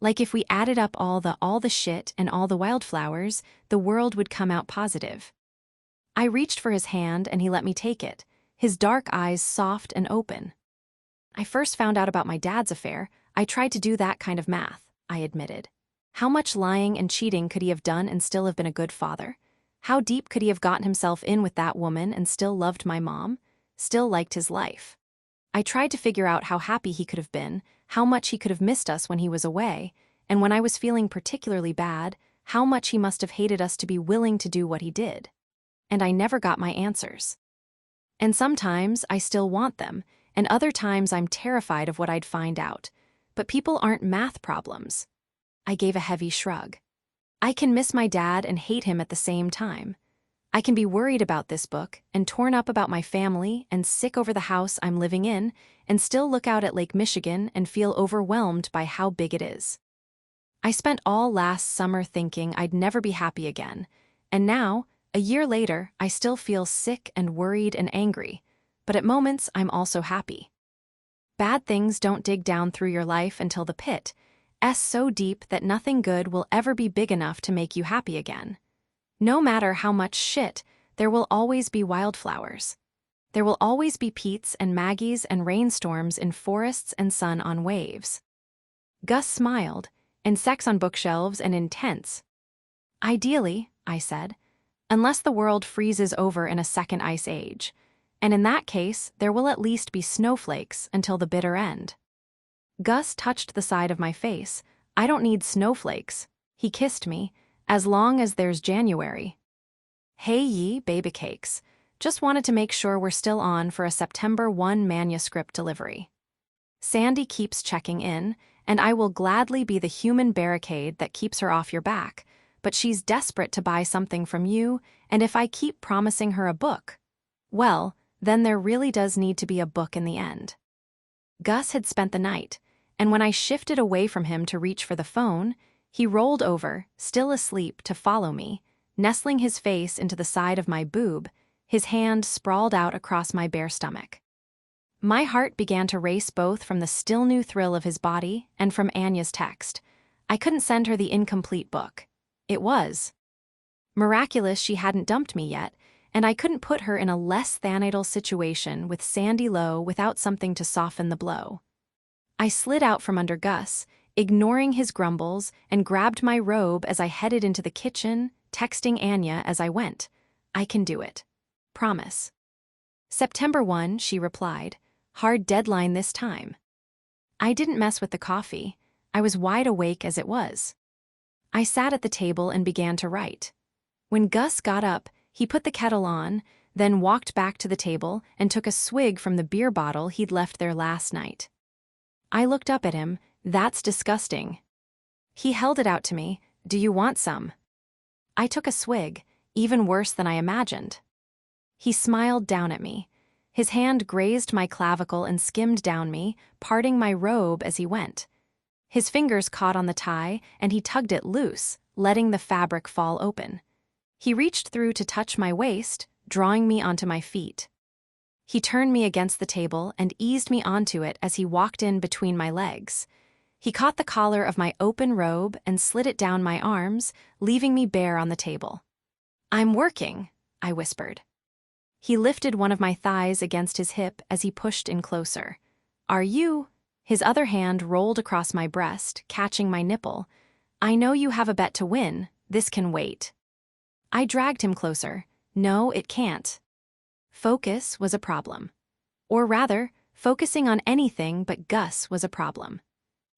Like if we added up all the shit and all the wildflowers, the world would come out positive. I reached for his hand and he let me take it, his dark eyes soft and open. I first found out about my dad's affair. I tried to do that kind of math, I admitted. How much lying and cheating could he have done and still have been a good father? How deep could he have gotten himself in with that woman and still loved my mom? Still liked his life. I tried to figure out how happy he could have been, how much he could have missed us when he was away, and when I was feeling particularly bad, how much he must have hated us to be willing to do what he did. And I never got my answers. And sometimes I still want them, and other times I'm terrified of what I'd find out. But people aren't math problems. I gave a heavy shrug. I can miss my dad and hate him at the same time. I can be worried about this book and torn up about my family and sick over the house I'm living in and still look out at Lake Michigan and feel overwhelmed by how big it is. I spent all last summer thinking I'd never be happy again, and now, a year later, I still feel sick and worried and angry, but at moments I'm also happy. Bad things don't dig down through your life until the pit, so deep that nothing good will ever be big enough to make you happy again. No matter how much shit, there will always be wildflowers. There will always be Petes and Maggies and rainstorms in forests and sun on waves. Gus smiled, and sex on bookshelves and in tents. Ideally, I said, unless the world freezes over in a second ice age. And in that case, there will at least be snowflakes until the bitter end. Gus touched the side of my face. I don't need snowflakes. He kissed me. As long as there's January. Hey ye, baby cakes. Just wanted to make sure we're still on for a September 1 manuscript delivery. Sandy keeps checking in, and I will gladly be the human barricade that keeps her off your back, but she's desperate to buy something from you, and if I keep promising her a book, well, then there really does need to be a book in the end. Gus had spent the night, and when I shifted away from him to reach for the phone, he rolled over, still asleep, to follow me, nestling his face into the side of my boob, his hand sprawled out across my bare stomach. My heart began to race both from the still new thrill of his body and from Anya's text. I couldn't send her the incomplete book. It was miraculous she hadn't dumped me yet, and I couldn't put her in a less than ideal situation with Sandy Lowe without something to soften the blow. I slid out from under Gus, ignoring his grumbles, and grabbed my robe as I headed into the kitchen, texting Anya as I went. I can do it. Promise. September 1, she replied. Hard deadline this time. I didn't mess with the coffee. I was wide awake as it was. I sat at the table and began to write. When Gus got up, he put the kettle on, then walked back to the table and took a swig from the beer bottle he'd left there last night. I looked up at him. That's disgusting. He held it out to me. Do you want some? I took a swig, even worse than I imagined. He smiled down at me. His hand grazed my clavicle and skimmed down me, parting my robe as he went. His fingers caught on the tie, and he tugged it loose, letting the fabric fall open. He reached through to touch my waist, drawing me onto my feet. He turned me against the table and eased me onto it as he walked in between my legs. He caught the collar of my open robe and slid it down my arms, leaving me bare on the table. "I'm working," I whispered. He lifted one of my thighs against his hip as he pushed in closer. "Are you?" His other hand rolled across my breast, catching my nipple. "I know you have a bet to win. This can wait." I dragged him closer. "No, it can't." Focus was a problem. Or rather, focusing on anything but Gus was a problem.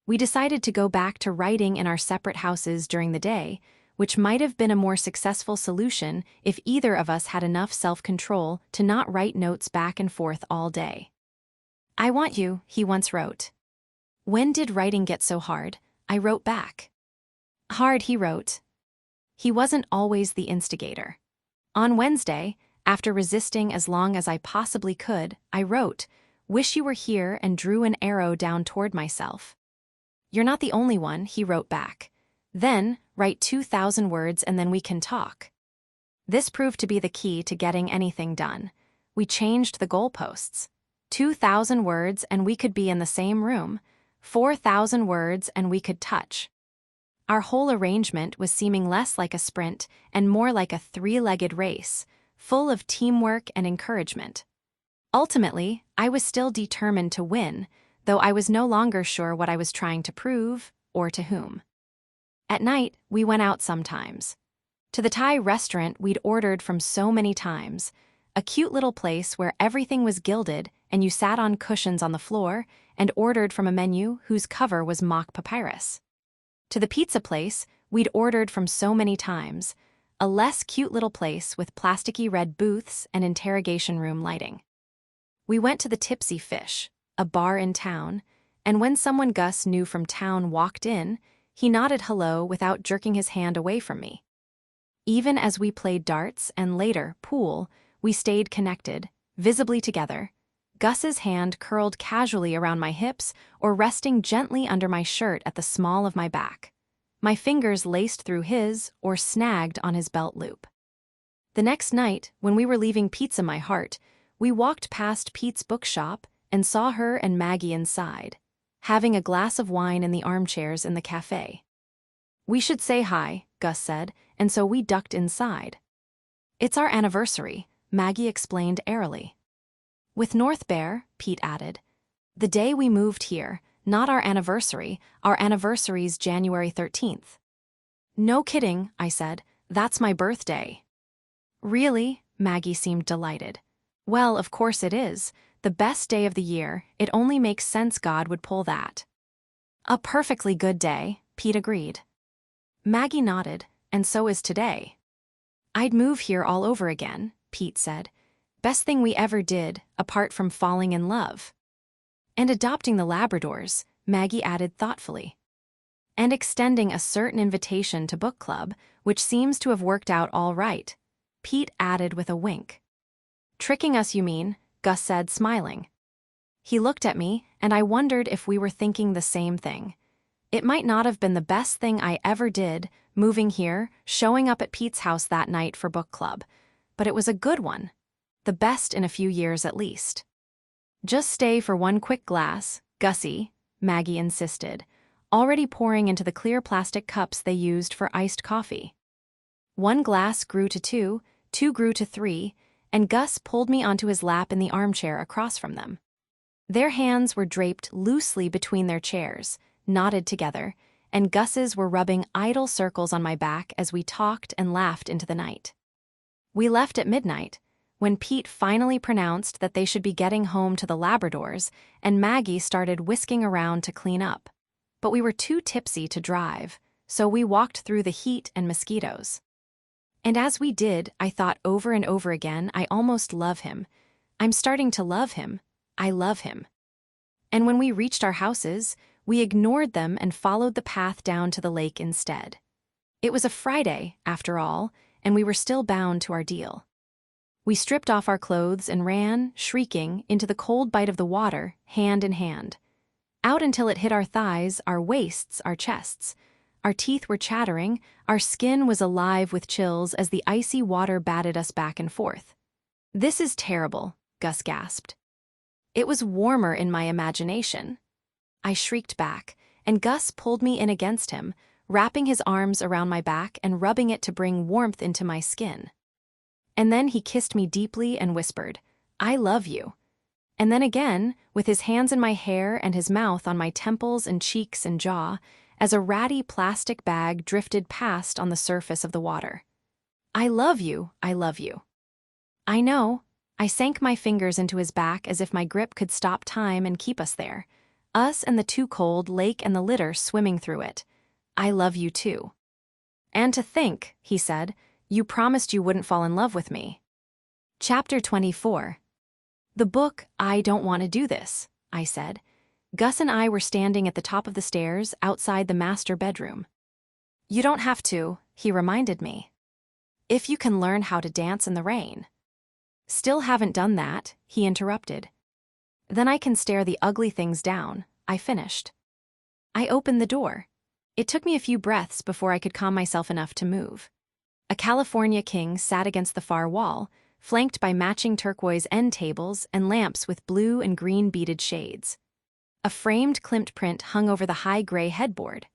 We decided to go back to writing in our separate houses during the day, which might have been a more successful solution if either of us had enough self-control to not write notes back and forth all day. "I want you," he once wrote. "When did writing get so hard?" I wrote back. "Hard," he wrote. He wasn't always the instigator. On Wednesday, after resisting as long as I possibly could, I wrote, "Wish you were here," and drew an arrow down toward myself. "You're not the only one," he wrote back. "Then, write 2,000 words and then we can talk." This proved to be the key to getting anything done. We changed the goalposts. 2,000 words and we could be in the same room. 4,000 words and we could touch. Our whole arrangement was seeming less like a sprint and more like a three-legged race, full of teamwork and encouragement. Ultimately, I was still determined to win, though I was no longer sure what I was trying to prove or to whom. At night, we went out sometimes. To the Thai restaurant we'd ordered from so many times, a cute little place where everything was gilded and you sat on cushions on the floor and ordered from a menu whose cover was mock papyrus. To the pizza place we'd ordered from so many times, a less cute little place with plasticky red booths and interrogation room lighting. We went to the Tipsy Fish, a bar in town, and when someone Gus knew from town walked in, he nodded hello without jerking his hand away from me. Even as we played darts and later pool, we stayed connected, visibly together, Gus's hand curled casually around my hips or resting gently under my shirt at the small of my back. My fingers laced through his or snagged on his belt loop. The next night, when we were leaving Pizza My Heart, we walked past Pete's bookshop and saw her and Maggie inside, having a glass of wine in the armchairs in the cafe. "We should say hi," Gus said, and so we ducked inside. "It's our anniversary," Maggie explained airily. "With North Bear," Pete added. "The day we moved here, not our anniversary's January 13th. "No kidding," I said. "That's my birthday." "Really?" Maggie seemed delighted. "Well, of course it is. The best day of the year. It only makes sense God would pull that." "A perfectly good day," Pete agreed. Maggie nodded, "And so is today." "I'd move here all over again," Pete said. "Best thing we ever did, apart from falling in love." "And adopting the Labradors," Maggie added thoughtfully. "And extending a certain invitation to book club, which seems to have worked out all right," Pete added with a wink. "Tricking us, you mean," Gus said, smiling. He looked at me, and I wondered if we were thinking the same thing. It might not have been the best thing I ever did, moving here, showing up at Pete's house that night for book club, but it was a good one. The best in a few years at least. "Just stay for one quick glass, Gussie," Maggie insisted, already pouring into the clear plastic cups they used for iced coffee. One glass grew to two, two grew to three, and Gus pulled me onto his lap in the armchair across from them. Their hands were draped loosely between their chairs, knotted together, and Gus's were rubbing idle circles on my back as we talked and laughed into the night. We left at midnight, when Pete finally pronounced that they should be getting home to the Labradors, and Maggie started whisking around to clean up. But we were too tipsy to drive, so we walked through the heat and mosquitoes. And as we did, I thought over and over again, I almost love him. I'm starting to love him. I love him. And when we reached our houses, we ignored them and followed the path down to the lake instead. It was a Friday, after all, and we were still bound to our deal. We stripped off our clothes and ran, shrieking, into the cold bite of the water, hand in hand. Out until it hit our thighs, our waists, our chests. Our teeth were chattering, our skin was alive with chills as the icy water batted us back and forth. "This is terrible," Gus gasped. "It was warmer in my imagination." I shrieked back, and Gus pulled me in against him, wrapping his arms around my back and rubbing it to bring warmth into my skin. And then he kissed me deeply and whispered, "I love you." And then again, with his hands in my hair and his mouth on my temples and cheeks and jaw, as a ratty plastic bag drifted past on the surface of the water. "I love you, I love you." "I know." I sank my fingers into his back as if my grip could stop time and keep us there. Us and the too cold lake and the litter swimming through it. "I love you too." "And to think," he said, "you promised you wouldn't fall in love with me." Chapter 24. The book, "I Don't Want to Do This," I said. Gus and I were standing at the top of the stairs outside the master bedroom. "You don't have to," he reminded me. "If you can learn how to dance in the rain." "Still haven't done that," he interrupted. "Then I can stare the ugly things down," I finished. I opened the door. It took me a few breaths before I could calm myself enough to move. A California king sat against the far wall, flanked by matching turquoise end tables and lamps with blue and green beaded shades. A framed Klimt print hung over the high gray headboard.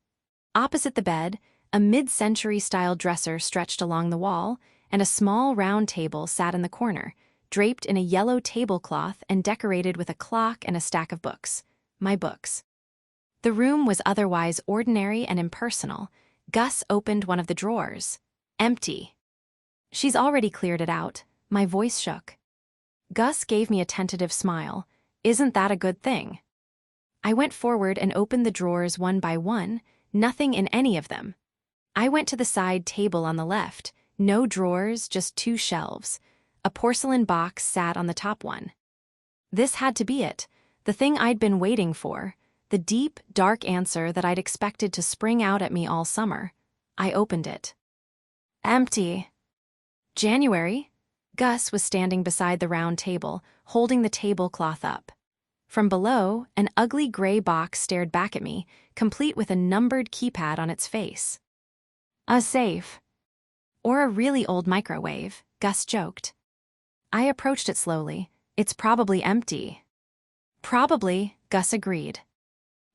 Opposite the bed, a mid-century-style dresser stretched along the wall, and a small round table sat in the corner, draped in a yellow tablecloth and decorated with a clock and a stack of books. My books. The room was otherwise ordinary and impersonal. Gus opened one of the drawers. Empty. "She's already cleared it out." My voice shook. Gus gave me a tentative smile. "Isn't that a good thing?" I went forward and opened the drawers one by one, nothing in any of them. I went to the side table on the left. No drawers, just two shelves. A porcelain box sat on the top one. This had to be it, the thing I'd been waiting for, the deep, dark answer that I'd expected to spring out at me all summer. I opened it. Empty. January. Gus was standing beside the round table, holding the tablecloth up. From below, an ugly gray box stared back at me, complete with a numbered keypad on its face. "A safe." "Or a really old microwave," Gus joked. I approached it slowly. "It's probably empty." "Probably," Gus agreed.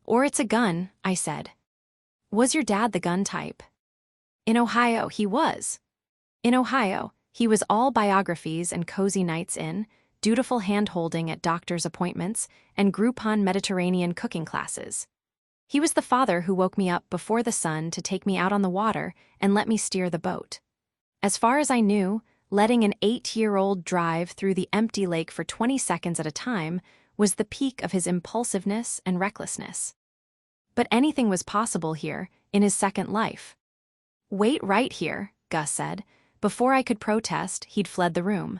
"Or it's a gun," I said. "Was your dad the gun type?" In Ohio, he was. In Ohio, he was all biographies and cozy nights in, dutiful hand-holding at doctor's appointments, and Groupon Mediterranean cooking classes. He was the father who woke me up before the sun to take me out on the water and let me steer the boat. As far as I knew, letting an 8-year-old drive through the empty lake for 20 seconds at a time was the peak of his impulsiveness and recklessness. But anything was possible here, in his second life. "Wait right here," Gus said. Before I could protest, he'd fled the room.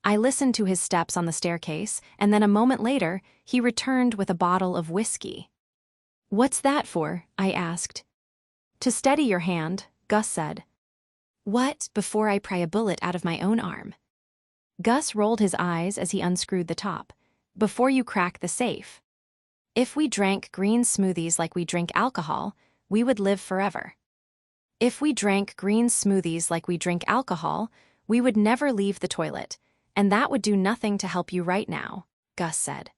I listened to his steps on the staircase, and then a moment later, he returned with a bottle of whiskey. "What's that for?" I asked. "To steady your hand," Gus said. "What, before I pry a bullet out of my own arm?" Gus rolled his eyes as he unscrewed the top. "Before you crack the safe. If we drank green smoothies like we drink alcohol, we would live forever. If we drank green smoothies like we drink alcohol, we would never leave the toilet, and that would do nothing to help you right now," Gus said.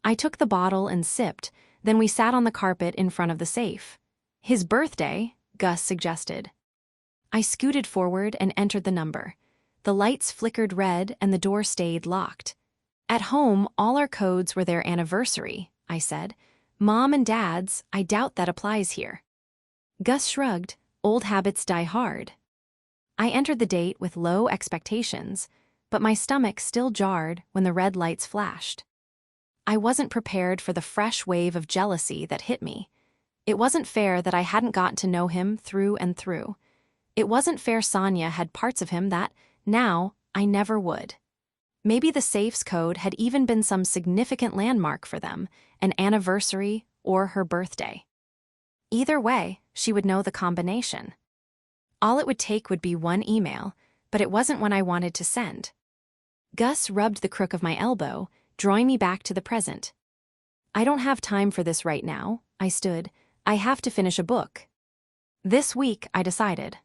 I took the bottle and sipped, then we sat on the carpet in front of the safe. "His birthday," Gus suggested. I scooted forward and entered the number. The lights flickered red and the door stayed locked. "At home, all our codes were their anniversary," I said. "Mom and Dad's, I doubt that applies here." Gus shrugged. "Old habits die hard." I entered the date with low expectations, but my stomach still jarred when the red lights flashed. I wasn't prepared for the fresh wave of jealousy that hit me. It wasn't fair that I hadn't gotten to know him through and through. It wasn't fair Sonia had parts of him that, now, I never would. Maybe the safe's code had even been some significant landmark for them, an anniversary or her birthday. Either way, she would know the combination. All it would take would be one email, but it wasn't one I wanted to send. Gus rubbed the crook of my elbow, drawing me back to the present. I don't have time for this right now, I stood. I have to finish a book. This week, I decided.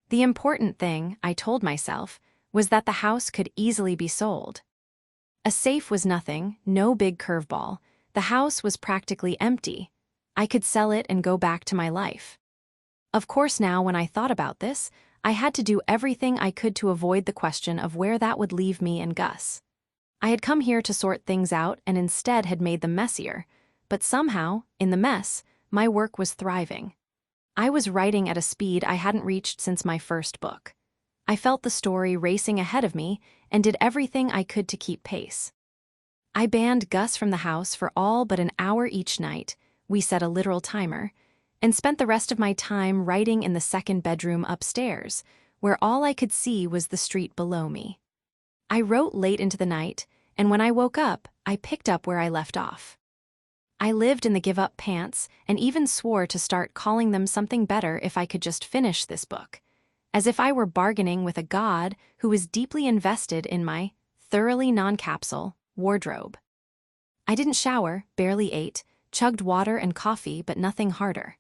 The important thing, I told myself, was that the house could easily be sold. A safe was nothing, no big curveball. The house was practically empty. I could sell it and go back to my life. Of course, now when I thought about this, I had to do everything I could to avoid the question of where that would leave me and Gus. I had come here to sort things out and instead had made them messier, but somehow, in the mess, my work was thriving. I was writing at a speed I hadn't reached since my first book. I felt the story racing ahead of me and did everything I could to keep pace. I banned Gus from the house for all but an hour each night, we set a literal timer, and spent the rest of my time writing in the second bedroom upstairs, where all I could see was the street below me. I wrote late into the night, and when I woke up, I picked up where I left off. I lived in the give-up pants and even swore to start calling them something better if I could just finish this book, as if I were bargaining with a god who was deeply invested in my thoroughly non-capsule wardrobe. I didn't shower, barely ate, chugged water and coffee, but nothing harder.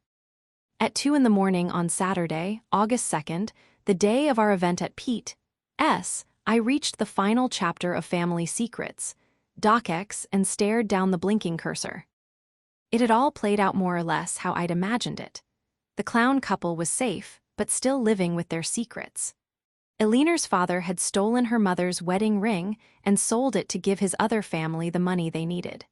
At 2 in the morning on Saturday, August 2nd, the day of our event at Pete's, I reached the final chapter of Family Secrets, DocX, and stared down the blinking cursor. It had all played out more or less how I'd imagined it. The clown couple was safe, but still living with their secrets. Eleanor's father had stolen her mother's wedding ring and sold it to give his other family the money they needed.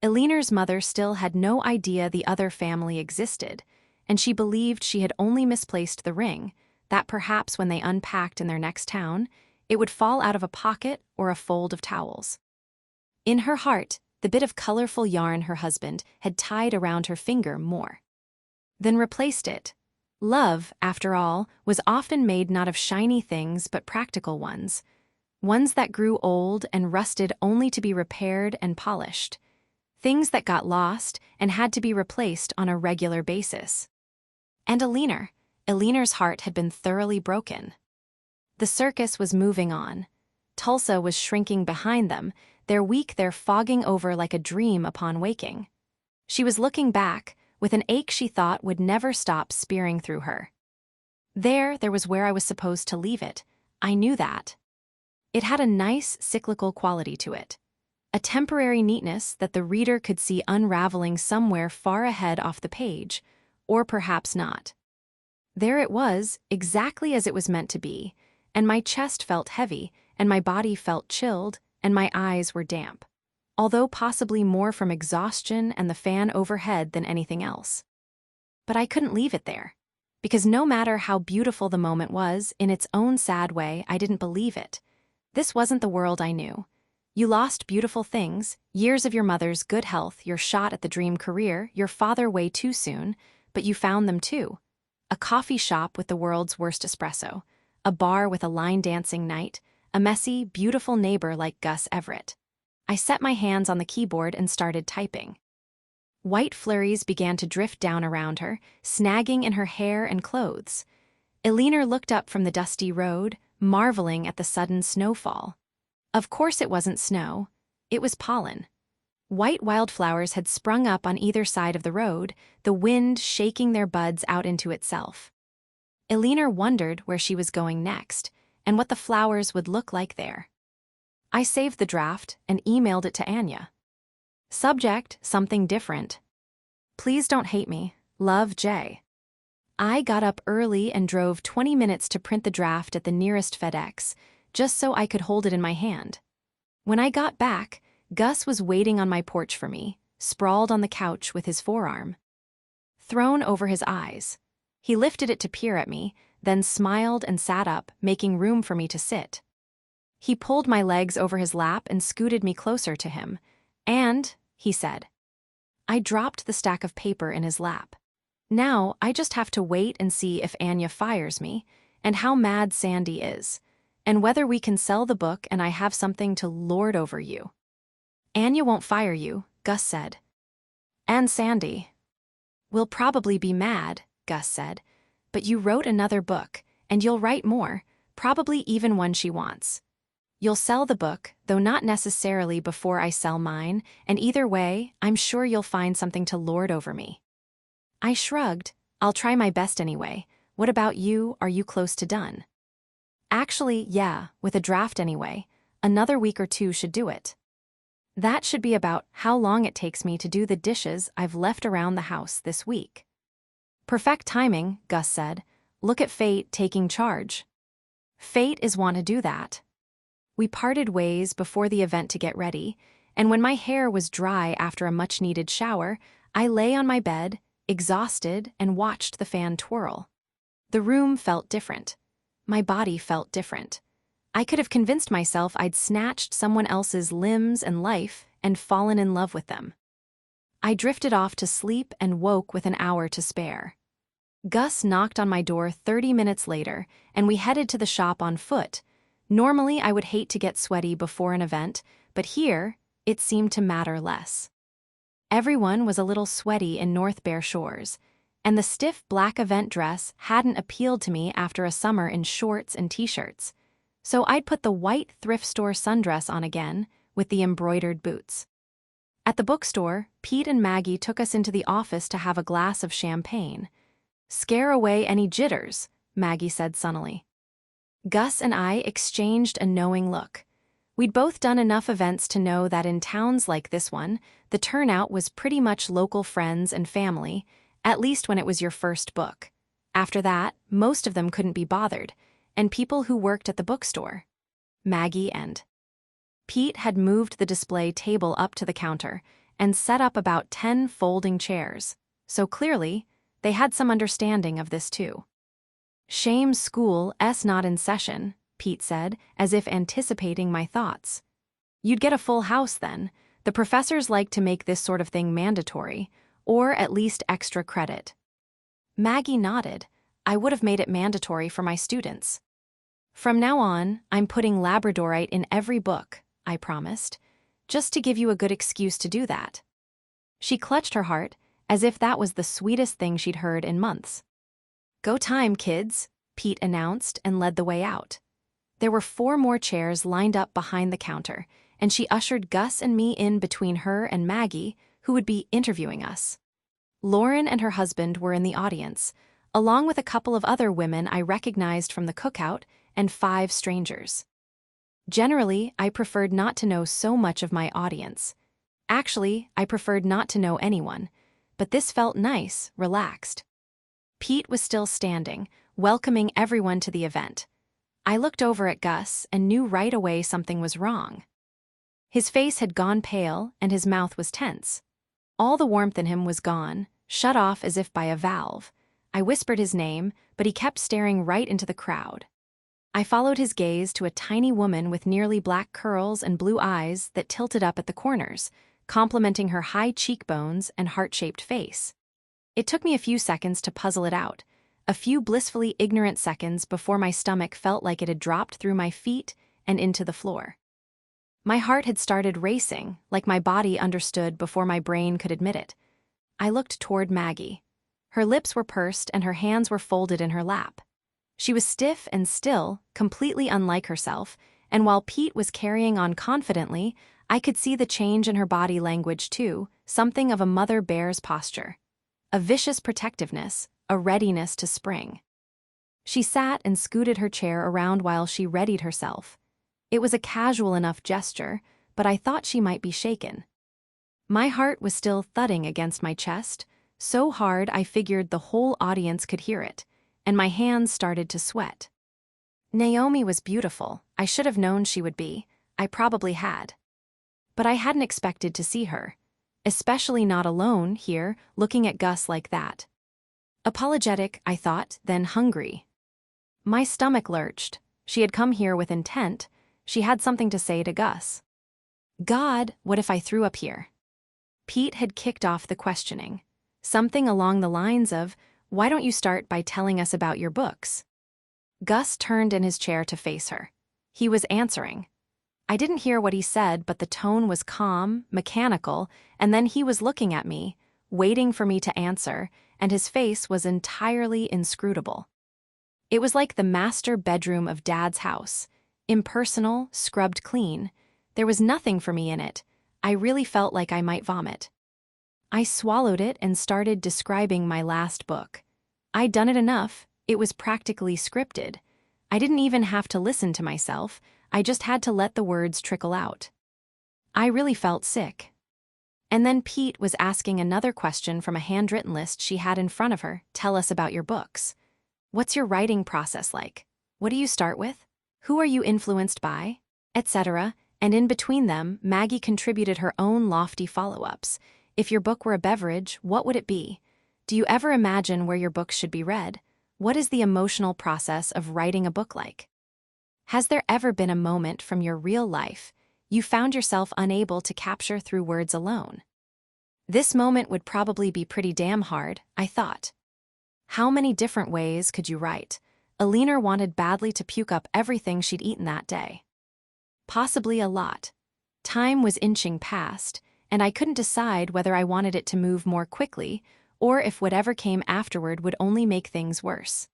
Eleanor's mother still had no idea the other family existed, and she believed she had only misplaced the ring, that perhaps when they unpacked in their next town, it would fall out of a pocket or a fold of towels. In her heart, the bit of colorful yarn her husband had tied around her finger more than replaced it. Love, after all, was often made not of shiny things but practical ones that grew old and rusted only to be repaired and polished, things that got lost and had to be replaced on a regular basis. And Eleanor's heart had been thoroughly broken. The circus was moving on. Tulsa was shrinking behind them, their week there fogging over like a dream upon waking. She was looking back, with an ache she thought would never stop spearing through her. There was where I was supposed to leave it. I knew that. It had a nice, cyclical quality to it. A temporary neatness that the reader could see unraveling somewhere far ahead off the page, or perhaps not. There it was, exactly as it was meant to be, and my chest felt heavy, and my body felt chilled, and my eyes were damp, although possibly more from exhaustion and the fan overhead than anything else. But I couldn't leave it there, because no matter how beautiful the moment was, in its own sad way, I didn't believe it. This wasn't the world I knew. You lost beautiful things, years of your mother's good health, your shot at the dream career, your father way too soon, but you found them too. A coffee shop with the world's worst espresso, a bar with a line-dancing night, a messy, beautiful neighbor like Gus Everett. I set my hands on the keyboard and started typing. White flurries began to drift down around her, snagging in her hair and clothes. Eleanor looked up from the dusty road, marveling at the sudden snowfall. Of course it wasn't snow. It was pollen. White wildflowers had sprung up on either side of the road, the wind shaking their buds out into itself. Eleanor wondered where she was going next, and what the flowers would look like there. I saved the draft and emailed it to Anya. Subject, something different. Please don't hate me. Love, Jay. I got up early and drove 20 minutes to print the draft at the nearest FedEx, just so I could hold it in my hand. When I got back, Gus was waiting on my porch for me, sprawled on the couch with his forearm thrown over his eyes. He lifted it to peer at me, then smiled and sat up, making room for me to sit. He pulled my legs over his lap and scooted me closer to him. And, he said. I dropped the stack of paper in his lap. Now, I just have to wait and see if Anya fires me, and how mad Sandy is, and whether we can sell the book and I have something to lord over you. Anya won't fire you, Gus said. And Sandy will probably be mad, Gus said, but you wrote another book, and you'll write more, probably even one she wants. You'll sell the book, though not necessarily before I sell mine, and either way, I'm sure you'll find something to lord over me. I shrugged. I'll try my best anyway. What about you? Are you close to done? Actually, yeah, with a draft anyway. Another week or two should do it. That should be about how long it takes me to do the dishes I've left around the house this week. Perfect timing, Gus said. Look at fate taking charge. Fate is want to do that. We parted ways before the event to get ready, and when my hair was dry after a much-needed shower, I lay on my bed, exhausted, and watched the fan twirl. The room felt different. My body felt different. I could have convinced myself I'd snatched someone else's limbs and life and fallen in love with them. I drifted off to sleep and woke with an hour to spare. Gus knocked on my door 30 minutes later, and we headed to the shop on foot. Normally, I would hate to get sweaty before an event, but here, it seemed to matter less. Everyone was a little sweaty in North Bear Shores, and the stiff black event dress hadn't appealed to me after a summer in shorts and t-shirts. So I'd put the white thrift store sundress on again, with the embroidered boots. At the bookstore, Pete and Maggie took us into the office to have a glass of champagne. Scare away any jitters, Maggie said sunnily. Gus and I exchanged a knowing look. We'd both done enough events to know that in towns like this one, the turnout was pretty much local friends and family, at least when it was your first book. After that, most of them couldn't be bothered, and people who worked at the bookstore. Maggie and Pete had moved the display table up to the counter and set up about 10 folding chairs, so clearly, they had some understanding of this too. Shame school's not in session, Pete said, as if anticipating my thoughts. You'd get a full house then. The professors like to make this sort of thing mandatory, or at least extra credit. Maggie nodded. I would have made it mandatory for my students. From now on, I'm putting Labradorite in every book, I promised, just to give you a good excuse to do that. She clutched her heart, as if that was the sweetest thing she'd heard in months. Go time, kids, Pete announced and led the way out. There were 4 more chairs lined up behind the counter, and she ushered Gus and me in between her and Maggie, who would be interviewing us. Lauren and her husband were in the audience, along with a couple of other women I recognized from the cookout and 5 strangers. Generally, I preferred not to know so much of my audience. Actually, I preferred not to know anyone, but this felt nice, relaxed. Pete was still standing, welcoming everyone to the event. I looked over at Gus and knew right away something was wrong. His face had gone pale and his mouth was tense. All the warmth in him was gone, shut off as if by a valve. I whispered his name, but he kept staring right into the crowd. I followed his gaze to a tiny woman with nearly black curls and blue eyes that tilted up at the corners, complementing her high cheekbones and heart-shaped face. It took me a few seconds to puzzle it out, a few blissfully ignorant seconds before my stomach felt like it had dropped through my feet and into the floor. My heart had started racing, like my body understood before my brain could admit it. I looked toward Maggie. Her lips were pursed and her hands were folded in her lap. She was stiff and still, completely unlike herself, and while Pete was carrying on confidently, I could see the change in her body language too, something of a mother bear's posture. A vicious protectiveness, a readiness to spring. She sat and scooted her chair around while she readied herself. It was a casual enough gesture, but I thought she might be shaken. My heart was still thudding against my chest, so hard I figured the whole audience could hear it, and my hands started to sweat. Naomi was beautiful. I should have known she would be. I probably had. But I hadn't expected to see her, especially not alone here, looking at Gus like that. Apologetic, I thought, then hungry. My stomach lurched. She had come here with intent. She had something to say to Gus. God, what if I threw up here? Pete had kicked off the questioning. Something along the lines of, why don't you start by telling us about your books? Gus turned in his chair to face her. He was answering. I didn't hear what he said, but the tone was calm, mechanical, and then he was looking at me, waiting for me to answer, and his face was entirely inscrutable. It was like the master bedroom of Dad's house. Impersonal, scrubbed clean. There was nothing for me in it. I really felt like I might vomit. I swallowed it and started describing my last book. I'd done it enough. It was practically scripted. I didn't even have to listen to myself. I just had to let the words trickle out. I really felt sick. And then Pete was asking another question from a handwritten list she had in front of her. Tell us about your books. What's your writing process like? What do you start with? Who are you influenced by? Etc. And in between them, Maggie contributed her own lofty follow-ups. If your book were a beverage, what would it be? Do you ever imagine where your books should be read? What is the emotional process of writing a book like? Has there ever been a moment from your real life you found yourself unable to capture through words alone? This moment would probably be pretty damn hard, I thought. How many different ways could you write? Alina wanted badly to puke up everything she'd eaten that day. Possibly a lot. Time was inching past, and I couldn't decide whether I wanted it to move more quickly or if whatever came afterward would only make things worse.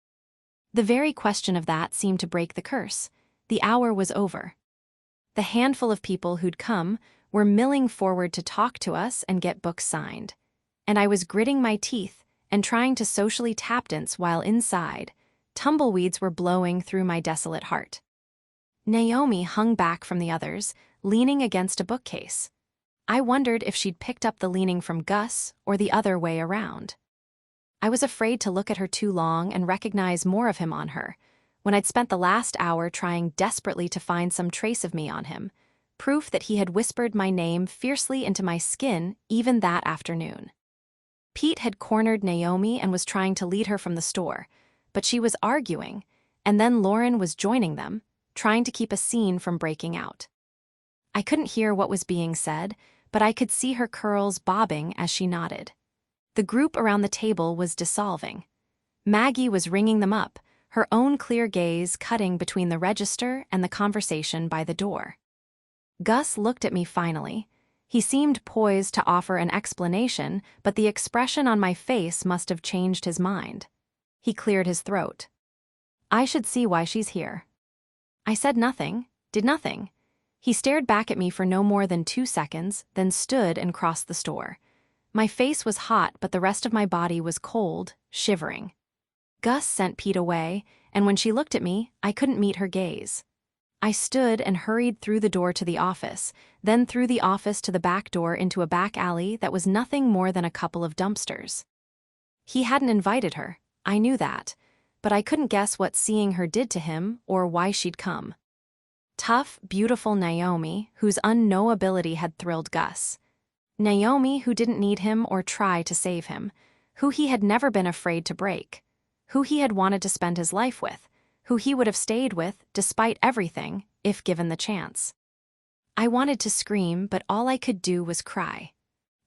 The very question of that seemed to break the curse. The hour was over. The handful of people who'd come were milling forward to talk to us and get books signed, and I was gritting my teeth and trying to socially tap dance while inside, tumbleweeds were blowing through my desolate heart. Naomi hung back from the others, leaning against a bookcase. I wondered if she'd picked up the leaning from Gus or the other way around. I was afraid to look at her too long and recognize more of him on her, when I'd spent the last hour trying desperately to find some trace of me on him, proof that he had whispered my name fiercely into my skin even that afternoon. Pete had cornered Naomi and was trying to lead her from the store, but she was arguing, and then Lauren was joining them, trying to keep a scene from breaking out. I couldn't hear what was being said, but I could see her curls bobbing as she nodded. The group around the table was dissolving. Maggie was ringing them up, her own clear gaze cutting between the register and the conversation by the door. Gus looked at me finally. He seemed poised to offer an explanation, but the expression on my face must have changed his mind. He cleared his throat. I should see why she's here. I said nothing, did nothing. He stared back at me for no more than 2 seconds, then stood and crossed the store. My face was hot, but the rest of my body was cold, shivering. Gus sent Pete away, and when she looked at me, I couldn't meet her gaze. I stood and hurried through the door to the office, then through the office to the back door into a back alley that was nothing more than a couple of dumpsters. He hadn't invited her, I knew that, but I couldn't guess what seeing her did to him or why she'd come. Tough, beautiful Naomi, whose unknowability had thrilled Gus. Naomi, who didn't need him or try to save him, who he had never been afraid to break, who he had wanted to spend his life with, who he would have stayed with despite everything, if given the chance. I wanted to scream, but all I could do was cry.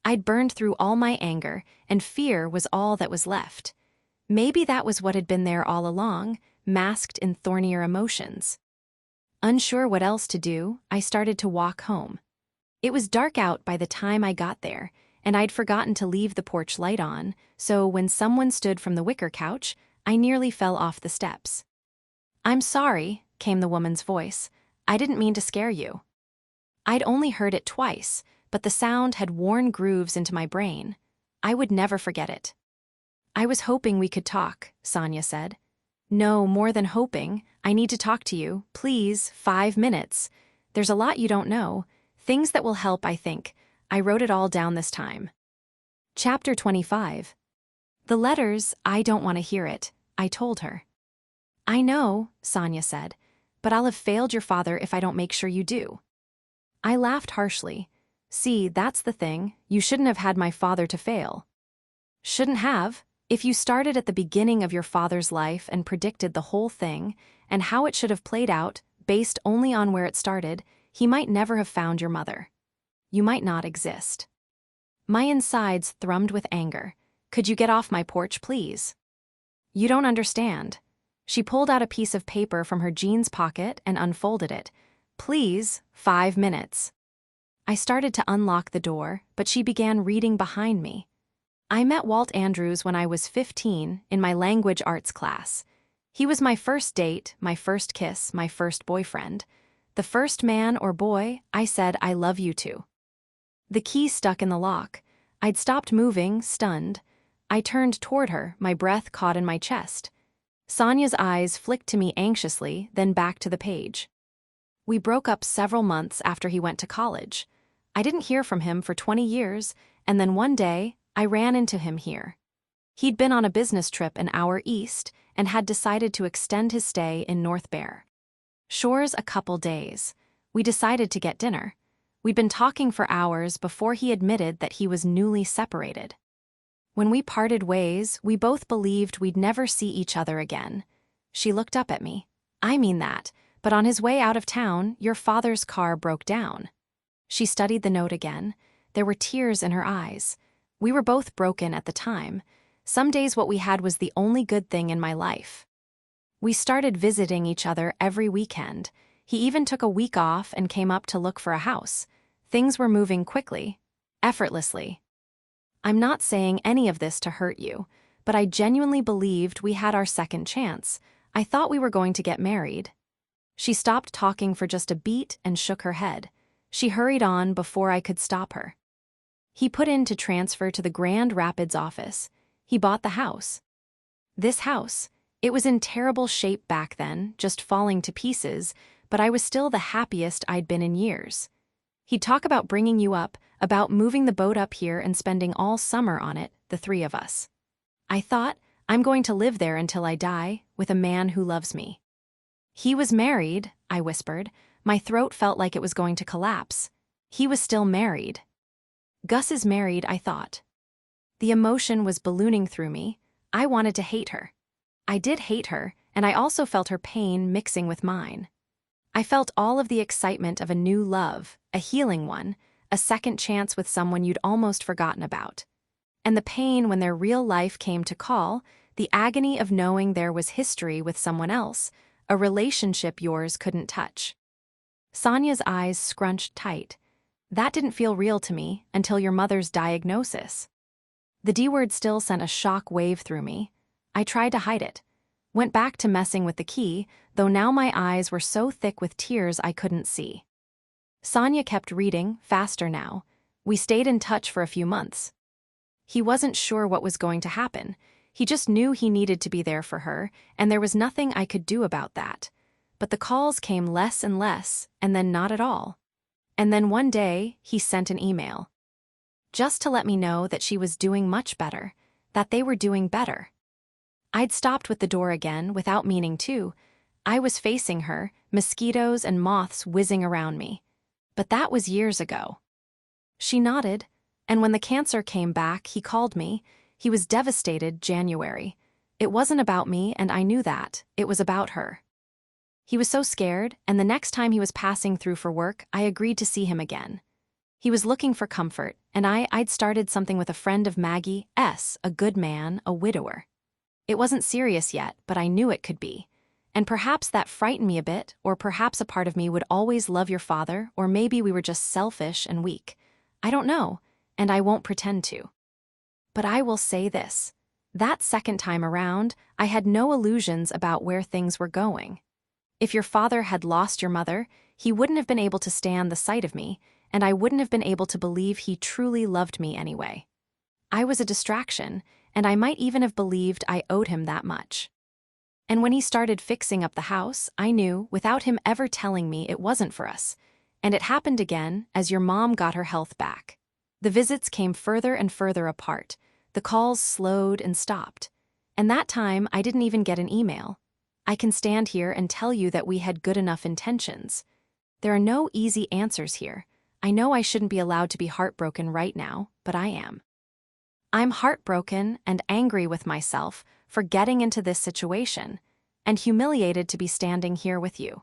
I'd burned through all my anger, and fear was all that was left. Maybe that was what had been there all along, masked in thornier emotions. Unsure what else to do, I started to walk home. It was dark out by the time I got there, and I'd forgotten to leave the porch light on, so when someone stood from the wicker couch, I nearly fell off the steps. "I'm sorry," came the woman's voice. "I didn't mean to scare you." I'd only heard it twice, but the sound had worn grooves into my brain. I would never forget it. "I was hoping we could talk," Sonia said. "No, more than hoping. I need to talk to you. Please, 5 minutes. There's a lot you don't know. Things that will help, I think. I wrote it all down this time." Chapter 25. The letters, I don't want to hear it, I told her. "I know," Sonia said, "but I'll have failed your father if I don't make sure you do." I laughed harshly. "See, that's the thing. You shouldn't have had my father to fail." "Shouldn't have? If you started at the beginning of your father's life and predicted the whole thing, and how it should have played out, based only on where it started, he might never have found your mother. You might not exist." My insides thrummed with anger. "Could you get off my porch, please?" "You don't understand." She pulled out a piece of paper from her jeans pocket and unfolded it. "Please, 5 minutes." I started to unlock the door, but she began reading behind me. "I met Walt Andrews when I was 15 in my language arts class. He was my first date, my first kiss, my first boyfriend. The first man or boy I said I love you to. The key stuck in the lock. I'd stopped moving, stunned. I turned toward her, my breath caught in my chest. Sonia's eyes flicked to me anxiously, then back to the page. We broke up several months after he went to college. I didn't hear from him for 20 years, and then one day, I ran into him here. He'd been on a business trip an hour east and had decided to extend his stay in North Bear Shores a couple days. We decided to get dinner. We'd been talking for hours before he admitted that he was newly separated. When we parted ways, we both believed we'd never see each other again. She looked up at me. I mean that, but on his way out of town, your father's car broke down. She studied the note again. There were tears in her eyes. We were both broken at the time. Some days what we had was the only good thing in my life. We started visiting each other every weekend. He even took a week off and came up to look for a house. Things were moving quickly, effortlessly. I'm not saying any of this to hurt you, but I genuinely believed we had our second chance. I thought we were going to get married. She stopped talking for just a beat and shook her head. She hurried on before I could stop her. He put in to transfer to the Grand Rapids office. He bought the house. This house, it was in terrible shape back then, just falling to pieces, but I was still the happiest I'd been in years. He'd talk about bringing you up, about moving the boat up here and spending all summer on it, the three of us. I thought, I'm going to live there until I die, with a man who loves me. He was married, I whispered. My throat felt like it was going to collapse. He was still married. Gus is married, I thought. The emotion was ballooning through me. I wanted to hate her. I did hate her, and I also felt her pain mixing with mine. I felt all of the excitement of a new love, a healing one, a second chance with someone you'd almost forgotten about. And the pain when their real life came to call, the agony of knowing there was history with someone else, a relationship yours couldn't touch. Sonia's eyes scrunched tight. That didn't feel real to me until your mother's diagnosis. The D word still sent a shock wave through me. I tried to hide it. Went back to messing with the key, though now my eyes were so thick with tears I couldn't see. Sonia kept reading, faster now. We stayed in touch for a few months. He wasn't sure what was going to happen. He just knew he needed to be there for her, and there was nothing I could do about that. But the calls came less and less, and then not at all. And then one day, he sent an email. Just to let me know that she was doing much better, that they were doing better. I'd stopped with the door again, without meaning to. I was facing her, mosquitoes and moths whizzing around me. But that was years ago. She nodded, and when the cancer came back, he called me. He was devastated. January. It wasn't about me, and I knew that. It was about her. He was so scared, and the next time he was passing through for work, I agreed to see him again. He was looking for comfort, and I'd started something with a friend of Maggie's, a good man, a widower. It wasn't serious yet, but I knew it could be. And perhaps that frightened me a bit, or perhaps a part of me would always love your father, or maybe we were just selfish and weak. I don't know, and I won't pretend to. But I will say this. That second time around, I had no illusions about where things were going. If your father had lost your mother, he wouldn't have been able to stand the sight of me, and I wouldn't have been able to believe he truly loved me anyway. I was a distraction, and I might even have believed I owed him that much. And when he started fixing up the house, I knew, without him ever telling me, it wasn't for us. And it happened again as your mom got her health back. The visits came further and further apart. The calls slowed and stopped. And that time, I didn't even get an email. I can stand here and tell you that we had good enough intentions. There are no easy answers here. I know I shouldn't be allowed to be heartbroken right now, but I am. I'm heartbroken and angry with myself for getting into this situation, and humiliated to be standing here with you.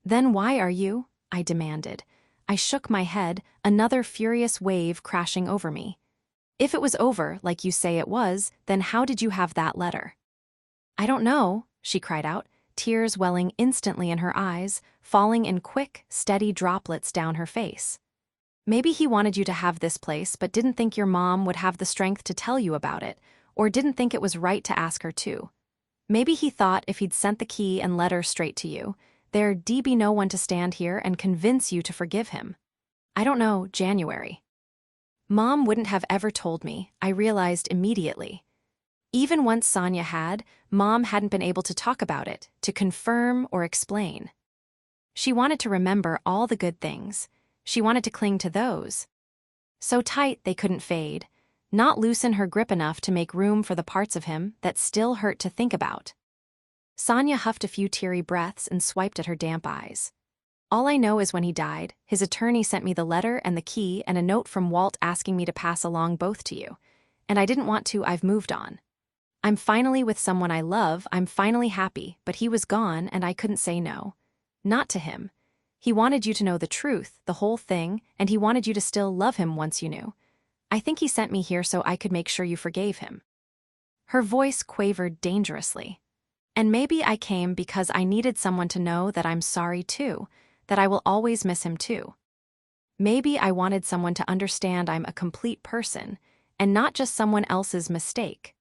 Then why are you? I demanded. I shook my head, another furious wave crashing over me. If it was over, like you say it was, then how did you have that letter? I don't know, she cried out, tears welling instantly in her eyes, falling in quick, steady droplets down her face. Maybe he wanted you to have this place but didn't think your mom would have the strength to tell you about it, or didn't think it was right to ask her to. Maybe he thought if he'd sent the key and letter straight to you, there'd be no one to stand here and convince you to forgive him. I don't know, January. Mom wouldn't have ever told me, I realized immediately. Even once Sonia had, Mom hadn't been able to talk about it, to confirm or explain. She wanted to remember all the good things. She wanted to cling to those. So tight they couldn't fade, not loosen her grip enough to make room for the parts of him that still hurt to think about. Sonia huffed a few teary breaths and swiped at her damp eyes. All I know is when he died, his attorney sent me the letter and the key and a note from Walt asking me to pass along both to you. And I didn't want to, I've moved on. I'm finally with someone I love, I'm finally happy, but he was gone and I couldn't say no. Not to him. He wanted you to know the truth, the whole thing, and he wanted you to still love him once you knew. I think he sent me here so I could make sure you forgave him. Her voice quavered dangerously. And maybe I came because I needed someone to know that I'm sorry too, that I will always miss him too. Maybe I wanted someone to understand I'm a complete person, and not just someone else's mistake.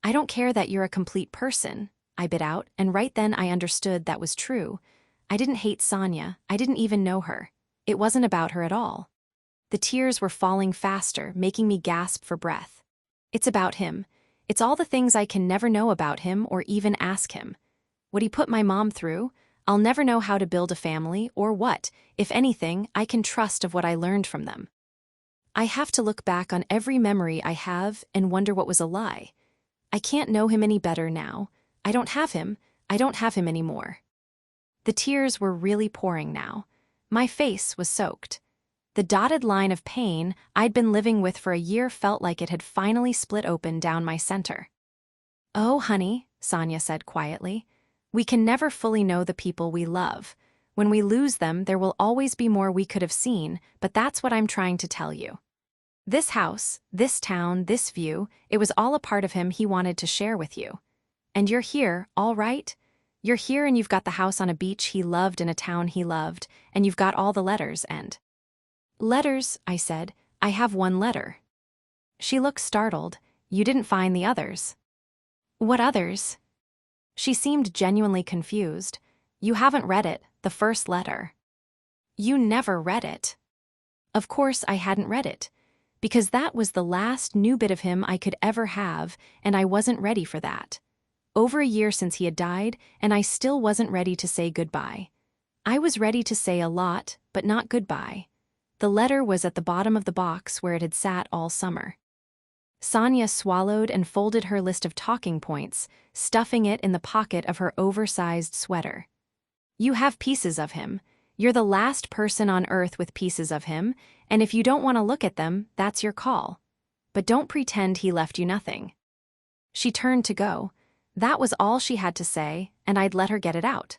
I don't care that you're a complete person, I bit out, and right then I understood that was true. I didn't hate Sonia, I didn't even know her. It wasn't about her at all. The tears were falling faster, making me gasp for breath. It's about him. It's all the things I can never know about him or even ask him. What he put my mom through, I'll never know how to build a family or what, if anything, I can trust of what I learned from them. I have to look back on every memory I have and wonder what was a lie. I can't know him any better now. I don't have him anymore. The tears were really pouring now. My face was soaked. The dotted line of pain I'd been living with for a year felt like it had finally split open down my center. Oh, honey, Sonia said quietly, we can never fully know the people we love. When we lose them, there will always be more we could have seen, but that's what I'm trying to tell you. This house, this town, this view, it was all a part of him he wanted to share with you. And you're here, all right? You're here and you've got the house on a beach he loved in a town he loved, and you've got all the letters and... Letters, I said. I have one letter. She looked startled. You didn't find the others. What others? She seemed genuinely confused. You haven't read it, the first letter. You never read it. Of course I hadn't read it, because that was the last new bit of him I could ever have, and I wasn't ready for that. Over a year since he had died, and I still wasn't ready to say goodbye. I was ready to say a lot, but not goodbye. The letter was at the bottom of the box where it had sat all summer. Sonia swallowed and folded her list of talking points, stuffing it in the pocket of her oversized sweater. You have pieces of him. You're the last person on earth with pieces of him, and if you don't want to look at them, that's your call. But don't pretend he left you nothing. She turned to go. That was all she had to say, and I'd let her get it out.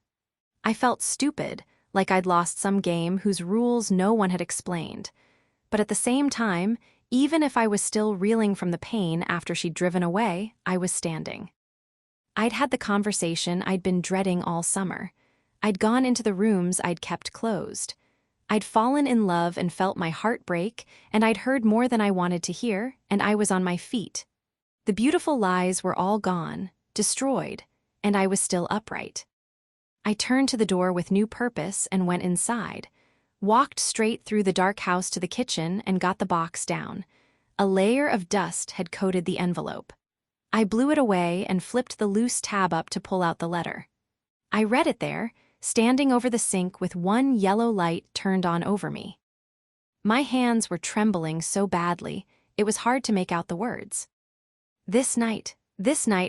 I felt stupid, like I'd lost some game whose rules no one had explained. But at the same time, even if I was still reeling from the pain after she'd driven away, I was standing. I'd had the conversation I'd been dreading all summer. I'd gone into the rooms I'd kept closed. I'd fallen in love and felt my heart break, and I'd heard more than I wanted to hear, and I was on my feet. The beautiful lies were all gone, destroyed, and I was still upright. I turned to the door with new purpose and went inside, walked straight through the dark house to the kitchen and got the box down. A layer of dust had coated the envelope. I blew it away and flipped the loose tab up to pull out the letter. I read it there, standing over the sink with one yellow light turned on over me. My hands were trembling so badly, it was hard to make out the words. This night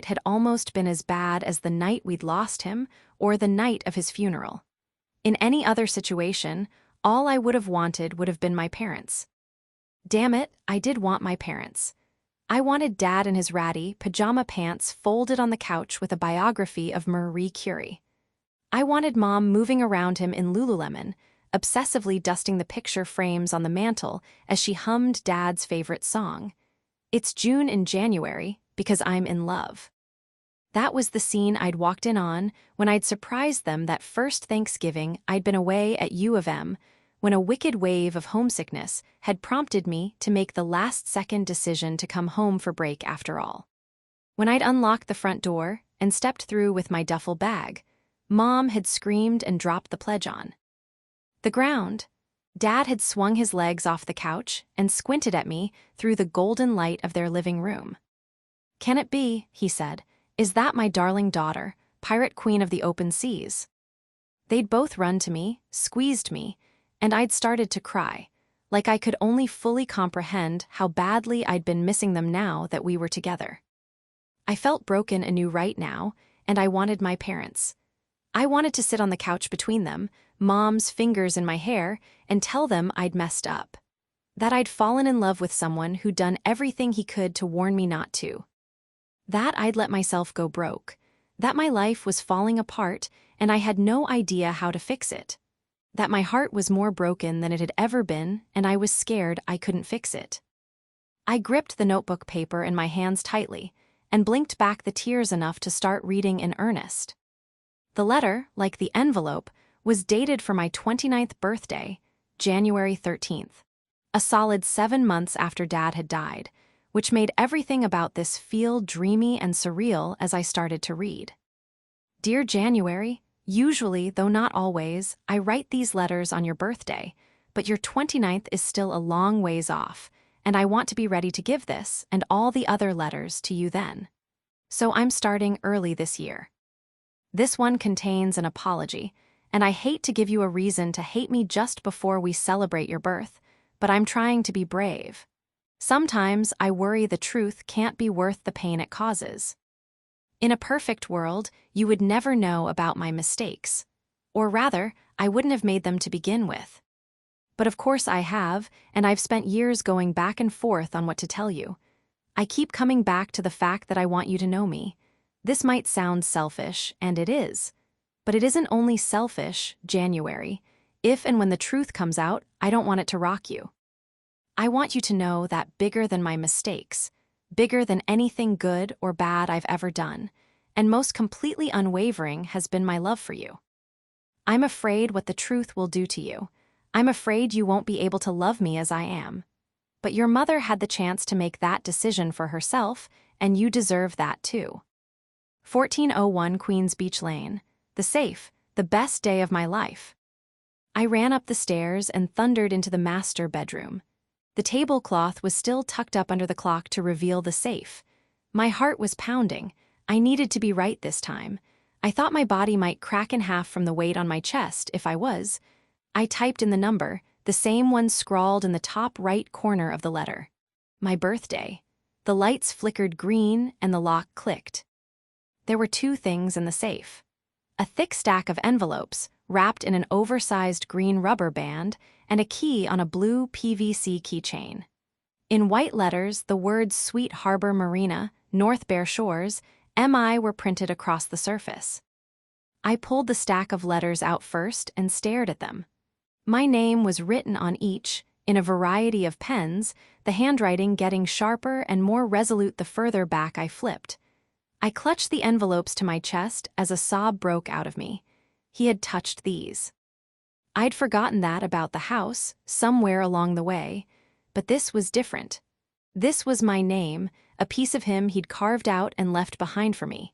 had almost been as bad as the night we'd lost him or the night of his funeral. In any other situation, all I would have wanted would have been my parents. Damn it, I did want my parents. I wanted Dad in his ratty pajama pants folded on the couch with a biography of Marie Curie. I wanted Mom moving around him in Lululemon, obsessively dusting the picture frames on the mantel as she hummed Dad's favorite song. It's June in January, because I'm in love. That was the scene I'd walked in on when I'd surprised them that first Thanksgiving I'd been away at U of M, when a wicked wave of homesickness had prompted me to make the last-second decision to come home for break after all. When I'd unlocked the front door and stepped through with my duffel bag. Mom had screamed and dropped the pledge on the ground. Dad had swung his legs off the couch and squinted at me through the golden light of their living room. "Can it be?" he said. "Is that my darling daughter, pirate queen of the open seas?" They'd both run to me, squeezed me, and I'd started to cry, like I could only fully comprehend how badly I'd been missing them now that we were together. I felt broken anew right now, and I wanted my parents. I wanted to sit on the couch between them, Mom's fingers in my hair, and tell them I'd messed up. That I'd fallen in love with someone who'd done everything he could to warn me not to. That I'd let myself go broke. That my life was falling apart and I had no idea how to fix it. That my heart was more broken than it had ever been and I was scared I couldn't fix it. I gripped the notebook paper in my hands tightly and blinked back the tears enough to start reading in earnest. The letter, like the envelope, was dated for my 29th birthday, January 13th, a solid 7 months after Dad had died, which made everything about this feel dreamy and surreal as I started to read. "Dear January, usually, though not always, I write these letters on your birthday, but your 29th is still a long ways off, and I want to be ready to give this and all the other letters to you then. So I'm starting early this year. This one contains an apology, and I hate to give you a reason to hate me just before we celebrate your birth, but I'm trying to be brave. Sometimes I worry the truth can't be worth the pain it causes. In a perfect world, you would never know about my mistakes. Or rather, I wouldn't have made them to begin with. But of course I have, and I've spent years going back and forth on what to tell you. I keep coming back to the fact that I want you to know me. This might sound selfish, and it is. But it isn't only selfish, January. If and when the truth comes out, I don't want it to rock you. I want you to know that bigger than my mistakes, bigger than anything good or bad I've ever done, and most completely unwavering has been my love for you. I'm afraid what the truth will do to you. I'm afraid you won't be able to love me as I am. But your mother had the chance to make that decision for herself, and you deserve that too. 1401 Queens Beach Lane. The safe, the best day of my life. I ran up the stairs and thundered into the master bedroom. The tablecloth was still tucked up under the clock to reveal the safe. My heart was pounding. I needed to be right this time. I thought my body might crack in half from the weight on my chest if I was. I typed in the number, the same one scrawled in the top right corner of the letter. My birthday. The lights flickered green and the lock clicked. There were 2 things in the safe. A thick stack of envelopes, wrapped in an oversized green rubber band, and a key on a blue PVC keychain. In white letters, the words Sweet Harbor Marina, North Bear Shores, MI were printed across the surface. I pulled the stack of letters out first and stared at them. My name was written on each, in a variety of pens, the handwriting getting sharper and more resolute the further back I flipped. I clutched the envelopes to my chest as a sob broke out of me. He had touched these. I'd forgotten that about the house, somewhere along the way, but this was different. This was my name, a piece of him he'd carved out and left behind for me.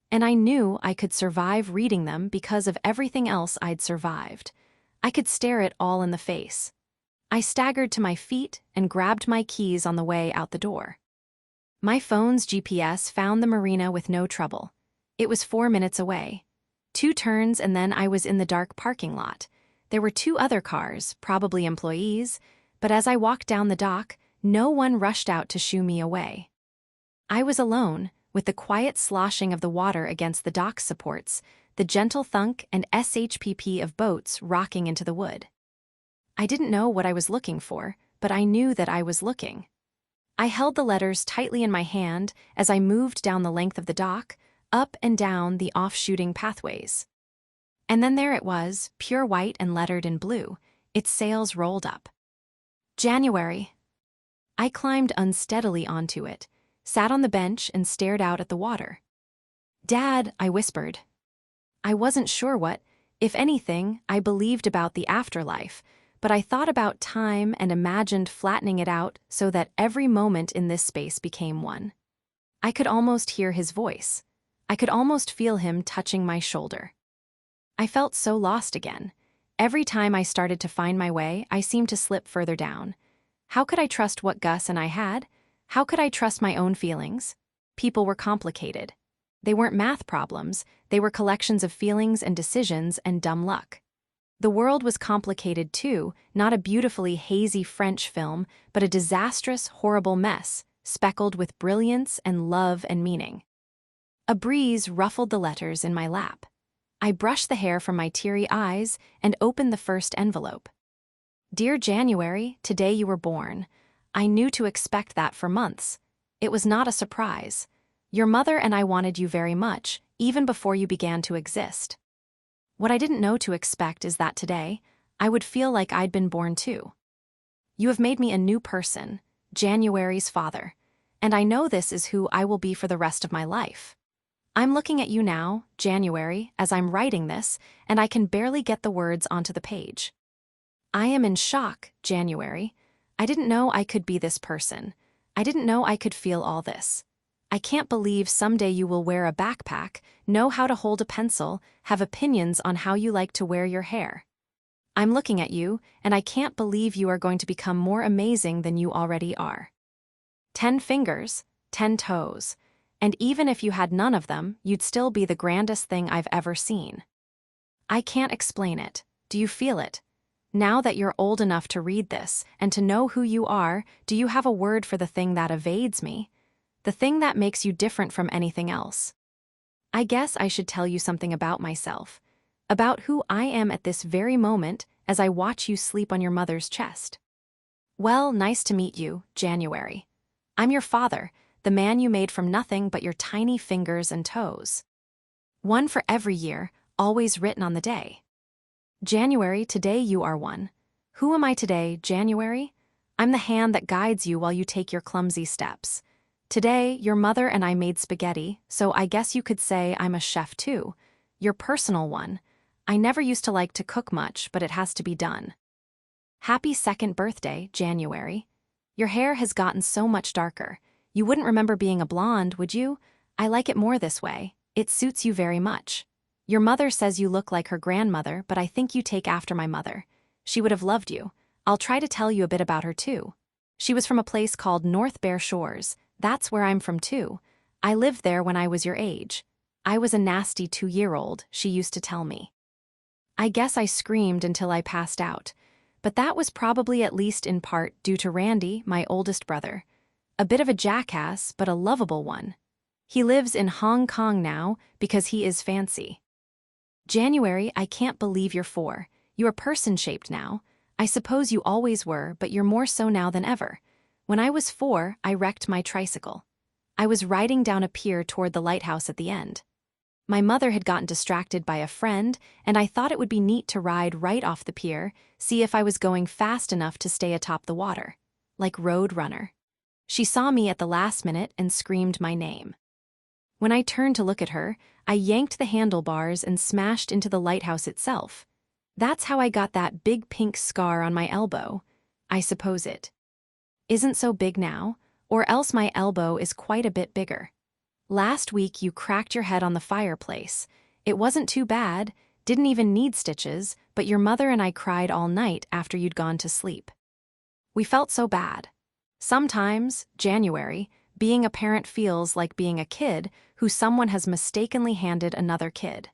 And I knew I could survive reading them because of everything else I'd survived. I could stare it all in the face. I staggered to my feet and grabbed my keys on the way out the door. My phone's GPS found the marina with no trouble. It was 4 minutes away. 2 turns and then I was in the dark parking lot. There were 2 other cars, probably employees, but as I walked down the dock, no one rushed out to shoo me away. I was alone, with the quiet sloshing of the water against the dock supports, the gentle thunk and SHPP of boats rocking into the wood. I didn't know what I was looking for, but I knew that I was looking. I held the letters tightly in my hand as I moved down the length of the dock, up and down the off-shooting pathways. And then there it was, pure white and lettered in blue, its sails rolled up. January. I climbed unsteadily onto it, sat on the bench and stared out at the water. "Dad," I whispered. I wasn't sure what, if anything, I believed about the afterlife, but I thought about time and imagined flattening it out so that every moment in this space became one. I could almost hear his voice. I could almost feel him touching my shoulder. I felt so lost again. Every time I started to find my way, I seemed to slip further down. How could I trust what Gus and I had? How could I trust my own feelings? People were complicated. They weren't math problems, they were collections of feelings and decisions and dumb luck. The world was complicated too, not a beautifully hazy French film, but a disastrous, horrible mess, speckled with brilliance and love and meaning. A breeze ruffled the letters in my lap. I brushed the hair from my teary eyes and opened the first envelope. Dear January, today you were born. I knew to expect that for months. It was not a surprise. Your mother and I wanted you very much, even before you began to exist. What I didn't know to expect is that today, I would feel like I'd been born too. You have made me a new person, January's father, and I know this is who I will be for the rest of my life. I'm looking at you now, January, as I'm writing this, and I can barely get the words onto the page. I am in shock, January. I didn't know I could be this person. I didn't know I could feel all this. I can't believe someday you will wear a backpack, know how to hold a pencil, have opinions on how you like to wear your hair. I'm looking at you, and I can't believe you are going to become more amazing than you already are. 10 fingers, 10 toes. And even if you had none of them, you'd still be the grandest thing I've ever seen. I can't explain it. Do you feel it? Now that you're old enough to read this and to know who you are, do you have a word for the thing that evades me? The thing that makes you different from anything else? I guess I should tell you something about myself, about who I am at this very moment as I watch you sleep on your mother's chest. Well, nice to meet you, January. I'm your father, the man you made from nothing but your tiny fingers and toes. One for every year, always written on the day. January, today you are one. Who am I today, January? I'm the hand that guides you while you take your clumsy steps. Today, your mother and I made spaghetti, so I guess you could say I'm a chef too. Your personal one. I never used to like to cook much, but it has to be done. Happy 2nd birthday, January. Your hair has gotten so much darker. You wouldn't remember being a blonde, would you? I like it more this way. It suits you very much. Your mother says you look like her grandmother, but I think you take after my mother. She would have loved you. I'll try to tell you a bit about her too. She was from a place called North Bear Shores. That's where I'm from too. I lived there when I was your age. I was a nasty 2-year-old, she used to tell me. I guess I screamed until I passed out. But that was probably at least in part due to Randy, my oldest brother. A bit of a jackass, but a lovable one. He lives in Hong Kong now because he is fancy. January, I can't believe you're 4. You're person-shaped now. I suppose you always were, but you're more so now than ever. When I was 4, I wrecked my tricycle. I was riding down a pier toward the lighthouse at the end. My mother had gotten distracted by a friend, and I thought it would be neat to ride right off the pier, see if I was going fast enough to stay atop the water. Like Road Runner. She saw me at the last minute and screamed my name. When I turned to look at her, I yanked the handlebars and smashed into the lighthouse itself. That's how I got that big pink scar on my elbow. I suppose it isn't so big now, or else my elbow is quite a bit bigger. Last week you cracked your head on the fireplace. It wasn't too bad, didn't even need stitches, but your mother and I cried all night after you'd gone to sleep. We felt so bad. Sometimes, January, being a parent feels like being a kid who someone has mistakenly handed another kid.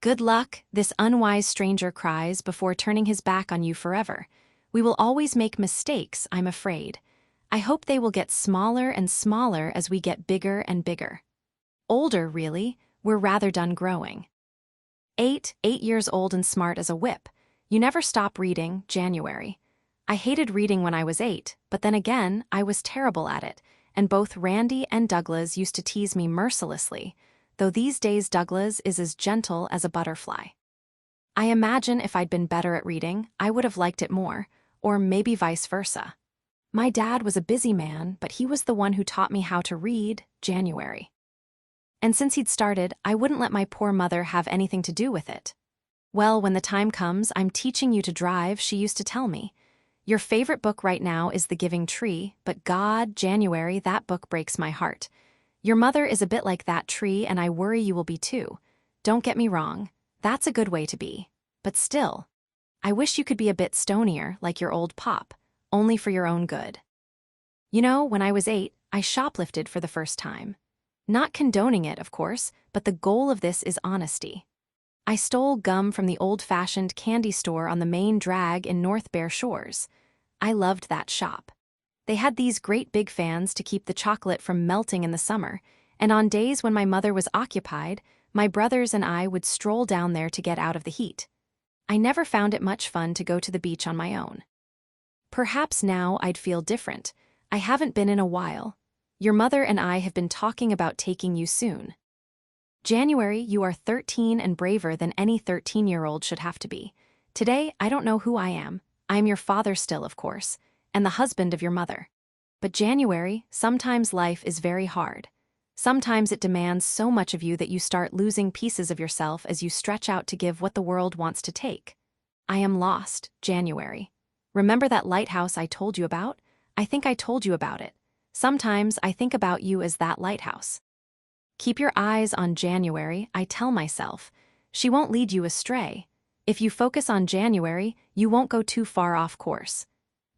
Good luck, this unwise stranger cries before turning his back on you forever. We will always make mistakes, I'm afraid. I hope they will get smaller and smaller as we get bigger and bigger. Older, really, we're rather done growing. 8 years old and smart as a whip. You never stop reading, January. I hated reading when I was 8, but then again, I was terrible at it, and both Randy and Douglas used to tease me mercilessly, though these days Douglas is as gentle as a butterfly. I imagine if I'd been better at reading, I would have liked it more, or maybe vice versa. My dad was a busy man, but he was the one who taught me how to read, January. And since he'd started, I wouldn't let my poor mother have anything to do with it. Well, when the time comes, I'm teaching you to drive, she used to tell me. Your favorite book right now is The Giving Tree, but God, January, that book breaks my heart. Your mother is a bit like that tree, and I worry you will be too. Don't get me wrong, that's a good way to be. But still, I wish you could be a bit stonier like your old pop, only for your own good. You know, when I was 8, I shoplifted for the first time. Not condoning it, of course, but the goal of this is honesty. I stole gum from the old-fashioned candy store on the main drag in North Bear Shores. I loved that shop. They had these great big fans to keep the chocolate from melting in the summer, and on days when my mother was occupied, my brothers and I would stroll down there to get out of the heat. I never found it much fun to go to the beach on my own. Perhaps now I'd feel different. I haven't been in a while. Your mother and I have been talking about taking you soon. January, you are 13 and braver than any 13-year-old should have to be. Today, I don't know who I am. I am your father still, of course, and the husband of your mother. But January, sometimes life is very hard. Sometimes it demands so much of you that you start losing pieces of yourself as you stretch out to give what the world wants to take. I am lost, January. Remember that lighthouse I told you about? I think I told you about it. Sometimes I think about you as that lighthouse. Keep your eyes on January, I tell myself. She won't lead you astray. If you focus on January, you won't go too far off course.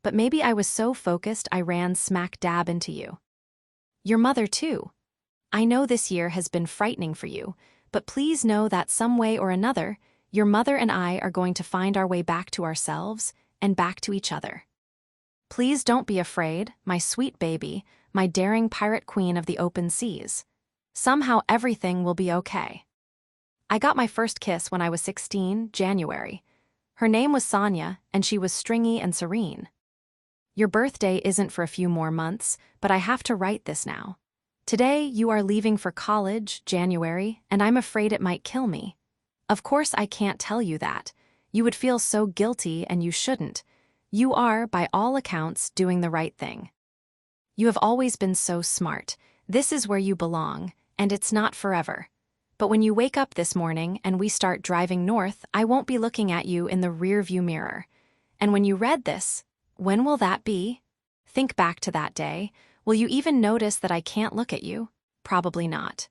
But maybe I was so focused I ran smack dab into you. Your mother, too. I know this year has been frightening for you, but please know that some way or another, your mother and I are going to find our way back to ourselves and back to each other. Please don't be afraid, my sweet baby, my daring pirate queen of the open seas. Somehow everything will be okay. I got my first kiss when I was 16, January. Her name was Sonia, and she was stringy and serene. Your birthday isn't for a few more months, but I have to write this now. Today, you are leaving for college, January, and I'm afraid it might kill me. Of course I can't tell you that. You would feel so guilty, and you shouldn't. You are, by all accounts, doing the right thing. You have always been so smart. This is where you belong, and it's not forever. But when you wake up this morning and we start driving north, I won't be looking at you in the rearview mirror. And when you read this, when will that be? Think back to that day. Will you even notice that I can't look at you? Probably not.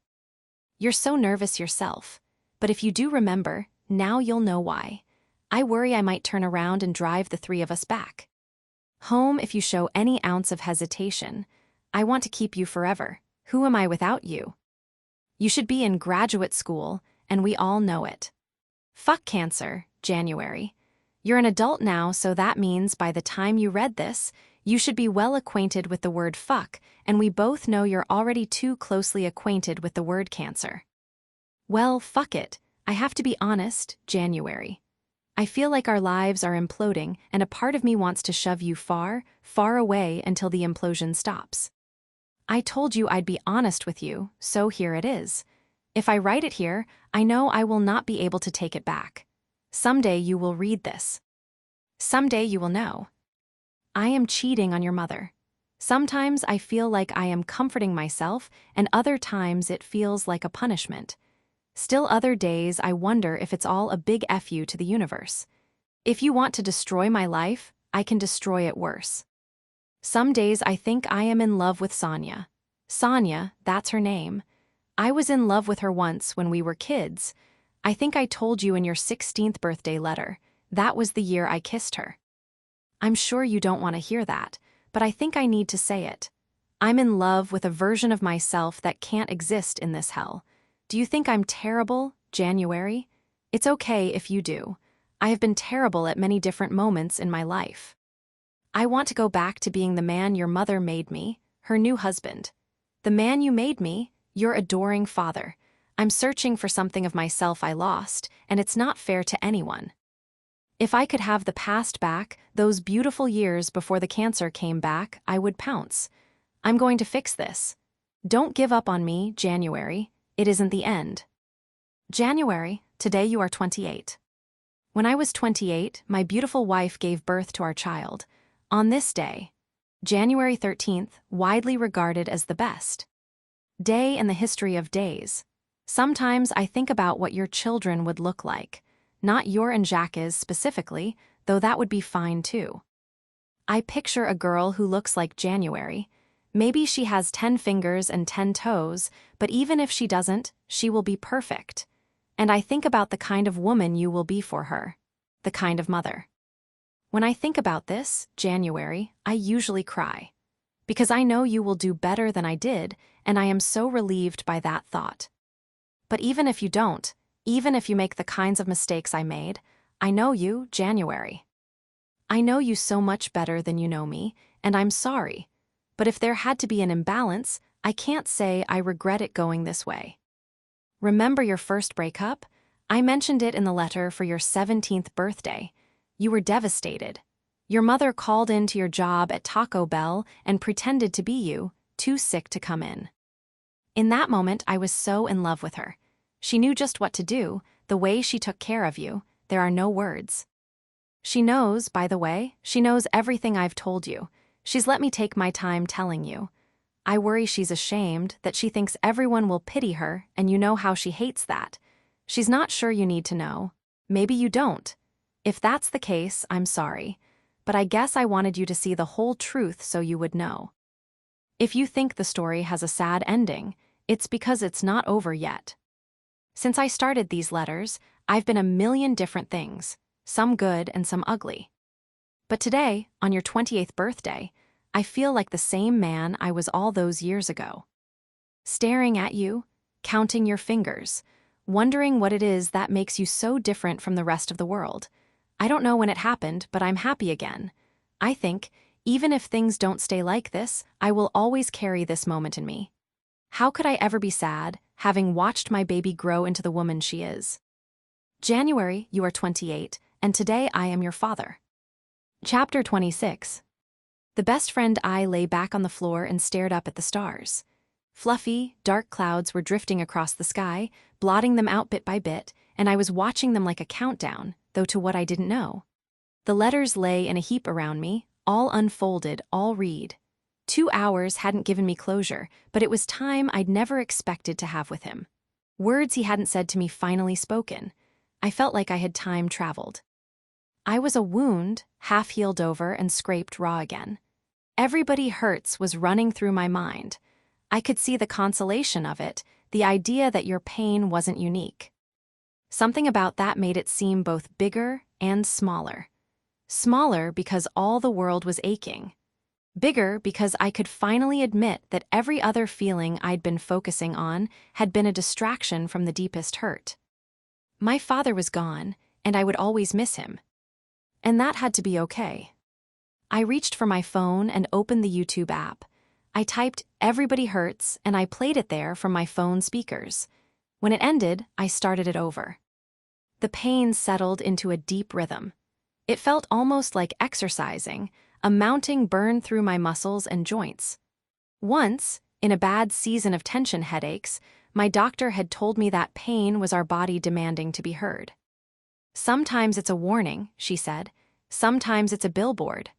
You're so nervous yourself. But if you do remember, now you'll know why. I worry I might turn around and drive the three of us back home if you show any ounce of hesitation. I want to keep you forever. Who am I without you? You should be in graduate school, and we all know it. Fuck Cancer, January. You're an adult now, so that means by the time you read this, you should be well acquainted with the word fuck, and we both know you're already too closely acquainted with the word Cancer. Well, fuck it. I have to be honest, January. I feel like our lives are imploding, and a part of me wants to shove you far, far away until the implosion stops. I told you I'd be honest with you, so here it is. If I write it here, I know I will not be able to take it back. Someday you will read this. Someday you will know. I am cheating on your mother. Sometimes I feel like I am comforting myself, and other times it feels like a punishment. Still other days I wonder if it's all a big F you to the universe. If you want to destroy my life, I can destroy it worse. Some days I think I am in love with Sonia. Sonia, that's her name. I was in love with her once when we were kids. I think I told you in your 16th birthday letter. That was the year I kissed her. I'm sure you don't want to hear that, but I think I need to say it. I'm in love with a version of myself that can't exist in this hell. Do you think I'm terrible, January? It's okay if you do. I have been terrible at many different moments in my life. I want to go back to being the man your mother made me, her new husband. The man you made me, your adoring father. I'm searching for something of myself I lost, and it's not fair to anyone. If I could have the past back, those beautiful years before the cancer came back, I would pounce. I'm going to fix this. Don't give up on me, January. It isn't the end. January, today you are 28. When I was 28, my beautiful wife gave birth to our child. On this day, January 13th, widely regarded as the best day in the history of days. Sometimes I think about what your children would look like. Not your and Jacques' specifically, though that would be fine too. I picture a girl who looks like January. Maybe she has 10 fingers and 10 toes, but even if she doesn't, she will be perfect. And I think about the kind of woman you will be for her, the kind of mother. When I think about this, January, I usually cry. Because I know you will do better than I did, and I am so relieved by that thought. But even if you don't, even if you make the kinds of mistakes I made, I know you, January. I know you so much better than you know me, and I'm sorry. But if there had to be an imbalance, I can't say I regret it going this way. Remember your first breakup? I mentioned it in the letter for your 17th birthday. You were devastated. Your mother called in to your job at Taco Bell and pretended to be you, too sick to come in. In that moment, I was so in love with her. She knew just what to do, the way she took care of you, there are no words. She knows, by the way, she knows everything I've told you. She's let me take my time telling you. I worry she's ashamed, that she thinks everyone will pity her, and you know how she hates that. She's not sure you need to know. Maybe you don't. If that's the case, I'm sorry. But I guess I wanted you to see the whole truth so you would know. If you think the story has a sad ending, it's because it's not over yet. Since I started these letters, I've been a million different things, some good and some ugly. But today, on your 28th birthday, I feel like the same man I was all those years ago. Staring at you, counting your fingers, wondering what it is that makes you so different from the rest of the world. I don't know when it happened, but I'm happy again. I think, even if things don't stay like this, I will always carry this moment in me. How could I ever be sad, having watched my baby grow into the woman she is? January, you are 28, and today I am your father. Chapter 26. The best friend I lay back on the floor and stared up at the stars. Fluffy, dark clouds were drifting across the sky, blotting them out bit by bit, and I was watching them like a countdown, though to what I didn't know. The letters lay in a heap around me, all unfolded, all read. 2 hours hadn't given me closure, but it was time I'd never expected to have with him. Words he hadn't said to me finally spoken. I felt like I had time traveled. I was a wound, half healed over and scraped raw again. Everybody hurts was running through my mind. I could see the consolation of it, the idea that your pain wasn't unique. Something about that made it seem both bigger and smaller. Smaller because all the world was aching. Bigger because I could finally admit that every other feeling I'd been focusing on had been a distraction from the deepest hurt. My father was gone, and I would always miss him. And that had to be okay. I reached for my phone and opened the YouTube app. I typed "Everybody Hurts" and I played it there from my phone speakers. When it ended, I started it over. The pain settled into a deep rhythm. It felt almost like exercising, a mounting burn through my muscles and joints. Once, in a bad season of tension headaches, my doctor had told me that pain was our body demanding to be heard. Sometimes it's a warning, she said. Sometimes it's a billboard.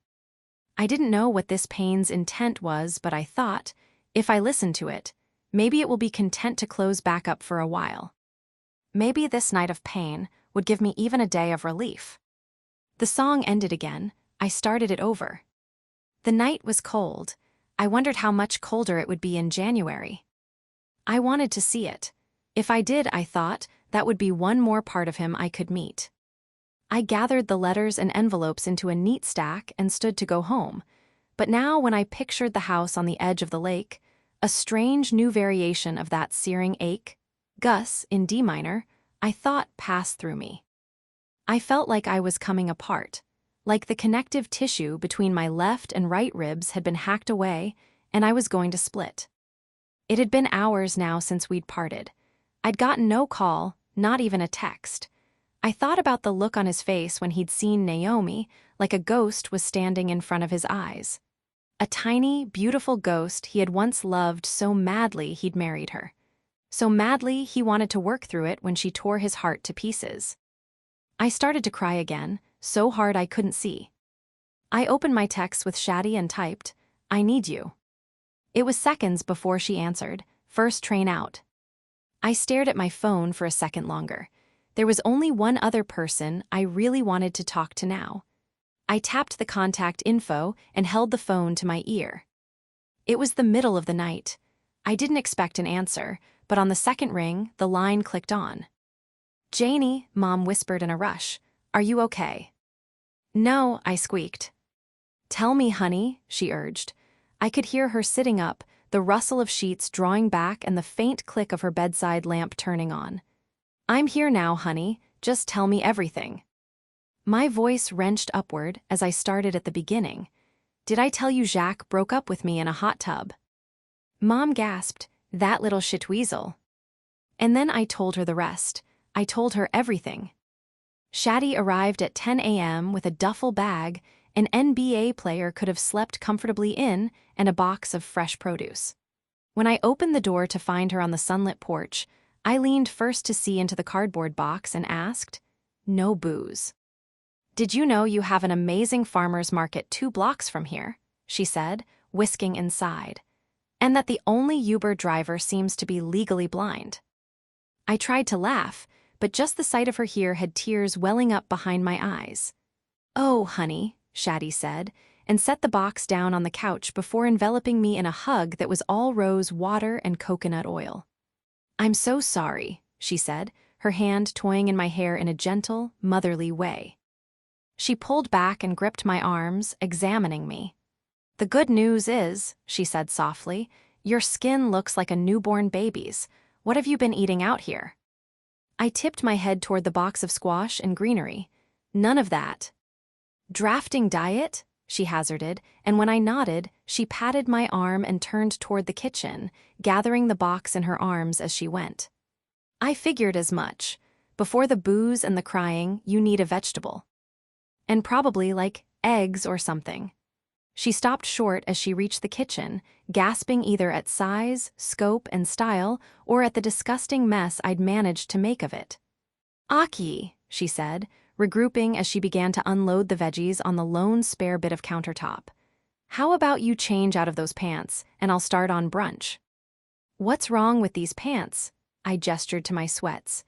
I didn't know what this pain's intent was, but I thought, if I listen to it, maybe it will be content to close back up for a while. Maybe this night of pain would give me even a day of relief. The song ended again. I started it over. The night was cold. I wondered how much colder it would be in January. I wanted to see it. If I did, I thought, that would be one more part of him I could meet. I gathered the letters and envelopes into a neat stack and stood to go home. But now when I pictured the house on the edge of the lake, a strange new variation of that searing ache, Gus in D minor, I thought passed through me. I felt like I was coming apart, like the connective tissue between my left and right ribs had been hacked away and I was going to split. It had been hours now since we'd parted. I'd gotten no call, not even a text. I thought about the look on his face when he'd seen Naomi, like a ghost was standing in front of his eyes. A tiny, beautiful ghost he had once loved so madly he'd married her. So madly he wanted to work through it when she tore his heart to pieces. I started to cry again, so hard I couldn't see. I opened my text with Shaddy and typed, "I need you." It was seconds before she answered, "First train out." I stared at my phone for a second longer. There was only one other person I really wanted to talk to now. I tapped the contact info and held the phone to my ear. It was the middle of the night. I didn't expect an answer, but on the second ring, the line clicked on. "Janie," Mom whispered in a rush. "Are you okay?" "No," I squeaked. "Tell me, honey," she urged. I could hear her sitting up, the rustle of sheets drawing back and the faint click of her bedside lamp turning on. "I'm here now, honey. Just tell me everything." My voice wrenched upward as I started at the beginning. "Did I tell you Jacques broke up with me in a hot tub?" Mom gasped, "That little shitweasel." And then I told her the rest. I told her everything. Shaddy arrived at 10 a.m. with a duffel bag an NBA player could have slept comfortably in and a box of fresh produce. When I opened the door to find her on the sunlit porch, I leaned first to see into the cardboard box and asked, "No booze." "Did you know you have an amazing farmer's market 2 blocks from here?" she said, whisking inside. "And that the only Uber driver seems to be legally blind." I tried to laugh, but just the sight of her here had tears welling up behind my eyes. "Oh, honey," Shaddy said, and set the box down on the couch before enveloping me in a hug that was all rose water and coconut oil. "I'm so sorry," she said, her hand toying in my hair in a gentle, motherly way. She pulled back and gripped my arms, examining me. "The good news is," she said softly, "your skin looks like a newborn baby's. What have you been eating out here?" I tipped my head toward the box of squash and greenery. "None of that." "Drafting diet?" she hazarded, and when I nodded, she patted my arm and turned toward the kitchen, gathering the box in her arms as she went. "I figured as much. Before the booze and the crying, you need a vegetable. And probably, like, eggs or something." She stopped short as she reached the kitchen, gasping either at size, scope, and style, or at the disgusting mess I'd managed to make of it. "Aki," she said, regrouping as she began to unload the veggies on the lone spare bit of countertop. "How about you change out of those pants, and I'll start on brunch?" "What's wrong with these pants?" I gestured to my sweats.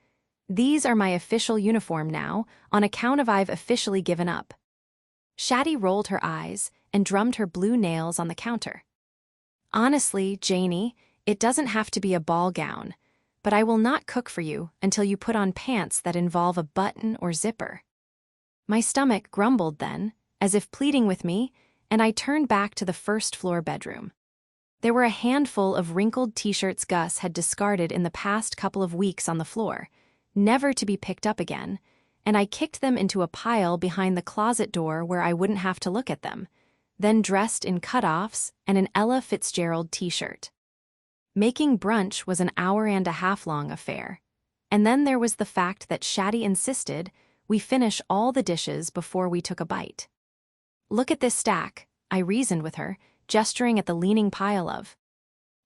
"These are my official uniform now, on account of I've officially given up." Shaddy rolled her eyes and drummed her blue nails on the counter. "Honestly, Janie, it doesn't have to be a ball gown, but I will not cook for you until you put on pants that involve a button or zipper." My stomach grumbled then, as if pleading with me, and I turned back to the first-floor bedroom. There were a handful of wrinkled t-shirts Gus had discarded in the past couple of weeks on the floor, never to be picked up again, and I kicked them into a pile behind the closet door where I wouldn't have to look at them, then dressed in cutoffs and an Ella Fitzgerald t-shirt. Making brunch was an hour-and-a-half-long affair, and then there was the fact that Shaddy insisted we finish all the dishes before we took a bite. "Look at this stack," I reasoned with her, gesturing at the leaning pile of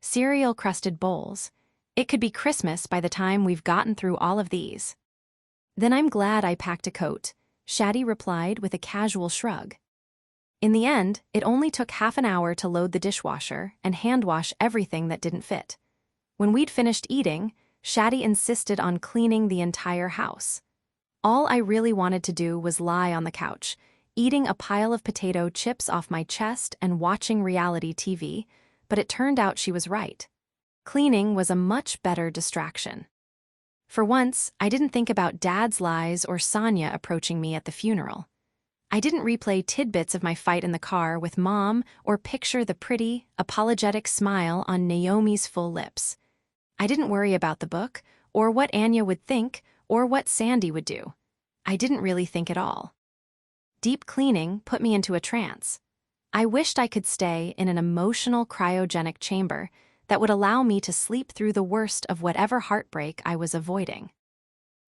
cereal-crusted bowls. "It could be Christmas by the time we've gotten through all of these." "Then I'm glad I packed a coat," Shaddy replied with a casual shrug. In the end, it only took half an hour to load the dishwasher and hand-wash everything that didn't fit. When we'd finished eating, Shaddy insisted on cleaning the entire house. All I really wanted to do was lie on the couch, eating a pile of potato chips off my chest and watching reality TV, but it turned out she was right. Cleaning was a much better distraction. For once, I didn't think about Dad's lies or Sonia approaching me at the funeral. I didn't replay tidbits of my fight in the car with Mom or picture the pretty, apologetic smile on Naomi's full lips. I didn't worry about the book, or what Anya would think, or what Sandy would do. I didn't really think at all. Deep cleaning put me into a trance. I wished I could stay in an emotional cryogenic chamber that would allow me to sleep through the worst of whatever heartbreak I was avoiding.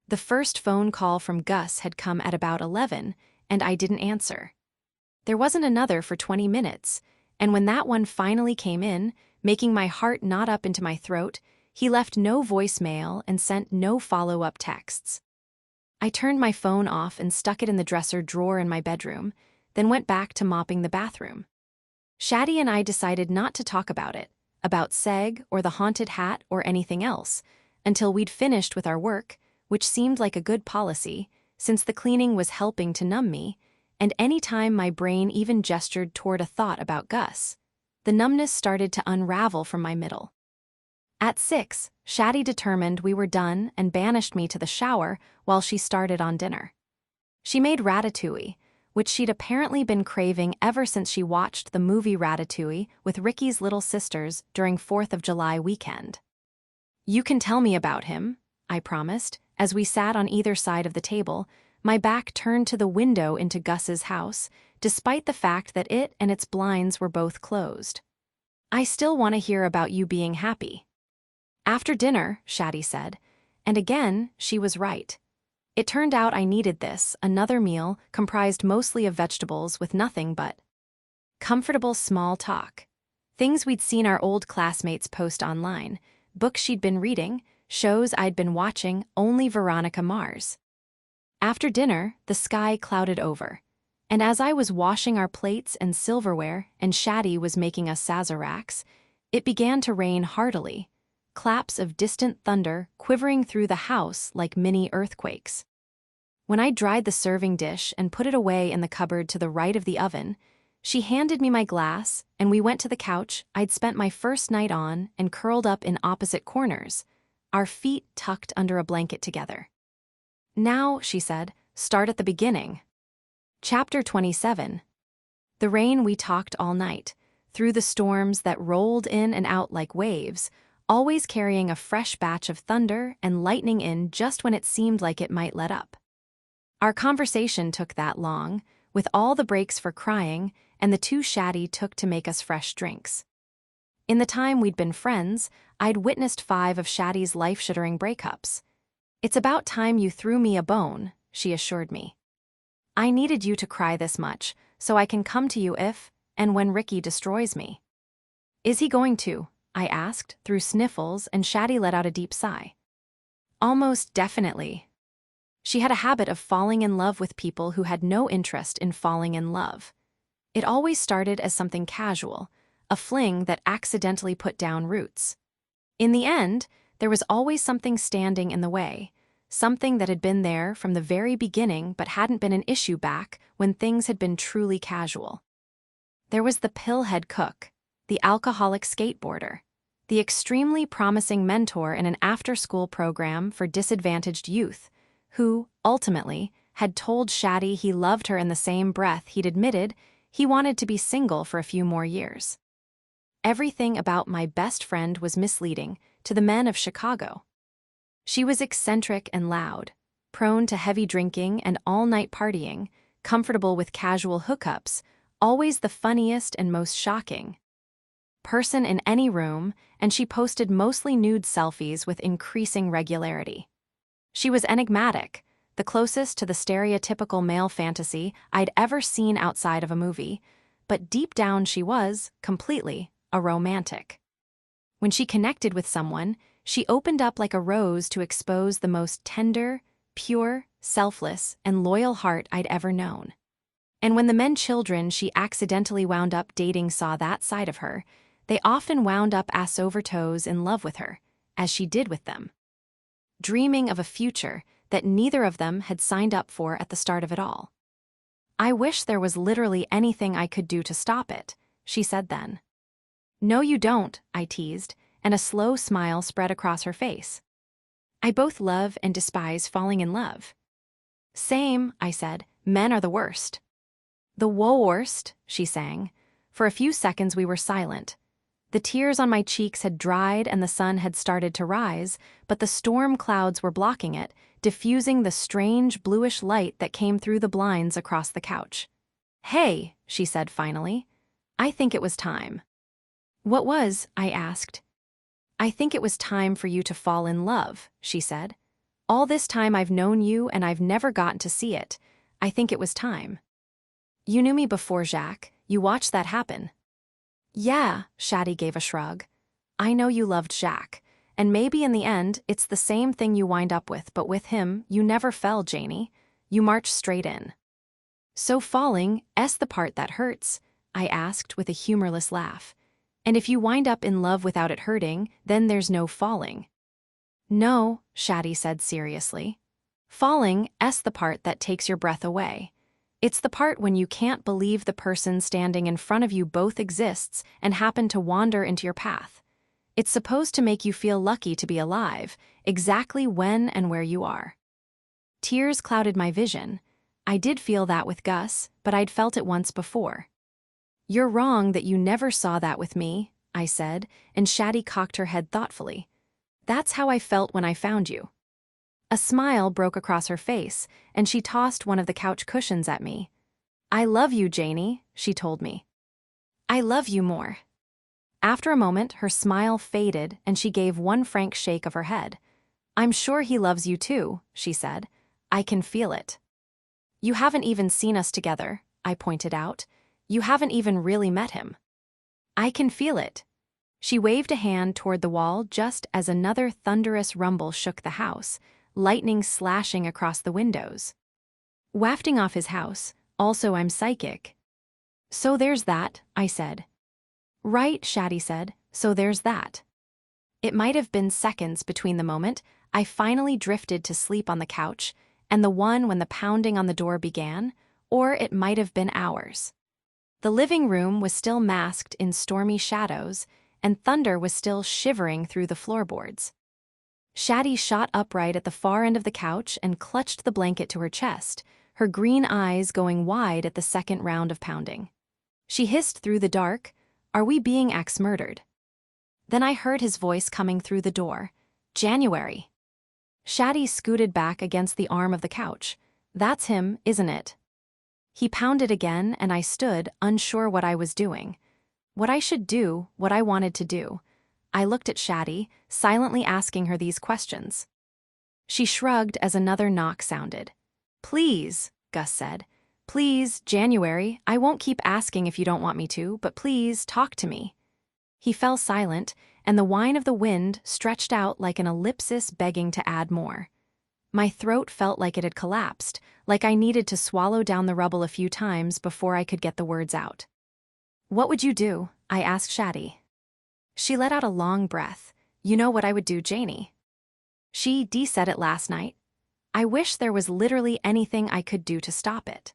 The first phone call from Gus had come at about 11, and I didn't answer. There wasn't another for 20 minutes, and when that one finally came in, making my heart knot up into my throat, he left no voicemail and sent no follow-up texts. I turned my phone off and stuck it in the dresser drawer in my bedroom, then went back to mopping the bathroom. Shaddy and I decided not to talk about it, about Seg or the haunted hat or anything else, until we'd finished with our work, which seemed like a good policy, since the cleaning was helping to numb me, and any time my brain even gestured toward a thought about Gus. the numbness started to unravel from my middle. At 6, Shaddy determined we were done and banished me to the shower while she started on dinner. She made ratatouille, which she'd apparently been craving ever since she watched the movie Ratatouille with Ricky's little sisters during 4th of July weekend. "You can tell me about him," I promised, as we sat on either side of the table, my back turned to the window into Gus's house, despite the fact that it and its blinds were both closed. "I still want to hear about you being happy." "After dinner," Shaddy said, and again, she was right. It turned out I needed this, another meal comprised mostly of vegetables with nothing but comfortable small talk. Things we'd seen our old classmates post online, books she'd been reading, shows I'd been watching, only Veronica Mars. After dinner, the sky clouded over, and as I was washing our plates and silverware and Shaddy was making us sazeracs, it began to rain heartily, claps of distant thunder quivering through the house like mini earthquakes. When I dried the serving dish and put it away in the cupboard to the right of the oven, she handed me my glass and we went to the couch I'd spent my first night on and curled up in opposite corners, our feet tucked under a blanket together. "Now," she said, "start at the beginning." Chapter 27. The rain we talked all night, through the storms that rolled in and out like waves, always carrying a fresh batch of thunder and lightning in just when it seemed like it might let up. Our conversation took that long, with all the breaks for crying and the 2 Shaddy took to make us fresh drinks. In the time we'd been friends, I'd witnessed 5 of Shaddy's life-shattering breakups. "It's about time you threw me a bone," she assured me. "I needed you to cry this much, so I can come to you if and when Ricky destroys me." "Is he going to?" I asked, through sniffles, and Shaddy let out a deep sigh. "Almost definitely." She had a habit of falling in love with people who had no interest in falling in love. It always started as something casual, a fling that accidentally put down roots. In the end, there was always something standing in the way, something that had been there from the very beginning but hadn't been an issue back when things had been truly casual. There was the pillhead cook, the alcoholic skateboarder, the extremely promising mentor in an after-school program for disadvantaged youth, who, ultimately, had told Shaddy he loved her in the same breath he'd admitted he wanted to be single for a few more years. Everything about my best friend was misleading to the men of Chicago. She was eccentric and loud, prone to heavy drinking and all-night partying, comfortable with casual hookups, always the funniest and most shocking person in any room, and she posted mostly nude selfies with increasing regularity. She was enigmatic, the closest to the stereotypical male fantasy I'd ever seen outside of a movie, but deep down she was, completely, a romantic. When she connected with someone, she opened up like a rose to expose the most tender, pure, selfless, and loyal heart I'd ever known. And when the men children she accidentally wound up dating saw that side of her, they often wound up ass over toes in love with her, as she did with them, dreaming of a future that neither of them had signed up for at the start of it all. "I wish there was literally anything I could do to stop it," she said then. "No you don't," I teased, and a slow smile spread across her face. "I both love and despise falling in love." "Same," I said, "men are the worst." "The worst," she sang. For a few seconds we were silent. The tears on my cheeks had dried and the sun had started to rise, but the storm clouds were blocking it, diffusing the strange bluish light that came through the blinds across the couch. "Hey," she said finally. "I think it was time." "What was?" I asked. "I think it was time for you to fall in love," she said. "All this time I've known you and I've never gotten to see it. I think it was time." "You knew me before, Jacques. You watched that happen." "Yeah," Shaddy gave a shrug. "I know you loved Jacques, and maybe in the end it's the same thing you wind up with, but with him, you never fell, Janie. You marched straight in." "So falling, the part that hurts?" I asked with a humorless laugh. "And if you wind up in love without it hurting, then there's no falling." "No," Shaddy said seriously. "Falling, the part that takes your breath away. It's the part when you can't believe the person standing in front of you both exists and happen to wander into your path. It's supposed to make you feel lucky to be alive, exactly when and where you are. Tears clouded my vision. I did feel that with Gus, but I'd felt it once before. "You're wrong that you never saw that with me," I said, and Shaddy cocked her head thoughtfully. "That's how I felt when I found you." A smile broke across her face, and she tossed one of the couch cushions at me. "I love you, Janie," she told me. "I love you more." After a moment, her smile faded and she gave one frank shake of her head. "I'm sure he loves you too," she said. "I can feel it." "You haven't even seen us together," I pointed out. "You haven't even really met him." "I can feel it." She waved a hand toward the wall just as another thunderous rumble shook the house, lightning slashing across the windows. Wafting off his house, also I'm psychic. "So there's that," I said. "Right," Shaddy said, "so there's that." It might have been seconds between the moment I finally drifted to sleep on the couch and the one when the pounding on the door began, or it might have been hours. The living room was still masked in stormy shadows, and thunder was still shivering through the floorboards. Shaddy shot upright at the far end of the couch and clutched the blanket to her chest, her green eyes going wide at the second round of pounding. She hissed through the dark, "Are we being axe-murdered?" Then I heard his voice coming through the door. "January." Shaddy scooted back against the arm of the couch. "That's him, isn't it?" He pounded again, and I stood, unsure what I was doing. What I should do, what I wanted to do. I looked at Shaddy, silently asking her these questions. She shrugged as another knock sounded. "Please," Gus said. "Please, January, I won't keep asking if you don't want me to, but please, talk to me." He fell silent, and the whine of the wind stretched out like an ellipsis begging to add more. My throat felt like it had collapsed, like I needed to swallow down the rubble a few times before I could get the words out. "What would you do?" I asked Shaddy. She let out a long breath. "You know what I would do, Janie." She said it last night. I wish there was literally anything I could do to stop it.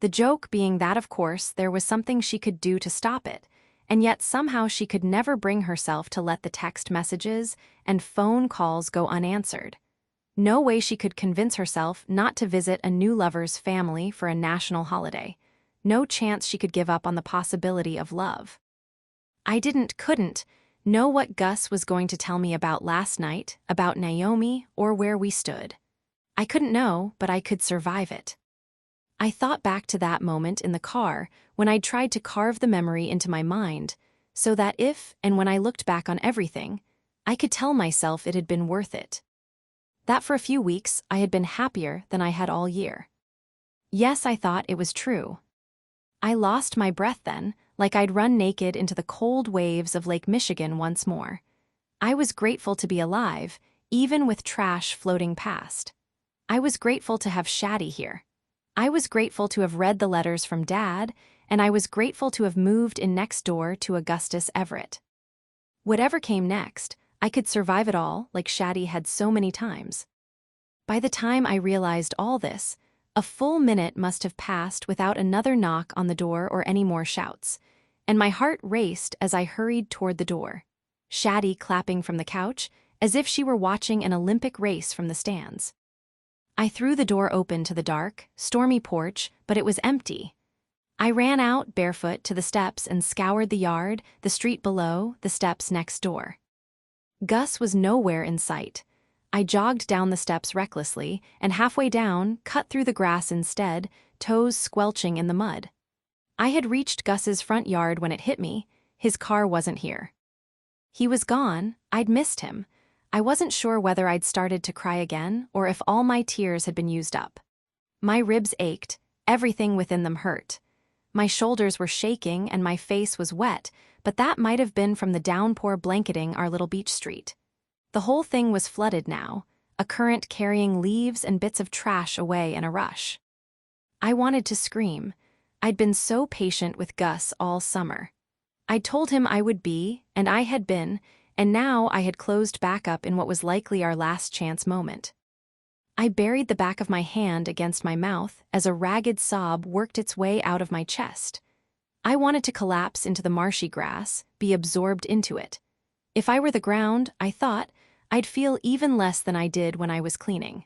The joke being that, of course, there was something she could do to stop it, and yet somehow she could never bring herself to let the text messages and phone calls go unanswered. No way she could convince herself not to visit a new lover's family for a national holiday. No chance she could give up on the possibility of love. I couldn't know what Gus was going to tell me about last night, about Naomi, or where we stood. I couldn't know, but I could survive it. I thought back to that moment in the car when I'd tried to carve the memory into my mind, so that if and when I looked back on everything, I could tell myself it had been worth it. That for a few weeks I had been happier than I had all year. Yes, I thought it was true. I lost my breath then, like I'd run naked into the cold waves of Lake Michigan once more. I was grateful to be alive, even with trash floating past. I was grateful to have Shaddy here. I was grateful to have read the letters from Dad, and I was grateful to have moved in next door to Augustus Everett. Whatever came next, I could survive it all like Shaddy had so many times. By the time I realized all this, a full minute must have passed without another knock on the door or any more shouts, and my heart raced as I hurried toward the door, Shaddy clapping from the couch as if she were watching an Olympic race from the stands. I threw the door open to the dark, stormy porch, but it was empty. I ran out barefoot to the steps and scoured the yard, the street below, the steps next door. Gus was nowhere in sight. I jogged down the steps recklessly, and halfway down, cut through the grass instead, toes squelching in the mud. I had reached Gus's front yard when it hit me. His car wasn't here. He was gone. I'd missed him. I wasn't sure whether I'd started to cry again or if all my tears had been used up. My ribs ached, everything within them hurt. My shoulders were shaking and my face was wet, but that might have been from the downpour blanketing our little beach street. The whole thing was flooded now, a current carrying leaves and bits of trash away in a rush. I wanted to scream. I'd been so patient with Gus all summer. I'd told him I would be, and I had been, and now I had closed back up in what was likely our last chance moment. I buried the back of my hand against my mouth as a ragged sob worked its way out of my chest. I wanted to collapse into the marshy grass, be absorbed into it. If I were the ground, I thought, I'd feel even less than I did when I was cleaning.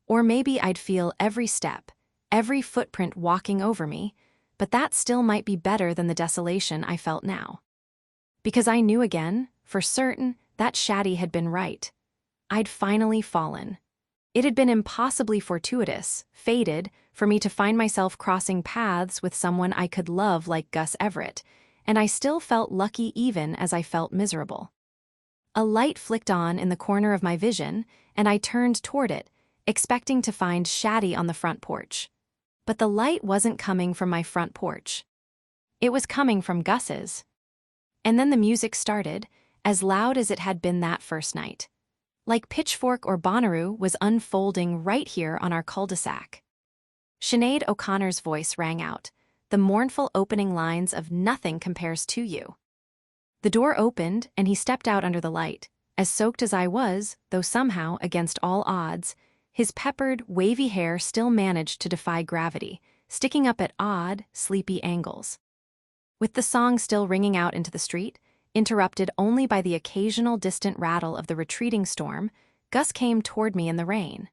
Or maybe I'd feel every step, every footprint walking over me, but that still might be better than the desolation I felt now. Because I knew again, for certain, that Shaddy had been right. I'd finally fallen. It had been impossibly fortuitous, fated, for me to find myself crossing paths with someone I could love like Gus Everett, and I still felt lucky even as I felt miserable. A light flicked on in the corner of my vision, and I turned toward it, expecting to find Shaddy on the front porch. But the light wasn't coming from my front porch. It was coming from Gus's. And then the music started, as loud as it had been that first night. Like Pitchfork or Bonnaroo was unfolding right here on our cul-de-sac. Sinead O'Connor's voice rang out, the mournful opening lines of "Nothing compares to you." The door opened, and he stepped out under the light, as soaked as I was, though somehow, against all odds, his peppered, wavy hair still managed to defy gravity, sticking up at odd, sleepy angles. With the song still ringing out into the street, interrupted only by the occasional distant rattle of the retreating storm, Gus came toward me in the rain.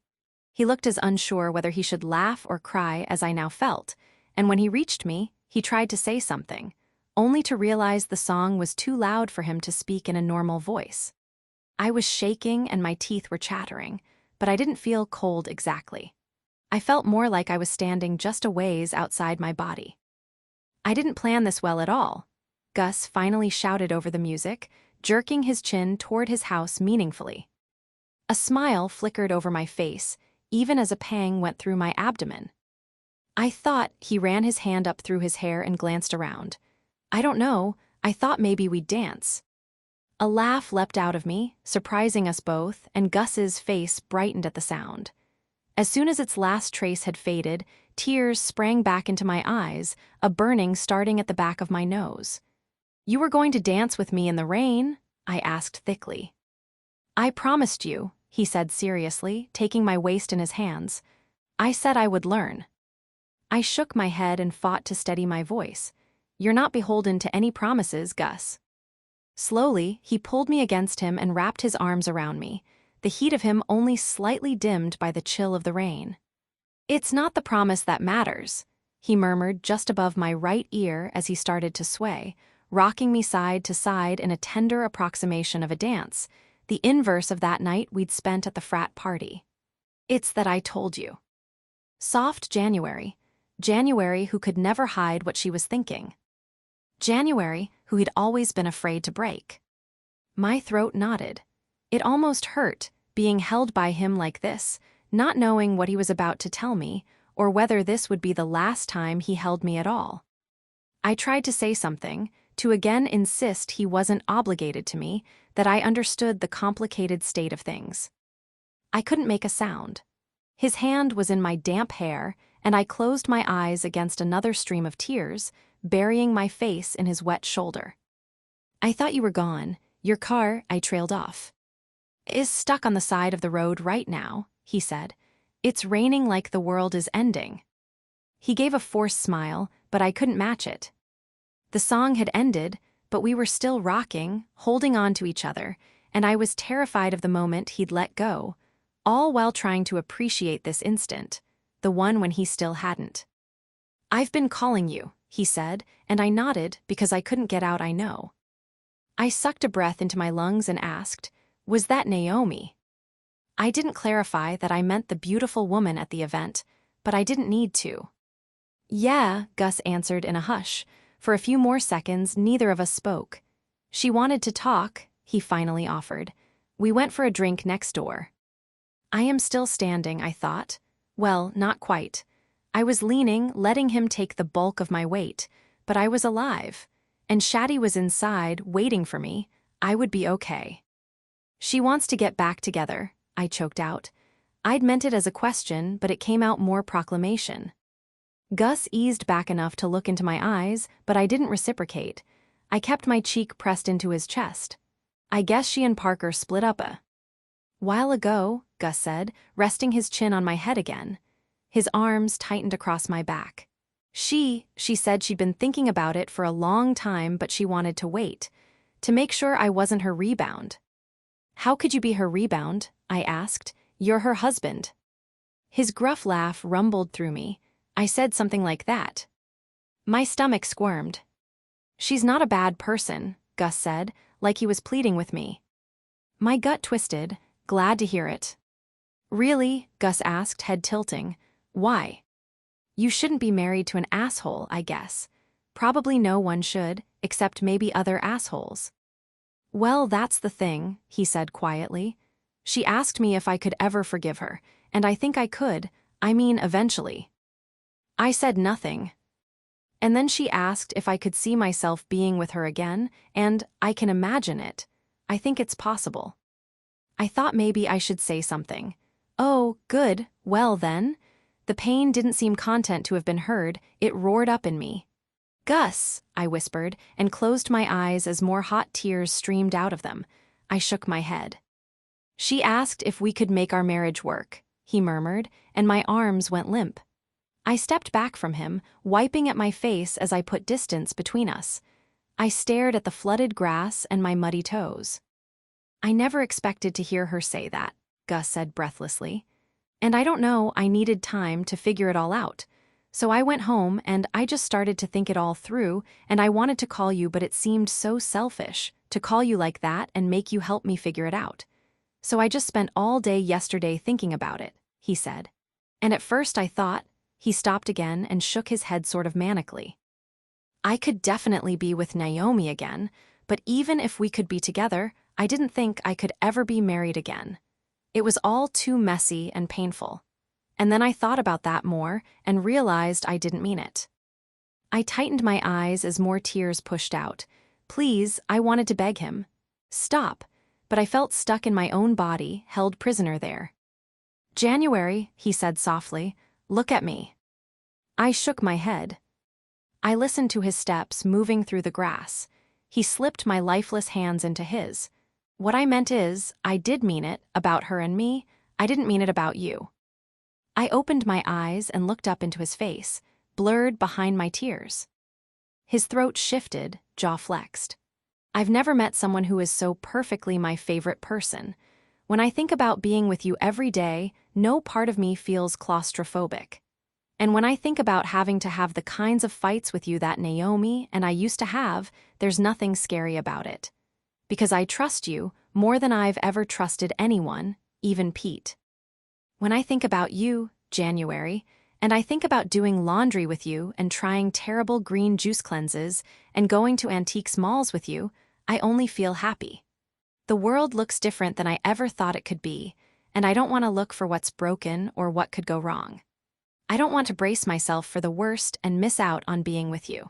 He looked as unsure whether he should laugh or cry as I now felt, and when he reached me, he tried to say something, only to realize the song was too loud for him to speak in a normal voice. I was shaking and my teeth were chattering, but I didn't feel cold exactly. I felt more like I was standing just a ways outside my body. I didn't plan this well at all. Gus finally shouted over the music, jerking his chin toward his house meaningfully. A smile flickered over my face, even as a pang went through my abdomen. I thought he ran his hand up through his hair and glanced around. I don't know, I thought maybe we'd dance. A laugh leapt out of me, surprising us both, and Gus's face brightened at the sound. As soon as its last trace had faded, tears sprang back into my eyes, a burning starting at the back of my nose. "You were going to dance with me in the rain?" I asked thickly. "I promised you," he said seriously, taking my waist in his hands. "I said I would learn." I shook my head and fought to steady my voice. "You're not beholden to any promises, Gus." Slowly, he pulled me against him and wrapped his arms around me, the heat of him only slightly dimmed by the chill of the rain. "It's not the promise that matters," he murmured just above my right ear as he started to sway, rocking me side to side in a tender approximation of a dance, the inverse of that night we'd spent at the frat party. "It's that I told you." Soft January who could never hide what she was thinking. January who he'd always been afraid to break. My throat knotted. It almost hurt, being held by him like this, not knowing what he was about to tell me, or whether this would be the last time he held me at all. I tried to say something, to again insist he wasn't obligated to me, that I understood the complicated state of things. I couldn't make a sound. His hand was in my damp hair, and I closed my eyes against another stream of tears, burying my face in his wet shoulder. "I thought you were gone. Your car," I trailed off, "is stuck on the side of the road right now," he said. "It's raining like the world is ending." He gave a forced smile, but I couldn't match it. The song had ended, but we were still rocking, holding on to each other, and I was terrified of the moment he'd let go, all while trying to appreciate this instant, the one when he still hadn't. "I've been calling you," he said, and I nodded because I couldn't get out "I know." I sucked a breath into my lungs and asked, "Was that Naomi?" I didn't clarify that I meant the beautiful woman at the event, but I didn't need to. "Yeah," Gus answered in a hush. For a few more seconds, neither of us spoke. "She wanted to talk," he finally offered. "We went for a drink next door." I am still standing, I thought. Well, not quite. I was leaning, letting him take the bulk of my weight, but I was alive. And Shaddy was inside, waiting for me. I would be okay. "She wants to get back together," I choked out. I'd meant it as a question, but it came out more proclamation. Gus eased back enough to look into my eyes, but I didn't reciprocate. I kept my cheek pressed into his chest. "I guess she and Parker split up a while ago," Gus said, resting his chin on my head again. His arms tightened across my back. She said she'd been thinking about it for a long time, but she wanted to wait, to make sure I wasn't her rebound. How could you be her rebound? I asked. You're her husband. His gruff laugh rumbled through me. I said something like that. My stomach squirmed. She's not a bad person, Gus said, like he was pleading with me. My gut twisted, glad to hear it. Really? Gus asked, head tilting. Why? You shouldn't be married to an asshole, I guess. Probably no one should, except maybe other assholes. Well, that's the thing, he said quietly. She asked me if I could ever forgive her, and I think I could, eventually. I said nothing. And then she asked if I could see myself being with her again, and I can imagine it. I think it's possible. I thought maybe I should say something. Oh, good, well then. The pain didn't seem content to have been heard, it roared up in me. Gus, I whispered, and closed my eyes as more hot tears streamed out of them. I shook my head. She asked if we could make our marriage work, he murmured, and my arms went limp. I stepped back from him, wiping at my face as I put distance between us. I stared at the flooded grass and my muddy toes. I never expected to hear her say that, Gus said breathlessly. And I don't know, I needed time to figure it all out. So I went home and I just started to think it all through, and I wanted to call you, but it seemed so selfish to call you like that and make you help me figure it out. So I just spent all day yesterday thinking about it, he said. And at first I thought, he stopped again and shook his head sort of manically. I could definitely be with Naomi again, but even if we could be together, I didn't think I could ever be married again. It was all too messy and painful. And then I thought about that more and realized I didn't mean it. I tightened my eyes as more tears pushed out. Please, I wanted to beg him. Stop, but I felt stuck in my own body, held prisoner there. January, he said softly, look at me. I shook my head. I listened to his steps moving through the grass. He slipped my lifeless hands into his. What I meant is, I did mean it, about her and me. I didn't mean it about you. I opened my eyes and looked up into his face, blurred behind my tears. His throat shifted, jaw flexed. I've never met someone who is so perfectly my favorite person. When I think about being with you every day, no part of me feels claustrophobic. And when I think about having to have the kinds of fights with you that Naomi and I used to have, there's nothing scary about it. Because I trust you more than I've ever trusted anyone, even Pete. When I think about you, January, and I think about doing laundry with you and trying terrible green juice cleanses and going to antiques malls with you, I only feel happy. The world looks different than I ever thought it could be, and I don't want to look for what's broken or what could go wrong. I don't want to brace myself for the worst and miss out on being with you.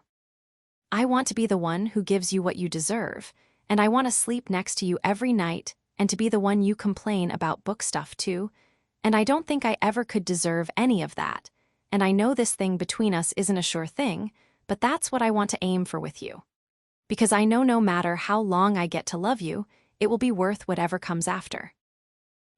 I want to be the one who gives you what you deserve, and I want to sleep next to you every night and to be the one you complain about book stuff to, and I don't think I ever could deserve any of that, and I know this thing between us isn't a sure thing, but that's what I want to aim for with you. Because I know no matter how long I get to love you, it will be worth whatever comes after.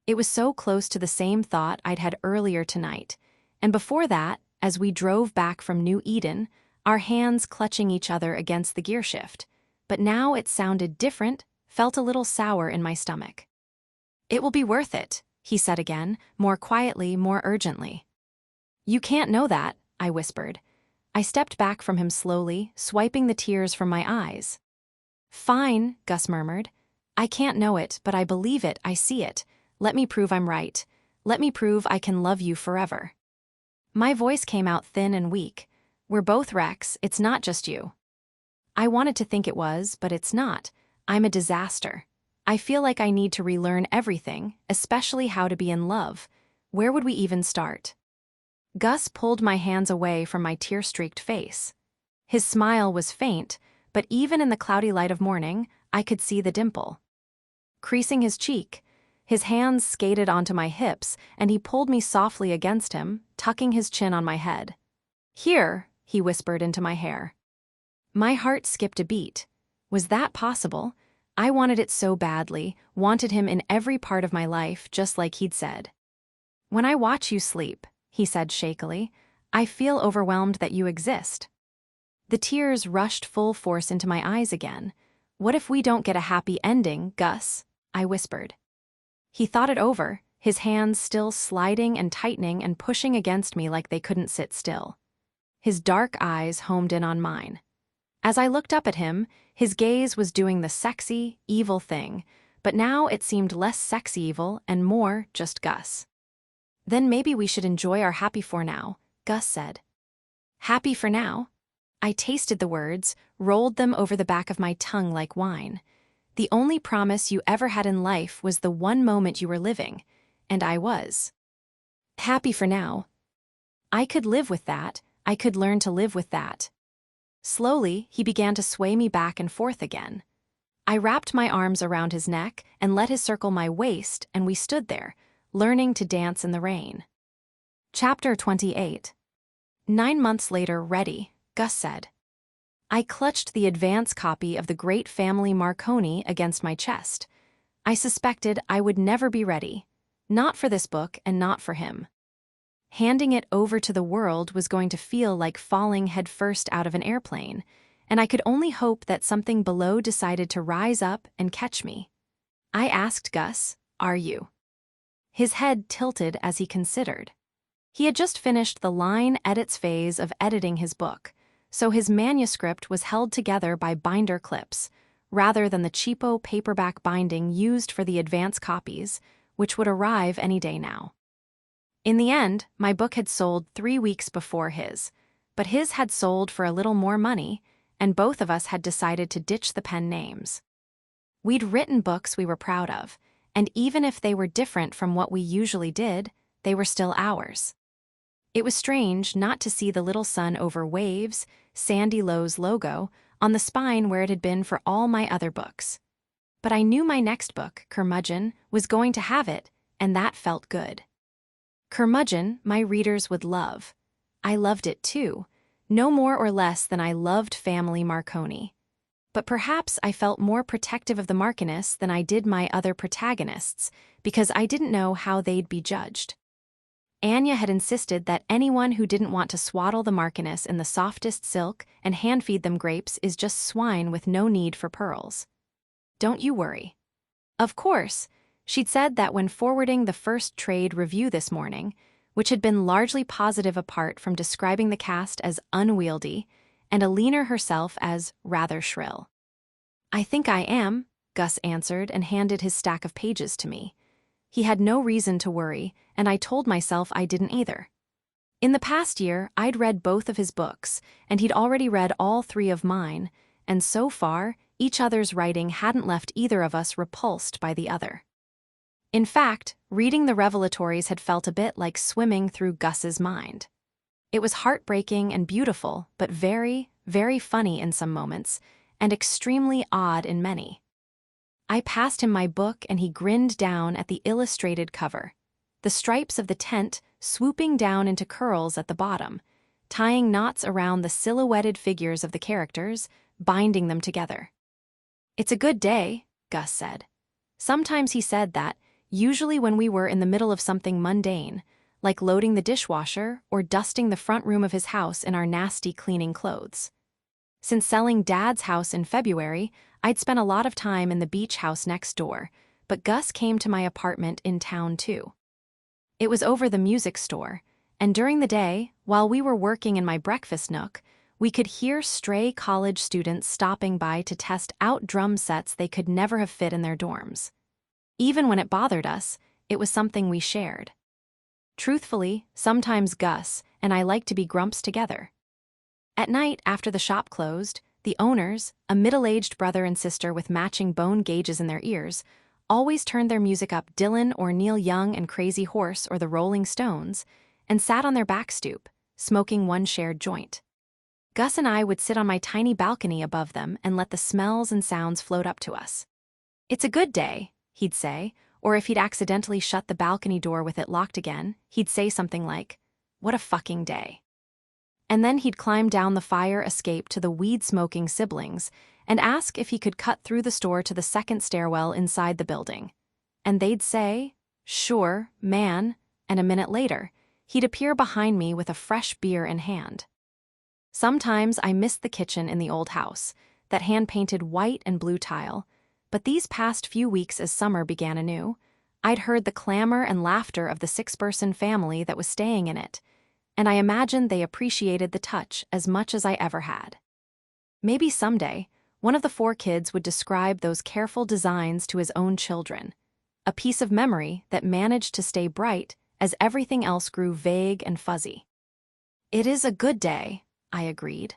It was so close to the same thought I'd had earlier tonight, and before that, as we drove back from New Eden, our hands clutching each other against the gearshift. But now it sounded different, felt a little sour in my stomach. It will be worth it, he said again, more quietly, more urgently. You can't know that, I whispered. I stepped back from him slowly, swiping the tears from my eyes. Fine, Gus murmured. I can't know it, but I believe it, I see it. Let me prove I'm right. Let me prove I can love you forever. My voice came out thin and weak. We're both wrecks, it's not just you. I wanted to think it was, but it's not. I'm a disaster. I feel like I need to relearn everything, especially how to be in love. Where would we even start? Gus pulled my hands away from my tear-streaked face. His smile was faint, but even in the cloudy light of morning, I could see the dimple. Creasing his cheek, his hands skated onto my hips, and he pulled me softly against him, tucking his chin on my head. Here, he whispered into my hair. My heart skipped a beat. Was that possible? I wanted it so badly, wanted him in every part of my life, just like he'd said. "When I watch you sleep," he said shakily, "I feel overwhelmed that you exist." The tears rushed full force into my eyes again. "What if we don't get a happy ending, Gus?" I whispered. He thought it over, his hands still sliding and tightening and pushing against me like they couldn't sit still. His dark eyes homed in on mine. As I looked up at him, his gaze was doing the sexy, evil thing, but now it seemed less sexy evil and more just Gus. "Then maybe we should enjoy our happy for now," Gus said. "Happy for now?" I tasted the words, rolled them over the back of my tongue like wine. The only promise you ever had in life was the one moment you were living, and I was. Happy for now. I could live with that, I could learn to live with that. Slowly, he began to sway me back and forth again. I wrapped my arms around his neck and let his circle my waist, and we stood there, learning to dance in the rain. Chapter 28. 9 months later, ready, Gus said. I clutched the advance copy of The Great Family Marconi against my chest. I suspected I would never be ready. Not for this book and not for him. Handing it over to the world was going to feel like falling headfirst out of an airplane, and I could only hope that something below decided to rise up and catch me. I asked Gus, "Are you?" His head tilted as he considered. He had just finished the line edits phase of editing his book, so his manuscript was held together by binder clips, rather than the cheapo paperback binding used for the advance copies, which would arrive any day now. In the end, my book had sold 3 weeks before his, but his had sold for a little more money, and both of us had decided to ditch the pen names. We'd written books we were proud of, and even if they were different from what we usually did, they were still ours. It was strange not to see the little sun over waves, Sandy Lowe's logo, on the spine where it had been for all my other books. But I knew my next book, Curmudgeon, was going to have it, and that felt good. Curmudgeon, my readers would love. I loved it too, no more or less than I loved Family Marconi. But perhaps I felt more protective of the Marchioness than I did my other protagonists, because I didn't know how they'd be judged. Anya had insisted that anyone who didn't want to swaddle the Marchioness in the softest silk and hand-feed them grapes is just swine with no need for pearls. Don't you worry. Of course, she'd said that when forwarding the first trade review this morning, which had been largely positive apart from describing the cast as unwieldy, and Alina herself as rather shrill. "I think I am," Gus answered and handed his stack of pages to me. He had no reason to worry, and I told myself I didn't either. In the past year, I'd read both of his books, and he'd already read all 3 of mine, and so far, each other's writing hadn't left either of us repulsed by the other. In fact, reading the revelatories had felt a bit like swimming through Gus's mind. It was heartbreaking and beautiful, but very, very funny in some moments, and extremely odd in many. I passed him my book and he grinned down at the illustrated cover, the stripes of the tent swooping down into curls at the bottom, tying knots around the silhouetted figures of the characters, binding them together. "It's a good day," Gus said. Sometimes he said that, usually when we were in the middle of something mundane, like loading the dishwasher or dusting the front room of his house in our nasty cleaning clothes. Since selling Dad's house in February, I'd spent a lot of time in the beach house next door, but Gus came to my apartment in town too. It was over the music store, and during the day, while we were working in my breakfast nook, we could hear stray college students stopping by to test out drum sets they could never have fit in their dorms. Even when it bothered us, it was something we shared. Truthfully, sometimes Gus and I liked to be grumps together. At night, after the shop closed, the owners, a middle-aged brother and sister with matching bone gauges in their ears, always turned their music up Dylan or Neil Young and Crazy Horse or the Rolling Stones, and sat on their back stoop, smoking one shared joint. Gus and I would sit on my tiny balcony above them and let the smells and sounds float up to us. "It's a good day," he'd say, or if he'd accidentally shut the balcony door with it locked again, he'd say something like, "What a fucking day." And then he'd climb down the fire escape to the weed-smoking siblings and ask if he could cut through the store to the second stairwell inside the building. And they'd say, "Sure, man," and a minute later, he'd appear behind me with a fresh beer in hand. Sometimes I missed the kitchen in the old house, that hand-painted white and blue tile, but these past few weeks as summer began anew, I'd heard the clamor and laughter of the six-person family that was staying in it, and I imagined they appreciated the touch as much as I ever had. Maybe someday, one of the four kids would describe those careful designs to his own children, a piece of memory that managed to stay bright as everything else grew vague and fuzzy. "It is a good day," I agreed.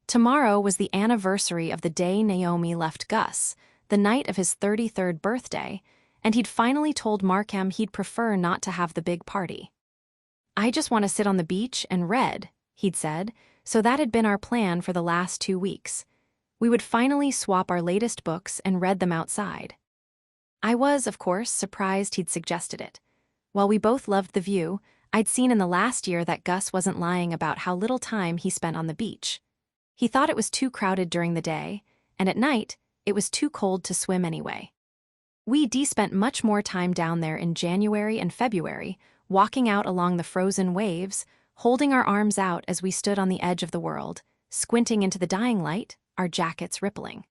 Tomorrow was the anniversary of the day Naomi left Gus, the night of his 33rd birthday, and he'd finally told Markham he'd prefer not to have the big party. "I just want to sit on the beach and read," he'd said, so that had been our plan for the last 2 weeks. We would finally swap our latest books and read them outside. I was, of course, surprised he'd suggested it. While we both loved the view, I'd seen in the last year that Gus wasn't lying about how little time he spent on the beach. He thought it was too crowded during the day, and at night, it was too cold to swim anyway. We spent much more time down there in January and February, walking out along the frozen waves, holding our arms out as we stood on the edge of the world, squinting into the dying light, our jackets rippling.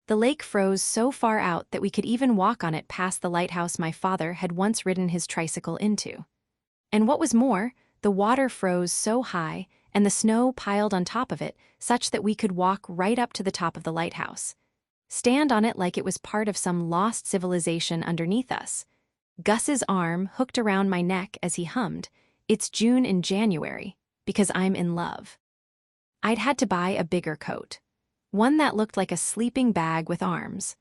The lake froze so far out that we could even walk on it past the lighthouse my father had once ridden his tricycle into. And what was more, the water froze so high and the snow piled on top of it such that we could walk right up to the top of the lighthouse, stand on it like it was part of some lost civilization underneath us. Gus's arm hooked around my neck as he hummed, "It's June in January, because I'm in love." I'd had to buy a bigger coat, one that looked like a sleeping bag with arms,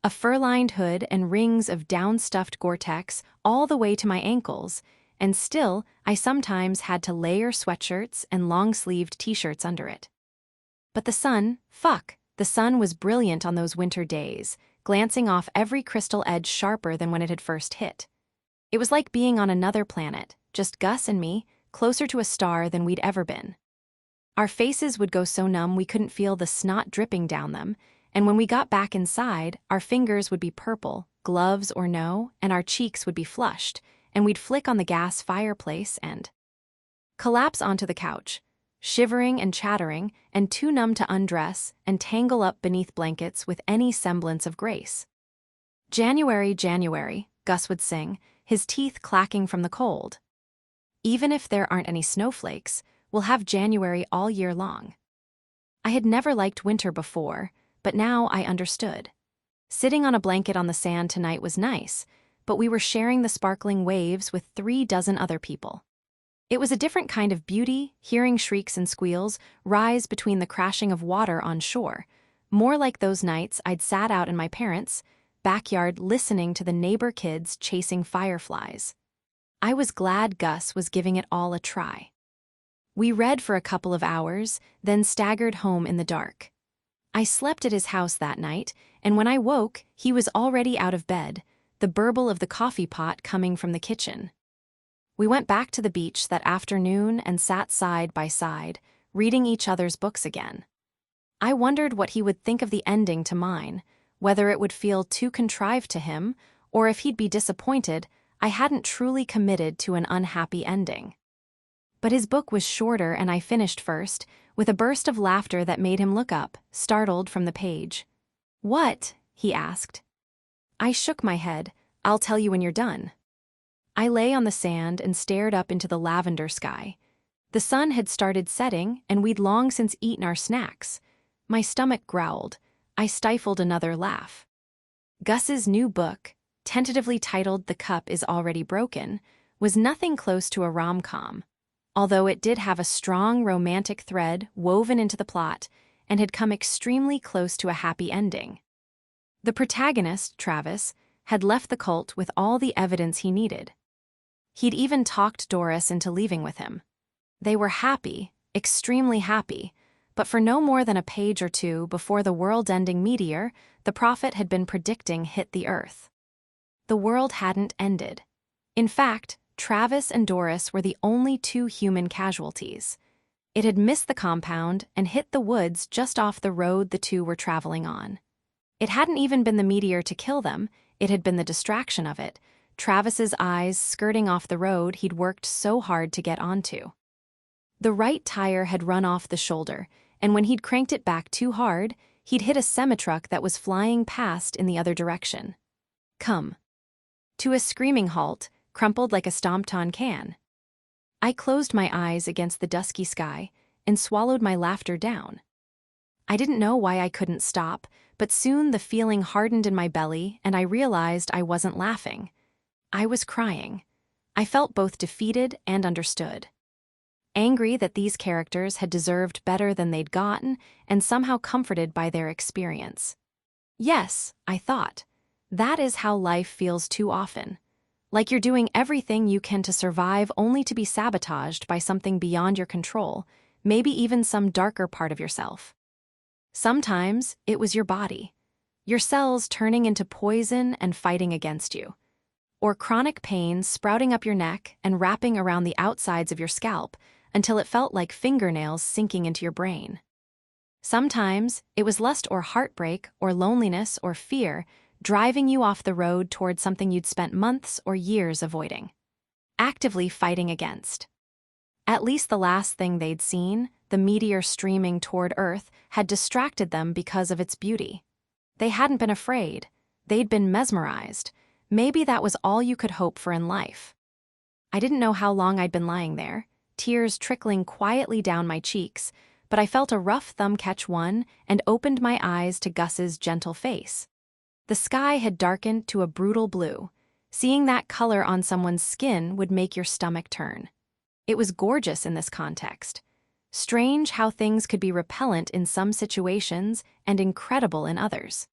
a fur-lined hood and rings of down-stuffed Gore-Tex all the way to my ankles, and still I sometimes had to layer sweatshirts and long-sleeved t-shirts under it. But the sun was brilliant on those winter days, glancing off every crystal edge sharper than when it had first hit. It was like being on another planet, just Gus and me, closer to a star than we'd ever been. Our faces would go so numb we couldn't feel the snot dripping down them, and when we got back inside, our fingers would be purple, gloves or no, and our cheeks would be flushed, and we'd flick on the gas fireplace and collapse onto the couch, shivering and chattering and too numb to undress and tangle up beneath blankets with any semblance of grace. "January, January," Gus would sing, his teeth clacking from the cold. "Even if there aren't any snowflakes, we'll have January all year long." I had never liked winter before, but now I understood. Sitting on a blanket on the sand tonight was nice, but we were sharing the sparkling waves with 3 dozen other people. It was a different kind of beauty, hearing shrieks and squeals rise between the crashing of water on shore, more like those nights I'd sat out in my parents' backyard listening to the neighbor kids chasing fireflies. I was glad Gus was giving it all a try. We read for a couple of hours, then staggered home in the dark. I slept at his house that night, and when I woke, he was already out of bed, the burble of the coffee pot coming from the kitchen. We went back to the beach that afternoon and sat side by side, reading each other's books again. I wondered what he would think of the ending to mine, whether it would feel too contrived to him, or if he'd be disappointed I hadn't truly committed to an unhappy ending. But his book was shorter and I finished first, with a burst of laughter that made him look up, startled from the page. "What?" he asked. I shook my head. "I'll tell you when you're done." I lay on the sand and stared up into the lavender sky. The sun had started setting, and we'd long since eaten our snacks. My stomach growled. I stifled another laugh. Gus's new book, tentatively titled "The Cup is Already Broken," was nothing close to a rom-com, although it did have a strong romantic thread woven into the plot and had come extremely close to a happy ending. The protagonist, Travis, had left the cult with all the evidence he needed. He'd even talked Doris into leaving with him. They were happy, extremely happy, but for no more than a page or two before the world-ending meteor the prophet had been predicting hit the Earth. The world hadn't ended. In fact, Travis and Doris were the only 2 human casualties. It had missed the compound and hit the woods just off the road the two were traveling on. It hadn't even been the meteor to kill them, it had been the distraction of it, Travis's eyes skirting off the road he'd worked so hard to get onto. The right tire had run off the shoulder, and when he'd cranked it back too hard, he'd hit a semi-truck that was flying past in the other direction. Come. To a screaming halt, crumpled like a stomped-on can. I closed my eyes against the dusky sky and swallowed my laughter down. I didn't know why I couldn't stop, but soon the feeling hardened in my belly and I realized I wasn't laughing. I was crying. I felt both defeated and understood. Angry that these characters had deserved better than they'd gotten and somehow comforted by their experience. Yes, I thought. That is how life feels too often. Like you're doing everything you can to survive only to be sabotaged by something beyond your control, maybe even some darker part of yourself. Sometimes it was your body, your cells turning into poison and fighting against you, or chronic pain sprouting up your neck and wrapping around the outsides of your scalp until it felt like fingernails sinking into your brain. Sometimes it was lust or heartbreak or loneliness or fear driving you off the road toward something you'd spent months or years avoiding, actively fighting against. At least the last thing they'd seen, the meteor streaming toward Earth, had distracted them because of its beauty. They hadn't been afraid. They'd been mesmerized. Maybe that was all you could hope for in life. I didn't know how long I'd been lying there, tears trickling quietly down my cheeks, but I felt a rough thumb catch one and opened my eyes to Gus's gentle face. The sky had darkened to a brutal blue. Seeing that color on someone's skin would make your stomach turn. It was gorgeous in this context. Strange how things could be repellent in some situations and incredible in others.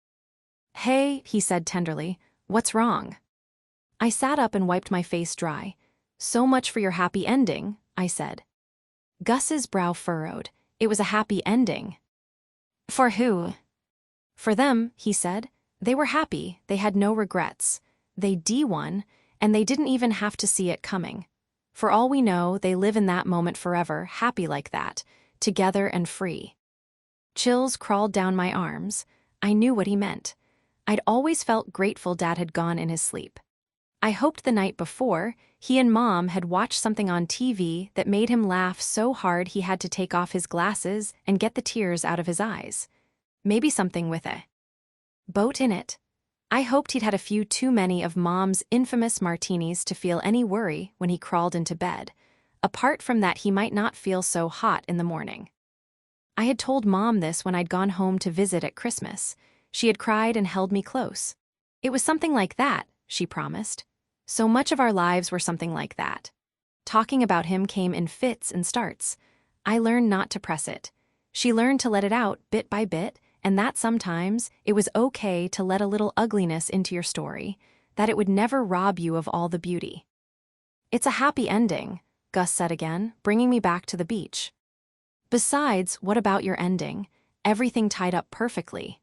"Hey," he said tenderly, "what's wrong?" I sat up and wiped my face dry. "So much for your happy ending," I said. Gus's brow furrowed. It was a happy ending. "For who?" "For them," he said. "They were happy, they had no regrets. They D1, and they didn't even have to see it coming. For all we know, they live in that moment forever, happy like that, together and free." Chills crawled down my arms. I knew what he meant. I'd always felt grateful Dad had gone in his sleep. I hoped the night before, he and Mom had watched something on TV that made him laugh so hard he had to take off his glasses and get the tears out of his eyes. Maybe something with a boat in it. I hoped he'd had a few too many of Mom's infamous martinis to feel any worry when he crawled into bed. Apart from that, he might not feel so hot in the morning. I had told Mom this when I'd gone home to visit at Christmas. She had cried and held me close. It was something like that, she promised. So much of our lives were something like that. Talking about him came in fits and starts. I learned not to press it. She learned to let it out bit by bit, and that sometimes it was okay to let a little ugliness into your story, that it would never rob you of all the beauty. "It's a happy ending," Gus said again, bringing me back to the beach. "Besides, what about your ending? Everything tied up perfectly."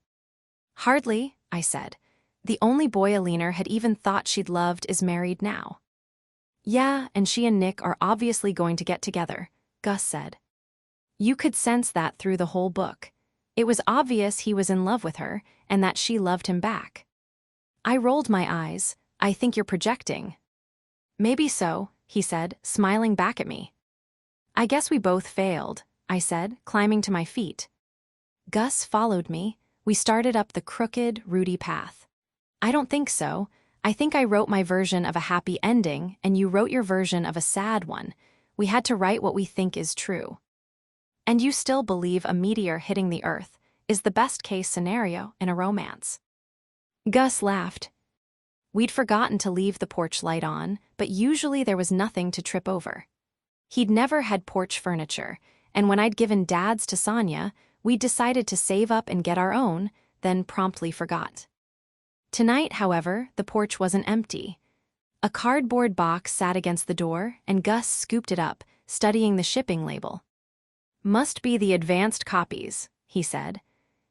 "Hardly," I said. "The only boy Alina had even thought she'd loved is married now." "Yeah, and she and Nick are obviously going to get together," Gus said. You could sense that through the whole book. It was obvious he was in love with her, and that she loved him back. I rolled my eyes. "I think you're projecting." "Maybe so," he said, smiling back at me. "I guess we both failed," I said, climbing to my feet. Gus followed me. We started up the crooked, rooty path. "I don't think so. I think I wrote my version of a happy ending, and you wrote your version of a sad one. We had to write what we think is true." "And you still believe a meteor hitting the Earth is the best-case scenario in a romance?" Gus laughed. We'd forgotten to leave the porch light on, but usually there was nothing to trip over. He'd never had porch furniture, and when I'd given Dad's to Sonia, we'd decided to save up and get our own, then promptly forgot. Tonight, however, the porch wasn't empty. A cardboard box sat against the door, and Gus scooped it up, studying the shipping label. "Must be the advanced copies," he said.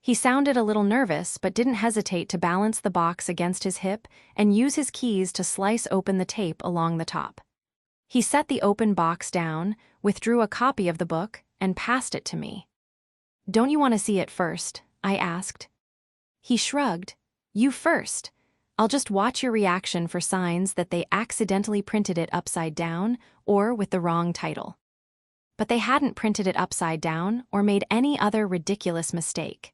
He sounded a little nervous but didn't hesitate to balance the box against his hip and use his keys to slice open the tape along the top. He set the open box down, withdrew a copy of the book, and passed it to me. "Don't you want to see it first?" I asked. He shrugged. "You first. I'll just watch your reaction for signs that they accidentally printed it upside down or with the wrong title." But they hadn't printed it upside down or made any other ridiculous mistake.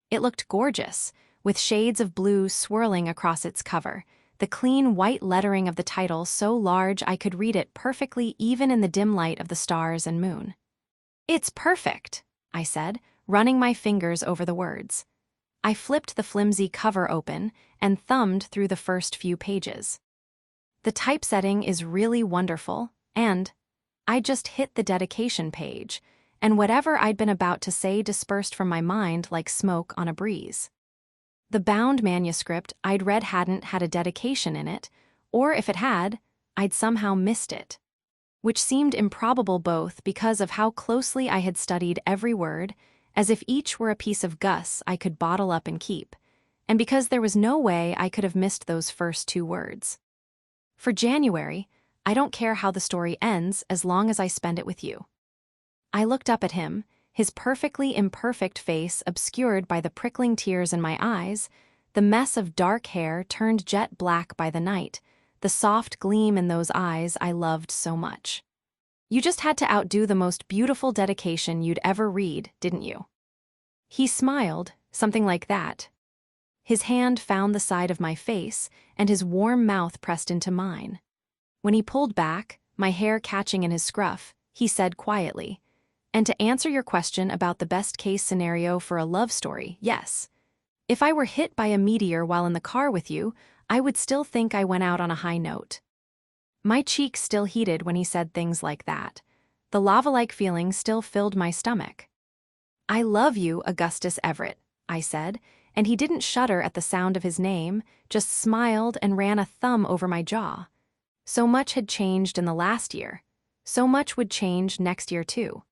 It looked gorgeous, with shades of blue swirling across its cover, the clean white lettering of the title so large I could read it perfectly even in the dim light of the stars and moon. "It's perfect," I said, running my fingers over the words. I flipped the flimsy cover open and thumbed through the first few pages. The typesetting is really wonderful, and I just hit the dedication page, and whatever I'd been about to say dispersed from my mind like smoke on a breeze. The bound manuscript I'd read hadn't had a dedication in it, or if it had, I'd somehow missed it, which seemed improbable both because of how closely I had studied every word, as if each were a piece of Gus I could bottle up and keep, and because there was no way I could have missed those first 2 words. "For January, I don't care how the story ends as long as I spend it with you." I looked up at him, his perfectly imperfect face obscured by the prickling tears in my eyes, the mess of dark hair turned jet black by the night, the soft gleam in those eyes I loved so much. "You just had to outdo the most beautiful dedication you'd ever read, didn't you?" He smiled, something like that. His hand found the side of my face, and his warm mouth pressed into mine. When he pulled back, my hair catching in his scruff, he said quietly, "And to answer your question about the best-case scenario for a love story, yes. If I were hit by a meteor while in the car with you, I would still think I went out on a high note." My cheeks still heated when he said things like that. The lava-like feeling still filled my stomach. "I love you, Augustus Everett," I said, and he didn't shudder at the sound of his name, just smiled and ran a thumb over my jaw. So much had changed in the last year. So much would change next year too.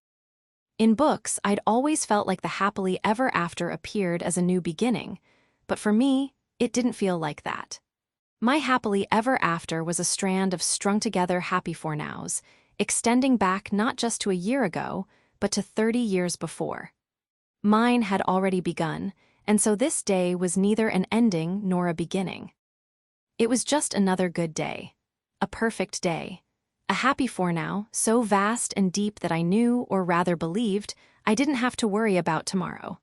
In books, I'd always felt like the happily ever after appeared as a new beginning, but for me, it didn't feel like that. My happily ever after was a strand of strung-together happy for nows, extending back not just to a year ago, but to 30 years before. Mine had already begun, and so this day was neither an ending nor a beginning. It was just another good day. A perfect day. A happy forenow, so vast and deep that I knew, or rather believed, I didn't have to worry about tomorrow.